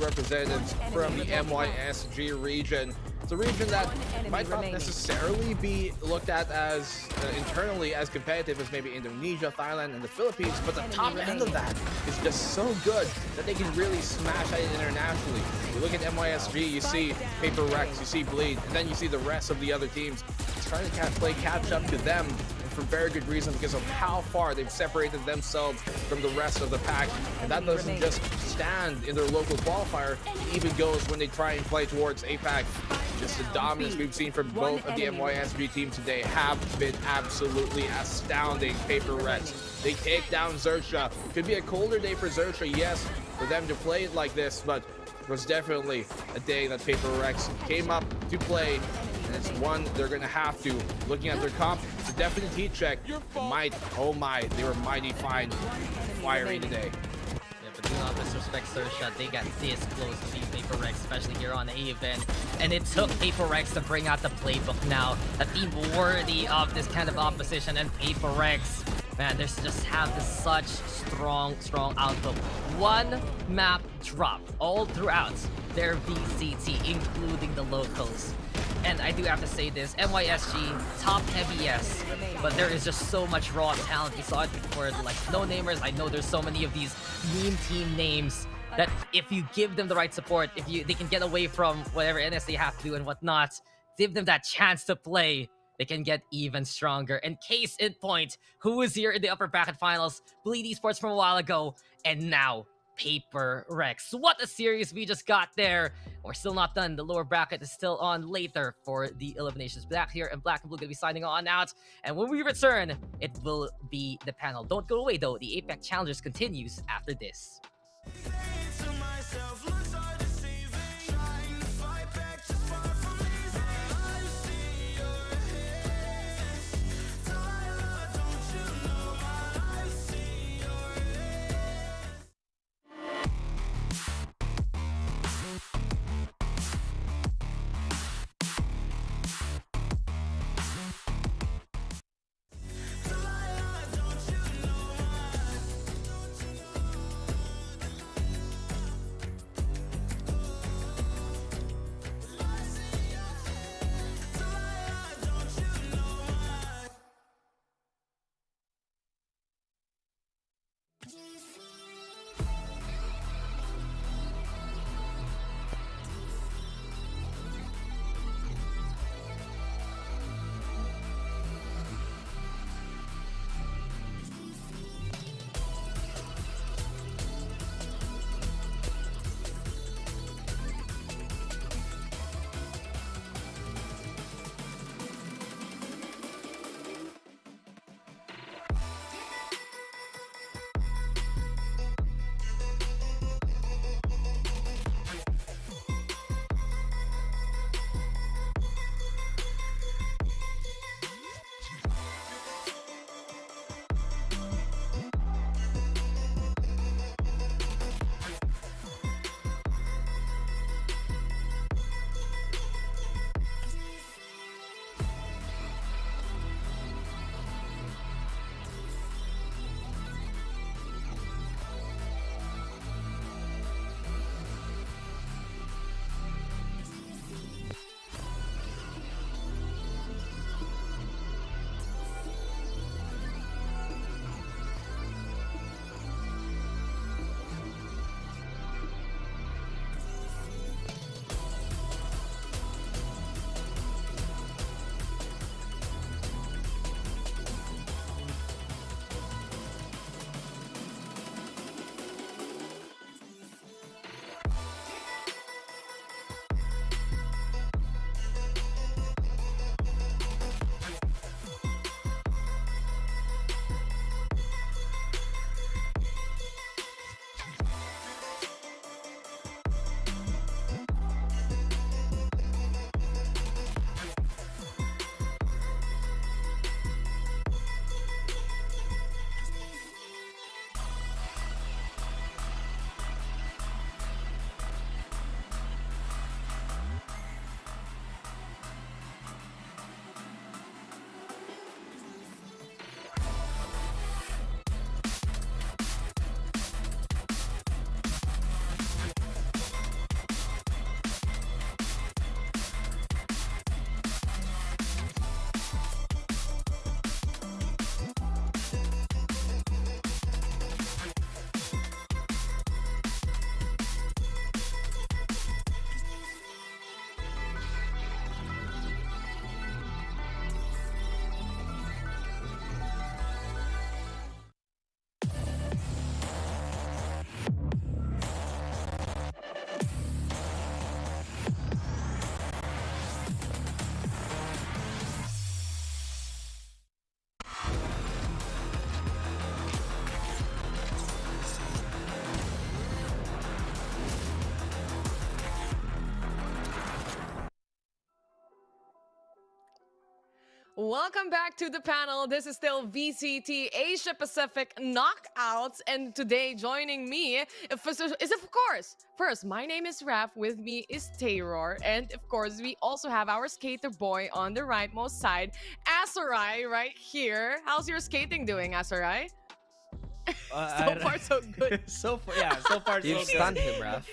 representatives from the MYSG region. It's a region that might not necessarily be looked at as internally as competitive as maybe Indonesia, Thailand, and the Philippines, but the top end of that is just so good that they can really smash at it internationally. You look at MYSG, you see Paper Rex, you see Bleed, and then you see the rest of the other teams trying to play catch up to them, and for very good reason, because of how far they've separated themselves from the rest of the pack. And that doesn't just stand in their local qualifier, it even goes when they try and play towards APAC. Just the dominance we've seen from both of the MYSG teams today have been absolutely astounding. Paper Rex, they take down XERXIA. Could be a colder day for XERXIA, yes, for them to play it like this, but it was definitely a day that Paper Rex came up to play, and it's one they're gonna have to. Looking at their comp, it's a definite heat check. Might, oh my, they were mighty fine, fiery today. But do not disrespect XERXIA, they got this close to beat Paper Rex, especially here on the event. And it took Paper Rex to bring out the playbook now. A team worthy of this kind of opposition, and Paper Rex, man, they just have this such strong outlook. One map drop all throughout their VCT, including the locals. And I do have to say this, MYSG, top heavy, yes, but there is just so much raw talent. We saw it before, like no-namers. I know there's so many of these meme team names that if you give them the right support, they can get away from whatever NS they have to do and whatnot, give them that chance to play, they can get even stronger. And case in point, who is here in the upper bracket finals? Bleed Esports from a while ago, and now Paper Rex. What a series we just got there. We're still not done. The lower bracket is still on later for the eliminations. Black here and Black and Blue going to be signing on out. And when we return, it will be the panel. Don't go away though. The APAC Challengers continues after this. Welcome back to the panel. This is still VCT Asia Pacific Knockouts, and today joining me is of course, first, my name is Raf, with me is Tayror, and of course we also have our skater boy on the rightmost side, Asarai, right here. How's your skating doing, Asarai? So far, so good. So far, so far, so You've good. stunned him, Raf.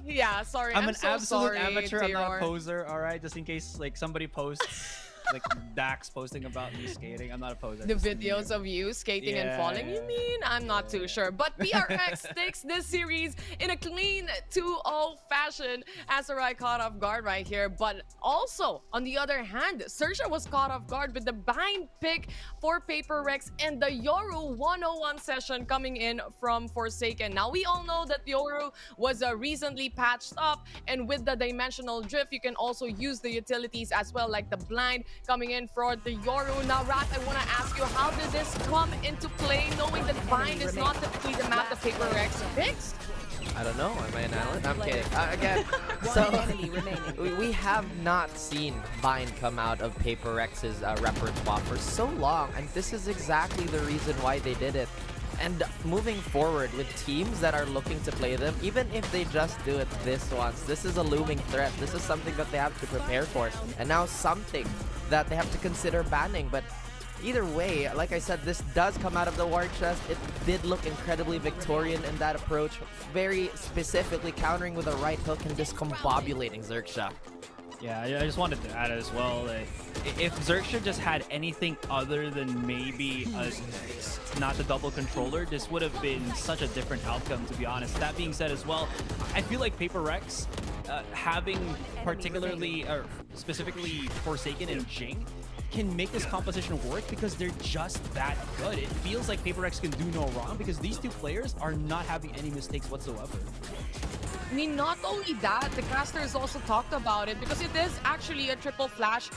Yeah, sorry. I'm an so absolute sorry, amateur. I'm not Tayror. a poser. All right, just in case like somebody posts. Like Dax posting about me skating. I'm not a poser. The videos of you skating and falling, you mean? I'm not too sure. But PRX takes this series in a clean 2-0 fashion. Asarai caught off guard right here. But also, on the other hand, XERXIA was caught off guard with the bind pick for PaperRex and the Yoru 101 session coming in from Forsaken. Now, we all know that Yoru was recently patched up, and with the dimensional drift, you can also use the utilities as well, like the blind coming in for the Yoru. Now, Rat, I want to ask you, how did this come into play, knowing that bind is not typically the map that PaperRex picks? I don't know. Am I an analyst? I'm kidding. Again, so we have not seen bind come out of PaperRex's repertoire for so long, and this is exactly the reason why they did it. And moving forward with teams that are looking to play them, even if they just do it this once, this is a looming threat. This is something that they have to prepare for, and now something that they have to consider banning. But either way, like I said, this does come out of the war chest. It did look incredibly Victorian in that approach, very specifically countering with a right hook and discombobulating XERXIA. Yeah, I just wanted to add as well that if XERXIA just had anything other than maybe not the double controller, this would have been such a different outcome, to be honest. That being said as well, I feel like PaperRex having particularly or specifically Forsaken and Jing can make this composition work because they're just that good. It feels like PaperRex can do no wrong because these two players are not having any mistakes whatsoever. I mean, not only that, the casters also talked about it because it is actually a triple flash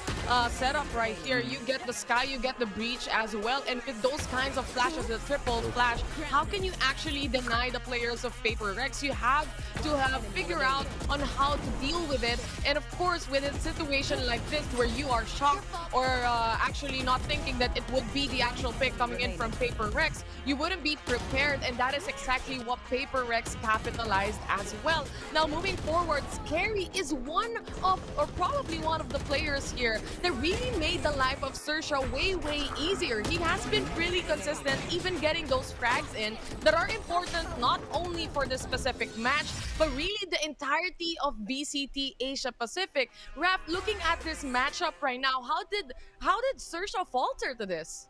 setup right here. You get the Sky, you get the Breach as well, and with those kinds of flashes, the triple flash, how can you actually deny the players of PaperRex? You have to figure out on how to deal with it, and of course, with a situation like this where you are shocked or actually not thinking that it would be the actual pick coming in from PaperRex, you wouldn't be prepared, and that is exactly what PaperRex capitalized as well. Now, moving forward, Scary is one of, or probably one of the players here that really made the life of XERXIA way easier. He has been really consistent, even getting those frags in that are important not only for this specific match, but really the entirety of VCT Asia Pacific. Raf, looking at this matchup right now, how did XERXIA falter to this?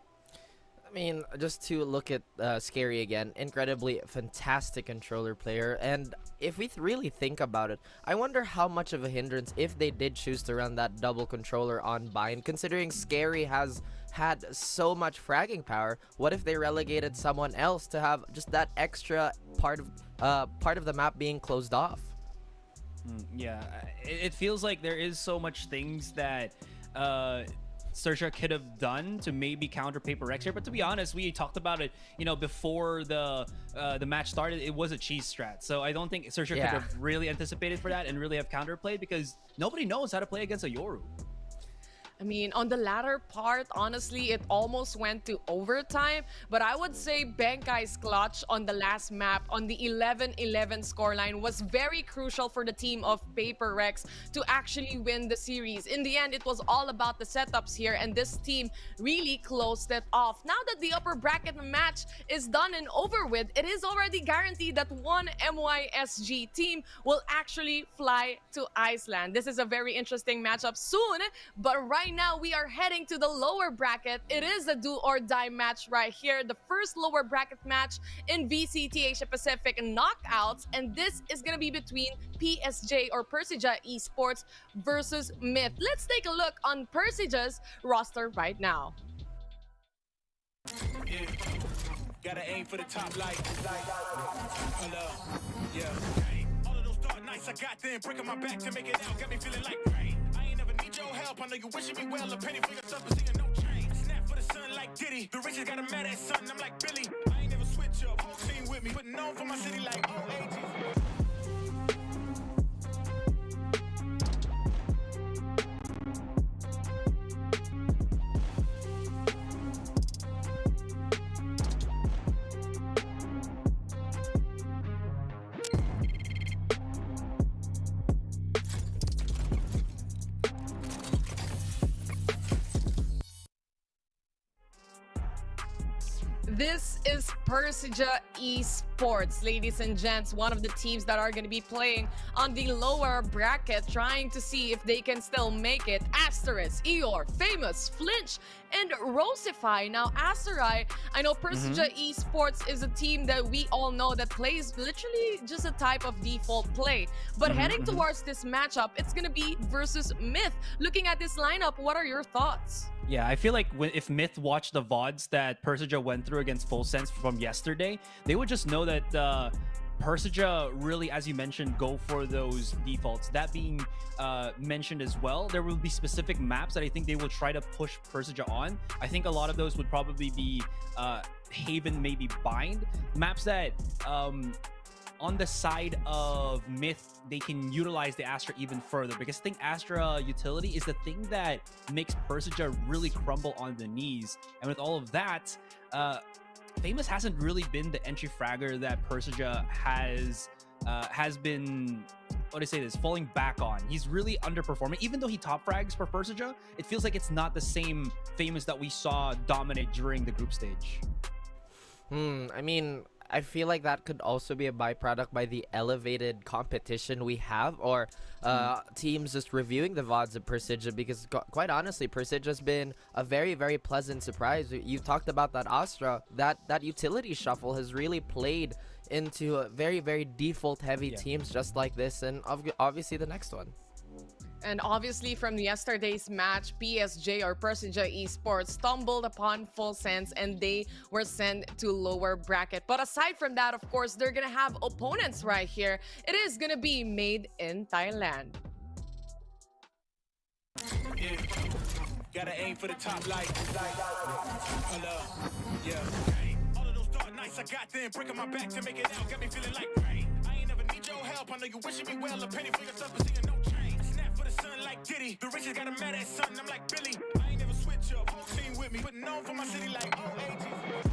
I mean, just to look at Scary again, incredibly fantastic controller player, and if we really think about it, I wonder how much of a hindrance if they did choose to run that double controller on bind, considering Scary has had so much fragging power. What if they relegated someone else to have just that extra part of the map being closed off? Yeah, it feels like there is so much things that XERXIA could have done to maybe counter PaperRex here, but to be honest, we talked about it, you know, before the match started. It was a cheese strat, so I don't think XERXIA could have really anticipated for that and really have counterplayed because nobody knows how to play against a Yoru. I mean, on the latter part, honestly, it almost went to overtime. But I would say Benkai's clutch on the last map, on the 11-11 scoreline, was very crucial for the team of PaperRex to actually win the series. In the end, it was all about the setups here, and this team really closed it off. Now that the upper bracket match is done and over with, it is already guaranteed that one MYSG team will actually fly to Iceland. This is a very interesting matchup soon, but right now we are heading to the lower bracket. It is a do or die match right here, the first lower bracket match in VCT Asia Pacific knockouts, and this is gonna be between PSJ or Persija Esports versus Myth. Let's take a look on Persija's roster right now. Yeah. Gotta aim for the top light. Yeah. All of those dark nights I got them breaking my back to make it out, got me feeling like rain. I ain't never need your help. I know you wishing me well. A penny for yourself, but seeing no change. I snap for the sun like Diddy. The riches got a mad at son. I'm like Billy. I ain't never switch up. Whole team with me, putting on for my city like all ages. This is Persija Esports, ladies and gents, one of the teams that are going to be playing on the lower bracket, trying to see if they can still make it. Asterisk, Eeyore, Famous, Flinch, and Rosify. Now, Asterai, I know Persija Esports is a team that we all know that plays literally just a type of default play. But heading towards this matchup, it's going to be versus Myth. Looking at this lineup, what are your thoughts? Yeah, I feel like if Myth watched the VODs that Persija went through against Full Sense from yesterday, they would just know that Persija really, as you mentioned, go for those defaults. That being mentioned as well, there will be specific maps that I think they will try to push Persija on. I think a lot of those would probably be Haven, maybe Bind. Maps that on the side of Myth, they can utilize the Astra even further, because I think Astra utility is the thing that makes Persija really crumble on the knees. And with all of that, Famous hasn't really been the entry fragger that Persija has been, what do I say this, falling back on. He's really underperforming. Even though he top frags for Persija, it feels like it's not the same Famous that we saw dominate during the group stage. I mean, I feel like that could also be a byproduct by the elevated competition we have, or teams just reviewing the VODs of Persija, because quite honestly, Persija's been a very, very pleasant surprise. You talked about that Astra, that utility shuffle has really played into a very, very default heavy teams just like this, and obviously the next one. And obviously from yesterday's match, PSJ or Persija Esports stumbled upon Full Sense and they were sent to lower bracket. But aside from that, of course, they're gonna have opponents right here. It is gonna be made in Thailand. Yeah. Gotta aim for the top light. Yeah. All of those dark nights I got them breaking my back to make it out. Got me feeling like rain. I ain't never need your help. I know you wishing me well. A penny for yourself, but seeing no change. I snap for the sun like Diddy. The riches got a mad at son. I'm like Billy. I ain't never switch up. Whole team with me. Putting on for my city like OAG.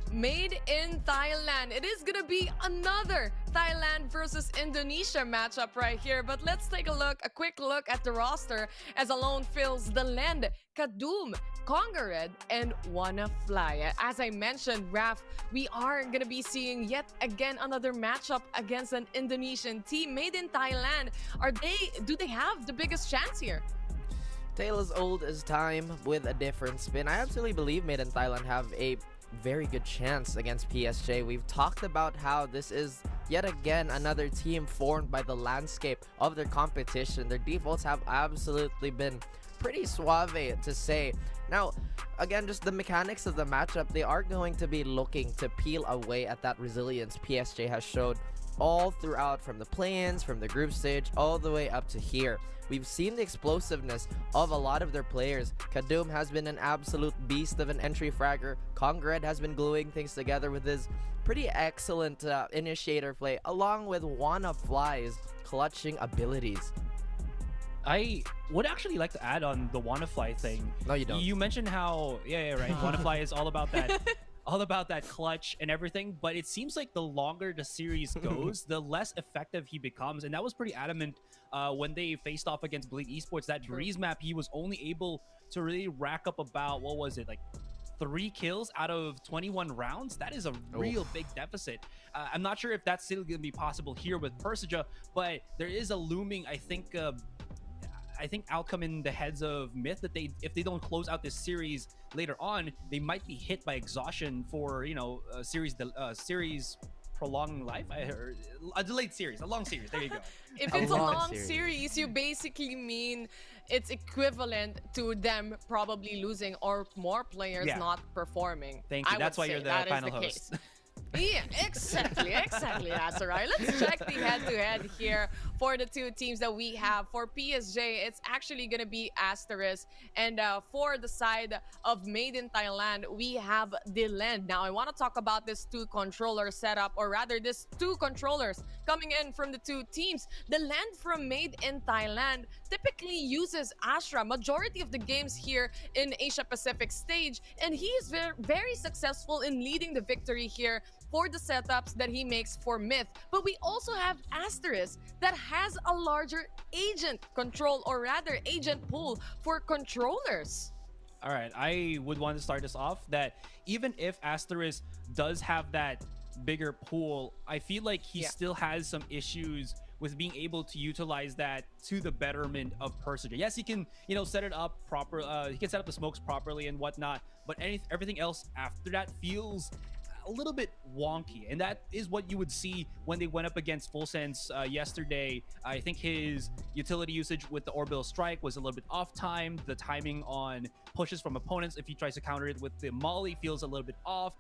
Made in Thailand. It is gonna be another Thailand versus Indonesia matchup right here. But let's take a quick look at the roster as Alone fills the land. Kadum, Congared, and Wanna Fly. As I mentioned, Raf, we are gonna be seeing yet again another matchup against an Indonesian team made in Thailand. Do they have the biggest chance here? Tale as old as time with a different spin. I absolutely believe Made in Thailand have a very good chance against PSJ. We've talked about how this is yet again another team formed by the landscape of their competition. Their defaults have absolutely been pretty suave to say. Now, again, just the mechanics of the matchup, they are going to be looking to peel away at that resilience PSJ has showed all throughout, from the play-ins, from the group stage, all the way up to here. We've seen the explosiveness of a lot of their players. Kadum has been an absolute beast of an entry fragger. Congared has been gluing things together with his pretty excellent initiator play, along with Wanna Fly's clutching abilities. I would actually like to add on the Wanna Fly thing. No, you don't. You mentioned how, yeah, right. Wanna Fly is all about that. All about that clutch and everything, but it seems like the longer the series goes, the less effective he becomes. And that was pretty adamant when they faced off against Bleak Esports. That Breeze map, he was only able to really rack up about, what was it, like 3 kills out of 21 rounds. That is a real big deficit. I'm not sure if that's still going to be possible here with Persija, but there is a looming, I think outcome in the heads of Myth that if they don't close out this series later on, they might be hit by exhaustion for, you know, a series prolonging life. I heard a delayed series, a long series. There you go. If it's a long series, you basically mean it's equivalent to them probably losing or more players not performing. Thank you. That's why you're the final host. Yeah, exactly, Asarai. Let's check the head-to-head here for the two teams that we have. For PSJ, it's actually going to be Asterisk. And for the side of Made in Thailand, we have Dylan. Now, I want to talk about this two-controller setup, or rather, this two controllers coming in from the two teams. The land from Made in Thailand typically uses Astra majority of the games here in Asia Pacific stage, and he is very successful in leading the victory here for the setups that he makes for Myth. But we also have Asterisk that has a larger agent control, or rather agent pool for controllers. All right, I would want to start this off that even if Asterisk does have that bigger pool, I feel like he still has some issues with being able to utilize that to the betterment of Persija. Yes, he can, set it up proper. He can set up the smokes properly and whatnot, but everything else after that feels a little bit wonky, and that is what you would see when they went up against Full Sense yesterday. I think his utility usage with the orbital strike was a little bit off timed. The timing on pushes from opponents, if he tries to counter it with the molly, feels a little bit off,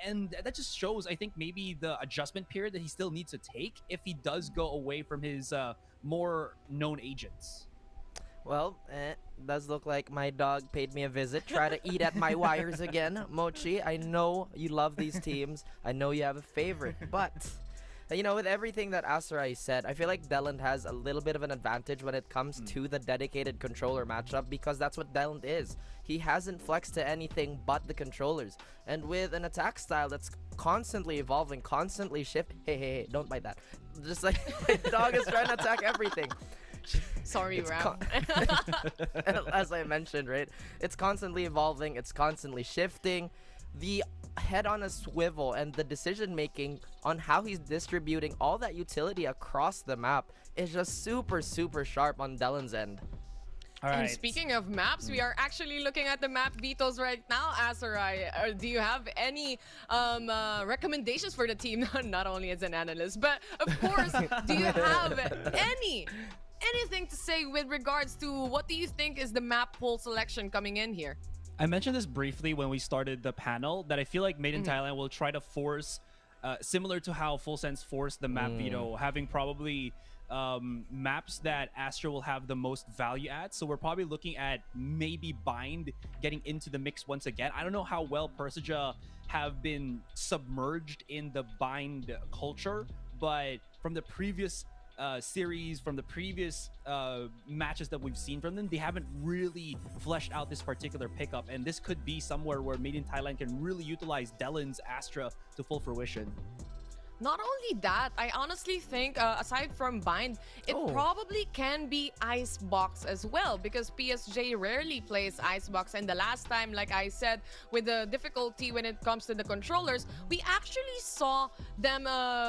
and that just shows, I think, maybe the adjustment period that he still needs to take if he does go away from his more known agents. Well, does look like my dog paid me a visit. Try to eat at my wires again. Mochi, I know you love these teams. I know you have a favorite. But, with everything that Asarai said, I feel like Deland has a little bit of an advantage when it comes to the dedicated controller matchup, because that's what Deland is. He hasn't flexed to anything but the controllers. And with an attack style that's constantly evolving, constantly hey, don't bite that. Just like my dog is trying to attack everything. Sorry, Ram. As I mentioned, right? It's constantly evolving. It's constantly shifting. The head on a swivel and the decision making on how he's distributing all that utility across the map is just super, super sharp on Delen's end. All right. And speaking of maps, we are actually looking at the map vetoes right now, Asarai. Do you have any recommendations for the team? Not only as an analyst, but of course, do you have anything to say with regards to what do you think is the map pool selection coming in here? I mentioned this briefly when we started the panel, that I feel like Made in Thailand will try to force, similar to how Full Sense forced the map veto, having probably maps that Astra will have the most value at. So we're probably looking at maybe Bind getting into the mix once again. I don't know how well Persija have been submerged in the Bind culture, but from the previous series, from the previous matches that we've seen from them, they haven't really fleshed out this particular pickup, and this could be somewhere where Made in Thailand can really utilize Delen's Astra to full fruition. Not only that, I honestly think, aside from Bind, it probably can be Icebox as well, because PSJ rarely plays Icebox, and the last time, like I said, with the difficulty when it comes to the controllers, we actually saw them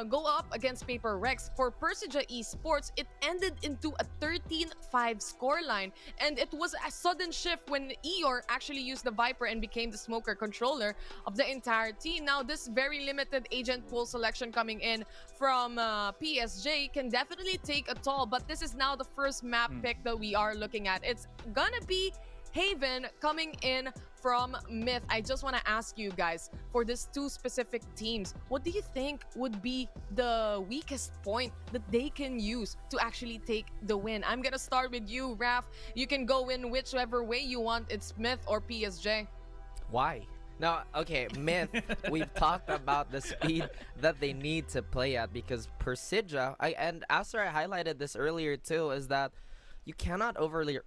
go up against Paper Rex. For Persija Esports, it ended into a 13-5 scoreline, and it was a sudden shift when Eeyore actually used the Viper and became the smoker controller of the entire team. Now, this very limited agent pool selection coming in from PSJ can definitely take a toll, but this is now the first map pick that we are looking at. It's gonna be Haven coming in from Myth. I just want to ask you guys, for these two specific teams, what do you think would be the weakest point that they can use to actually take the win? I'm gonna start with you, Raf. You can go in whichever way you want. It's Myth or PSJ. Why? Now, okay, Myth, we've talked about the speed that they need to play at, because Persija, and Astra highlighted this earlier too, is that you cannot overly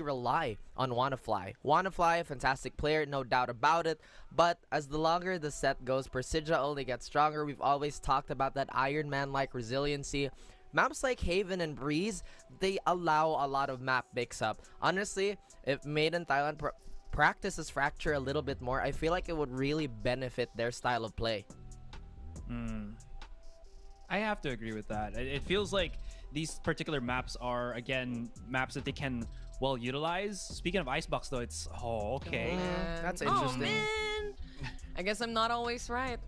rely on Wannafly. Wannafly, a fantastic player, no doubt about it, but as the longer the set goes, Persija only gets stronger. We've always talked about that Iron Man-like resiliency. Maps like Haven and Breeze, they allow a lot of map mix-up. Honestly, if Made in Thailand practices Fracture a little bit more, I feel like it would really benefit their style of play. I have to agree with that. It feels like these particular maps are, again, maps that they can well utilize. Speaking of Icebox, though, it's okay. That's interesting. Oh man, I guess I'm not always right.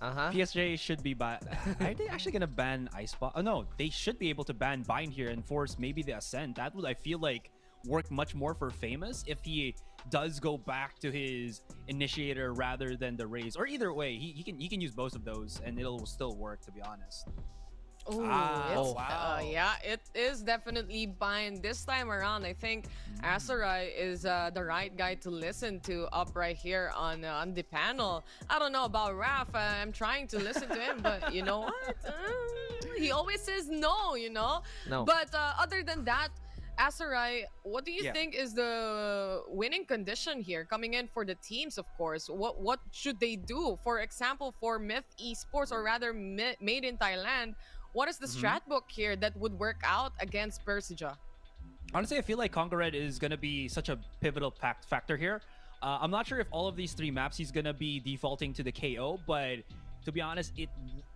PSJ should be are they actually gonna ban Icebox? Oh no, they should be able to ban Bind here and force maybe the Ascent. That would, I feel like, work much more for Famous if he does go back to his initiator rather than the raise. Or either way, he can use both of those and it'll still work, to be honest. Ooh, Wow. Yeah, it is definitely bind this time around. I think Asarai is the right guy to listen to up right here on the panel. I don't know about Raph. I'm trying to listen to him, but you know what? He always says no, you know? No. But other than that, Asarai, what do you Yeah. think is the winning condition here coming in for the teams, of course? What should they do? For example, for Myth Esports, or rather Made in Thailand, what is the strat book here that would work out against Persija? Honestly, I feel like Conquer Red is going to be such a pivotal factor here. I'm not sure if all of these 3 maps he's going to be defaulting to the KO, but to be honest,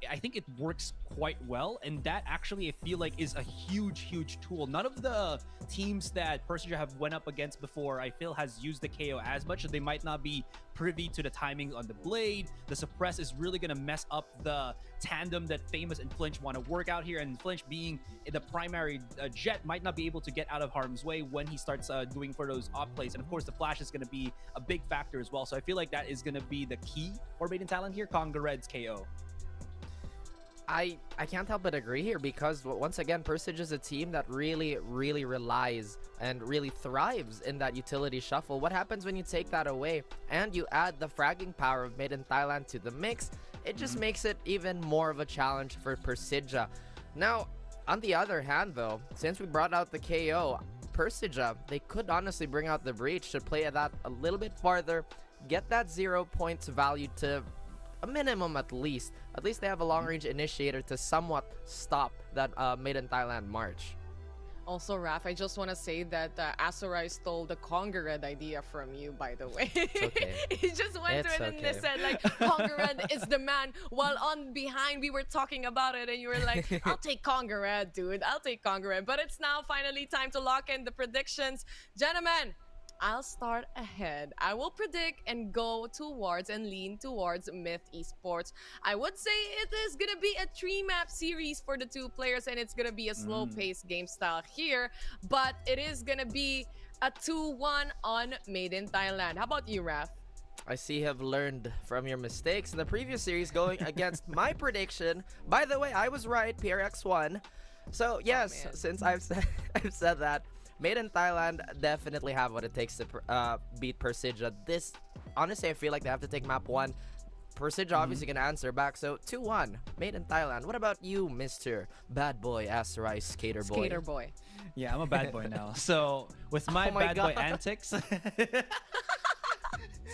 I think it works quite well, and that actually I feel like is a huge tool. None of the teams that Persija have went up against before I feel has used the KO as much, so they might not be privy to the timings on the blade. The suppress is really going to mess up the tandem that Famous and Flinch want to work out here, and Flinch being the primary jet might not be able to get out of harm's way when he starts doing for those op plays. And of course the flash is going to be a big factor as well, so I feel like that is going to be the key for Made in Thailand here, Conga Red's KO. I can't help but agree here, because once again, Persija is a team that really relies and really thrives in that utility shuffle. What happens when you take that away and you add the fragging power of Made in Thailand to the mix? It just makes it even more of a challenge for Persija. Now, on the other hand though, since we brought out the KO, Persija, they could honestly bring out the Breach to play that a little bit farther, get that 0 points value to a minimum at least. At least they have a long-range initiator to somewhat stop that Made in Thailand march. Also, Raph, I just want to say that Asarai stole the Conga Red idea from you, by the way. Okay. He just went to it and said, like, Conga Red is the man, while on behind we were talking about it and you were like, I'll take Conga Red, dude. I'll take Conga Red. But it's now finally time to lock in the predictions. Gentlemen, I'll start ahead. I will predict and go towards and lean towards Myth Esports. I would say it is going to be a 3-map series for the 2 players, and it's going to be a slow-paced game style here. But it is going to be a 2-1 on Made in Thailand. How about you, Raph? I see you have learned from your mistakes in the previous series going against my prediction. By the way, I was right, PRX won. So yes, since I've said that, Made in Thailand definitely have what it takes to beat Persija. This, honestly, I feel like they have to take map 1. Persija obviously can answer back, so 2-1, Made in Thailand. What about you, Mr. Bad Boy Asarai Skater Boy? Skater Boy. Yeah, I'm a bad boy now. So with my bad boy antics,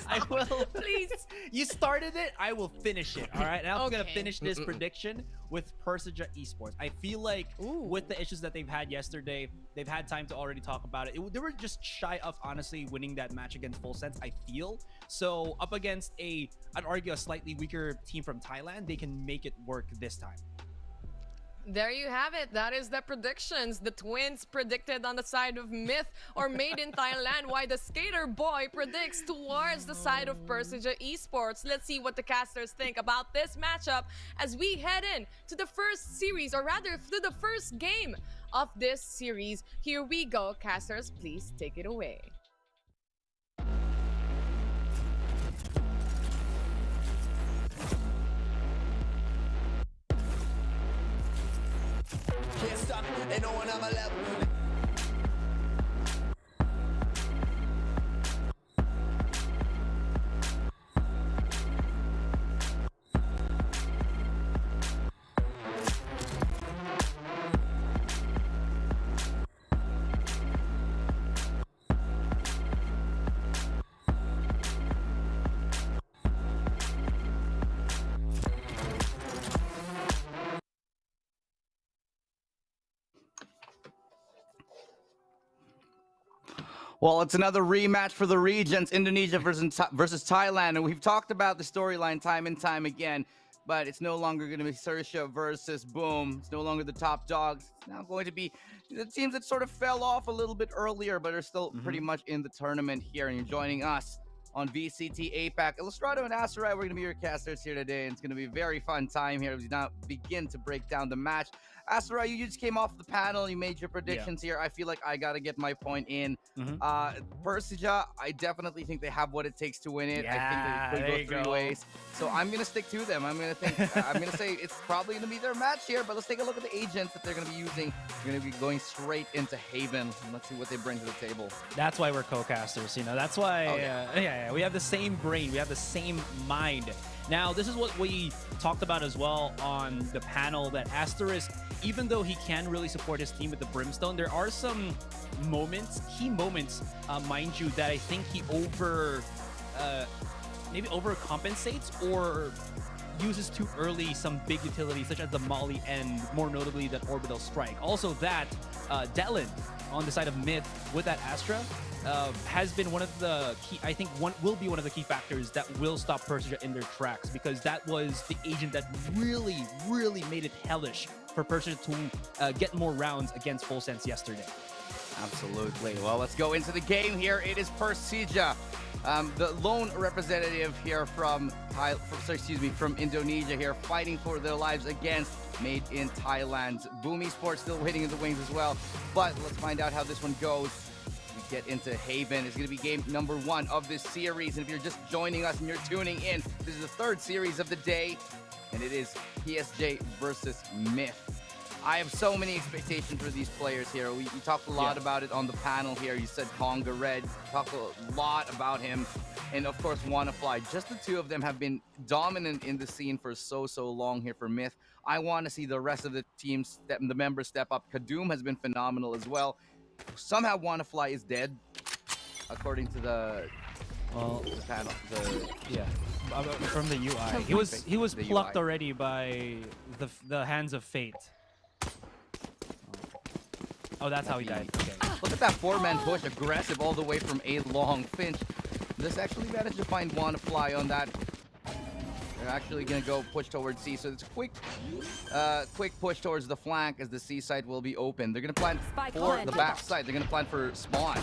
I will. Please. You started it, I will finish it. All right, and I'm gonna Okay. finish this prediction with Persija Esports. I feel like with the issues that they've had yesterday, they've had time to already talk about it. They were just shy of honestly winning that match against Full Sense, I feel. So up against I'd argue a slightly weaker team from Thailand, they can make it work this time. There you have it. That is the predictions. The twins predicted on the side of Myth or Made in Thailand, while the Skater Boy predicts towards the side of Persija Esports. Let's see what the casters think about this matchup as we head in to the first series, or rather to the first game of this series. Here we go. Casters, please take it away. Can't stop, ain't no one on my level. Well, it's another rematch for the regions, Indonesia versus Thailand, and we've talked about the storyline time and time again, but it's no longer going to be XERXIA versus Boom. It's no longer the top dogs. It's now going to be the teams that sort of fell off a little bit earlier, but are still pretty much in the tournament here, and you're joining us on VCT APAC. Illustrato and Asteroid, we're going to be your casters here today, and it's going to be a very fun time here as we now begin to break down the match. Asteroid, you just came off the panel. You made your predictions here. I feel like I got to get my point in. Persija, I definitely think they have what it takes to win it. I think they could go 3 ways. So I'm going to stick to them. I'm going to say it's probably going to be their match here, but let's take a look at the agents that they're going to be using. They're going to be going straight into Haven. Let's see what they bring to the table. That's why we're co-casters, you know. That's why, we have the same brain. We have the same mind. Now, this is what we talked about as well on the panel, that Asterisk, even though he can really support his team with the Brimstone, there are some moments, key moments, mind you, that I think he maybe overcompensates or uses too early some big utilities such as the Molly and more notably that Orbital Strike. Also that Delin on the side of Myth with that Astra has been one of the key, I think will be one of the key factors that will stop Persija in their tracks, because that was the agent that really, really made it hellish for Persija to get more rounds against Full Sense yesterday. Absolutely. Well, let's go into the game here. It is Persija, the lone representative here from Indonesia here, fighting for their lives against Made in Thailand. Boom Esports still waiting in the wings as well. But let's find out how this one goes. We get into Haven. It's going to be game number 1 of this series. And if you're just joining us and you're tuning in, this is the 3rd series of the day, and it is PSJ versus Myth. I have so many expectations for these players here. We talked a lot about it on the panel here. You said Conga Red, talked a lot about him, and of course WannaFly. Just the 2 of them have been dominant in the scene for so long here for Myth. I want to see the rest of the teams, the members step up. Kadum has been phenomenal as well. Somehow WannaFly is dead, according to the panel. From the UI, he was plucked already by the hands of fate. Oh, that's how he died. Okay. Look at that 4-man push, aggressive all the way from A long. Finch just actually managed to find WannaFly on that. They're actually going to go push towards C, so it's a quick push towards the flank as the C side will be open. They're going to plan for the back side. They're going to plan for spawn.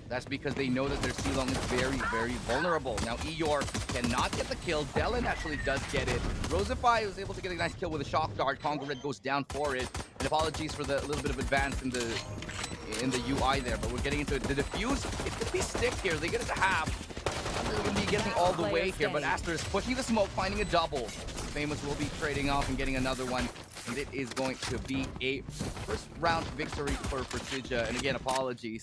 That's because they know that their C-Long is very, very vulnerable. Now, Eeyore cannot get the kill. Delin actually does get it. Rosify was able to get a nice kill with a shock dart. Conga Red goes down for it. And apologies for the little bit of advance in the UI there, but we're getting into it. The defuse, it could be stick here. They get it to half. They're going to be getting all the way here, but Aster is pushing the smoke, finding a double. Famous will be trading off and getting another one. And it is going to be a first round victory for Persija. And again, apologies.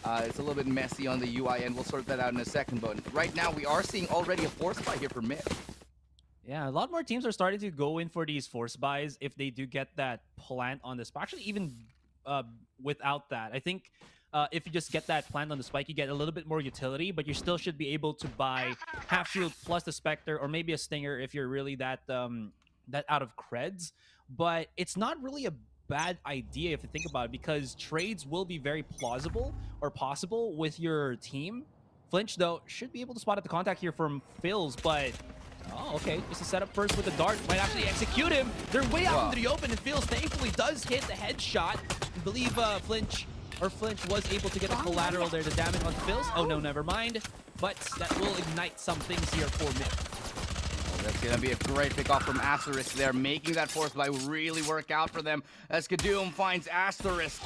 It's a little bit messy on the UI, and we'll sort that out in a second. But right now, we are seeing already a force buy here for Myth. Yeah, a lot more teams are starting to go in for these force buys if they do get that plant on the spike. Actually, even without that, I think if you just get that plant on the spike, you get a little bit more utility, but you still should be able to buy half shield plus the Spectre or maybe a Stinger if you're really that out of creds. But it's not really a bad idea if you think about it, because trades will be very plausible or possible with your team. Flinch, though, should be able to spot at the contact here from Phils, but... Oh, okay. Just a setup first with the dart. Might actually execute him. They're way out into the open, and Phils thankfully does hit the headshot. I believe Flinch was able to get a collateral there to damage on Phils. Oh, no, never mind. But that will ignite some things here for Myth. That's going to be a great pickoff from Asterisk there, making that force buy really work out for them as Kadum finds Asterisk.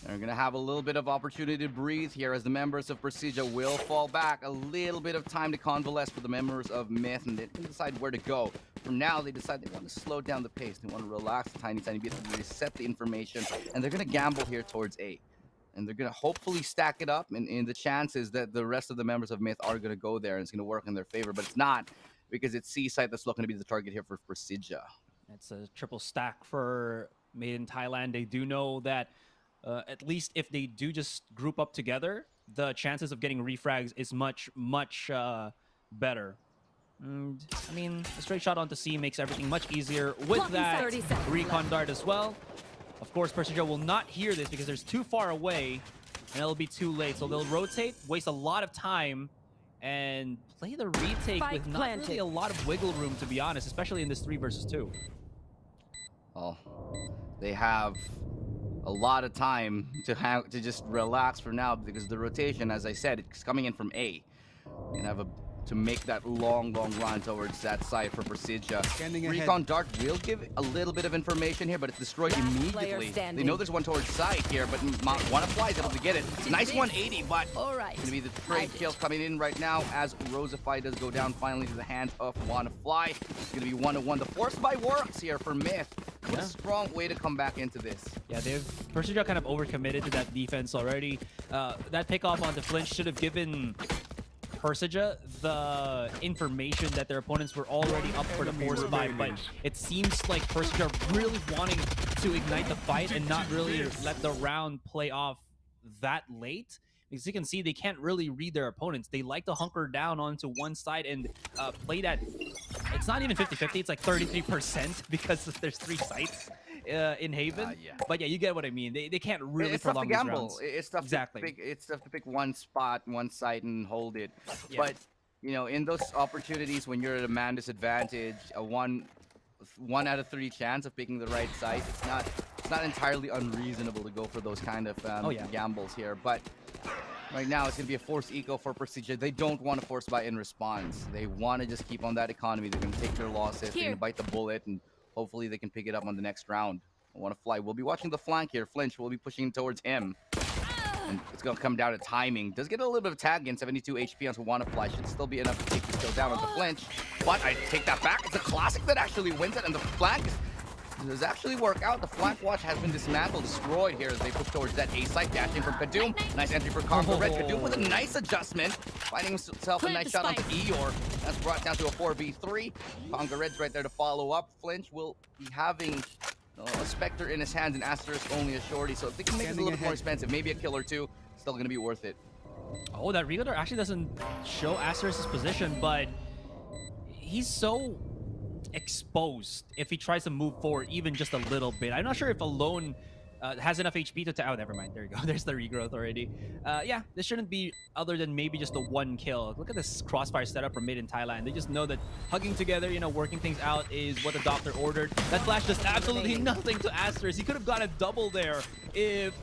They're going to have a little bit of opportunity to breathe here as the members of Persija will fall back. A little bit of time to convalesce for the members of Myth, and they can decide where to go. From now, they decide they want to slow down the pace. They want to relax a tiny bit to reset the information, and they're going to gamble here towards A. And they're going to hopefully stack it up in the chances that the rest of the members of Myth are going to go there, and it's going to work in their favor, but it's not, because it's C side that's looking to be the target here for Persija. It's a triple stack for Made in Thailand. They do know that at least if they do just group up together, the chances of getting refrags is much better. And, I mean, a straight shot onto C makes everything much easier with that recon dart as well. Of course, Persija will not hear this because they're too far away, and it'll be too late. So they'll rotate, waste a lot of time, and play the retake with not really a lot of wiggle room, to be honest, especially in this 3 versus 2. Well, they have a lot of time to just relax for now, because the rotation, as I said, it's coming in from A. and have to make that long run towards that side for Persija. Scanning ahead. Recon Dart will give a little bit of information here, but it's destroyed immediately. They know there's one towards side here, but Wanafly is able to get it. Nice 180, but it's gonna be the trade kills coming in right now as Rosify does go down finally to the hands of Wanafly. It's gonna be 1-1. The force buy works here for Myth. What a strong way to come back into this. Yeah, Persija kind of overcommitted to that defense already. That pickoff on the flinch should have given Persija the information that their opponents were already up for the force buy, but it seems like Persija really wanting to ignite the fight and not really let the round play off that late. Because you can see they can't really read their opponents. They like to hunker down onto one side and play that. It's not even 50-50, it's like 33% because there's 3 sites in Haven. But yeah, you get what I mean. They can't really prolong these rounds. It's tough it's tough to pick one spot, one site, and hold it. But you know, in those opportunities when you're at a man disadvantage, a one out of 3 chance of picking the right site, it's not entirely unreasonable to go for those kind of gambles here. But right now, it's going to be a forced eco for Persija. They don't want to force buy in response. They want to just keep on that economy. They're going to take their losses. They're going to bite the bullet, and hopefully they can pick it up on the next round. Wanafly. We'll be watching the flank here. Flinch will be pushing towards him. And it's going to come down to timing. Does get a little bit of tag in, 72 HP onto Wanafly. Should still be enough to take this kill down on the flinch. But I take that back. It's a classic that actually wins it, and the flank does actually work out. The flank watch has been dismantled, destroyed here as they push towards that A site. Dashing from Kadoom. Nice entry for Congo Red. Kadoom with a nice adjustment. Finding himself a nice shot onto Eeyore. That's brought down to a 4v3. Congo Red's right there to follow up. Flinch will be having a Spectre in his hands and Asterisk only a shorty. So if they can make it a little bit more expensive, maybe a kill or 2, still going to be worth it. Oh, that Reloader actually doesn't show Asterisk's position, but he's so exposed if he tries to move forward even just a little bit. I'm not sure if Alone has enough HP to... Oh, never mind. There you go. There's the regrowth already. Yeah, this shouldn't be other than maybe just a 1 kill. Look at this crossfire setup from mid in Thailand. They just know that hugging together, you know, working things out is what the doctor ordered. That flash does absolutely nothing to Asterisk. He could have got a double there if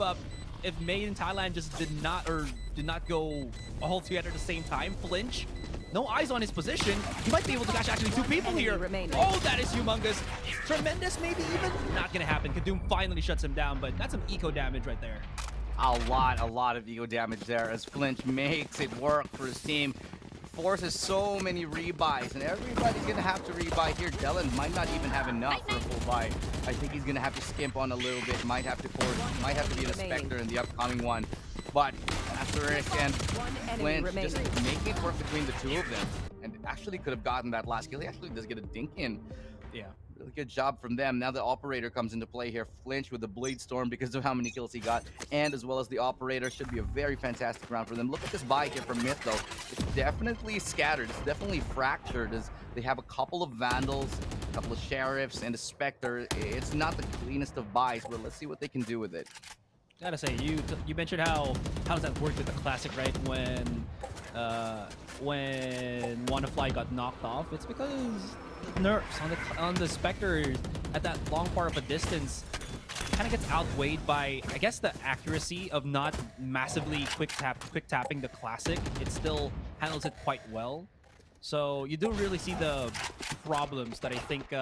Made in Thailand just did not go all together at the same time. Flinch. No eyes on his position. He might be able to catch actually 2 people here. Oh, that is humongous. Tremendous, maybe even. Not gonna happen. Kadoom finally shuts him down, but that's some eco damage right there. A lot of eco damage there as Flinch makes it work for his team. Forces so many rebuys, and everybody's gonna have to rebuy here. Dylan might not even have enough for a full buy. I think he's gonna have to skimp on a little bit. Might have to be the Spectre in the upcoming one. But Asterisk and Flinch just making it work between the 2 of them, and actually could have gotten that last kill. He actually does get a dink in. Yeah. Really good job from them. Now the Operator comes into play here. Flinch with the Blade Storm because of how many kills he got, and as well as the Operator. Should be a very fantastic round for them. Look at this buy here from Myth, though. It's definitely scattered. It's definitely fractured as they have a couple of Vandals, a couple of Sheriffs, and a Spectre. It's not the cleanest of buys, but let's see what they can do with it. Gotta say, you mentioned how does that work with the classic, right? When Wanafly got knocked off, it's because nerfs on the Spectre at that long part of a distance kind of gets outweighed by, I guess, the accuracy of not massively quick tapping the classic. It still handles it quite well. So you do really see the problems that I think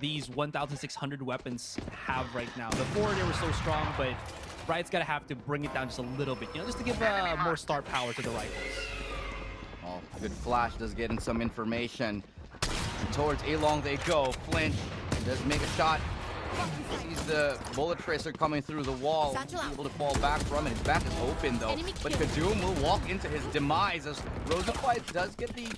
these 1,600 weapons have right now. Before they were so strong, but Riot's gotta have to bring it down just a little bit, you know, just to give more star power to the rifles. Oh, good flash does get in some information. And towards A-Long they go. Flinch does make a shot. Sees the bullet tracer coming through the wall. He's able to fall back from it. His back is open though. But Kadoom will walk into his demise as Rosify does get the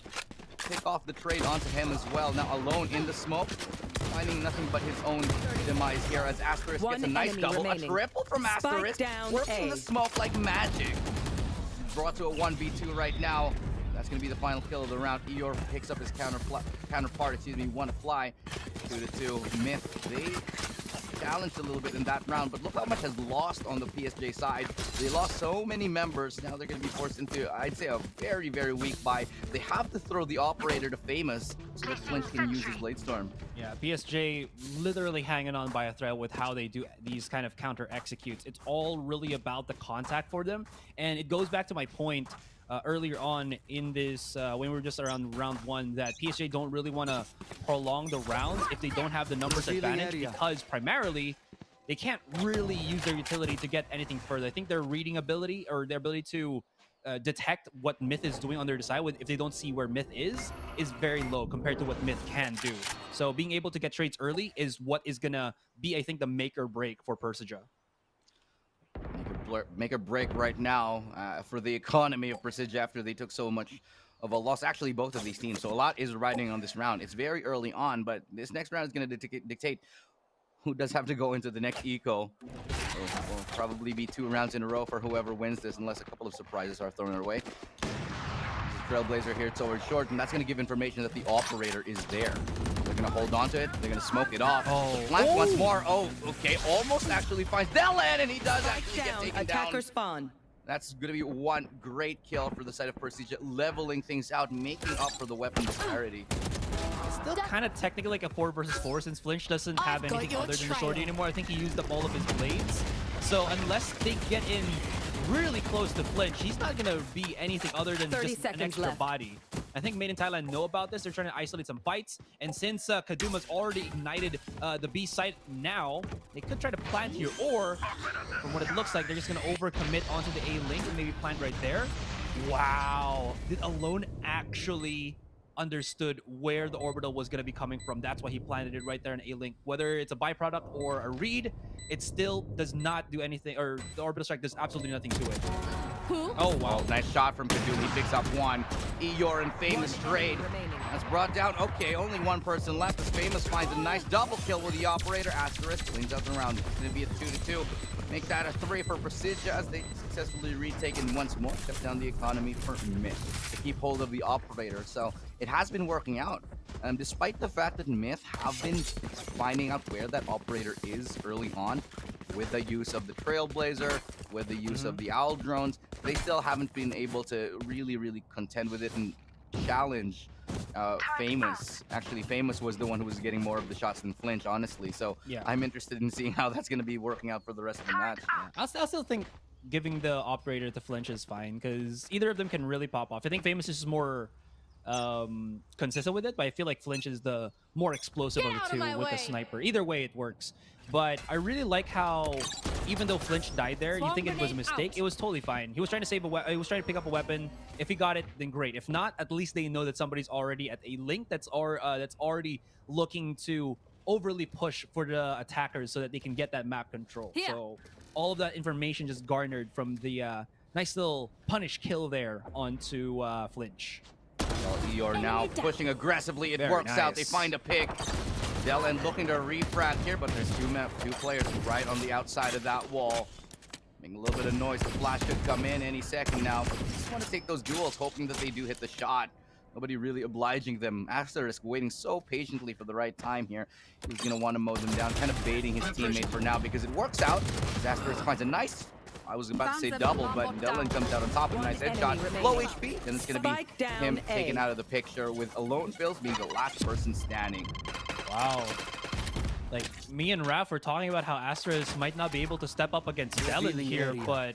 pick off the trade onto him as well. Now Alone in the smoke, finding nothing but his own demise here as Asterisk gets a nice double. A triple from Asterisk. Works in the smoke like magic. Brought to a 1v2 right now. That's going to be the final kill of the round. Eeyore picks up his counterpart, Wanafly. 2-2. Myth, they challenged a little bit in that round, but look how much has lost on the PSJ side. They lost so many members. Now they're going to be forced into, I'd say, a very, very weak buy. They have to throw the Operator to Famous so that Flinch can use his Blade Storm. Yeah, PSJ literally hanging on by a thread with how they do these kind of counter executes. It's all really about the contact for them, and it goes back to my point earlier on in this, when we were just around round 1, that PSG don't really want to prolong the rounds if they don't have the numbers advantage, because primarily they can't really use their utility to get anything further. I think their reading ability, or their ability to detect what Myth is doing on their side if they don't see where Myth is very low compared to what Myth can do. So being able to get trades early is what is gonna be, I think, the make or break for Persija. Make a break right now for the economy of Persija after they took so much of a loss. Actually, both of these teams. So a lot is riding on this round. It's very early on, but this next round is going to dictate who does have to go into the next eco. So will probably be 2 rounds in a row for whoever wins this, unless a couple of surprises are thrown our way. Trailblazer here towards short, and that's going to give information that the operator is there. They're going to hold on to it. They're going to smoke it off. Flank once more. Oh, okay. Almost actually finds Delan, and he does actually get taken Attacker down. spawn. That's going to be one great kill for the side of Persija, leveling things out, making up for the weapon disparity. It's still kind of technically like a 4 versus 4 since Flinch doesn't have anything other than the sword anymore. I think he used up all of his blades. So unless they get in really close to Flinch, he's not going to be anything other than just an extra body. I think Made in Thailand know about this. They're trying to isolate some fights. And since Kaduma's already ignited the B site now, they could try to plant here. Or, from what it looks like, they're just going to overcommit onto the A link and maybe plant right there. Wow. Did Alone actually understood where the orbital was going to be coming from? That's why he planted it right there in A-Link. Whether it's a byproduct or a read, it still does not do anything, or the orbital strike does absolutely nothing to it. Oh, wow. Nice shot from Kadum. He picks up one. Eeyore and Famous trade. That's brought down. Okay, only one person left as Famous finds a nice double kill with the operator. Asterisk cleans up the round. It's going to be a 2-2. Make that a 3 for Persija as they successfully retaken once more. Shut down the economy for Myth to keep hold of the operator. So it has been working out. Despite the fact that Myth have been finding out where that operator is early on with the use of the Trailblazer, with the use of the Owl drones, they still haven't been able to really contend with it and challenge Famous. Actually, Famous was the one who was getting more of the shots than Flinch, honestly. So yeah. I'm interested in seeing how that's going to be working out for the rest of the match. I still think giving the operator to Flinch is fine, because either of them can really pop off. I think Famous is more consistent with it, but I feel like Flinch is the more explosive of the two with the sniper. Either way, it works. But I really like how, even though Flinch died there, you think it was a mistake, it was totally fine. He was trying to save he was trying to pick up a weapon. If he got it, then great. If not, at least they know that somebody's already at a link that's already looking to overly push for the attackers so that they can get that map control. Yeah. So all of that information just garnered from the nice little punish kill there onto Flinch. Well, Eeyore now pushing aggressively. It works out. They find a pick. Delan looking to refrag here, but there's two players right on the outside of that wall. Making a little bit of noise. The flash could come in any second now. But they just want to take those duels, hoping that they do hit the shot. Nobody really obliging them. Asterisk waiting so patiently for the right time here. He's going to want to mow them down, kind of baiting his teammate for now because it works out. Asterisk finds a nice... I was about to say double, but Delan comes out on top of a nice headshot. Low HP, and it's going to be him taken out of the picture with Alone Fills being the last person standing. Wow. Like, me and Raph were talking about how Asterisk might not be able to step up against Delan here, but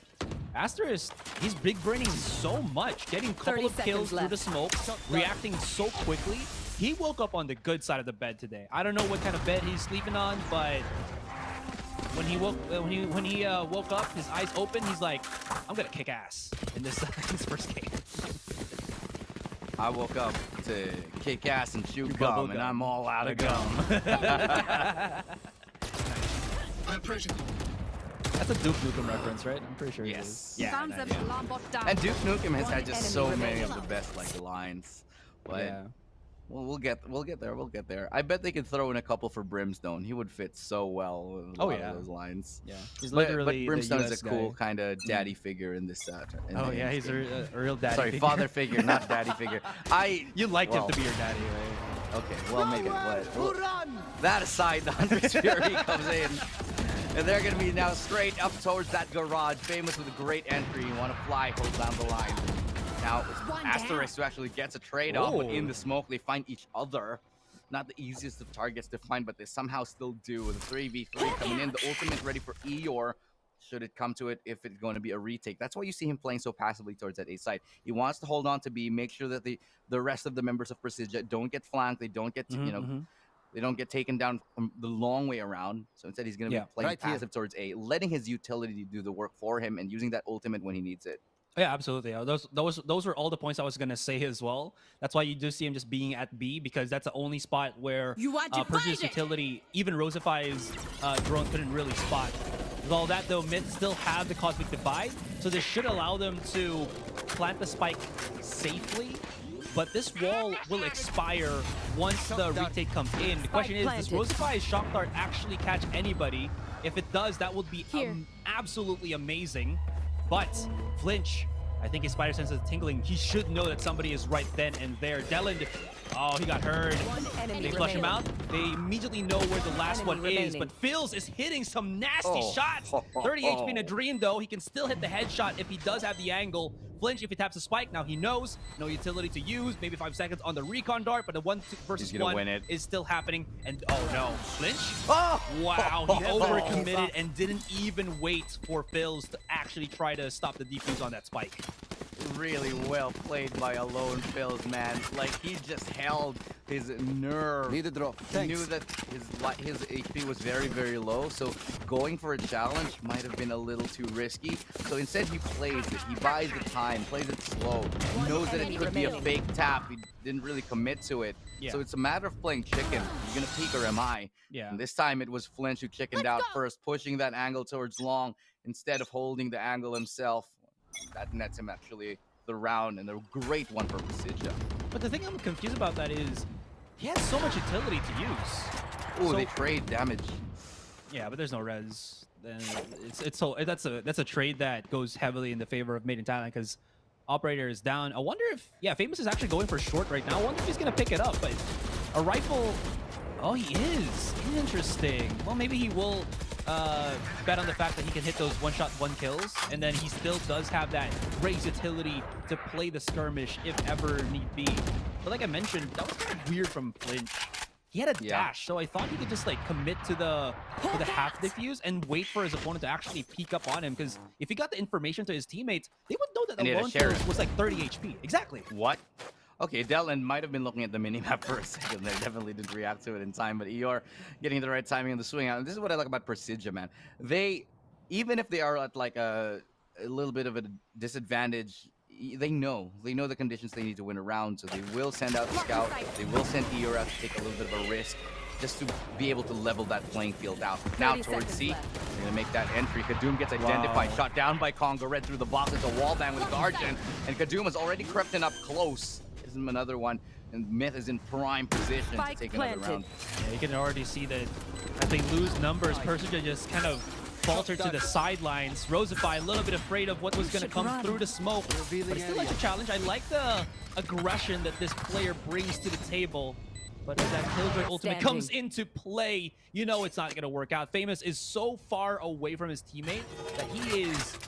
Asterisk, he's big braining so much, getting a couple of kills through the smoke, reacting so quickly. He woke up on the good side of the bed today. I don't know what kind of bed he's sleeping on, but when he woke up, his eyes open, he's like, I'm gonna kick ass in this first game. I woke up to kick ass and shoot gum, and I'm all out of gum. That's a Duke Nukem reference, right? I'm pretty sure it is. Yeah. And Duke Nukem has had just so many of the best lines. But well, we'll get there. I bet they could throw in a couple for Brimstone. He would fit so well with a lot of those lines. Yeah, he's but literally Brimstone the US is a cool kind of daddy figure in this. He's a real daddy. Sorry, figure. father figure, not daddy figure. You liked him to be your daddy, right? Okay, well, make it what? That aside, the Hunter's Fury comes in. And they're going to be now straight up towards that garage. Famous with a great entry. You want to fly, hold down the line. Now, it's Asterisk who actually gets a trade off, but in the smoke, they find each other. Not the easiest of targets to find, but they somehow still do. With a 3v3 coming in, the ultimate ready for Eeyore. should it come to it, if it's going to be a retake. That's why you see him playing so passively towards that A side. He wants to hold on to B, make sure that the rest of the members of Persija don't get flanked, they don't get they don't get taken down from the long way around. So instead, he's going to be playing passive towards A, letting his utility do the work for him and using that ultimate when he needs it. Yeah, absolutely. Those were all the points I was gonna say as well. That's why you do see him just being at B, because that's the only spot where Persia's utility, even Rosify's drone couldn't really spot. With all that though, Myth still have the Cosmic Divide, so this should allow them to plant the spike safely. But this wall will expire once the retake comes in. The question is, does Rosify's Shock Dart actually catch anybody? If it does, that would be absolutely amazing. But Flinch, I think his spider sense is tingling. He should know that somebody is right then and there. Deland, oh, he got heard. They flush him out. They immediately know where the last one is. But Phils is hitting some nasty shots. 30 HP in a dream, though. He can still hit the headshot if he does have the angle. Flinch, if he taps a spike, now he knows. No utility to use. Maybe 5 seconds on the recon dart, but the 1 versus 1 is still happening. And oh no, Flinch? Oh! Wow, he overcommitted and didn't even wait for Phils to actually try to stop the defuse on that spike. Really well played by Alone Phils, man. Like, he just held his nerve. Need a drop. He knew that his HP was very, very low, so going for a challenge might have been a little too risky. So instead, he plays it. He buys the time, plays it slow. He knows that it could be a fake tap. He didn't really commit to it. So it's a matter of playing chicken. You're gonna peek or am I? And this time it was Flinch who chickened out first, pushing that angle towards long instead of holding the angle himself. That nets him actually the round, and a great one for Persija. But the thing I'm confused about that is he has so much utility to use. Oh, so they trade damage. Yeah, but there's no res. Then that's a trade that goes heavily in the favor of Made in Thailand, because Operator is down. I wonder if Famous is actually going for short right now. I wonder if he's gonna pick it up, but a rifle. Oh, he is. Interesting. Well, maybe he will bet on the fact that he can hit those one-shot, one-kills, and then he still does have that great utility to play the skirmish if ever need be. But like I mentioned, that was kind of weird from Flinch. He had a dash, so I thought he could just like commit to the half defuse and wait for his opponent to actually peek up on him, because if he got the information to his teammates, they would know that the lone kill was like 30 HP. Exactly. What? Okay, Deland might have been looking at the minimap for a second there. Definitely didn't react to it in time, but Eeyore getting the right timing on the swing out. And this is what I like about Persija, man. They, even if they are at like a little bit of a disadvantage, they know the conditions they need to win a round, so they will send out the scout. They will send Eeyore out to take a little bit of a risk just to be able to level that playing field out. Now towards C, they're gonna make that entry. Kadum gets identified, shot down by Congo Red through the box. It's a wall bang with Guardian, and Kadum has already crept in up close. Is another one, and Myth is in prime position to take another round. Yeah, you can already see that as they lose numbers, Persija just kind of faltered to the sidelines. Rosify a little bit afraid of what was going to come through the smoke, but it's still like a challenge. I like the aggression that this player brings to the table, but as that Killjoy ultimate comes into play, you know it's not going to work out. Famous is so far away from his teammate that he is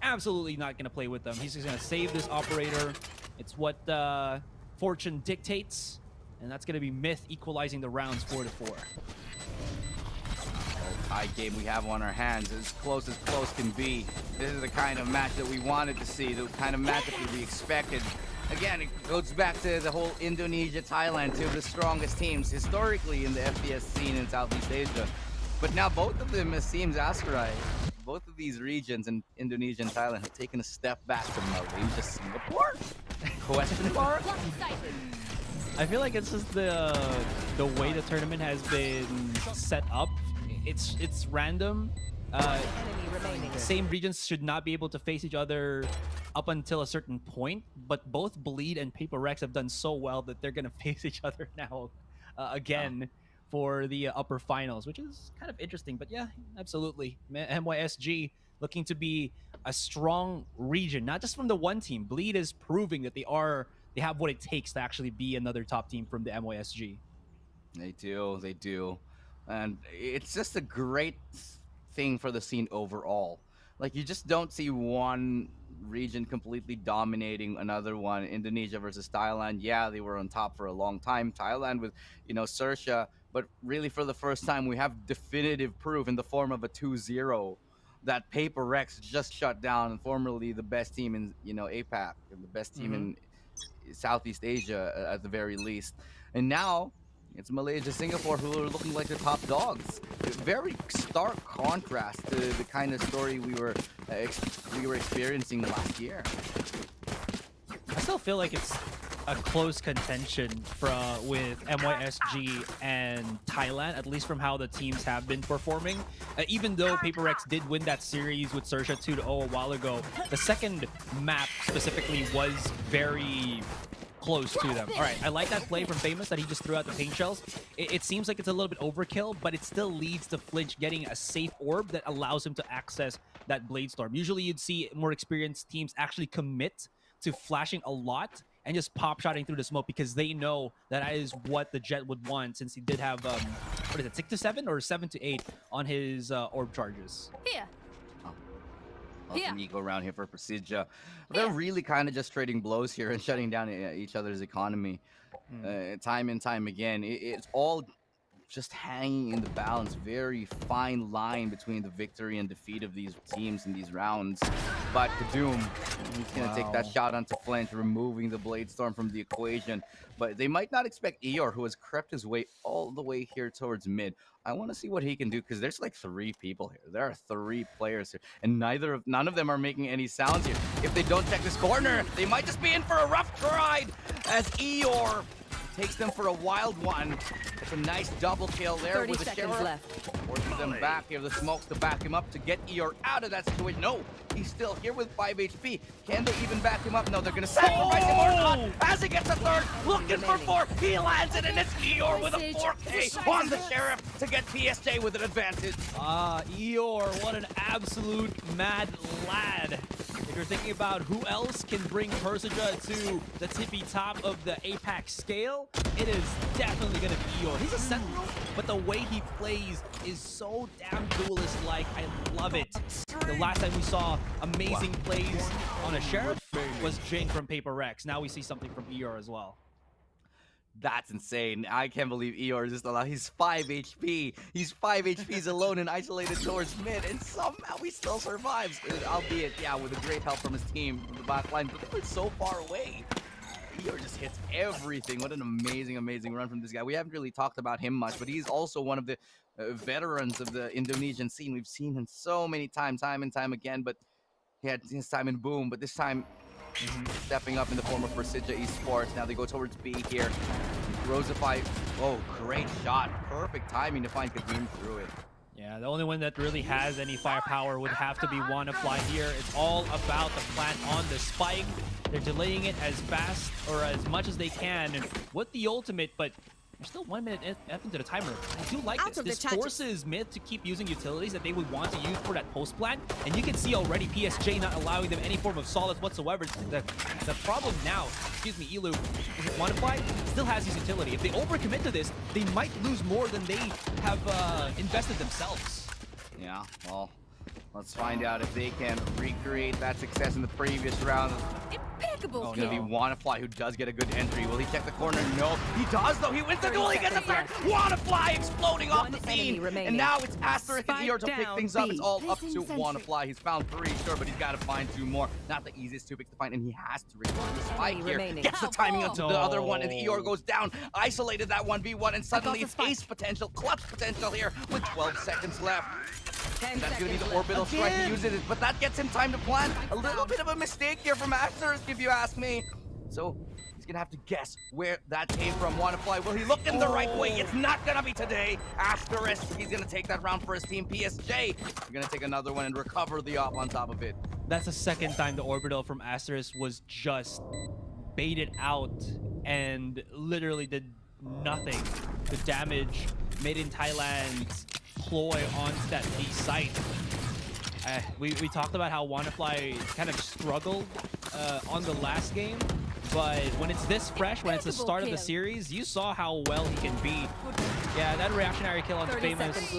absolutely not going to play with them. He's just going to save this operator. It's what fortune dictates, and that's going to be Myth equalizing the rounds 4-4. Tie game we have on our hands, as close can be. This is the kind of match that we wanted to see, the kind of match that we expected. Again, it goes back to the whole Indonesia, Thailand, two of the strongest teams historically in the FPS scene in Southeast Asia. But now both of them, it seems, Asterai, both of these regions in Indonesia and Thailand have taken a step back to Malaysia, Singapore? Question mark? I feel like it's just the way the tournament has been set up. It's random. Same regions should not be able to face each other up until a certain point, but both Bleed and Paper Rex have done so well that they're gonna face each other now again for the upper finals, which is kind of interesting. But yeah, absolutely. MYSG looking to be a strong region, not just from the one team. Bleed is proving that they have what it takes to actually be another top team from the MYSG. They do. And it's just a great thing for the scene overall. Like, you just don't see one region completely dominating another one. Indonesia versus Thailand, yeah, they were on top for a long time. Thailand with, XERXIA, but really for the first time we have definitive proof in the form of a 2-0 that PaperX just shut down, formerly the best team in APAC, and the best team in Southeast Asia at the very least. And now it's Malaysia, Singapore who are looking like the top dogs. Very stark contrast to the kind of story we were experiencing last year. I still feel like it's a close contention with MYSG and Thailand, at least from how the teams have been performing. Even though PaperX did win that series with XERXIA 2-0 a while ago, the second map specifically was very close to them. All right, I like that play from Famous that he just threw out the paint shells. It seems like it's a little bit overkill, but it still leads to Flinch getting a safe orb that allows him to access that Blade Storm. Usually you'd see more experienced teams actually commit to flashing a lot and just pop-shotting through the smoke because they know that is what the Jet would want, since he did have, what is it, 6 to 7 or 7 to 8 on his orb charges. Here. An eco round here for Persija. They're really kind of just trading blows here and shutting down each other's economy time and time again. It's all just hanging in the balance. Very fine line between the victory and defeat of these teams in these rounds. But Doom, he's going to take that shot onto Flinch, removing the Blade Storm from the equation. But they might not expect Eeyore, who has crept his way all the way here towards mid. I want to see what he can do, because there's like 3 people here. There are 3 players here, and none of them are making any sounds here. If they don't check this corner, they might just be in for a rough ride, as Eeyore takes them for a wild one. It's a nice double kill there with the Sheriff. Forces them back here, the smokes to back him up to get Eeyore out of that situation. No, he's still here with 5 HP. Can they even back him up? No, they're going to sacrifice him or not. As he gets a third, looking for 4. He lands it, and it's Eeyore with a 4K on the Sheriff to get PSJ with an advantage. Eeyore, what an absolute mad lad. If you're thinking about who else can bring Persija to the tippy top of the APAC scale, it is definitely going to be Eeyore. He's a Sentinel, but the way he plays is so damn duelist-like. I love it. The last time we saw amazing plays on a Sheriff was Jing from PaperX. Now we see something from Eeyore as well. That's insane. I can't believe Eeyore is just allowed. He's 5 HP. He's 5 HPs alone and isolated towards mid, and somehow he still survives. Albeit, yeah, with a great help from his team from the back line, but they were so far away. Eeyore just hits everything. What an amazing, amazing run from this guy. We haven't really talked about him much, but he's also one of the veterans of the Indonesian scene. We've seen him so many times, time and time again, but he had his time in Boom, but this time stepping up in the form of Persija Esports. Now they go towards B here. Rosify, oh, great shot. Perfect timing to find Kadoom through it. Yeah, the only one that really has any firepower would have to be WannaFly here. It's all about the plant on the spike. They're delaying it as fast or as much as they can with the ultimate, but we're still 1 minute into the timer. I do like this. This forces Myth to keep using utilities that they would want to use for that post plant, and you can see already PSJ not allowing them any form of solids whatsoever. The problem now, excuse me, Elu, WannaFly still has his utility. If they overcommit to this, they might lose more than they have invested themselves. Yeah, well, let's find out if they can recreate that success in the previous round. Impeccable. It's going to be WannaFly who does get a good entry. Will he check the corner? No. He does, though. He wins the duel. He gets a third. WannaFly exploding off the scene. And now it's Asterisk and Eeyore to pick things up. It's all up to WannaFly. He's found 3, sure, but he's got to find 2 more. Not the easiest 2 picks to find, and he has to record the spike here. Gets the timing onto the other one, and Eeyore goes down. Isolated that 1v1, and suddenly it's ace potential, clutch potential here with 12 seconds left. That's going to be the orbital strike. He uses it, but that gets him time to plan. A little bit of a mistake here from Asterisk, if you ask me. So he's going to have to guess where that came from. WannaFly, will he look in the right way? It's not going to be today. Asterisk, he's going to take that round for his team. PSJ, we're going to take another one and recover the op on top of it. That's the second time the orbital from Asterisk was just baited out and literally did nothing. The damage made in Thailand's ploy onto that B site. We talked about how WannaFly kind of struggled on the last game, but when it's this fresh, when it's the start of the series, you saw how well he can be. Yeah, that reactionary kill on Famous.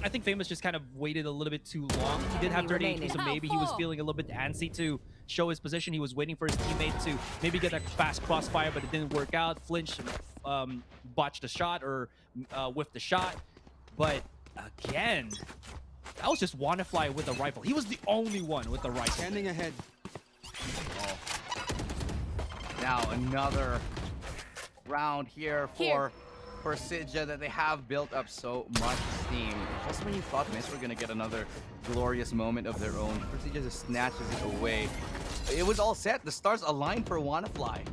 I think Famous just kind of waited a little bit too long. He did have 30 HP, so maybe he was feeling a little bit antsy to show his position. He was waiting for his teammate to maybe get a fast crossfire, but it didn't work out. Flinch botched the shot or whiffed the shot. But again, That was just WannaFly with a rifle. He was the only one with the rifle. Standing ahead. Oh. Now another round here for Persija that they have built up so much steam. Just when you thought Mist were going to get another glorious moment of their own, Persija just snatches it away. It was all set. The stars aligned for WannaFly,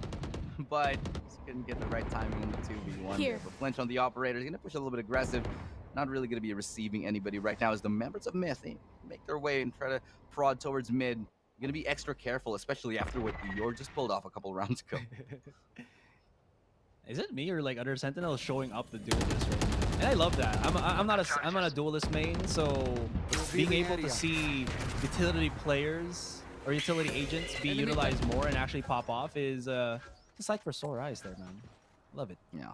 but just couldn't get the right timing in the 2v1. Here. But Flinch on the operator is going to push a little bit aggressive. Not really going to be receiving anybody right now as the members of Myth make their way and try to prod towards mid. Going to be extra careful, especially after what Eeyore just pulled off a couple rounds ago. Is it me or like other Sentinels showing up the duelist right now? And I love that. I'm not a duelist main, so being able to see utility players or utility agents be utilized more and actually pop off is a sight for sore eyes there, man. Love it. Yeah.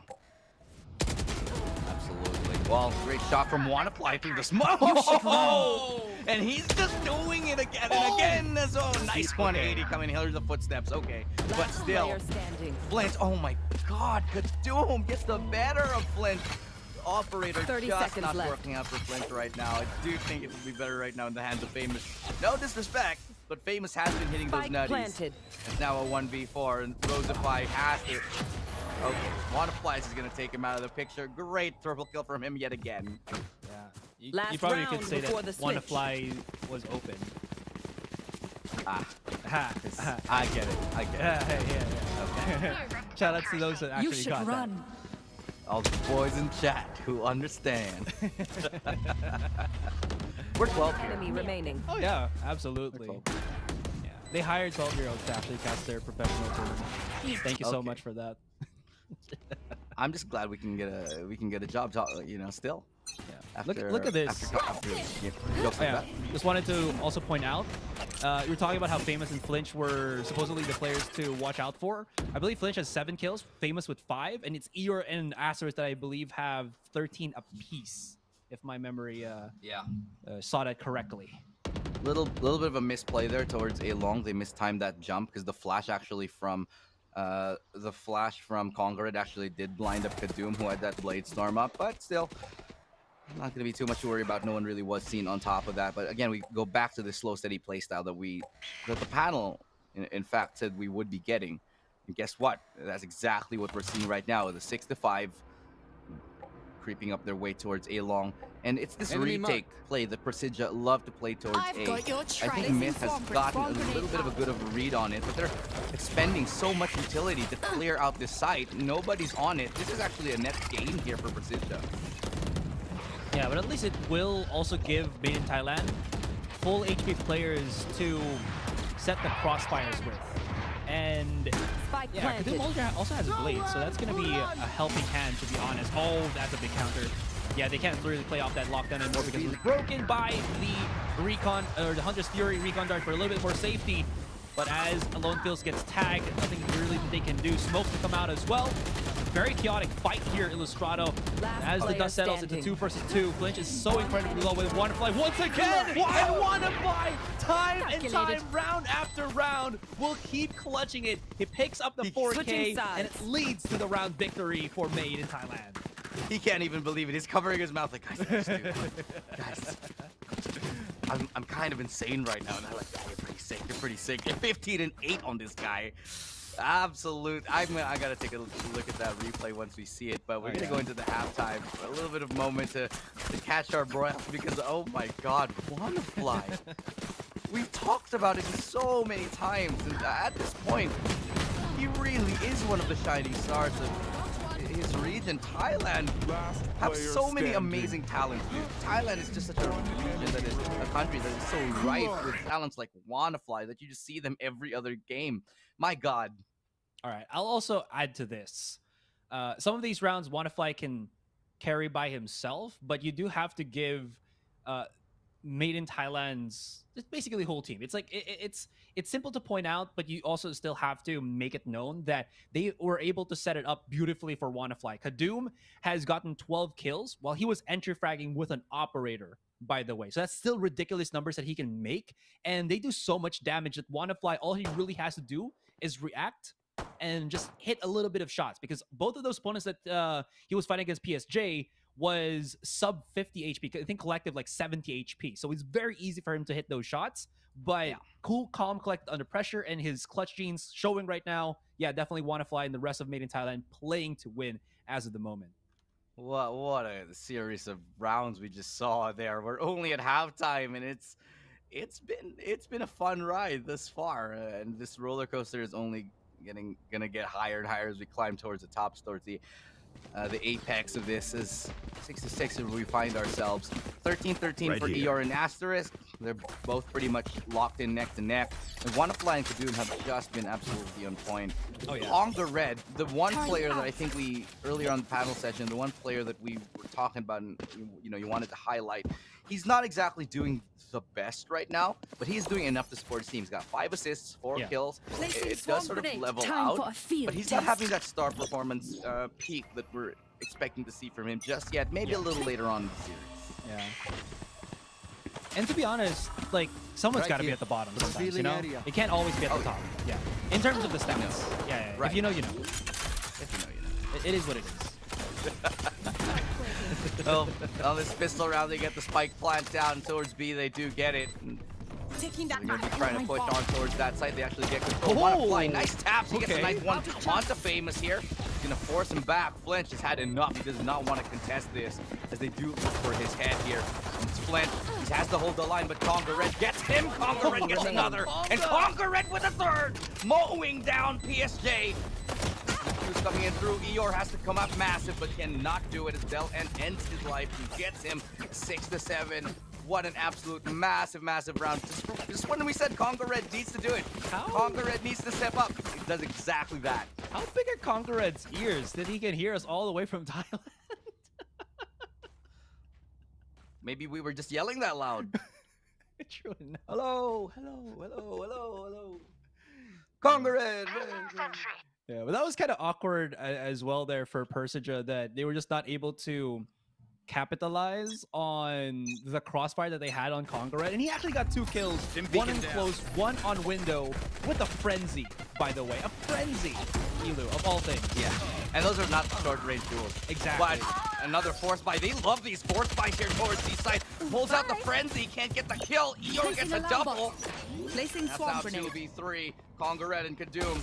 Absolutely. Well, great shot from WannaFly through the smoke. Oh! And he's just doing it again and again. So nice 180 coming. Here's the footsteps. Okay. But still, Flint. Oh my God. Kadoom gets the better of Flint. The operator 30 just seconds not left. working out for Flint right now. I do think it would be better right now in the hands of Famous. No disrespect, but Famous has been hitting those nutties. Planted. It's now a 1v4 and Rosify has it. Okay, WannaFly is going to take him out of the picture. Great triple kill from him yet again. Yeah. You probably could say that WannaFly was open. I get it. I get it. Yeah. Okay. Shout out to those that actually got that. All the boys in chat who understand. We're 12 here. Enemy remaining. Oh yeah, absolutely. Yeah. They hired 12-year-olds to actually cast their professional tournament. Thank you so much for that. I'm just glad we can get a job, you know, still. Yeah. After, look at this. Just wanted to also point out, you were talking about how Famous and Flinch were supposedly the players to watch out for. I believe Flinch has 7 kills, Famous with 5, and it's Eeyore and Asterisk that I believe have 13 apiece, if my memory saw that correctly. Little bit of a misplay there towards A Long. They mistimed that jump because the flash actually from Conqueror actually did blind up Kadoom, who had that Blade Storm up, but still. Not going to be too much to worry about. No one really was seen on top of that. But again, we go back to the slow, steady playstyle that the panel, in fact, said we would be getting. And guess what? That's exactly what we're seeing right now. The 6-5 creeping up their way towards A Long. And it's this retake play that Persija love to play towards A. I think Myth has gotten a little bit of a good of a read on it, but they're expending so much utility to clear out this site. Nobody's on it. This is actually a net gain here for Persija. Yeah, but at least it will also give Made in Thailand full HP players to set the crossfires with. And yeah, Kadoom also has a blade, so that's going to be a helping hand, to be honest. Oh, that's a big counter. Yeah, they can't really play off that lockdown anymore because it was broken by the recon, or the Hunter's Fury recon dart for a little bit more safety. But as Alone Fields gets tagged, nothing really that they can do. Smokes to come out as well. Very chaotic fight here, Illustrato. As the dust settles into 2 versus 2, Flinch is so incredibly low with WannaFly once again. And WannaFly, time and time, round after round, will keep clutching it. He picks up the 4K, and it leads to the round victory for Made in Thailand. He can't even believe it. He's covering his mouth like, guys, I'm kind of insane right now. And they're like, yeah, you're pretty sick. You're pretty sick. You're 15-8 on this guy. Absolute. I gotta take a look at that replay once we see it, but we're gonna go into the halftime for a little bit of moment to catch our breath because oh my God, WannaFly. We've talked about it so many times, and at this point, he really is one of the shining stars of his region. Thailand have so many amazing talents. Thailand is just such a region that is a country that is so rife with talents like WannaFly that you just see them every other game. My God. All right, I'll also add to this. Some of these rounds, WannaFly can carry by himself, but you do have to give Made in Thailand's basically whole team. It's like it's simple to point out, but you also still have to make it known that they were able to set it up beautifully for WannaFly. Kadoom has gotten 12 kills while he was entry fragging with an operator, by the way. So that's still ridiculous numbers that he can make, and they do so much damage that WannaFly, all he really has to do is react and just hit a little bit of shots, because both of those opponents that he was fighting against PSJ, was sub 50 HP. I think collective like 70 HP. So it's very easy for him to hit those shots. But cool, calm, collected under pressure, and his clutch genes showing right now. Yeah, definitely want to fly, and the rest of Made in Thailand playing to win as of the moment. What a series of rounds we just saw there. We're only at halftime, and it's been a fun ride thus far, and this roller coaster is only gonna get higher and higher as we climb towards the top, towards the apex of this is 66 where we find ourselves. 13-13 for ER and Asterisk. They're both pretty much locked in neck to neck. And Wanafly and Kadoom have just been absolutely on point. Oh yeah. Conga Red, the one player that I think we earlier on the panel session, the one player that we were talking about and you wanted to highlight, he's not exactly doing the best right now, but he's doing enough to support his team. He's got 5 assists, 4 kills. It does sort of level out, but he's not having that star performance peak that we're expecting to see from him just yet. Maybe a little later on in the series. Yeah. And to be honest, like, someone's got to be at the bottom sometimes, you know? It can't always be at the top. Yeah. In terms of the stats. Yeah. Right. If you know, you know. If you know, you know. It is what it is. Well, on this pistol round, they get the spike plant down towards B. They do get it. Taking that They're going to be trying to push on towards that side. They actually get control. Wanafly, nice taps. He gets a nice one onto Famous here. He's going to force him back. Flinch has had enough. He does not want to contest this as they do look for his head here. It's Flinch. He has to hold the line, but Conga Red gets him. Conga Red gets another. And Conga Red with a third. Mowing down PSJ. Who's coming in through. Eeyore has to come up massive, but cannot do it as Del ends his life. He gets him 6-7. What an absolute massive round. Just when we said Conga Red needs to do it. Conga Red needs to step up. He does exactly that. How big are Conga Red's ears that he can hear us all the way from Thailand? Maybe we were just yelling that loud. True enough. Hello. Conga Red. Yeah, but that was kind of awkward as well there for Persija, that they were just not able to capitalize on the crossfire that they had on Conga Red. And he actually got 2 kills, one in close, one on window, with a frenzy, by the way. A frenzy, Elu, of all things. Yeah, and those are not short-range duels. Exactly. But another force buy. They love these force buys here towards the side. Pulls out the frenzy, can't get the kill. Eeyore gets a double. Placing That's swamp now grenade. 2v3. Conga Red and Kadoom.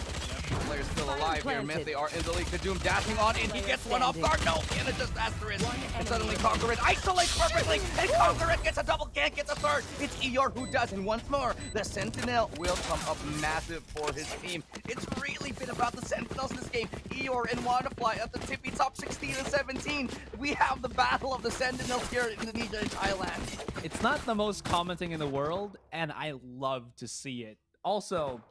Players still alive here. Myth, they are in the lead. Kadoom dashing on in. He gets one off guard. No, and it just Asterisk. And suddenly Conga Red isolates perfectly. And Conga Red gets a double. Can't get the third. It's Eeyore who does. And once more, the Sentinel will come up massive for his team. It's really been about the Sentinels in this game. Eeyore and Wanafly at the tippy top 16-17. We have the battle of the Sentinels here in Indonesia and Thailand. It's not the most common thing in the world, and I love to see it. Also,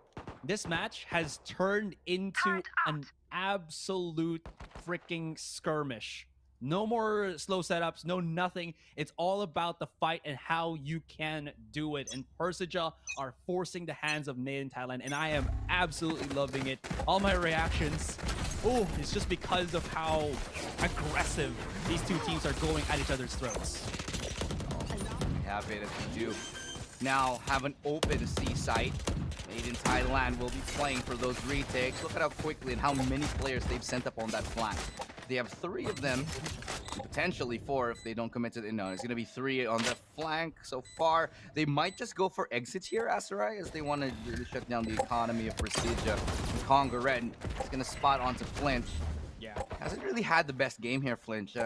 this match has turned into an absolute freaking skirmish. No more slow setups, no nothing. It's all about the fight and how you can do it. And Persija are forcing the hands of Made in Thailand, and I am absolutely loving it. All my reactions, it's just because of how aggressive these two teams are going at each other's throats. We have it as we do now have an open C site. Made in Thailand will be playing for those retakes. Look at how quickly and how many players they've sent up on that flank. They have 3 of them, potentially 4 if they don't commit to it. No, it's going to be 3 on the flank so far. They might just go for exit here, Asarai, as they want to really shut down the economy of Persija. Conga Red is going to spot onto Flinch. Yeah. Hasn't really had the best game here, Flinch.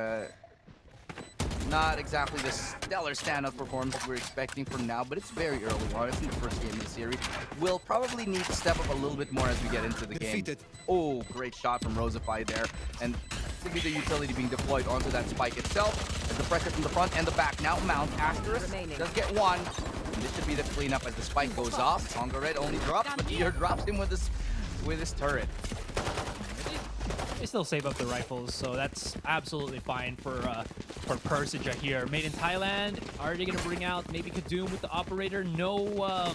Not exactly the stellar standout performance that we're expecting from now, but it's very early on. It's in the first game of the series. We'll probably need to step up a little bit more as we get into the game. Oh, great shot from Rosify there. And simply the utility being deployed onto that spike itself. As the pressure from the front and the back now mounts. Asterisk does get 1. And this should be the cleanup as the spike goes off. Conga Red only drops, but Eeyore drops him with his turret. They still save up the rifles, so that's absolutely fine for Persija here. Made in Thailand, are they going to bring out maybe Kadoom with the operator? No,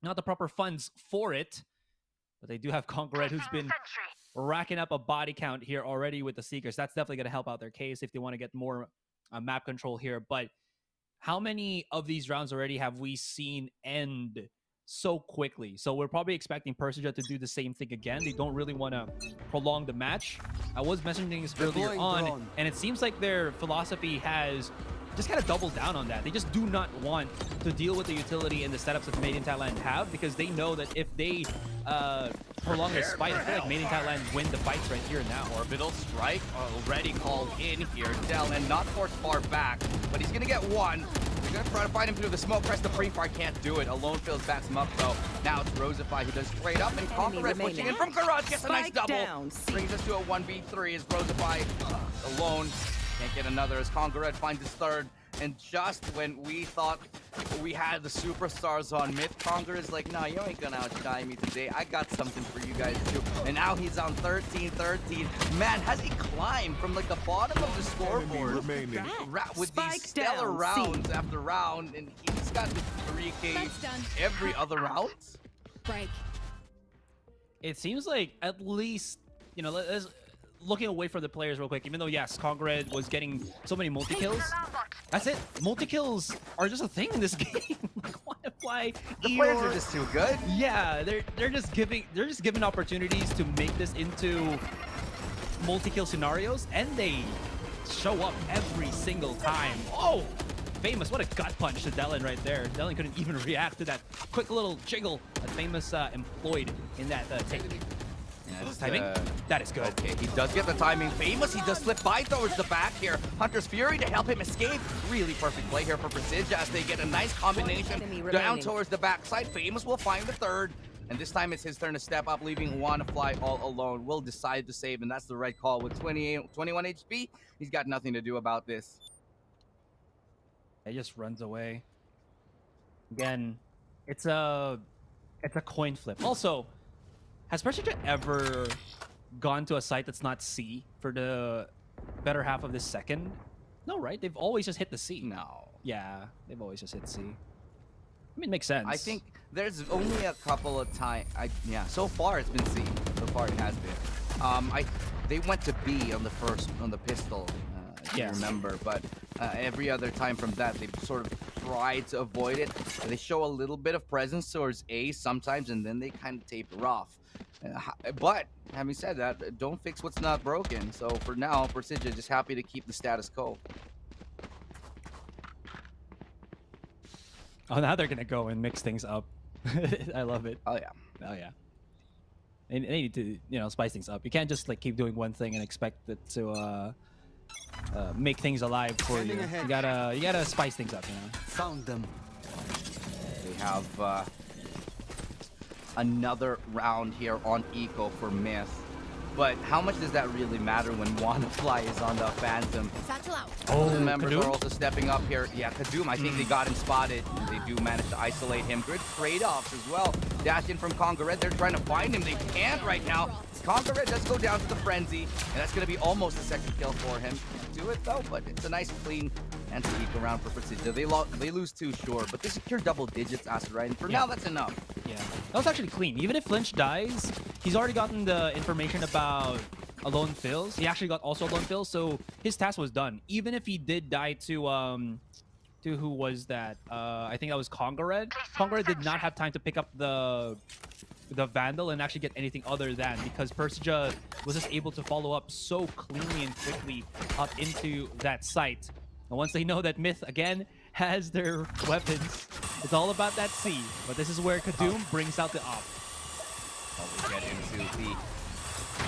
not the proper funds for it. But they do have Conga Red, who's been racking up a body count here already with the Seekers. That's definitely going to help out their case if they want to get more map control here. But how many of these rounds already have we seen end so quickly. So we're probably expecting Persija to do the same thing again. They don't really want to prolong the match. I was mentioning this earlier on, and it seems like their philosophy has just kind of doubled down on that. They just do not want to deal with the utility and the setups that Made in Thailand have, because they know that if they prolong this fight, I feel like Made in Thailand win the fights right here and now. Orbital strike already called in here. Dellen not forced far back, but he's gonna get one. They're gonna try to find him through the smoke. Press the pre-fire, can't do it. Alone Fills backs him up though. Now it's Rosify who does straight up, and Conqueror pushing in from Garage, gets a nice double. Brings us to a 1v3 as Rosify alone. Can't get another as Conqueror finds his third. And just when we thought we had the superstars on mid, Conqueror is like, nah, you ain't gonna outshine me today. I got something for you guys too. And now he's on 13-13. Man, has he climbed from like the bottom of the scoreboard with these stellar rounds after round, and he's got the 3K every other round? Break. It seems like at least, you know, let's looking away from the players real quick, even though, yes, Conqueror was getting so many multi-kills. That's it. Multi-kills are just a thing in this game. Why? The players are just too good. Yeah, they're just given opportunities to make this into multi-kill scenarios, and they show up every single time. Oh! Famous, what a gut punch to Dellen right there. Dellen couldn't even react to that quick little jiggle that Famous employed in that take. Timing? That is good. Okay, he does get the timing. Famous, he does slip by towards the back here. Hunter's Fury to help him escape. Really perfect play here for Persija as they get a nice combination down towards the backside. Famous will find the third. And this time it's his turn to step up, leaving Juan to fly all alone. Will decide to save, and that's the right call. With 21 HP, he's got nothing to do about this. He just runs away. Again, it's a coin flip. Also, has Persija ever gone to a site that's not C for the better half of this second? No, right? They've always just hit the C. No. Yeah, they've always just hit C. I mean, it makes sense. I think there's only a couple of times. Yeah, so far it's been C. So far it has been. They went to B on the pistol. If you remember, but every other time from that, they've sort of tried to avoid it. They show a little bit of presence towards A sometimes, and then they kind of taper off. But having said that, don't fix what's not broken. So for now, Persija just happy to keep the status quo. Oh, now they're gonna go and mix things up. I love it. Oh yeah. Oh yeah. They need to, you know, spice things up. You can't just like keep doing one thing and expect it to make things alive for you. You gotta spice things up, you know. Found them. We have another round here on Eco for Myth. But how much does that really matter when WannaFly is on the Phantom? Oh, the members Kadum? are also stepping up here. Yeah, Kadum, I think they got him spotted. They do manage to isolate him. Good trade-offs as well. Dash in from Conqueror. They're trying to find him. They can't right now. Conqueror does go down to the Frenzy, and that's going to be almost a second kill for him. Do it though, but it's a nice clean anti-eco round for Persija. They lose two, sure, but they secure double digits, Acid Right, and for now that's enough. Yeah, that was actually clean. Even if Lynch dies, he's already gotten the information about Alone Fills. He actually got also Alone Fills, so his task was done. Even if he did die to who was that? I think that was Conqueror. Conqueror did not have time to pick up the Vandal and actually get anything other than, because Persija was just able to follow up so cleanly and quickly up into that site. And once they know that Myth again has their weapons, it's all about that C. But this is where Kadum brings out the op. We get into the...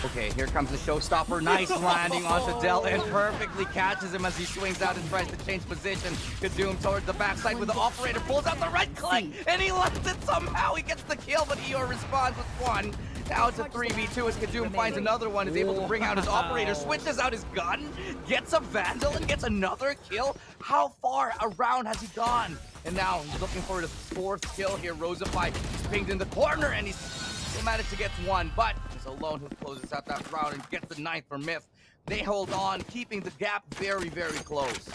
Okay, here comes the showstopper. Nice landing onto Del and perfectly catches him as he swings out and tries to change position. Kadum towards the backside with the operator, pulls out the right click, and he lands it somehow. He gets the kill, but Eeyore responds with one. Now it's a 3v2 as Kadum finds another one, is able to bring out his operator, switches out his gun, gets a Vandal, and gets another kill. How far around has he gone? And now he's looking for his fourth kill here. Rosify is pinged in the corner, and he's still managed to get one, but he's alone who closes out that round and gets the ninth for Myth. They hold on, keeping the gap very, very close.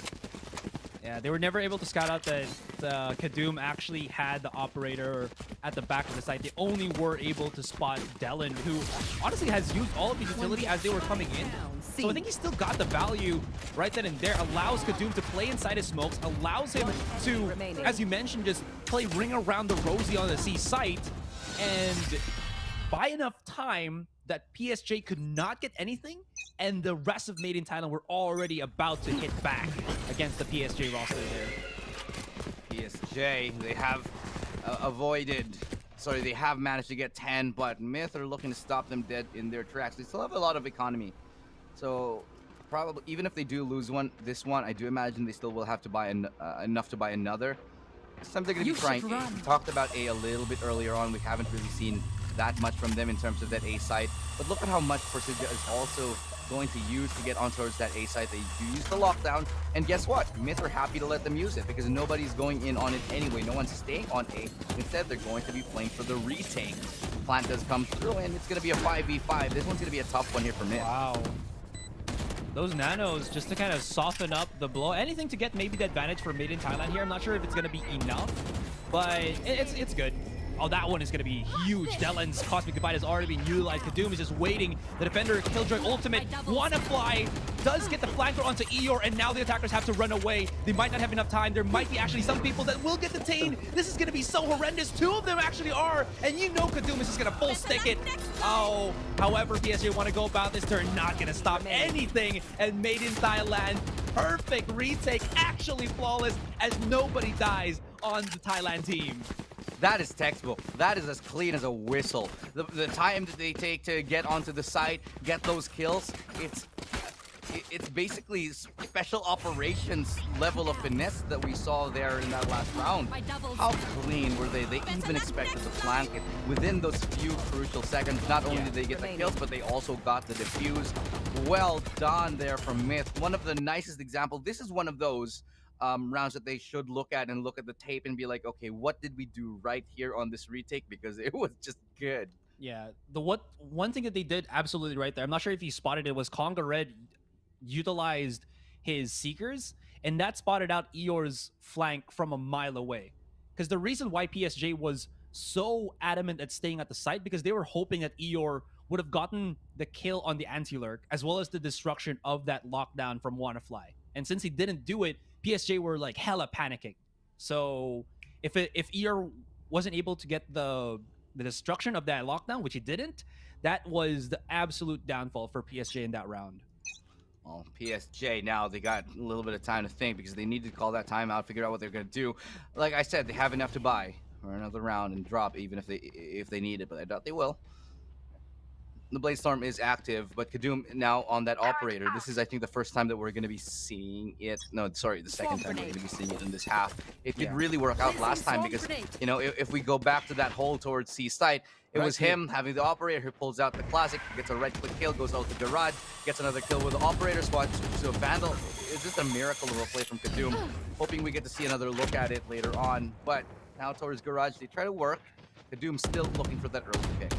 Yeah, they were never able to scout out that Kadum actually had the operator at the back of the site. They only were able to spot Dellen, who honestly has used all of the utility as they were coming in. So I think he still got the value right then and there. Allows Kadum to play inside his smokes. Allows him to, as you mentioned, just play ring around the Rosie on the C site. And buy enough time that PSJ could not get anything, and the rest of Made in Thailand were already about to hit back against the PSJ roster there. PSJ, they have they have managed to get 10, but Myth are looking to stop them dead in their tracks. They still have a lot of economy. So probably, even if they do lose this one, I do imagine they still will have to buy enough to buy another. Something they're going to be trying A. We talked about A little bit earlier on. We haven't really seen that much from them in terms of that A site. But look at how much Persija is also going to use to get on towards that A site. They do use the lockdown. And guess what? Myth are happy to let them use it because nobody's going in on it anyway. No one's staying on A. Instead, they're going to be playing for the retake. Plant does come through, and it's going to be a 5v5. This one's going to be a tough one here for Myth. Wow. Those nanos just to kind of soften up the blow. Anything to get maybe the advantage for Made in Thailand here. I'm not sure if it's going to be enough, but it's good. Oh, that one is going to be huge. Delen's Cosmic Divide has already been utilized. Kadum is just waiting. The defender, Killjoy ultimate. Wannafly does get the flanker onto Eeyore, and now the attackers have to run away. They might not have enough time. There might be actually some people that will get detained. This is going to be so horrendous. Two of them actually are, and you know Kadum is just going to full stick it. Oh, however, PSG want to go about this turn, not going to stop anything. And Made in Thailand, perfect retake, actually flawless, as nobody dies on the Thailand team. That is textbook. That is as clean as a whistle. The time that they take to get onto the site, get those kills, it's basically special operations level of finesse that we saw there in that last round. How clean were they? They even expected to flank it within those few crucial seconds. Not only did they get the kills, but they also got the defuse. Well done there from Myth. One of the nicest examples. This is one of those rounds that they should look at and look at the tape and be like, okay, what did we do right here on this retake? Because it was just good. Yeah, one thing that they did absolutely right there, I'm not sure if you spotted it, was Conga Red utilized his Seekers, and that spotted out Eeyore's flank from a mile away. Because the reason why PSJ was so adamant at staying at the site, because they were hoping that Eeyore would have gotten the kill on the anti-lurk, as well as the destruction of that lockdown from Wannafly. And since he didn't do it, PSJ were like hella panicking. So if Eeyore wasn't able to get the destruction of that lockdown, which he didn't, that was the absolute downfall for PSJ in that round. Well, PSJ now, they got a little bit of time to think because they need to call that timeout, figure out what they're going to do. Like I said, they have enough to buy for another round and drop even if they need it, but I doubt they will. The Bladestorm is active, but Kadum now on that operator. This is, I think, the first time that we're going to be seeing it. No, sorry, the second time we're going to be seeing it in this half. It did really work out last time because, you know, if we go back to that hole towards C site, it was him having the operator who pulls out the classic, gets a right-click kill, goes out the garage, gets another kill with the operator, swatches to a Vandal. It's just a miracle of a play from Kadum. Hoping we get to see another look at it later on. But now towards garage, they try to work. Kadum still looking for that early pick.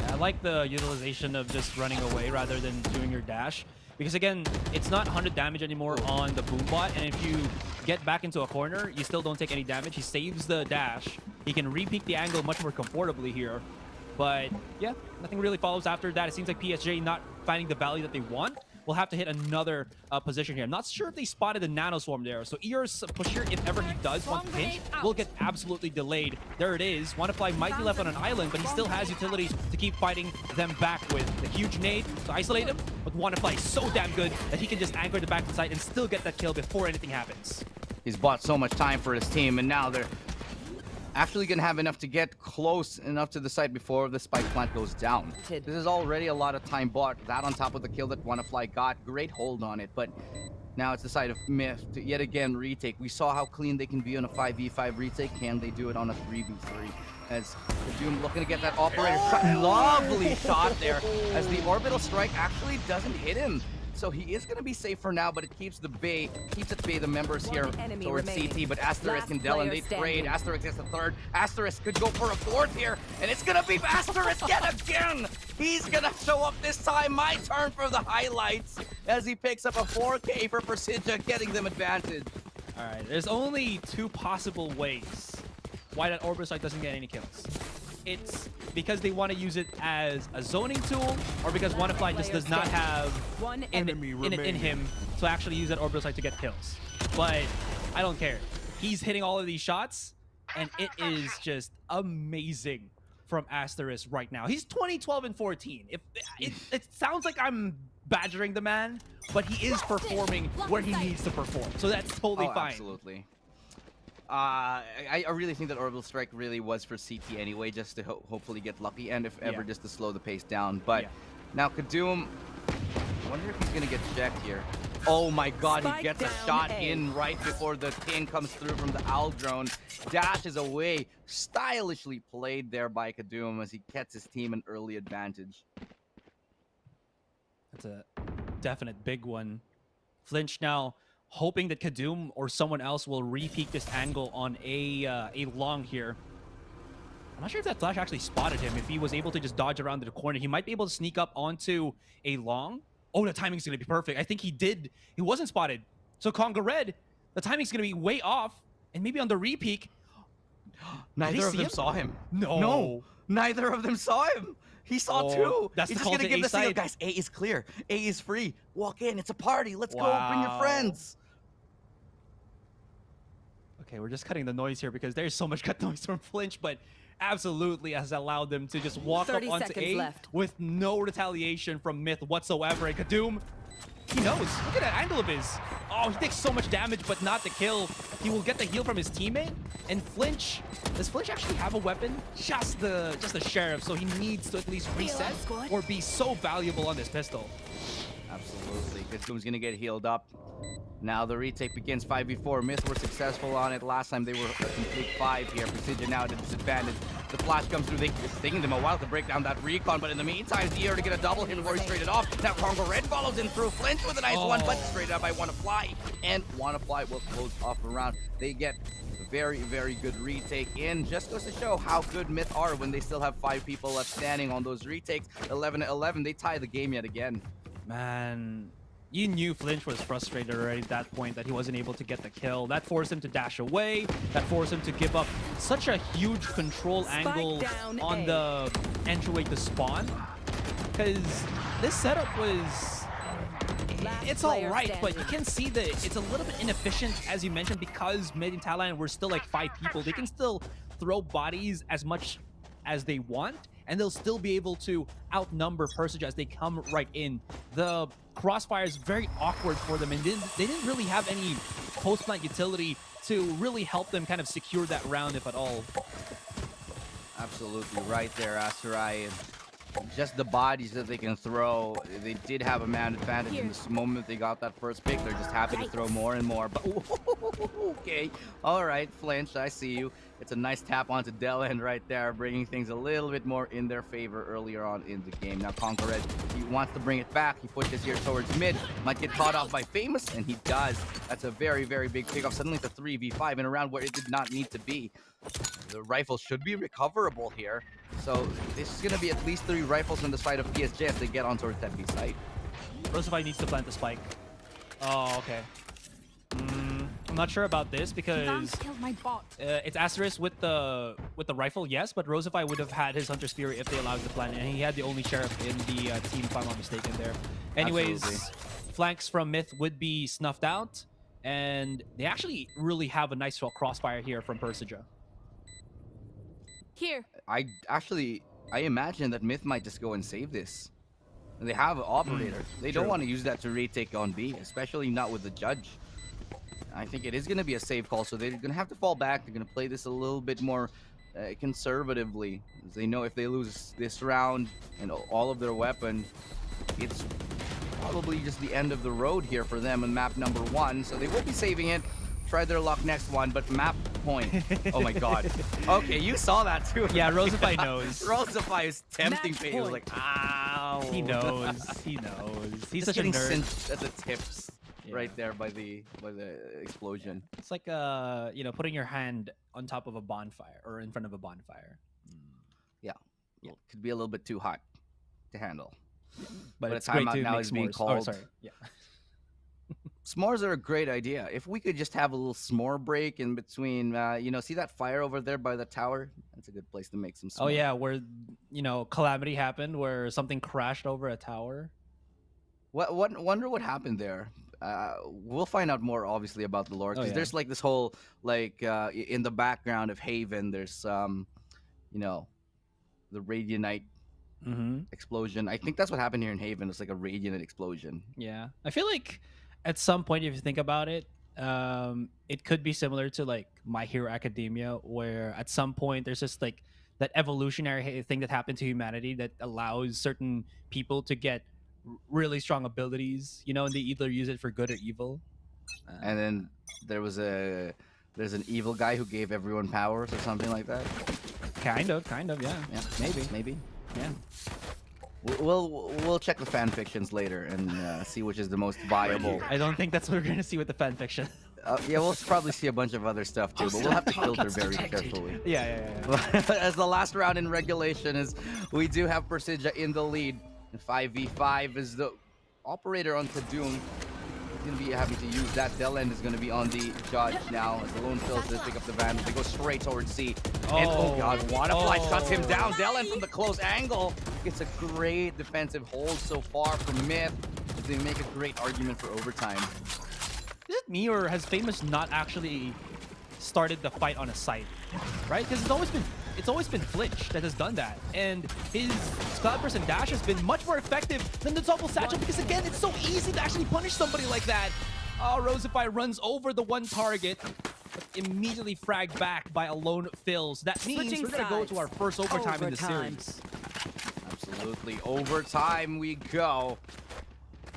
I like the utilization of just running away rather than doing your dash. Because again, it's not 100 damage anymore on the Boombot, and if you get back into a corner, you still don't take any damage. He saves the dash. He can re-peek the angle much more comfortably here. But yeah, nothing really follows after that. It seems like PSJ not finding the value that they want. We'll have to hit another position here. I'm not sure if they spotted the Nano Swarm there. So Eeyore's push here, if ever he does want to pinch, will get absolutely delayed. There it is. Wannafly might be left on an island, but he still has utilities to keep fighting them back with. The huge nade to isolate him, but Wannafly is so damn good that he can just anchor the back of the site and still get that kill before anything happens. He's bought so much time for his team, and now they're actually going to have enough to get close enough to the site before the spike plant goes down. This is already a lot of time bought. That on top of the kill that Wannafly got. Great hold on it, but now it's the side of Myth to yet again retake. We saw how clean they can be on a 5v5 retake. Can they do it on a 3v3? As Doom looking to get that operator shot. Lovely shot there as the orbital strike actually doesn't hit him. So he is going to be safe for now, but it keeps at bay the members here towards CT. But Asterisk and Dellen, they trade. Asterisk gets the third. Asterisk could go for a fourth here, and it's going to be Asterisk yet again. He's going to show up this time. My turn for the highlights as he picks up a 4K for Persija, getting them advantage. All right, there's only two possible ways why that orbital strike doesn't get any kills. it's because they want to use it as a zoning tool, or because Wannafly just does not have in him to actually use that orbital sight to get kills. But I don't care. He's hitting all of these shots, and it is just amazing from Asterisk right now. He's 20, 12, and 14. It sounds like I'm badgering the man, but he is performing where he needs to perform. So that's totally fine. Absolutely. I really think that Orbital Strike really was for CT anyway, just to hopefully get lucky, and if ever, just to slow the pace down. But now Kadum, I wonder if he's going to get checked here. Oh my god, he gets a shot in right before the ping comes through from the Owl drone. Dashes away. Stylishly played there by Kadum as he gets his team an early advantage. That's a definite big one. Flinch now hoping that Kadum or someone else will re-peek this angle on a long here. I'm not sure if that flash actually spotted him. If he was able to just dodge around the corner, he might be able to sneak up onto a long. Oh, the timing's going to be perfect. I think he did. He wasn't spotted. So Conga Red, the timing's going to be way off. And maybe on the re-peek. Neither of them saw him. No. Neither of them saw him. He saw two. That's He's the just call gonna to give A the signal. side. Guys, A is clear. A is free. Walk in. It's a party. Let's go. Bring your friends. Okay, we're just cutting the noise here because there's so much cut noise from Flinch, but absolutely has allowed them to just walk up onto A with no retaliation from Myth whatsoever. And Kadum, he knows. Look at that angle of his. Oh, he takes so much damage, but not the kill. He will get the heal from his teammate. And Flinch, does Flinch actually have a weapon? Just the Sheriff, so he needs to at least reset or be so valuable on this pistol. Absolutely. Kadum's gonna get healed up. Now the retake begins 5v4. Myth were successful on it. Last time they were a complete 5 here. Persija now at a disadvantage. The flash comes through. It's taking them a while to break down that recon, but in the meantime, Zero to get a double hit before he straight it off. Now Conga Red follows in through. Flinch with a nice one, but straight up by Wannafly. And Wannafly will close off the round. They get a very, very good retake in. Just goes to show how good Myth are when they still have 5 people left standing on those retakes. 11-11, they tie the game yet again. Man, you knew Flinch was frustrated already at that point that he wasn't able to get the kill. That forced him to dash away. That forced him to give up such a huge control angle on the entryway to spawn. Because this setup was... It's all right, but you can see that it's a little bit inefficient, as you mentioned, because mid in Thailand we're still like 5 people. They can still throw bodies as much as they want, and they'll still be able to outnumber Persija as they come right in. The crossfire is very awkward for them, and they didn't really have any post-plant utility to really help them kind of secure that round, if at all. Absolutely right there, Asterai. Just the bodies that they can throw. They did have a man advantage in this moment they got that first pick. They're just happy to throw more and more. But okay, all right, Flinch, I see you. It's a nice tap onto Deland right there, bringing things a little bit more in their favor earlier on in the game. Now Conga Red, he wants to bring it back. He pushes here towards mid. Might get caught off by Famous, and he does. That's a very, very big pickoff. Suddenly it's a 3v5 in a round where it did not need to be. The rifle should be recoverable here. So this is going to be at least 3 rifles on the side of PSJ as they get on towards that B site. Rosify needs to plant the spike. Oh, okay. I'm not sure about this because it's Asterisk with the rifle, yes, but Rosify would have had his Hunter Spear if they allowed him to plant it, and he had the only Sheriff in the team, if I'm not mistaken there. Anyways, flanks from Myth would be snuffed out, and they actually really have a nice crossfire here from Persija. Here. I imagine that Myth might just go and save this. They have an operator. They don't want to use that to retake on B, especially not with the judge. I think it is going to be a safe call, so they're going to have to fall back. They're going to play this a little bit more conservatively. As they know if they lose this round and all of their weapon, it's probably just the end of the road here for them in map number 1. So they will be saving it. Try their luck next one, but map point. Oh my god. Okay, you saw that too. Yeah, Rosify knows. Rosify is tempting me. He was like, ow. He knows. He knows. He's just such a getting nerd. cinched at the tips right there by the explosion. It's like you know, putting your hand on top of a bonfire or in front of a bonfire. Yeah. Could be a little bit too hot to handle. But a it's great timeout to now make is being s'mores. called. Oh, sorry. Yeah. S'mores are a great idea. If we could just have a little s'more break in between, you know, see that fire over there by the tower? That's a good place to make some Oh smoke. yeah, where calamity happened, where something crashed over a tower. Wonder what happened there. We'll find out more obviously about the lore, because there's like this whole in the background of Haven, there's the Radianite explosion. I think that's what happened here in Haven. It's like a Radianite explosion. Yeah, I feel like at some point, if you think about it, it could be similar to like My Hero Academia, where at some point there's just like that evolutionary thing that happened to humanity that allows certain people to get really strong abilities, and they either use it for good or evil. And then there's an evil guy who gave everyone powers or something like that. Kind of, yeah. Maybe. Yeah. We'll check the fan fictions later and see which is the most viable. I don't think that's what we're gonna see with the fan fiction. Yeah, we'll probably see a bunch of other stuff too, but we'll have to filter very carefully. Yeah. As the last round in regulation is, we do have Persija in the lead. And 5v5 is the operator on Kadun. He's going to be having to use that. Delend is going to be on the judge now as the lone fills to pick up the van. They go straight towards C. And oh god, Waterfly shuts him down. Delend from the close angle gets a great defensive hold so far from Myth. They make a great argument for overtime. Is it me, or has Famous not actually started the fight on a site? Right? Because it's always been Flinch that has done that, and his Cloudburst and Dash has been much more effective than the double satchel, because again, it's so easy to actually punish somebody like that. Oh, Rosify runs over the one target, but immediately fragged back by a lone Phils. That means we're gonna go to our first overtime in the series. Absolutely, overtime we go.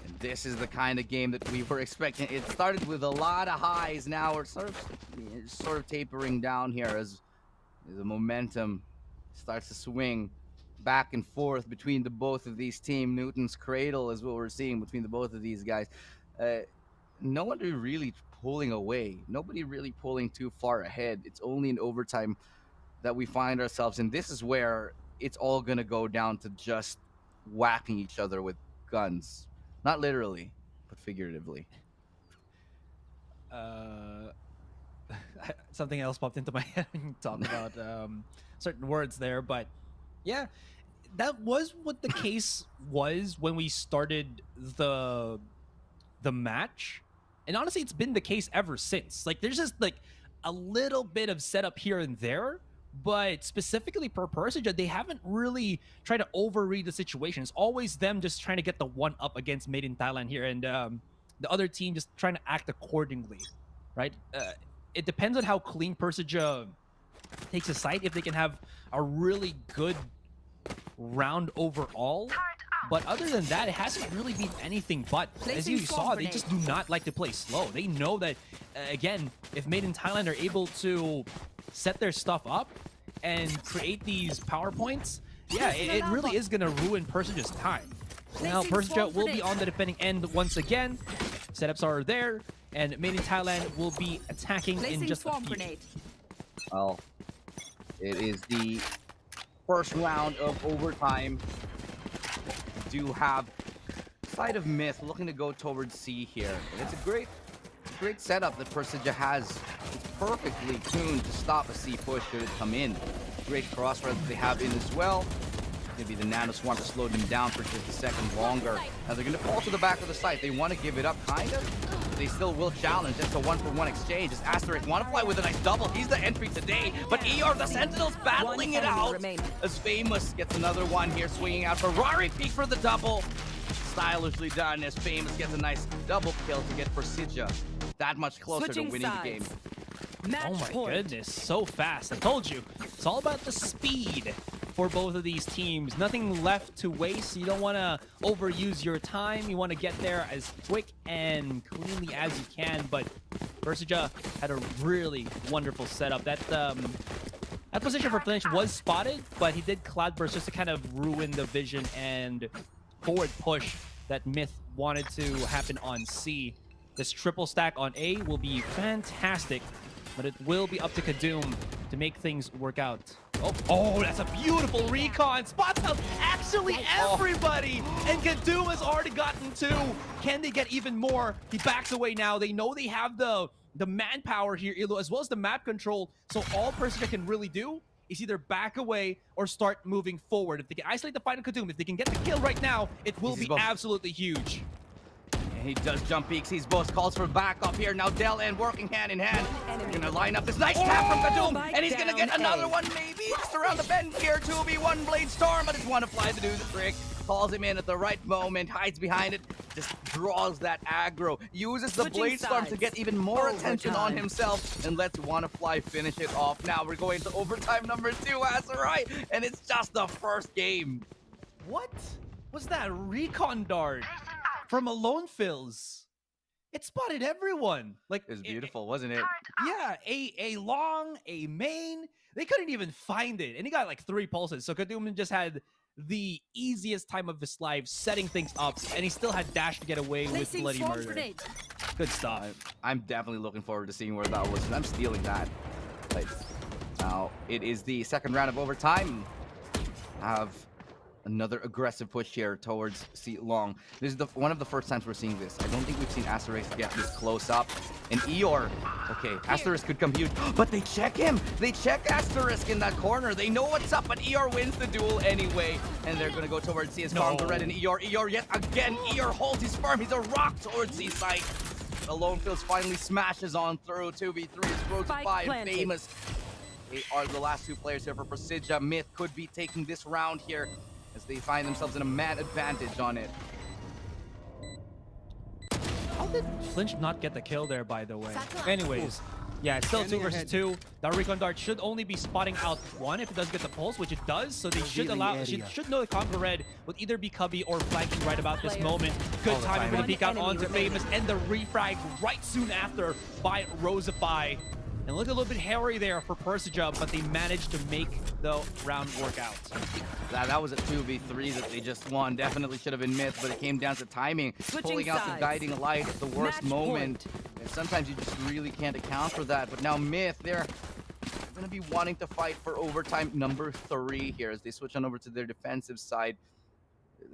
And this is the kind of game that we were expecting. It started with a lot of highs. Now we're sort of tapering down here as the momentum starts to swing back and forth between the both of these teams. Newton's cradle is what we're seeing between the both of these guys. No one really pulling away. Nobody really pulling too far ahead. It's only in overtime that we find ourselves, and this is where it's all gonna go down to just whacking each other with guns. Not literally, but figuratively. Something else popped into my head when you talk about certain words there, but yeah, that was what the case was when we started the match, and honestly, it's been the case ever since. Like, there's just like a little bit of setup here and there, but specifically per Persija, they haven't really tried to overread the situation. It's always them just trying to get the one up against Made in Thailand here, and the other team just trying to act accordingly, right? It depends on how clean Persija takes a site, if they can have a really good round overall. But other than that, it hasn't really been anything but. As you saw, they just do not like to play slow. They know that, again, if Made in Thailand are able to set their stuff up and create these power points, yeah, it really is going to ruin Persija's time. Now, Persija will be on the defending end once again. Setups are there, and Made in Thailand will be attacking in just a few. Well, it is the first round of overtime. We do have side of Myth looking to go towards C here. And it's a great setup that Persija has. It's perfectly tuned to stop a C push should it come in. Great cross that they have in as well. It's gonna be the Nano Swarm to slow them down for just a second longer. Now they're gonna fall to the back of the site. They want to give it up, kind of. They still will challenge. It's a 1-for-1 exchange. As Asterisk wanna fly with a nice double. He's the entry today, but ER, the Sentinels battling it out. As Famous gets another one here, swinging out. Ferrari peek for the double. Stylishly done as Famous gets a nice double kill to get Persija that much closer to winning the game. Oh my goodness, so fast. I told you, it's all about the speed for both of these teams. Nothing left to waste. You don't want to overuse your time. You want to get there as quick and cleanly as you can, but Persija had a really wonderful setup. That position for Flinch was spotted, but he did Cloudburst just to kind of ruin the vision and forward push that Myth wanted to happen on C. This triple stack on A will be fantastic, but it will be up to Kadum to make things work out. Oh, that's a beautiful recon. Spots out actually everybody, and Kadum has already gotten 2. Can they get even more? He backs away now. They know they have the manpower here, Ilo, as well as the map control, so all Persija can really do is either back away or start moving forward. If they can isolate the final Kadum, if they can get the kill right now, it will be absolutely huge. And he does jump peaks. He's both calls for backup here. Now Del and working hand in hand. They're gonna line up this nice tap from Kadum, and he's gonna get another one maybe. Just around the bend here, 2v1 Blade Storm, but it's one to fly to do the trick. Calls him in at the right moment, hides behind it, just draws that aggro, uses the Blade Storm to get even more attention on himself, and lets Wannafly finish it off. Now we're going to overtime number 2, Asarai, and it's just the first game. What was that recon dart from Alone Fills? It spotted everyone. Like, it was beautiful, wasn't it? Yeah, a long, a main. They couldn't even find it, and he got like 3 pulses. So Kadum just had the easiest time of his life setting things up, and he still had dash to get away with bloody murder. Good stuff. I'm definitely looking forward to seeing where that was, and I'm stealing that. Like, now it is the second round of overtime. Have another aggressive push here towards C Long. This is one of the first times we're seeing this. I don't think we've seen Asterisk get this close up. And Eeyore, okay, Asterisk could come huge, but they check him. They check Asterisk in that corner. They know what's up, but Eeyore wins the duel anyway. And they're gonna go towards CS Farm to Red and Eeyore. Eeyore yet again. Eeyore holds his farm. He's a rock towards C site. Alone Fills finally smashes on through 2v3. Roseify and Famous. They are the last 2 players here for Persija. Myth could be taking this round here, as they find themselves in a man advantage on it. How did Flinch not get the kill there, by the way? Anyways, yeah, it's still 2 versus 2. That recon dart should only be spotting out 1 if it does get the pulse, which it does. So they should allow, should know the Conquer Red would either be Cubby or flanking right about this moment. Good timing for the peek out onto Famous, and the refrag right soon after by Roseify. And look a little bit hairy there for Persija, but they managed to make the round work out. That was a 2v3 that they just won. Definitely should have been Myth, but it came down to timing. Pulling out the guiding light at the worst moment. And sometimes you just really can't account for that. But now Myth, they're going to be wanting to fight for overtime number 3 here as they switch on over to their defensive side.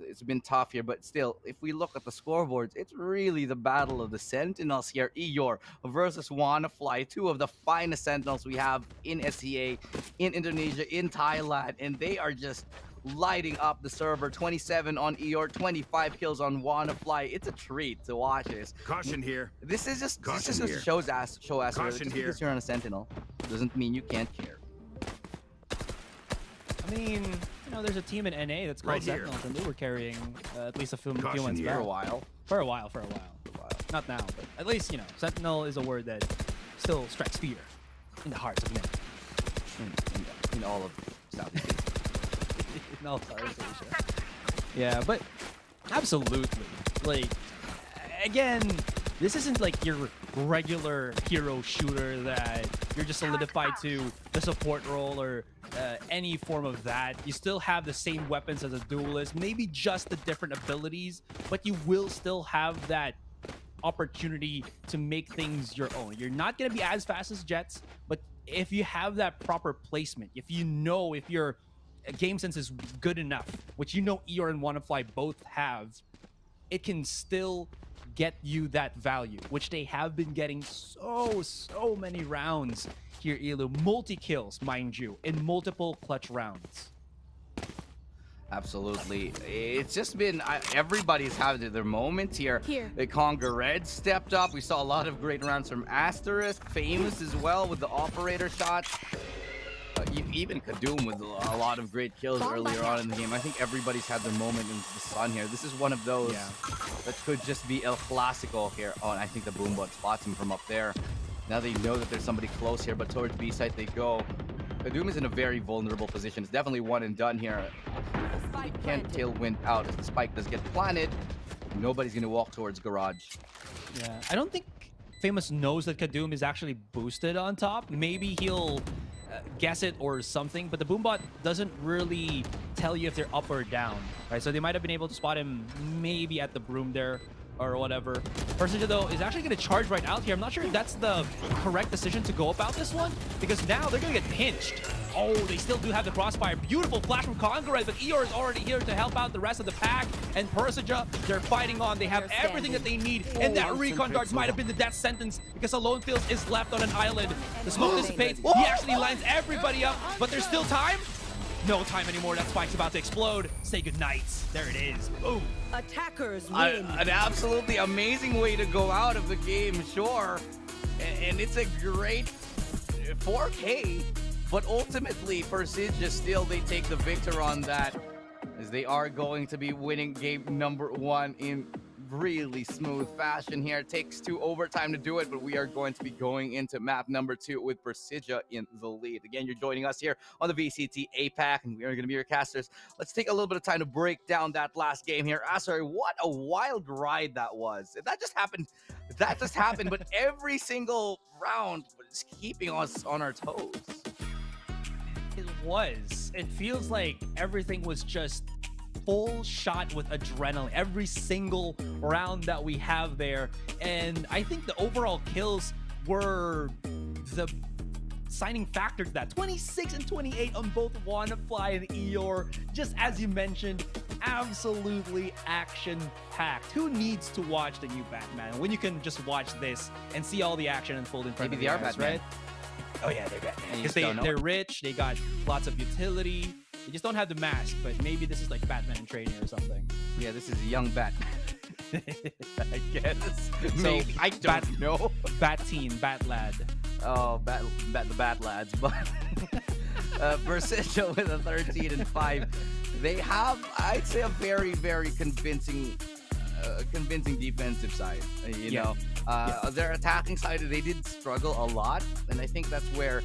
It's been tough here, but still, if we look at the scoreboards, it's really the battle of the Sentinels here. Eeyore versus Wannafly, 2 of the finest Sentinels we have in SEA, in Indonesia, in Thailand, and they are just lighting up the server. 27 on Eeyore, 25 kills on Wannafly. It's a treat to watch this. Caution here. This is just Caution here. show us Caution just here. because you're on a Sentinel doesn't mean you can't care. I mean, you know, there's a team in NA that's called Sentinels, and they were carrying at least a few months back. For a while. For a while. Not now, but at least, you know, Sentinel is a word that still strikes fear in the hearts of men. In all of Southeast Asia. In all Southeast Asia. Yeah, but absolutely. Like, again, this isn't like your regular hero shooter that you're just solidified to the support role or any form of that. You still have the same weapons as a duelist, maybe just the different abilities, but you will still have that opportunity to make things your own. You're not going to be as fast as Jets, but if you have that proper placement, if you know if your game sense is good enough, which you know Eeyore and Wannafly both have, it can still get you that value, which they have been getting so many rounds here, Elu. Multi-kills, mind you, in multiple clutch rounds. Absolutely. It's just been, everybody's having their moments here. The Conga Red stepped up. We saw a lot of great rounds from Asterisk, Famous as well with the operator shots. Even Kadum with a lot of great kills earlier on in the game. I think everybody's had their moment in the sun here. This is one of those that could just be El Clasico here. Oh, and I think the Boombot spots him from up there. Now they know that there's somebody close here, but towards B side they go. Kadum is in a very vulnerable position. It's definitely one and done here. He can't tailwind out as the spike does get planted. Nobody's going to walk towards Garage. Yeah, I don't think Famous knows that Kadum is actually boosted on top. Maybe he'll guess it or something, but the Boombot doesn't really tell you if they're up or down, right? So they might have been able to spot him maybe at the broom there, or whatever. Persija, though, is actually going to charge right out here. I'm not sure if that's the correct decision to go about this one, because now they're going to get pinched. Oh, they still do have the crossfire. Beautiful flash from Conqueror, but Eeyore is already here to help out the rest of the pack. And Persija, they're fighting on. They have everything that they need. And that recon dart might have been the death sentence, because Alone Fields is left on an island. The smoke dissipates. He actually lines everybody up, but there's still time. No time anymore. That spike's about to explode. Say goodnight. There it is. Boom. Attackers win. An absolutely amazing way to go out of the game, sure. And it's a great 4K. But ultimately, Persija still, they take the victor on that, as they are going to be winning game number 1 in really smooth fashion here. It takes 2 overtime to do it, but we are going to be going into map number 2 with Persija in the lead. Again, you're joining us here on the VCT APAC, and we are going to be your casters. Let's take a little bit of time to break down that last game here. Sorry, what a wild ride that was. That just happened, but every single round was keeping us on our toes. It was. It feels like everything was just full shot with adrenaline every single round that we have there. And I think the overall kills were the signing factor to that. 26 and 28 on both WannaFly and Eeyore. Just as you mentioned, absolutely action-packed. Who needs to watch the new Batman when you can just watch this and see all the action unfold in front of you? Maybe they are Batman, right? Oh yeah, they're Batman. Because they're rich, they got lots of utility. They just don't have the mask, but maybe this is like Batman in training or something. Yeah, this is a young Batman. I guess. So, maybe. I don't know. Bat teen, Bat lad. Oh, the Bat lads. But Persija with a 13 and 5. They have, I'd say, a very, very convincing defensive side. You know, their attacking side, they did struggle a lot, and I think that's where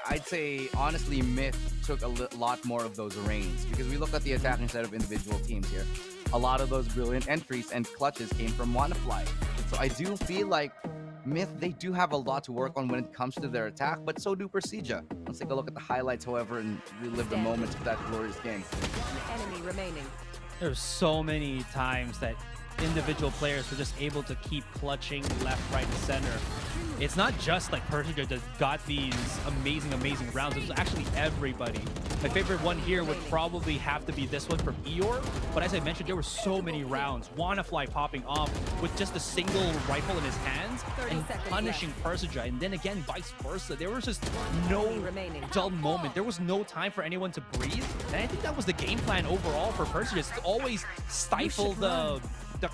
I'd say, honestly, Myth took a lot more of those reins, because we look at the attacking side of individual teams here. A lot of those brilliant entries and clutches came from WannaFly. So I do feel like Myth, they do have a lot to work on when it comes to their attack, but so do Persija. Let's take a look at the highlights, however, and relive the moments of that glorious game. Enemy remaining. There's so many times that individual players were just able to keep clutching left, right, and center. It's not just like Persija that got these amazing rounds. It was actually everybody. My favorite one here would probably have to be this one from Eeyore. But as I mentioned, there were so many rounds. WannaFly popping off with just a single rifle in his hands and punishing Persija. And then again, vice versa. There was just no dull moment. There was no time for anyone to breathe. And I think that was the game plan overall for Persija, is to always stifle the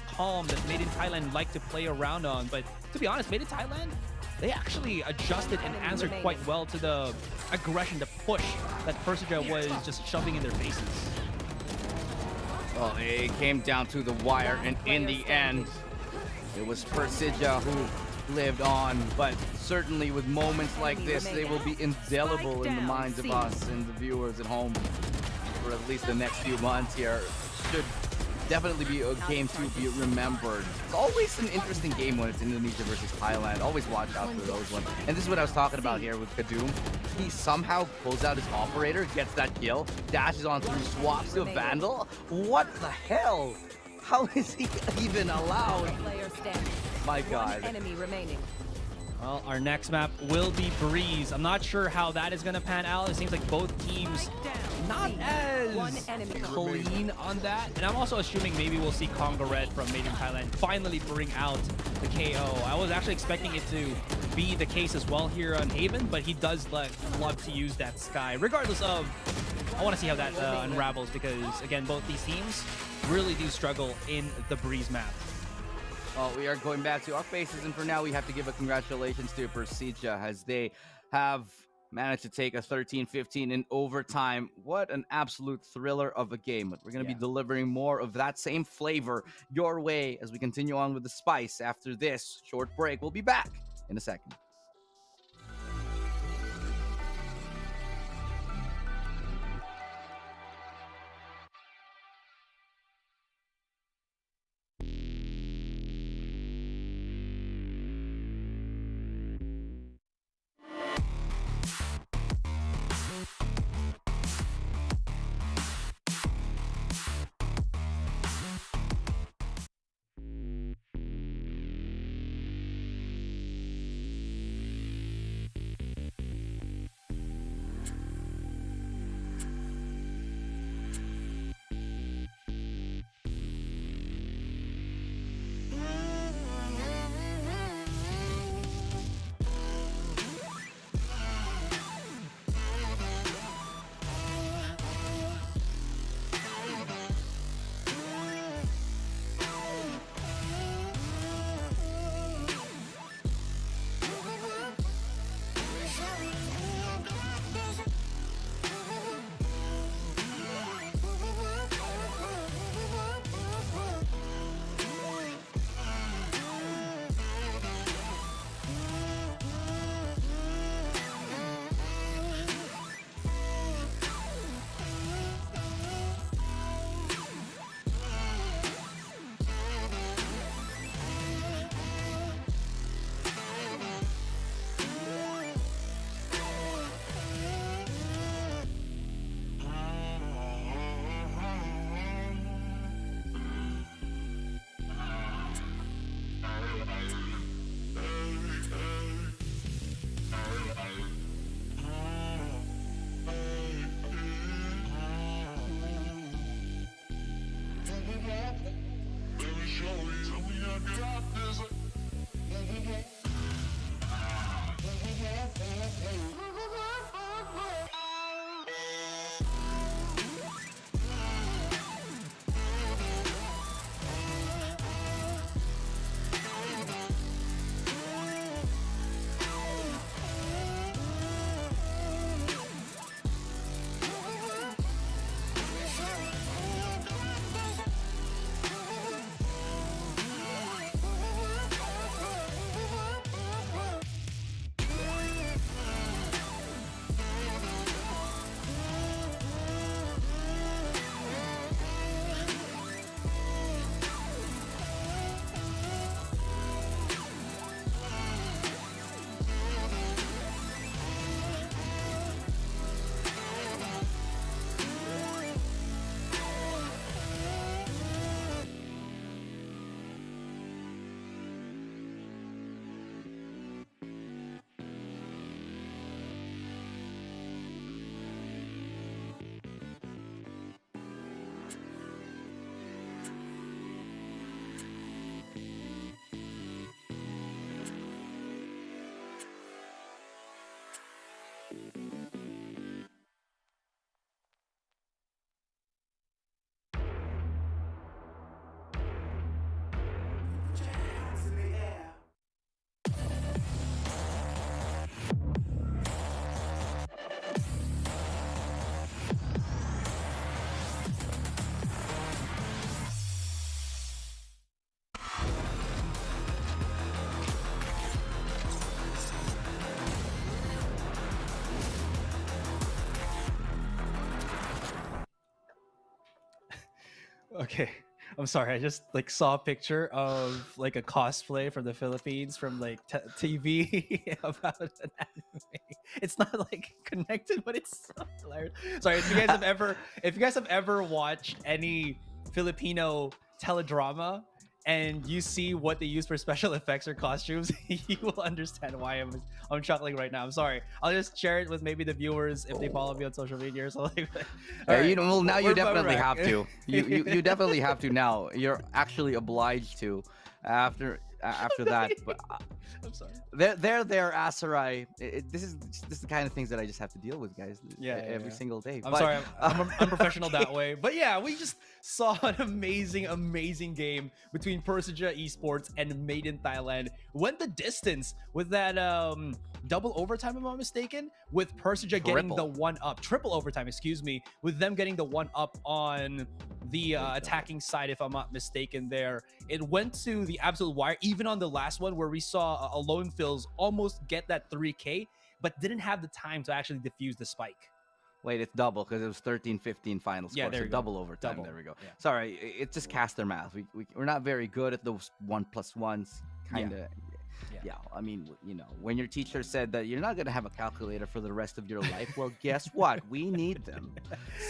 calm that Made in Thailand like to play around on. But to be honest, Made in Thailand, they actually adjusted and answered quite well to the aggression, the push that Persija was just shoving in their faces. Well, it came down to the wire, and in the end, it was Persija who lived on. But certainly with moments like this, they will be indelible in the minds of us and the viewers at home for at least the next few months here. Should definitely be a game to be remembered. It's always an interesting game when it's Indonesia versus Thailand. Always watch out for those ones. And this is what I was talking about here with Kadoom. He somehow pulls out his operator, gets that kill, dashes on through, swaps to a Vandal. What the hell? How is he even allowed? My God. Enemy remaining. Well, our next map will be Breeze. I'm not sure how that is going to pan out. It seems like both teams not as clean on that. And I'm also assuming maybe we'll see Conga Red from Made in Thailand finally bring out the KO. I was actually expecting it to be the case as well here on Haven, but he does love to use that Sky. Regardless of, I want to see how that unravels, because, again, both these teams really do struggle in the Breeze map. Well, we are going back to our faces, and for now, we have to give a congratulations to Persija, as they have managed to take a 13-15 in overtime. What an absolute thriller of a game. But we're going to be delivering more of that same flavor your way as we continue on with the spice after this short break. We'll be back in a second. Okay, I'm sorry. I just like saw a picture of like a cosplay from the Philippines from like TV about an anime. It's not like connected, but it's so hilarious. Sorry, if you guys have ever watched any Filipino teledrama and you see what they use for special effects or costumes, you will understand why I'm chuckling right now. I'm sorry. I'll just share it with maybe the viewers if they follow me on social media or something. Yeah, Right. you know, well, now you We're definitely back. have to. You definitely have to now. You're actually obliged to after that. But I'm sorry. There, Asarai. This is the kind of things that I just have to deal with, guys. Every single day. I'm But- sorry, I'm unprofessional that way. But yeah, we just saw an amazing game between Persija Esports and Made in Thailand. Went the distance with that double overtime, if I'm not mistaken, with Persija getting the one up, triple overtime, excuse me, with them getting the one up on the attacking side, if I'm not mistaken. There, it went to the absolute wire. Even on the last one, where we saw Alone Fills almost get that 3K, but didn't have the time to actually defuse the spike. Wait, it's double because it was 13-15 final score. Yeah, there so you go. double overtime. Double. There we go. Yeah. Sorry, it's just caster math. We're not very good at those 1+1s. Kind of. Yeah. I mean, you know, when your teacher said that you're not gonna have a calculator for the rest of your life, well, guess what? We need them.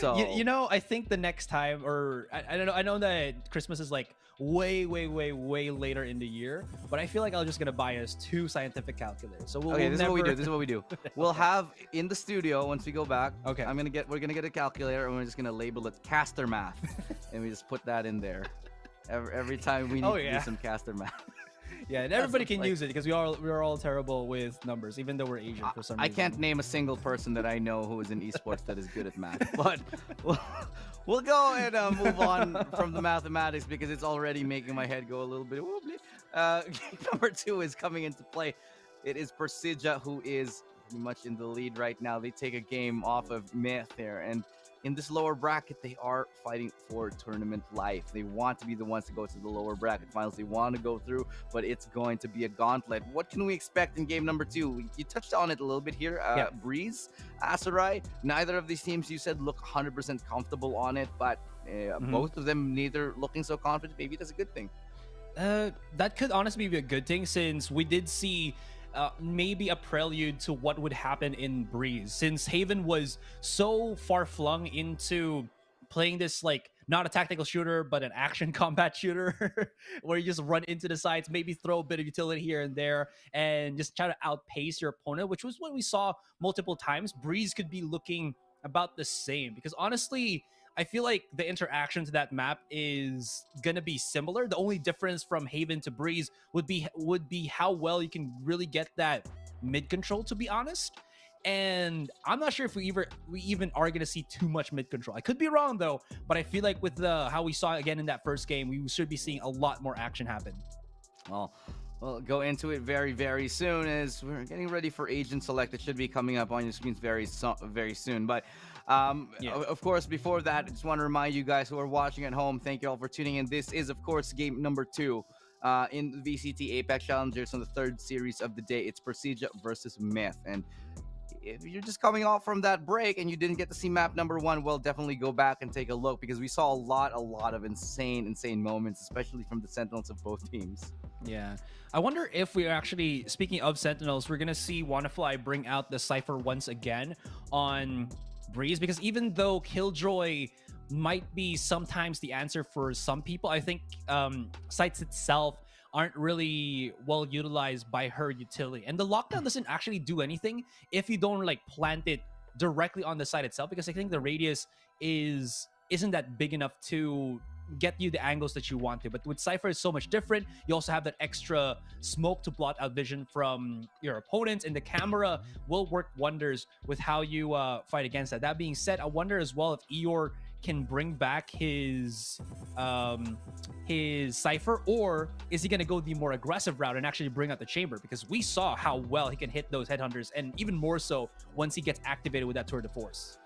So you know, I think the next time, or I don't know. I know that Christmas is like way later in the year, but I feel like I'm just gonna buy us 2 scientific calculators. So okay, this is what we do. We'll have in the studio once we go back. Okay. We're gonna get a calculator and we're just gonna label it caster math, and we just put that in there every time we need to do some caster math. Yeah, and everybody can use it because we're all terrible with numbers, even though we're Asian for some reason. I can't name a single person that I know who is in esports that is good at math, but we'll go and move on from the mathematics because it's already making my head go a little bit wobbly. Game number 2 is coming into play. It is Persija who is pretty much in the lead right now. They take a game off of Myth here, and in this lower bracket, they are fighting for tournament life. They want to be the ones to go to the lower bracket finals. They want to go through, but it's going to be a gauntlet. What can we expect in game number 2? You touched on it a little bit here. Breeze, Asarai, neither of these teams you said look 100% comfortable on it, but both of them neither looking so confident. Maybe that's a good thing. That could honestly be a good thing, since we did see maybe a prelude to what would happen in Breeze, since Haven was so far flung into playing this like not a tactical shooter but an action combat shooter where you just run into the sides, maybe throw a bit of utility here and there and just try to outpace your opponent, which was what we saw multiple times. Breeze could be looking about the same, because honestly I feel like the interaction to that map is gonna be similar. The only difference from Haven to Breeze would be how well you can really get that mid control, to be honest. And I'm not sure if we even are gonna see too much mid control. I could be wrong though, but I feel like with how we saw again in that first game, we should be seeing a lot more action happen. Well, we'll go into it very soon as we're getting ready for Agent Select. It should be coming up on your screens very soon. But of course, before that, I just want to remind you guys who are watching at home, thank you all for tuning in. This is, of course, game number 2 in the VCT APAC Challengers on the 3rd series of the day. It's Persija versus Myth. And if you're just coming off from that break and you didn't get to see map number 1, well, definitely go back and take a look, because we saw a lot of insane moments, especially from the Sentinels of both teams. Yeah, I wonder if we're actually, speaking of Sentinels, we're gonna see WannaFly bring out the Cypher once again on Breeze, because even though Killjoy might be sometimes the answer for some people, I think sites itself aren't really well utilized by her utility, and the lockdown doesn't actually do anything if you don't like plant it directly on the site itself, because I think the radius isn't that big enough to get you the angles that you want to. But with Cypher, it's so much different. You also have that extra smoke to blot out vision from your opponents, and the camera will work wonders with how you fight against that. That being said, I wonder as well if Eeyore can bring back his Cypher, or is he going to go the more aggressive route and actually bring out the chamber? Because we saw how well he can hit those headhunters, and even more so once he gets activated with that tour de force.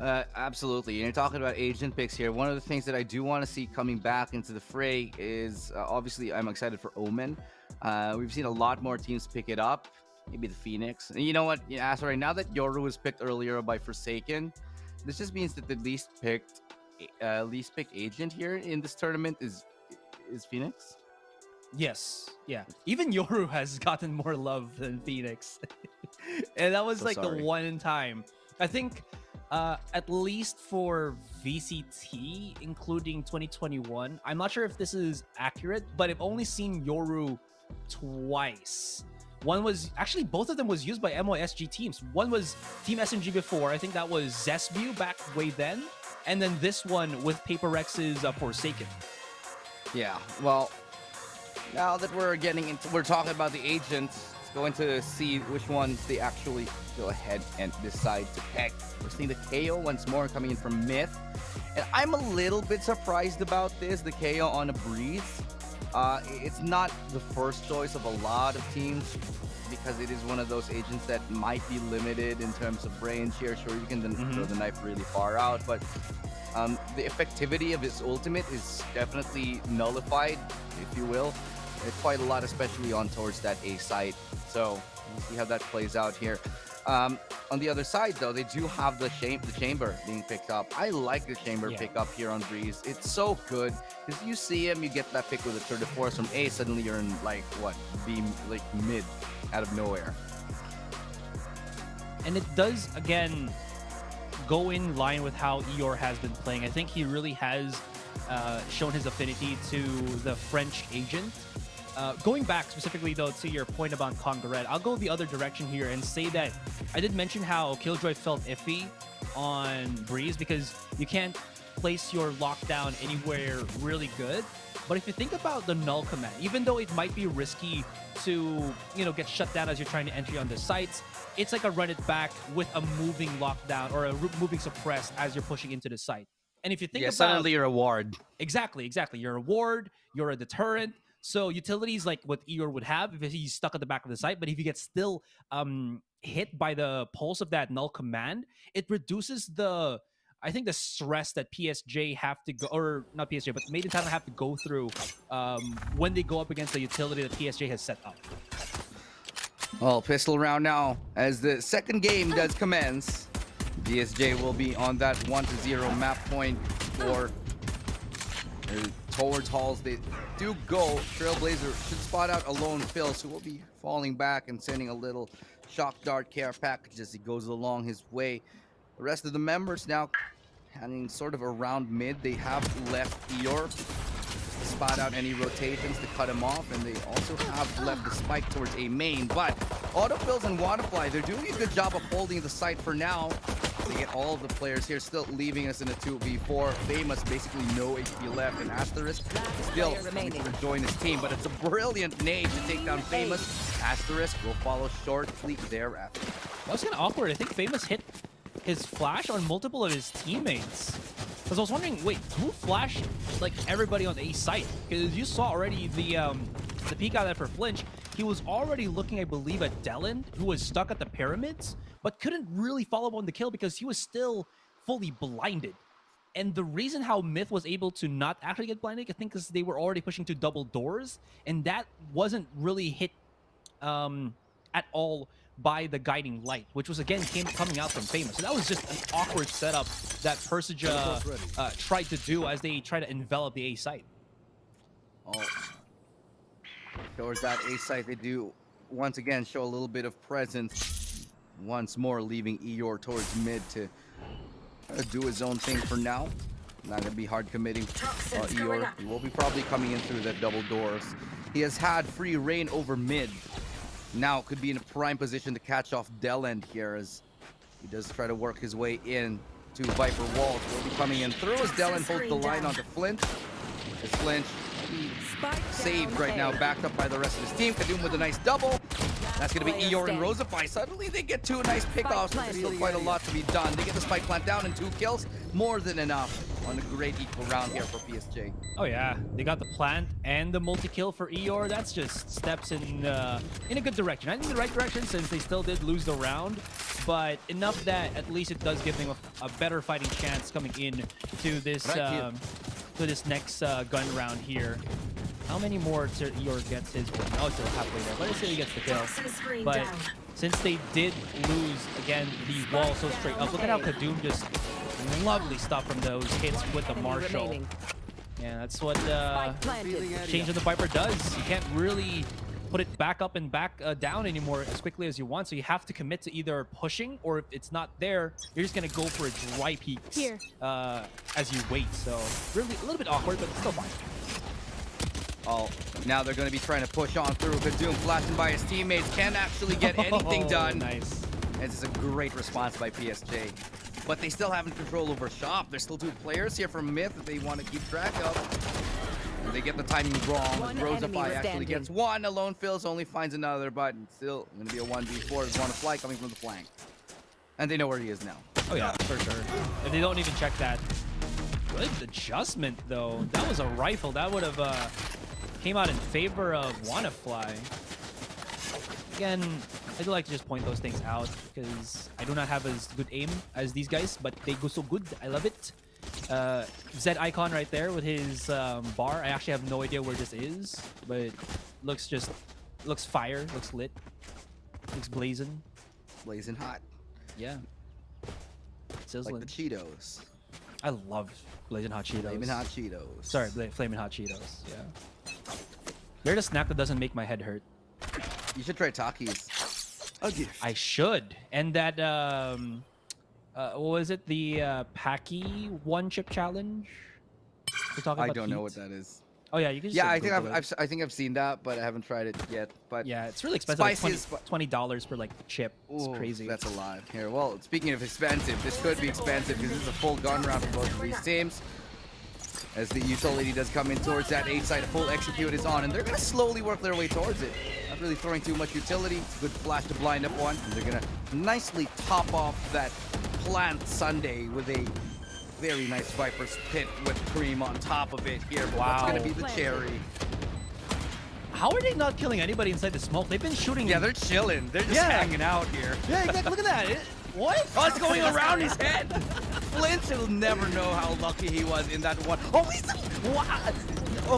Absolutely. And you're talking about agent picks here. One of the things that I do want to see coming back into the fray is obviously I'm excited for Omen. We've seen a lot more teams pick it up. Maybe the Phoenix. And you know what? Yeah, sorry. Now that Yoru was picked earlier by Forsaken, this just means that the least picked agent here in this tournament is Phoenix. Yes, yeah. Even Yoru has gotten more love than Phoenix, and that was the one time. I think at least for VCT, including 2021. I'm not sure if this is accurate, but I've only seen Yoru twice. One was actually, both of them was used by MOSG teams. One was Team SMG before. I think that was Zesbu back way then. And then this one with Paper Rex's Forsaken. Yeah, well, now that we're talking about the agents, it's going to see which ones they actually go ahead and decide to pick. We're seeing the KO once more coming in from Myth. And I'm a little bit surprised about this, the KO on a Breeze. It's not the first choice of a lot of teams because it is one of those agents that might be limited in terms of range here. Sure, you can then throw the knife really far out, but the effectivity of his ultimate is definitely nullified, if you will. It's quite a lot, especially on towards that A site. So we'll see how that plays out here. On the other side, though, they do have the chamber being picked up. I like the chamber pickup here on Breeze. It's so good because you see him, you get that pick with a tour de force from A. Suddenly you're in mid out of nowhere. And it does again go in line with how Eeyore has been playing. I think he really has shown his affinity to the French agent. Going back specifically, though, to your point about Congaret, I'll go the other direction here and say that I did mention how Killjoy felt iffy on Breeze because you can't place your lockdown anywhere really good. But if you think about the null command, even though it might be risky to, get shut down as you're trying to enter on the sites, it's like a run it back with a moving lockdown or a moving suppressed as you're pushing into the site. And if you think about... suddenly you're a ward. Exactly. You're a ward, you're a deterrent. So utilities like what Eeyore would have if he's stuck at the back of the site, but if you get still hit by the pulse of that null command, it reduces the stress that PSJ have to go, or not PSJ, but Made in Thailand have to go through when they go up against the utility that PSJ has set up. Well, pistol round now as the second game does commence. PSJ will be on that 1-0 map point for towards halls. They do go. Trailblazer should spot out a lone Phils, who will be falling back and sending a little shock dart care package as he goes along his way. The rest of the members now hanging sort of around mid. They have left Eeyore to spot out any rotations to cut him off, and they also have left the spike towards a main. But Autofills and Waterfly, they're doing a good job of holding the site for now. They get all of the players here, still leaving us in a 2v4. Famous, basically no HP left, and Asterisk still looking to join his team, but it's a brilliant nade to take down Famous. Asterisk will follow shortly thereafter. That was kind of awkward. I think Famous hit his flash on multiple of his teammates. Because I was wondering, wait, who flashed like everybody on the A site? Because you saw already the peek out there for Flinch. He was already looking, I believe, at Deland, who was stuck at the pyramids, but couldn't really follow up on the kill because he was still fully blinded. And the reason how Myth was able to not actually get blinded, I think, is they were already pushing to double doors, and that wasn't really hit at all by the guiding light, which was again coming out from Famous. So that was just an awkward setup that Persija tried to do as they try to envelop the A site. Oh, towards that A site, they do once again show a little bit of presence. Once more, leaving Eeyore towards mid to do his own thing for now. Not gonna be hard committing. Eeyore will be probably coming in through the double doors. He has had free reign over mid. Now could be in a prime position to catch off Deland here as he does try to work his way in to Viper Walls. Will be coming in through as Deland holds the line onto Flint. His flinch saved right now, backed up by the rest of his team. Kadum with a nice double. That's going to be Eeyore and Rosafy. Suddenly they get 2 nice pickoffs, but there's still quite a lot to be done. They get the spike plant down and 2 kills. More than enough on a great equal round here for PSJ. Oh yeah, they got the plant and the multi-kill for Eeyore. That's just steps in a good direction. I think the right direction since they still did lose the round, but enough that at least it does give them a better fighting chance coming in to this next gun round here. How many more till Eeyore gets his one? Oh, it's still halfway there, but let's say he gets the kill. But since they did lose, again, the wall so straight up, look at how Kadum just lovely stuff from those hits with the Marshall. Yeah, that's what change of the Viper does. You can't really put it back up and back down anymore as quickly as you want, so you have to commit to either pushing, or if it's not there, you're just going to go for a dry peek as you wait. So really a little bit awkward, but still fine. Oh, now they're going to be trying to push on through. Kadum flashing by his teammates. Can't actually get anything done. Nice. This is a great response by PSJ. But they still haven't control over shop. There's still 2 players here from Myth that they want to keep track of. And they get the timing wrong. Rosafy actually gets 1. Alone Fills only finds another, but still going to be a 1v4. There's one fly coming from the flank. And they know where he is now. Oh yeah, for sure. And they don't even check that. Good adjustment, though. That was a rifle. That would have came out in favor of Wannafly. Again, I do like to just point those things out because I do not have as good aim as these guys, but they go so good. I love it. Zed icon right there with his bar. I actually have no idea where this is, but it looks fire, looks lit, looks blazing. Blazing hot. Yeah. Sizzling. Like the Cheetos. I love blazing hot Cheetos. Flaming hot Cheetos. Sorry, flaming hot Cheetos. Yeah. They're the snack that doesn't make my head hurt. You should try Takis. I should. And that what was it? The Packy 1-chip challenge? We're talking about I don't know what that is. Oh yeah, you can just I think I've seen that, but I haven't tried it yet. But yeah, it's really expensive. Like $20 per like chip. It's crazy. That's a lot. Here, well, speaking of expensive, this could be expensive because this is a full gun round for both of these teams. As the utility does come in towards that A side, a full execute is on, and they're gonna slowly work their way towards it. Not really throwing too much utility. It's a good flash to blind up one. And they're gonna nicely top off that plant Sunday with a very nice Viper's Pit with cream on top of it here. But what's gonna be the cherry? How are they not killing anybody inside the smoke? They've been shooting. Yeah, they're chilling. They're just hanging out here. Yeah, exactly. Look at that. What? Oh, it's going around his head. Flint will never know how lucky he was in that one. Oh, he's what?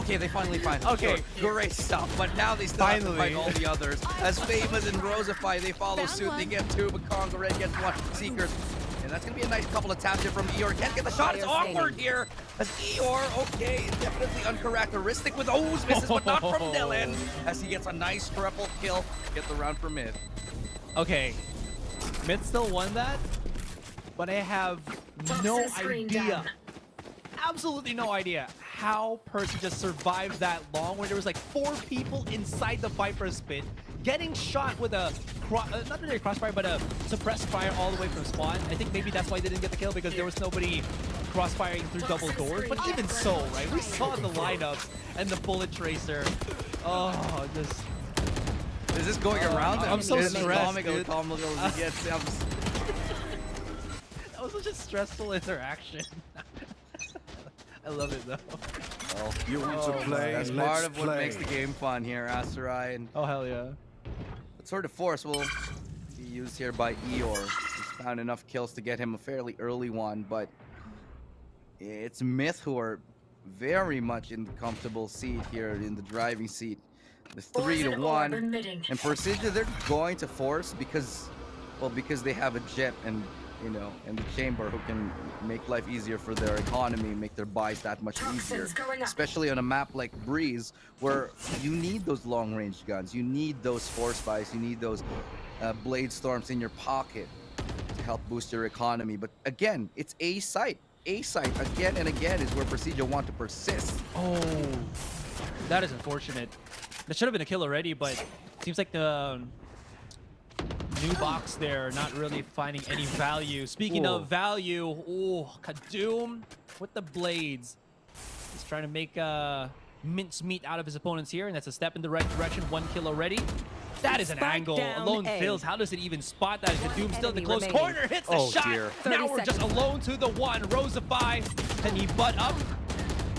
Okay, they finally find him. Okay, sure. Great stuff. But now they still have to fight all the others. As Famous and Rosafy, they follow suit. They get 2, but Conga Red gets 1. Seekers. And that's going to be a nice couple of taps here from Eeyore. Can't get the shot. It's awkward here. As Eeyore, okay, definitely uncharacteristic with those misses, but not from Dylan. As he gets a nice triple kill. Get the round for Mid. Okay. Mid still won that, but I have no idea, absolutely no idea how Percy just survived that long when there was like 4 people inside the Viper's Pit getting shot with a, not really a crossfire, but a suppressed fire all the way from spawn. I think maybe that's why they didn't get the kill, because there was nobody crossfiring through double doors. But even so, right, we saw the lineups and the bullet tracer. Oh, just... Is this going around? I'm so stressed, dude. That was such a stressful interaction. I love it though. Well, you want to play? That's part of what makes the game fun here, Asterai. And oh hell yeah! What sort of force will be used here by Eeyore? He's found enough kills to get him a fairly early one, but it's Myth who are very much in the comfortable seat here, in the driving seat. The 3-1, and Persija, they're going to force because they have a jet and and the chamber who can make life easier for their economy, make their buys that much easier. Especially on a map like Breeze, where you need those long-range guns, you need those force buys, you need those blade storms in your pocket to help boost your economy. But again, it's A site. A site again and again is where Persija want to persist. Oh, that is unfortunate. That should have been a kill already, but it seems like the new box there not really finding any value. Speaking of value, oh, Kadum with the blades. He's trying to make mincemeat out of his opponents here, and that's a step in the right direction. 1 kill already. That is an Spike angle. down Alone A. Fills. How does it even spot that? Kadoom still in the enemy close remaining. corner. Hits the Oh, shot. dear. Now 30 we're just seconds. alone to the one. Rosify. Can he butt up?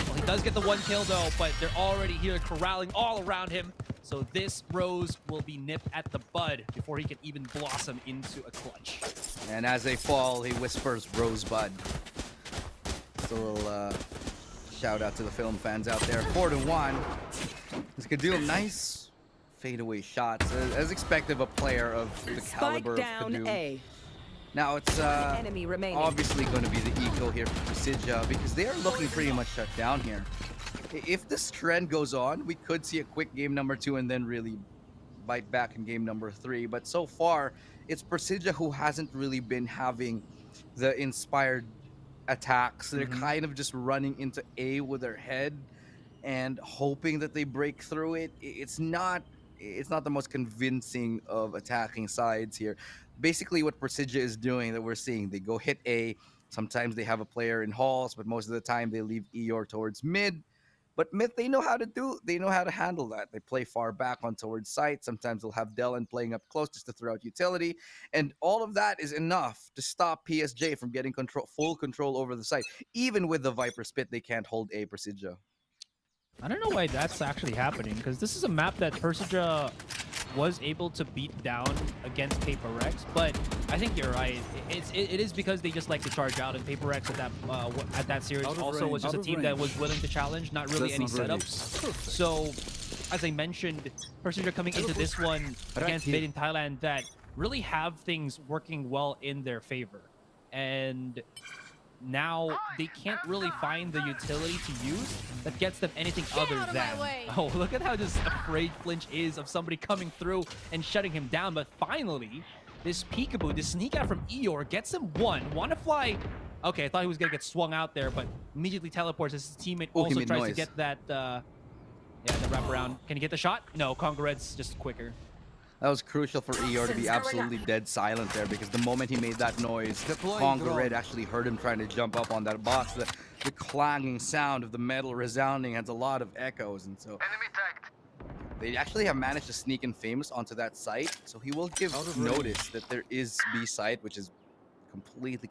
Well, he does get the 1 kill though, but they're already here corralling all around him. So this Rose will be nipped at the bud before he can even blossom into a clutch. And as they fall, he whispers Rosebud. Just a little shout out to the film fans out there. 4-1. This Kadoom, nice fadeaway shots. As expected of a player of the Spike caliber down of Kadoom. A. Now it's Enemy remaining. obviously going to be the eco here for Persija because they are looking pretty much shut down here. If this trend goes on, we could see a quick game number 2 and then really bite back in game number 3. But so far, it's Persija who hasn't really been having the inspired attacks. They're kind of just running into A with their head and hoping that they break through it. It's not the most convincing of attacking sides here. Basically what Persija is doing that we're seeing, they go hit A. Sometimes they have a player in halls, but most of the time they leave Eeyore towards mid. But mid, they know how to handle that. They play far back on towards site. Sometimes they'll have Dellen playing up close just to throw out utility. And all of that is enough to stop PSJ from getting full control over the site. Even with the Viper Spit, they can't hold A Persija. I don't know why that's actually happening, because this is a map that Persija was able to beat down against PaperX, but I think you're right. It is because they just like to charge out, and PaperX at that series also was just a team that was willing to challenge, not really any setups. So, as I mentioned, Persija coming into this one against mid in Thailand that really have things working well in their favor, and now they can't really find the utility to use that gets them anything other than. Oh, look at how just afraid Flinch is of somebody coming through and shutting him down. But finally, this peekaboo, this sneak out from Eeyore gets him one. Wanna fly? Okay, I thought he was gonna get swung out there, but immediately teleports as his teammate also tries to get that, the wraparound. Can he get the shot? No, Congored's just quicker. That was crucial for Eeyore to be absolutely dead silent there, because the moment he made that noise, Congo Red actually heard him trying to jump up on that box. The clanging sound of the metal resounding has a lot of echoes, and so they actually have managed to sneak in Famous onto that site, so he will give notice that there is B site, which is completely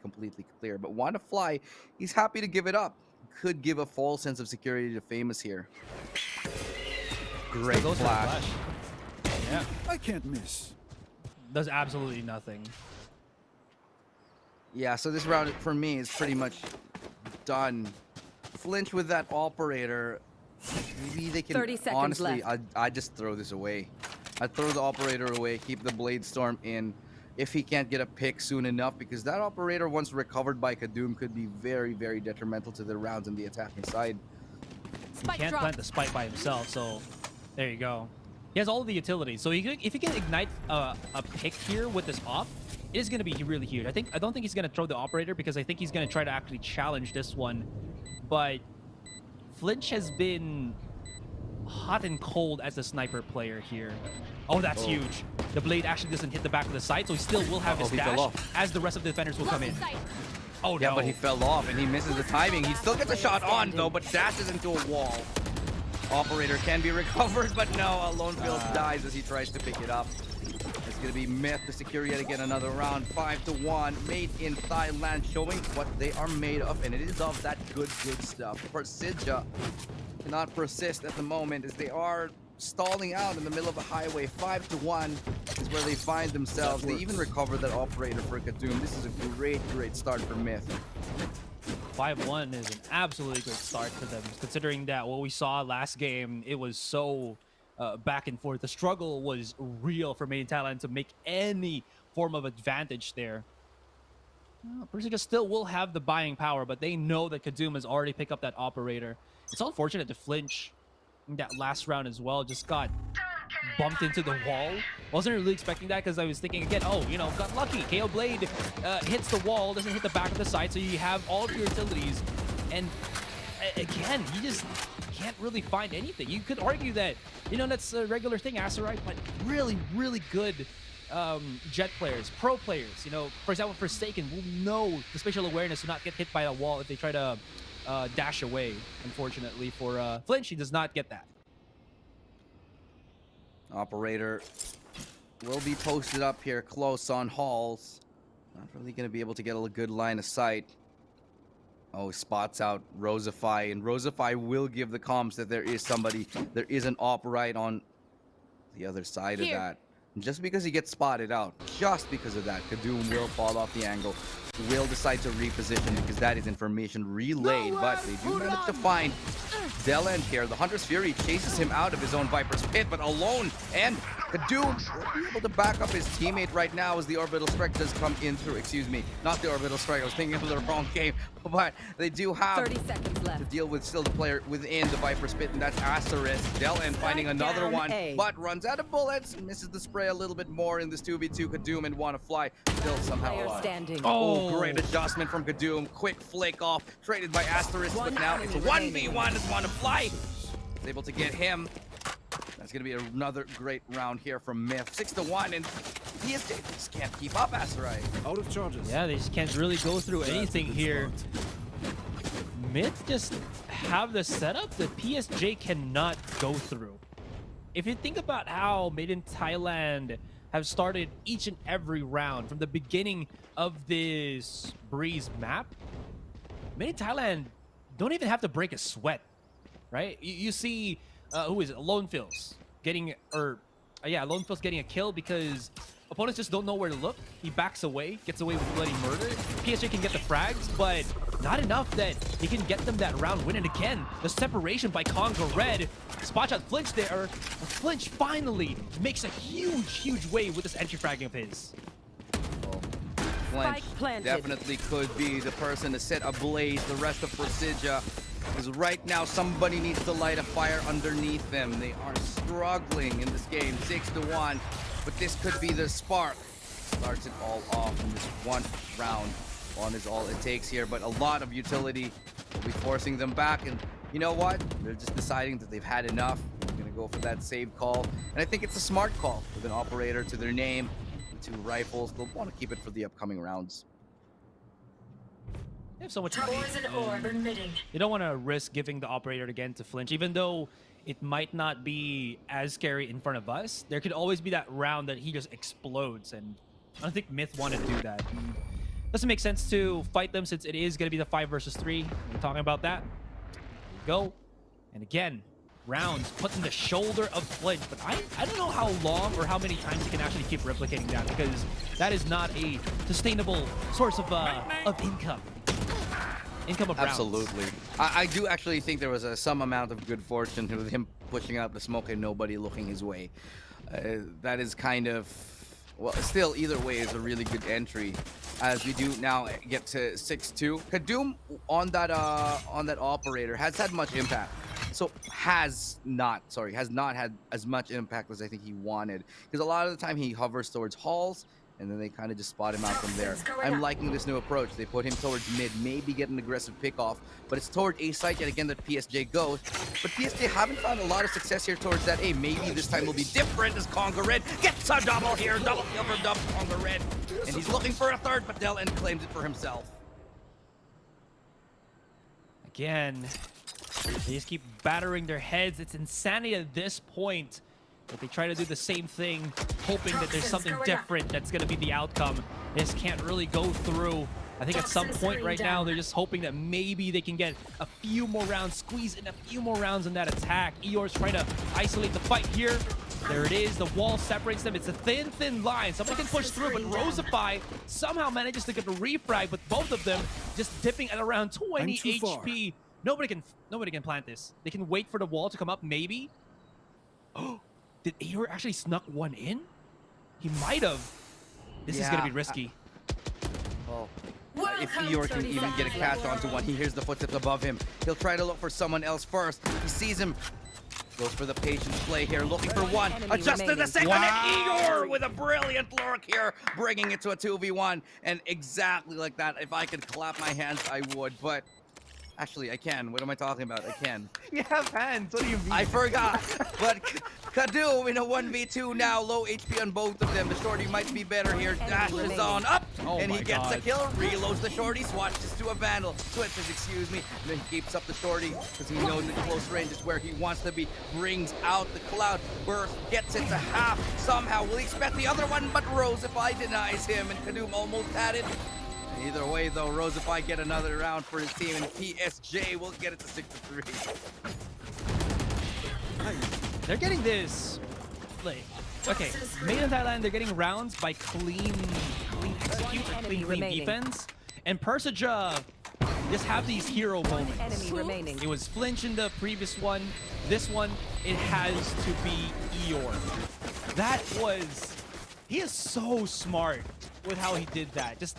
clear. But Want to Fly, he's happy to give it up. Could give a false sense of security to Famous here. Great flash. Yeah. I can't miss. Does absolutely nothing. Yeah, so this round for me is pretty much done. Flinch with that operator. Maybe they can 30 seconds honestly left. I just throw this away. I'd throw the operator away, keep the Blade Storm in if he can't get a pick soon enough, because that operator, once recovered by Kadoom, could be very detrimental to the rounds in the attacking side. He can't plant the spike by himself, so there you go. He has all of the utilities, so if he can ignite a pick here with this op, it is going to be really huge. I don't think he's going to throw the operator, because I think he's going to try to actually challenge this one. But Flinch has been hot and cold as a sniper player here. Oh, that's huge. The blade actually doesn't hit the back of the site, so he still will have his dash as the rest of the defenders will come in. Oh, no. Yeah, but he fell off and he misses the timing. He still gets a shot on, though, but dashes into a wall. Operator can be recovered, but no, Lone Field dies as he tries to pick it up. It's going to be Myth to secure yet again another round. 5-1, made in Thailand, showing what they are made of, and it is of that good stuff. Persija cannot persist at the moment as they are stalling out in the middle of a highway. 5-1 is where they find themselves. They even recover that operator for Kadoom. This is a great start for Myth. 5-1 is an absolutely great start for them, considering that what we saw last game, it was so back and forth. The struggle was real for Made in Thailand to make any form of advantage there. Persija still will have the buying power, but they know that Kadoom has already picked up that operator. It's unfortunate to Flinch in that last round as well. Just got bumped into the wall. Wasn't really expecting that, because I was thinking again, oh, you know, got lucky. KO Blade hits the wall, doesn't hit the back of the side, so you have all of your utilities. And again, you just can't really find anything. You could argue that, you know, that's a regular thing, Asurite, but really good Jet players, pro players, you know, for example, Forsaken will know the spatial awareness to not get hit by a wall if they try to dash away. Unfortunately for Flinch, he does not get that. Operator will be posted up here close on Halls. Not really going to be able to get a good line of sight. Oh, spots out Rosify, and Rosify will give the comms that there is somebody, there is an op right on the other side of that. And just because he gets spotted out, just because of that, Kadoom will fall off the angle, will decide to reposition because that is information relayed, but they do manage to find Delend here. The Hunter's Fury chases him out of his own Viper's Pit, but alone, and Kadoom will be able to back up his teammate right now as the Orbital Strike does come in through. Excuse me, not the Orbital Strike, I was thinking of the wrong game, but they do have 30 seconds left to deal with still the player within the Viper's Pit, and that's Asterisk. Delend finding another one, but runs out of bullets, misses the spray a little bit more in this 2v2. Kadoom and Wanna Fly still somehow alive. Oh, great adjustment from Kadoom. Quick flake off, traded by Asterisk, but now it's a 1v1 as Wanna Fly is able to get him. That's going to be another great round here from Myth. 6-1, and PSG just can't keep up, Asterai. Out of charges. Yeah, they just can't really go through anything here. Myth just have the setup that PSG cannot go through. If you think about how Made in Thailand have started each and every round from the beginning of this Breeze map, Made in Thailand don't even have to break a sweat, right? You see, who is it? Lone Phil's getting, Lone Phil's getting a kill because opponents just don't know where to look. He backs away, gets away with bloody murder. PSG can get the frags, but not enough that he can get them that round win. And again, the separation by Congo Red. Spot shot Flinch there. Flinch finally makes a huge wave with this entry fragging of his. Flinch definitely could be the person to set ablaze the rest of Persija. Because right now, somebody needs to light a fire underneath them. They are struggling in this game, 6-1. But this could be the spark. Starts it all off in this one round. One is all it takes here, but a lot of utility will be forcing them back. And you know what? They're just deciding that they've had enough. They're going to go for that save call. And I think it's a smart call with an operator to their name. 2 rifles. They'll want to keep it for the upcoming rounds. They have so much money. You don't want to risk giving the operator again to Flinch, even though it might not be as scary in front of us. There could always be that round that he just explodes, and I don't think Myth wanted to do that. Doesn't make sense to fight them since it is going to be the 5 versus 3. We're talking about that. There we go. And again, rounds put in the shoulder of Flinch, but I don't know how long or how many times he can actually keep replicating that, because that is not a sustainable source of income. Income of rounds. Absolutely. I do actually think there was some amount of good fortune with him pushing out the smoke and nobody looking his way. That is kind of, well, still either way is a really good entry. As we do now get to 6-2. Kadoom on that operator has had much impact. So has not had as much impact as I think he wanted. Because a lot of the time he hovers towards Halls, and then they kind of just spot him out from there. I'm liking this new approach. They put him towards mid, maybe get an aggressive pick-off, but it's toward A site yet again that PSG goes. But PSG haven't found a lot of success here towards that A. Maybe this time will be different as Congo Red gets a double here. Double kill for Congo Red. And he's looking for a third, but Delend claims it for himself. Again, they just keep battering their heads. It's insanity at this point. But they try to do the same thing, hoping that there's something different that's going to be the outcome. They just can't really go through. I think at some point right now, they're just hoping that maybe they can get a few more rounds, squeeze in a few more rounds in that attack. Eeyore's trying to isolate the fight here. There it is. The wall separates them. It's a thin line. Somebody can push through, but Rosify somehow manages to get the refrag with both of them just dipping at around 20 HP. Nobody can plant this. They can wait for the wall to come up, maybe. Oh. Did Eeyore actually snuck one in? He might have. This is going to be risky. Well, if Eeyore can even get a catch onto one, he hears the footsteps above him. He'll try to look for someone else first. He sees him. Goes for the patience play here, looking for one. Adjusted the second, and Eeyore with a brilliant lurk here, bringing it to a 2v1. And exactly like that, if I could clap my hands, I would. But Actually, I can. What am I talking about? I can. You have hands. What do you mean? I forgot. But Kadu in a 1v2 now. Low HP on both of them. The shorty might be better here. Dashes on up. And he gets a kill. Reloads the shorty. Swatches to a vandal. Switches, excuse me. And then he keeps up the shorty because he knows that close range is where he wants to be. Brings out the cloud burst. Gets it to half. Somehow will he expect the other one, but Rosify denies him. And Kadum almost had it. Either way, though, Rosify get another round for his team, and PSJ will get it to 6-3. They're getting this, like, okay, made in Thailand, they're getting rounds by clean execute or clean defense. And Persija just have these hero moments. It was Flinch in the previous one. This one, it has to be Eeyore. That was, he is so smart with how he did that. Just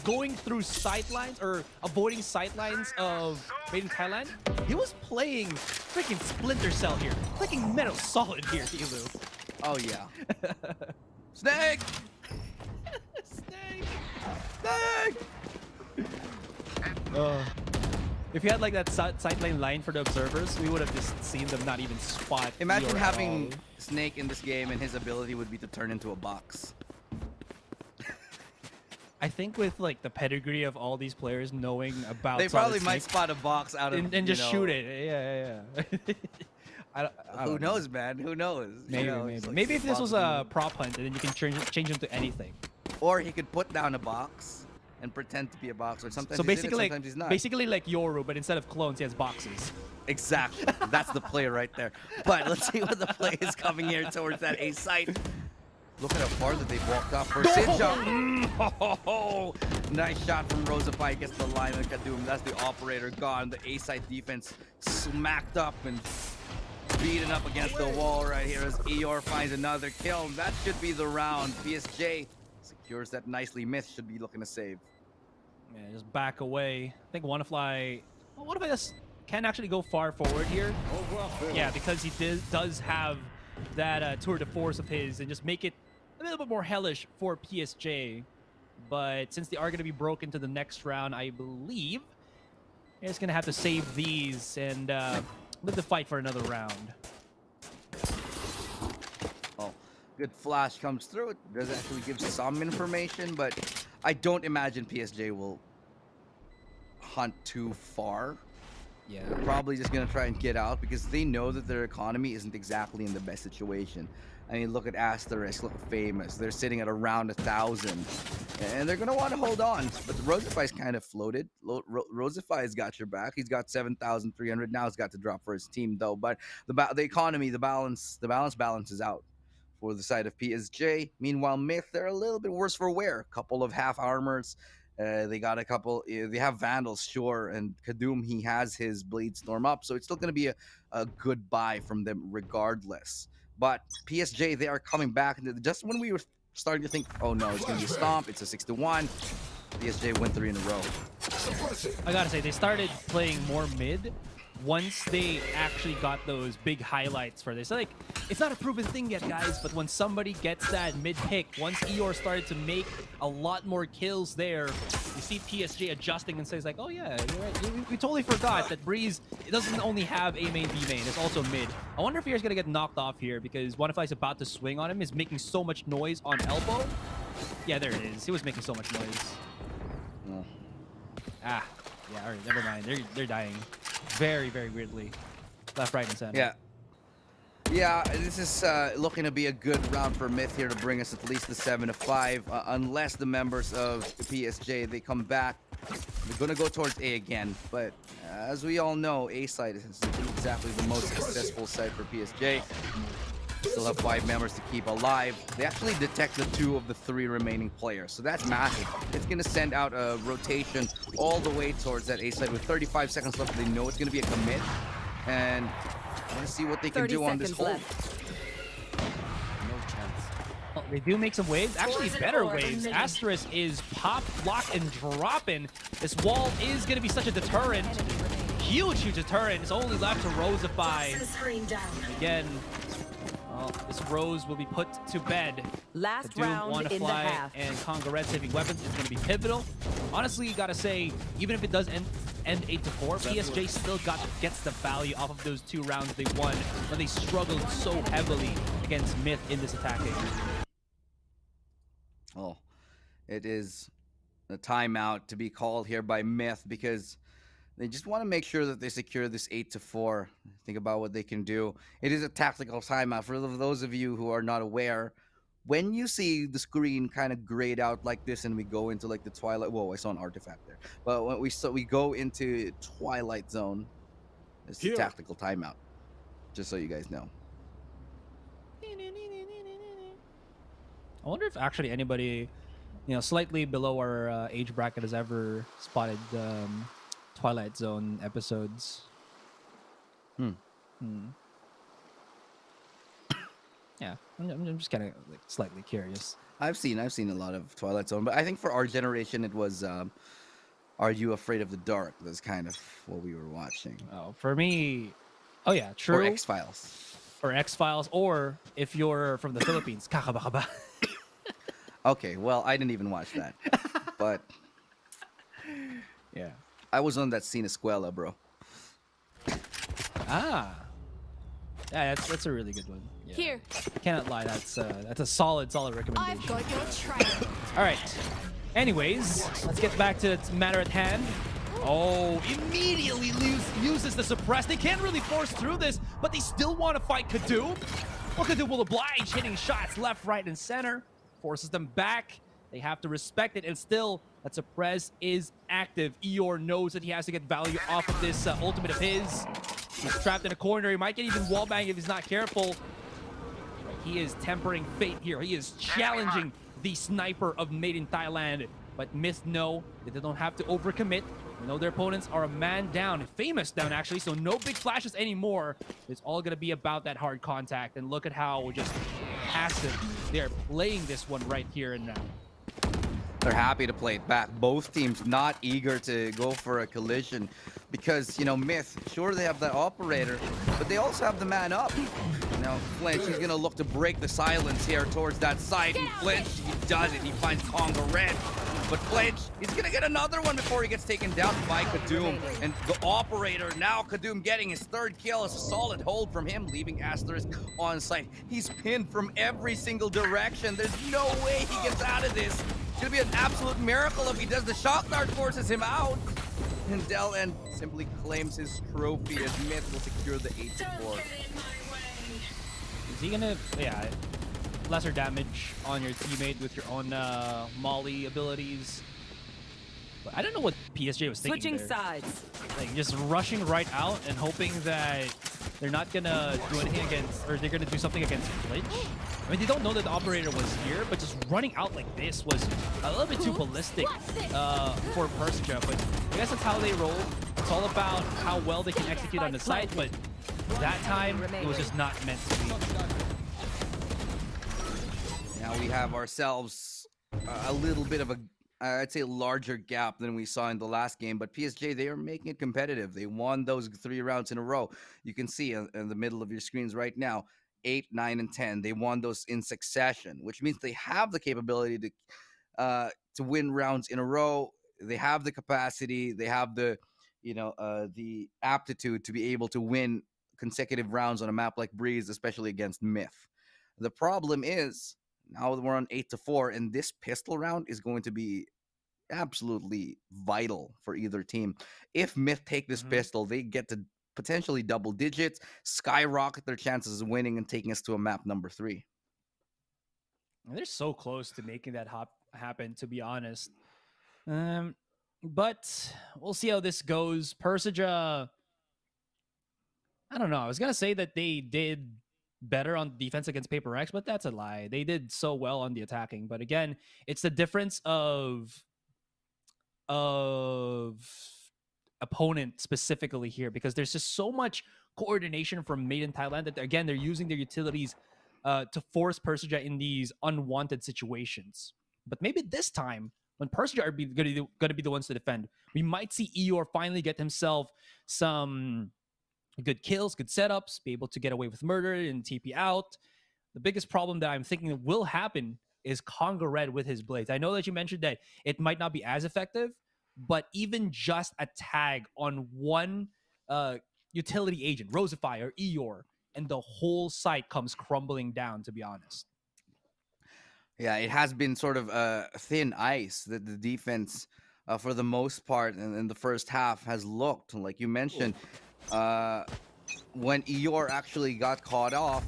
going through sightlines or avoiding sightlines of Made in Thailand. He was playing freaking Splinter Cell here. Clicking Metal Solid here, Elu. Oh, yeah. Snake! Snake! Snake! If you had like that sideline line for the observers, we would have just seen them not even spot. Imagine having Snake in this game and his ability would be to turn into a box. I think with like the pedigree of all these players knowing about they probably might spot a box out of and just shoot it. Yeah. I Who knows, man? Who knows? Maybe, you know, maybe. like Maybe if this was a prop hunt, and then you can change them to anything. Or he could put down a box and pretend to be a box. Or sometimes so basically, he's in it, sometimes he's not. Basically like Yoru, but instead of clones, he has boxes. Exactly. That's the play right there. But let's see what the play is coming here towards that A site. Look at how far that they've walked off for Sinja. Nice shot from Rosify. Gets the line of Kadum. That's the operator gone. The A site defense smacked up and beaten up against the wall right here as Eeyore finds another kill. That should be the round. PSJ secures that nicely. Myth should be looking to save. Yeah, just back away. I think Wannafly just can actually go far forward here. Yeah, because he does have that tour de force of his and just make it a little bit more hellish for PSJ. But since they are going to be broken to the next round, I believe it's going to have to save these and live the fight for another round. Oh, good flash comes through. It does actually give some information, but I don't imagine PSJ will hunt too far. Yeah. They're probably just going to try and get out because they know that their economy isn't exactly in the best situation. I mean, look at Asterisk, look at Famous. They're sitting at around 1,000. And they're going to want to hold on. But the Rosify's kind of floated. Rosify's got your back. He's got 7,300. Now he's got to drop for his team, though. But the economy, the balance balances out for the side of PSJ. Meanwhile, Myth, they're a little bit worse for wear. A couple of half armors. They got a couple. They have Vandals, sure, and Kadum, he has his Blade Storm up, so it's still going to be a good buy from them regardless. But PSJ, they are coming back. Just when we were starting to think, oh no, it's going to be a stomp, it's a 6-1. PSJ win 3 in a row. I gotta say, they started playing more mid once they actually got those big highlights for this. Like, it's not a proven thing yet, guys, but when somebody gets that mid pick, once Eeyore started to make a lot more kills there, you see PSG adjusting and says like, oh yeah, you're right. We totally forgot that Breeze, it doesn't only have A main, B main, it's also mid. I wonder if Eeyore's gonna get knocked off here because Wannafly's about to swing on him, is making so much noise on elbow. Yeah, there it is. He was making so much noise. Yeah. Ah, yeah, all right, never mind. They're dying. Very, very weirdly. Left, right, and center. Yeah. Yeah, this is looking to be a good round for Myth here to bring us at least the 7-5. Unless the members of PSJ, they come back. They're going to go towards A again. But as we all know, A side is exactly the most successful side for PSJ. Still have 5 members to keep alive. They actually detect the 2 of the 3 remaining players. So that's massive. It's going to send out a rotation all the way towards that A side. With 35 seconds left, they know it's going to be a commit. And I want to see what they can do on this hold. No chance. Well, they do make some waves. Actually, better waves. Asterisk is pop, lock, and dropping. This wall is going to be such a deterrent. Huge deterrent. It's only left to Rosify. Again, this Rose will be put to bed. Last round in the half. And Conga Red saving weapons is going to be pivotal. Honestly, you gotta say, even if it does end end 8-4, PSJ still gets the value off of those 2 rounds they won when they struggled so heavily against Myth in this attacking. Oh, it is a timeout to be called here by Myth because they just want to make sure that they secure this 8-4. Think about what they can do. It is a tactical timeout. For those of you who are not aware, when you see the screen kind of grayed out like this and we go into like the twilight, whoa, I saw an artifact there. But when we go into twilight zone, it's a tactical timeout. Just so you guys know. I wonder if actually anybody, slightly below our age bracket has ever spotted Twilight Zone episodes. Yeah, I'm just kind of like slightly curious. I've seen a lot of Twilight Zone, but I think for our generation it was Are You Afraid of the Dark? That's kind of what we were watching. Oh, for me, oh yeah, true. Or X-Files. Or X-Files, or if you're from the Philippines, Kakabakaba. Okay, well, I didn't even watch that. But yeah, I was on that scene Escuela, bro. Ah. Yeah, that's a really good one. Yeah. Here. I cannot lie, that's a solid recommendation. I've got your trail. All right. Anyways, let's get back to the matter at hand. Oh, immediately uses the suppress. They can't really force through this, but they still want to fight Kadoob. Well, Kadoob will oblige, hitting shots left, right, and center. Forces them back. They have to respect it, and still, that suppress is active. Eeyore knows that he has to get value off of this ultimate of his. He's trapped in a corner. He might get even wallbang if he's not careful. He is tempering fate here. He is challenging the sniper of Made in Thailand. But Myth know that they don't have to overcommit. They know their opponents are a man down, famous down actually, so no big flashes anymore. It's all going to be about that hard contact. And look at how just passive they're playing this one right here and now. They're happy to play it back. Both teams not eager to go for a collision because, Myth, sure, they have that operator, but they also have the man up. Now, Flinch, he's going to look to break the silence here towards that side, and Flinch, he does it. He finds Conga Red. But Flinch, he's going to get another one before he gets taken down by Kadoob. And the operator, now Kadoob getting his 3rd kill. It's a solid hold from him, leaving Asterisk on site. He's pinned from every single direction. There's no way he gets out of this. It's going to be an absolute miracle if he does. The shock dart forces him out. And Del End simply claims his trophy as Myth will secure the 8-4. Is he going to... Yeah, lesser damage on your teammate with your own Molly abilities. But I don't know what PSJ was thinking. Switching there. sides. Like just rushing right out and hoping that they're not gonna do anything against, or they're gonna do something against Flinch. I mean, they don't know that the operator was here, but just running out like this was a little bit too ballistic for Persija. But I guess that's how they roll. It's all about how well they can execute on the site, but that time it was just not meant to be. Now we have ourselves a little bit of a, I'd say, larger gap than we saw in the last game. But PSJ, they are making it competitive. They won those 3 rounds in a row. You can see in the middle of your screens right now, 8, 9, and 10. They won those in succession, which means they have the capability to win rounds in a row. They have the capacity. They have the, the aptitude to be able to win consecutive rounds on a map like Breeze, especially against Myth. The problem is, now we're on 8-4, and this pistol round is going to be absolutely vital for either team. If Myth take this pistol, they get to potentially double digits, skyrocket their chances of winning and taking us to a map number 3. They're so close to making that happen, to be honest. But we'll see how this goes. Persija, I don't know. I was going to say that they did better on defense against Paper X, but that's a lie. They did so well on the attacking. But again, it's the difference of opponent specifically here, because there's just so much coordination from Made in Thailand that, again, they're using their utilities to force Persija in these unwanted situations. But maybe this time, when Persija are going to be the ones to defend, we might see Eeyore finally get himself some good kills, good setups, be able to get away with murder and TP out. The biggest problem that I'm thinking that will happen is Conga Red with his blades. I know that you mentioned that it might not be as effective, but even just a tag on one utility agent, Rosify or Eeyore, and the whole site comes crumbling down, to be honest. Yeah, it has been sort of thin ice that the defense, for the most part, in the first half has looked. Like you mentioned, when Eeyore actually got caught off,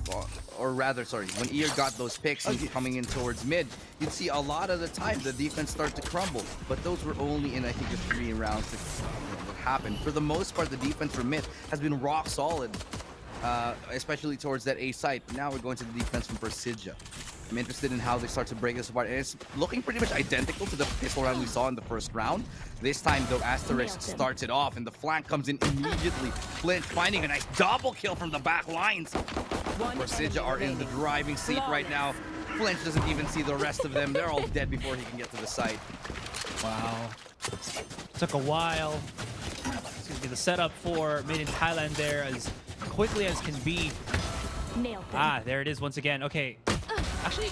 or rather, sorry, when Eeyore got those picks and coming in towards mid, you'd see a lot of the time the defense start to crumble. But those were only in, I think, the 3 rounds that happened. For the most part, the defense for mid has been rock solid, especially towards that A site. But now we're going to the defense from Persija. I'm interested in how they start to break this apart. And it's looking pretty much identical to the pistol round we saw in the first round. This time, though, Asterisk starts it off, and the flank comes in immediately. Flinch finding a nice double kill from the back lines. Persija are in the driving seat right now. Flinch doesn't even see the rest of them. They're all dead before he can get to the site. Wow. Took a while. It's going to be the setup for mid in Thailand there as quickly as can be. There it is once again. Okay. Actually,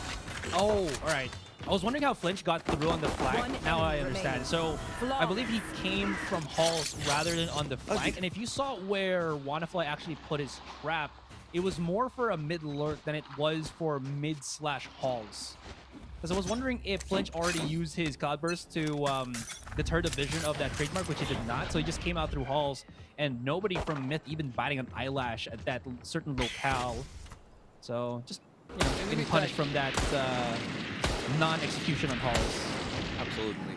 all right. I was wondering how Flinch got through on the flank. Now I understand. So I believe he came from halls rather than on the flank. And if you saw where Wannafly actually put his trap, it was more for a mid lurk than it was for mid/halls. Because I was wondering if Flinch already used his Cloudburst to deter the vision of that trademark, which he did not. So he just came out through halls, and nobody from Myth even batting an eyelash at that certain locale. So just, you know, getting punished from that non-execution on halls. Absolutely.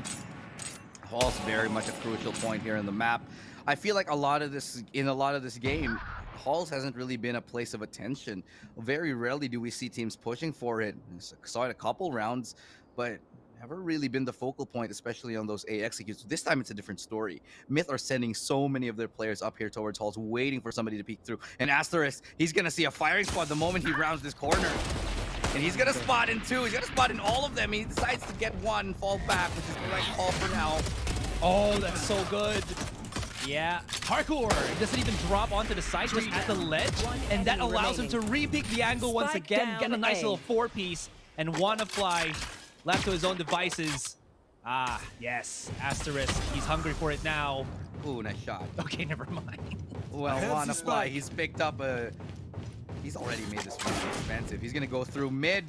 Halls very much a crucial point here in the map. I feel like in a lot of this game, Halls hasn't really been a place of attention. Very rarely do we see teams pushing for it. Saw it a couple rounds, but never really been the focal point, especially on those A executes. This time it's a different story. Myth are sending so many of their players up here towards Halls, waiting for somebody to peek through. And Asterisk, he's gonna see a firing squad the moment he rounds this corner. And he's gonna spot in 2. He's gonna spot in all of them. He decides to get 1 and fall back, which is the right call for now. Oh, that's so good. Yeah, Parkour doesn't even drop onto the side, just at the ledge, and that allows him to re-peek the angle once again, get a nice little 4-piece, and Wannafly left to his own devices. Yes, Asterisk, he's hungry for it now. Ooh, nice shot. Okay, never mind. Well, Wannafly, he's picked up a... He's already made this really expensive. He's gonna go through mid.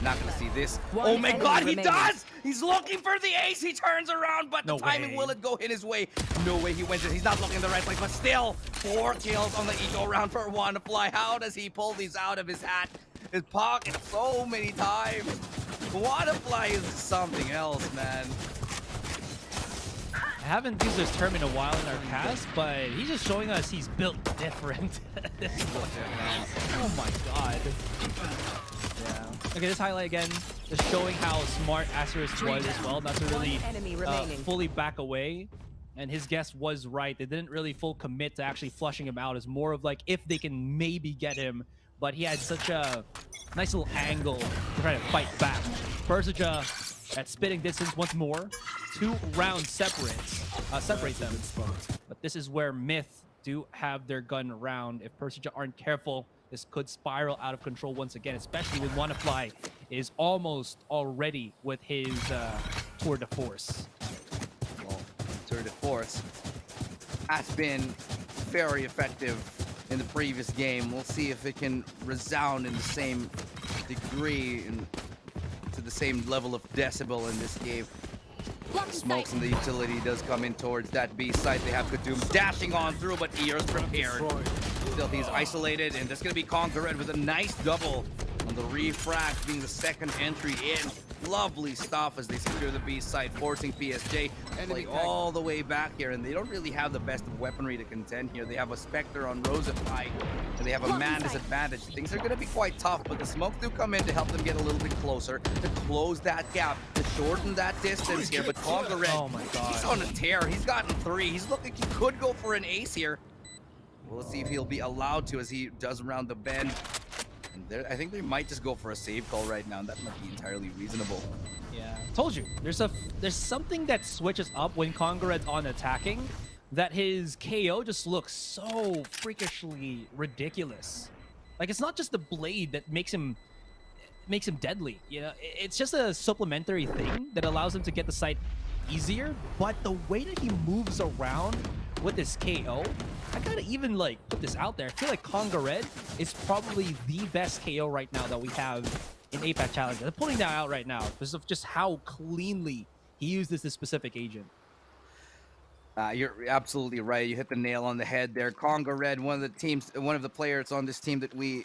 Not gonna see this. Oh my god, he does! He's looking for the ace. He turns around, but the timing, will it go in his way? No way he wins it. He's not looking in the right place, but still 4 kills on the eco round for Wannafly. How does he pull these out of his hat? His pocket so many times. Wannafly is something else, man. I haven't used this term in a while in our cast, but he's just showing us he's built different. Oh my god. Yeah. Okay, this highlight again, just showing how smart Asterisk was as well, not to really fully back away. And his guess was right. They didn't really full commit to actually flushing him out. It's more of like if they can maybe get him, but he had such a nice little angle to try to fight back. Persija at spitting distance once more. 2 rounds separate them. But this is where Myth do have their gun round. If Persija aren't careful, this could spiral out of control once again, especially when Wannafly is almost already with his tour de force. Well, tour de force has been very effective in the previous game. We'll see if it can resound in the same degree and to the same level of decibel in this game. Smokes in the utility does come in towards that B site. They have Kadoom dashing on through, but Ear's prepared. Still, he's isolated, and there's going to be Conqueror with a nice double on the refract, being the second entry in. Lovely stuff as they secure the B site, forcing PSJ like all the way back here, and they don't really have the best of weaponry to contend here. They have a Spectre on Rosify, and they have a man disadvantage. Things are going to be quite tough, but the smokes do come in to help them get a little bit closer, to close that gap, to shorten that distance here. But Conqueror, oh my god, he's on a tear. He's gotten 3. He's looking, he could go for an ace here. Well, let's see if he'll be allowed to as he does around the bend. And I think they might just go for a save call right now, and that might be entirely reasonable. Yeah, told you. There's something that switches up when Conqueror's on attacking, that his KO just looks so freakishly ridiculous. Like, it's not just the blade that makes him deadly. You know, it's just a supplementary thing that allows him to get the site easier, but the way that he moves around with this KO, I gotta even like put this out there. I feel like Conga Red is probably the best KO right now that we have in APAC Challengers. I'm putting that out right now because of just how cleanly he uses this specific agent. You're absolutely right. You hit the nail on the head there. Conga Red, one of the players on this team that we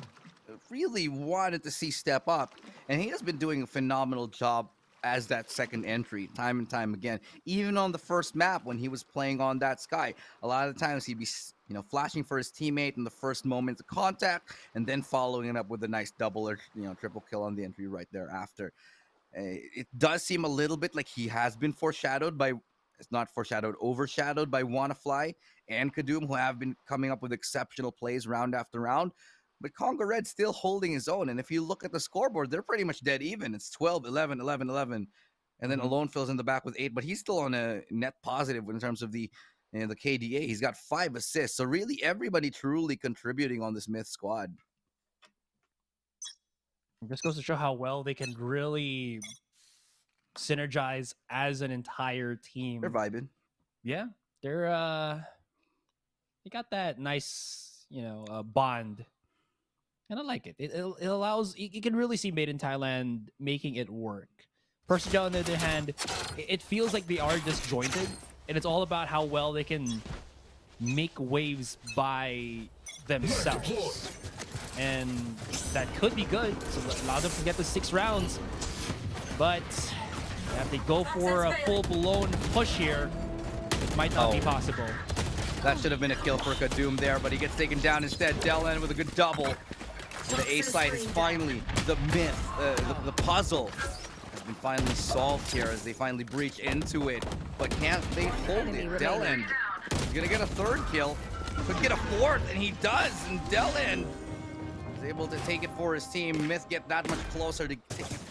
really wanted to see step up, and he has been doing a phenomenal job as that second entry time and time again. Even on the first map when he was playing on that sky, a lot of the times he'd be flashing for his teammate in the first moment of contact, and then following it up with a nice double or triple kill on the entry right thereafter. It does seem a little bit like he has been foreshadowed by. It's not foreshadowed, overshadowed by WannaFly and Kadum, who have been coming up with exceptional plays round after round. But Conga Red still holding his own. And if you look at the scoreboard, they're pretty much dead even. It's 12, 11, 11, 11. And then Alone fills in the back with 8. But he's still on a net positive in terms of the KDA. He's got 5 assists. So really everybody truly contributing on this Myth squad. It just goes to show how well they can really synergize as an entire team. They're vibing. Yeah, they're they got that nice bond, and I like it. It allows you can really see Made in Thailand making it work. Persija, on the other hand, it feels like they are disjointed, and it's all about how well they can make waves by themselves, and that could be good. So allow them to get the 6 rounds, but if they go for a full-blown push here, it might not be possible. That should have been a kill for Kadum there, but he gets taken down instead. Dellen with a good double. And the A side is finally the myth, the puzzle has been finally solved here as they finally breach into it. But can't they hold it? Dellen is gonna get a 3rd kill. Could get a 4th, and he does. And Dellen is able to take it for his team. Myth get that much closer to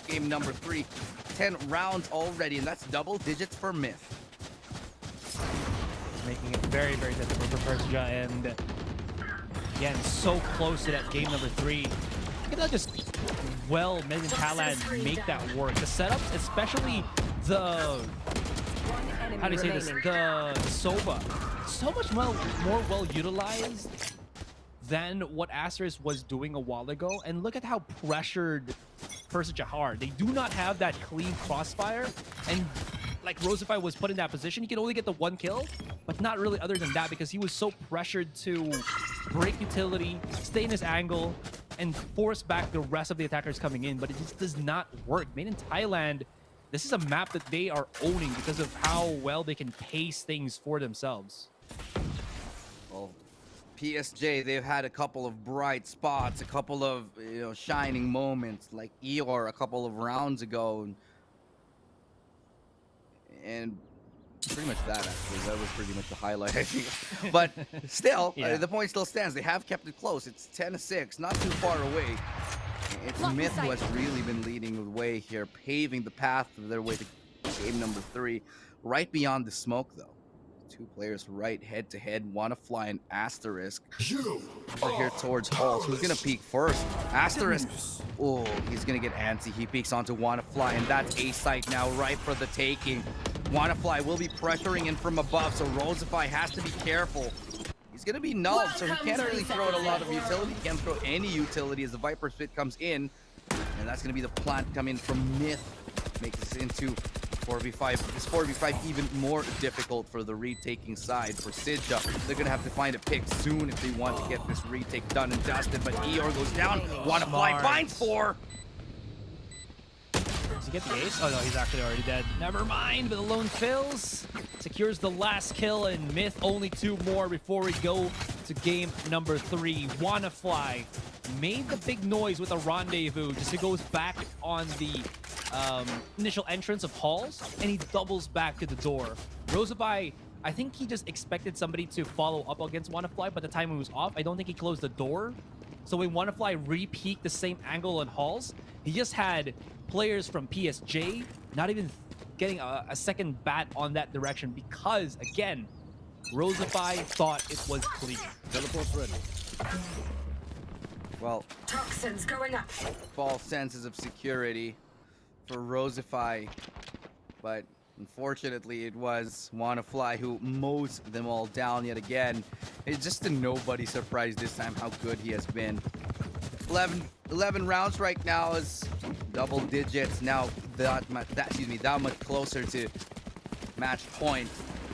game number 3. 10 rounds already, and that's double digits for Myth. Making it very, very difficult for Persija, and again, so close to that game number 3. Look at how just well Made in Thailand make that work. The setups, especially the how do you say this? The Sova, so much more well utilized than what Asterisk was doing a while ago. And look at how pressured Persija are. They do not have that clean crossfire, and like Rosify was put in that position, he could only get the 1 kill, but not really other than that, because he was so pressured to break utility, stay in his angle, and force back the rest of the attackers coming in. But it just does not work. Made in Thailand, this is a map that they are owning because of how well they can pace things for themselves. Well, PSJ, they've had a couple of bright spots, a couple of shining moments, like Eeyore a couple of rounds ago, and pretty much that actually. That was pretty much the highlight, I think. But still, the point still stands. They have kept it close. It's 10-6, not too far away. It's Myth who has really been leading the way here, paving the path of their way to game number 3. Right beyond the smoke, though. 2 players right head-to-head. WannaFly and Asterisk are here towards Halls. Who's going to peek first? Asterisk. Oh, he's going to get antsy. He peeks onto WannaFly, and that's A site now, right for the taking. WannaFly will be pressuring in from above, so Rosify has to be careful. He's going to be nulled, so he can't really throw out a lot of utility. He can't throw any utility as the Viper Spit comes in. And that's going to be the plant coming from Myth. Makes this into 4v5. This 4v5 even more difficult for the retaking side. For Sidja, they're going to have to find a pick soon if they want to get this retake done and dusted. But Eeyore goes down. WannaFly finds 4. Does he get the ace? Oh no, he's actually already dead. Never mind, but the lone fills. Secures the last kill, and Myth only 2 more before we go to game number 3. WannaFly made the big noise with a rendezvous. Just he goes back on the initial entrance of Halls, and he doubles back to the door. Rosify, I think he just expected somebody to follow up against WannaFly, but the timing was off. I don't think he closed the door. So when WannaFly re-peeked the same angle on Halls, he just had players from PSJ not even getting a second bat on that direction because, again, Rosify thought it was clear. Teleport's ready. Well, Toxins going up. False senses of security for Rosify, but Unfortunately, it was WannaFly who mows them all down yet again. It's just a nobody surprise this time how good he has been. 11 rounds right now is double digits. Now that much closer to match point.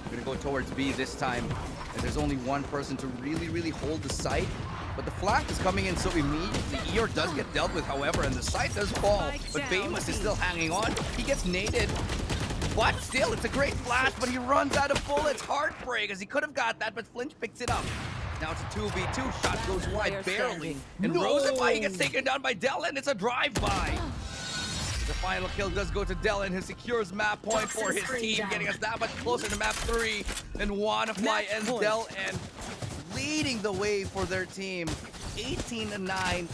We're gonna go towards B this time. And there's only one person to really hold the site. But the flash is coming in so immediately. Eeyore does get dealt with, however, and the site does fall. But Famous is still hanging on. He gets naded. But still, it's a great flash, but he runs out of bullets. Heartbreak, as he could have got that, but Flinch picks it up. Now it's a 2v2. Shot goes wide, barely. And Rosify, he gets taken down by Dellen. It's a drive-by. The final kill does go to Dellen, who secures map point for his team, getting us that much closer to map 3. And WannaFly and Dellen leading the way for their team. 18-9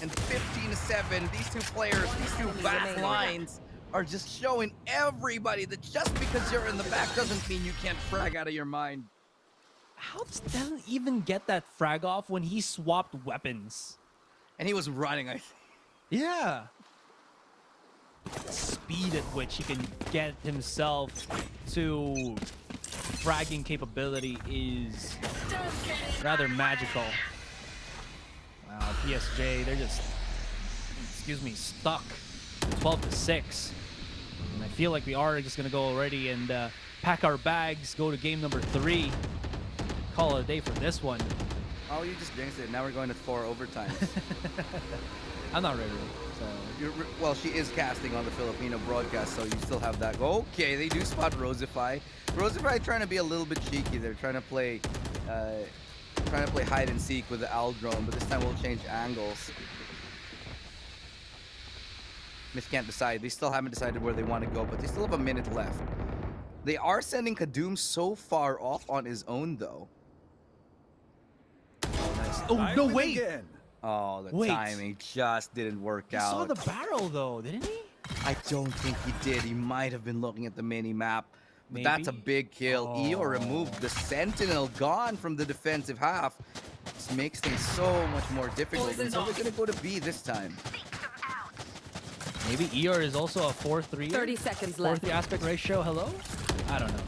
and 15-7. These two players, these two back lines are just showing everybody that just because you're in the back doesn't mean you can't frag out of your mind. How does Dellen even get that frag off when he swapped weapons? And he was running, I think. Yeah. Speed at which he can get himself to fragging capability is rather magical. Wow, PSJ, they're just, stuck 12-6. And I feel like we are just gonna go already and pack our bags, go to game number 3. Call it a day for this one. Oh, you just jinxed it. Now we're going to 4 overtimes. I'm not ready. So. Well, she is casting on the Filipino broadcast, so you still have that. Okay, they do spot Rosify. Rosify trying to be a little bit cheeky. They're trying to play hide and seek with the Aldrone, but this time we'll change angles. Myth can't decide. They still haven't decided where they want to go, but they still have a minute left. They are sending Kadoom so far off on his own, though. Oh, nice. Oh, no way! Again. Oh, the timing just didn't work out. He saw the barrel, though, didn't he? I don't think he did. He might have been looking at the mini-map. But that's a big kill. Eeyore removed the Sentinel, gone from the defensive half. This makes things so much more difficult. And so we're going to go to B this time. Maybe Eeyore is also a 4-3. 30 seconds left. 4-3 aspect ratio. Hello? I don't know.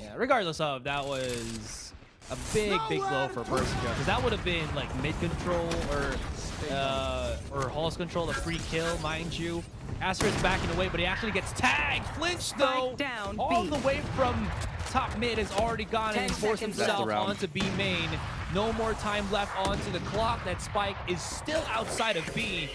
Yeah, regardless of, that was a big blow for Persija, because that would have been like mid control or Hall's control, a free kill, mind you. Aster is backing away, but he actually gets tagged. Flinch though, down, all the way from top mid has already gone and forced himself onto B main. No more time left onto the clock. That spike is still outside of B.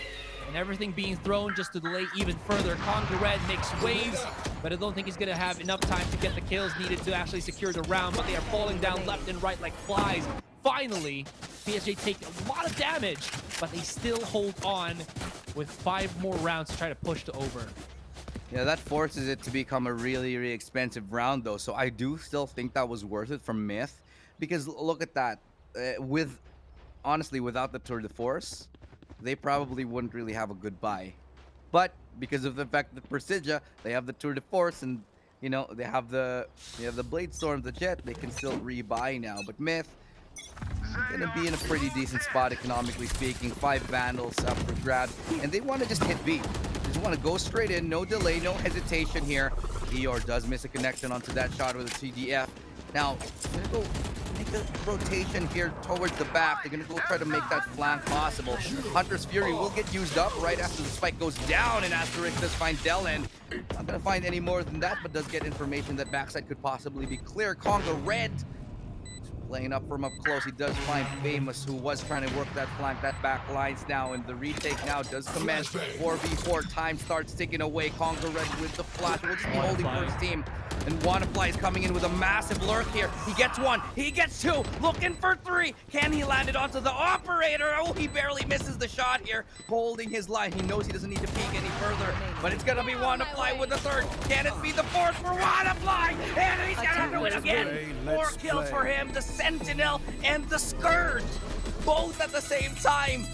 And everything being thrown just to delay even further. Conga Red makes waves, but I don't think he's going to have enough time to get the kills needed to actually secure the round, but they are falling down left and right like flies. Finally, PSG take a lot of damage, but they still hold on with 5 more rounds to try to push to over. Yeah, that forces it to become a really expensive round, though. So I do still think that was worth it from Myth, because look at that. Honestly, without the Tour de Force, they probably wouldn't really have a good buy. But because of the fact that Persija, they have the Tour de Force, and you know they have the Blade Storm, the Jet, they can still rebuy now. But Myth gonna be in a pretty decent spot economically speaking. 5 Vandals up for grabs, and they want to just hit B. They just want to go straight in, no delay, no hesitation here. Eeyore does miss a connection onto that shot with a TDF. Now, they're gonna go make a rotation here towards the back. They're gonna go try to make that flank possible. Hunter's Fury will get used up right after the spike goes down, and Asterix does find Dellen. Not gonna find any more than that, but does get information that backside could possibly be clear. Conga Red playing up from up close. He does find Famous, who was trying to work that flank, that back lines now, and the retake now does commence. 4v4, time starts ticking away. Conga Red with the flash will just be holding for his team. And WannaFly is coming in with a massive lurk here. He gets 1, he gets 2, looking for 3. Can he land it onto the operator? Oh, he barely misses the shot here, holding his line. He knows he doesn't need to peek any further, but it's gonna be WannaFly with the 3rd. Can it be the 4th for WannaFly? And he's gonna do it again. 4 kills for him, the Sentinel and the Scourge, both at the same time.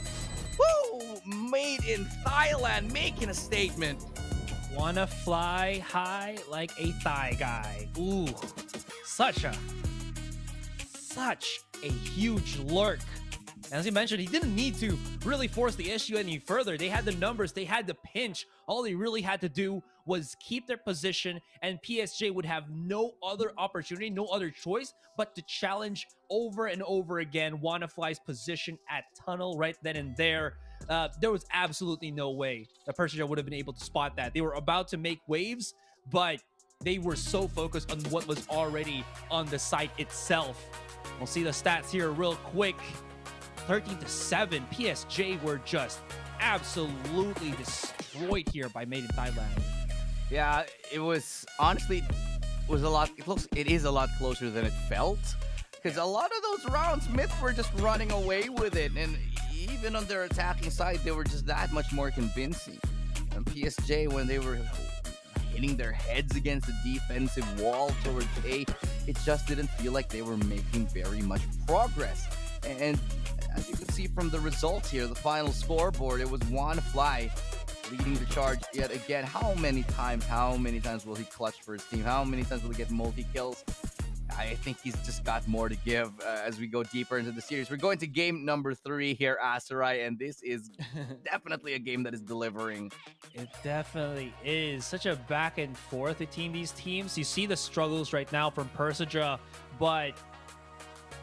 Woo! Made in Thailand, making a statement. Wanna fly high like a Thai guy. Ooh, such a huge lurk And as you mentioned, he didn't need to really force the issue any further. They had the numbers, they had the pinch. All they really had to do was keep their position, and PSJ would have no other opportunity, no other choice but to challenge over and over again WannaFly's position at tunnel right then and there. There was absolutely no way that Persija would have been able to spot that. They were about to make waves, but they were so focused on what was already on the site itself. We'll see the stats here real quick. 13-7. PSJ were just absolutely destroyed here by Made in Thailand. Yeah, it was honestly was a lot close. It is a lot closer than it felt, because a lot of those rounds, Myth were just running away with it, and even on their attacking side, they were just that much more convincing. And PSJ, when they were hitting their heads against the defensive wall towards A, it just didn't feel like they were making very much progress. And as you can see from the results here, the final scoreboard, it was WannaFly leading the charge yet again. How many times will he clutch for his team? How many times will he get multi-kills? I think he's just got more to give as we go deeper into the series. We're going to game number 3 here, Asarai, and this is definitely a game that is delivering. It definitely is. Such a back and forth between these teams. You see the struggles right now from Persija, but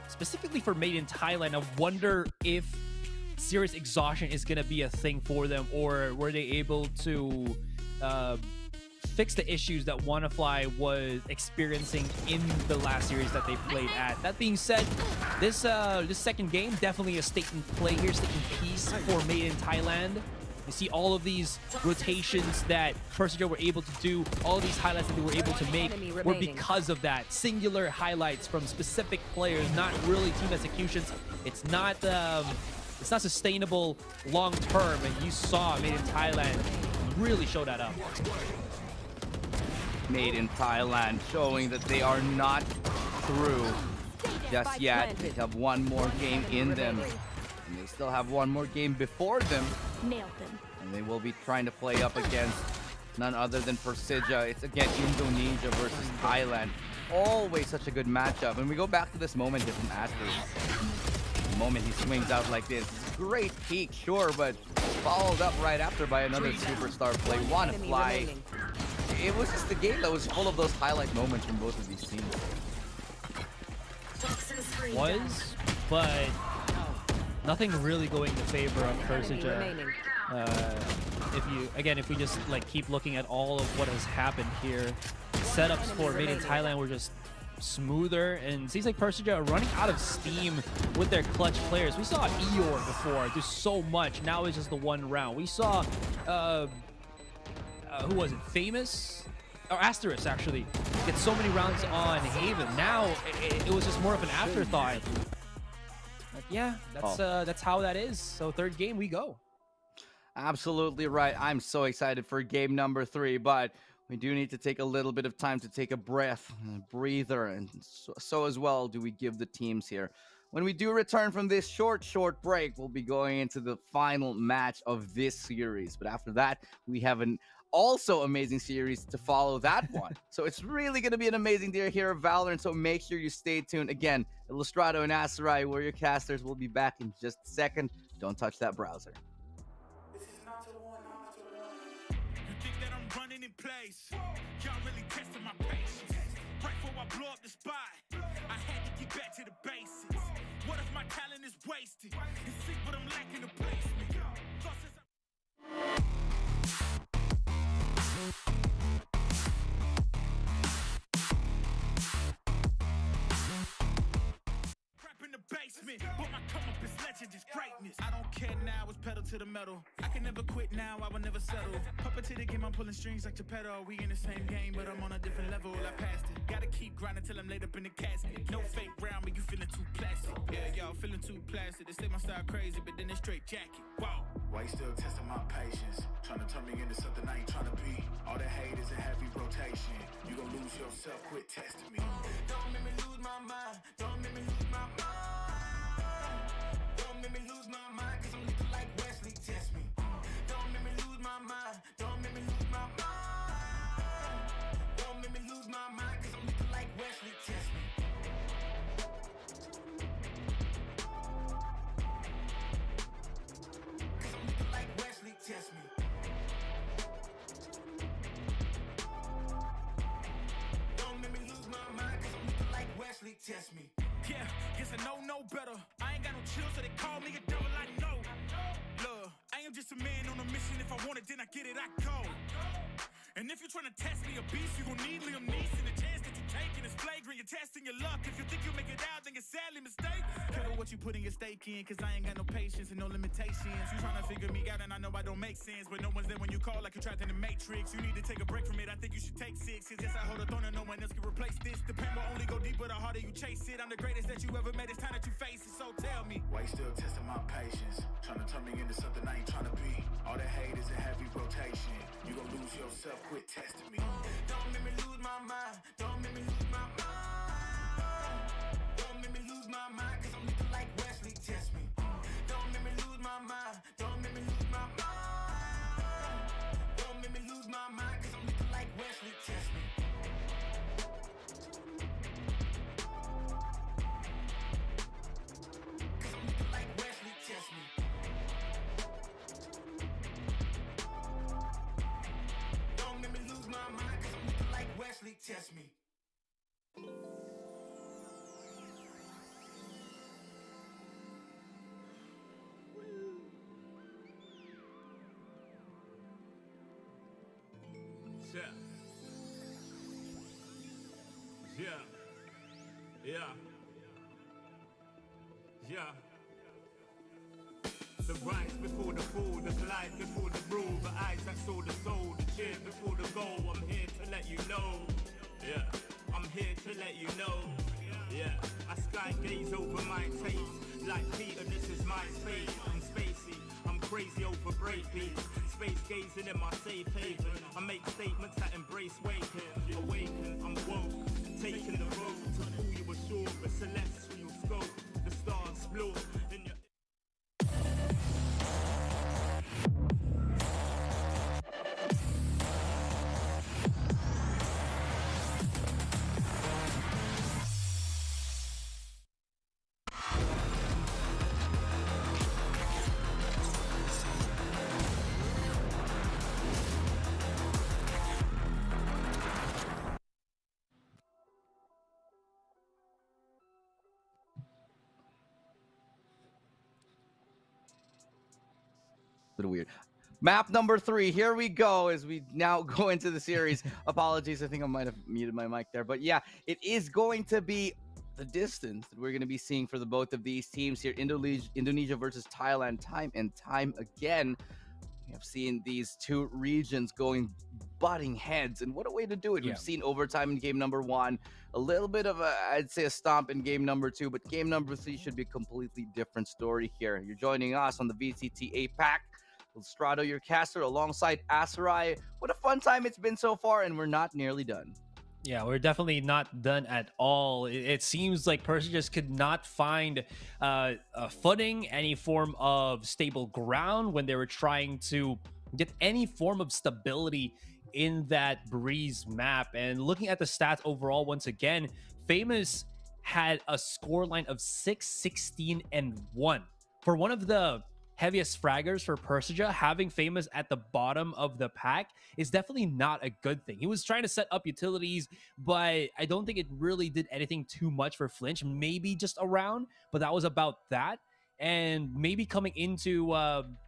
specifically for Made in Thailand, I wonder if serious exhaustion is going to be a thing for them, or were they able to fix the issues that WannaFly was experiencing in the last series that they played at. That being said, this second game, definitely a statement play here, statement piece for Made in Thailand. You see all of these rotations that Persija were able to do, all of these highlights that they were able to make were because of that. Singular highlights from specific players, not really team executions. It's not sustainable long term, and you saw Made in Thailand really show that up. Made in Thailand showing that they are not through just yet. They have one more game in them, and they still have one more game before them. Nailed them. And they will be trying to play up against none other than Persija. It's again Indonesia versus Thailand. Always such a good matchup. And we go back to this moment here from Asterisk. The moment he swings out like this. Great peak, sure, but followed up right after by another superstar play. WannaFly. It was just the game that was full of those highlight moments from both of these teams. But nothing really going in favor of Persija. If we just like keep looking at all of what has happened here, setups for Made in Thailand were just smoother, and it seems like Persija are running out of steam with their clutch players. We saw Eeyore before do so much. Now it's just the one round. We saw who was it? Famous? Or Asterisk, actually. Get so many rounds on Haven. Now, it was just more of an afterthought. But yeah, that's how that is. So third game, we go. Absolutely right. I'm so excited for game number 3, but we do need to take a little bit of time to take a breath, a breather, and so as well do we give the teams here. When we do return from this short break, we'll be going into the final match of this series. But after that, we have an also amazing series to follow that one. So it's really going to be an amazing day here at Valorant, so make sure you stay tuned. Again, Illustrato and Asarai, Warrior Casters, will be back in just a second. Don't touch that browser. You think that I'm running in place? Y'all really testing my patience. Right before I blow up the spot, I had to get back to the basics. What if my talent is wasted? And see what I'm lacking the placement. Basement, but my come up is legend, is greatness. I don't care now, it's pedal to the metal. I can never quit now, I will never settle. Puppet to the game, I'm pulling strings like Geppetto. We in the same game, but I'm on a different level. I passed it. Gotta keep grinding till I'm laid up in the casket. No fake round, but you feeling too plastic. Yeah, y'all feeling too plastic. They say my style crazy, but then it's straight jacket. Wow. Why you still testing my patience? Trying to turn me into something I ain't trying to be. All that hate is a heavy rotation. You gon' lose yourself, quit testing me. Don't make me lose my mind. Don't make me lose my mind. Don't make me lose my mind, cause I'm looking like Wesley, test me. Don't make me lose my mind. Don't make me lose my mind. Don't make me lose my mind, cause I'm looking like Wesley, test me. test me. Yeah, guess I know no better. I ain't got no chill, so they call me a devil, I know. Look, I am just a man on a mission. If I want it, then I get it, I go. And if you're trying to test me a beast, you gon' need Liam Neeson. The chance that you taking is flagrant. You're testing your luck. If you think you make it out, then you're sadly mistaken. Careful what you put in your stake in, cause I ain't got no patience and no limitations. You trying to figure me out, and I know I don't make sense, but no one's there when you call like you're trapped in the Matrix. You need to take a break from it. I think you should take 6. Cause yes, I hold a throne and no one else can replace this. The pain will only go deeper the harder you chase it. I'm the greatest that you ever met. It's time that you face it. So tell me, why you still testing my patience? Trying to turn me into something I ain't trying to be. All that hate is a heavy rotation. You gon' lose yourself, quit testing me. don't make me lose my mind. Don't make me lose my mind. Don't make me lose my mind, cause I'm looking like Wesley, test me. Don't make me lose my mind. Don't make me lose my mind. Don't make me lose my mind, cause I'm looking like Wesley, test me. Cause I'm looking like Wesley, test me. Don't make me lose my mind, cause I'm looking like Wesley, test me. Yeah. The rise before the fall, the glide before the rule, the eyes that saw the soul, the cheer before the goal. I'm here to let you know. Yeah, I'm here to let you know. Yeah, I sky gaze over my taste. Like Peter, this is my space. I'm spacey, I'm crazy over break beats. Space gazing in my safe haven. I make statements that embrace waking. Awaken, I'm woke. Taking the road to who you were sure. The celestial scope, the stars explore in your little weird. Map number 3, here we go as we now go into the series. Apologies, I think I might have muted my mic there. But yeah, it is going to be the distance that we're going to be seeing for the both of these teams here. Indonesia versus Thailand, time and time again. We have seen these two regions going butting heads, and what a way to do it. We've seen overtime in game number 1, a little bit of a, I'd say, a stomp in game number 2, but game number 3 should be a completely different story here. You're joining us on the VCT APAC. Strato, your caster, alongside Asarai. What a fun time it's been so far, and we're not nearly done. Yeah, we're definitely not done at all. It seems like Persija just could not find a footing, any form of stable ground when they were trying to get any form of stability in that Breeze map. And looking at the stats overall, once again, Famous had a scoreline of 6-16-1. For one of the heaviest fraggers for Persija, having Famous at the bottom of the pack is definitely not a good thing. He was trying to set up utilities, but I don't think it really did anything too much for Flinch. Maybe just a round, but that was about that. And maybe coming into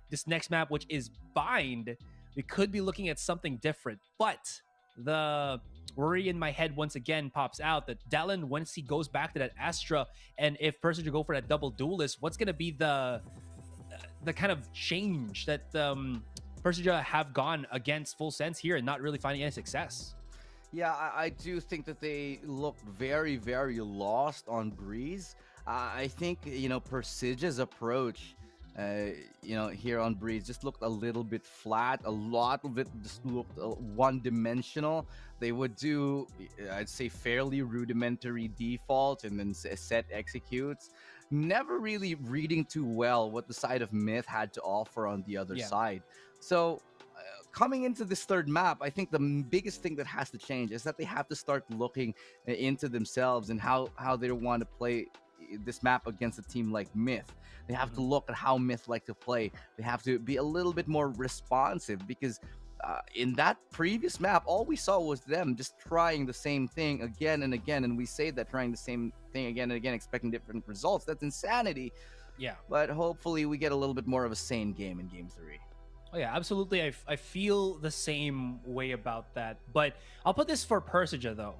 this next map, which is Bind, we could be looking at something different. But the worry in my head once again pops out that Dallin, once he goes back to that Astra, and if Persija go for that double duelist, what's going to be the kind of change that Persija have gone against Full Sense here and not really finding any success? Yeah, I do think that they look very, very lost on Breeze. I think, Persija's approach, here on Breeze just looked a little bit flat. A lot of it just looked one-dimensional. They would do, I'd say, fairly rudimentary default and then set executes. Never really reading too well what the side of Myth had to offer on the other side. So coming into this third map, I think the biggest thing that has to change is that they have to start looking into themselves and how they want to play this map against a team like Myth. They have to look at how Myth like to play. They have to be a little bit more responsive because in that previous map, all we saw was them just trying the same thing again and again. And we say that trying the same thing again and again, expecting different results. That's insanity. Yeah. But hopefully we get a little bit more of a sane game in Game 3. Oh yeah, absolutely. I feel the same way about that. But I'll put this for Persija though.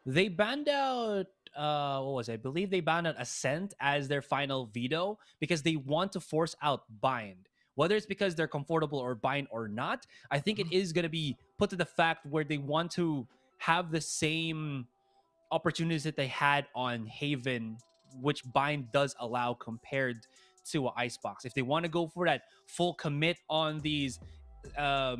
They banned out what was it? I believe they banned out Ascent as their final veto because they want to force out Bind. Whether it's because they're comfortable or Bind or not, I think it is going to be put to the fact where they want to have the same opportunities that they had on Haven, which Bind does allow compared to Icebox. If they want to go for that full commit on these circa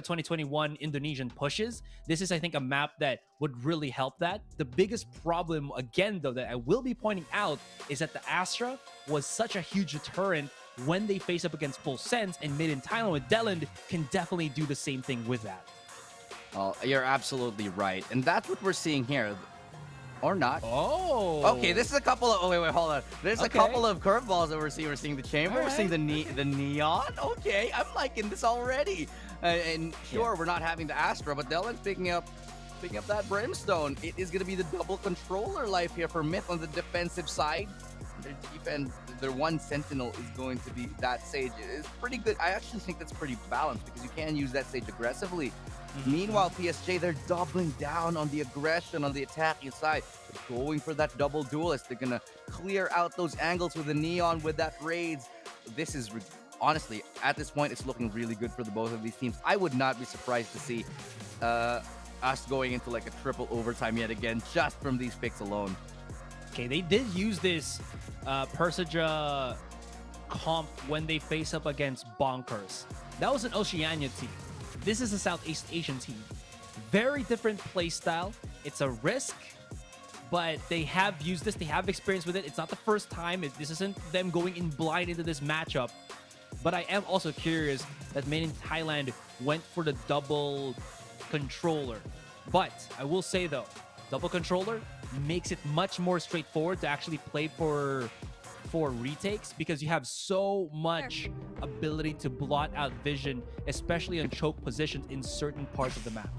2021 Indonesian pushes, this is, I think, a map that would really help that. The biggest problem, again, though, that I will be pointing out is that the Astra was such a huge deterrent when they face up against Full Sense, and Mid in Thailand with Deland can definitely do the same thing with that. Oh, you're absolutely right. And that's what we're seeing here. Or not. Oh. Okay, this is a couple of... Oh, wait, hold on. There's a couple of curveballs that we're seeing. We're seeing the chamber. We're seeing the neon. Okay, I'm liking this already. And sure, we're not having the Astra, but Dylan's picking up that Brimstone. It is going to be the double controller life here for Myth on the defensive side. Their one Sentinel is going to be that Sage. It's pretty good. I actually think that's pretty balanced because you can use that Sage aggressively. Meanwhile, PSJ, they're doubling down on the aggression on the attacking side. They're going for that double duelist. They're going to clear out those angles with the Neon, with that Raids. This is, honestly, at this point, it's looking really good for the both of these teams. I would not be surprised to see us going into like a triple overtime yet again, just from these picks alone. Okay, they did use this Persija comp when they face up against Bonkers. That was an Oceania team. This is a Southeast Asian team. Very different play style. It's a risk, but they have used this. They have experience with it. It's not the first time. This isn't them going in blind into this matchup. But I am also curious that Made in Thailand went for the double controller. But I will say, though, double controller makes it much more straightforward to actually play for retakes because you have so much ability to blot out vision, especially on choke positions in certain parts of the map.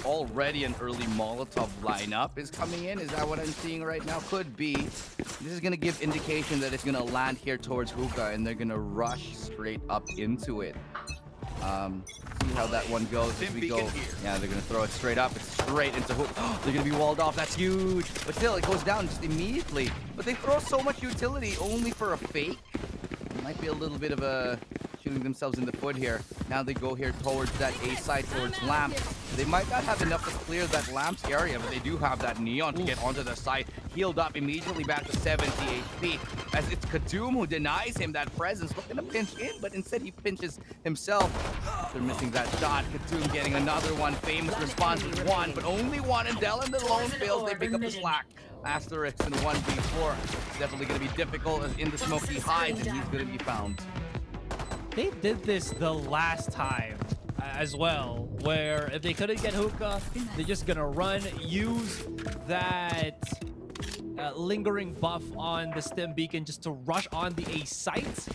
Already an early Molotov lineup is coming in. Is that what I'm seeing right now? Could be. This is going to give indication that it's going to land here towards Hookah, and they're going to rush straight up into it. See how that one goes as we go. Yeah, they're going to throw it straight up. It's straight into Hook. They're going to be walled off. That's huge. But still, it goes down just immediately. But they throw so much utility only for a fake. It might be a little bit of a shooting themselves in the foot here. Now they go here towards that A side, towards Lamp. They might not have enough to clear that Lamp's area, but they do have that Neon to get onto the side. Healed up immediately back to 70 HP. As it's Kadum who denies him that presence. Looking to pinch in, but instead he pinches himself. They're missing that shot. Kadum getting another one. Famous response with one, but only one. And Dell and the lone fails. They pick up the slack. Asterix in 1v4. It's definitely going to be difficult as in the smoke he hides, and he's going to be found. They did this the last time as well, where if they couldn't get Hookah, they're just gonna run, use that lingering buff on the stem beacon just to rush on the A site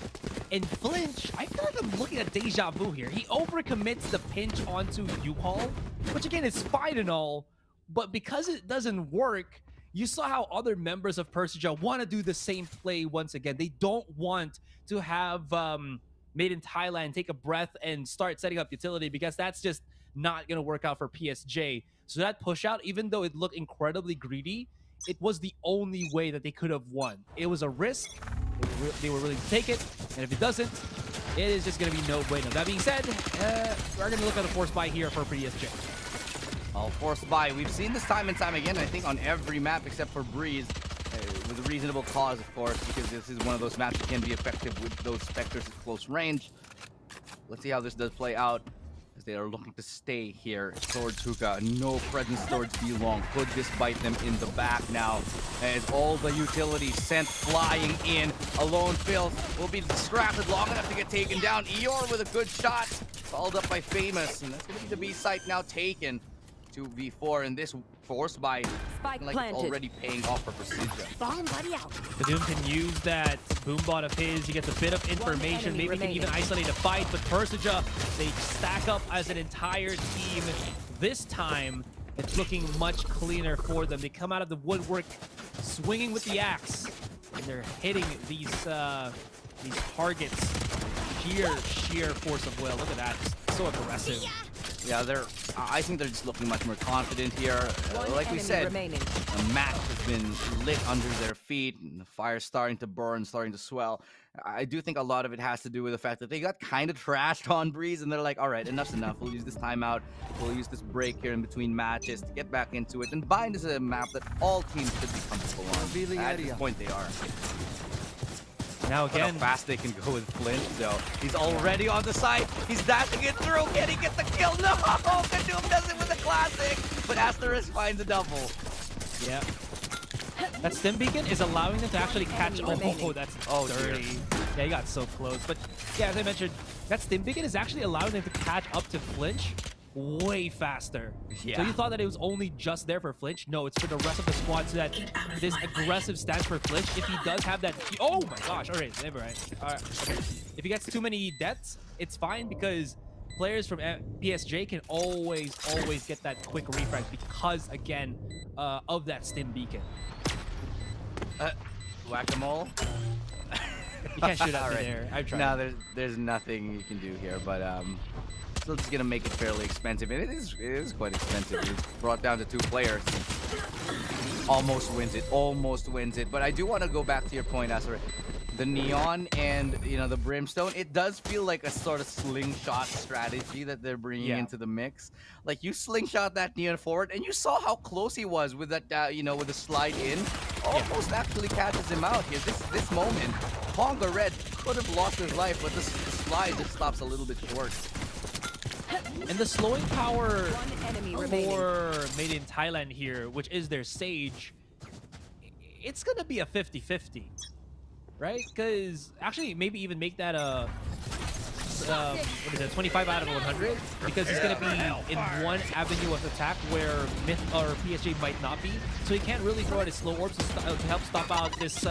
and flinch. I feel like I'm looking at deja vu here. He overcommits the pinch onto U-Haul, which again is fine and all, but because it doesn't work, you saw how other members of Persija want to do the same play once again. They don't want to have Made in Thailand take a breath and start setting up utility because that's just not going to work out for PSJ. So that push out, even though it looked incredibly greedy, it was the only way that they could have won. It was a risk. They were willing to take it. And if it doesn't, it is just going to be no bueno. That being said, we're going to look at a force buy here for PSJ. Forced buy. We've seen this time and time again, I think, on every map except for Breeze. With a reasonable cause, of course, because this is one of those maps that can be effective with those Spectres at close range. Let's see how this does play out, as they are looking to stay here towards Hookah. No presence towards B-Long. Could this bite them in the back now, as all the utility sent flying in? Alone Phil will be distracted long enough to get taken down. Eeyore with a good shot, followed up by Famous, and that's going to be the B site now taken. 2v4, and this forced by Spike like planted. already paying off for Persija. Bomb buddy out. Kadum can use that boombot of his. He gets a bit of information. Maybe can even isolate a fight. But Persija, they stack up as an entire team. This time, it's looking much cleaner for them. They come out of the woodwork, swinging with the axe, and they're hitting these targets. Sheer force of will. Look at that. So aggressive. Yeah, I think they're just looking much more confident here. Like we said, the match has been lit under their feet, and the fire's starting to burn, starting to swell. I do think a lot of it has to do with the fact that they got kind of trashed on Breeze, and they're like, all right, enough's enough. We'll use this timeout. We'll use this break here in between matches to get back into it. And Bind is a map that all teams should be comfortable on. At this point, they are. Now again, how fast they can go with Flint, though. He's already on the side. He's dashing it through. Can he get the kill? No! Kadum does it with a classic, but Asterisk finds a double. Yeah. That stim beacon is allowing them to actually catch. Oh, that's dirty. Dear. Yeah, he got so close. But yeah, as I mentioned, that stim beacon is actually allowing them to catch up to Flinch way faster. Yeah. So you thought that it was only just there for Flinch? No, it's for the rest of the squad, so that this aggressive stance for Flinch, if he does have that... Oh my gosh, alright, never mind. Okay. If he gets too many deaths, it's fine, because players from PSJ can always get that quick refresh because, again, of that stim beacon. Whack-a-mole? You can't shoot out there. I've tried. No, there's nothing you can do here, but still just gonna make it fairly expensive, and it is quite expensive. It's brought down to 2 players. Almost wins it. But I do want to go back to your point, Azure. The Neon and the Brimstone, it does feel like a sort of slingshot strategy that they're bringing into the mix. Like, you slingshot that Neon forward, and you saw how close he was with that, with the slide in. Almost actually catches him out here. This moment, Ponga Red could have lost his life, but the slide just stops a little bit short. And the slowing power for Made in Thailand here, which is their Sage, it's gonna be a 50-50. Right? Because actually, maybe even make that a what is it, 25 out of 100? Because he's going to be in one avenue of attack where Myth or PSG might not be. So he can't really throw out his slow orbs to help stop out this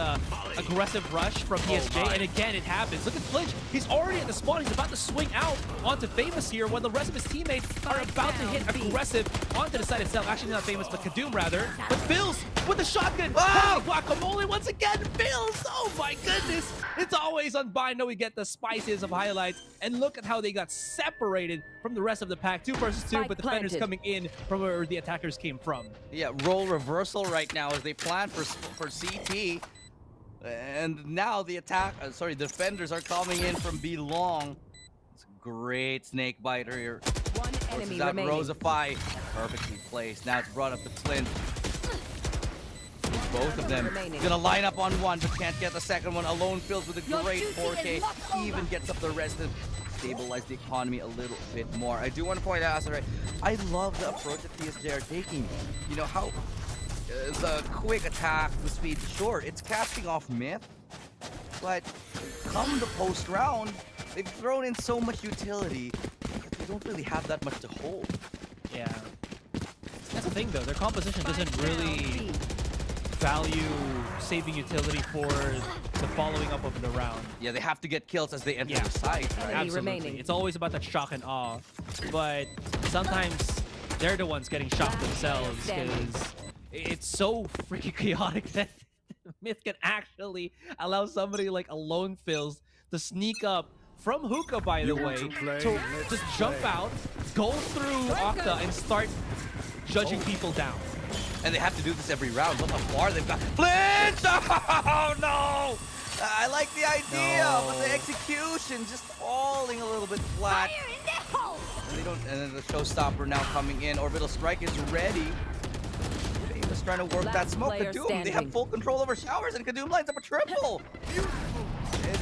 aggressive rush from PSG. And again, it happens. Look at Flinch. He's already at the spawn. He's about to swing out onto Famous here when the rest of his teammates are about to hit aggressive onto the side itself. Actually, not Famous, but Kadum rather. But Bills with the shotgun. Oh! Guacamole once again. Bills. Oh my goodness. It's always on Bind. No, we get the spices of highlights. And look at how they got separated from the rest of the pack. 2 versus 2, but defenders coming in from where the attackers came from. Yeah, role reversal right now as they plan for CT. And now the defenders are coming in from B long. It's a great snake biter here. One enemy remaining. Rosify, perfectly placed. Now it's brought up to Flint. Both of them gonna line up on one, but can't get the second one. Alone fills with a great 4K. Even gets up the rest to stabilize the economy a little bit more. I do want to point out, I love the approach that PSG are taking. You know how the quick attack, the speed, sure, it's casting off Myth, but come the post round, they've thrown in so much utility that they don't really have that much to hold. Yeah, that's the thing though. Their composition doesn't really value saving utility for the following up of the round. Yeah, they have to get kills as they enter the site. Right? Absolutely. It's always about that shock and awe, but sometimes they're the ones getting shocked themselves because it's so freaking chaotic that Myth can actually allow somebody like Alone Fills to sneak up from hookah, by the way, to just jump out, go through Octa, and start judging people down. And they have to do this every round. Look how far they've got. Flint! Oh, no! I like the idea, but the execution just falling a little bit flat. And then the showstopper now coming in. Orbital Strike is ready. Famous trying to work that smoke. Kadum, they have full control over showers, and Kadum lines up a triple.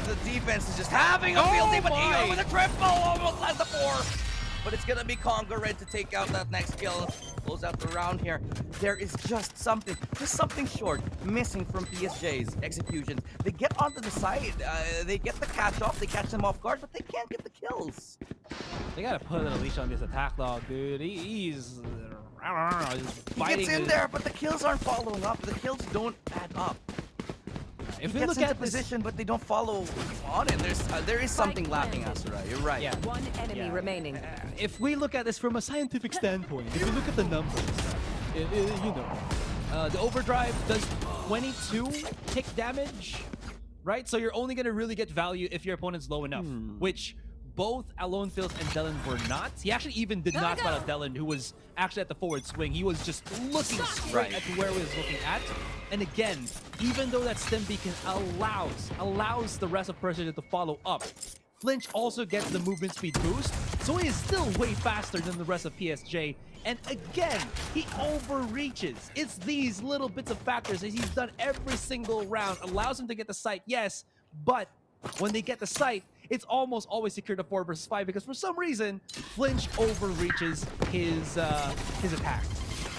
The defense is just having a field day, but EO with a triple almost lands the 4. But it's gonna be Conga Red to take out that next kill. Close out the round here. There is just something short missing from PSJ's executions. They get onto the side, they get the catch off, they catch them off guard, but they can't get the kills. They gotta put a leash on this attack dog, dude. He's now. Just He biting gets in there, but the kills aren't following up. The kills don't add up. If he we gets look into at this, position, but they don't follow on it. There is something lacking, Asura. You're right. Yeah. One enemy remaining. If we look at this from a scientific standpoint, if you look at the numbers, you know, the overdrive does 22 tick damage, right? So you're only going to really get value if your opponent's low enough, which both Alone Phils and Dylan were not. He actually even did not spot out Dylan, who was actually at the forward swing. He was just looking straight at where he was looking at. And again, even though that stim beacon allows the rest of Persija to follow up, Flinch also gets the movement speed boost, so he is still way faster than the rest of PSJ. And again, he overreaches. It's these little bits of factors that he's done every single round. Allows him to get the site, yes, but when they get the site, it's almost always secured to 4 versus 5 because for some reason, Flinch overreaches his attack.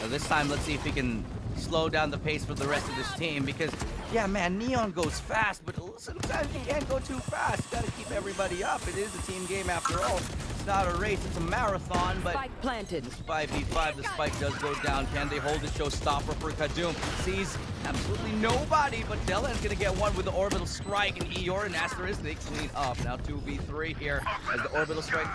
Now this time, let's see if he can slow down the pace for the rest of this team because, yeah, man, Neon goes fast, but sometimes you can't go too fast. You gotta keep everybody up. It is a team game after all. It's not a race, it's a marathon, but Spike planted. It's 5v5, the spike does go down. Can they hold the showstopper for Kadum? Sees absolutely nobody, but Dylan's gonna get one with the orbital strike, and Eeyore and Asterisk, they clean up. Now 2v3 here as the orbital strike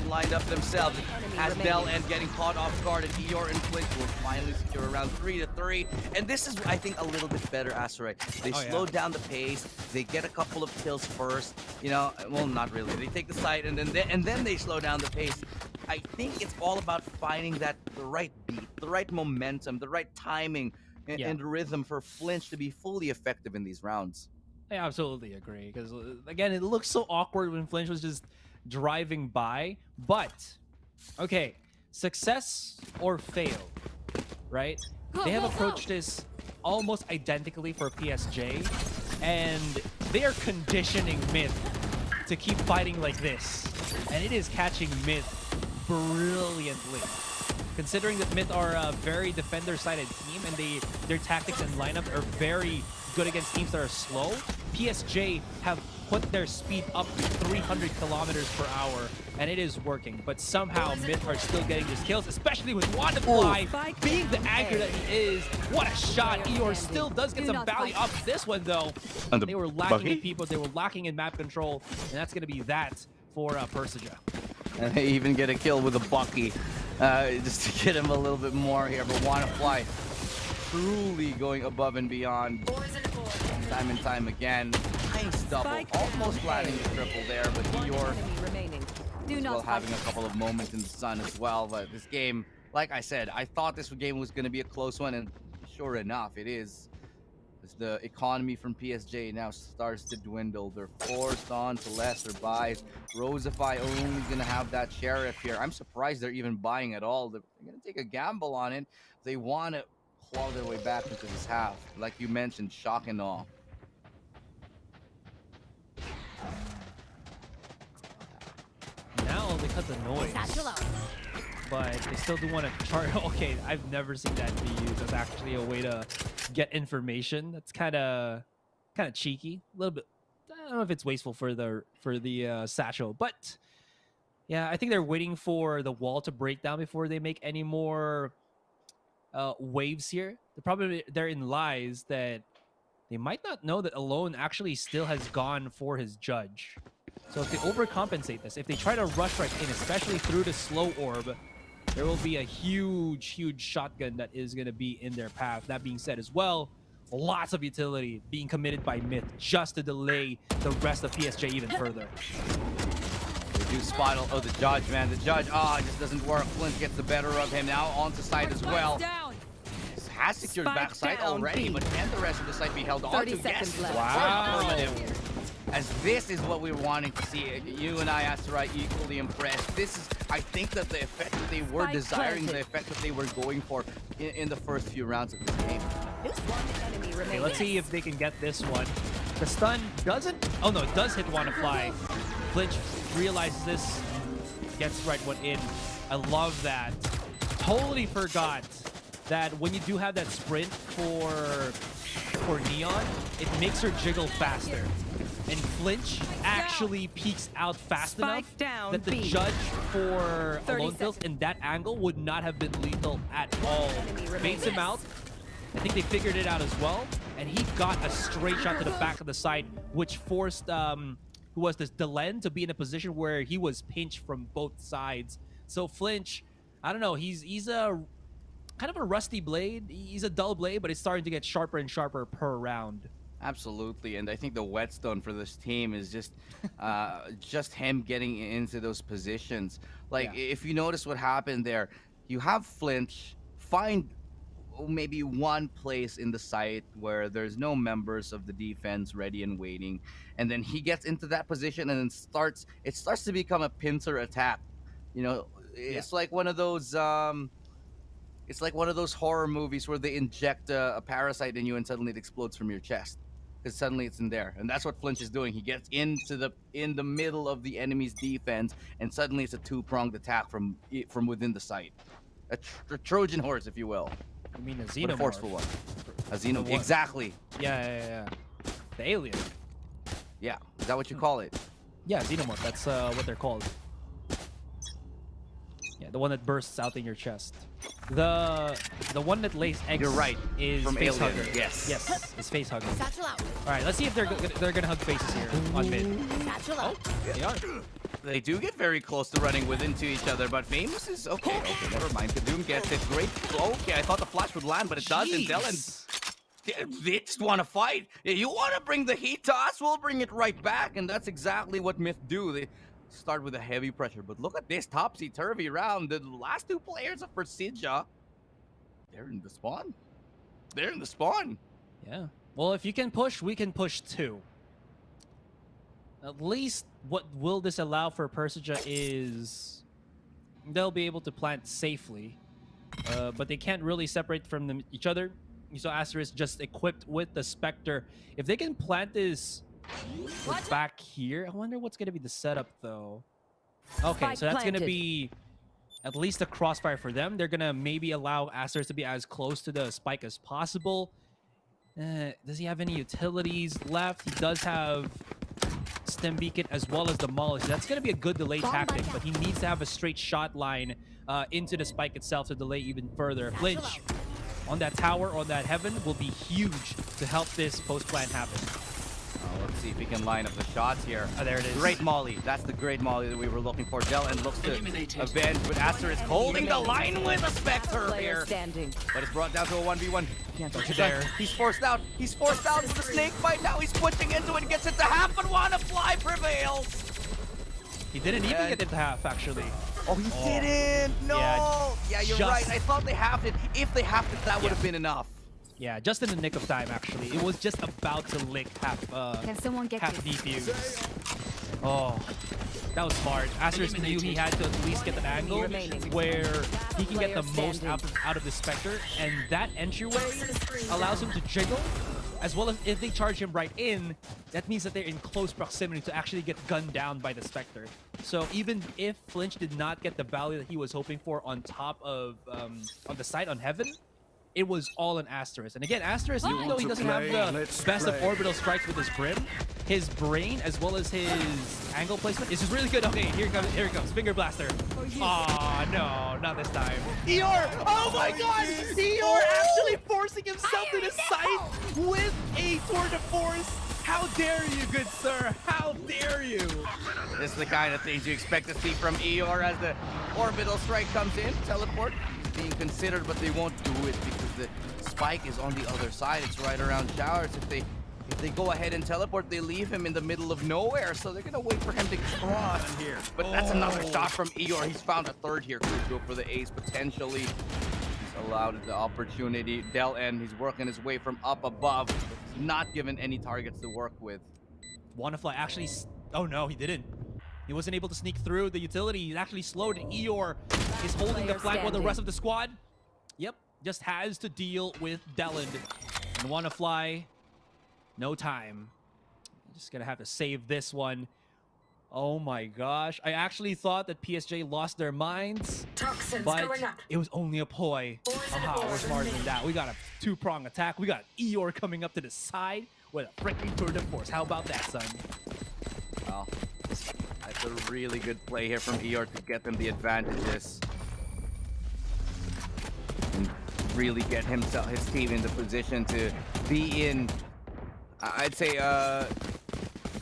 lined up themselves. Asdel getting caught off guard, and Eeyore and Flinch will finally secure around 3-3. And this is, I think, a little bit better, Asteroid. They slow down the pace. They get a couple of kills first. You know, well, not really. They take the site, and then they slow down the pace. I think it's all about finding the right beat, the right momentum, the right timing, and rhythm for Flinch to be fully effective in these rounds. I absolutely agree because, again, it looks so awkward when Flinch was just driving by, but okay, success or fail, right? They have approached this almost identically for PSJ, and they are conditioning Myth to keep fighting like this, and it is catching Myth brilliantly. Considering that Myth are a very defender-sided team, and their tactics and lineups are very good against teams that are slow, PSJ have put their speed up to 300 kilometers per hour, and it is working. But somehow Myth are still getting these kills, especially with Wonderfly being the anchor that he is. What a shot! Eeyore still does get some value off this one, though. They were lacking in people, they were lacking in map control, and that's going to be that for Persija. And they even get a kill with a Bucky, just to get him a little bit more here. But Wonderfly truly going above and beyond time and time again. Nice double, almost landing the triple there, but Eeyore well having a couple of moments in the sun as well. But this game, like I said, I thought this game was going to be a close one, and sure enough, it is. As the economy from PSJ now starts to dwindle, they're forced on to lesser buys. Rosify only going to have that Sheriff here. I'm surprised they're even buying at all. They're going to take a gamble on it. They want to claw their way back into this half. Like you mentioned, shock and awe. Now they cut the noise, but they still do want to charge. Okay, I've never seen that be used as actually a way to get information. That's kind of cheeky, a little bit. I don't know if it's wasteful for the satchel, but yeah, I think they're waiting for the wall to break down before they make any more waves here. The problem therein lies that they might not know that Alone actually still has gone for his judge. So if they overcompensate this, if they try to rush right in, especially through the slow orb, there will be a huge shotgun that is going to be in their path. That being said as well, lots of utility being committed by Myth just to delay the rest of PSJ even further. They do spot, the judge, man. The judge, it just doesn't work. Flint gets the better of him now onto site as well. Has secured backside already, but can the rest of the site be held on to? Yes. Wow. As this is what we're wanting to see. You and I, Asteroid, equally impressed. This is, I think, that the effect that they were desiring, the effect that they were going for in the first few rounds of this game. Okay, let's see if they can get this one. The stun doesn't... Oh, no, it does hit Wannafly. Flinch realizes this, gets right one in. I love that. Totally forgot that when you do have that sprint for Neon, it makes her jiggle faster. and Flinch actually peeks out fast Spike enough down that the B. judge for 30 alone kills in that angle would not have been lethal at all. Baits him out. I think they figured it out as well, and he got a straight shot to the back of the side, which forced who was this Delen to be in a position where he was pinched from both sides. So Flinch, I don't know, he's a kind of a rusty blade. He's a dull blade, but it's starting to get sharper and sharper per round. Absolutely, and I think the whetstone for this team is just him getting into those positions. Like, if you notice what happened there, you have Flinch find maybe one place in the site where there's no members of the defense ready and waiting, and then he gets into that position and then it starts to become a pincer attack. You know, it's like one of those it's like one of those horror movies where they inject a parasite in you and suddenly it explodes from your chest because suddenly it's in there. And that's what Flinch is doing. He gets in the middle of the enemy's defense, and suddenly it's a two-pronged attack from within the site. A Trojan horse, if you will. I mean, a But xenomorph. a forceful one. A xenomorph. Exactly. Yeah. The alien. Yeah. Is that what you call it? Yeah, xenomorph. That's what they're called. Yeah, the one that bursts out in your chest. The one that lays eggs. You're right. Is From face Alien. hugger. Yes. Yes. It's face hugger. Satchel out. All right. Let's see if they're gonna hug faces here on mid. Satchel out. They are. They do get very close to running into each other, but Famous is okay. Okay, never mind. Kadoom gets it. Great. Okay, I thought the flash would land, but it doesn't. Dylan, they just want to fight. You want to bring the heat to us? We'll bring it right back, and that's exactly what Myth do. They start with a heavy pressure, but look at this topsy-turvy round. The last two players of Persija, they're in the spawn. They're in the spawn. Yeah. Well, if you can push, we can push too. At least what will this allow for Persija is they'll be able to plant safely, but they can't really separate from each other. You saw Asterisk just equipped with the Spectre. If they can plant this back here, I wonder what's going to be the setup though. Okay, Spike so that's going to planted. be at least a crossfire for them. They're going to maybe allow Asterisk to be as close to the spike as possible. Does he have any utilities left? He does have Stem Beacon as well as Demolish. That's going to be a good delay tactic, but he needs to have a straight shot line into the spike itself to delay even further. Flinch on that tower, on that heaven, will be huge to help this post-plant happen. Let's see if we can line up the shots here. Oh, there it is. Great molly. That's the great molly that we were looking for. Dellen looks to avenge, but Asterisk holding the line with a Spectre here. Standing. But it's brought down to a 1v1. Can't touch it there. He's forced out. He's forced out with the snake bite. Now he's pushing into it. Gets it to half, but Wanna Fly prevails. He didn't even get it to half, actually. Oh, he didn't. No. Yeah, you're right. I thought they halved it. If they halved it, that would have been enough. Yeah, just in the nick of time, actually. It was just about to lick half, Can someone get half defuse. Oh, that was smart. Asterisk knew he had to at least get an angle where he can get the most out of the Spectre, and that entryway allows him to jiggle, as well as if they charge him right in, that means that they're in close proximity to actually get gunned down by the Spectre. So even if Flinch did not get the value that he was hoping for on top of on the site on Heaven, it was all an Asterisk. And again, Asterisk, even though he doesn't have the best of orbital strikes with his Brim, his brain as well as his angle placement is just really good. Okay, here it comes. Finger Blaster. Aw, no, not this time. Eeyore! Oh my god! Eeyore actually forcing himself to the side with a tour de force. How dare you, good sir? How dare you? This is the kind of things you expect to see from Eeyore as the orbital strike comes in. Teleport being considered, but they won't do it because the spike is on the other side. It's right around Showers. If they go ahead and teleport, they leave him in the middle of nowhere, so they're gonna wait for him to cross here. But that's another shot from Eeyore. He's found a third here. Could go for the ace potentially. He's allowed the opportunity. Dellen, he's working his way from up above. He's not given any targets to work with. Wanna Fly actually... Oh no, he didn't. He wasn't able to sneak through the utility. He's actually slowed. Eeyore is holding the flag while the rest of the squad, yep, just has to deal with Dellen. And Wanna Fly, no time. Just gonna have to save this one. Oh my gosh. I actually thought that PSJ lost their minds, but it was only a ploy. Aha, we're smarter than that. We got a two-prong attack. We got Eeyore coming up to the side with a freaking tour de force. How about that, son? Well, that's a really good play here from Eeyore to get them the advantages. And really get his team into position to be in, I'd say, a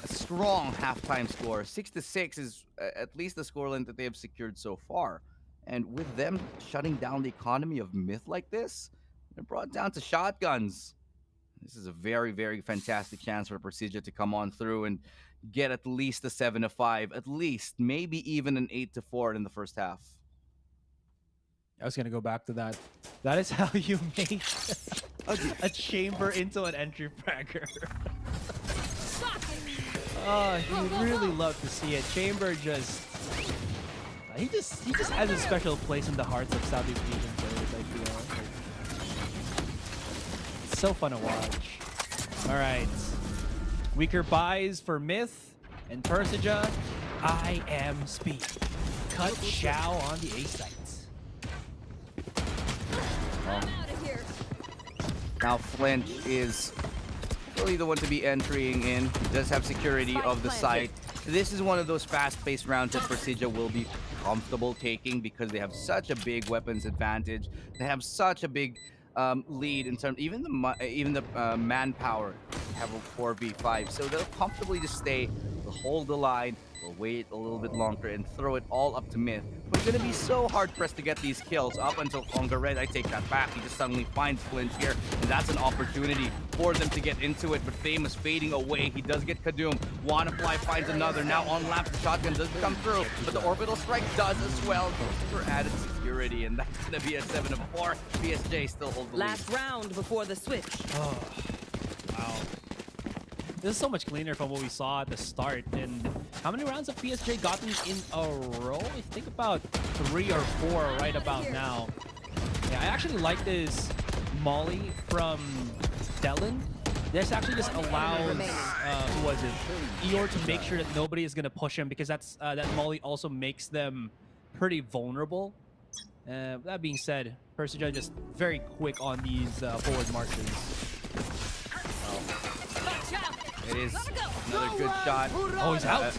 strong halftime score. 6-6 is at least the scoreline that they have secured so far. And with them shutting down the economy of Myth like this, they're brought down to shotguns. This is a very, very fantastic chance for Persija to come on through and get at least a 7-5, at least, maybe even an 8-4 in the first half. I was gonna go back to that. That is how you make a chamber into an entry fragger. Oh, you really love to see it. Chamber just he just has a special place in the hearts of Southeast Asian players, I feel. It's so fun to watch. Alright. Weaker buys for Myth and Persija. I am speed. Cut Xiao on the A sites. Well, now Flinch is really the one to be entering in. He does have security of the site. This is one of those fast-paced rounds that Persija will be comfortable taking because they have such a big weapons advantage. They have such a big lead in terms, even the manpower. Have a 4v5, so they'll comfortably just stay. They'll hold the line. We'll wait a little bit longer and throw it all up to Myth. But it's gonna be so hard pressed to get these kills up until Conga Red. I take that back. He just suddenly finds Flinch here, and that's an opportunity for them to get into it. But Famous fading away. He does get Kadoom. Wannafly finds another. Now on lap, the shotgun doesn't come through, but the orbital strike does as well. For added security, and that's gonna be a 7-4. PSJ still holds the lead. Last round before the switch. Oh, wow. This is so much cleaner from what we saw at the start. And how many rounds have PSJ gotten in a row? I think about 3 or 4 right about now. Yeah, I actually like this Molly from Dylan. This actually just allows, who was it? Eeyore to make sure that nobody is going to push him, because that's that Molly also makes them pretty vulnerable. That being said, Persija just very quick on these forward marches. It is another good shot. Oh, he's out.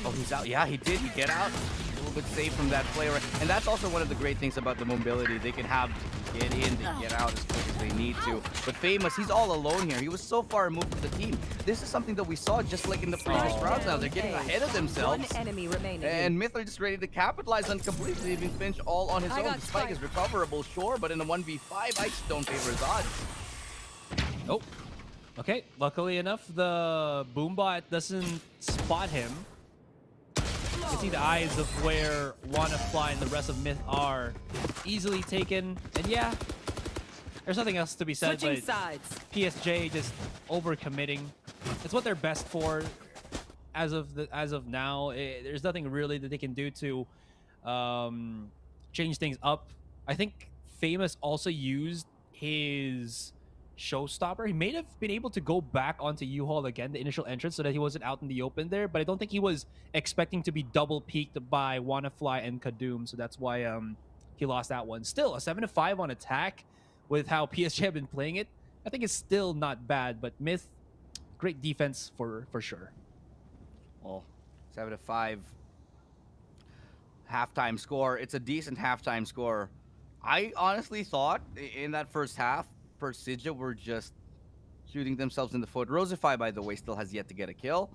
Oh, he's out. Yeah, he did. He get out. A little bit safe from that play. And that's also one of the great things about the mobility. They can have to get in, to get out as quick as they need to. But Famous, he's all alone here. He was so far removed from the team. This is something that we saw just like in the previous rounds now. They're getting ahead of themselves. One enemy remaining. And Myth are just ready to capitalize on completely leaving Finch all on his own. The spike is recoverable, sure, but in a 1v5, I just don't favor his odds. Nope. Okay, luckily enough, the Boombot doesn't spot him. You can see the eyes of where Wannafly and the rest of Myth are easily taken. And yeah, there's nothing else to be said, Switching but sides. PSJ just overcommitting. It's what they're best for as of now. There's nothing really that they can do to change things up. I think Famous also used his showstopper. He may have been able to go back onto U-Haul again, the initial entrance, so that he wasn't out in the open there, but I don't think he was expecting to be double peaked by Wannafly and Kadoom, so that's why he lost that one. Still, a 7-5 on attack with how PSG have been playing it, I think it's still not bad, but Myth, great defense for sure. Well, 7-5 halftime score. It's a decent halftime score. I honestly thought in that first half, Persija were just shooting themselves in the foot. Rosify, by the way, still has yet to get a kill.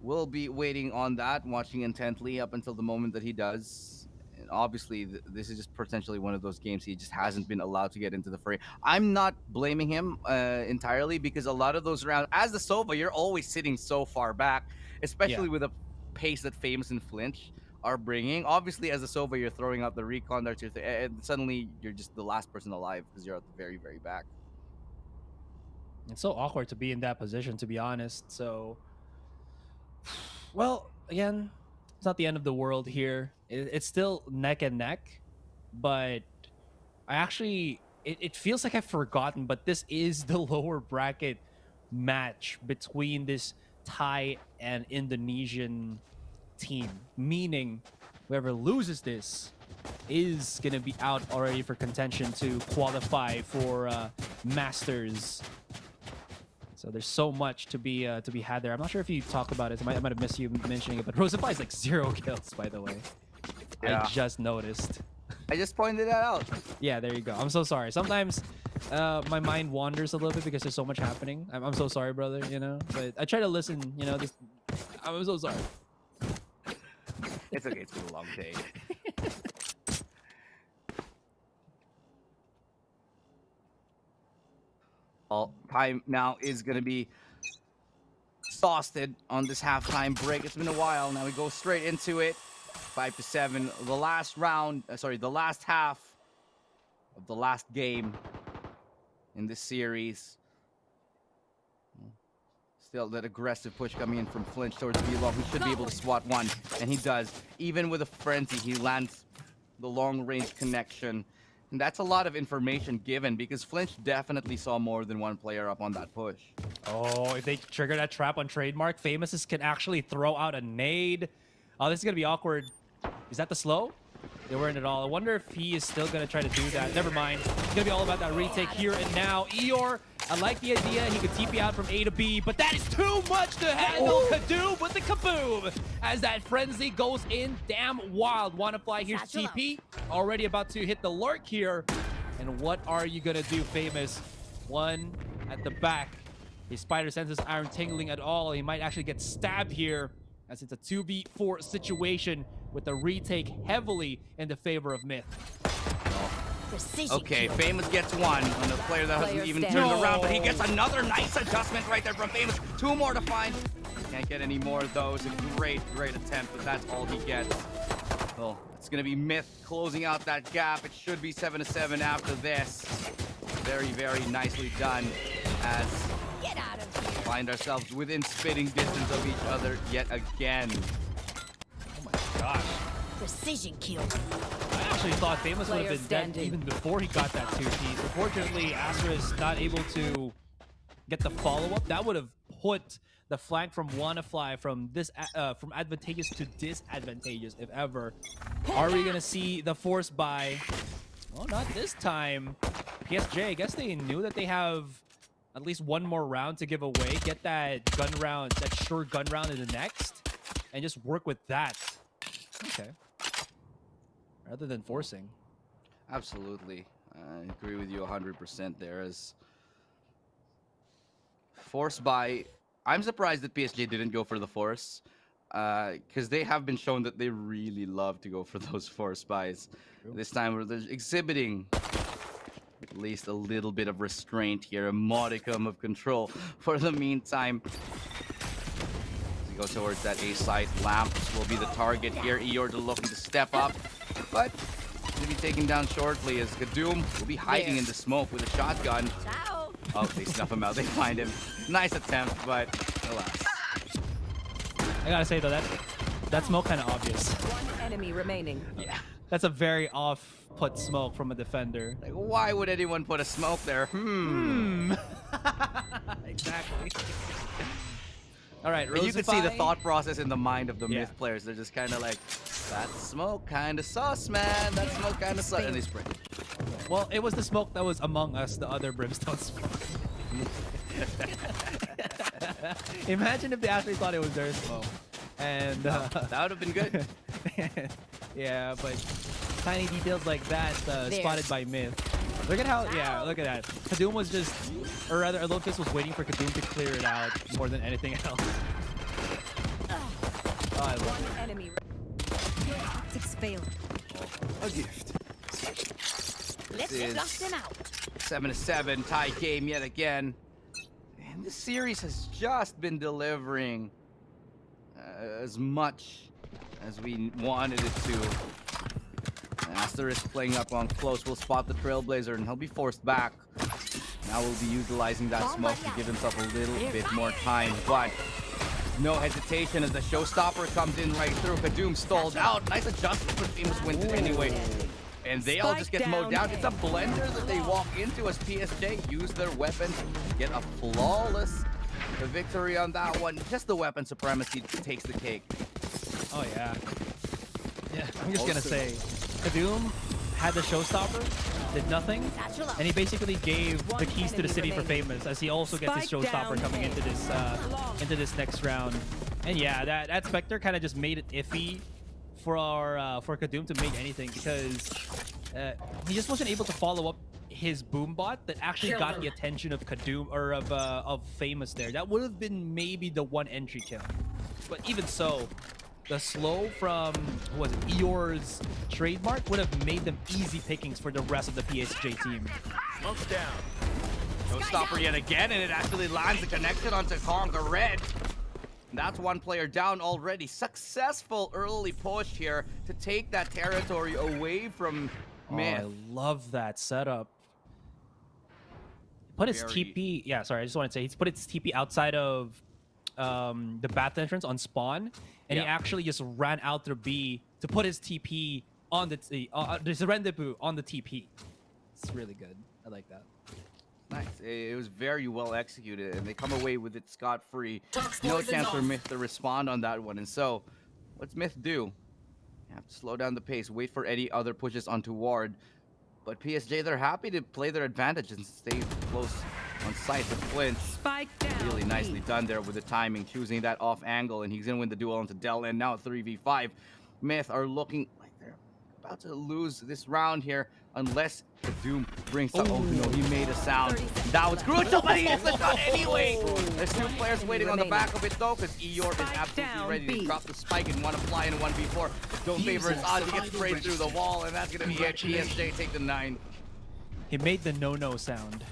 We'll be waiting on that, watching intently up until the moment that he does. And obviously, this is just potentially one of those games he just hasn't been allowed to get into the fray. I'm not blaming him entirely, because a lot of those rounds, as the Sova, you're always sitting so far back, especially with a pace that Famous and Flinch are bringing. Obviously, as a Sova, you're throwing out the recon darts, and suddenly you're just the last person alive because you're at the very, very back. It's so awkward to be in that position, to be honest. So, well, again, it's not the end of the world here. It's still neck and neck, but I actually, it feels like I've forgotten, but this is the lower bracket match between this Thai and Indonesian team, meaning whoever loses this is gonna be out already for contention to qualify for Masters So there's so much to be had there. I'm not sure if you talked about it. I might have missed you mentioning it, but Rosenfly is like 0 kills, by the way. Yeah. I just noticed. I just pointed that out. Yeah, there you go. I'm so sorry. Sometimes my mind wanders a little bit because there's so much happening. I'm so sorry, brother, you know? But I try to listen, you know, I'm so sorry. It's okay, it's been a long day. All time now is going to be exhausted on this halftime break. It's been a while. Now we go straight into it. 5-7. The last round, the last half of the last game in this series. Still that aggressive push coming in from Flinch towards V-Long. He should be able to swat one, and he does. Even with a frenzy, he lands the long-range connection. And that's a lot of information given because Flinch definitely saw more than one player up on that push. Oh, if they trigger that trap on Trademark, Famouses can actually throw out a nade. Oh, this is going to be awkward. Is that the slow? They weren't at all. I wonder if he is still going to try to do that. Never mind. It's going to be all about that retake here and now. Eeyore, I like the idea. He could TP out from A to B, but that is too much to handle. Kadoom with the kaboom as that frenzy goes in damn wild. Wannafly here's TP. Already about to hit the lurk here. And what are you going to do, Famous? One at the back. His spider senses aren't tingling at all. He might actually get stabbed here as it's a 2v4 situation with the retake heavily in the favor of Myth. Okay, Famous gets one on a player that hasn't even turned around, but he gets another nice adjustment right there from Famous. 2 more to find. Can't get any more of those. A great attempt, but that's all he gets. Well, it's going to be Myth closing out that gap. It should be 7-7 after this. Very nicely done as find ourselves within spitting distance of each other yet again. Oh my gosh. Precision kill. I actually thought Famous would have been dead even before he got that 2-piece. Unfortunately, Asterisk not able to get the follow-up. That would have put the flank from Wannafly from advantageous to disadvantageous, if ever. Are we gonna see the force buy? Well, not this time. PSJ, I guess they knew that they have at least one more round to give away. Get that gun round, that sure gun round in the next, and just work with that. Okay. Rather than forcing. Absolutely. I agree with you 100% there. As force buy, I'm surprised that PSG didn't go for the force. Because they have been shown that they really love to go for those force buys. True. This time they're exhibiting at least a little bit of restraint here, a modicum of control for the meantime. As we go towards that A side, Lamps will be the target here. Eeyore looking to step up, but will be taken down shortly as Kadoom will be hiding in the smoke with a shotgun. Ciao. Oh, they snuff him out. They find him. Nice attempt, but alas. I gotta say though, that smoke kind of obvious. One enemy remaining. Yeah. That's a very off-put smoke from a defender. Like, why would anyone put a smoke there? Exactly. All right, you could see the thought process in the mind of the Myth players. They're just kind of like, that smoke kind of sus, man. That smoke kind of sus. And they spray. Well, it was the smoke that was among us, the other Brimstone smoke. Imagine if they actually thought it was their smoke. And that would have been good. Yeah, but tiny details like that spotted by Myth. Look at how, look at that. Kadoom was just, or rather, Olympus was waiting for Kadoom to clear it out more than anything else. Oh, I love it. Enemy. Optics failed. A gift. Let's flush them out. 7-7 tie game yet again. And this series has just been delivering as much as we wanted it to. Asterisk playing up on close will spot the Trailblazer and he'll be forced back. Now we'll be utilizing that smoke to give himself a little bit more time, but no hesitation as the showstopper comes in right through. Kadoom stalled out. Nice adjustment, but Famous wins it anyway. And they all just get mowed down. It's a blender that they walk into as PSJ use their weapons to get a flawless victory on that one. Just the weapon supremacy takes the cake. Oh, yeah. Yeah, I'm just going to say, Kadoom had the showstopper, did nothing, and he basically gave the keys to the city for Famous, as he also gets his showstopper coming into this next round. And yeah, that Spectre kind of just made it iffy for Kadum to make anything, because he just wasn't able to follow up his boom bot that actually got the attention of Kadum, or of Famous there. That would have been maybe the one entry kill. But even so, the slow from, who was it, Eeyore's trademark would have made them easy pickings for the rest of the PSJ team. Smoke's down. No stopper yet again, and it actually lands the connection onto Conga Red. That's one player down already. Successful early push here to take that territory away from Myth. I love that setup. Put his TP, yeah, sorry, I just want to say, he's put his TP outside of the bath entrance on spawn, and he actually just ran out through B to put his TP on his rendezvous on the TP. It's really good. I like that. Nice. It was very well executed, and they come away with it scot-free. No chance for Myth to respond on that one. And so, what's Myth do? You have to slow down the pace, wait for any other pushes onto Ward. But PSG, they're happy to play their advantage and stay close on site to Flinch. Spike down. Really nicely done there with the timing, choosing that off angle, and he's gonna win the duel onto Del. And now 3v5. Myth are looking like they're about to lose this round here unless the Doom brings up. Oh no, he made a sound. That was crucial, but he hits the shot anyway. There's two players waiting on the back of it though, because Eeyore is absolutely ready to drop the spike and want to fly in 1v4. Don't favor his odds. He gets straight through the wall, and that's gonna be it. PSG take the 9. He made the no-no sound.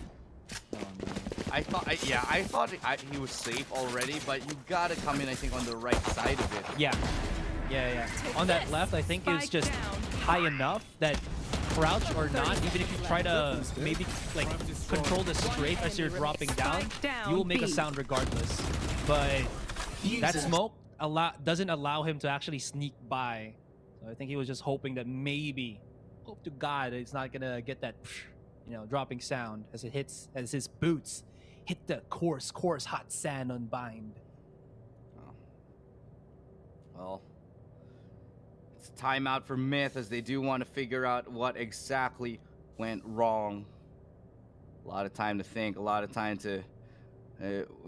I thought he was safe already, but you gotta come in, I think, on the right side of it. Yeah. On that left, I think it's just high enough that crouch or not, even if you try to maybe like control the strafe as you're dropping down, you will make a sound regardless. But that smoke doesn't allow him to actually sneak by. So I think he was just hoping that maybe, hope to God, it's not gonna get that, dropping sound as his boots hit the coarse hot sand on Bind. Oh. Well, it's timeout for Myth, as they do want to figure out what exactly went wrong. A lot of time to think, a lot of time to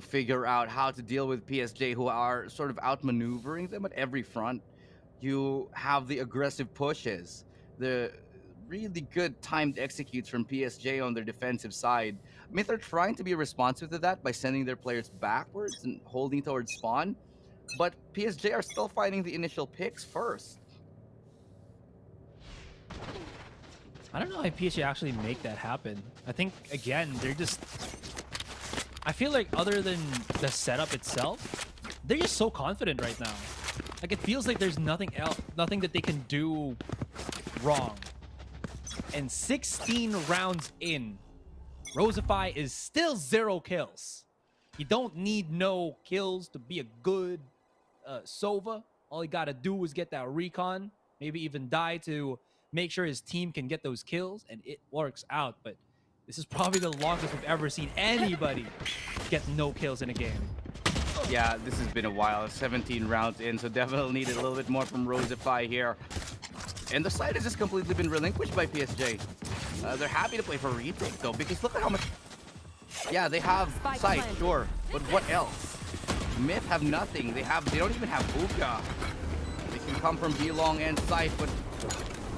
figure out how to deal with PSG, who are sort of outmaneuvering them at every front. You have the aggressive pushes, the really good timed executes from PSG on their defensive side. Myth are trying to be responsive to that by sending their players backwards and holding towards spawn, but PSG are still finding the initial picks first. I don't know how PSG actually make that happen. I think, again, I feel like other than the setup itself, they're just so confident right now. Like, it feels like there's nothing that they can do wrong. And 16 rounds in, Rosify is still 0 kills. You don't need no kills to be a good Sova. All you gotta do is get that recon, maybe even die to make sure his team can get those kills, and it works out. But this is probably the longest we've ever seen anybody get no kills in a game. Yeah, this has been a while. 17 rounds in, so definitely needed a little bit more from Rosify here. And the side has just completely been relinquished by PSG. They're happy to play for retake though, because look at how much. Yeah, they have sight, sure, but what else? Myth have nothing. They don't even have Hookah. They can come from B long and sight, but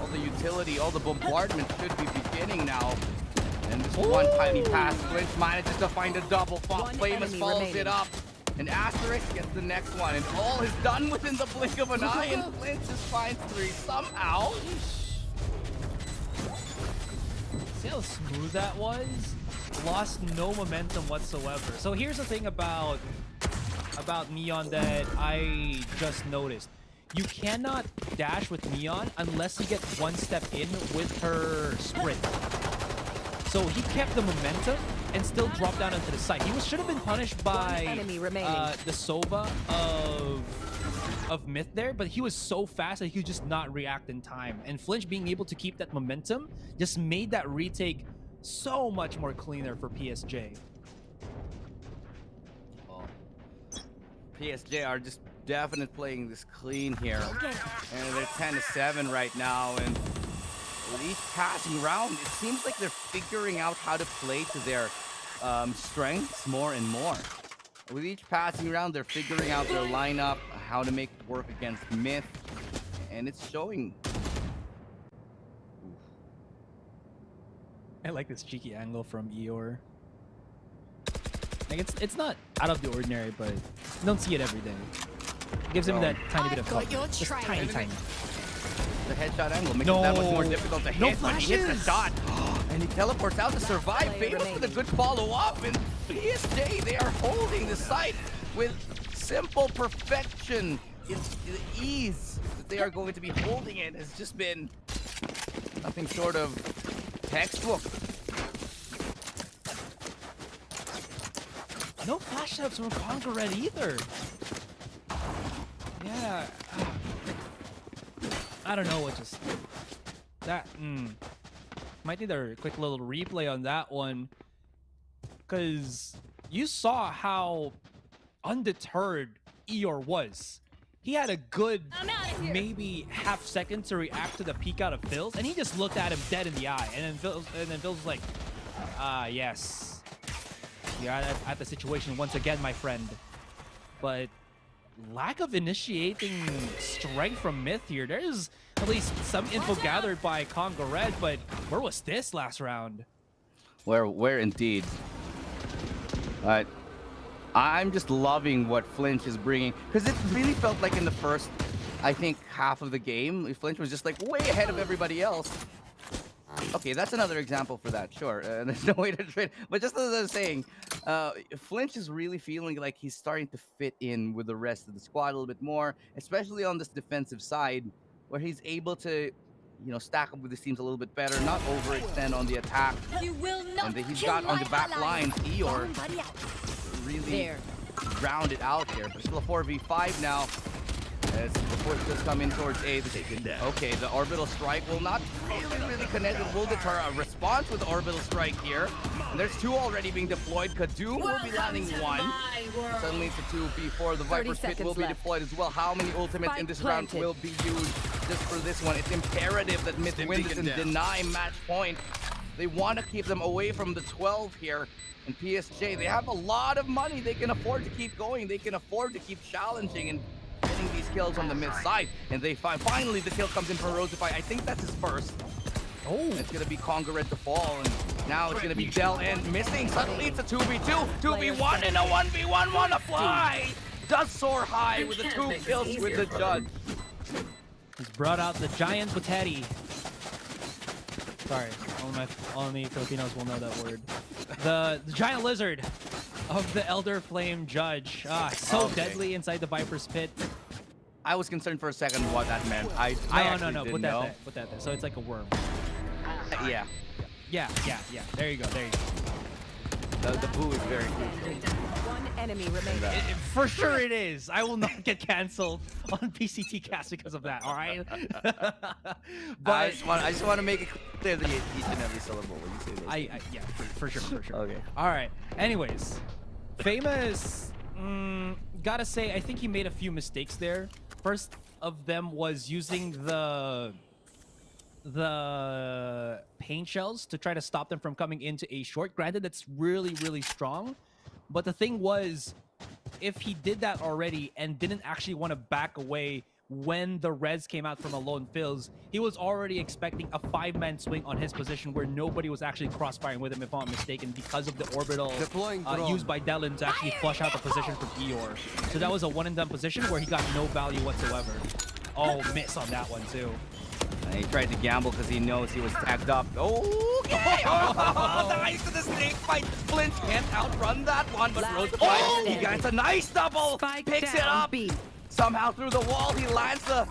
all the utility, all the bombardment should be beginning now. And this one tiny pass, Flinch manages to find a double. Famous follows it up. And Asterisk gets the next one, and all is done within the blink of an eye, and Flinch just finds 3 somehow. See how smooth that was? Lost no momentum whatsoever. So here's the thing about Neon that I just noticed. You cannot dash with Neon unless you get one step in with her sprint. So he kept the momentum and still dropped down into the site. He should have been punished by the Sova of Myth there, but he was so fast that he could just not react in time. And Flinch being able to keep that momentum just made that retake so much more cleaner for PSG. Oh. PSG are just definitely playing this clean here. And they're 10-7 right now, and With each passing round, it seems like they're figuring out how to play to their strengths more and more. With each passing round, they're figuring out their lineup, how to make it work against Myth, and it's showing. I like this cheeky angle from Eeyore. Like it's not out of the ordinary, but you don't see it every day. It gives him that tiny bit of cover. Just tiny. The headshot angle makes it that much more difficult to hit, but he hits the shot. And he teleports out to survive. Famous with a good follow-up. And PSJ, they are holding the site with simple perfection. The ease that they are going to be holding it has just been nothing short of textbook. No flash ups from Conqueror either. Yeah. I don't know what just that might need a quick little replay on that one, because you saw how undeterred Eeyore was. He had a good maybe half second to react to the peek out of Phil's, and he just looked at him dead in the eye, and then Phil's was like, yes, you're at the situation once again, my friend. But lack of initiating strength from Myth here. There's at least some info gathered by Congo Red, but where was this last round? Where indeed. But I'm just loving what Flinch is bringing, because it really felt like in the first, I think, half of the game, Flinch was just like way ahead of everybody else. Okay, that's another example for that, sure. There's no way to trade. But just as I was saying, Flinch is really feeling like he's starting to fit in with the rest of the squad a little bit more, especially on this defensive side, where he's able to, you know, stack up with his teams a little bit better, not overextend on the attack. And he's got on the back lines, Eeyore really rounded out here. But still a 4v5 now. As the push does come in towards A. Okay, the orbital strike will not really connect. It will deter a response with the orbital strike here. And there's two already being deployed. Kadoom will be landing one. Suddenly it's a 2v4. The Viper's Pit will be deployed as well. How many ultimates in this round will be used just for this one? It's imperative that Myth win this and deny match point. They want to keep them away from the 12 here. And PSJ, they have a lot of money. They can afford to keep going. They can afford to keep challenging and getting these kills on the mid side. And they finally the kill comes in for Rosify. I think that's his first. Oh, it's gonna be Congo Red to fall, and now it's gonna be Del and missing. Suddenly it's a 2v2, 2v1 and a 1v1. Wanna fly? Does soar high with the 2 kills with the judge. He's brought out the giant Buteri. Sorry, only Filipinos will know that word. The giant lizard of the Elder Flame Judge. So deadly inside the Viper's Pit. I was concerned for a second what that meant. No, put that there. So it's like a worm. Yeah. There you go. The boo is very good. One enemy remaining. For sure it is. I will not get canceled on PCT Cast because of that, all right? But I just want to make it clear that each and every syllable when you say this. Yeah, for sure. Okay. All right. Anyways, Famous, gotta say, I think he made a few mistakes there. First of them was using the paint shells to try to stop them from coming into A short. Granted, that's really, really strong. But the thing was, if he did that already and didn't actually want to back away when the res came out from Alone Fills, he was already expecting a 5-man swing on his position where nobody was actually crossfiring with him, if I'm not mistaken, because of the orbital used by Delin to actually flush out the position from Eeyore. So that was a one-and-done position where he got no value whatsoever. Oh, miss on that one too. And he tried to gamble because he knows he was tagged up. Okay! Nice to the snake fight. Flinch can't outrun that one, but Rosify, he gets a nice double. Picks it up. Somehow through the wall, he lands the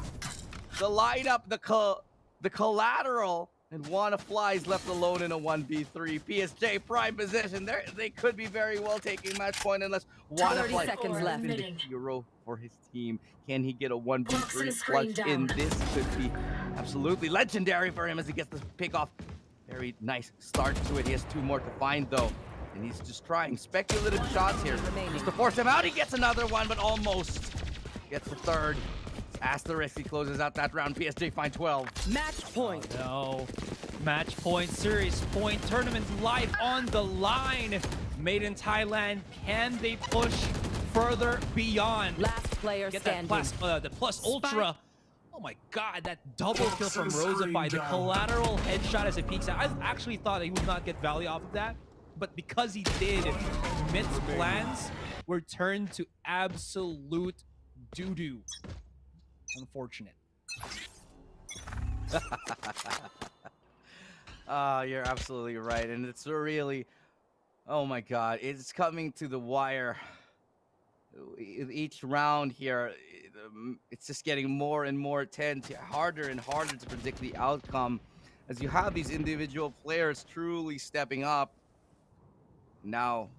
lineup, the collateral, and Wanna flies left alone in a 1v3. PSJ prime position. They could be very well taking match point unless Wanna flies. 30 seconds left. Hero for his team. Can he get a 1v3 clutch in? This could be absolutely legendary for him as he gets the pick off. Very nice start to it. He has 2 more to find though. And he's just trying speculative shots here. Just to force him out, he gets another one, but almost gets the third. As XERXIA closes out that round, PSJ find 12. Match point. Oh, no. Match point, series point, tournament life on the line. Made in Thailand, can they push further beyond? Last player Get standing. that the plus ultra. Oh my god, that double kill from Rosify. The collateral headshot as it peeks out. I actually thought he would not get value off of that, but because he did, Myth's plans were turned to absolute doo-doo. Unfortunate. You're absolutely right, and it's really, oh my god, it's coming to the wire. Each round here, it's just getting more and more tense, harder and harder to predict the outcome, as you have these individual players truly stepping up. Now,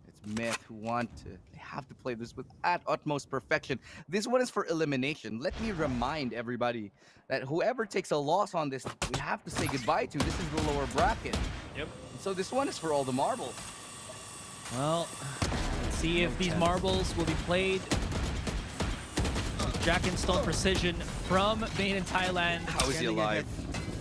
it's Myth who they have to play this with at utmost perfection. This one is for elimination. Let me remind everybody that whoever takes a loss on this, we have to say goodbye to. This is the lower bracket. Yep. So this one is for all the marbles. Well, let's see if these marbles will be played. Jack and Stone Precision from Made in Thailand. How is he alive?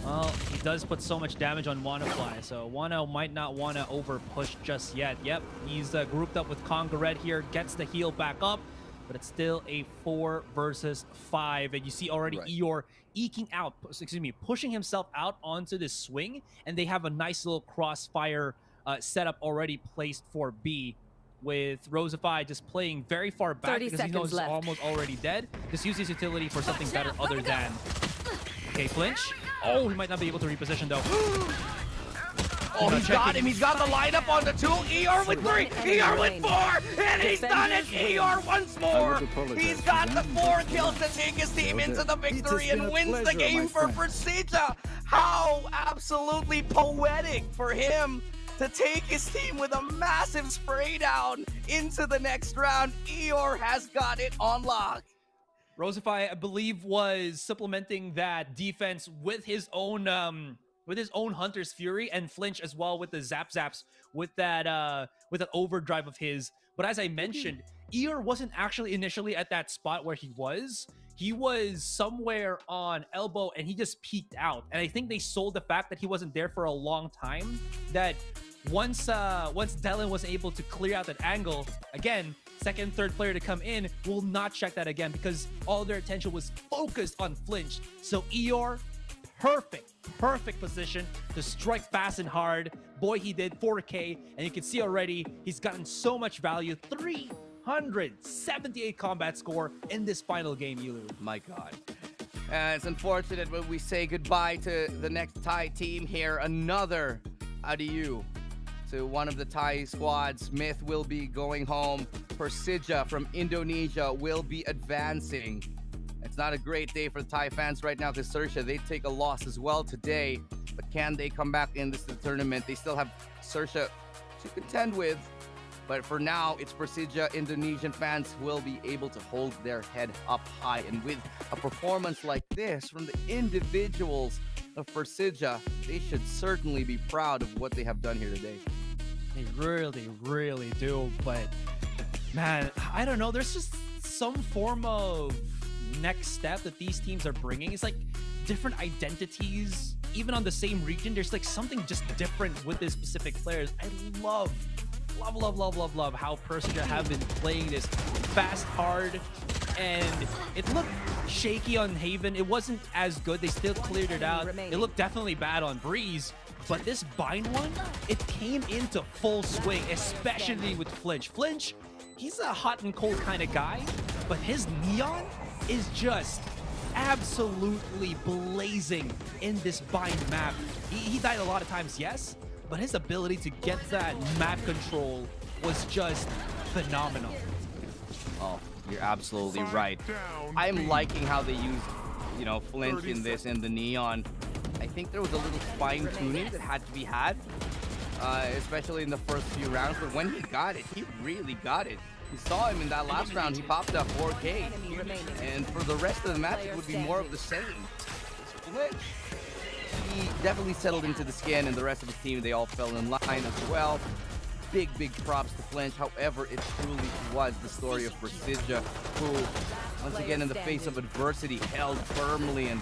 Well, he does put so much damage on WannaFly, so Wanna might not want to over push just yet. Yep, he's grouped up with Conga Red here, gets the heal back up, but it's still a 4 versus 5. And you see already Eeyore eking out, pushing himself out onto this swing, and they have a nice little crossfire setup already placed for B, with Rosify just playing very far back because he knows he's almost already dead. Just use his utility for something better other than... Okay, flinch. Oh, he might not be able to reposition though. Oh, he's got him. He's got the lineup on the 2. Eeyore with 3. Eeyore with 4. And he's done it. Eeyore once more. He's got the 4 kills to take his team into the victory and wins the game for Persija. How absolutely poetic for him to take his team with a massive spray down into the next round. Eeyore has got it on lock. Rosify, I believe, was supplementing that defense with his own Hunter's Fury, and Flinch as well with the Zaps with that overdrive of his. But as I mentioned, Eeyore wasn't actually initially at that spot where he was. He was somewhere on elbow and he just peeked out. And I think they sold the fact that he wasn't there for a long time. That once Dylan was able to clear out that angle, again, second, third player to come in will not check that again because all their attention was focused on Flinch. So Eeyore, perfect position to strike fast and hard. Boy, he did 4K, and you can see already he's gotten so much value. 378 combat score in this final game, Yulu. My God. It's unfortunate when we say goodbye to the next Thai team here. Another adieu to one of the Thai squads. Myth will be going home. Persija from Indonesia will be advancing. It's not a great day for the Thai fans right now because XERXIA, they take a loss as well today. But can they come back in this tournament? They still have XERXIA to contend with. But for now, it's Persija. Indonesian fans will be able to hold their head up high. And with a performance like this from the individuals of Persija, they should certainly be proud of what they have done here today. They really do. But man, I don't know. There's just some form of next step that these teams are bringing. It's like different identities, even on the same region. There's like something just different with these specific players. I love how Persija have been playing this fast, hard, and it looked shaky on Haven. It wasn't as good. They still cleared it out. It looked definitely bad on Breeze. But this Bind one, it came into full swing, especially with Flinch. Flinch, he's a hot and cold kind of guy, but his Neon is just absolutely blazing in this Bind map. He died a lot of times, yes, but his ability to get that map control was just phenomenal. Oh, you're absolutely right. I'm liking how they use, Flinch in this and the Neon. I think there was a little fine-tuning that had to be had, especially in the first few rounds. But when he got it, he really got it. We saw him in that last round. He popped up 4K. And for the rest of the match, it would be more of the same. Flinch, he definitely settled into the skin, and the rest of his team, they all fell in line as well. big props to Flinch. However, it truly was the story of Persija, who, once again, in the face of adversity, held firmly and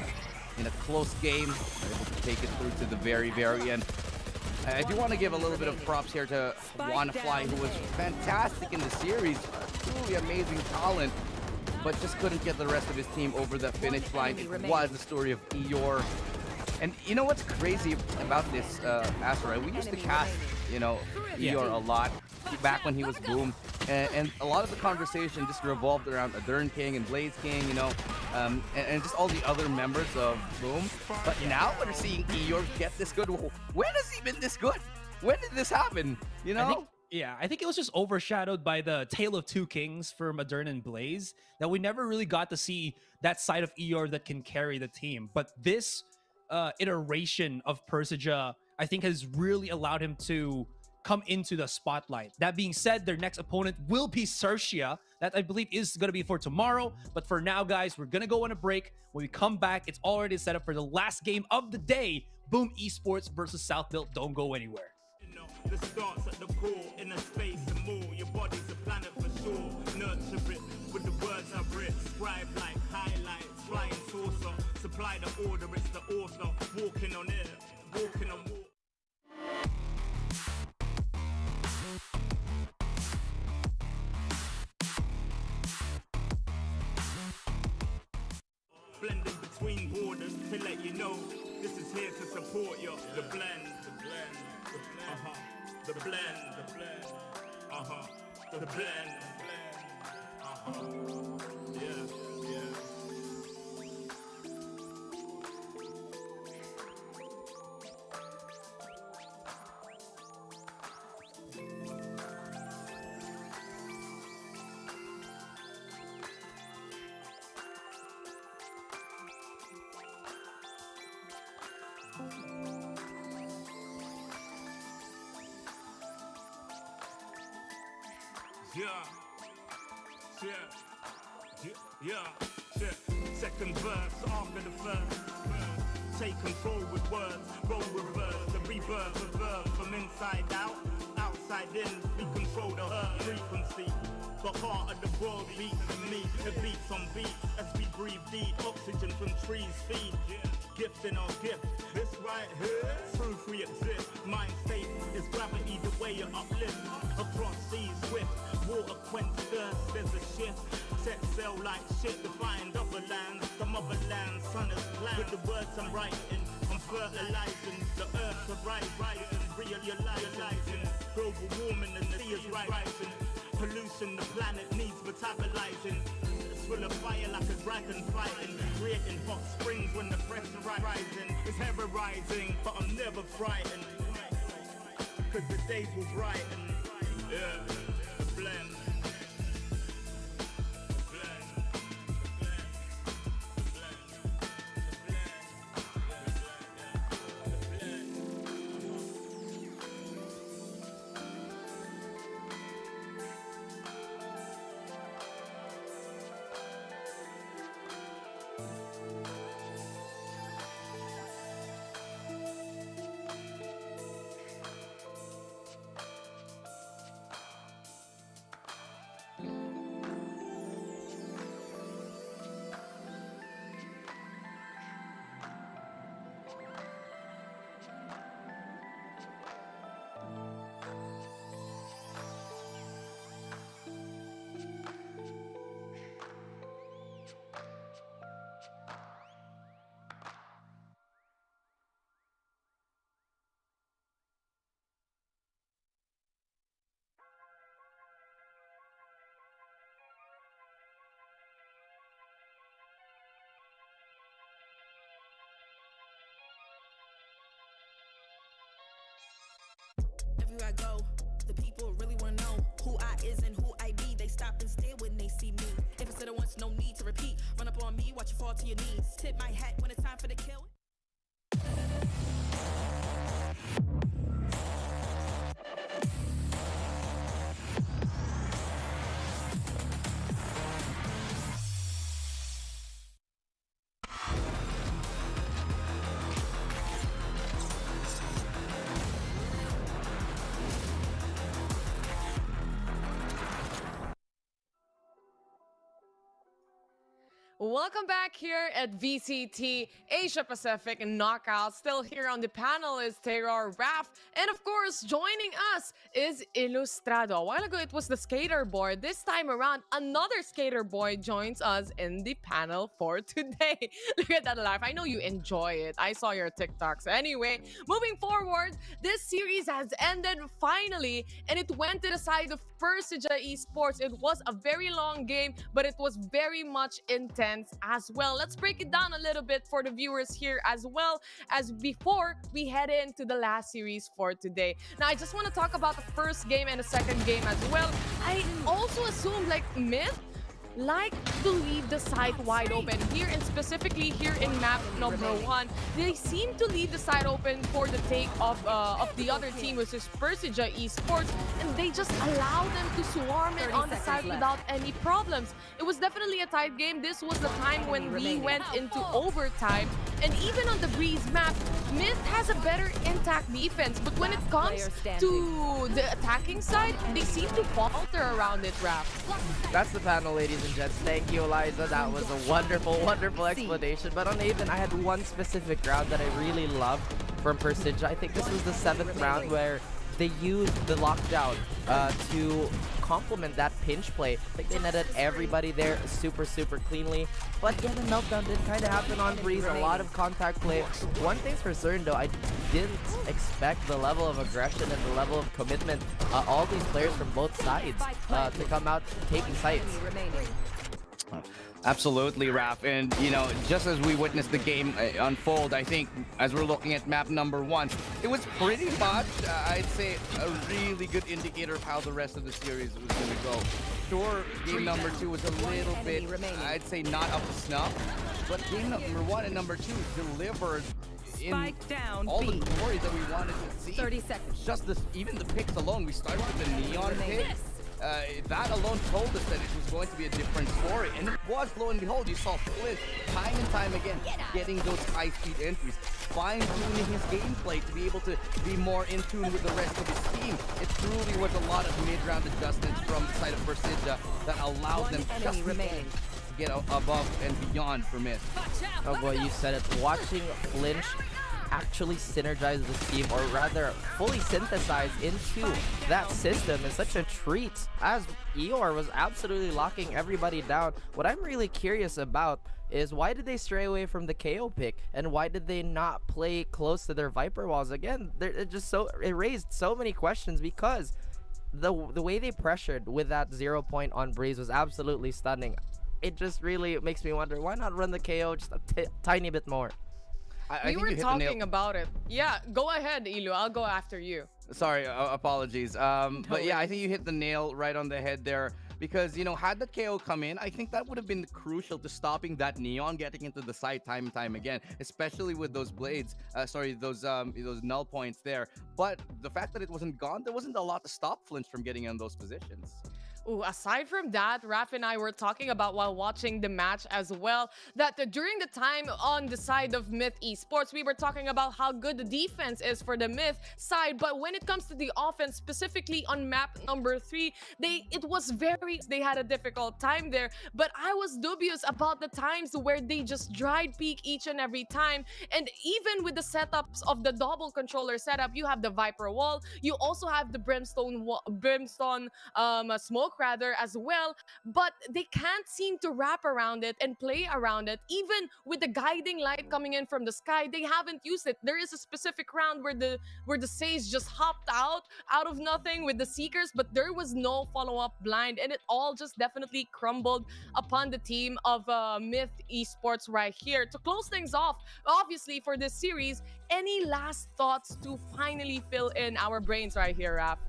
in a close game, were able to take it through to the very end. I do want to give a little bit of props here to Wanafly, who was fantastic in the series, truly amazing talent, but just couldn't get the rest of his team over the finish line. It was the story of Eeyore. And you know what's crazy about this, Asteroid? We used to cast, you know, Eeyore a lot back when he was Boom. And a lot of the conversation just revolved around Adern King and Blaze King, you know, and just all the other members of Boom. But now we're seeing Eeyore get this good. When has he been this good? When did this happen? You know? I think it was just overshadowed by the Tale of Two Kings for Adern and Blaze, that we never really got to see that side of Eeyore that can carry the team. But this iteration of Persija, I think, has really allowed him to come into the spotlight. That being said, their next opponent will be XERXIA. That, I believe, is going to be for tomorrow. But for now, guys, we're going to go on a break. When we come back, it's already set up for the last game of the day. Boom Esports versus South Built. Don't go anywhere. The starts at the core, in a space and more. Your body's a planet for sure. Nurture it with the words I've writ. Scribe like highlights, flying saucer. Supply the order, it's the author. Walking on air, walking on water. Blending between borders to let you know this is here to support you. The blend, the blend, the blend, the blend, the blend, the blend, yeah. Second verse after the first. Taken forward words, roll reverse. The rebirth of verb from inside out, outside in. We control the earth frequency. The heart of the world beats in me. It beats on beats as we breathe deep. Oxygen from trees feed. Gift in our gift. This right here, proof we exist. Mind state is gravity, the way you uplift. Across seas swift, water quench thirst. There's a shift. Set sail like shit to find other lands. The motherland, sun is planned. With the words I'm writing, I'm fertilizing. The earth's a rising, realizing. Global warming and the sea is rising. Pollution, the planet needs metabolizing. It's full of fire like a dragon fighting. Creating hot springs when the pressure rising. It's ever rising, but I'm never frightened. Cause the days will brighten. Yeah, the blend. Everywhere I go, the people really wanna know who I is and who I be. They stop and stare when they see me. If it's said it once, no need to repeat. Run up on me, watch you fall to your knees. Tip my hat when it's time for the kill. Welcome back here at VCT Asia Pacific Knockout. Still here on the panel is Terror Raf. And of course, joining us is Ilustrado. A while ago, it was the skater boy. This time around, another skater boy joins us in the panel for today. Look at that laugh. I know you enjoy it. I saw your TikToks. Anyway, moving forward, this series has ended finally, and it went to the side of Persija Esports. It was a very long game, but it was very much intense as well. Let's break it down a little bit for the viewers here as well as before we head into the last series for today. Now, I just want to talk about the first game and the second game as well. I also assume like Myth like to leave the site wide open here, and specifically here in map number 1, they seem to leave the site open for the take of the other team, which is Persija Esports, and they just allow them to swarm it on the site without any problems. It was definitely a tight game. This was the time when we went into overtime, and even on the Breeze map, Myth has a better intact defense, but when it comes to the attacking side, they seem to falter around it, Raf. That's the panel, ladies and gents. Thank you, Eliza. That was a wonderful, wonderful explanation. But on Aven, I had one specific round that I really loved from Persija. I think this was the 7th round where they used the lockdown to complement that pinch play. I think they netted everybody there super, super cleanly. But yeah, the meltdown did kind of happen on Breeze. A lot of contact play. One thing's for certain, though, I didn't expect the level of aggression and the level of commitment all these players from both sides to come out taking sites. Absolutely, Raf. And, you know, just as we witnessed the game unfold, I think as we're looking at map number 1, it was pretty much, I'd say, a really good indicator of how the rest of the series was going to go. Sure, game number 2 was a little bit, I'd say, not up to snuff, but game number 1 and number 2 delivered in all the glory that we wanted to see. 30 seconds. Just this, even the picks alone, we started with the neon pick. That alone told us that it was going to be a different story, and it was. Lo and behold, you saw Flint time and time again getting those high-speed entries, fine-tuning his gameplay to be able to be more in tune with the rest of his team. It truly was a lot of mid-round adjustments from the side of Persija that allowed them just to get above and beyond for Myth. Oh boy, you said it. Watching Flinch actually synergize this team, or rather fully synthesize into that system, is such a treat, as Eeyore was absolutely locking everybody down. What I'm really curious about is why did they stray away from the KO pick, and why did they not play close to their Viper walls? Again, it raised so many questions, because the way they pressured with that 0 point on Breeze was absolutely stunning. It just really makes me wonder, why not run the KO just a tiny bit more? We were talking about it. Yeah, go ahead, Ilu. I'll go after you. Sorry, apologies. But yeah, I think you hit the nail right on the head there. Because, you know, had the KO come in, I think that would have been crucial to stopping that neon getting into the site time and time again, especially with those blades. Those null points there. But the fact that it wasn't gone, there wasn't a lot to stop Flinch from getting in those positions. Ooh, aside from that, Raf and I were talking about while watching the match as well, that during the time on the side of Myth Esports, we were talking about how good the defense is for the Myth side, but when it comes to the offense, specifically on map number 3, they had a difficult time there, but I was dubious about the times where they just dried peak each and every time. And even with the setups of the double controller setup, you have the Viper wall, you also have the Brimstone smoke rather as well, but they can't seem to wrap around it and play around it. Even with the guiding light coming in from the sky, they haven't used it. There is a specific round where the Sage just hopped out of nothing with the Seekers, but there was no follow-up blind, and it all just definitely crumbled upon the team of Myth Esports right here. To close things off, obviously for this series, any last thoughts to finally fill in our brains right here, Rap?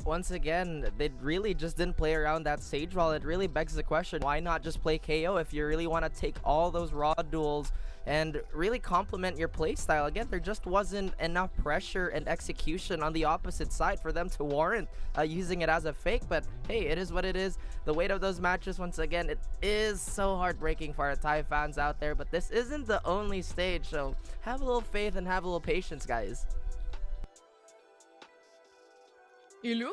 Once again, they really just didn't play around that Sage wall. It really begs the question, why not just play KO if you really want to take all those raw duels and really complement your playstyle? Again, there just wasn't enough pressure and execution on the opposite side for them to warrant using it as a fake. But hey, it is what it is. The weight of those matches, once again, it is so heartbreaking for our Thai fans out there. But this isn't the only stage, so have a little faith and have a little patience, guys. Ilu?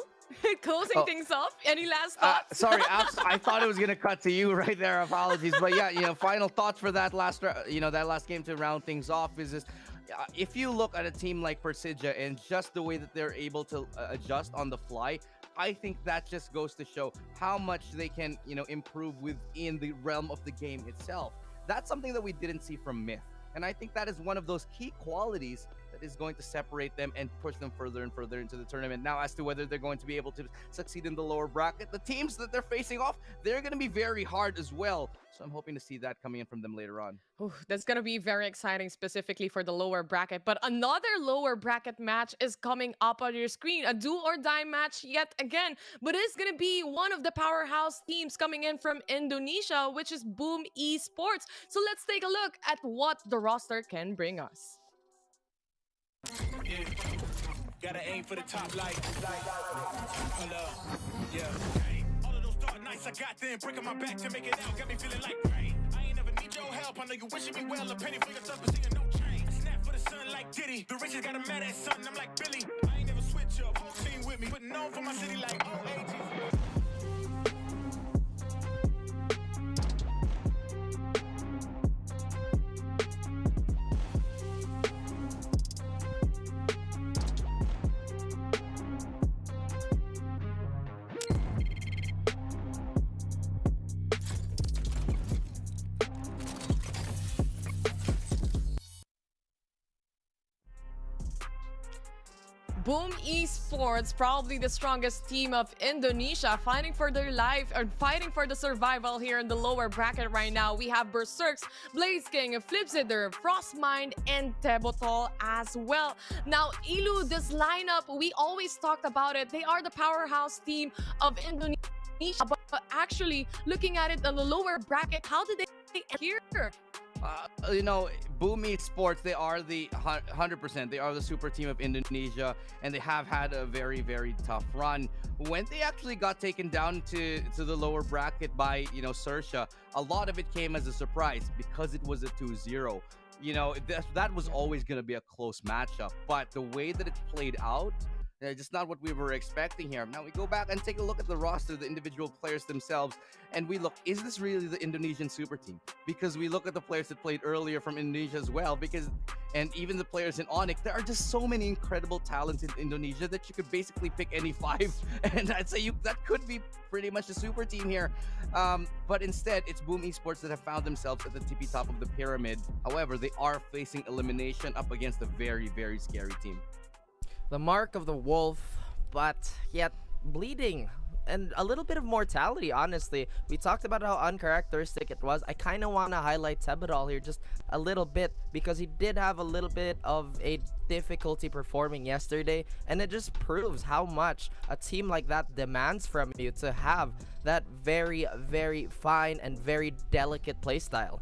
Closing things off. Any last thoughts? Sorry, I thought it was gonna cut to you right there. Apologies, but yeah, final thoughts for that last, that last game to round things off is this. If you look at a team like Persija and just the way that they're able to adjust on the fly, I think that just goes to show how much they can, improve within the realm of the game itself. That's something that we didn't see from Myth. And I think that is one of those key qualities that is going to separate them and push them further and further into the tournament. Now, as to whether they're going to be able to succeed in the lower bracket, the teams that they're facing off, they're going to be very hard as well. So I'm hoping to see that coming in from them later on. Ooh, that's going to be very exciting, specifically for the lower bracket. But another lower bracket match is coming up on your screen. A do or die match yet again. But it's going to be one of the powerhouse teams coming in from Indonesia, which is Boom Esports. So let's take a look at what the roster can bring us. Yeah. Gotta aim for the top light. Yeah. All of those dark nights I got them breaking my back to make it out. Got me feeling like rain. I ain't never need your help. I know you wishing me well. A penny for your tough, but seeing no change. Snap for the sun like Diddy. The riches got a mad at son. I'm like Billy. I ain't never switch up. Whole team with me. Putting on for my city like OAG. Boom Esports, probably the strongest team of Indonesia, fighting for their life or fighting for the survival here in the lower bracket right now. We have Berserks, Blaze King, Flipzitter, Frostmind, and Tebotol as well. Now, Ilu, this lineup, we always talked about it. They are the powerhouse team of Indonesia, but actually looking at it on the lower bracket, how did they end here? Boom Esports, they are the 100%. They are the super team of Indonesia, and they have had a very, very tough run. When they actually got taken down to the lower bracket by, XERXIA, a lot of it came as a surprise because it was a 2-0. That was always going to be a close matchup, but the way that it played out, just not what we were expecting here. Now we go back and take a look at the roster, the individual players themselves, and we look, is this really the Indonesian super team? Because we look at the players that played earlier from Indonesia as well, and even the players in Onyx, there are just so many incredible talents in Indonesia that you could basically pick any 5, and I'd say that could be pretty much the super team here. But instead, it's Boom Esports that have found themselves at the tippy top of the pyramid. However, they are facing elimination up against a very, very scary team. The mark of the wolf, but yet bleeding and a little bit of mortality, honestly. We talked about how uncharacteristic it was. I kind of want to highlight Tebotol here just a little bit because he did have a little bit of a difficulty performing yesterday, and it just proves how much a team like that demands from you to have that very, very fine and very delicate playstyle.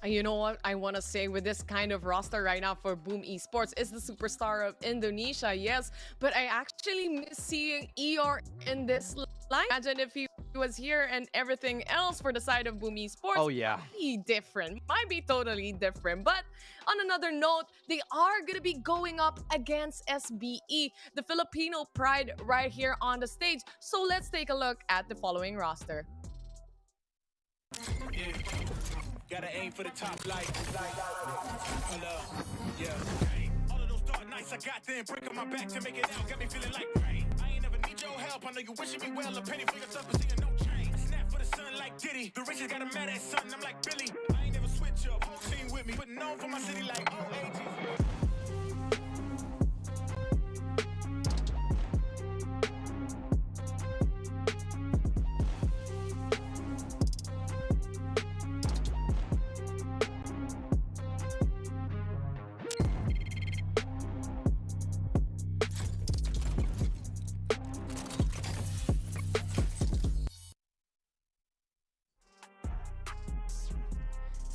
You know what I want to say with this kind of roster right now for Boom Esports is the superstar of Indonesia, yes, but I actually miss seeing ER in this line. Imagine if he was here and everything else for the side of Boom Esports. Oh yeah, might be totally different. But on another note, they are gonna be going up against SBE, the Filipino pride, right here on the stage. So let's take a look at the following roster. Yeah. Gotta aim for the top light. Yeah. All of those dark nights I got them breaking my back to make it out. Got me feeling like rain. I ain't never need your help. I know you wishing me well. A penny for your tough, but seeing no change. Snap for the sun like Diddy. The riches got a mad at son. I'm like Billy. I ain't never switch up. Whole team with me. Putting on for my city like OAG.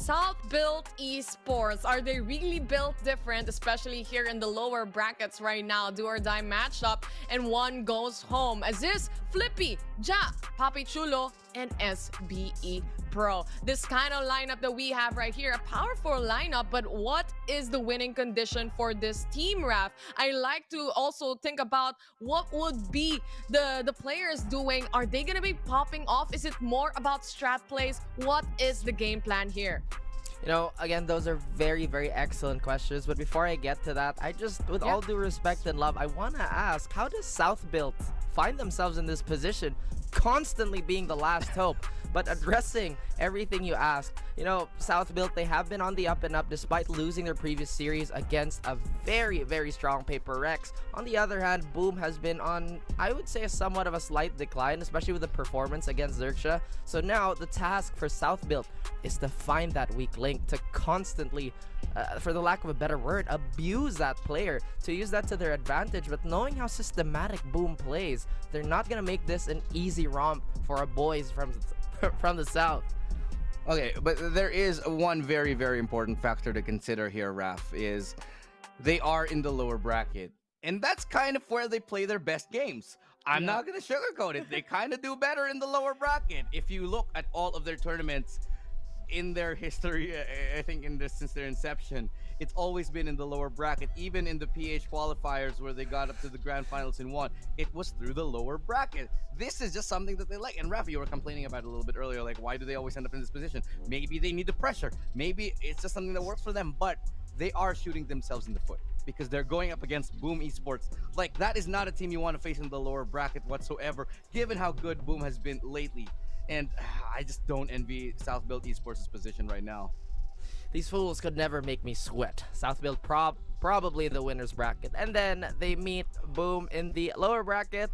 South built Esports, are they really built different, especially here in the lower brackets right now? Do or die matchup, and one goes home. As this Flippy, Ja, Papi Chulo, and SBE Pro. This kind of lineup that we have right here, a powerful lineup, but what is the winning condition for this team, Raf? I like to also think about what would be the players doing. Are they going to be popping off? Is it more about strat plays? What is the game plan here? You know, again, those are very, very excellent questions. But before I get to that, I just, with all due respect and love, I want to ask, how does South Built find themselves in this position, constantly being the last hope, but addressing everything you ask? You know, South Built, they have been on the up and up despite losing their previous series against a very, very strong Paper Rex. On the other hand, Boom has been on, I would say, somewhat of a slight decline, especially with the performance against XERXIA. So now the task for South Built is to find that weak link, to constantly, for the lack of a better word, abuse that player, to use that to their advantage. But knowing how systematic Boom plays, they're not gonna make this an easy romp for our boys from the South. Okay, but there is one very, very important factor to consider here, Raf, is they are in the lower bracket. And that's kind of where they play their best games. I'm not going to sugarcoat it. They kind of do better in the lower bracket. If you look at all of their tournaments in their history, I think since their inception, it's always been in the lower bracket. Even in the PH qualifiers where they got up to the grand finals and won, it was through the lower bracket. This is just something that they like. And Rafi, you were complaining about it a little bit earlier, like, why do they always end up in this position? Maybe they need the pressure. Maybe it's just something that works for them, but they are shooting themselves in the foot because they're going up against Boom Esports. Like, that is not a team you want to face in the lower bracket whatsoever, given how good Boom has been lately. And I just don't envy South Built Esports' position right now. These fools could never make me sweat. South Built probably the winner's bracket. And then they meet Boom in the lower bracket.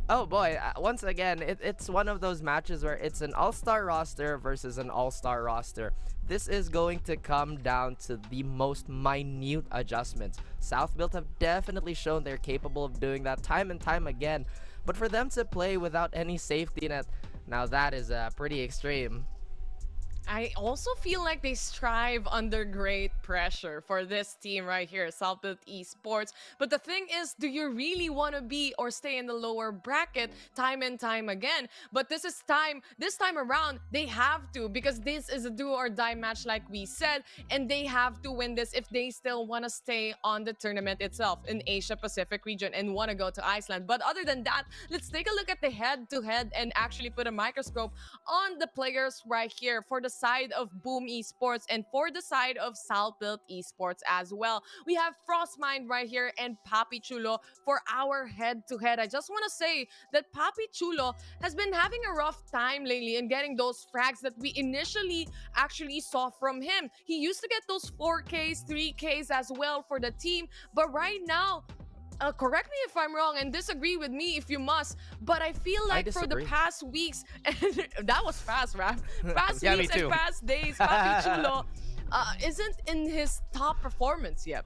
Oh boy, once again, it's one of those matches where it's an all-star roster versus an all-star roster. This is going to come down to the most minute adjustments. South Built have definitely shown they're capable of doing that time and time again. But for them to play without any safety net, now that is pretty extreme. I also feel like they strive under great pressure for this team right here, South Built Esports. But the thing is, do you really want to be or stay in the lower bracket time and time again? But this time around, they have to, because this is a do or die match like we said, and they have to win this if they still want to stay on the tournament itself in Asia Pacific region and want to go to Iceland. But other than that, let's take a look at the head-to-head and actually put a microscope on the players right here for the side of Boom Esports and for the side of South Built Esports as well. We have Frostmind right here and Papi Chulo for our head-to-head. I just want to say that Papi Chulo has been having a rough time lately in getting those frags that we initially actually saw from him. He used to get those 4Ks, 3Ks as well for the team, but right now, correct me if I'm wrong and disagree with me if you must, but I feel like for the past weeks, that was fast, Raf. Past weeks and past days, Papi Chulo isn't in his top performance yet.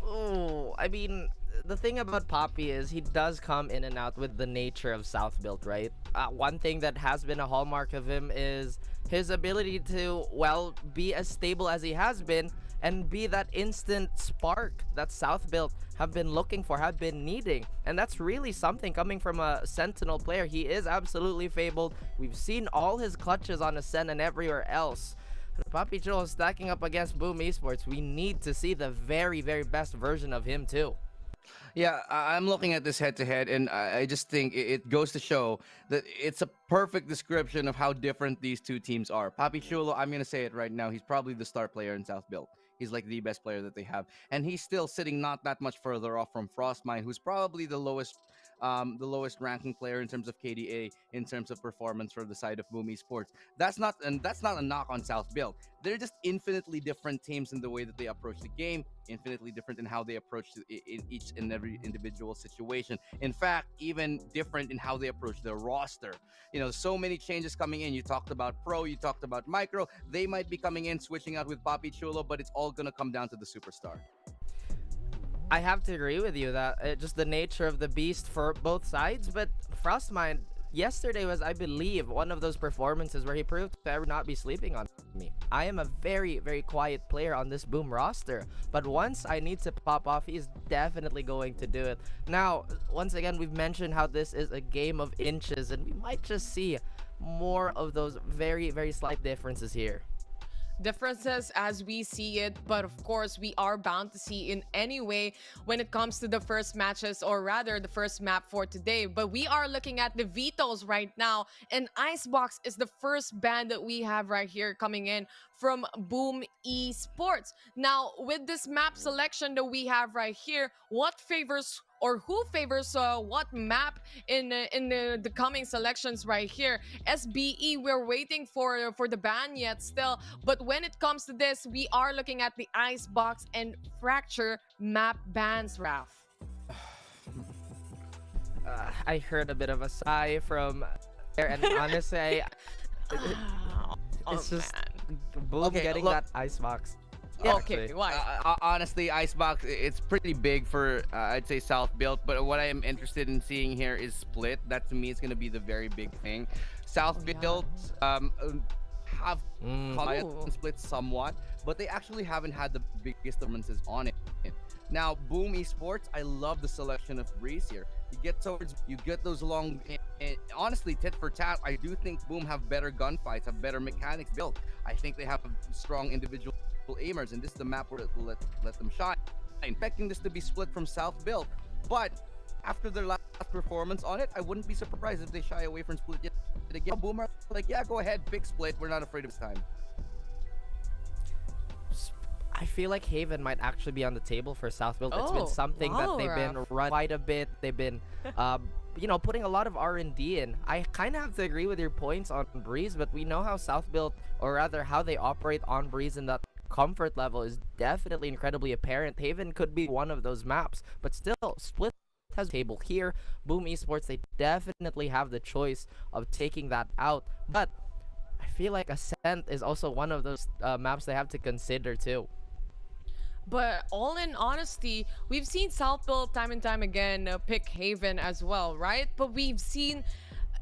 Oh, I mean, the thing about Papi is he does come in and out with the nature of South Built, right? One thing that has been a hallmark of him is his ability to, well, be as stable as he has been and be that instant spark that South Built have been looking for, have been needing. And that's really something coming from a Sentinel player. He is absolutely fabled. We've seen all his clutches on Ascent and everywhere else. Papi Chulo stacking up against Boom Esports. We need to see the very, very best version of him too. Yeah, I'm looking at this head-to-head, and I just think it goes to show that it's a perfect description of how different these two teams are. Papi Chulo, I'm going to say it right now, he's probably the star player in South Built. He's like the best player that they have. And he's still sitting not that much further off from Frostmind, who's probably the lowest ranking player in terms of KDA, in terms of performance for the side of Boom Esports. That's not a knock on South Built. They're just infinitely different teams in the way that they approach the game, infinitely different in how they approach in each and every individual situation. In fact, even different in how they approach their roster. You know, so many changes coming in. You talked about Pro, you talked about Micro. They might be coming in, switching out with Papi Chulo, but it's all going to come down to the superstar. I have to agree with you that just the nature of the beast for both sides, but Frostmind, yesterday was, I believe, one of those performances where he proved to ever not be sleeping on me. I am a very, very quiet player on this Boom roster, but once I need to pop off, he's definitely going to do it. Now, once again, we've mentioned how this is a game of inches, and we might just see more of those very, very slight differences here. Differences as we see it, but of course we are bound to see in any way when it comes to the first matches, or rather the first map for today. But we are looking at the vetoes right now, and Icebox is the first ban that we have right here coming in from Boom Esports. Now, with this map selection that we have right here, what favors or who favors what map in the coming selections right here? SBE, we're waiting for the ban yet still, but when it comes to this, we are looking at the Icebox and Fracture map bans, Raf. I heard a bit of a sigh from there, and honestly, it's just Boom getting that Icebox. Yeah, okay, why? Honestly, Icebox, it's pretty big for, I'd say, South-built, but what I am interested in seeing here is Split. That, to me, is going to be the very big thing. South-built have quiet on Split somewhat, but they actually haven't had the biggest performances on it. Now, Boom Esports, I love the selection of Breeze here. You get those long, and honestly, tit for tat, I do think Boom have better gunfights, have better mechanics built. I think they have strong individual aimers, and this is the map where let them shine. I'm expecting this to be Split from South build, but after their last performance on it, I wouldn't be surprised if they shy away from Split yet again. Boomer, like, yeah, go ahead, pick Split. We're not afraid of this time. I feel like Haven might actually be on the table for South build. It's been something that they've been run quite a bit. They've been, you know, putting a lot of R&D in. I kind of have to agree with your points on Breeze, but we know how South build, or rather how they operate on Breeze, and that comfort level is definitely incredibly apparent. Haven could be one of those maps, but still, Split has a table here. Boom Esports, they definitely have the choice of taking that out, but I feel like Ascent is also one of those maps they have to consider too. But all in honesty, we've seen South build time and time again pick Haven as well, right? But we've seen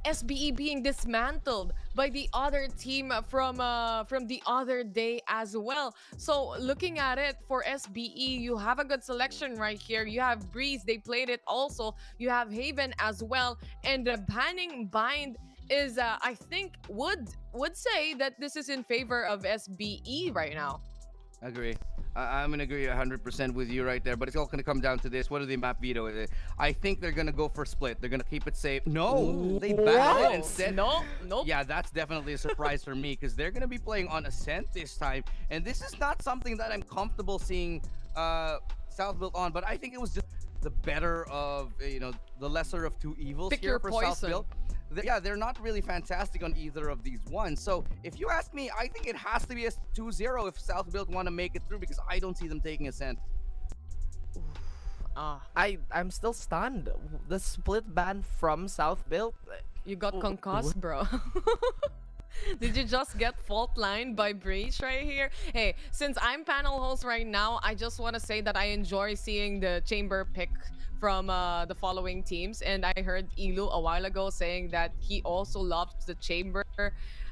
SBE being dismantled by the other team from the other day as well. So looking at it for SBE, you have a good selection right here. You have Breeze, they played it also. You have Haven as well, and banning Bind is I think would say that this is in favor of SBE right now. Agree. I'm going to agree 100% with you right there, but it's all going to come down to this. What do they map veto? I think they're going to go for Split. They're going to keep it safe. No, they banned it instead. Nope. Yeah, that's definitely a surprise for me, because they're going to be playing on Ascent this time, and this is not something that I'm comfortable seeing South build on, but I think it was just the better of, you know, the lesser of two evils. Pick here your for poison. South build. Yeah, they're not really fantastic on either of these ones. So if you ask me, I think it has to be a 2-0 if South build want to make it through, because I don't see them taking Ascent. I'm still stunned. The Split ban from South build. You got concussed, bro. Did you just get fault lined by Breach right here? Hey, since I'm panel host right now, I just want to say that I enjoy seeing the chamber pick from the following teams, and I heard Ilu a while ago saying that he also loves the chamber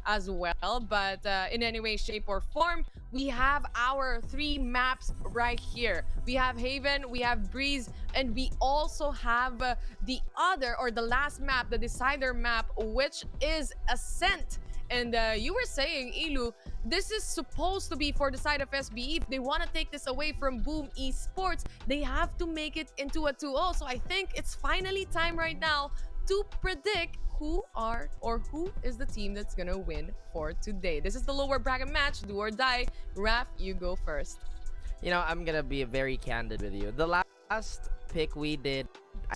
as well. But in any way, shape, or form, we have our 3 maps right here. We have Haven, we have Breeze, and we also have the other, or the last map, the decider map, which is Ascent. And you were saying, Ilu, this is supposed to be for the side of SBE. If they want to take this away from Boom Esports, they have to make it into a 2-0. So I think it's finally time right now to predict who is the team that's gonna win for today. This is the lower bracket match, do or die. Raf, you go first. You know, I'm gonna be very candid with you. The last pick we did,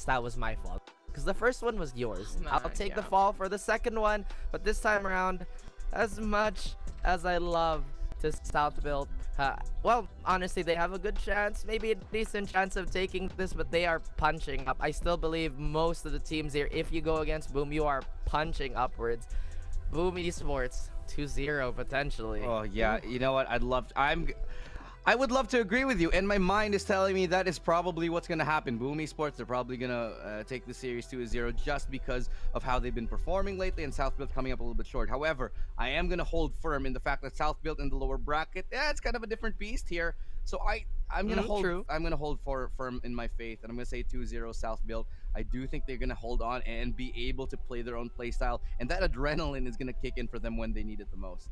that was my fault, because the first one was yours. I'll take the fall for the second one, but this time around, as much as I love to South build, well, honestly, they have a good chance, maybe a decent chance of taking this, but they are punching up. I still believe most of the teams here, if you go against Boom, you are punching upwards. Boom Esports 2-0 potentially. Oh yeah, you know what? I would love to agree with you, and my mind is telling me that is probably what's going to happen. Boom Esports, they're probably going to take the series 2-0 just because of how they've been performing lately, and South Built coming up a little bit short. However, I am going to hold firm in the fact that South Built in the lower bracket, it's kind of a different beast here. So I'm going to hold true. I'm going to hold firm in my faith, and I'm going to say 2-0 South Built. I do think they're going to hold on and be able to play their own play style, and that adrenaline is going to kick in for them when they need it the most.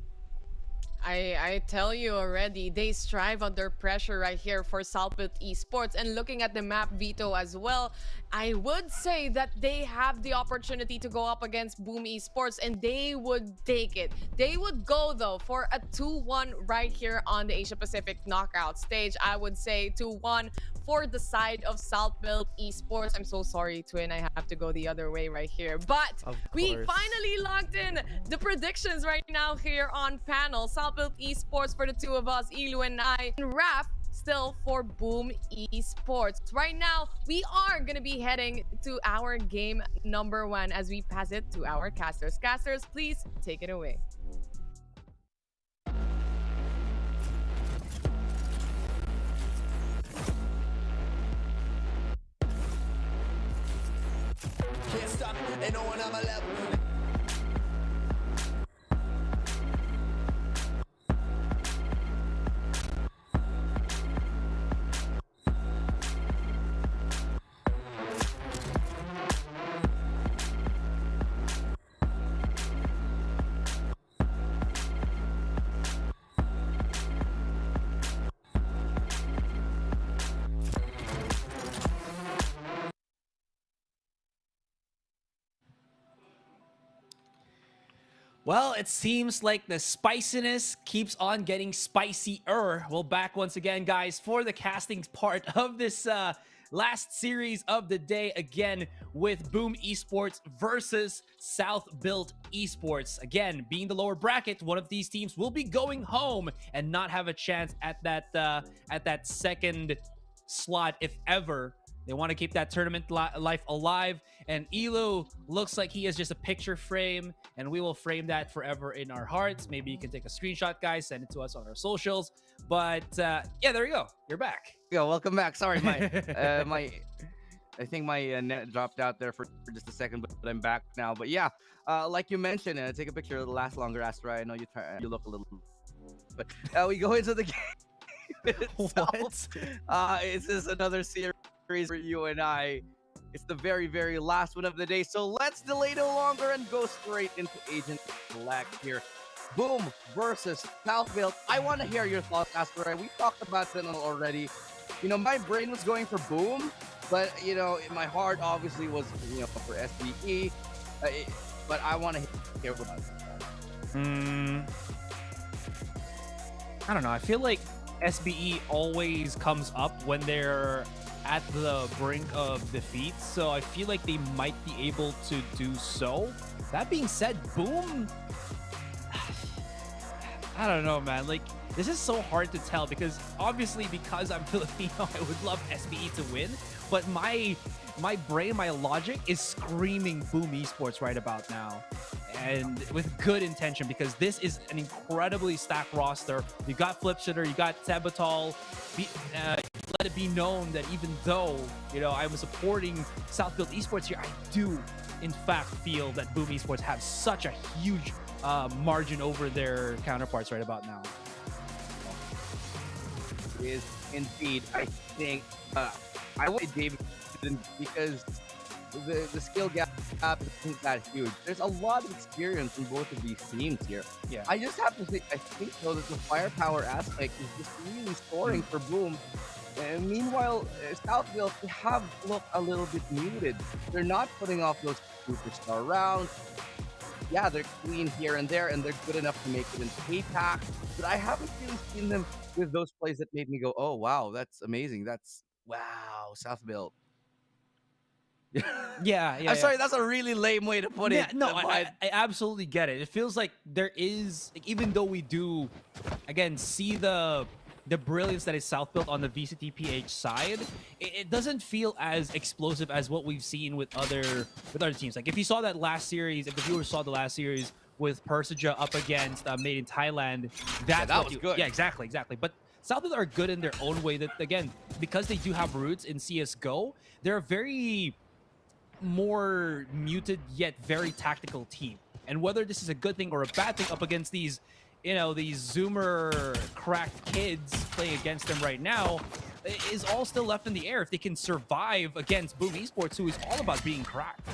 I tell you already, they strive under pressure right here for Southbuilt Esports. And looking at the map, Vito, as well, I would say that they have the opportunity to go up against Boom Esports, and they would take it. They would go, though, for a 2-1 right here on the Asia Pacific knockout stage. I would say 2-1 for the side of Southbuilt Esports. I'm so sorry, Twin. I have to go the other way right here. But we finally locked in the predictions right now here on panel. Southbuilt Esports for the two of us, Ilu and I, and Raf still for Boom Esports. Right now, we are going to be heading to our game number 1 as we pass it to our casters. Casters, please take it away. Can't stop, ain't no one on my level. Well, it seems like the spiciness keeps on getting spicier. We're back once again, guys, for the casting part of this last series of the day, again with Boom Esports versus Southbuilt Esports. Again, being the lower bracket, one of these teams will be going home and not have a chance at that second slot, if ever. They want to keep that tournament life alive, and Elo looks like he is just a picture frame, and we will frame that forever in our hearts. Maybe you can take a screenshot, guys, send it to us on our socials. But yeah, there you go. You're back. Yeah, welcome back. Sorry, I think my net dropped out there for just a second, but I'm back now. But yeah, like you mentioned, take a picture. It'll last longer, Astra. I know you look a little, but we go into the game. What? It's just another series for you and I. It's the very, very last one of the day, so let's delay no longer and go straight into Agent Select here. Boom versus Southbuilt. I want to hear your thoughts, Asper. We talked about it already. You know, my brain was going for Boom, but you know, my heart obviously was, you know, for SBE. But I want to hear about it. I don't know. I feel like SBE always comes up when they're at the brink of defeat, so I feel like they might be able to do so. That being said, Boom, I don't know, man. Like, this is so hard to tell because obviously, because I'm Filipino, I would love SBE to win, but my brain, my logic is screaming Boom Esports right about now, and with good intention, because this is an incredibly stacked roster. You got Flipshitter, you got Sabatol. Let it be known that even though, you know, I'm supporting Southbuilt Esports here, I do in fact feel that Boom Esports have such a huge margin over their counterparts right about now. Is indeed, I think I would say David, because the skill gap isn't that huge. There's a lot of experience in both of these teams here. Yeah. I just have to say, I think though that the firepower aspect is just really scoring for Boom. And meanwhile, Southbuilt have looked a little bit muted. They're not putting off those superstar rounds. Yeah, they're clean here and there, and they're good enough to make it in APAC. But I haven't really seen them with those plays that made me go, oh, wow, that's amazing. Wow, Southbuilt. Yeah. I'm sorry, that's a really lame way to put it. No, I absolutely get it. It feels like there is, like, even though we do, again, see the brilliance that is Southbuilt on the VCT PH side, it doesn't feel as explosive as what we've seen with other teams. Like, if you saw that last series, if the viewers saw the last series with Persija up against Made in Thailand, that was good. Yeah, exactly. But Southfield are good in their own way. That again, because they do have roots in CS:GO, they're a very more muted yet very tactical team. And whether this is a good thing or a bad thing up against these, you know, these Zoomer cracked kids playing against them right now, is all still left in the air if they can survive against Boom Esports, who is all about being cracked.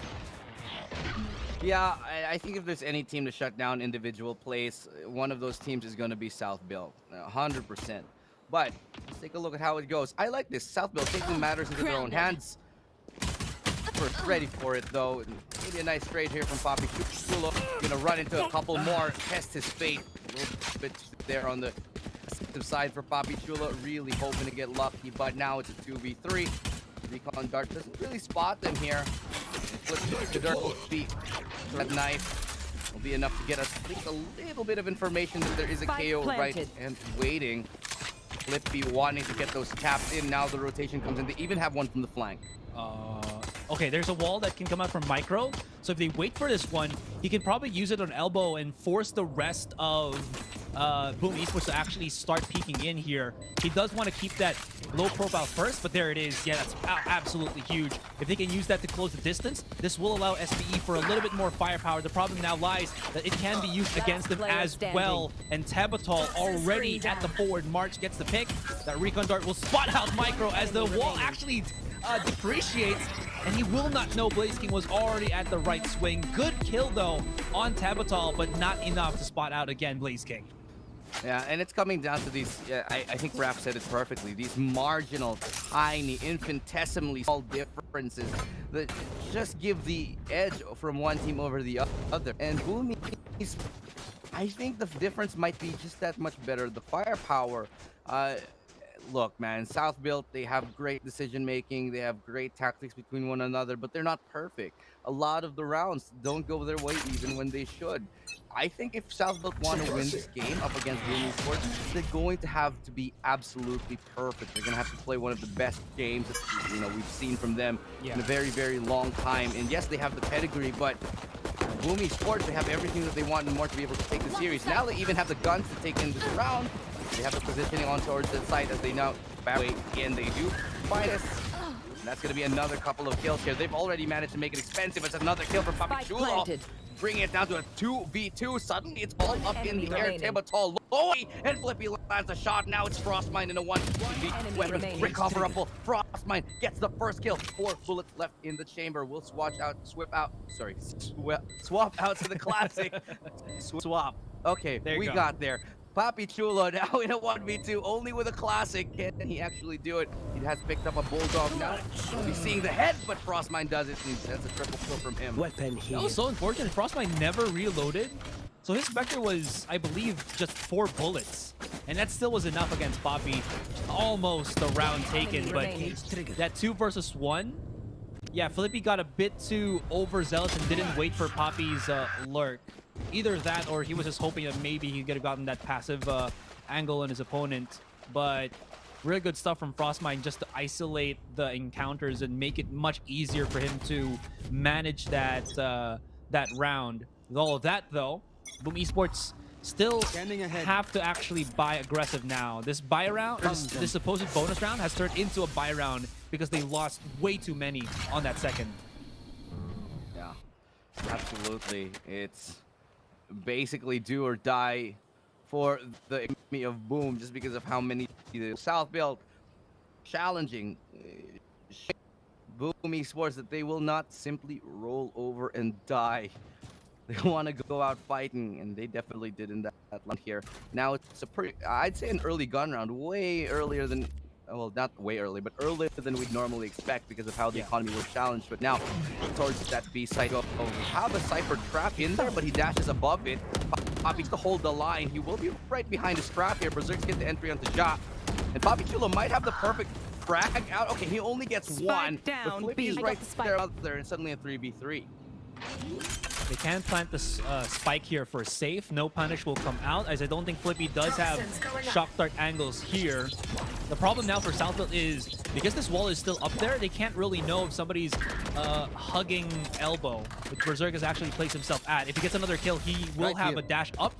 Yeah, I think if there's any team to shut down individual plays, one of those teams is going to be Southfield, 100%. But let's take a look at how it goes. I like this. Southfield taking matters into their own hands. We're ready for it, though. Maybe a nice trade here from Poppy Chulo. Gonna run into a couple more, test his fate. A little bit there on the side for Poppy Chulo. Really hoping to get lucky, but now it's a 2v3. Recon Dart doesn't really spot them here. Flip the Dart feet. That knife will be enough to get us at least a little bit of information that there is a KO right and waiting. Flippy wanting to get those taps in. Now the rotation comes in. They even have one from the flank. Okay, there's a wall that can come out from Micro. So if they wait for this one, he can probably use it on elbow and force the rest of Boom Esports to actually start peeking in here. He does want to keep that low profile first, but there it is. Yeah, that's absolutely huge. If they can use that to close the distance, this will allow SBE for a little bit more firepower. The problem now lies that it can be used against them as well. And Tabatol already at the forward march gets the pick. That Recon Dart will spot out Micro as the wall actually depreciates, and he will not know Blaze King was already at the right swing. Good kill though on Tabatol, but not enough to spot out again Blaze King. Yeah, and it's coming down to these, I think Raph said it perfectly, these marginal, tiny, infinitesimally small differences that just give the edge from one team over the other. And Boom, I think the difference might be just that much better. The firepower, look, man, Southfield, they have great decision-making, they have great tactics between one another, but they're not perfect. A lot of the rounds don't go their way even when they should. I think if Southfield want to win this game up against Boom Esports, they're going to have to be absolutely perfect. They're going to have to play one of the best games that, we've seen from them in a very, very long time. And yes, they have the pedigree, but Boom Esports, they have everything that they want and more to be able to take the series. Now they even have the guns to take in this round. They have the positioning on towards the side as they now wait, and they do find us. And that's going to be another couple of kills here. They've already managed to make it expensive. It's another kill from Poppy Chulo. Bringing it down to a 2v2. Suddenly it's all up in the air. Tabatol low, and Flippy lands a shot. Now it's Frostmine in a 1v weapon. Recoverable. Frostmine gets the first kill. 4 bullets left in the chamber. We'll swap out to the classic. Swap. Okay, we got there. Poppy Chulo now in a 1v2, only with a classic. Can he actually do it? He has picked up a Bulldog now. We'll be seeing the head, but Frostmine does it. That's a triple kill from him. Weapon here. That was so unfortunate. Frostmine never reloaded. So his Spectre was, I believe, just 4 bullets. And that still was enough against Poppy. Almost the round taken, but that 2 versus 1. Yeah, Flippy got a bit too overzealous and didn't wait for Poppy's lurk. Either that or he was just hoping that maybe he could have gotten that passive angle on his opponent. But really good stuff from Frostmine just to isolate the encounters and make it much easier for him to manage that that round. With all of that though, Boom Esports still have to actually buy aggressive now. This buy round, or this supposed bonus round has turned into a buy round because they lost way too many on that second. Yeah, absolutely. It's basically do or die for the enemy of Boom just because of how many Southfield challenging Boom Esports that they will not simply roll over and die. They want to go out fighting, and they definitely did in that round here. Now it's a pretty, I'd say an early gun round, way earlier than, well, not way early, but earlier than we'd normally expect because of how the economy was challenged. But now, towards that B site, we have a Cypher trap in there, but he dashes above it. Poppy to hold the line. He will be right behind his trap here. Berserks get the entry onto Ja. And Poppy Chulo might have the perfect frag out. Okay, he only gets one. But Flippy is right there, and suddenly a 3v3. They can plant the spike here for safe. No punish will come out, as I don't think Flippy does have shock dart angles here. The problem now for Southfield is, because this wall is still up there, they can't really know if somebody's hugging elbow, which Berserk has actually placed himself at. If he gets another kill, he will have a dash up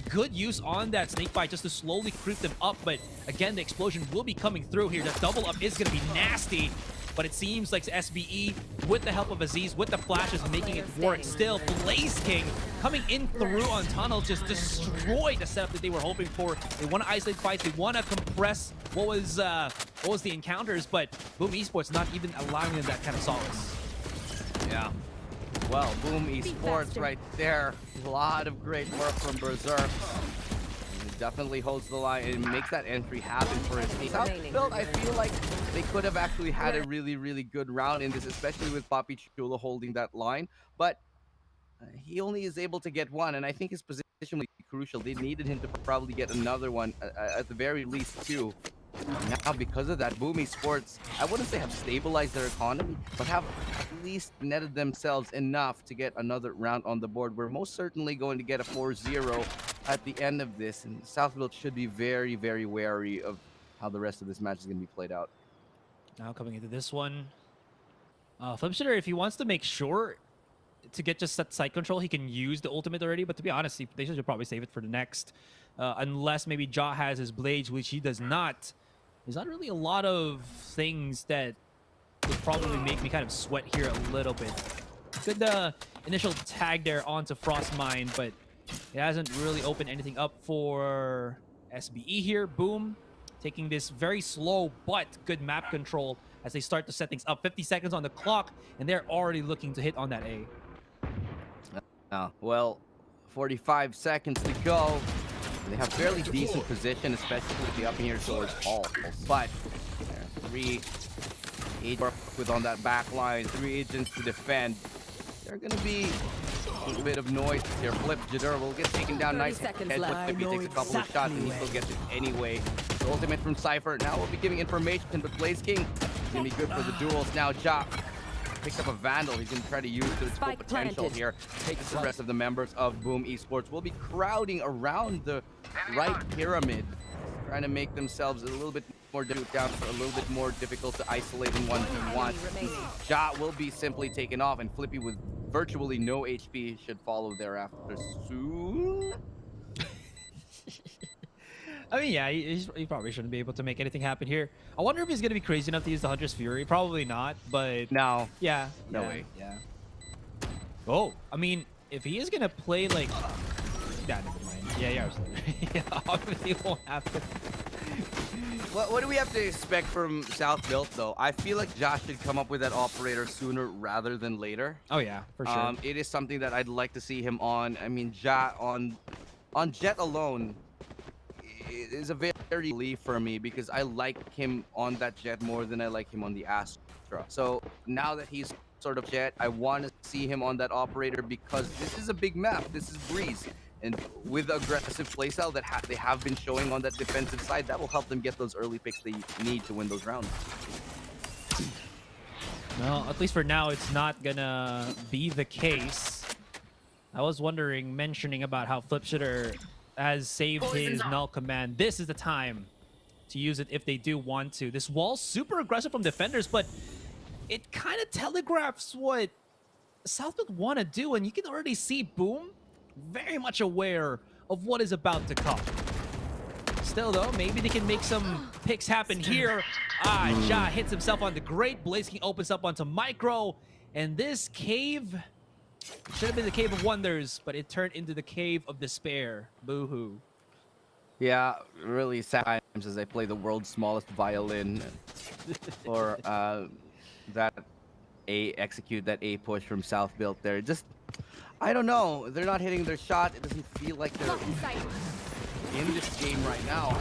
good use on that snake bite just to slowly creep them up. But again, the explosion will be coming through here. The double up is going to be nasty. But it seems like SBE, with the help of Aziz, with the flashes, making it work. Still, Blaze King coming in through on tunnel, just destroyed the setup that they were hoping for. They want to isolate fights. They want to compress what was the encounters. But Boom Esports not even allowing them that kind of solace. Yeah. Well, Boom Esports right there. A lot of great work from Berserk. It definitely holds the line and makes that entry happen for his team. Southfield, I feel like they could have actually had a really, really good round in this, especially with Papi Chulo holding that line. But he only is able to get one, and I think his position will be crucial. They needed him to probably get another one, at the very least two. Now, because of that, Boom Esports, I wouldn't say have stabilized their economy, but have at least netted themselves enough to get another round on the board. We're most certainly going to get a 4-0 at the end of this, and Southfield should be very, very wary of how the rest of this match is going to be played out. Now coming into this one, Flipshitter, if he wants to make sure to get just that side control, he can use the ultimate already, but to be honest, they should probably save it for the next. Unless maybe Ja has his blades, which he does not. There's not really a lot of things that would probably make me kind of sweat here a little bit. Good initial tag there onto Frostmine, but it hasn't really opened anything up for SBE here. Boom, taking this very slow but good map control as they start to set things up. 50 seconds on the clock, and they're already looking to hit on that A. Well, 45 seconds to go. They have fairly decent position, especially with the up in here towards all. But 3 agents with on that back line, 3 agents to defend. They're going to be a bit of noise here. Flipshitter will get taken down nice. Flippy takes a couple of shots and he still gets it anyway. The ultimate from Cypher. Now we'll be giving information, but Blaze King is going to be good for the duels. Now Ja picks up a Vandal. He's going to try to use its full potential here. Takes the rest of the members of Boom Esports. Will be crowding around the right pyramid, trying to make themselves a little bit more difficult, a little bit more difficult to isolate in 1v1. Ja will be simply taken off, and Flippy with virtually no HP should follow thereafter soon. I mean, yeah, he probably shouldn't be able to make anything happen here. I wonder if he's going to be crazy enough to use the Hunter's Fury. Probably not, but... No. Yeah. No way. Yeah. Oh, I mean, if he is going to play like... Yeah, never mind. Yeah, yeah, obviously it won't happen. What do we have to expect from Southfield, though? I feel like Josh should come up with that operator sooner rather than later. Oh, yeah, for sure. It is something that I'd like to see him on. I mean, Ja on Jet alone is a very relief for me because I like him on that Jet more than I like him on the Astra. So now that he's sort of Jet, I want to see him on that operator because this is a big map. This is Breeze. And with the aggressive playstyle that they have been showing on that defensive side, that will help them get those early picks they need to win those rounds. Well, at least for now, it's not gonna be the case. I was wondering, mentioning about how Flipshitter has saved his null command. This is the time to use it if they do want to. This wall's super aggressive from defenders, but it kind of telegraphs what Southfield want to do, and you can already see Boom very much aware of what is about to come. Still, though, maybe they can make some picks happen here. Ja hits himself on the Great. Blaze King opens up onto Micro, and this cave should have been the Cave of Wonders, but it turned into the Cave of Despair. Boo-hoo. Yeah, really sad times as I play the world's smallest violin or that execute that A push from Southfield there. Just, I don't know. They're not hitting their shot. It doesn't feel like they're in this game right now.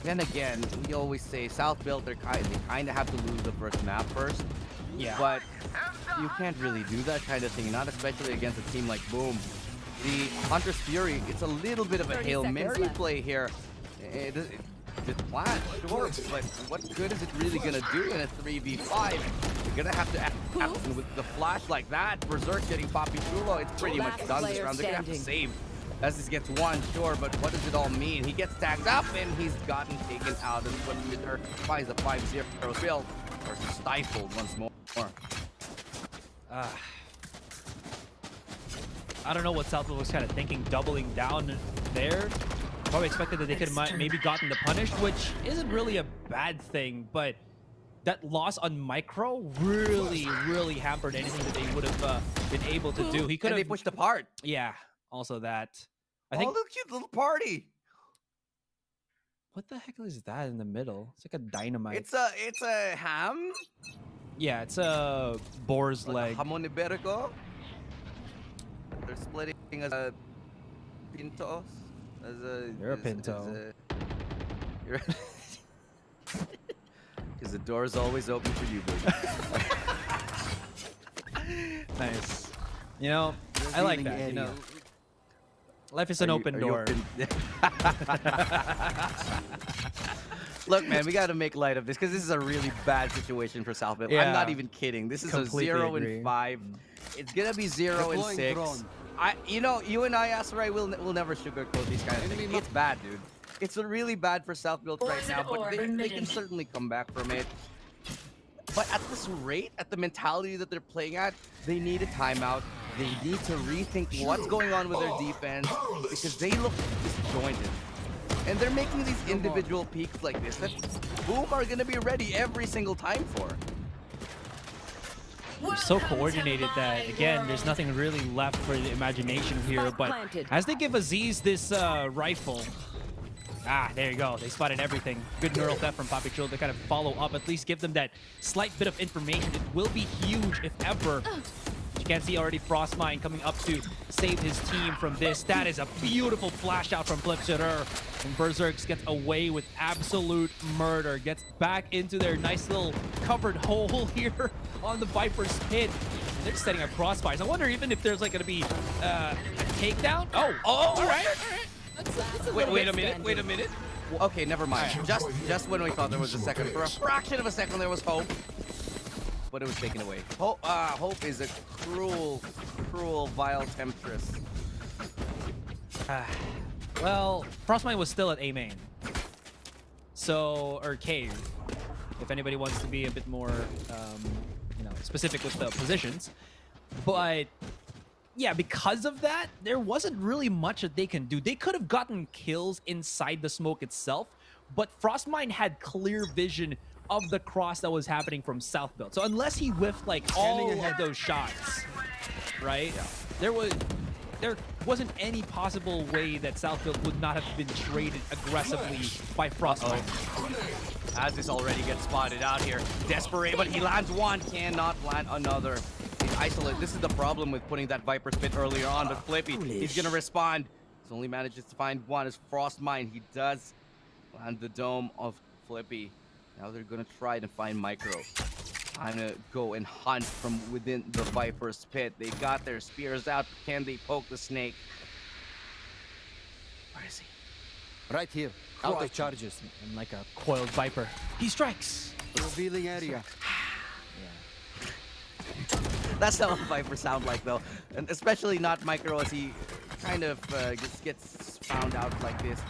Then again, we always say Southfield, they kind of have to lose the first map first. Yeah. But you can't really do that kind of thing, not especially against a team like Boom. The Hunter's Fury, it's a little bit of a Hail Mary play here. It's flat, sure, but what good is it really going to do in a 3v5? You're going to have to act with the flash like that. Berserk getting Papi Chulo, it's pretty much done this round. They're going to have to save. As this gets one, sure, but what does it all mean? He gets tagged up and he's gotten taken out. And what Twitter finds a 5-0 build versus Stifled once more. I don't know what Southfield was kind of thinking, doubling down there. Probably expected that they could have maybe gotten the punish, which isn't really a bad thing, but that loss on Micro really, really hampered anything that they would have been able to do. He could have. They pushed apart. Yeah, also that. I think. Oh, look, cute little party. What the heck is that in the middle? It's like a dynamite. It's a ham. Yeah, it's a boar's leg. Jamon iberico. They're splitting as a pintos. You're a pinto. Because the door is always open for you, baby. Nice. You know, I like that. You know, life is an open door. Look, man, we got to make light of this because this is a really bad situation for Southfield. Yeah. I'm not even kidding. This is Completely a 0 agree. and 5. It's gonna be 0 and 6. You know, you and I, Asrai, will never sugarcoat these kind of things. It's bad, dude. It's really bad for Southfield right now, but they can certainly come back from it. But at this rate, at the mentality that they're playing at, they need a timeout. They need to rethink what's going on with their defense because they look disjointed. And they're making these individual peaks like this that Boom are going to be ready every single time for. They're so coordinated that, again, there's nothing really left for the imagination here. But as they give Aziz this rifle, there you go. They spotted everything. Good neural theft from Papi Chulo to kind of follow up, at least give them that slight bit of information. It will be huge if ever. You can see already Frostmine coming up to save his team from this. That is a beautiful flash out from Flipshitter. And Berserks gets away with absolute murder. Gets back into their nice little covered hole here on the Viper's pit. They're just setting up crossfires. I wonder even if there's like going to be a takedown. Oh, all right. Wait a minute. Okay, never mind. Just when we thought there was a second, for a fraction of a second, there was hope. But it was taken away. Hope is a cruel, vile temptress. Well, Frostmine was still at A main. So, or cave, if anybody wants to be a bit more, you know, specific with the positions. But yeah, because of that, there wasn't really much that they can do. They could have gotten kills inside the smoke itself, but Frostmine had clear vision of the cross that was happening from South Build. So unless he whiffed like all of those shots, right? There wasn't any possible way that Southfield would not have been traded aggressively by Frostmine. As this already gets spotted out here. Desperate, but he lands one, cannot land another. He's isolated. This is the problem with putting that Viper's pit earlier on, but Flippy, he's gonna respond. He only manages to find one as Frostmine. He does land the dome of Flippy. Now they're gonna try to find Micro. Trying to go and hunt from within the Viper's pit. They got their spears out. Can they poke the snake? Where is he? Right here. Out of charges. And like a coiled Viper. He strikes. Revealing area. That's how a Viper sound like though. And especially not Micro as he kind of gets found out like this.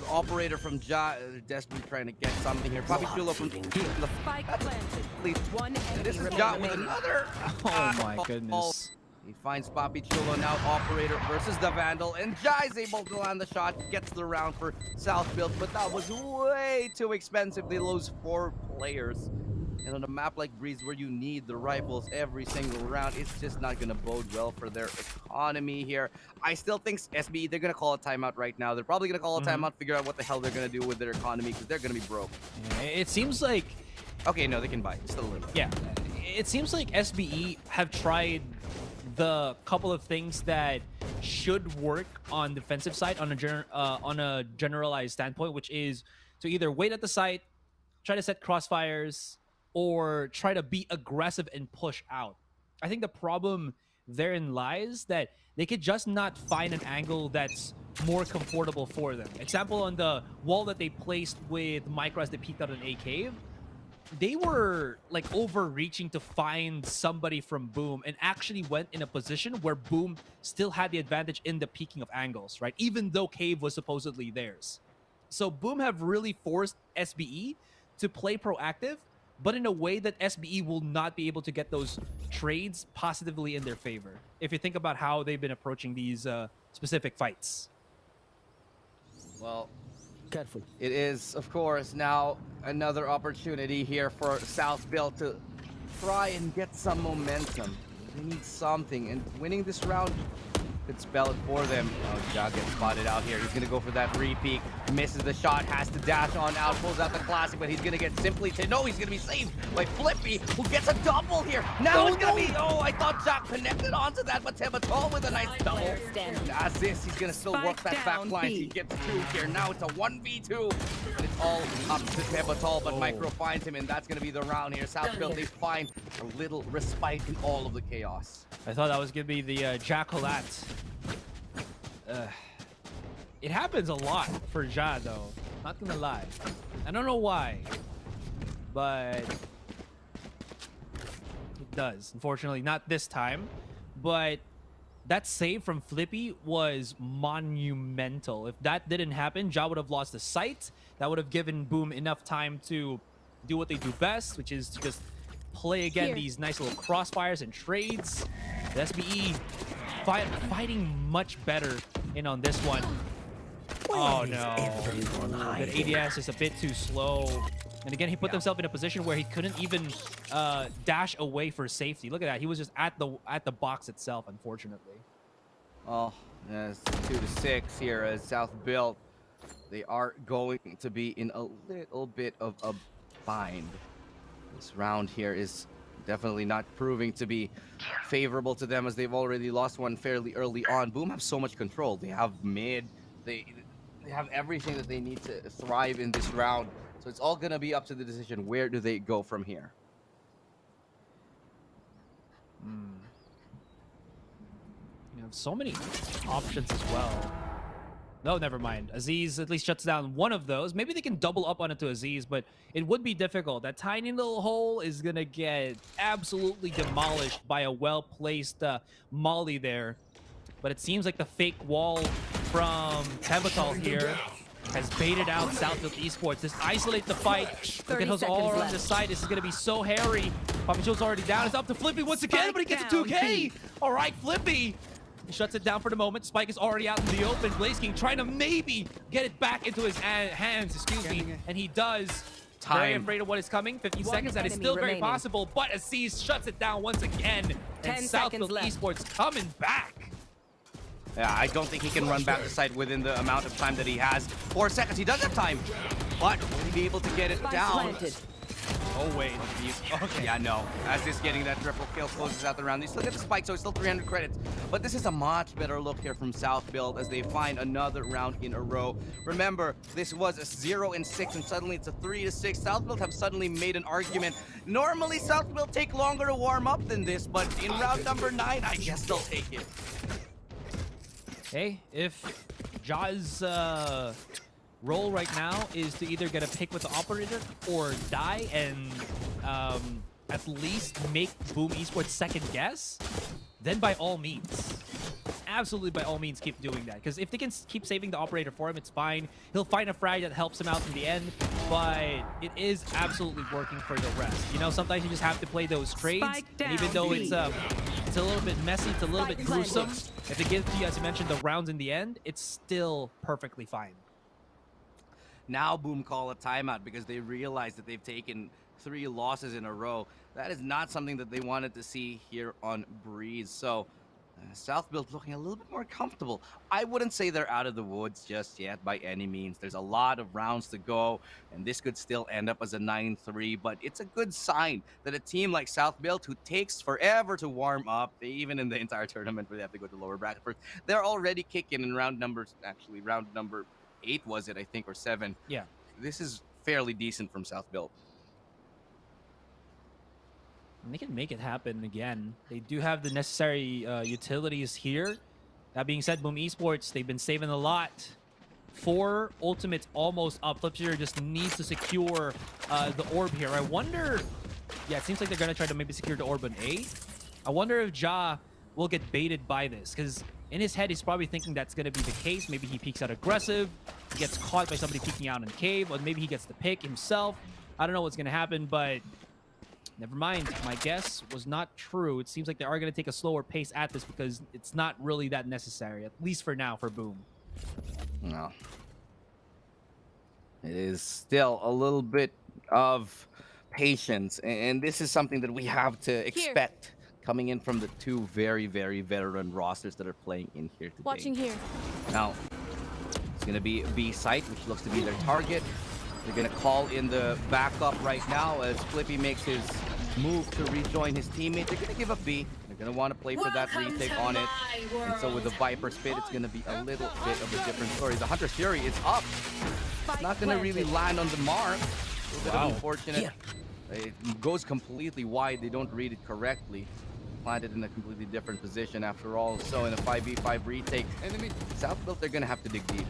Operator from Ja, desperately trying to get something here. Papi Chulo from Spike planted. One this enemy is Ja remaining. with another. Oh my goodness. He finds Papi Chulo now. Operator versus the Vandal, and Ja is able to land the shot. Gets the round for South Build, but that was way too expensive. They lose 4 players. And on a map like Breeze where you need the rifles every single round, it's just not going to bode well for their economy here. I still think SBE, they're going to call a timeout right now. They're probably going to call a timeout, figure out what the hell they're going to do with their economy because they're going to be broke. Yeah, it seems like... Okay, no, they can buy. Still a little bit. Yeah. It seems like SBE have tried the couple of things that should work on defensive side on a generalized standpoint, which is to either wait at the site, try to set crossfires, or try to be aggressive and push out. I think the problem therein lies that they could just not find an angle that's more comfortable for them. Example, on the wall that they placed with Micro as they peeked out an A cave, they were like overreaching to find somebody from Boom and actually went in a position where Boom still had the advantage in the peeking of angles, right? Even though cave was supposedly theirs. So Boom have really forced SBE to play proactive, but in a way that SBE will not be able to get those trades positively in their favor. If you think about how they've been approaching these specific fights. Well, careful. It is, of course, now another opportunity here for South Build to try and get some momentum. They need something, and winning this round could spell it for them. Oh, Ja gets spotted out here. He's going to go for that re-peek. Misses the shot, has to dash on out, pulls out the classic, but he's going to get simply to... No, he's going to be saved by Flippy, who gets a double here. Now it's going to be... Oh, I thought Ja connected onto that, but Tebatol with a nice double. And as this, he's going to still work that back line. He gets 2 here. Now it's a 1v2. And it's all up to Tebatol, but Micro finds him, and that's going to be the round here. South Build, they find a little respite in all of the chaos. I thought that was going to be the Jackolat. It happens a lot for Ja, though. Not gonna lie. I don't know why, but it does. Unfortunately, not this time. But that save from Flippy was monumental. If that didn't happen, Ja would have lost the sight. That would have given Boom enough time to do what they do best, which is to just play again these nice little crossfires and trades. The SBE fighting much better in on this one. Oh no, that ADS is a bit too slow. And again, he put himself in a position where he couldn't even dash away for safety. Look at that, he was just at the box itself, unfortunately. Oh, yes, 2-6 here as South Build. They are going to be in a little bit of a bind. This round here is definitely not proving to be favorable to them, as they've already lost one fairly early on. Boom have so much control. They have mid. They have everything that they need to thrive in this round. So it's all going to be up to the decision. Where do they go from here? You have so many options as well. No, never mind. Aziz at least shuts down one of those. Maybe they can double up on it to Aziz, but it would be difficult. That tiny little hole is going to get absolutely demolished by a well-placed molly there. But it seems like the fake wall from Tebatol here has baited out Southfield Esports. Just isolate the fight. Look at who's all around the side. This is going to be so hairy. Papacho's already down. It's up to Flippy once again, but he gets a 2K. All right, Flippy. He shuts it down for the moment. Spike is already out in the open. Blaze King trying to maybe get it back into his hands, excuse me. And he does. Very afraid of what is coming. 15 seconds. That is still very possible. But Aziz shuts it down once again. And Southfield Esports coming back. Yeah, I don't think he can run back the site within the amount of time that he has. 4 seconds. He does have time. But will he be able to get it down? Oh, wait. Okay. Yeah, no. As this getting that triple kill closes out the round. They still get the spike, so it's still 300 credits. But this is a much better look here from South Build as they find another round in a row. Remember, this was a 0-6, and suddenly it's a 3-6. South Build have suddenly made an argument. Normally, South Build take longer to warm up than this, but in round number 9, I guess they'll take it. Hey, if Ja's role right now is to either get a pick with the operator or die and at least make Boom Esports second guess, then by all means. Absolutely, by all means, keep doing that. Because if they can keep saving the operator for him, it's fine. He'll find a frag that helps him out in the end. But it is absolutely working for the rest. You know, sometimes you just have to play those trades. And even though it's a little bit messy, it's a little bit gruesome, if it gives you, as you mentioned, the rounds in the end, it's still perfectly fine. Now Boom call a timeout because they realize that they've taken 3 losses in a row. That is not something that they wanted to see here on Breeze. So South Build looking a little bit more comfortable. I wouldn't say they're out of the woods just yet by any means. There's a lot of rounds to go, and this could still end up as a 9-3, but it's a good sign that a team like South Build, who takes forever to warm up, even in the entire tournament where they have to go to lower bracket first, they're already kicking in round number 8 was it, I think, or 7. Yeah. This is fairly decent from South Build. And they can make it happen again. They do have the necessary utilities here. That being said, Boom Esports, they've been saving a lot. 4 ultimates almost up. Flipshare just needs to secure the orb here. I wonder... Yeah, it seems like they're going to try to maybe secure the orb on A. I wonder if Ja will get baited by this, because in his head, he's probably thinking that's going to be the case. Maybe he peeks out aggressive, he gets caught by somebody peeking out in cave, or maybe he gets the pick himself. I don't know what's going to happen, but never mind. My guess was not true. It seems like they are going to take a slower pace at this because it's not really that necessary, at least for now, for Boom. No. It is still a little bit of patience, and this is something that we have to expect coming in from the two very, very veteran rosters that are playing in here today. Watching here. Now, it's going to be B site, which looks to be their target. They're going to call in the backup right now as Flippy makes his move to rejoin his teammate. They're going to give up B. They're going to want to play for that retake on it. And so with the Viper Spit, it's going to be a little bit of a different story. The Hunter Fury is up. It's not going to really land on the mark. A little bit unfortunate. It goes completely wide. They don't read it correctly. Planted in a completely different position after all. So in a 5v5 retake, South Built, they're going to have to dig deep.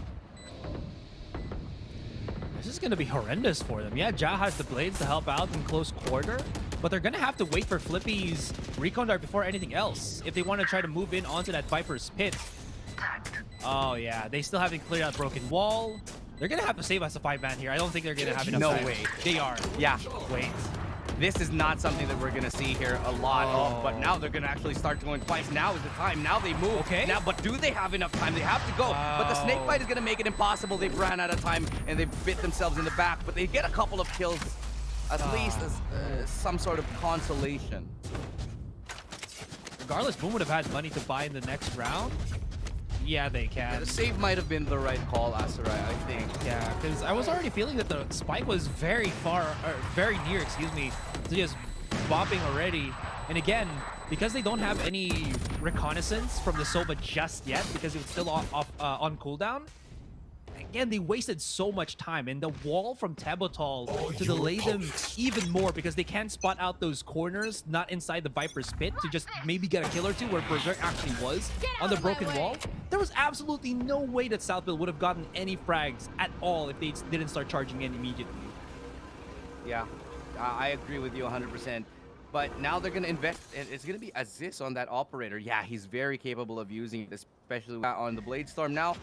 This is going to be horrendous for them. Yeah, Ja has the blades to help out in close quarter, but they're going to have to wait for Flippy's recon dart before anything else if they want to try to move in onto that Viper's pit. Oh, yeah. They still haven't cleared out Broken Wall. They're going to have to save us a 5-man here. I don't think they're going to have enough time. No way. They are. Yeah. Wait. This is not something that we're going to see here a lot of, but now they're going to actually start going twice. Now is the time. Now they move. Okay. Now, but do they have enough time? They have to go. But the snake bite is going to make it impossible. They've ran out of time, and they've bit themselves in the back, but they get a couple of kills, at least as some sort of consolation. Regardless, Boom would have had money to buy in the next round. Yeah, they can. Yeah, the save might have been the right call, Asarai, I think. Yeah, because I was already feeling that the spike was very far, or very near, excuse me, to just bopping already. And again, because they don't have any reconnaissance from the Sova just yet, because it was still on cooldown, again, they wasted so much time. And the wall from Tabotol to delay them even more because they can't spot out those corners, not inside the Viper's pit, to just maybe get a kill or two where Berserk actually was on the broken wall. There was absolutely no way that Southville would have gotten any frags at all if they didn't start charging in immediately. Yeah, I agree with you 100%. But now they're going to invest, and it's going to be Aziz on that operator. Yeah, he's very capable of using it, especially on the Blade Storm. Now,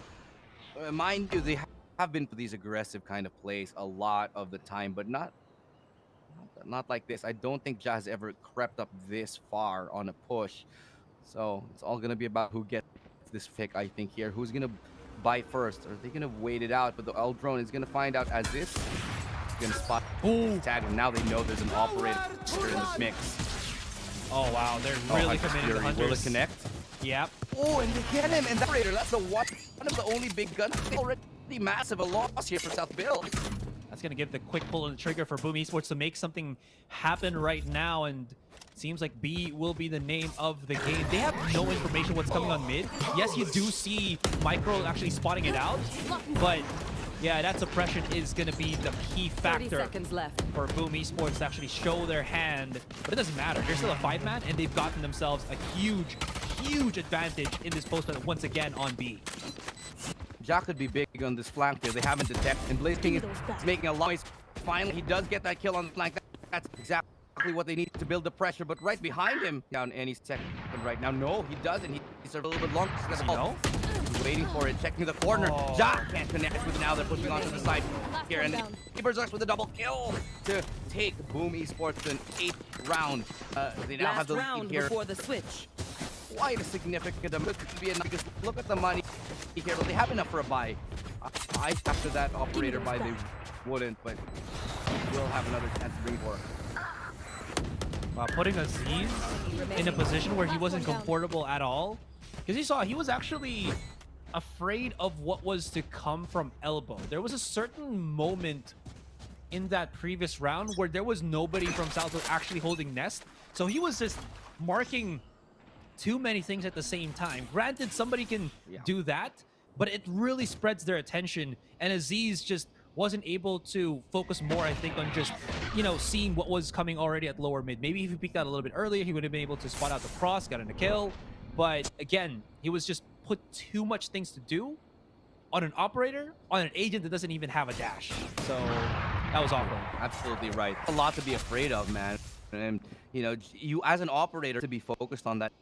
mind you, they have been for these aggressive kind of plays a lot of the time, but not like this. I don't think Ja has ever crept up this far on a push. So it's all going to be about who gets this pick, I think, here. Who's going to buy first? Are they going to wait it out? But the L-Drone is going to find out as this. Going to spot tag, and now they know there's an operator in this mix. Oh, wow. They're really committed to Hunters. Will it connect? Yep. Oh, and they get him, and that operator, that's the one of the only big guns. Already massive a loss here for South Bill. That's going to give the quick pull on the trigger for Boom Esports to make something happen right now, and it seems like B will be the name of the game. They have no information what's coming on mid. Yes, you do see Micro actually spotting it out, but yeah, that suppression is going to be the key factor 30 seconds left for Boom Esports to actually show their hand. But it doesn't matter. They're still a 5-man, and they've gotten themselves a huge advantage in this post once again on B. Ja could be big on this flank here. They haven't detected, and Blaze King is making a noise. Finally, he does get that kill on the flank. That's exactly what they need to build the pressure, but right behind him, down any second right now. No, he doesn't. He's a little bit long. He's waiting for it, checking the corner. Ja can't connect with it now. They're pushing onto the side here, and Berserk with a double kill to take Boom Esports to an 8th round. They now have the lead here. Before the switch. Quite a significant amount to be enough, because look at the money here. But they have enough for a buy. After that operator buy, they wouldn't, but will have another chance to bring for. Wow, putting Aziz in a position where he wasn't comfortable at all, because you saw he was actually afraid of what was to come from elbow. There was a certain moment in that previous round where there was nobody from Southwood actually holding nest, so he was just marking too many things at the same time. Granted, somebody can do that, but it really spreads their attention, and Aziz just wasn't able to focus more, I think, on just, you know, seeing what was coming already at lower mid. Maybe if he peeked out a little bit earlier, he would have been able to spot out the cross, got in a kill. But again, he was just put too much things to do on an operator, on an agent that doesn't even have a dash. So that was awful. Absolutely right. A lot to be afraid of, man. And, you know, you as an operator to be focused on that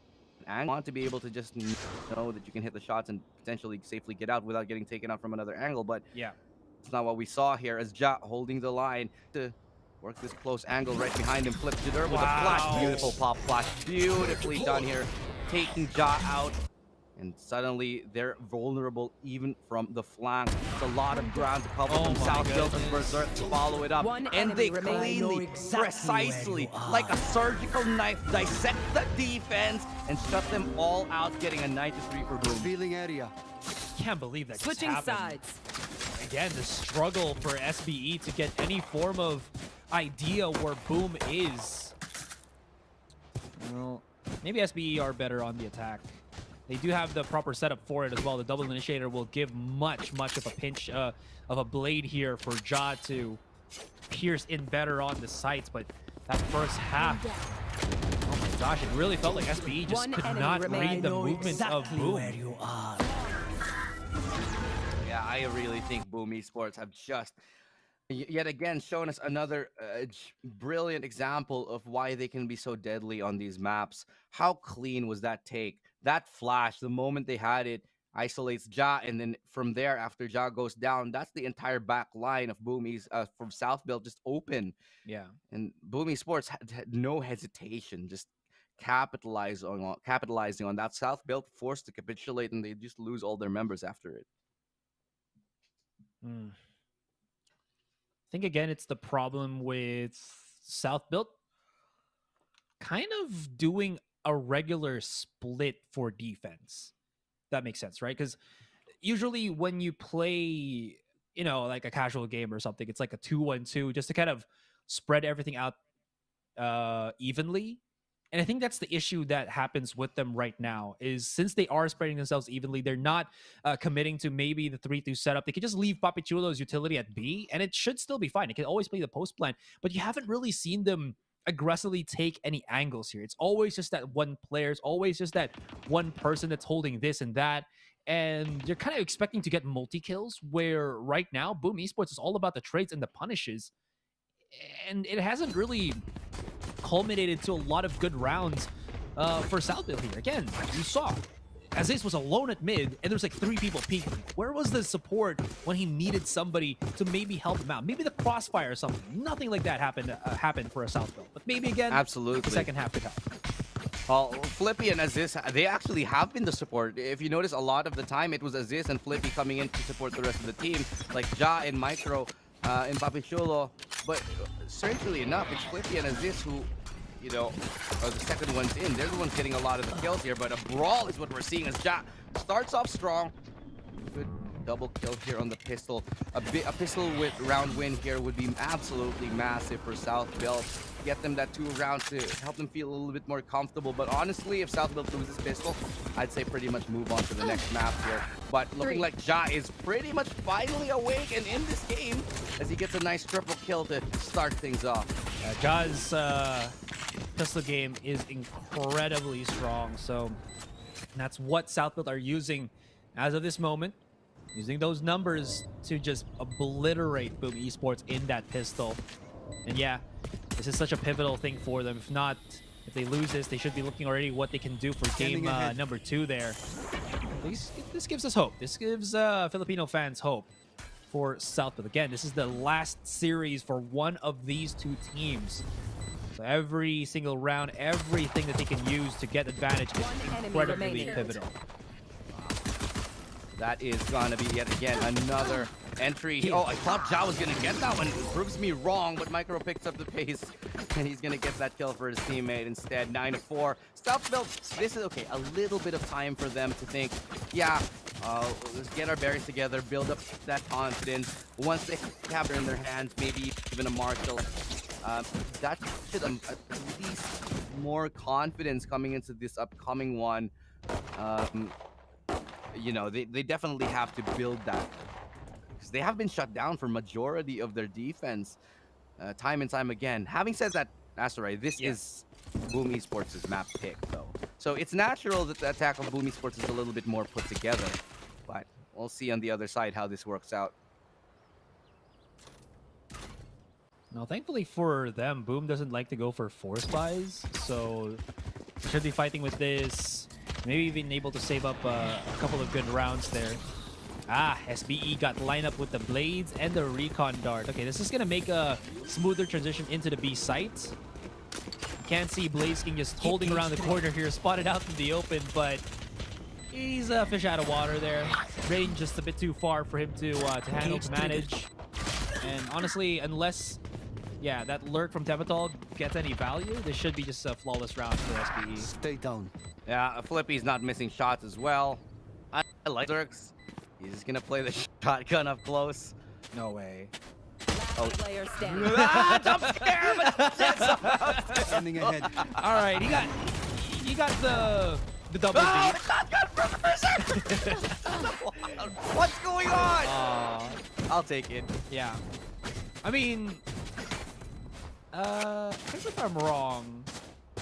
angle, want to be able to just know that you can hit the shots and potentially safely get out without getting taken out from another angle. But yeah, it's not what we saw here, as Ja holding the line to Work this close angle right behind him. Flips to there with a flash. Beautiful pop flash. Beautifully done here. Taking Ja out. And suddenly they're vulnerable even from the flank. It's a lot of ground to cover from South Built and Berserk to follow it up. And they cleanly, precisely, like a surgical knife, dissect the defense and shut them all out, getting a 9-3 for Boom. Revealing area. Can't believe that Switching just happened. sides. Again, the struggle for SBE to get any form of idea where Boom is. Well, maybe SBE are better on the attack. They do have the proper setup for it as well. The double initiator will give much of a pinch of a blade here for Ja to pierce in better on the sights. But that first half, oh my gosh, it really felt like SBE just could not read the movements of Boom. Yeah, I really think Boom Esports have just yet again shown us another brilliant example of why they can be so deadly on these maps. How clean was that take? That flash, the moment they had it, isolates Ja, and then from there, after Ja goes down, that's the entire back line of Boom from South Built just open. Yeah. And Boom Esports had no hesitation, just capitalizing on that. South Built forced to capitulate, and they just lose all their members after it. I think again, it's the problem with South Built kind of doing a regular split for defense. That makes sense, right? Because usually when you play, you know, like a casual game or something, it's like a 2-1-2 just to kind of spread everything out evenly. And I think that's the issue that happens with them right now is since they are spreading themselves evenly, they're not committing to maybe the 3-2 setup. They could just leave Papichulo's utility at B and it should still be fine. It can always play the post plan, but you haven't really seen them aggressively take any angles here. It's always just that one player. It's always just that one person that's holding this and that. And you're kind of expecting to get multi-kills where right now, Boom Esports is all about the trades and the punishes. And it hasn't really culminated to a lot of good rounds for South Built here. Again, you saw Aziz was alone at mid, and there's like 3 people peeking. Where was the support when he needed somebody to maybe help him out? Maybe the crossfire or something. Nothing like that happened for a South Built. But maybe again, absolutely, the second half could help. Well, Flippy and Aziz, they actually have been the support. If you notice, a lot of the time, it was Aziz and Flippy coming in to support the rest of the team, like Ja and Micro and Papichulo. But strangely enough, it's Flippy and Aziz who, you know, are the second ones in. They're the ones getting a lot of the kills here, but a brawl is what we're seeing as Ja starts off strong. Good double kill here on the pistol. A pistol with round win here would be absolutely massive for South Built. Get them that 2 rounds to help them feel a little bit more comfortable. But honestly, if South Built loses pistol, I'd say pretty much move on to the next map here. But looking like Ja is pretty much finally awake and in this game as he gets a nice triple kill to start things off. Ja's pistol game is incredibly strong, so that's what South Built are using as of this moment, using those numbers to just obliterate Boom Esports in that pistol. And yeah, this is such a pivotal thing for them. If they lose this, they should be looking already what they can do for game number 2 there. This gives us hope. This gives Filipino fans hope for South Built. Again, this is the last series for one of these 2 teams. So every single round, everything that they can use to get advantage is incredibly pivotal. That is gonna be yet again another entry. Oh, I thought Ja was gonna get that one. It proves me wrong, but Micro picks up the pace and he's gonna get that kill for his teammate instead. 9-4. South Built, this is okay. A little bit of time for them to think, yeah, let's get our berries together, build up that confidence. Once they have it in their hands, maybe even a Marshall. That should at least more confidence coming into this upcoming one. You know, they definitely have to build that because they have been shut down for majority of their defense time and time again. Having said that, Asteroid, this is Boom Esports' map pick though, so it's natural that the attack of Boom Esports is a little bit more put together, but we'll see on the other side how this works out. Now, thankfully for them, Boom doesn't like to go for force buys, so they should be fighting with this. Maybe even able to save up a couple of good rounds there. SBE got lined up with the blades and the recon dart. Okay, this is gonna make a smoother transition into the B site. Can't see Blaze King just holding around the corner here, spotted out in the open, but he's a fish out of water there. Range just a bit too far for him to handle, to manage. And honestly, unless, yeah, that lurk from Tevatol gets any value, this should be just a flawless round for SBE. Stay down. Yeah, Flippy's not missing shots as well. I like Zerx. He's just gonna play the shotgun up close. No way. Last player standing. Jump scare, but Standing ahead. All right, he got the double oh, beat. shotgun from Berserk! What's going on? I'll take it. Yeah. I mean, correct me if I'm wrong.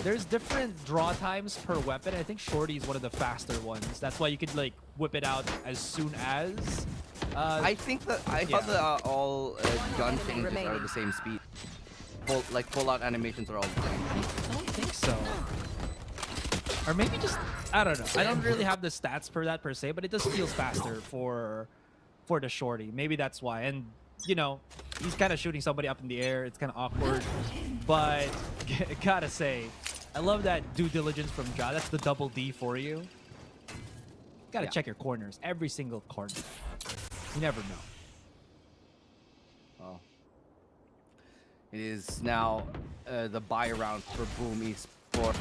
There's different draw times per weapon. I think Shorty is one of the faster ones. That's why you could like whip it out as soon as. I think that thought that all gun changes are the same speed. Pull out animations are all the same. I don't think so. Or maybe just, I don't know. I don't really have the stats for that per se, but it just feels faster for the Shorty. Maybe that's why. And you know, he's kind of shooting somebody up in the air. It's kind of awkward, but gotta say, I love that due diligence from Ja. That's the double D for you. Gotta check your corners, every single corner. You never know. Oh. It is now the buy round for Boom Esports.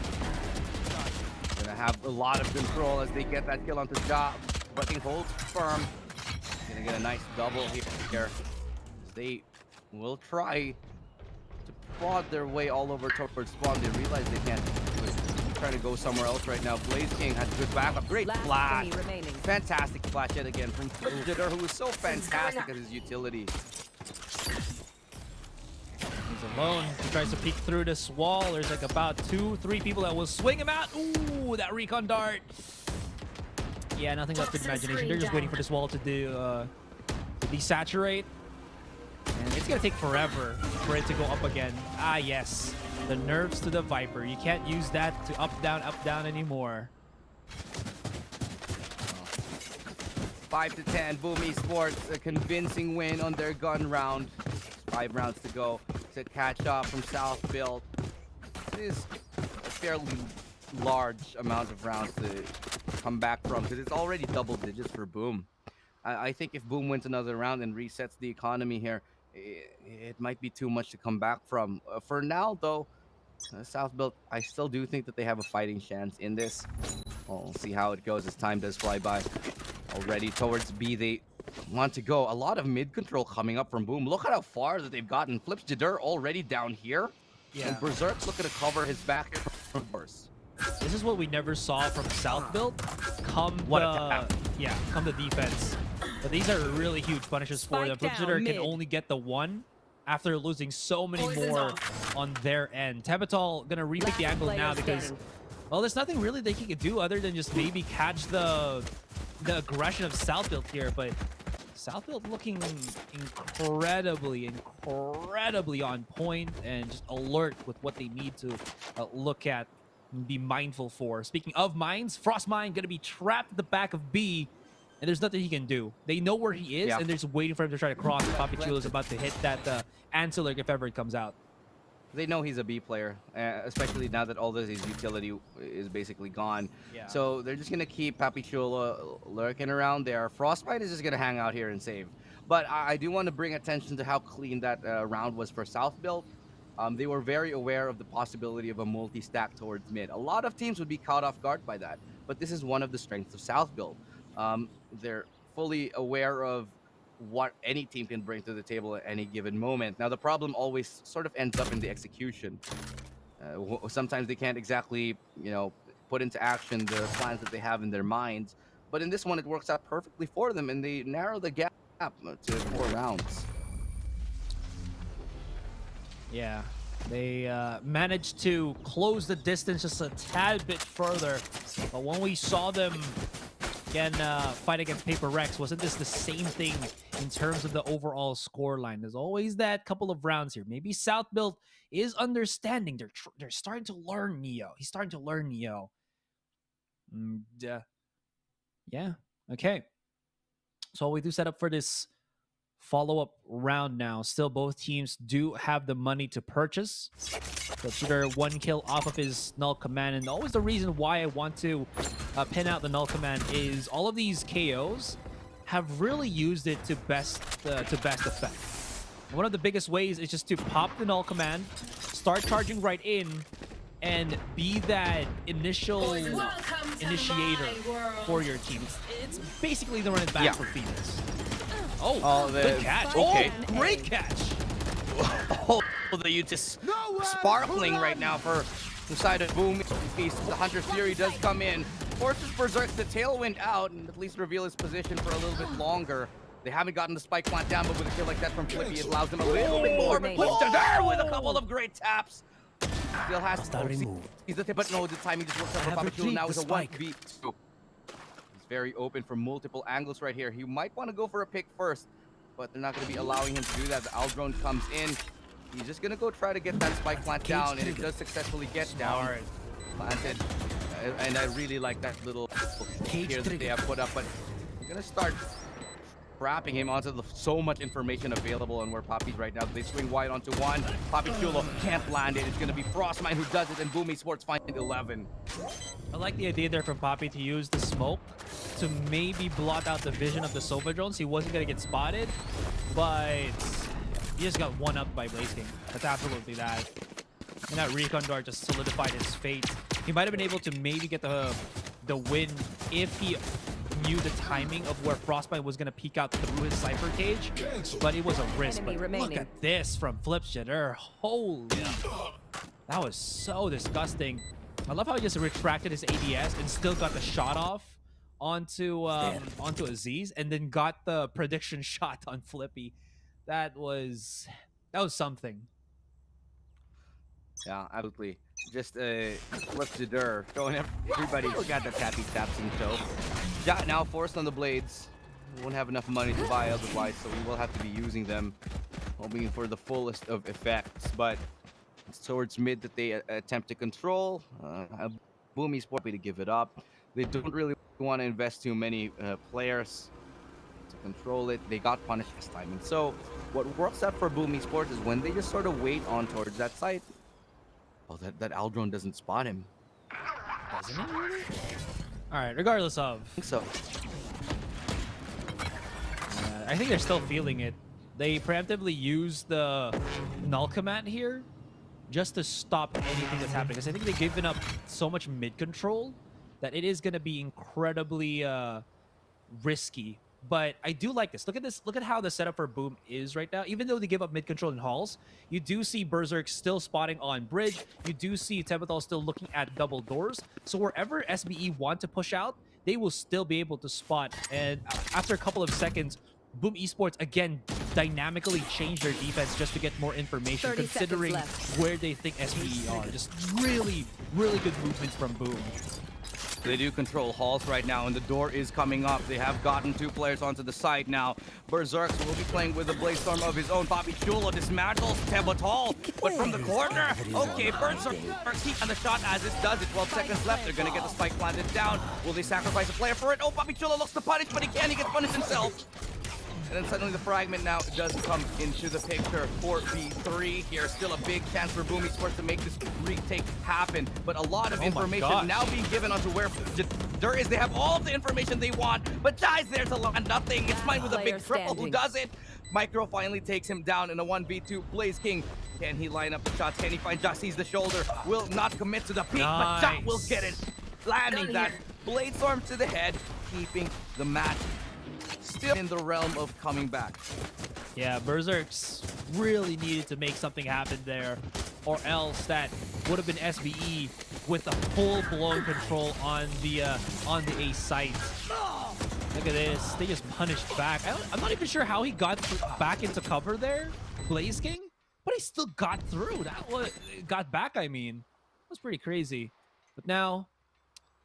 Gonna have a lot of control as they get that kill onto Ja. Bucking holds firm. Gonna get a nice double here. They will try to prod their way all over towards spawn. They realize they can't do it. Trying to go somewhere else right now. Blaze King has good backup. Great flash. Fantastic flash yet again from Jitter, who is so fantastic at his utility. He's alone. He tries to peek through this wall. There's like about 2-3 people that will swing him out. Ooh, that recon dart. Yeah, nothing left in imagination. They're just waiting for this wall to desaturate. And it's gonna take forever for it to go up again. Ah, yes. The nerfs to the Viper. You can't use that to up, down anymore. 5 to 10, Boom Esports, a convincing win on their gun round. 5 rounds to go to catch up from South Build. This is a fairly large amount of rounds to come back from, because it's already double digits for Boom. I think if Boom wins another round and resets the economy here, it might be too much to come back from. For now, though, South Build, I still do think that they have a fighting chance in this. We'll see how it goes as time does fly by. Already towards B, they want to go. A lot of mid control coming up from Boom. Look at how far that they've gotten. Flips Jitter already down here. Yeah. And Berserk's looking to cover his back here from course. This is what we never saw from South Build. Come the defense. But these are really huge punishes for them. Jitter can only get the one after losing so many more on their end. Tevatol gonna repick the angle now because, well, there's nothing really they can do other than just maybe catch the aggression of South Build here. But South Build looking incredibly on point and just alert with what they need to look at and be mindful for. Speaking of mines, Frostmine gonna be trapped at the back of B. And there's nothing he can do. They know where he is, and they're just waiting for him to try to cross. Papi Chulo is about to hit that Ancillary if ever it comes out. They know he's a B player, especially now that all of his utility is basically gone. Yeah. So they're just going to keep Papi Chulo lurking around there. Frostbite is just going to hang out here and save. But I do want to bring attention to how clean that round was for South Build. They were very aware of the possibility of a multi-stack towards mid. A lot of teams would be caught off guard by that, but this is one of the strengths of South Build. They're fully aware of what any team can bring to the table at any given moment. Now, the problem always sort of ends up in the execution. Sometimes they can't exactly, put into action the plans that they have in their minds. But in this one, it works out perfectly for them, and they narrow the gap to 4 rounds. Yeah, they managed to close the distance just a tad bit further. But when we saw them again fight against Paper Rex, wasn't this the same thing in terms of the overall score line? There's always that couple of rounds here. Maybe South Build is understanding. They're starting to learn Neo. He's starting to learn Neo. Yeah. Okay. So we do set up for this follow-up round now. Still, both teams do have the money to purchase. So Shooter 1 kill off of his null command, and always the reason why I want to pin out the null command is all of these KOs have really used it to best effect. And one of the biggest ways is just to pop the null command, start charging right in, and be that initial initiator for your team. It's basically the running back for Phoenix. Oh, good catch. Okay. Oh, great catch. Oh, the youth is sparkling right now for the side of Boom. The Hunter's Fury does come in, forces Berserk the tailwind out, and at least reveal his position for a little bit longer. They haven't gotten the spike plant down, but with a kill like that from Flippy, it allows them a little bit more. But puts to there with a couple of great taps. Still has to remove. He's the tip, but no, the timing just works out for Papachu. Now it's a 1v2. He's very open from multiple angles right here. He might want to go for a pick first, but they're not going to be allowing him to do that. The Aldrone comes in. He's just going to go try to get that spike plant down, and it does successfully get down. Planted. And I really like that little here that they have put up, but I'm going to start wrapping him onto so much information available on where Poppy's right now. They swing wide onto one. Poppy Chulo can't land it. It's going to be Frostmine who does it, and Boom Esports find 11. I like the idea there from Poppy to use the smoke to maybe blot out the vision of the Sova drones. He wasn't going to get spotted, but he just got one up by Blaze King. That's absolutely that. And that Recon Dart just solidified his fate. He might have been able to maybe get the win if he knew the timing of where Frostbite was going to peek out through his Cypher cage, but it was a risk. But look at this from Flipshitter. Holy, that was so disgusting. I love how he just retracted his ADS and still got the shot off onto Aziz, and then got the prediction shot on Flippy. That was something. Yeah, absolutely. Just Flipshitter showing everybody got the tappy taps in tow. Ja now forced on the blades. We won't have enough money to buy otherwise, so we will have to be using them, hoping for the fullest of effects. But it's towards mid that they attempt to control. Boom Esports to give it up. They don't really want to invest too many players to control it. They got punished this time. And so what works out for Boom Esports is when they just sort of wait on towards that site. Oh, that Aldrone doesn't spot him. Doesn't he really? Alright, regardless of. I think so. I think they're still feeling it. They preemptively use the null command here just to stop anything that's happening. Because I think they've given up so much mid control that it is going to be incredibly risky. But I do like this. Look at this. Look at how the setup for Boom is right now. Even though they give up mid control in halls, you do see Berserk still spotting on bridge. You do see Tebathal still looking at double doors. So wherever SBE want to push out, they will still be able to spot. And after a couple of seconds, Boom Esports again dynamically change their defense just to get more information, considering where they think SBE are. Just really, really good movements from Boom. They do control halls right now, and the door is coming up. They have gotten 2 players onto the side now. Berserk will be playing with a Blaze Storm of his own. Bobby Chulo dismantles Tebathal, but from the corner. Okay, Berserk keep on the shot as it does it. 12 seconds left. They're going to get the spike planted down. Will they sacrifice a player for it? Oh, Bobby Chulo looks to punish, but he can't. He gets punished himself. And then suddenly the fragment now does come into the picture. 4v3 here. Still a big chance for Boom Esports to make this retake happen. But a lot of information now being given onto where there is. They have all of the information they want, but Jai's there to land nothing. It's mine with a big triple. Who does it? Micro finally takes him down in a 1v2. Blaze King, can he line up the shots? Can he find Ja? Sees the shoulder. Will not commit to the peak, but Ja will get it. Landing that Blade Storm to the head, keeping the match still in the realm of coming back. Yeah, Berserks really needed to make something happen there, or else that would have been SBE with a full-blown control on the A site. Look at this. They just punished back. I'm not even sure how he got back into cover there, Blaze King, but he still got through. Got back, I mean. That was pretty crazy. But now,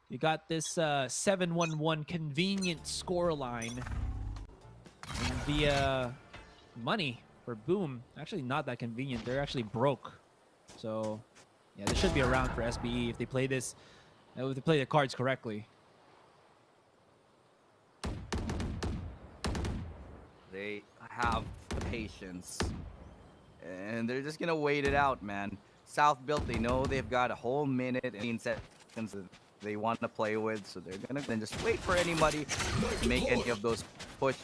you got this 7-1-1 convenient scoreline. And the money for Boom, actually not that convenient. They're actually broke. So, yeah, this should be around for SBE if they play this, if they play the cards correctly. They have the patience. And they're just gonna wait it out, man. South built, they know they've got a whole minute and 18 seconds that they want to play with, so they're gonna then just wait for anybody to make any of those push.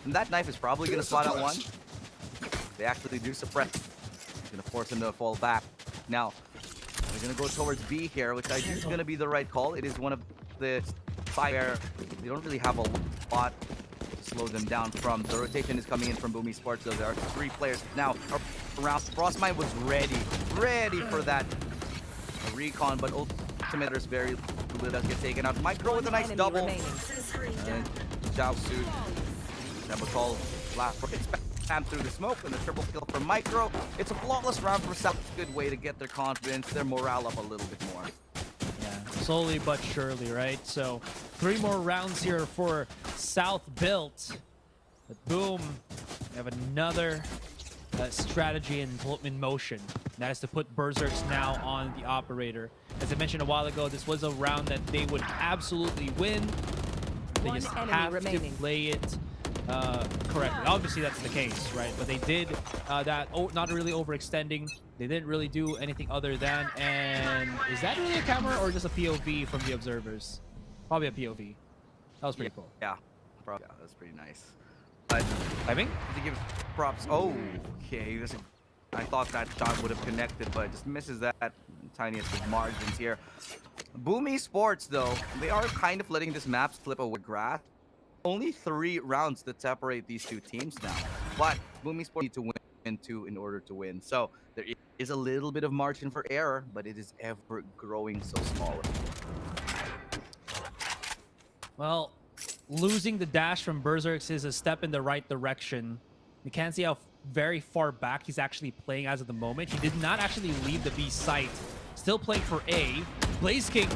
And that knife is probably gonna slot out one. They actually do suppress. It's gonna force them to fall back. Now, they're gonna go towards B here, which I think is gonna be the right call. It is one of the side where they don't really have a lot to slow them down from. The rotation is coming in from Boom Esports, so there are 3 players now around. Frostmine was ready for that recon, but ultimate is very little does get taken out. Micro with a nice double. And Zhao Su, Sabotal, last spam through the smoke, and the triple kill for Micro. It's a flawless round for South. It's a good way to get their confidence, their morale up a little bit more. Yeah, slowly but surely, right? So 3 more rounds here for South built. But boom, we have another strategy in motion. That is to put Berserks now on the operator. As I mentioned a while ago, this was a round that they would absolutely win. They just have to play it correctly. Obviously, that's the case, right? But they did that, not really overextending. They didn't really do anything other than, and is that really a camera or just a POV from the observers? Probably a POV. That was pretty cool. Yeah, probably. Yeah, that's pretty nice. But I think to give props. Oh, okay. I thought that shot would have connected, but just misses that. Tiniest of margins here. Boom Esports, though, they are kind of letting this map slip away grass. Only 3 rounds that separate these 2 teams now. But Boom Esports need to win 2 in order to win. So there is a little bit of margin for error, but it is ever growing so small. Well, losing the dash from Berserks is a step in the right direction. You can't see how very far back he's actually playing as of the moment. He did not actually leave the B site. Still playing for A. Blaze King.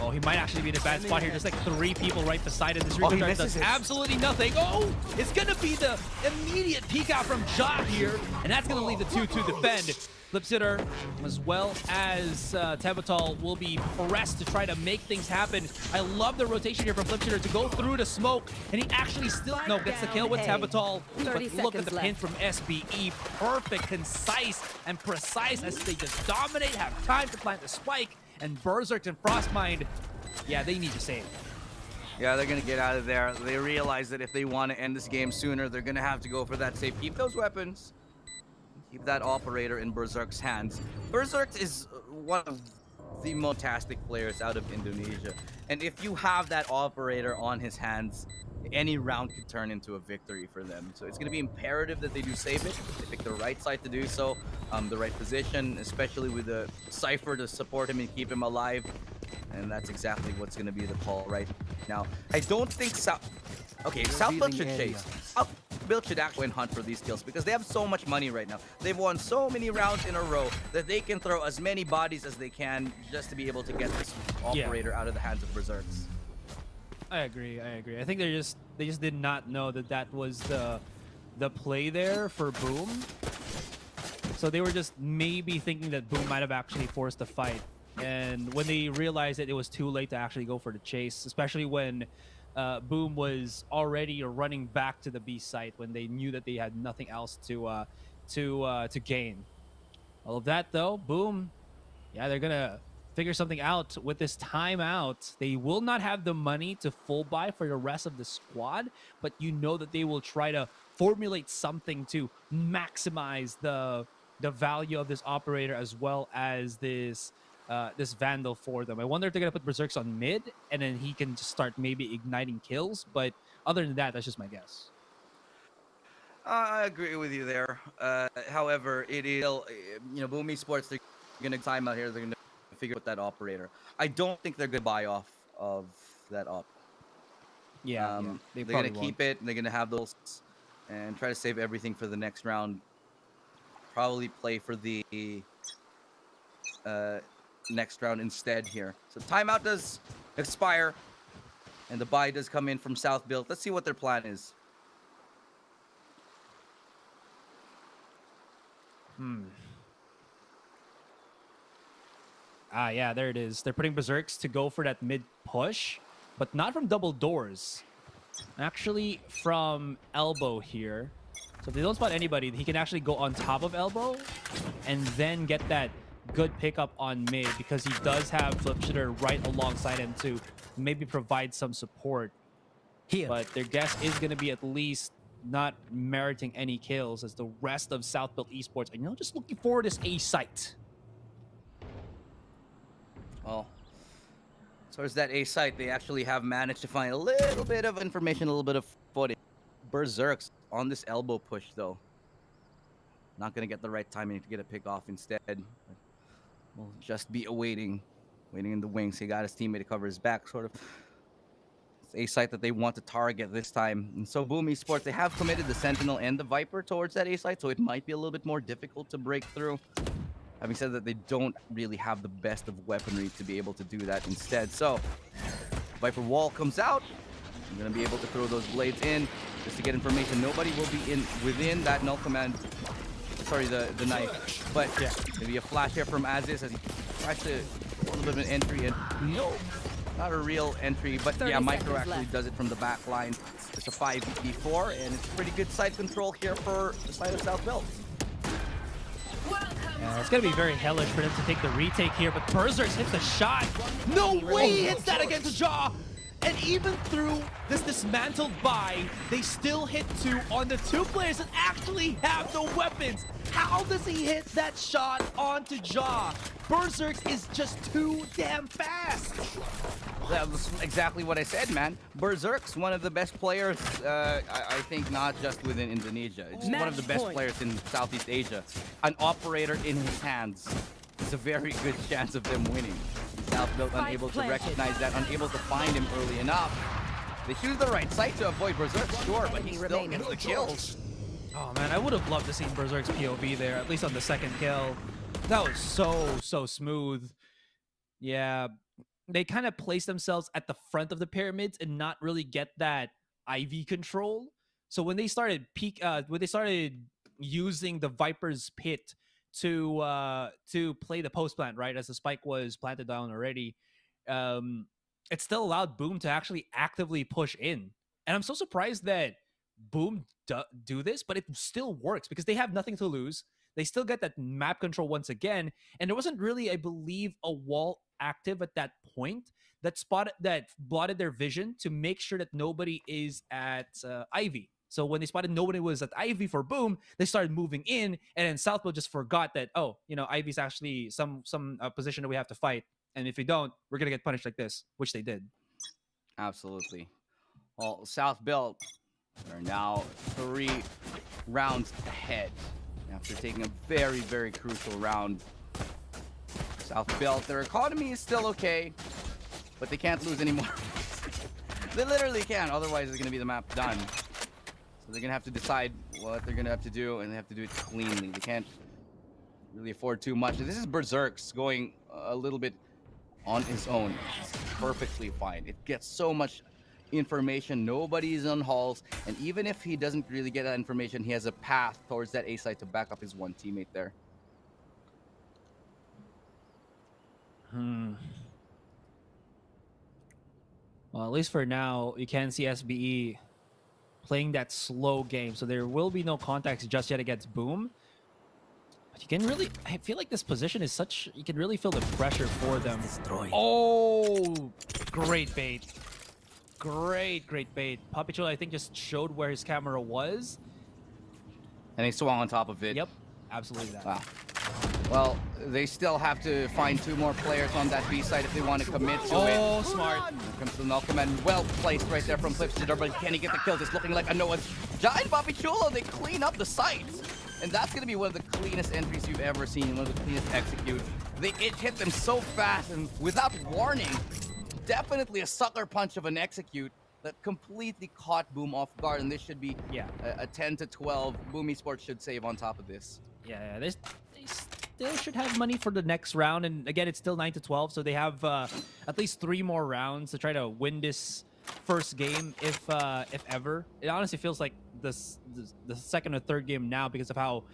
Oh, he might actually be in a bad spot here. Just like 3 people right beside him. This recon dart does absolutely nothing. Oh, it's going to be the immediate peek out from Ja here. And that's going to leave the 2 to defend. Flipsitter, as well as Tevital, will be pressed to try to make things happen. I love the rotation here from Flipsitter to go through the smoke, and he actually still gets the kill with Tevital. But look at the pin from SBE. Perfect, concise, and precise as they just dominate, have time to plant the spike, and Berserk and Frostmind, yeah, they need to save. Yeah, they're going to get out of there. They realize that if they want to end this game sooner, they're going to have to go for that save. Keep those weapons. Keep that operator in Berserk's hands. Berserk is one of the most fantastic players out of Indonesia. And if you have that operator on his hands, any round could turn into a victory for them. So it's going to be imperative that they do save it. They pick the right side to do so, the right position, especially with the Cypher to support him and keep him alive. And that's exactly what's going to be the call right now. I don't think South... Okay, South Built should chase. South Built should actually hunt for these kills because they have so much money right now. They've won so many rounds in a row that they can throw as many bodies as they can just to be able to get this operator out of the hands of Berserks. I agree. I think they just did not know that that was the play there for Boom. So they were just maybe thinking that Boom might have actually forced the fight. And when they realized that it was too late to actually go for the chase, especially when Boom was already running back to the B site when they knew that they had nothing else to gain. All of that though, Boom, yeah, they're gonna figure something out with this timeout. They will not have the money to full buy for the rest of the squad, but you know that they will try to formulate something to maximize the value of this operator as well as this this Vandal for them. I wonder if they're gonna put Berserks on mid and then he can just start maybe igniting kills, but other than that, that's just my guess. I agree with you there. However, it is, you know, Boom Esports, they're gonna time out here. They're gonna figure out that operator. I don't think they're gonna buy off of that op. Yeah, they're gonna keep it. And they're gonna have those and try to save everything for the next round. Probably play for the next round instead here. So timeout does expire, and the buy does come in from South Built. Let's see what their plan is. Yeah, there it is. They're putting Berserks to go for that mid push, but not from double doors. actually from elbow here. So if they don't spot anybody, he can actually go on top of elbow and then get that good pickup on mid, because he does have Flip Shooter right alongside him to maybe provide some support. Here. But their guess is going to be at least not meriting any kills, as the rest of South Built Esports are, just looking for this A site. Well, towards that A site, they actually have managed to find a little bit of information, a little bit of footage. Berserks on this elbow push, though. Not going to get the right timing to get a pick off instead. We'll just be waiting in the wings. He got his teammate to cover his back, sort of. It's a site that they want to target this time. And so Boom Esports, they have committed the Sentinel and the Viper towards that A site, so it might be a little bit more difficult to break through. Having said that, they don't really have the best of weaponry to be able to do that instead. So, Viper wall comes out. I'm going to be able to throw those blades in just to get information. Nobody will be within that null command. Sorry, the knife. But yeah, maybe a flash here from Aziz as he tries to a little bit of an entry. And no, not a real entry. But yeah, Micro actually does it from the back line. It's a 5v4, and it's pretty good side control here for the side of South Belt. It's going to be very hellish for them to take the retake here, but Berserk hits a shot. No way he hits that against Jaw! And even through this dismantled buy, they still hit 2 on the 2 players that actually have the weapons. How does he hit that shot onto Jaw? Berserk is just too damn fast. That's exactly what I said, man. Berserk's one of the best players, I think, not just within Indonesia. It's one of the best players in Southeast Asia. An operator in his hands. There's a very good chance of them winning. South Built unable to recognize that, unable to find him early enough. They choose the right site to avoid Berserk, sure, but he still gets the kills. Oh man, I would have loved to see Berserk's POV there, at least on the second kill. That was so smooth. Yeah, they kind of placed themselves at the front of the pyramids and not really get that IV control. So when they started using the Viper's pit to play the post plant, right, as the spike was planted down already, it still allowed Boom to actually actively push in. And I'm so surprised that Boom do this, but it still works because they have nothing to lose. They still get that map control once again, and there wasn't really, I believe, a wall active at that point that blotted their vision to make sure that nobody is at Ivy. So when they spotted nobody was at Ivy for Boom, they started moving in, and then Southbow just forgot that, oh, Ivy's actually some position that we have to fight, and if we don't, we're gonna get punished like this, which they did. Absolutely. Well, South Belt are now 3 rounds ahead after taking a very, very crucial round. South Belt, their economy is still okay, but they can't lose anymore. They literally can't, otherwise it's gonna be the map done. So they're gonna have to decide what they're gonna have to do, and they have to do it cleanly. They can't really afford too much. This is Berserk's going a little bit on his own. It's perfectly fine. It gets so much information. Nobody's on halls, and even if he doesn't really get that information, he has a path towards that A site to back up his one teammate there. Well, at least for now, you can see SBE playing that slow game, so there will be no contacts just yet against Boom. But you can really, I feel like this position is such, you can really feel the pressure for them. Oh, great bait. Great bait. Puppy Chulo, I think, just showed where his camera was. And he swung on top of it. Yep, absolutely that. Wow. Well, they still have to find 2 more players on that B side if they want to commit to it. Oh, smart. Here comes the null command. Well placed right there from Flipster, but can he get the kills? It's looking like a Noah. Giant Bobby Chulo, they clean up the site. And that's going to be one of the cleanest entries you've ever seen, one of the cleanest executes. It hit them so fast and without warning. Definitely a sucker punch of an execute that completely caught Boom off guard, and this should be a 10 to 12. Boom Esports should save on top of this. Yeah, they still should have money for the next round, and again, it's still 9 to 12, so they have at least 3 more rounds to try to win this first game, if ever. It honestly feels like the second or third game now because of how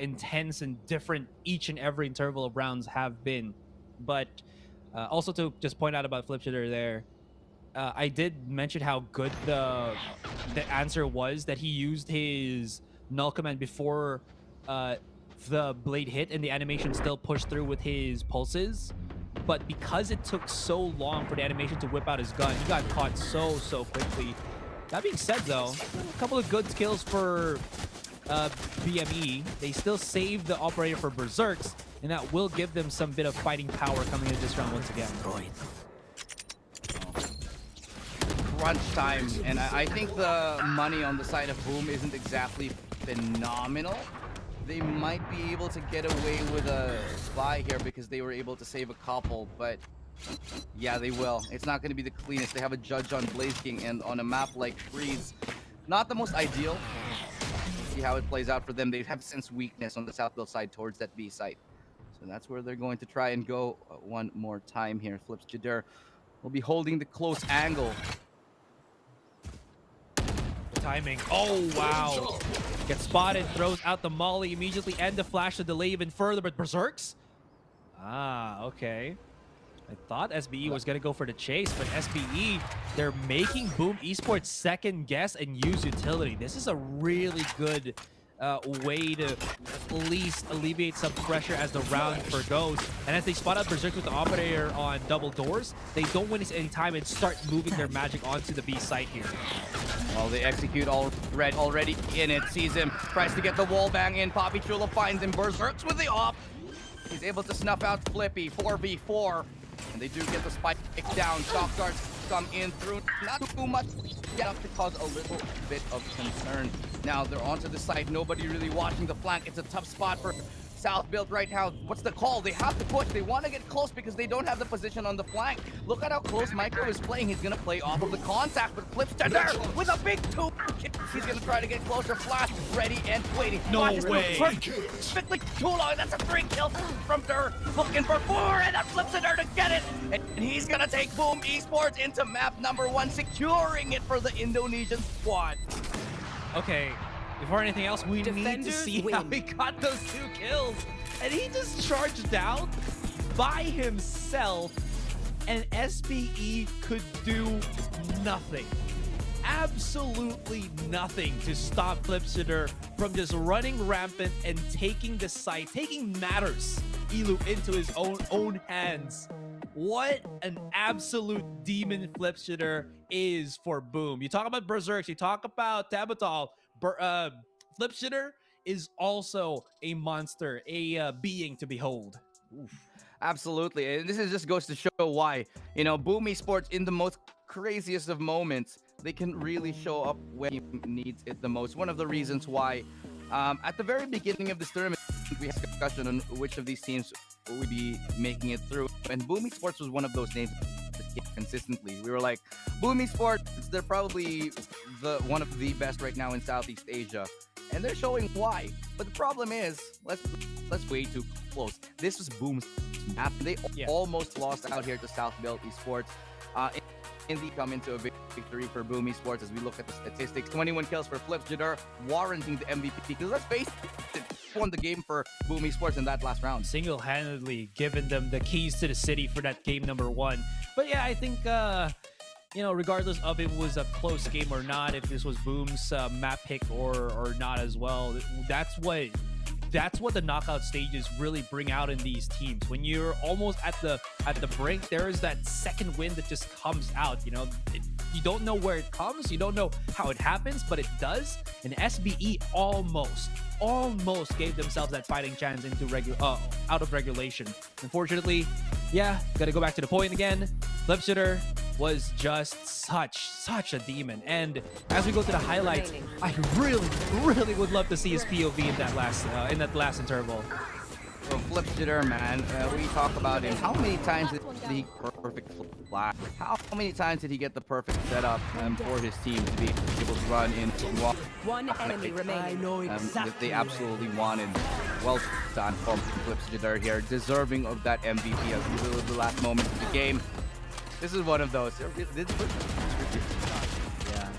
intense and different each and every interval of rounds have been. But also to just point out about Flip Shooter there, I did mention how good the answer was, that he used his null command before the blade hit and the animation still pushed through with his pulses. But because it took so long for the animation to whip out his gun, he got caught so quickly. That being said, though, a couple of good kills for BME. They still saved the operator for Berserks, and that will give them some bit of fighting power coming into this round once again. Crunch time, and I think the money on the side of Boom isn't exactly phenomenal. They might be able to get away with a buy here because they were able to save a couple, but yeah, they will. It's not going to be the cleanest. They have a judge on Blaze King, and on a map like Freeze, not the most ideal. See how it plays out for them. They have sense weakness on the South Build side towards that B site. So that's where they're going to try and go one more time here. Flips Jader will be holding the close angle. Timing. Oh, wow. Gets spotted, throws out the molly immediately, and the flash to delay even further, but Berserks? Ah, okay. I thought SBE was going to go for the chase, but SBE, they're making Boom Esports second guess and use utility. This is a really good way to at least alleviate some pressure as the round goes. And as they spot out Berserk with the operator on double doors, they don't waste any time and start moving their magic onto the B site here. Well, they execute already in it. Sees him, tries to get the wall bang in. Poppy Chula finds him. Berserks with the off. He's able to snuff out Flippy. 4v4. And they do get the spike down. Shock darts come in through. Not too much. Get up to cause a little bit of concern. Now they're onto the side. Nobody really watching the flank. It's a tough spot for South Build right now. What's the call? They have to push. They want to get close because they don't have the position on the flank. Look at how close Micro is playing. He's going to play off of the contact, but flips to there with a big 2. He's going to try to get closer. Flash ready and waiting. No way. Perfectly too long. That's a 3 kill from Der. Looking for 4, and that flips to there to get it. And he's going to take Boom Esports into map number 1, securing it for the Indonesian squad. Okay. Before anything else, we need to see how he got those 2 kills. And he just charged out by himself, and SBE could do nothing. Absolutely nothing to stop Flipsitter from just running rampant and taking the site, taking matters, Elu, into his own hands. What an absolute demon Flipsitter is for Boom. You talk about Berserks, you talk about Tabatal. Flipsitter is also a monster, a being to behold. Oof. Absolutely, and this just goes to show why, you know, Boom Esports in the most craziest of moments, they can really show up when he needs it the most. One of the reasons why, at the very beginning of this tournament, we had a discussion on which of these teams would be making it through, and Boom Esports was one of those names that hit consistently. We were like, Boom Esports, they're probably one of the best right now in Southeast Asia, and they're showing why. But the problem is, let's way too close. This was Boom's map. They almost lost out here to South Build Esports. And they come into a victory for Boom Esports as we look at the statistics. 21 kills for Flips Jader, warranting the MVP. Because let's face it, won the game for Boom Esports in that last round. Single-handedly giving them the keys to the city for that game number 1. But yeah, I think, you know, regardless of if it was a close game or not, if this was Boom's map pick or not as well, that's what the knockout stages really bring out in these teams. When you're almost at the brink, there is that second wind that just comes out. You know, you don't know where it comes, you don't know how it happens, but it does. And SBE almost gave themselves that fighting chance into out of regulation. Unfortunately, yeah, gotta go back to the point again. Flipsitter was just such a demon. And as we go to the highlights, I really would love to see his POV in that last interval. Well, Flipsitter, man, we talk about him. How many times did he perfect flash? How many times did he get the perfect setup for his team to be able to run into one enemy remaining? I know exactly that they absolutely wanted. Well done from Flipsitter here, deserving of that MVP as the last moment of the game. This is one of those. Yeah.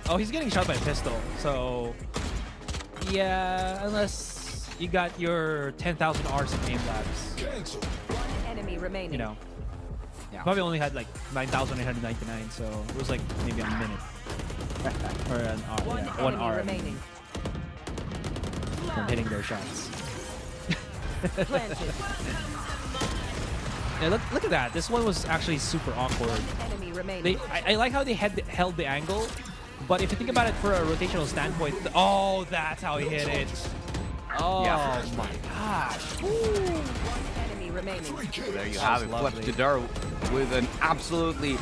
Oh, he's getting shot by a pistol. So, yeah, unless you got your 10,000 hours of game labs. One enemy remaining. You know. Probably only had like 9,899, so it was like maybe a minute or an hour. Yeah, 1 hour remaining. From hitting their shots. Planted. Yeah, look at that. This one was actually super awkward. Enemy remaining. I like how they held the angle, but if you think about it for a rotational standpoint, oh, that's how he hit it. Oh my gosh. Enemy remaining. There you have it. Flip to Dar with an absolutely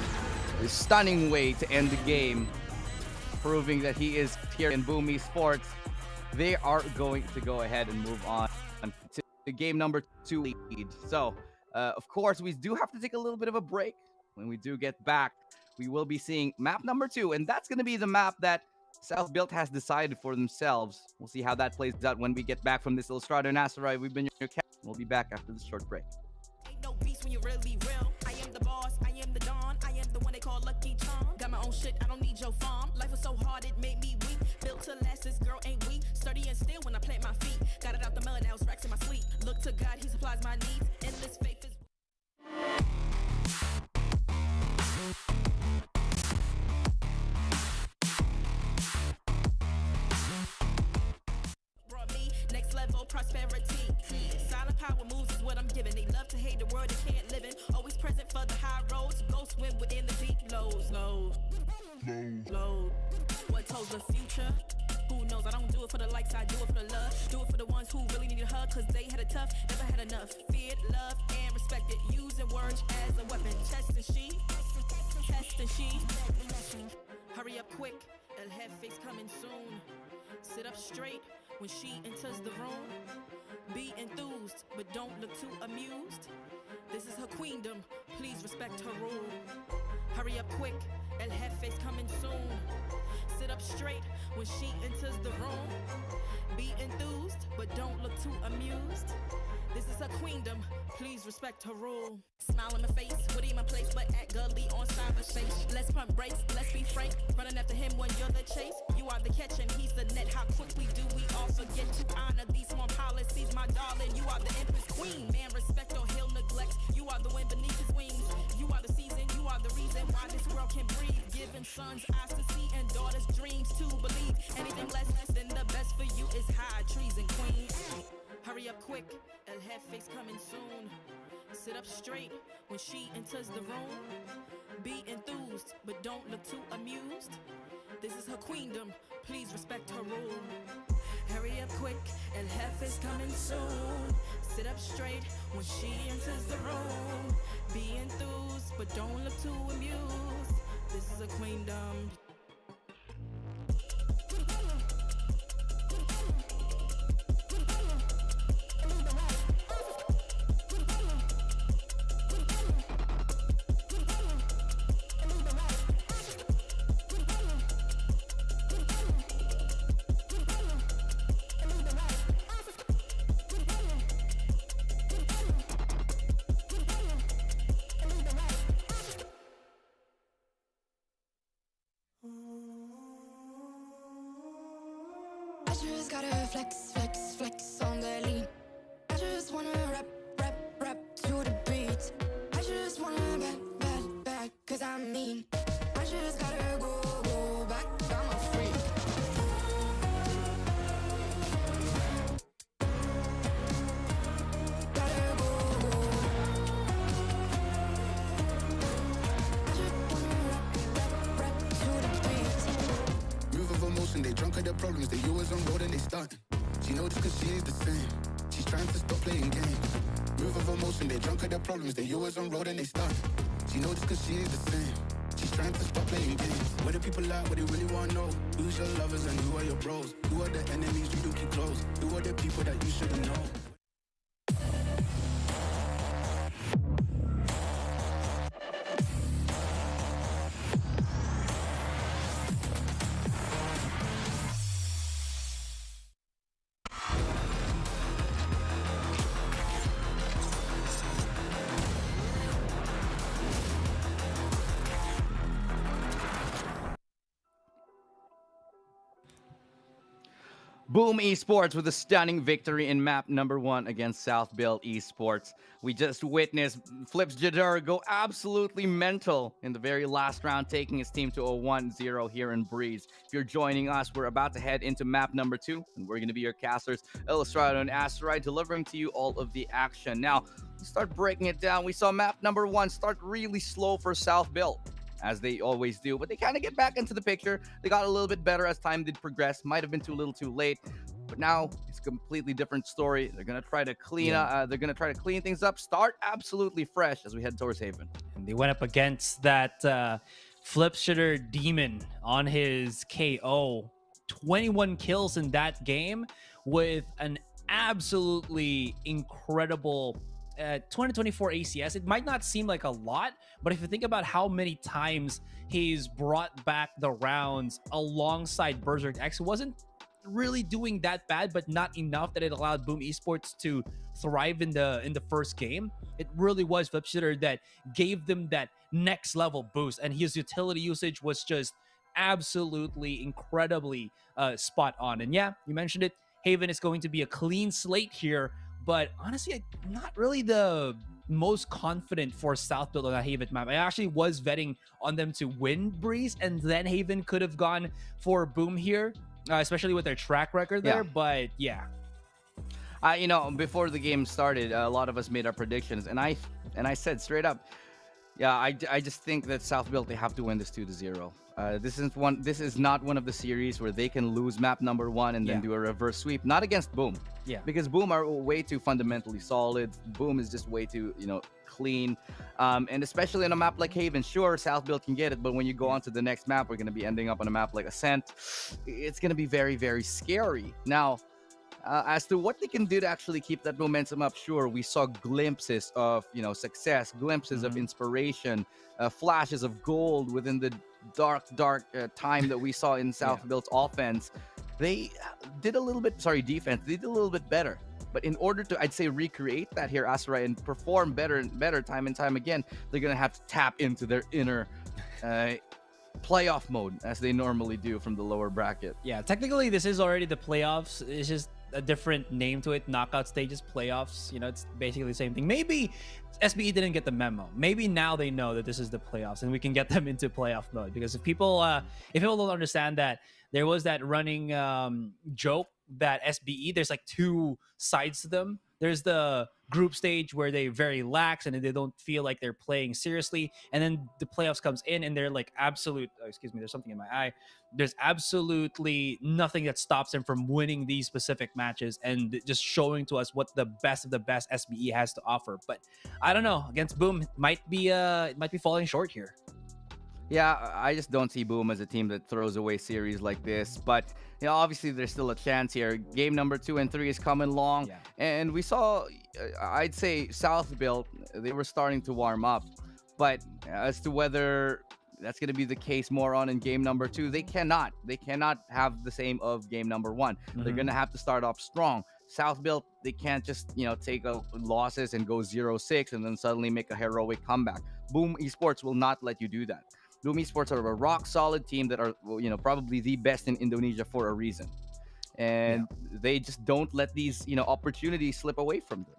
stunning way to end the game, proving that he is here in Boom Esports. They are going to go ahead and move on to game number 2 lead. So, of course, we do have to take a little bit of a break. When we do get back, we will be seeing map number 2, and that's going to be the map that South Built has decided for themselves. We'll see how that plays out when we get back from this Illustrator and Asteroid. We've been your captain. We'll be back after this short break. Ain't no beast when you're really real. I am the boss, I am the Don, I am the one they call Lucky Charm. Got my own shit, I don't need your farm. Life was so hard, it made me weak. Built to last, this girl ain't weak. Sturdy and still when I plant my feet. Got it out the mud, now it's racks in my sleep. Look to God, he supplies my needs. Endless faith is... Brought me next level prosperity. Silent power moves is what I'm giving. They love to hate the world they can't live in. Always present for the high roads. Go swim within the deep lows. Low. What told the future? Who knows? I don't do it for the likes, I do it for the love. Do it for the ones who really need a hug, cause they had it tough, never had enough. Feared, loved, and respected. Using words as a weapon. Test and she. Hurry up quick, El Jefe's coming soon. Sit up straight when she enters the room. Be enthused, but don't look too amused. This is her queendom, please respect her rule. Hurry up quick, El Jefe's coming soon. Sit up straight when she enters the room. Be enthused, but don't look too amused. This is her queendom, please respect her rule. Smile in my face, what in my place, but act gully on cyberspace. Let's pump brakes, let's be frank. Running after him when you're the chase. You are the catch and he's the net. How quickly do we all forget to honor these small policies, my darling? You are the empress queen. Man, respect or he'll neglect. You are the wind beneath his wings. You are the season, you are the reason why this world can breathe. Giving sons eyes to see and daughters dreams to believe. Anything less than the best for you is high treason, queen. Hurry up quick, El Jefe's coming soon. Sit up straight when she enters the room. Be enthused, but don't look too amused. This is her queendom, please respect her rule. Hurry up quick, El Jefe's coming soon. Sit up straight when she enters the room. Be enthused, but don't look too amused. This is her queendom. I just gotta flex on the lean. I just wanna rap to the beat. I just wanna back, cause I'm mean. I just gotta go back, I'm a freak. Gotta go. I just wanna rap to the beat. Move of emotion, they drunk at their problems. They always on road and they starting. She knows this cause she is the same. She's trying to stop playing games. Move of emotion, they drunk at their problems. They always on road and they starting. She knows this cause she is the same. She's trying to stop playing games. Where the people at, what they really wanna know. Who's your lovers and who are your bros? Who are the enemies you do keep close? Who are the people that you shouldn't know? Boom Esports with a stunning victory in map number 1 against South Build Esports. We just witnessed Flips Jadar go absolutely mental in the very last round, taking his team to a 1-0 here in Breeze. If you're joining us, we're about to head into map number 2, and we're going to be your casters, Illustrato and Asteroid, delivering to you all of the action. Now, let's start breaking it down. We saw map number 1 start really slow for South Build, as they always do, but they kind of get back into the picture. They got a little bit better as time did progress. Might have been too little too late, but now it's a completely different story. They're gonna try to clean things up, start absolutely fresh as we head towards Haven. And they went up against that flip shitter demon on his KO. 21 kills in that game with an absolutely incredible 2024 ACS. It might not seem like a lot, but if you think about how many times he's brought back the rounds alongside Berserk X, it wasn't really doing that bad, but not enough that it allowed Boom Esports to thrive in the first game. It really was Flipshitter that gave them that next level boost, and his utility usage was just absolutely incredibly spot on. And yeah, you mentioned it, Haven is going to be a clean slate here, but honestly, I'm not really the most confident for South Build on that Haven map. I actually was betting on them to win Breeze, and then Haven could have gone for Boom here, especially with their track record there. But yeah, you know, before the game started, a lot of us made our predictions, and I said straight up, yeah, I just think that South Build, they have to win this 2-0. This is not one of the series where they can lose map number 1 and then do a reverse sweep. Not against Boom. Yeah. Because Boom are way too fundamentally solid. Boom is just way too, clean. And especially on a map like Haven, sure, South Build can get it, but when you go on to the next map, we're going to be ending up on a map like Ascent. It's going to be very, very scary. Now, as to what they can do to actually keep that momentum up, sure, we saw glimpses of, success, glimpses of inspiration, flashes of gold within the dark time that we saw in South Build's offense. They did a little bit, defense, they did a little bit better. But in order to, I'd say, recreate that here, Asteroid, and perform better and better time and time again, they're going to have to tap into their inner playoff mode, as they normally do from the lower bracket. Yeah, technically, this is already the playoffs. It's just a different name to it. Knockout stages, playoffs. It's basically the same thing. Maybe SBE didn't get the memo. Maybe now they know that this is the playoffs, and we can get them into playoff mode. Because if people don't understand that, there was that running joke that SBE, there's like two sides to them. There's the group stage where they're very lax and they don't feel like they're playing seriously, and then the playoffs comes in and they're like there's something in my eye. There's absolutely nothing that stops them from winning these specific matches and just showing to us what the best of the best SBE has to offer. But I don't know, against Boom, it might be falling short here. Yeah, I just don't see Boom as a team that throws away series like this. But obviously there's still a chance here. Game number 2 and 3 is coming along, and we saw, I'd say, South Build, they were starting to warm up. But as to whether that's going to be the case more on in game number 2, they cannot have the same of game number 1. They're going to have to start off strong. South Build, they can't just take losses and go 0-6 and then suddenly make a heroic comeback. Boom Esports will not let you do that. Boom Esports are a rock solid team that are, probably the best in Indonesia for a reason. And they just don't let these, opportunities slip away from them.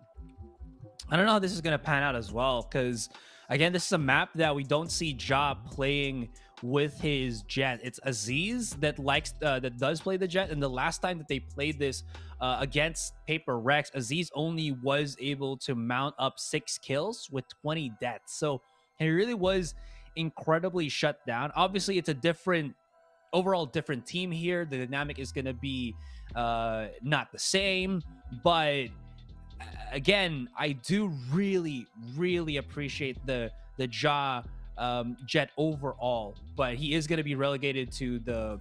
I don't know how this is going to pan out as well, because, again, this is a map that we don't see Ja playing with his Jet. It's Aziz that does play the Jet, and the last time that they played this against Paper Rex, Aziz only was able to mount up 6 kills with 20 deaths. So he really was incredibly shut down. Obviously, it's a overall different team here. The dynamic is going to be not the same, but again, I do really, really appreciate the Ja Jet overall, but he is going to be relegated to the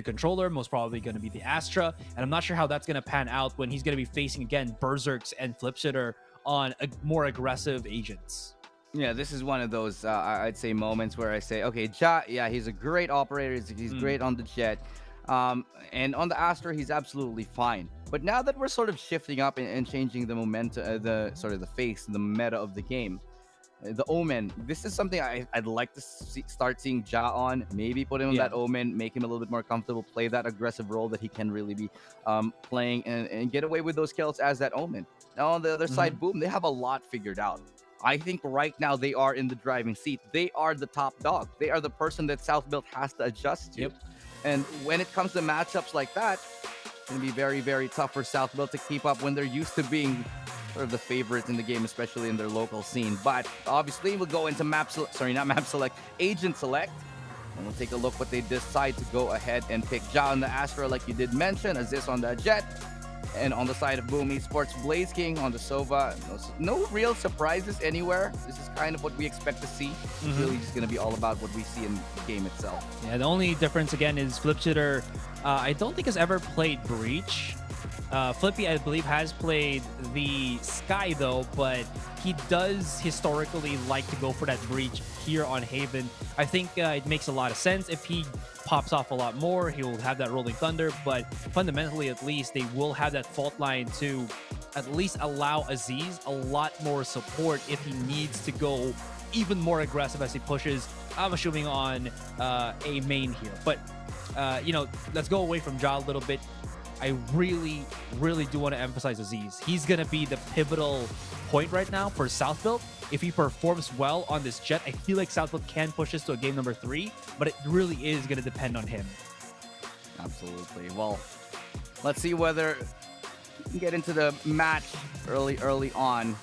controller, most probably going to be the Astra, and I'm not sure how that's going to pan out when he's going to be facing, again, Berserks and Flipshitter on more aggressive agents. Yeah, this is one of those, I'd say, moments where I say, okay, Ja, yeah, he's a great operator. He's great on the Jet. And on the Astra, he's absolutely fine. But now that we're sort of shifting up and changing the momentum, the face, the meta of the game, The Omen. This is something I'd like to start seeing Ja on. Maybe put him on that Omen, make him a little bit more comfortable, play that aggressive role that he can really be playing, and get away with those kills as that Omen. Now on the other side, Boom, they have a lot figured out. I think right now they are in the driving seat. They are the top dog. They are the person that South Built has to adjust to. And when it comes to matchups like that, it's going to be very, very tough for South Built to keep up when they're used to being sort of the favorites in the game, especially in their local scene. But obviously, we'll go into Agent Select. And we'll take a look what they decide to go ahead and pick. Ja on the Astra, like you did mention, Aziz on the Jet. And on the side of Boom Esports, Blaze King on the Sova. No real surprises anywhere. This is kind of what we expect to see. It's really just going to be all about what we see in the game itself. Yeah, the only difference, again, is Flipshooter, I don't think has ever played Breach. Flippy, I believe, has played the Sky, though, but he does historically like to go for that Breach here on Haven. I think it makes a lot of sense. If he pops off a lot more, he'll have that Rolling Thunder, but fundamentally, at least, they will have that fault line to at least allow Aziz a lot more support if he needs to go even more aggressive as he pushes, I'm assuming, on a main here. But, you know, let's go away from Ja a little bit. I really, really do want to emphasize Aziz. He's going to be the pivotal point right now for South Built. If he performs well on this Jet, I feel like South Built can push this to a game number 3, but it really is going to depend on him. Absolutely. Well, let's see whether we can get into the match early on.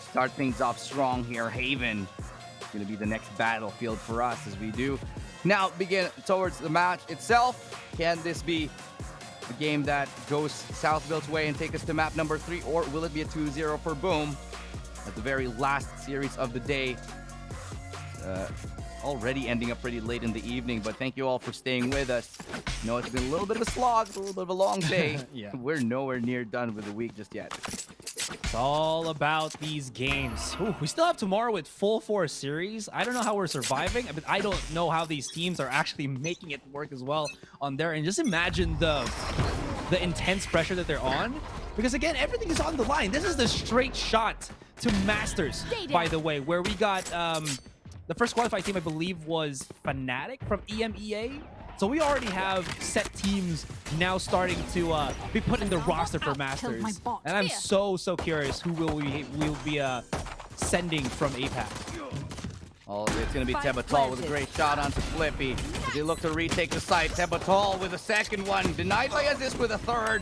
Start things off strong here. Haven is going to be the next battlefield for us as we do now begin towards the match itself. Can this be a game that goes South Built's way and take us to map number 3, or will it be a 2-0 for Boom at the very last series of the day? Already ending up pretty late in the evening, but thank you all for staying with us. You know, it's been a little bit of a slog, a little bit of a long day. We're nowhere near done with the week just yet. It's all about these games. Ooh, we still have tomorrow with full 4 series. I don't know how we're surviving, but I don't know how these teams are actually making it work as well on there. And just imagine the intense pressure that they're on. Because again, everything is on the line. This is the straight shot to Masters, by the way, where we got the first qualified team, I believe, was Fnatic from EMEA. So we already have set teams now starting to be put in the roster for Masters. And I'm so curious who we'll be sending from APAC. Oh, it's going to be Tebatal with a great shot onto Flippy. As they look to retake the site, Tebatal with a second one. Denied by Aziz with a third.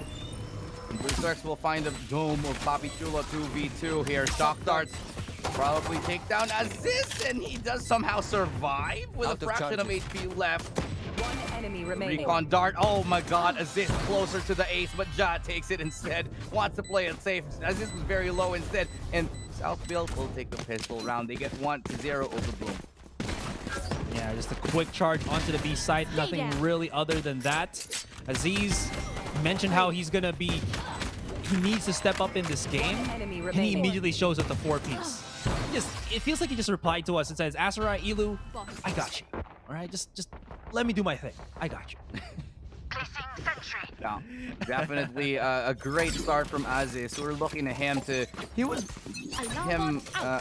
And Berserks will find the dome of Papi Chulo 2v2 here. Shock darts probably take down Aziz, and he does somehow survive with a fraction of HP left. One enemy remaining. Recon dart. Oh my god, Aziz closer to the ace, but Ja takes it instead. Wants to play it safe. Aziz was very low instead, and South Built will take the pistol round. They get 1-0 over Boom. Yeah, just a quick charge onto the B site. Nothing really other than that. Aziz mentioned how he's gonna be. He needs to step up in this game, and he immediately shows up the 4-piece. It feels like he just replied to us and says, Asarai, Ilu, I got you. All right, just let me do my thing. I got you. Yeah, definitely a great start from Aziz. So we're looking at him to...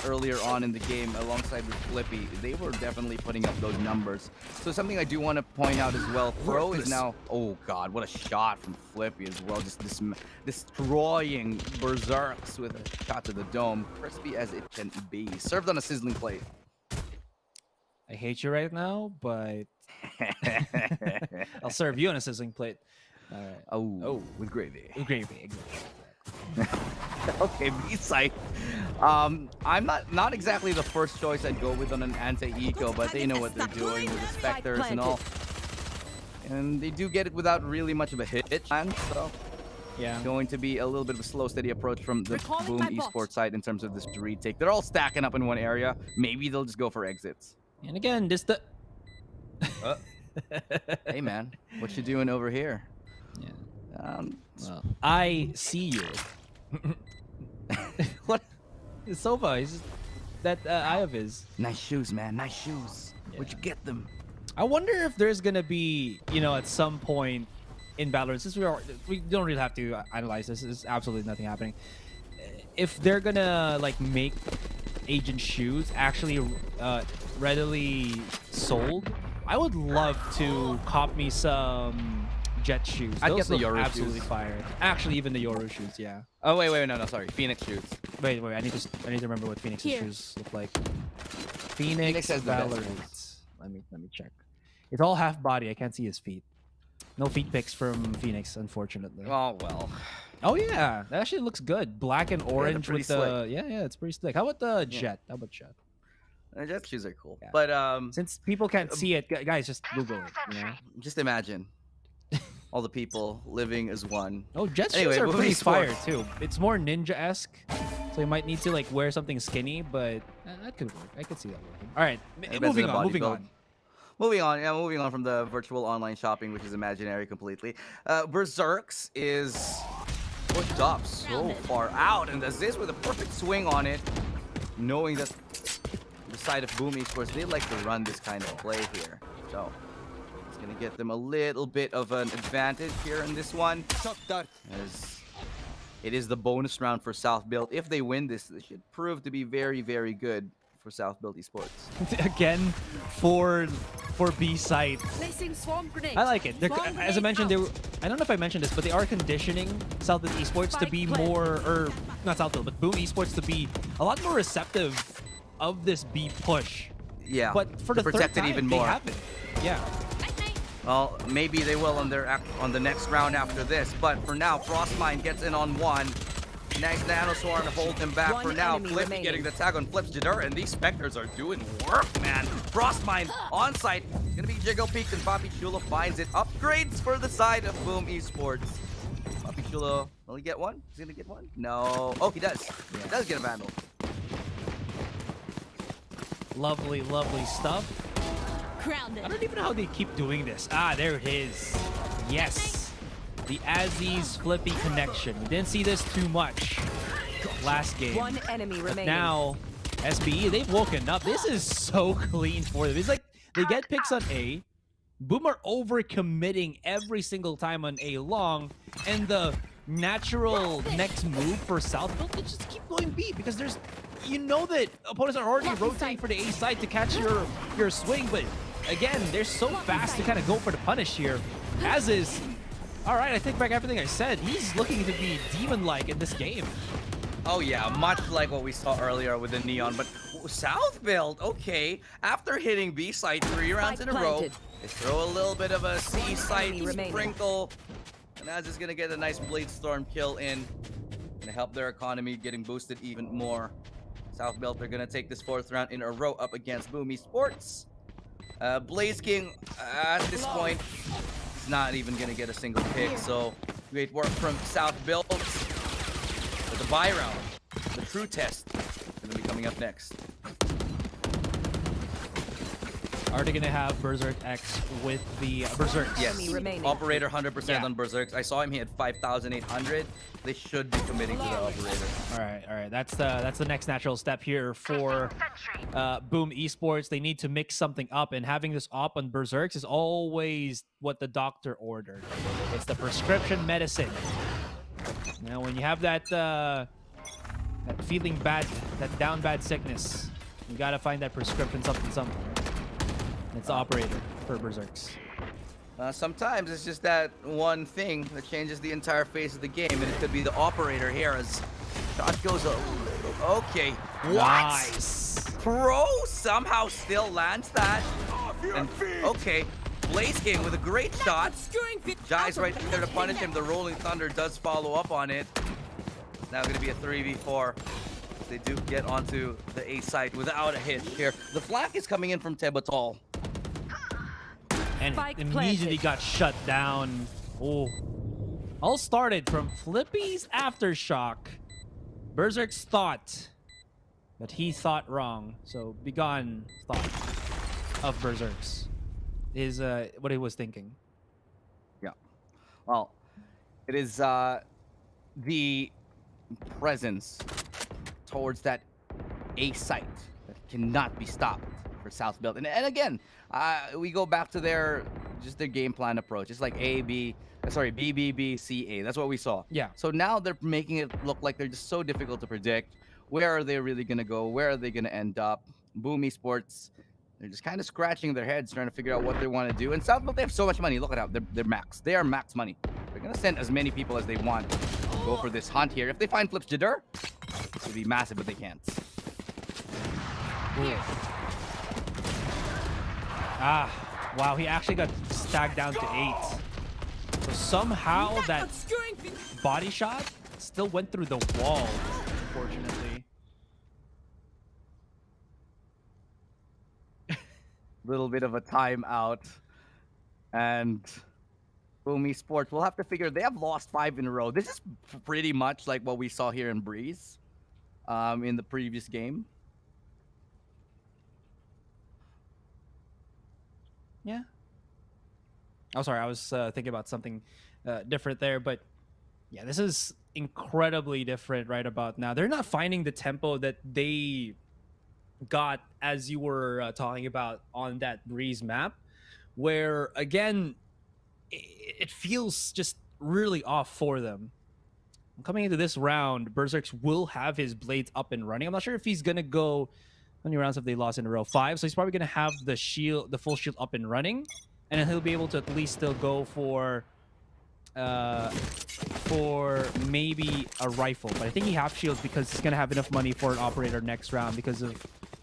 earlier on in the game alongside with Flippy. They were definitely putting up those numbers. So something I do want to point out as well. Pro is now... Oh god, what a shot from Flippy as well. Just destroying Berserks with a shot to the dome. Crispy as it can be. Served on a sizzling plate. I hate you right now, but I'll serve you on a sizzling plate. All right. Oh, with gravy. With gravy. Okay, B-site. I'm not exactly the first choice I'd go with on an anti-eco, but they know what they're doing with the Spectres and all. And they do get it without really much of a hit, so yeah, going to be a little bit of a slow, steady approach from the Boom Esports side in terms of this retake. They're all stacking up in one area. Maybe they'll just go for exits. And again, this the... Hey man, what you doing over here? Yeah. Well, I see you. What? Sova, is that eye of his? Nice shoes, man. Nice shoes. Yeah. Where'd you get them? I wonder if there's gonna be, you know, at some point in Valorant, since we don't really have to analyze this. There's absolutely nothing happening. If they're gonna like make agent shoes actually readily sold, I would love to cop me some Jet shoes. I'd Those get the look Yoru absolutely shoes. fire. Actually, even the Yoru shoes, yeah. Oh wait, no, sorry, Phoenix shoes. Wait, I need to remember what Phoenix's shoes look like. Phoenix has the best Valorant. Let me check. It's all half body. I can't see his feet. No feet pics from Phoenix, unfortunately. Oh well. Oh yeah, that actually looks good. Black and orange pretty with the slick. yeah, it's pretty slick. How about the Jet? How about Jet? Jet shoes are cool, Yeah. but Since people can't see it, guys, just Google it. You know. just imagine all the people living as one. Oh, Jet shoes Anyway, are moving pretty fire sports. too. It's more ninja-esque, so you might need to like wear something skinny, but that could work. I could see that working. All right, Depends moving the on. body Moving build. on. Moving on from the virtual online shopping, which is imaginary completely. Berserks is pushed up so far out, and does this with a perfect swing on it, knowing that the side of Boom Esports, they like to run this kind of play here. So it's gonna get them a little bit of an advantage here in this one, as it is the bonus round for South Build. If they win this, they should prove to be very, very good for South Build Esports. Again, for B site. Placing swarm grenade. I like it. They're, Swarm as I grenade mentioned, out. I don't know if I mentioned this, but they are conditioning South Build Esports to be more, or not South Build, but Boom Esports to be a lot more receptive of this B push. Yeah, but for to the protect third it time, even they more. haven't. Yeah. Well, maybe they will on the next round after this, but for now, Frostmine gets in on one. Nice Nano Swarm to hold him back for now. Flippy getting the tag on Flips Jadura, and these Spectres are doing work, man. Frostmine on site. Gonna be Jiggle Peaks, and Papi Chulo finds it. Upgrades for the side of Boom Esports. Papi Chulo, will he get one? Is he gonna get one? No. Oh, he does. He does get a Vandal. Lovely, lovely stuff. Grounded. I don't even know how they keep doing this. Ah, there it is. Yes. The Aziz Flippy connection. We didn't see this too much last game. One enemy But remaining. now, SBE, they've woken up. This is so clean for them. It's like they get picks on A. Boom are overcommitting every single time on A long. And the natural next move for Southfield, they just keep going B because there's, you know that opponents are already rotating for the A side to catch your swing, but again, they're so fast to kind of go for the punish here. As is, all right, I take back everything I said. He's looking to be demon-like in this game. Oh yeah, much like what we saw earlier with the Neon, but South Build, okay. After hitting B site 3 rounds in a row, they throw a little bit of a C site sprinkle, and Az is gonna get a nice Blade Storm kill in, gonna help their economy getting boosted even more. South Build, they're gonna take this 4th round in a row up against Boom Esports. Blaze King, at this point, is not even gonna get a single pick, so great work from South Build. But the buy round, the true test, is gonna be coming up next. Are they gonna have Berserk X with the Berserks? Yes, Operator 100% Yeah. on Berserks. I saw him, he had 5,800. They should be committing to the Operator. All right. That's the next natural step here for Boom Esports. They need to mix something up, and having this op on Berserks is always what the doctor ordered. It's the prescription medicine. Now, when you have that that feeling bad, that down bad sickness, you gotta find that prescription something. It's the Operator for Berserks. Sometimes it's just that one thing that changes the entire face of the game, and it could be the Operator here as shot goes a little... Okay, what? Nice. Pro somehow still lands that. And, okay, Blaze King with a great shot. Jai's right there to punish him. The Rolling Thunder does follow up on it. It's now going to be a 3v4. They do get onto the A site without a hit here. The flank is coming in from Tebatol. And it immediately got shut down. Oh. All started from Flippy's Aftershock. Berserk's thought, but he thought wrong. So Begone thought of Berserk's is what he was thinking. Yeah. Well, it is the presence towards that A site that cannot be stopped for South Build. And again, we go back to their game plan approach. It's like B, B, C, A. That's what we saw. Yeah. So now they're making it look like they're just so difficult to predict. Where are they really going to go? Where are they going to end up? Boom Esports, they're just kind of scratching their heads trying to figure out what they want to do. And Southfield, they have so much money. Look at that. They're max. They are max money. They're going to send as many people as they want. Go for this hunt here. If they find Flips Jadder, it would be massive, but they can't. Wow, he actually got stacked down to 8. So somehow that body shot still went through the wall, unfortunately. Little bit of a timeout. And Boom Esports will have to figure, they have lost 5 in a row. This is pretty much like what we saw here in Breeze in the previous game. Yeah. Oh, sorry. I was thinking about something different there, but yeah, this is incredibly different right about now. They're not finding the tempo that they got as you were talking about on that Breeze map, where again, it feels just really off for them. Coming into this round, Berserks will have his blades up and running. I'm not sure if he's gonna go. How many rounds have they lost in a row? 5. So he's probably gonna have the shield, the full shield up and running, and then he'll be able to at least still go for maybe a rifle. But I think he half shields because he's gonna have enough money for an operator next round because of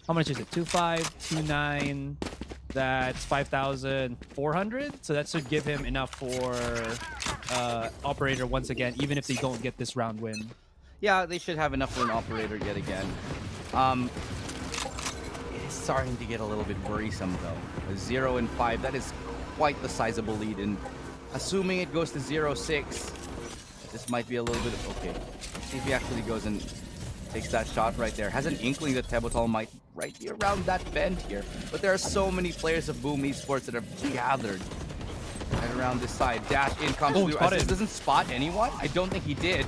how much is it? 2.5, 2.9. That's 5,400. So that should give him enough for operator once again, even if they don't get this round win. Yeah, they should have enough for an operator yet again. It's starting to get a little bit worrisome though. 0 and 5, that is quite the sizable lead. And assuming it goes to 0-6, this might be a little bit of, okay. See if he actually goes and takes that shot right there. Has an inkling that Tebotol might right be around that bend here. But there are so many players of Boom Esports that have gathered right around this side. Dash in comes through. Aziz doesn't spot anyone. I don't think he did.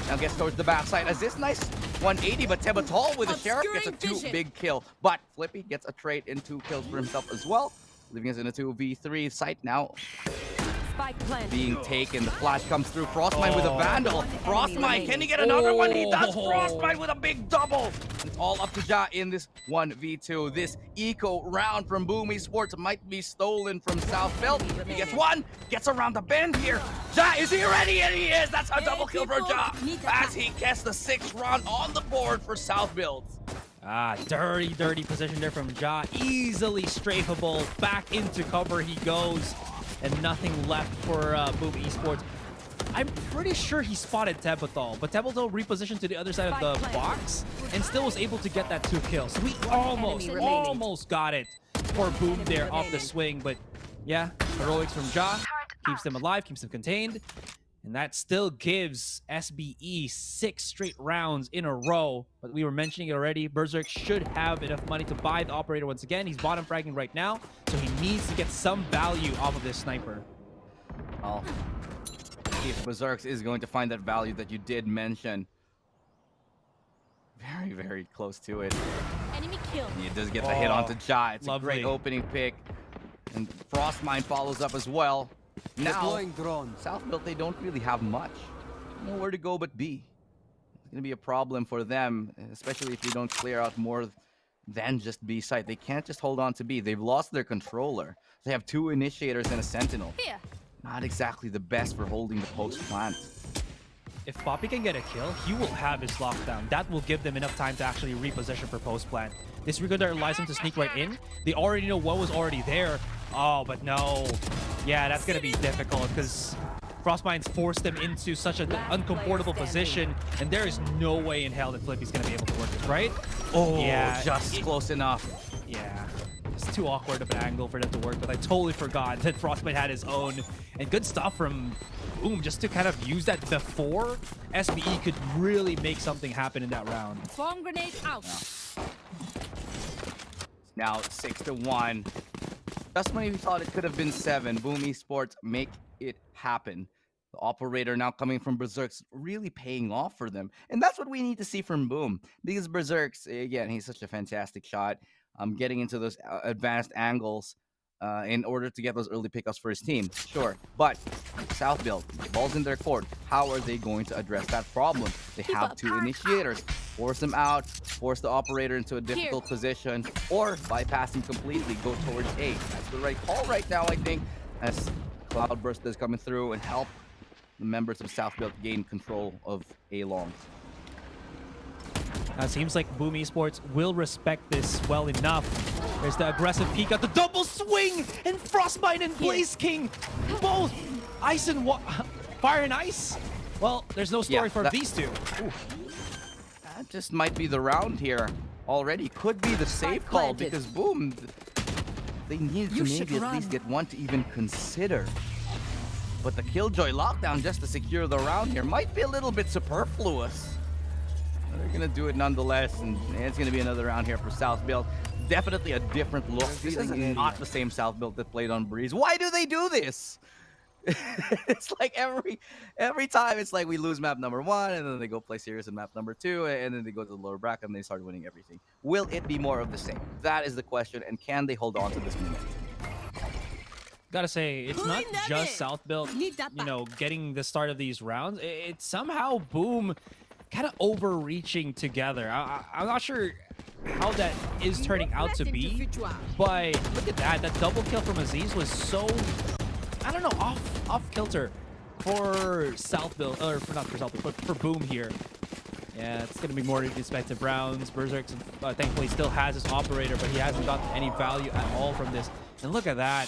Now gets towards the backside. Aziz, nice 180, but Tebotol with a sheriff gets a 2 big kill. But Flippy gets a trade in 2 kills for himself as well, leaving us in a 2v3 site now. Being taken. The flash comes through. Frostmine with a Vandal. Frostmine, can he get another one? He does. Frostmine with a big double. It's all up to Ja in this 1v2. This eco round from Boom Esports might be stolen from Southfield. He gets one. Gets around the bend here. Ja, is he ready? And he is. That's a double kill for Ja. As he gets the 6th round on the board for Southfield. Dirty position there from Ja. Easily strafable. Back into cover he goes. And nothing left for Boom Esports. I'm pretty sure he spotted Tebotol, but Tebotol repositioned to the other side of the box and still was able to get that 2 kills. So we almost got it for Boom there off the swing, but yeah, heroics from Ja keeps them alive, keeps them contained, and that still gives SBE 6 straight rounds in a row. But we were mentioning it already, Berserk should have enough money to buy the operator once again. He's bottom fragging right now, so he needs to get some value off of this sniper. Well, if Berserk is going to find that value that you did mention, very, very close to it. Enemy kill. He does get the hit onto Ja. It's a great opening pick. And Frostmine follows up as well. Now, Southfield, they don't really have much. Nowhere to go but B. It's going to be a problem for them, especially if you don't clear out more than just B site. They can't just hold on to B. They've lost their controller. They have 2 initiators and a sentinel. Here. Not exactly the best for holding the post plant. If Poppy can get a kill, he will have his lockdown. That will give them enough time to actually reposition for post plant. Disregard allows them to sneak right in. They already know what was already there. Oh, but no. Yeah, that's going to be difficult because Frostmine's forced them into such an uncomfortable position, and there is no way in hell that Flippy's going to be able to work this, right? Oh, yeah, just close enough. Yeah, it's too awkward of an angle for them to work, but I totally forgot that Frostmine had his own. And good stuff from Boom just to kind of use that before SBE could really make something happen in that round. Bomb grenade out. Now 6-1. Just when we thought it could have been 7, Boom Esports make it happen. The operator now coming from Berserk's really paying off for them. And that's what we need to see from Boom. Because Berserk's, again, he's such a fantastic shot. Getting into those advanced angles in order to get those early pickups for his team. Sure. But Southfield, ball's in their court. How are they going to address that problem? They have 2 initiators. force him out, force the operator into a difficult position, or bypass him completely, go towards A. That's the right call right now, I think, as Cloudburst is coming through and help the members of South Build gain control of A long. Seems like Boom Esports will respect this well enough. There's the aggressive peek at the double swing, and Frostbite and Blaze King, both ice and fire and ice. Well, there's no story for these two. Ooh. That just might be the round here already. Could be the safe call because Boom, they need to maybe at least get one to even consider. But the Killjoy lockdown just to secure the round here might be a little bit superfluous. They're gonna do it nonetheless, and it's gonna be another round here for South Build. Definitely a different look. This is not the same South Build that played on Breeze. Why do they do this? It's like every time it's like we lose map number 1, and then they go play serious in map number 2, and then they go to the lower bracket and they start winning everything. Will it be more of the same? That is the question, and can they hold on to this momentum? Gotta say, it's not just South Build, you know, getting the start of these rounds. It's somehow Boom kind of overreaching together. I'm not sure how that is turning out to be, but look at that. That double kill from Aziz was so, I don't know, off kilter for South Build, or not for South Build, but for Boom here. Yeah, it's gonna be more expensive rounds. Berserk thankfully still has his operator, but he hasn't gotten any value at all from this. And look at that.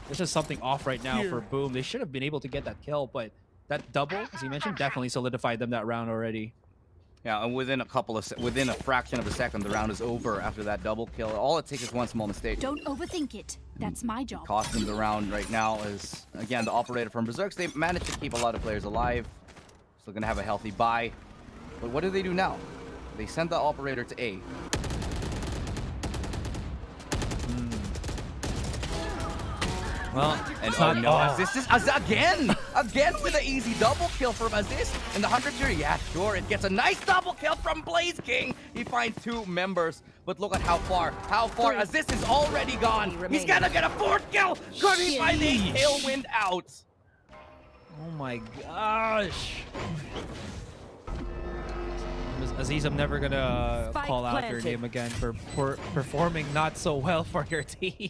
There's just something off right now for Boom. They should have been able to get that kill, but that double, as you mentioned, definitely solidified them that round already. Yeah, and within a fraction of a second, the round is over after that double kill. All it takes is one small mistake. Don't overthink it. That's my job. Costing the round right now is, again, the operator from Berserk. They managed to keep a lot of players alive. Still gonna have a healthy buy. But what do they do now? They send the operator to A. Well, and Aziz is again with an easy double kill from Aziz. And the 100 tier, yeah, sure, it gets a nice double kill from Blaze King. He finds 2 members, but look at how far Aziz is already gone. He's gonna get a 4th kill. Could he find a tailwind out? Oh my gosh. Aziz, I'm never gonna call out your name again for performing not so well for your team.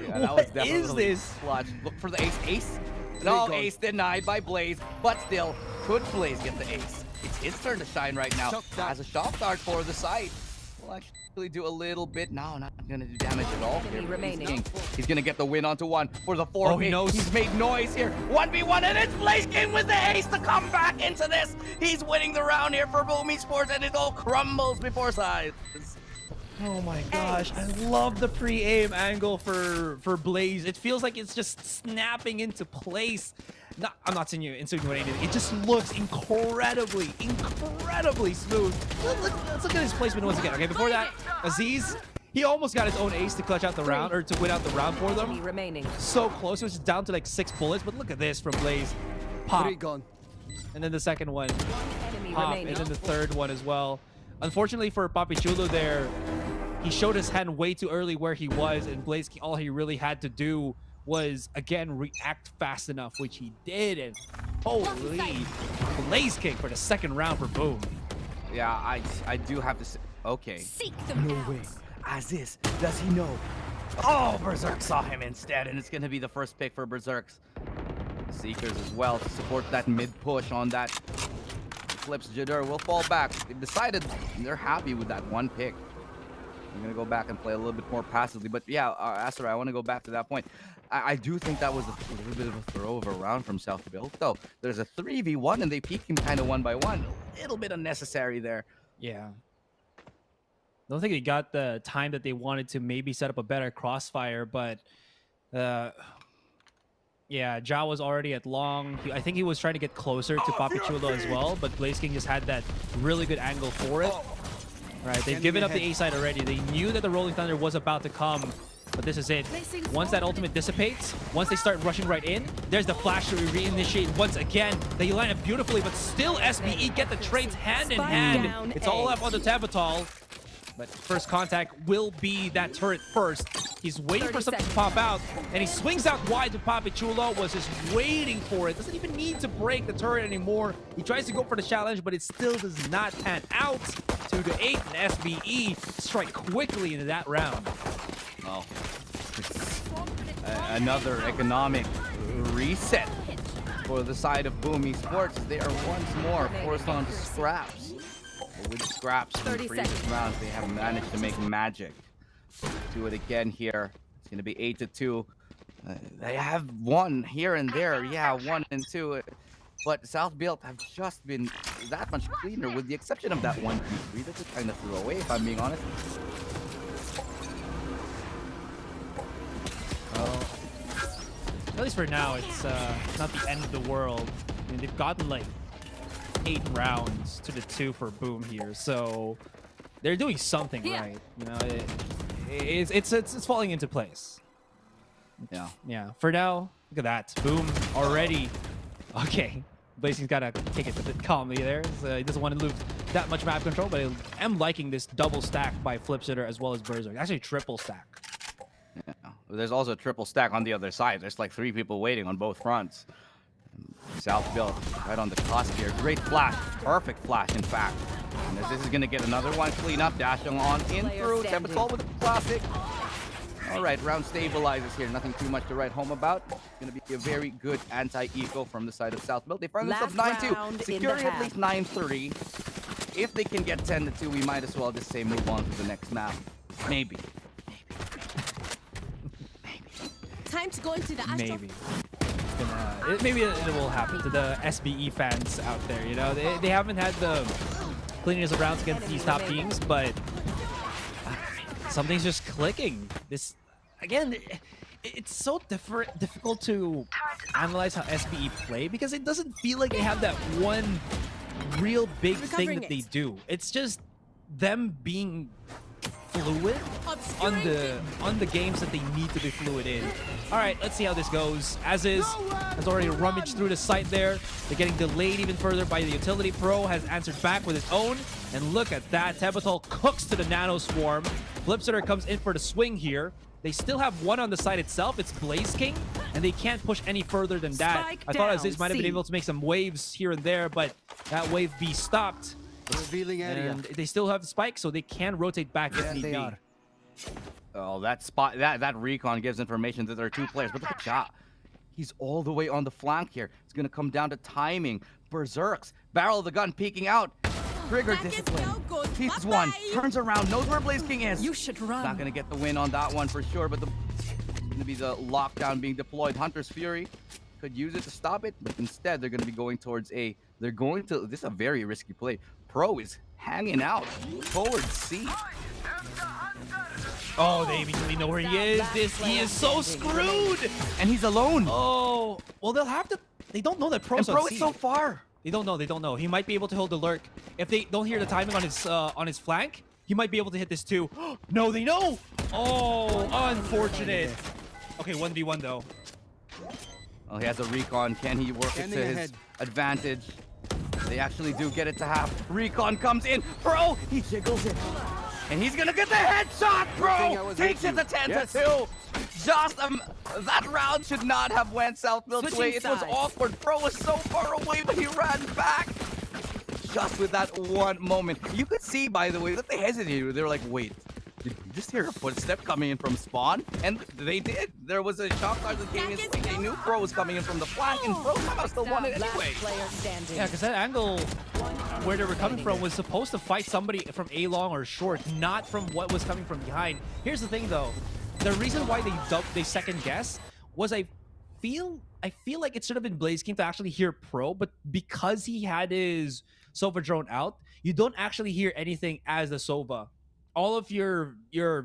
Yeah, that was definitely clutch. Look for the ace. Ace? No, ace denied by Blaze, but still, could Blaze get the ace? It's his turn to shine right now. As a shock dart for the site. Will actually do a little bit. No, not gonna do damage at all here. He's gonna get the win onto 1 for the 4. Oh, he knows. He's made noise here. 1v1, and it's Blaze King with the ace to come back into this. He's winning the round here for Boom Esports, and it all crumbles before size. Oh my gosh, I love the pre-aim angle for Blaze. It feels like it's just snapping into place. No, I'm not insinuating anything. It just looks incredibly smooth. Let's look at his placement once again. Okay, before that, Aziz, he almost got his own ace to clutch out the round, or to win out the round for them. So close, it was just down to like 6 bullets, but look at this from Blaze. Pop. And then the second one, pop, and then the third one as well. Unfortunately for Papi Chulo there, he showed his hand way too early where he was, and Blaze King, all he really had to do was, again, react fast enough, which he did, and holy, Blaze King for the 2nd round for Boom. Yeah, I do have to say, okay. No way. Aziz, does he know? Oh, Berserk saw him instead, and it's going to be the first pick for Berserks. Seekers as well to support that mid-push on that. Flips Jadar will fall back. They've decided they're happy with that 1 pick. I'm going to go back and play a little bit more passively. But yeah, Asura, I want to go back to that point. I do think that was a little bit of a throw of a round from South Build, though. There's a 3v1, and they peek him kind of 1 by 1. A little bit unnecessary there. Yeah. I don't think they got the time that they wanted to maybe set up a better crossfire, but yeah, Ja was already at long. I think he was trying to get closer to Papi Chulo as well, but Blaze King just had that really good angle for it. Right, they've given up the A side already. They knew that the Rolling Thunder was about to come, but this is it. Once that ultimate dissipates, once they start rushing right in, there's the flash to reinitiate once again. They line up beautifully, but still SBE get the trades hand in hand. It's all up on the Tabatal, but first contact will be that turret first. He's waiting for something to pop out, and he swings out wide to Papi Chulo. Was just waiting for it. Doesn't even need to break the turret anymore. He tries to go for the challenge, but it still does not pan out. 2-8, and SBE strike quickly into that round. Oh, another economic reset for the side of Boom Esports. They are once more forced on to scraps. But with scraps from the previous rounds, they have managed to make magic. Do it again here. It's going to be 8-2. They have won here and there. Yeah, 1 and 2. But South Built have just been that much cleaner, with the exception of that 1-3 that just kind of threw away, if I'm being honest. Well, at least for now, it's not the end of the world. I mean, they've gotten like 8 rounds to the 2 for Boom here, so they're doing something right. You know, it's falling into place. Yeah. Yeah. For now, look at that. Boom already. Okay. Blazing's got to take it a bit calmly there. So he doesn't want to lose that much map control, but I am liking this double stack by Flipsitter as well as Berserk. Actually, triple stack. Yeah. There's also a triple stack on the other side. There's like 3 people waiting on both fronts. South Built right on the cusp here. Great flash. Perfect flash, in fact. And as this is going to get another one clean up. Dashing on in through. Tempest with the classic. All right, round stabilizes here. Nothing too much to write home about. It's going to be a very good anti-eco from the side of South Built. They find themselves 9-2. Securing at least 9-3. If they can get 10-2, we might as well just say move on to the next map. Maybe. Time to go into the Astro. Maybe. Maybe it will happen to the SBE fans out there. You know, they haven't had the cleanliness of rounds against these top teams, but something's just clicking. This again, it's so difficult to analyze how SBE play because it doesn't feel like they have that one real big thing that they do. It's just them being fluid on the games that they need to be fluid in. All right, let's see how this goes. As is has already rummaged through the site there. They're getting delayed even further by the utility. Pro has answered back with his own, and look at that. Tebathol cooks to the Nano Swarm. Flipsitter comes in for the swing here. They still have one on the side itself. It's Blaze King, and they can't push any further than that. I thought Aziz might have been able to make some waves here and there, but that wave B stopped. Revealing area. And they still have the spike, so they can rotate back if need be. Oh, that spot, that recon gives information that there are 2 players. But look at Ja. He's all the way on the flank here. It's going to come down to timing. Berserks, barrel of the gun peeking out. Trigger discipline. He's one. Turns around, knows where Blaze King is. You should run. Not going to get the win on that one for sure, but it's going to be the lockdown being deployed. Hunter's Fury could use it to stop it, but instead they're going to be going towards A. They're going to, this is a very risky play. Pro is hanging out towards C. Oh, they immediately know where he is. He is so screwed. And he's alone. Oh, well, they'll have to, they don't know that Pro's and Pro on C. is so far. They don't know. He might be able to hold the lurk. If they don't hear the timing on his flank, he might be able to hit this too. No, they know. Oh, unfortunate. Okay, 1v1 though. Well, he has a recon. Can he work it to his advantage? They actually do get it to half. Recon comes in. Pro, he jiggles it. And he's gonna get the headshot, Pro! Takes it to 10-2. Just that round should not have went South Built's way. It was awkward. Pro was so far away, but he ran back. Just with that one moment. You could see, by the way, that they hesitated. They were like, wait, did you just hear a footstep coming in from spawn? And they did. There was a shot that came in. They knew Pro was coming in from the flank, and Pro somehow still won it anyway. Yeah, because that angle where they were coming from was supposed to fight somebody from A long or short, not from what was coming from behind. Here's the thing, though. The reason why they second guess was I feel like it should have been Blaze King to actually hear Pro, but because he had his Sova drone out, you don't actually hear anything as the Sova. All of your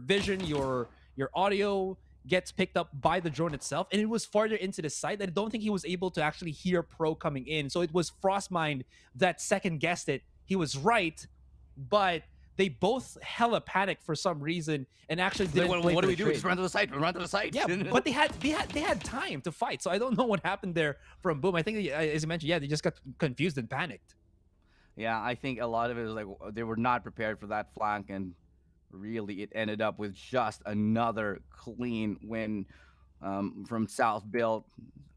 vision, your audio gets picked up by the drone itself, and it was farther into the site that I don't think he was able to actually hear Pro coming in. So it was Frostmind that second guessed it. He was right, but they both hella panicked for some reason and actually didn't. What do we do? Just run to the site. Run to the site. Yeah, but they had time to fight. So I don't know what happened there from Boom. I think, as you mentioned, yeah, they just got confused and panicked. Yeah, I think a lot of it was like they were not prepared for that flank, and really, it ended up with just another clean win from South Built.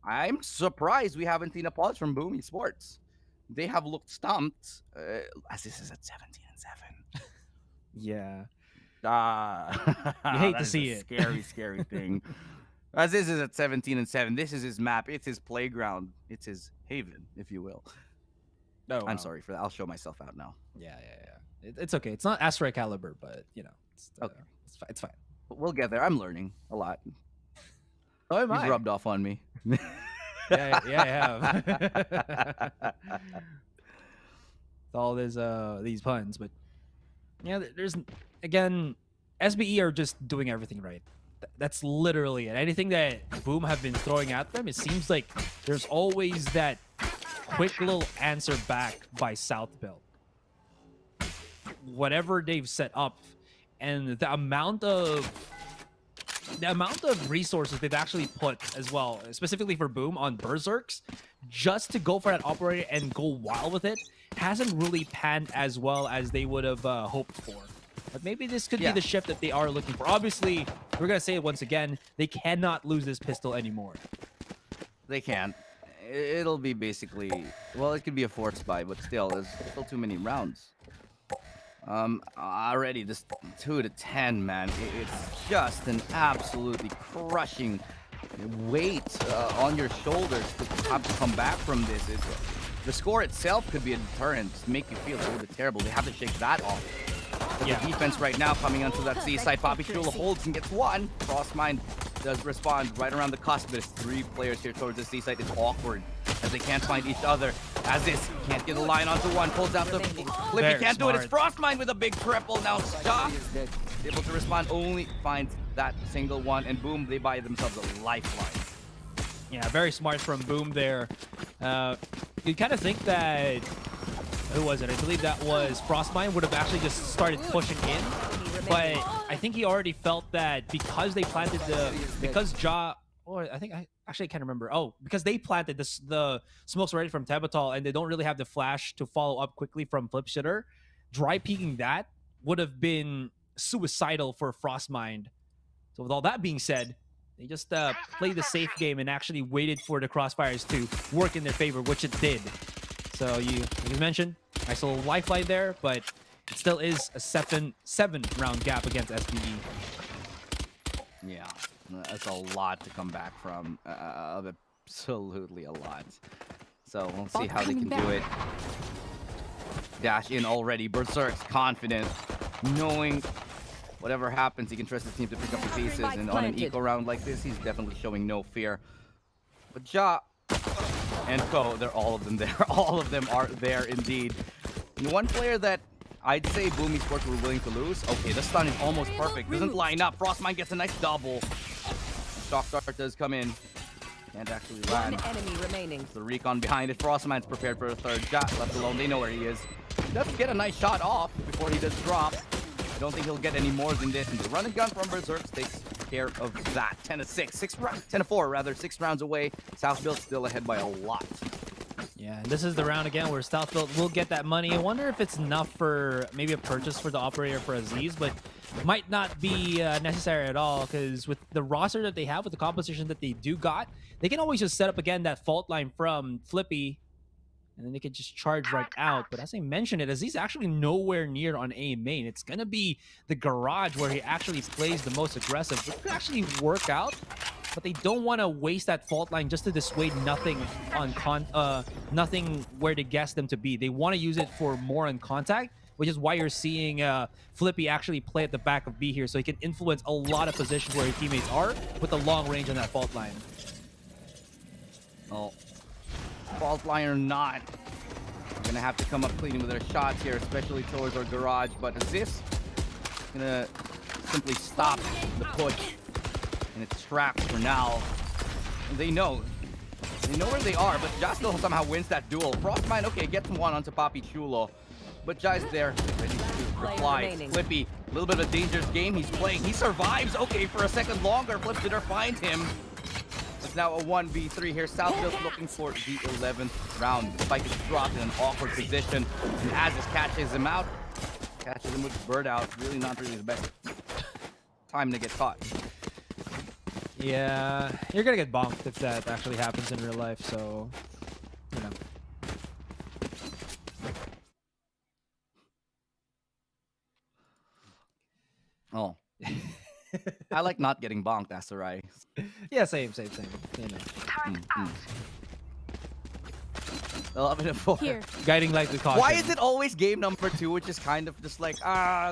I'm surprised we haven't seen a pause from Boom Esports. They have looked stumped, as this is at 17-7. Yeah. You hate to see it. Scary, scary thing. As this is at 17-7, this is his map. It's his playground. It's his haven, if you will. Oh, I'm wow. sorry for that. I'll show myself out now. Yeah. It's okay. It's not Asteroid caliber, but you know, Okay. it's fine. We'll get there. I'm learning a lot. Oh, am You've I? rubbed off on me. yeah, I have. All these puns, but yeah, there's again, SBE are just doing everything right. That's literally it. Anything that Boom have been throwing at them, it seems like there's always that quick little answer back by South Built. Whatever they've set up, and the amount of resources they've actually put as well, specifically for Boom on Berserks, just to go for that operator and go wild with it, hasn't really panned as well as they would have hoped for. But maybe this could be the shift that they are looking for. Obviously, we're going to say it once again, they cannot lose this pistol anymore. They can't. It'll be basically, well, it could be a forced buy, but still, there's still too many rounds. Already this 2-10, man. It's just an absolutely crushing weight on your shoulders to have to come back from this. The score itself could be a deterrent, just make you feel a little bit terrible. They have to shake that off. But the defense right now coming onto that seaside. Poppy Chula holds and gets one. Frostmind does respond right around the cusp. There's 3 players here towards the seaside. It's awkward as they can't find each other. As this can't get a line onto one. Pulls out the Flippy. Can't do it. It's Frostmind with a big triple. Now Shaw able to respond. Only finds that single one. And Boom, they buy themselves a lifeline. Yeah, very smart from Boom there. You kind of think that, who was it? I believe that was Frostmind would have actually just started pushing in. But I think he already felt that because they planted I can't remember. Oh, because they planted the smokes already from Tebatal and they don't really have the flash to follow up quickly from Flipshitter. Dry peeking that would have been suicidal for Frostmind. So with all that being said, they just played the safe game and actually waited for the crossfires to work in their favor, which it did. So you mentioned, nice little lifeline there, but it still is a 7-round gap against SBE. Yeah, that's a lot to come back from. Absolutely a lot. So we'll see how they can do it. Dash in already. Berserk's confident, knowing whatever happens, he can trust his team to pick up the pieces. And on an eco round like this, he's definitely showing no fear. But Ja and Co, they're all of them there. All of them are there indeed. And one player that I'd say Boom Esports were willing to lose. Okay, the stun is almost perfect. Doesn't line up. Frostmind gets a nice double. Shock Dart does come in. Can't actually land. One enemy remaining. The recon behind it. Frostmind's prepared for a third shot. Left alone, they know where he is. Does get a nice shot off before he does drop. I don't think he'll get any more than this. And the run and gun from Berserk takes care of that. 10-6. 10-4 rather. 6 rounds away. South Built still ahead by a lot. Yeah, and this is the round again where South Built will get that money. I wonder if it's enough for maybe a purchase for the operator for Aziz, but might not be necessary at all, because with the roster that they have, with the composition that they do got, they can always just set up again that fault line from Flippy, and then they can just charge right out. But as I mentioned it, Aziz actually nowhere near on A main. It's going to be the garage where he actually plays the most aggressive. It could actually work out, but they don't want to waste that fault line just to dissuade nothing on nothing where to guess them to be. They want to use it for more on contact, which is why you're seeing Flippy actually play at the back of B here, so he can influence a lot of positions where his teammates are with the long range on that fault line. Oh, fault line or not, we're gonna have to come up clean with their shots here, especially towards our garage. But Aziz gonna simply stop the push. And it's trapped for now. And they know where they are, but Ja still somehow wins that duel. Frostmind, okay, gets one onto Poppy Chulo. But Ja's there, ready to reply. Flippy, a little bit of a dangerous game he's playing. He survives, okay, for a second longer. Flipshitter finds him. It's now a 1v3 here. Southfield's looking for the 11th round. The spike is dropped in an awkward position. And Aziz catches him out. Catches him with bird out. Really not really the best time to get caught. Yeah, you're gonna get bonked if that actually happens in real life, so, you know. Oh. I like not getting bonked, Asarai. Yeah, same. You know. 11-4. Here. Guiding light with caution. Why is it always game number 2, which is kind of just like,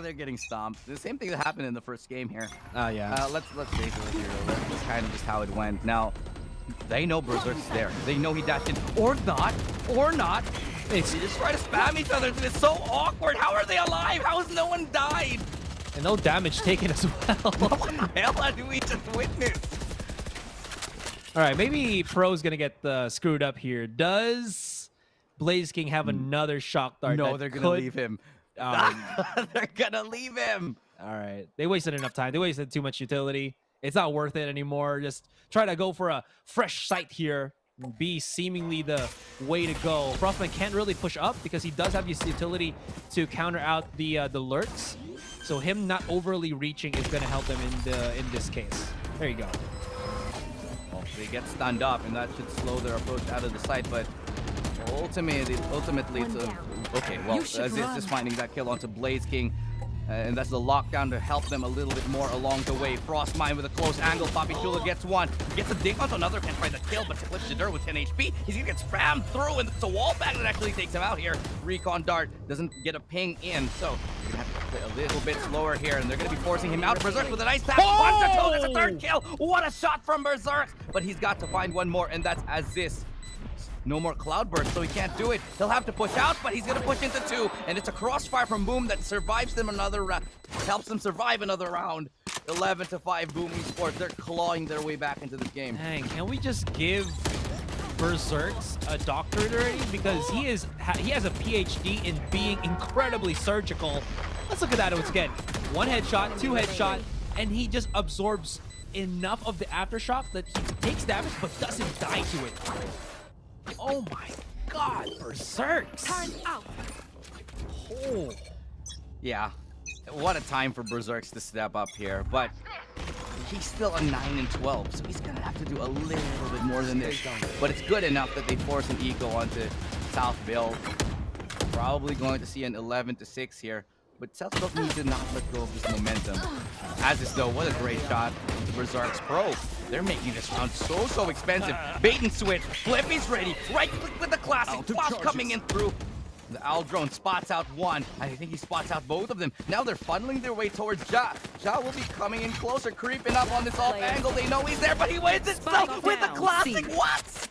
they're getting stomped? The same thing that happened in the first game here. Yeah. Let's face it here. That's kind of just how it went. Now, they know Berserk's there. They know he dashed in. Or not. They just try to spam each other. It's so awkward. How are they alive? How has no one died? And no damage taken as well. What the hell do we just witness? All right, maybe Pro's gonna get screwed up here. Does Blaze King have another shock dart? No, they're gonna leave him. They're gonna leave him. All right, they wasted enough time. They wasted too much utility. It's not worth it anymore. Just try to go for a fresh sight here. Be seemingly the way to go. Frostman can't really push up because he does have his utility to counter out the lurks. So him not overly reaching is going to help him in this case. There you go. Well, they get stunned up, and that should slow their approach out of the site. But ultimately, it's okay. Well, Aziz just finding that kill onto Blaze King. And that's the lockdown to help them a little bit more along the way. Frostmine with a close angle. Papi Chula gets one. Gets a dig onto another. Can't find the kill, but Cliff Shadur with 10 HP. He's gonna get spammed through, and it's a wall bang that actually takes him out here. Recon Dart doesn't get a ping in, so you're gonna have to play a little bit slower here, and they're gonna be forcing him out. Berserk with a nice tap. Oh! That's a third kill. What a shot from Berserk! But he's got to find one more, and that's Aziz. No more Cloudburst, so he can't do it. He'll have to push out, but he's gonna push into 2, and it's a crossfire from Boom that survives them another round, helps them survive another round. 11-5, Boom Esports. They're clawing their way back into this game. Dang, can we just give Berserks a doctorate already? Because he has a PhD in being incredibly surgical. Let's look at that once again. 1 headshot, 2 headshot, and he just absorbs enough of the aftershock that he takes damage but doesn't die to it. Oh my god, Berserks! Time out. Oh. Yeah, what a time for Berserks to step up here, but he's still a 9-12, so he's gonna have to do a little bit more than this. But it's good enough that they force an eco onto South Bill. Probably going to see an 11-6 here, but South Bill needs to not let go of this momentum. As is though, what a great shot to Berserk's Pro. They're making this round so expensive. Bait and switch. Flippy's ready. Right click with the classic. Flash coming in through. The Owl Drone spots out one. I think he spots out both of them. Now they're funneling their way towards Ja. Ja will be coming in closer, creeping up on this off angle. They know he's there, but he wins it still with the classic. What?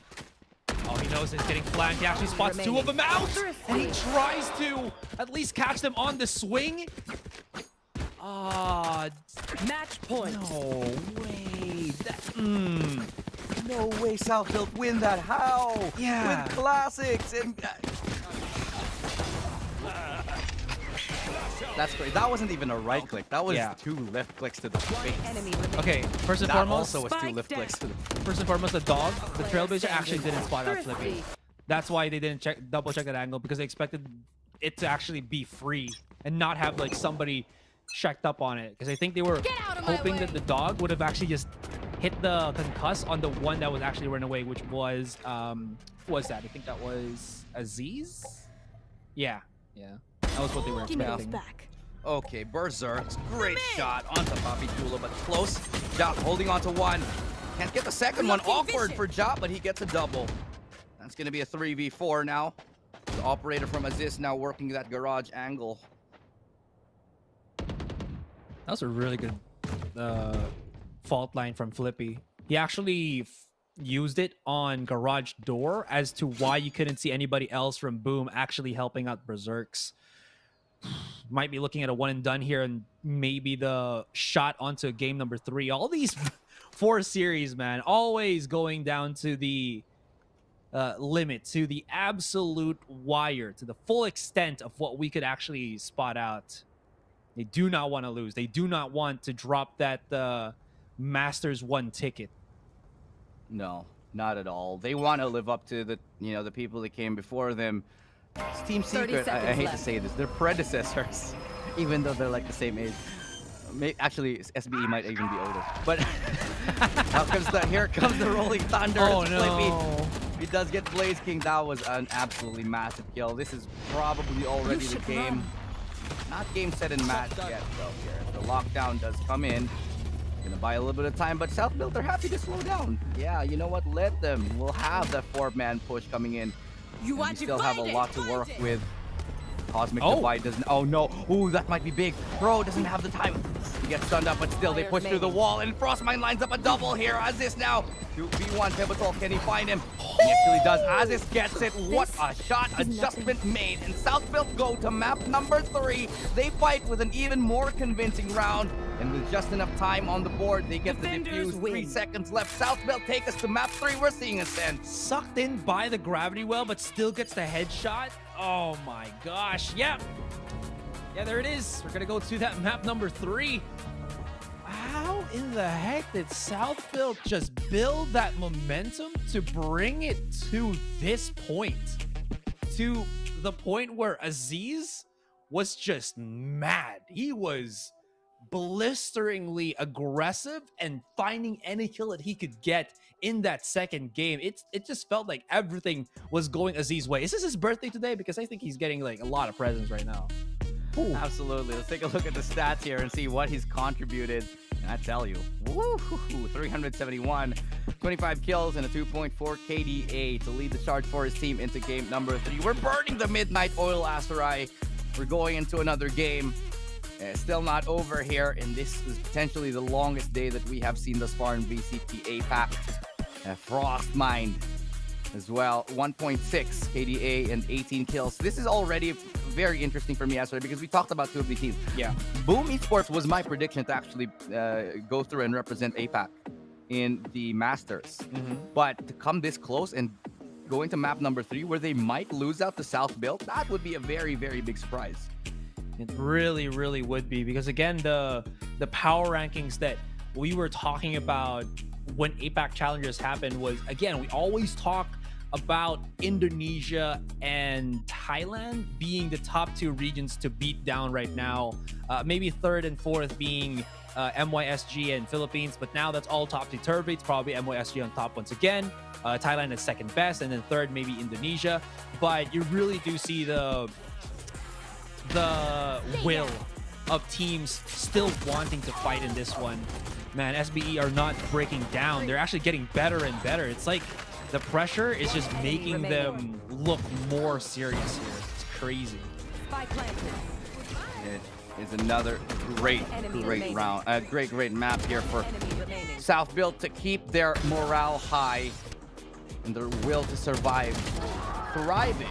Oh, he knows he's getting flanked. He actually spots 2 of them out, and he tries to at least catch them on the swing. Match point. No way. No way Southfield win that. How? Yeah. With classics and... That's great. That wasn't even a right click. That was 2 left clicks to the face. Okay, first and that foremost, also was 2 left clicks to the face. First and foremost, the dog, the Trailblazer actually didn't spot out Flippy. That's why they didn't double check that angle, because they expected it to actually be free and not have like somebody checked up on it, because I think they were hoping that the dog would have actually just hit the concuss on the one that was actually running away, which was who was that? I think that was Aziz. Yeah, that was what they were expecting. Okay, Berserk, great shot onto Papi Chula, but close. Ja holding onto 1. Can't get the second one. Awkward for Ja, but he gets a double. That's gonna be a 3v4 now. The operator from Aziz now working that garage angle. That was a really good fault line from Flippy. He actually used it on garage door as to why you couldn't see anybody else from Boom actually helping out Berserks. Might be looking at a 1 and done here, and maybe the shot onto game number 3. All these 4 series, man, always going down to the limit, to the absolute wire, to the full extent of what we could actually spot out. They do not want to lose. They do not want to drop that Masters 1 ticket. No, not at all. They want to live up to the the people that came before them. Team 30 Secret, I seconds hate to left. say this, they're predecessors, even though they're like the same age. Actually, SBE might even be older. But here comes the Rolling Thunder. Oh, It's no. Flippy. He does get Blaze King. That was an absolutely massive kill. This is probably already the game. Not game, set, and match yet, though. Here, the lockdown does come in. Gonna buy a little bit of time, but South Built are happy to slow down. Yeah, you know what? Let them. We'll have that 4-man push coming in. You And want we to still have a find it, lot to find work it. with. Cosmic Oh. Divide doesn't. Oh no! Ooh, that might be big. Bro doesn't have the time. He gets stunned up, but still they push through the wall, and Frostmine lines up a double here. Aziz now 2v1 Pivotal. Can he find him? He actually does. Aziz gets it. What a shot! Adjustment made, and South Built go to map number 3. They fight with an even more convincing round, and with just enough time on the board, they get the defuse. 3 seconds left. South Built take us to map 3. We're seeing Ascent. Sucked in by the gravity well, but still gets the headshot. Oh my gosh. Yeah. Yeah, there it is. We're going to go to that map number 3. How in the heck did South Built just build that momentum to bring it to this point? To the point where Aziz was just mad. He was blisteringly aggressive and finding any kill that he could get in that second game. It just felt like everything was going Aziz's way. Is this his birthday today? Because I think he's getting like a lot of presents right now. Ooh. Absolutely. Let's take a look at the stats here and see what he's contributed. And I tell you, woo, 371, 25 kills, and a 2.4 KDA to lead the charge for his team into game number 3. We're burning the Midnight Oil, Asterai. We're going into another game. Still not over here, and this is potentially the longest day that we have seen thus far in VCT APAC. Frostmind as well, 1.6 KDA and 18 kills. This is already very interesting for me, Asterai, because we talked about 2 of these teams. Yeah. Boom Esports was my prediction to actually go through and represent APAC in the Masters. But to come this close and go into map number 3, where they might lose out to South Built, that would be a very, very big surprise. It really, really would be, because again, the power rankings that we were talking about when APAC Challengers happened was, again, we always talk about Indonesia and Thailand being the top 2 regions to beat down right now. Maybe 3rd and 4th being MYSG and Philippines, but now that's all topsy-turvy. It's probably MYSG on top once again. Thailand is 2nd best, and then 3rd maybe Indonesia. But you really do see the will of teams still wanting to fight in this one. Man, SBE are not breaking down. They're actually getting better and better. It's like the pressure is just making them look more serious here. It's crazy. It is another great round. A great map here for South Built to keep their morale high and their will to survive, thriving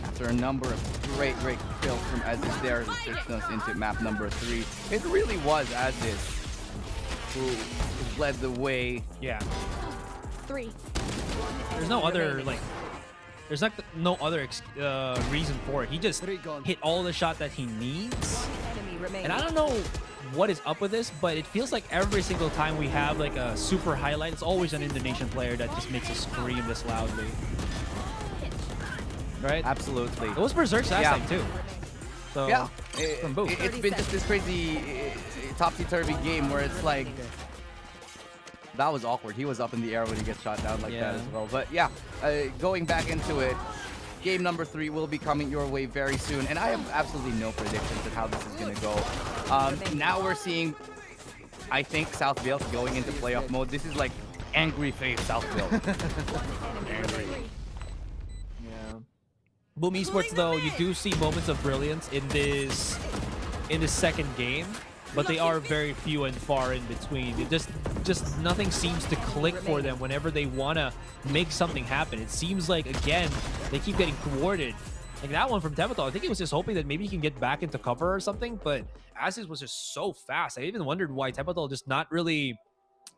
after a number of great kills from Aziz there, who takes us into map number 3. It really was Aziz who led the way. Yeah. 3. There's no other, like, there's like no other reason for it. He just hit all the shot that he needs. And I don't know what is up with this, but it feels like every single time we have like a super highlight, it's always an Indonesian player that just makes us scream this loudly. Right? Absolutely. It was Berserk's last time too. So, yeah, from both. It's been just this crazy topsy-turvy game where it's like, that was awkward. He was up in the air when he gets shot down like that as well. But yeah, going back into it, game number 3 will be coming your way very soon. And I have absolutely no predictions of how this is going to go. Now we're seeing, I think, South Built going into playoff mode. This is like angry face South Built. Angry. Yeah. Boom Esports, though, you do see moments of brilliance in this second game, but they are very few and far in between. It just nothing seems to click for them whenever they want to make something happen. It seems like, again, they keep getting thwarted. Like that one from Tevatal, I think he was just hoping that maybe he can get back into cover or something, but Aziz was just so fast. I even wondered why Tevatal just not really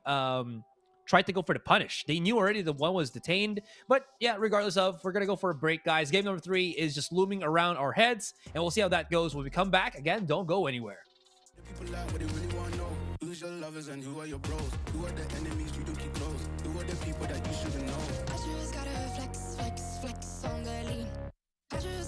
tried to go for the punish. They knew already the one was detained, but yeah, regardless of, we're gonna go for a break, guys. Game number 3 is just looming around our heads, and we'll see how that goes when we come back. Again, don't go anywhere. People out what they really want to know. Who's your lovers and who are your bros? Who are the enemies you do keep close? Who are the people that you shouldn't know? I just gotta flex on the lean. I just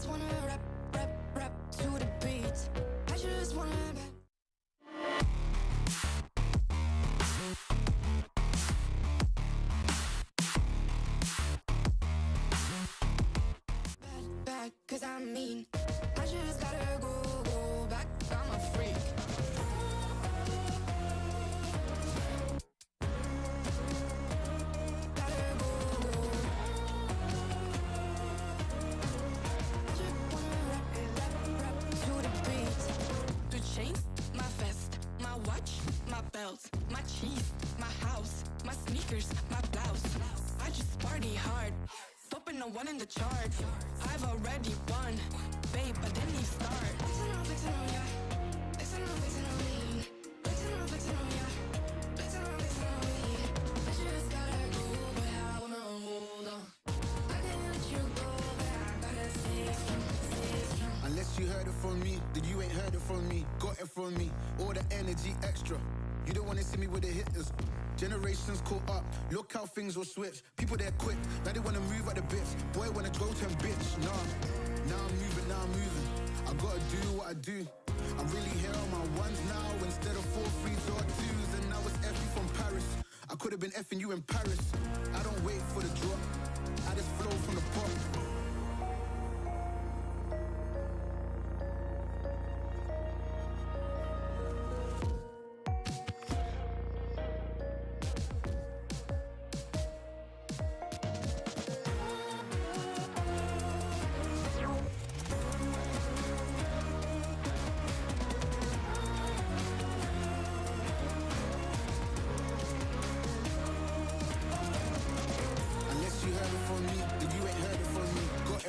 sneakers, my blouse. I just party hard, doping no one in the chart. I've already won, babe, but didn't even start. Flexing on ya, flexing on me. Flexing on ya, flexing on me. I just gotta go, but I wanna hold on. I can't let you go, but I gotta stay strong. Unless you heard it from me, then you ain't heard it from me. Got it from me, all the energy extra. You don't wanna see me with the hitters. Generations caught up, look how things will switch. People they're quick, now they wanna move at the bits. Boy wanna go to bitch, nah. Now I'm moving. I gotta do what I do. I'm really here on my ones now instead of 4 3s or 2s. And now it's F from Paris. I could have been effing you in Paris. I don't wait for the drop, I just flow from the pop.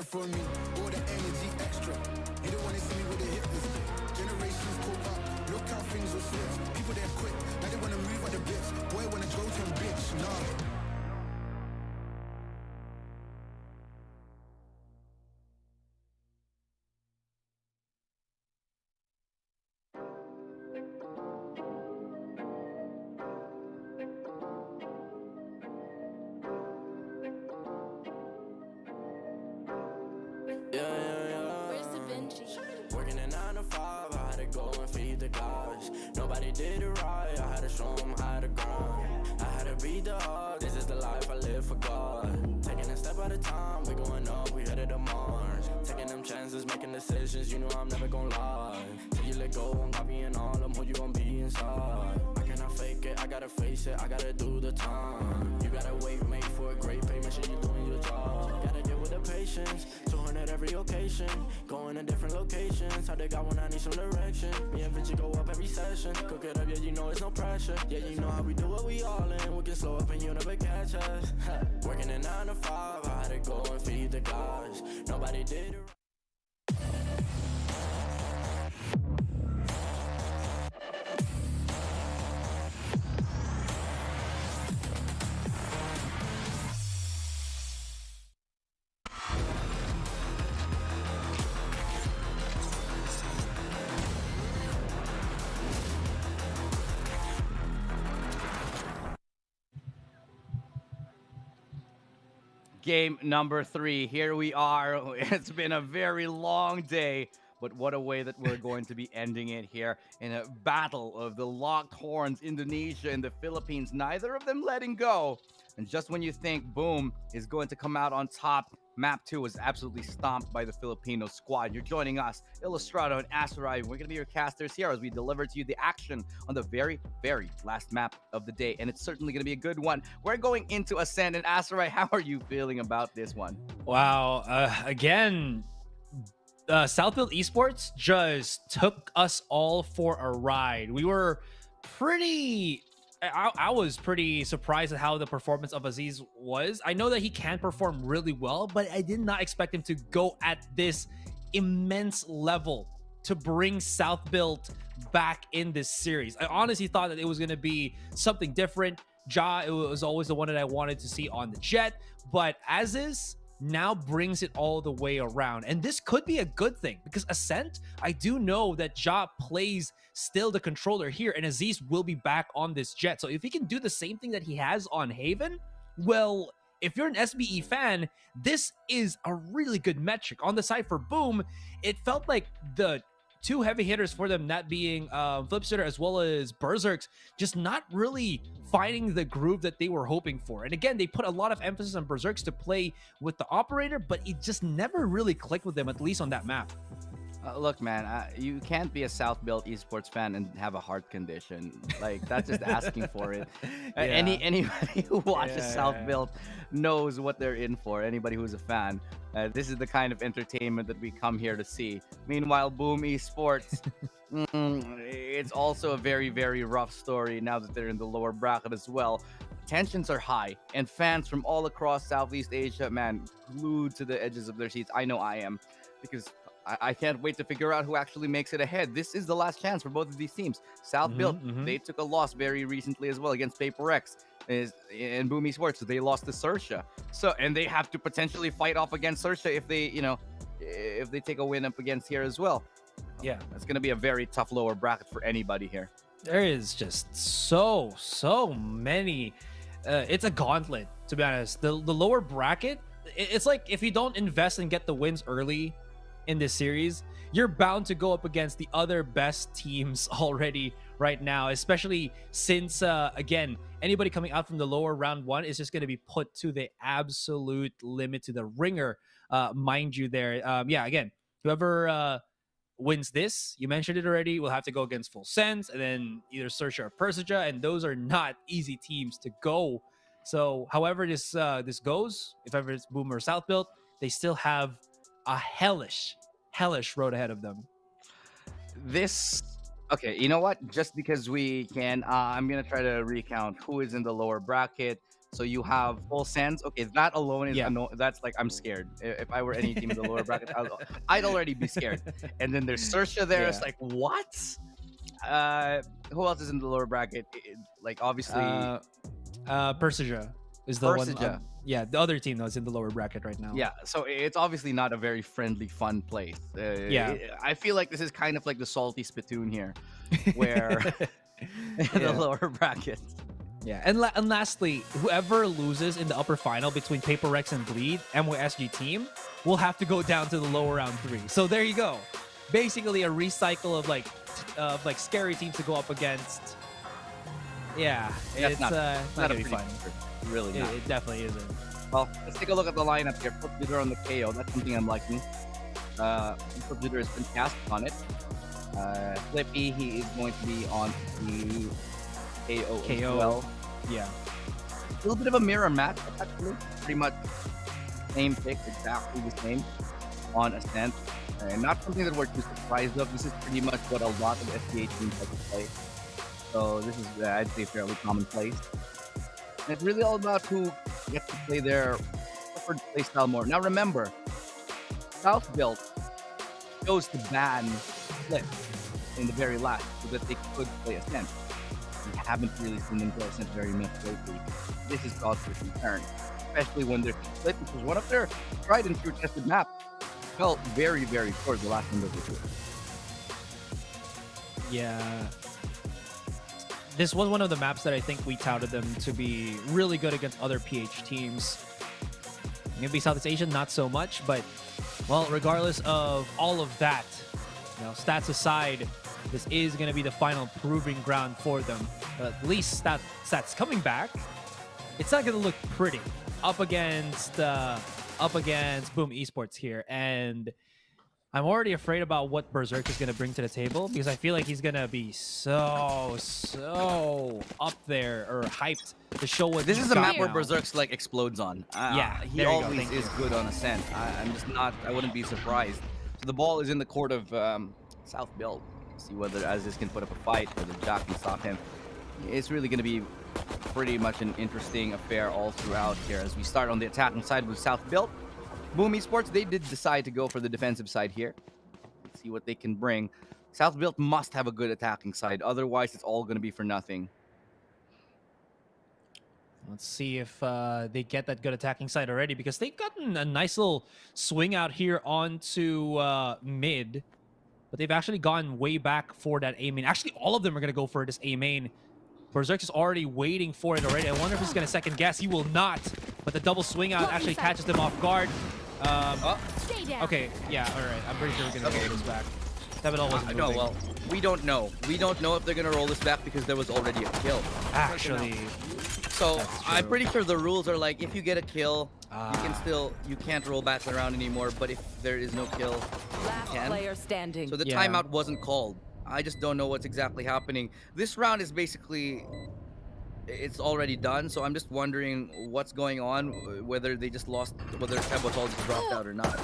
From me, all the energy extra. You don't wanna see me with the hitters. Generations caught up, look how things will switch. People they're quick, now they wanna move at the bits. Boy wanna go to bitch, nah. Working at 9 to 5, I had to go and feed the guys. Nobody did it right, I had to show them how to grind. I had to beat the odds, this is the life I live for God. Taking a step at a time, we going up, we headed to Mars. Taking them chances, making decisions, you know I'm never gonna lie. Till you let go, I'm copying all them, who you gon' be inside. I cannot fake it, I gotta face it, I gotta do the time. You gotta wait, make for a great pay, make sure you're doing your job. Gotta deal with the patience, 200 every occasion. Going to different locations, how they got when I need some direction. Me and Vinci go up every session. Cook it up, yeah, you know it's no pressure. Yeah, you know how we do it, we all in. We can slow up and you never catch us. Working at 9 to 5, I had to go and feed the guys. Nobody did it. Game number 3. Here we are. It's been a very long day, but what a way that we're going to be ending it here in a battle of the locked horns, Indonesia and the Philippines, neither of them letting go. And just when you think Boom is going to come out on top, Map 2 was absolutely stomped by the Filipino squad. You're joining us, Illustrado and Asarai. We're going to be your casters here as we deliver to you the action on the very, very last map of the day. And it's certainly going to be a good one. We're going into Ascend. And Asarai, how are you feeling about this one? Wow. Again, Southfield Esports just took us all for a ride. We were pretty... I was pretty surprised at how the performance of Aziz was. I know that he can perform really well, but I did not expect him to go at this immense level to bring Southfield back in this series. I honestly thought that it was going to be something different. Ja, it was always the one that I wanted to see on the Jet, but Aziz now brings it all the way around. And this could be a good thing because Ascent, I do know that Ja plays still the controller here and Aziz will be back on this Jet. So if he can do the same thing that he has on Haven, well, if you're an SBE fan, this is a really good metric. On the side for Boom, it felt like the two heavy hitters for them, that being Flipster as well as Berserks, just not really finding the groove that they were hoping for. And again, they put a lot of emphasis on Berserks to play with the operator, but it just never really clicked with them, at least on that map. Look, man, you can't be a Southfield Esports fan and have a heart condition. Like, that's just asking for it. Yeah. Anybody who watches Southfield knows what they're in for. Anybody who's a fan. This is the kind of entertainment that we come here to see. Meanwhile, Boom Esports, it's also a very, very rough story now that they're in the lower bracket as well. tensions are high, and fans from all across Southeast Asia, man, glued to the edges of their seats. I know I am, because I can't wait to figure out who actually makes it ahead. This is the last chance for both of these teams. South Built, they took a loss very recently as well against Paper X in Boom Esports. So they lost to XERXIA. So, and they have to potentially fight off against XERXIA if they, if they take a win up against here as well. Yeah, it's going to be a very tough lower bracket for anybody here. There is just so many. It's a gauntlet, to be honest. The lower bracket, it's like if you don't invest and get the wins early in this series, you're bound to go up against the other best teams already right now, especially since again, anybody coming out from the lower round 1 is just going to be put to the absolute limit, to the ringer, mind you there. Yeah, again, whoever wins this, you mentioned it already, will have to go against Full Sense and then either XERXIA or Persija, and those are not easy teams to go. So however this goes, if ever it's Boom or South Built, they still have a hellish road ahead of them. Okay, you know what? Just because we can, I'm gonna try to recount who is in the lower bracket. So you have Full Sense. Okay, that alone is that's like, I'm scared. If I were any team in the lower bracket, I'd already be scared. And then there's XERXIA there. It's like, what? Who else is in the lower bracket? Like, obviously, Persija is the one. Yeah, the other team that's in the lower bracket right now. Yeah, so it's obviously not a very friendly, fun place. I feel like this is kind of like the salty spittoon here, where the lower brackets. Yeah, and lastly, whoever loses in the upper final between Paper X and Bleed, MYSG team, will have to go down to the lower round 3. So there you go. Basically a recycle of like scary teams to go up against. Yeah, it's not gonna be fun. Really not. It definitely isn't. Well, let's take a look at the lineup here. Put Jitter on the KO. That's something I'm liking. Put Jitter has been cast on it. Flippy, he is going to be on the KO as well. Yeah. A little bit of a mirror match, actually. Pretty much same pick, exactly the same on Ascent. Not something that we're too surprised of. This is pretty much what a lot of SPA teams like to play. So this is, I'd say, fairly commonplace. And it's really all about who gets to play their preferred playstyle more. Now remember, South Built chose to ban Flip in the very last so that they could play Ascent. We haven't really seen them play Ascent very much lately. This is cause for concern, especially when they're Split, which was one of their tried and true tested maps. Felt very, very short the last one that they did. Yeah. This was one of the maps that I think we touted them to be really good against other PH teams. Maybe Southeast Asian, not so much, but, well, regardless of all of that, stats aside, this is going to be the final proving ground for them. But at least stats coming back, it's not going to look pretty up against Boom Esports here. And I'm already afraid about what Berserk is going to bring to the table, because I feel like he's going to be so up there or hyped to show what this is a map where Berserk's like explodes on. Yeah, he always is good on Ascent. I wouldn't be surprised. So the ball is in the court of South Built. See whether Aziz can put up a fight, whether Jack can stop him. It's really going to be pretty much an interesting affair all throughout here as we start on the attacking side with South Built. Boom Esports, they did decide to go for the defensive side here. Let's see what they can bring. South Built must have a good attacking side, otherwise it's all going to be for nothing. Let's see if they get that good attacking side already, because they've gotten a nice little swing out here onto mid. But they've actually gone way back for that A main. Actually, all of them are going to go for this A main. Berserk is already waiting for it already. I wonder if he's going to second guess. He will not. But the double swing out actually catches them off guard. Okay, yeah, all right. I'm pretty sure we're going to roll this back. Wasn't no, well, we don't know. We don't know if they're going to roll this back because there was already a kill. Actually. So I'm pretty sure the rules are like, if you get a kill, you can't roll back around anymore. But if there is no kill, you can. Player standing. So the timeout wasn't called. I just don't know what's exactly happening. This round is basically, it's already done. So I'm just wondering what's going on, whether they just lost, whether Sebotol just dropped out or not.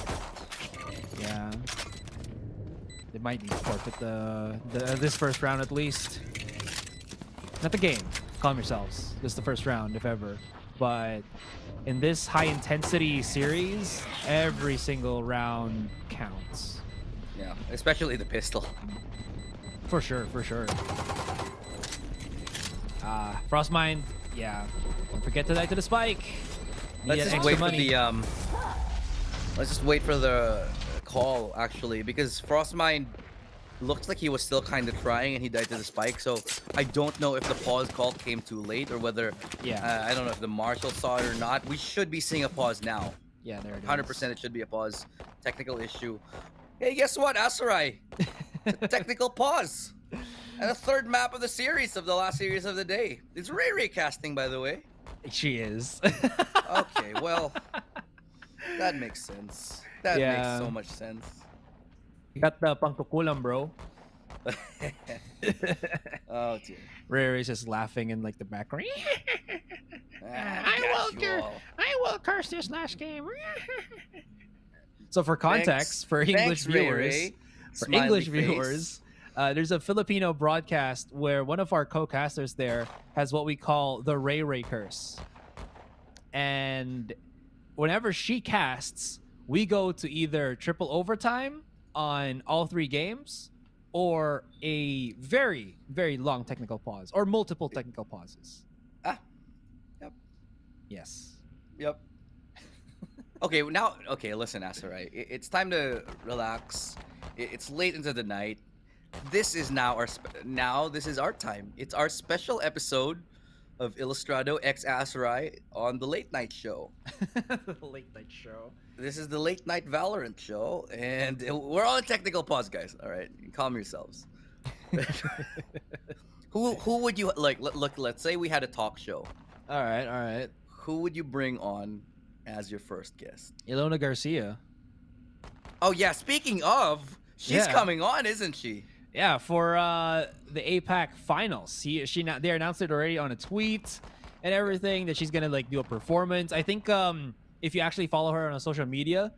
Yeah. They might need to forfeit this first round at least. Not the game. calm yourselves. This is the first round, if ever. But in this high-intensity series, every single round counts. Yeah, especially the pistol. For sure, for sure. Frostmind, yeah. Don't forget to die to the spike. Let's Need just extra wait money. for the let's just wait for the call actually, because Frostmind looks like he was still kind of trying and he died to the spike. So I don't know if the pause call came too late or whether I don't know if the marshal saw it or not. We should be seeing a pause now. Yeah, there it is. 100% it should be a pause. Technical issue. Hey, guess what, Asarai? It's a technical pause. And the third map of the series of the last series of the day. It's Ray casting, by the way. She is. Okay, well, that makes sense. That makes so much sense. You got the pangkukulam, bro. Oh dear. Ray's just laughing in like the background. I will curse this last game. So for context, for English viewers, there's a Filipino broadcast where one of our co-casters there has what we call the Ray curse. And whenever she casts, we go to either triple overtime on all 3 games or a very, very long technical pause or multiple technical pauses. Yep. Yes. Yep. Okay, listen, Asarai. It's time to relax. It's late into the night. This is now this is our time. It's our special episode of Illustrado X Asarai on the late night show. The late night show. This is the late night Valorant show, and we're on a technical pause, guys. All right, calm yourselves. Who would you like? Look, let's say we had a talk show. All right. Who would you bring on as your first guest? Ilona Garcia. Oh yeah, speaking of, she's coming on, isn't she? Yeah, for the APAC finals. They announced it already on a tweet and everything that she's gonna like do a performance. I think if you actually follow her on social media,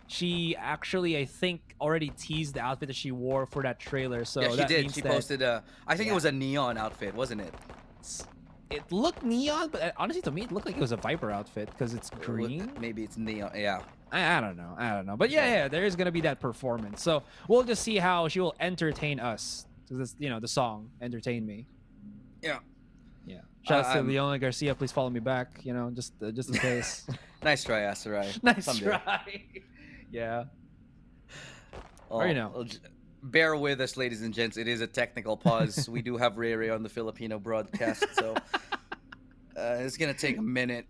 she actually I think already teased the outfit that she wore for that trailer. So yeah, she that did. means She that, posted I think it was a neon outfit, wasn't it? It looked neon, but honestly to me it looked like it was a Viper outfit because it's green. Maybe it's neon. Yeah. I don't know. But yeah, there is gonna be that performance. So we'll just see how she will entertain us. This, the song "Entertain Me." Yeah. Shout out to Leona Garcia. Please follow me back. Just in case. Nice try, Asarai. Nice Someday. try. Yeah. Oh, bear with us, ladies and gents. It is a technical pause. We do have Ray on the Filipino broadcast, so it's gonna take a minute.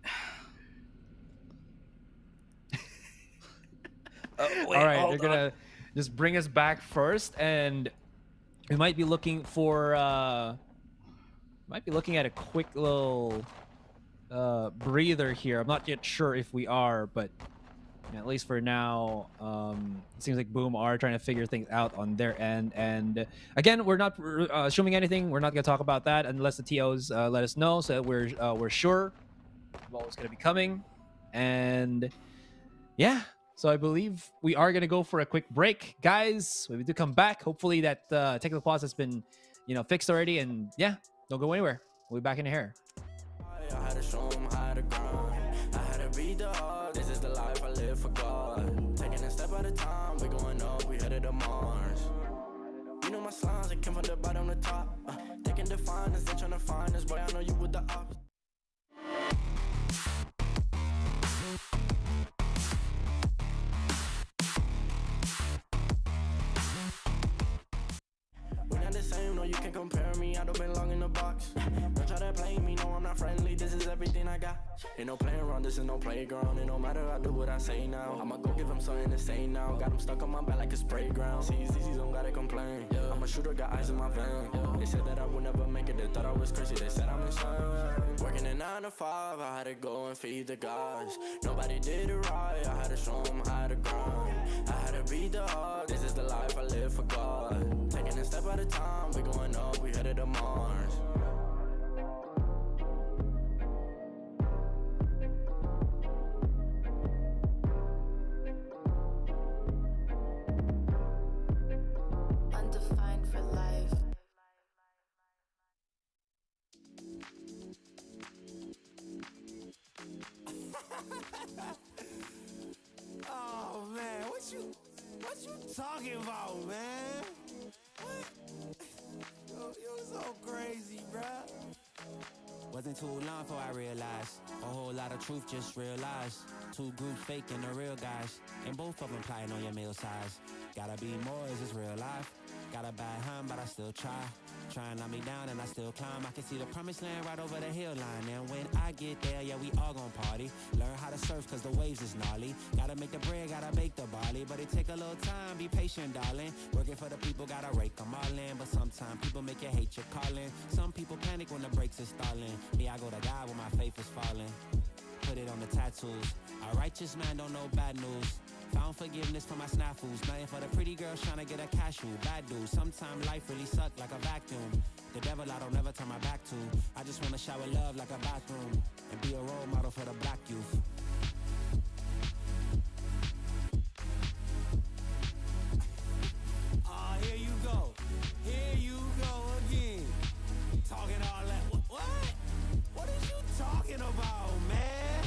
All right, they're gonna just bring us back first, and we might be looking for at a quick little breather here. I'm not yet sure if we are, but at least for now, it seems like Boom are trying to figure things out on their end. And again, we're not assuming anything. We're not gonna talk about that unless the TOs let us know, so that we're sure what was gonna be coming. And yeah. So I believe we are going to go for a quick break. Guys, when we do come back, hopefully that technical pause has been, fixed already. And yeah, don't go anywhere. We'll be back in here. I had to show 'em how to grind. I had to be the hard. This is the life I live for God. Taking a step at a time. We going up. We headed to Mars. You know my slimes. It came from the bottom to top. They can define us. They trying to find us. Boy, I know you with the ops. We're not the same, no, you can compare me. I don't belong in the box. Don't try to play me, no, I'm not friendly. This is everything I got. Ain't no playing around, this is no playground. It no matter, I do what I say now. I'ma go give him something to say now. Got him stuck on my back like a spray ground. See, don't gotta complain. I'm a shooter, got eyes in my vein. They said that I would never make it, they thought I was crazy. They said I'm insane. Working a 9 to 5, I had to go and feed the guys. Nobody did it right, I had to show them how to grind. I had to be the hard, this is the life I live for God. Taking a step at a time, we going up, we headed to Mars. Undefined for life. you talking about, man? You're so crazy, bruh. Wasn't too long before I realized a whole lot of truth just realized. Two groups faking the real guys, and both of them plotting on your meal size. Gotta be more, is this real life? Got a bad hand, but I still try. Try and knock me down and I still climb. I can see the promised land right over the hill line. And when I get there, yeah, we all gon' party. Learn how to surf cause the waves is gnarly. Gotta make the bread, gotta bake the barley. But it take a little time, be patient, darling. Working for the people, gotta rake them all in. But sometimes people make you hate your calling. Some people panic when the brakes is stalling. Me, I go to God when my faith is falling. Put it on the tattoos. A righteous man don't know bad news. Found forgiveness for my snafus. Nothing for the pretty girls trying to get a cashew. Bad dude. Sometimes life really suck like a vacuum. The devil I don't never turn my back to. I just want to shower love like a bathroom. And be a role model for the black youth. Here you go. Here you go again. Talking all that. What? What is you talking about, man?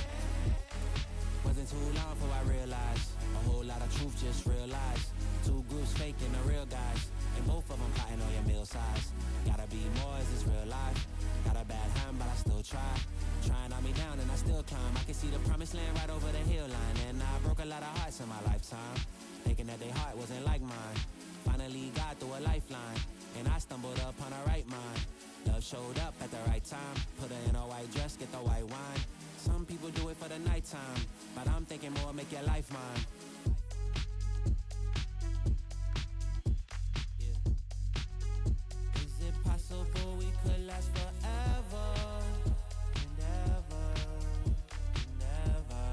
Wasn't too long before I realized a whole lot of truth just realized. Two groups faking the real guys, and both of them plotting on your meal size. Gotta be more, is this real life? Got a bad hand, but I still try. Trying to knock me down and I still climb. I can see the promised land right over the hill line. And I broke a lot of hearts in my lifetime, thinking that their heart wasn't like mine. Finally got through a lifeline, and I stumbled upon a right mind. Love showed up at the right time. Put her in a white dress, get the white wine. Some people do it for the nighttime, but I'm thinking more, make your life mine. Is it possible we could last forever and ever and ever?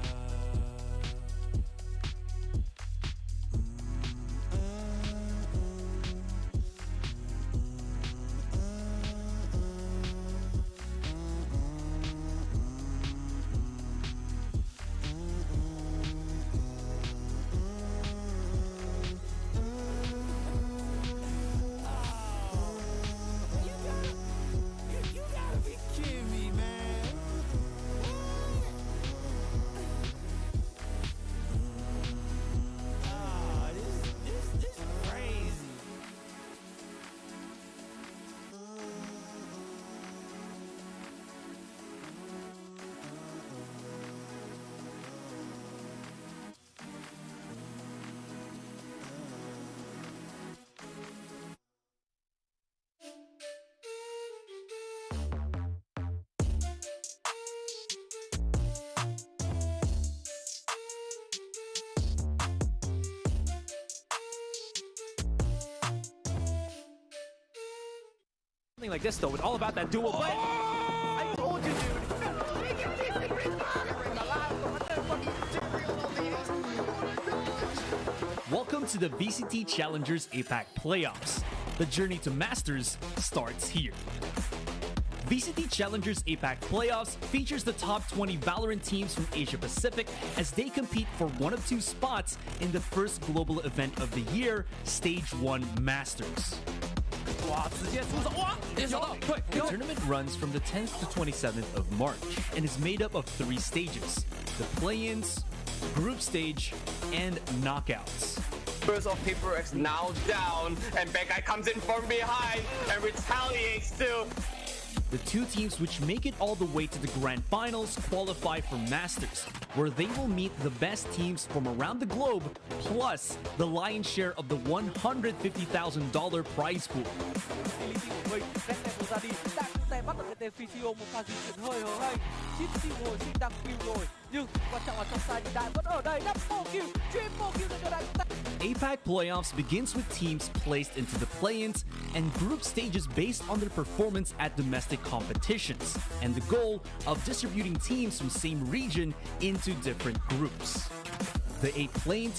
You gotta be kidding me, man. This is crazy. Something like this though, it's all about that dual play. I told you, dude. Welcome to the VCT Challengers APAC Playoffs. The journey to Masters starts here. VCT Challengers APAC Playoffs features the top 20 Valorant teams from Asia Pacific as they compete for one of two spots in the first global event of the year, Stage 1 Masters. The tournament runs from the 10th to 27th of March and is made up of 3 stages: the play-ins, group stage, and knockouts. First of PPGL now down, and bad guy comes in from behind and retaliates too. The 2 teams which make it all the way to the grand finals qualify for Masters, where they will meet the best teams from around the globe, plus the lion's share of the $150,000 prize pool. Bắt được cái tên Physio một pha di chuyển hơi hớ hênh. Chip siêu hồi sinh đang kill rồi, nhưng quan trọng là trong tay thì đại vẫn ở đây. Double kill, triple kill được đại. APAC Playoffs begins with teams placed into the play-ins and group stages based on their performance at domestic competitions, and the goal of distributing teams from same region into different groups. The 8 playing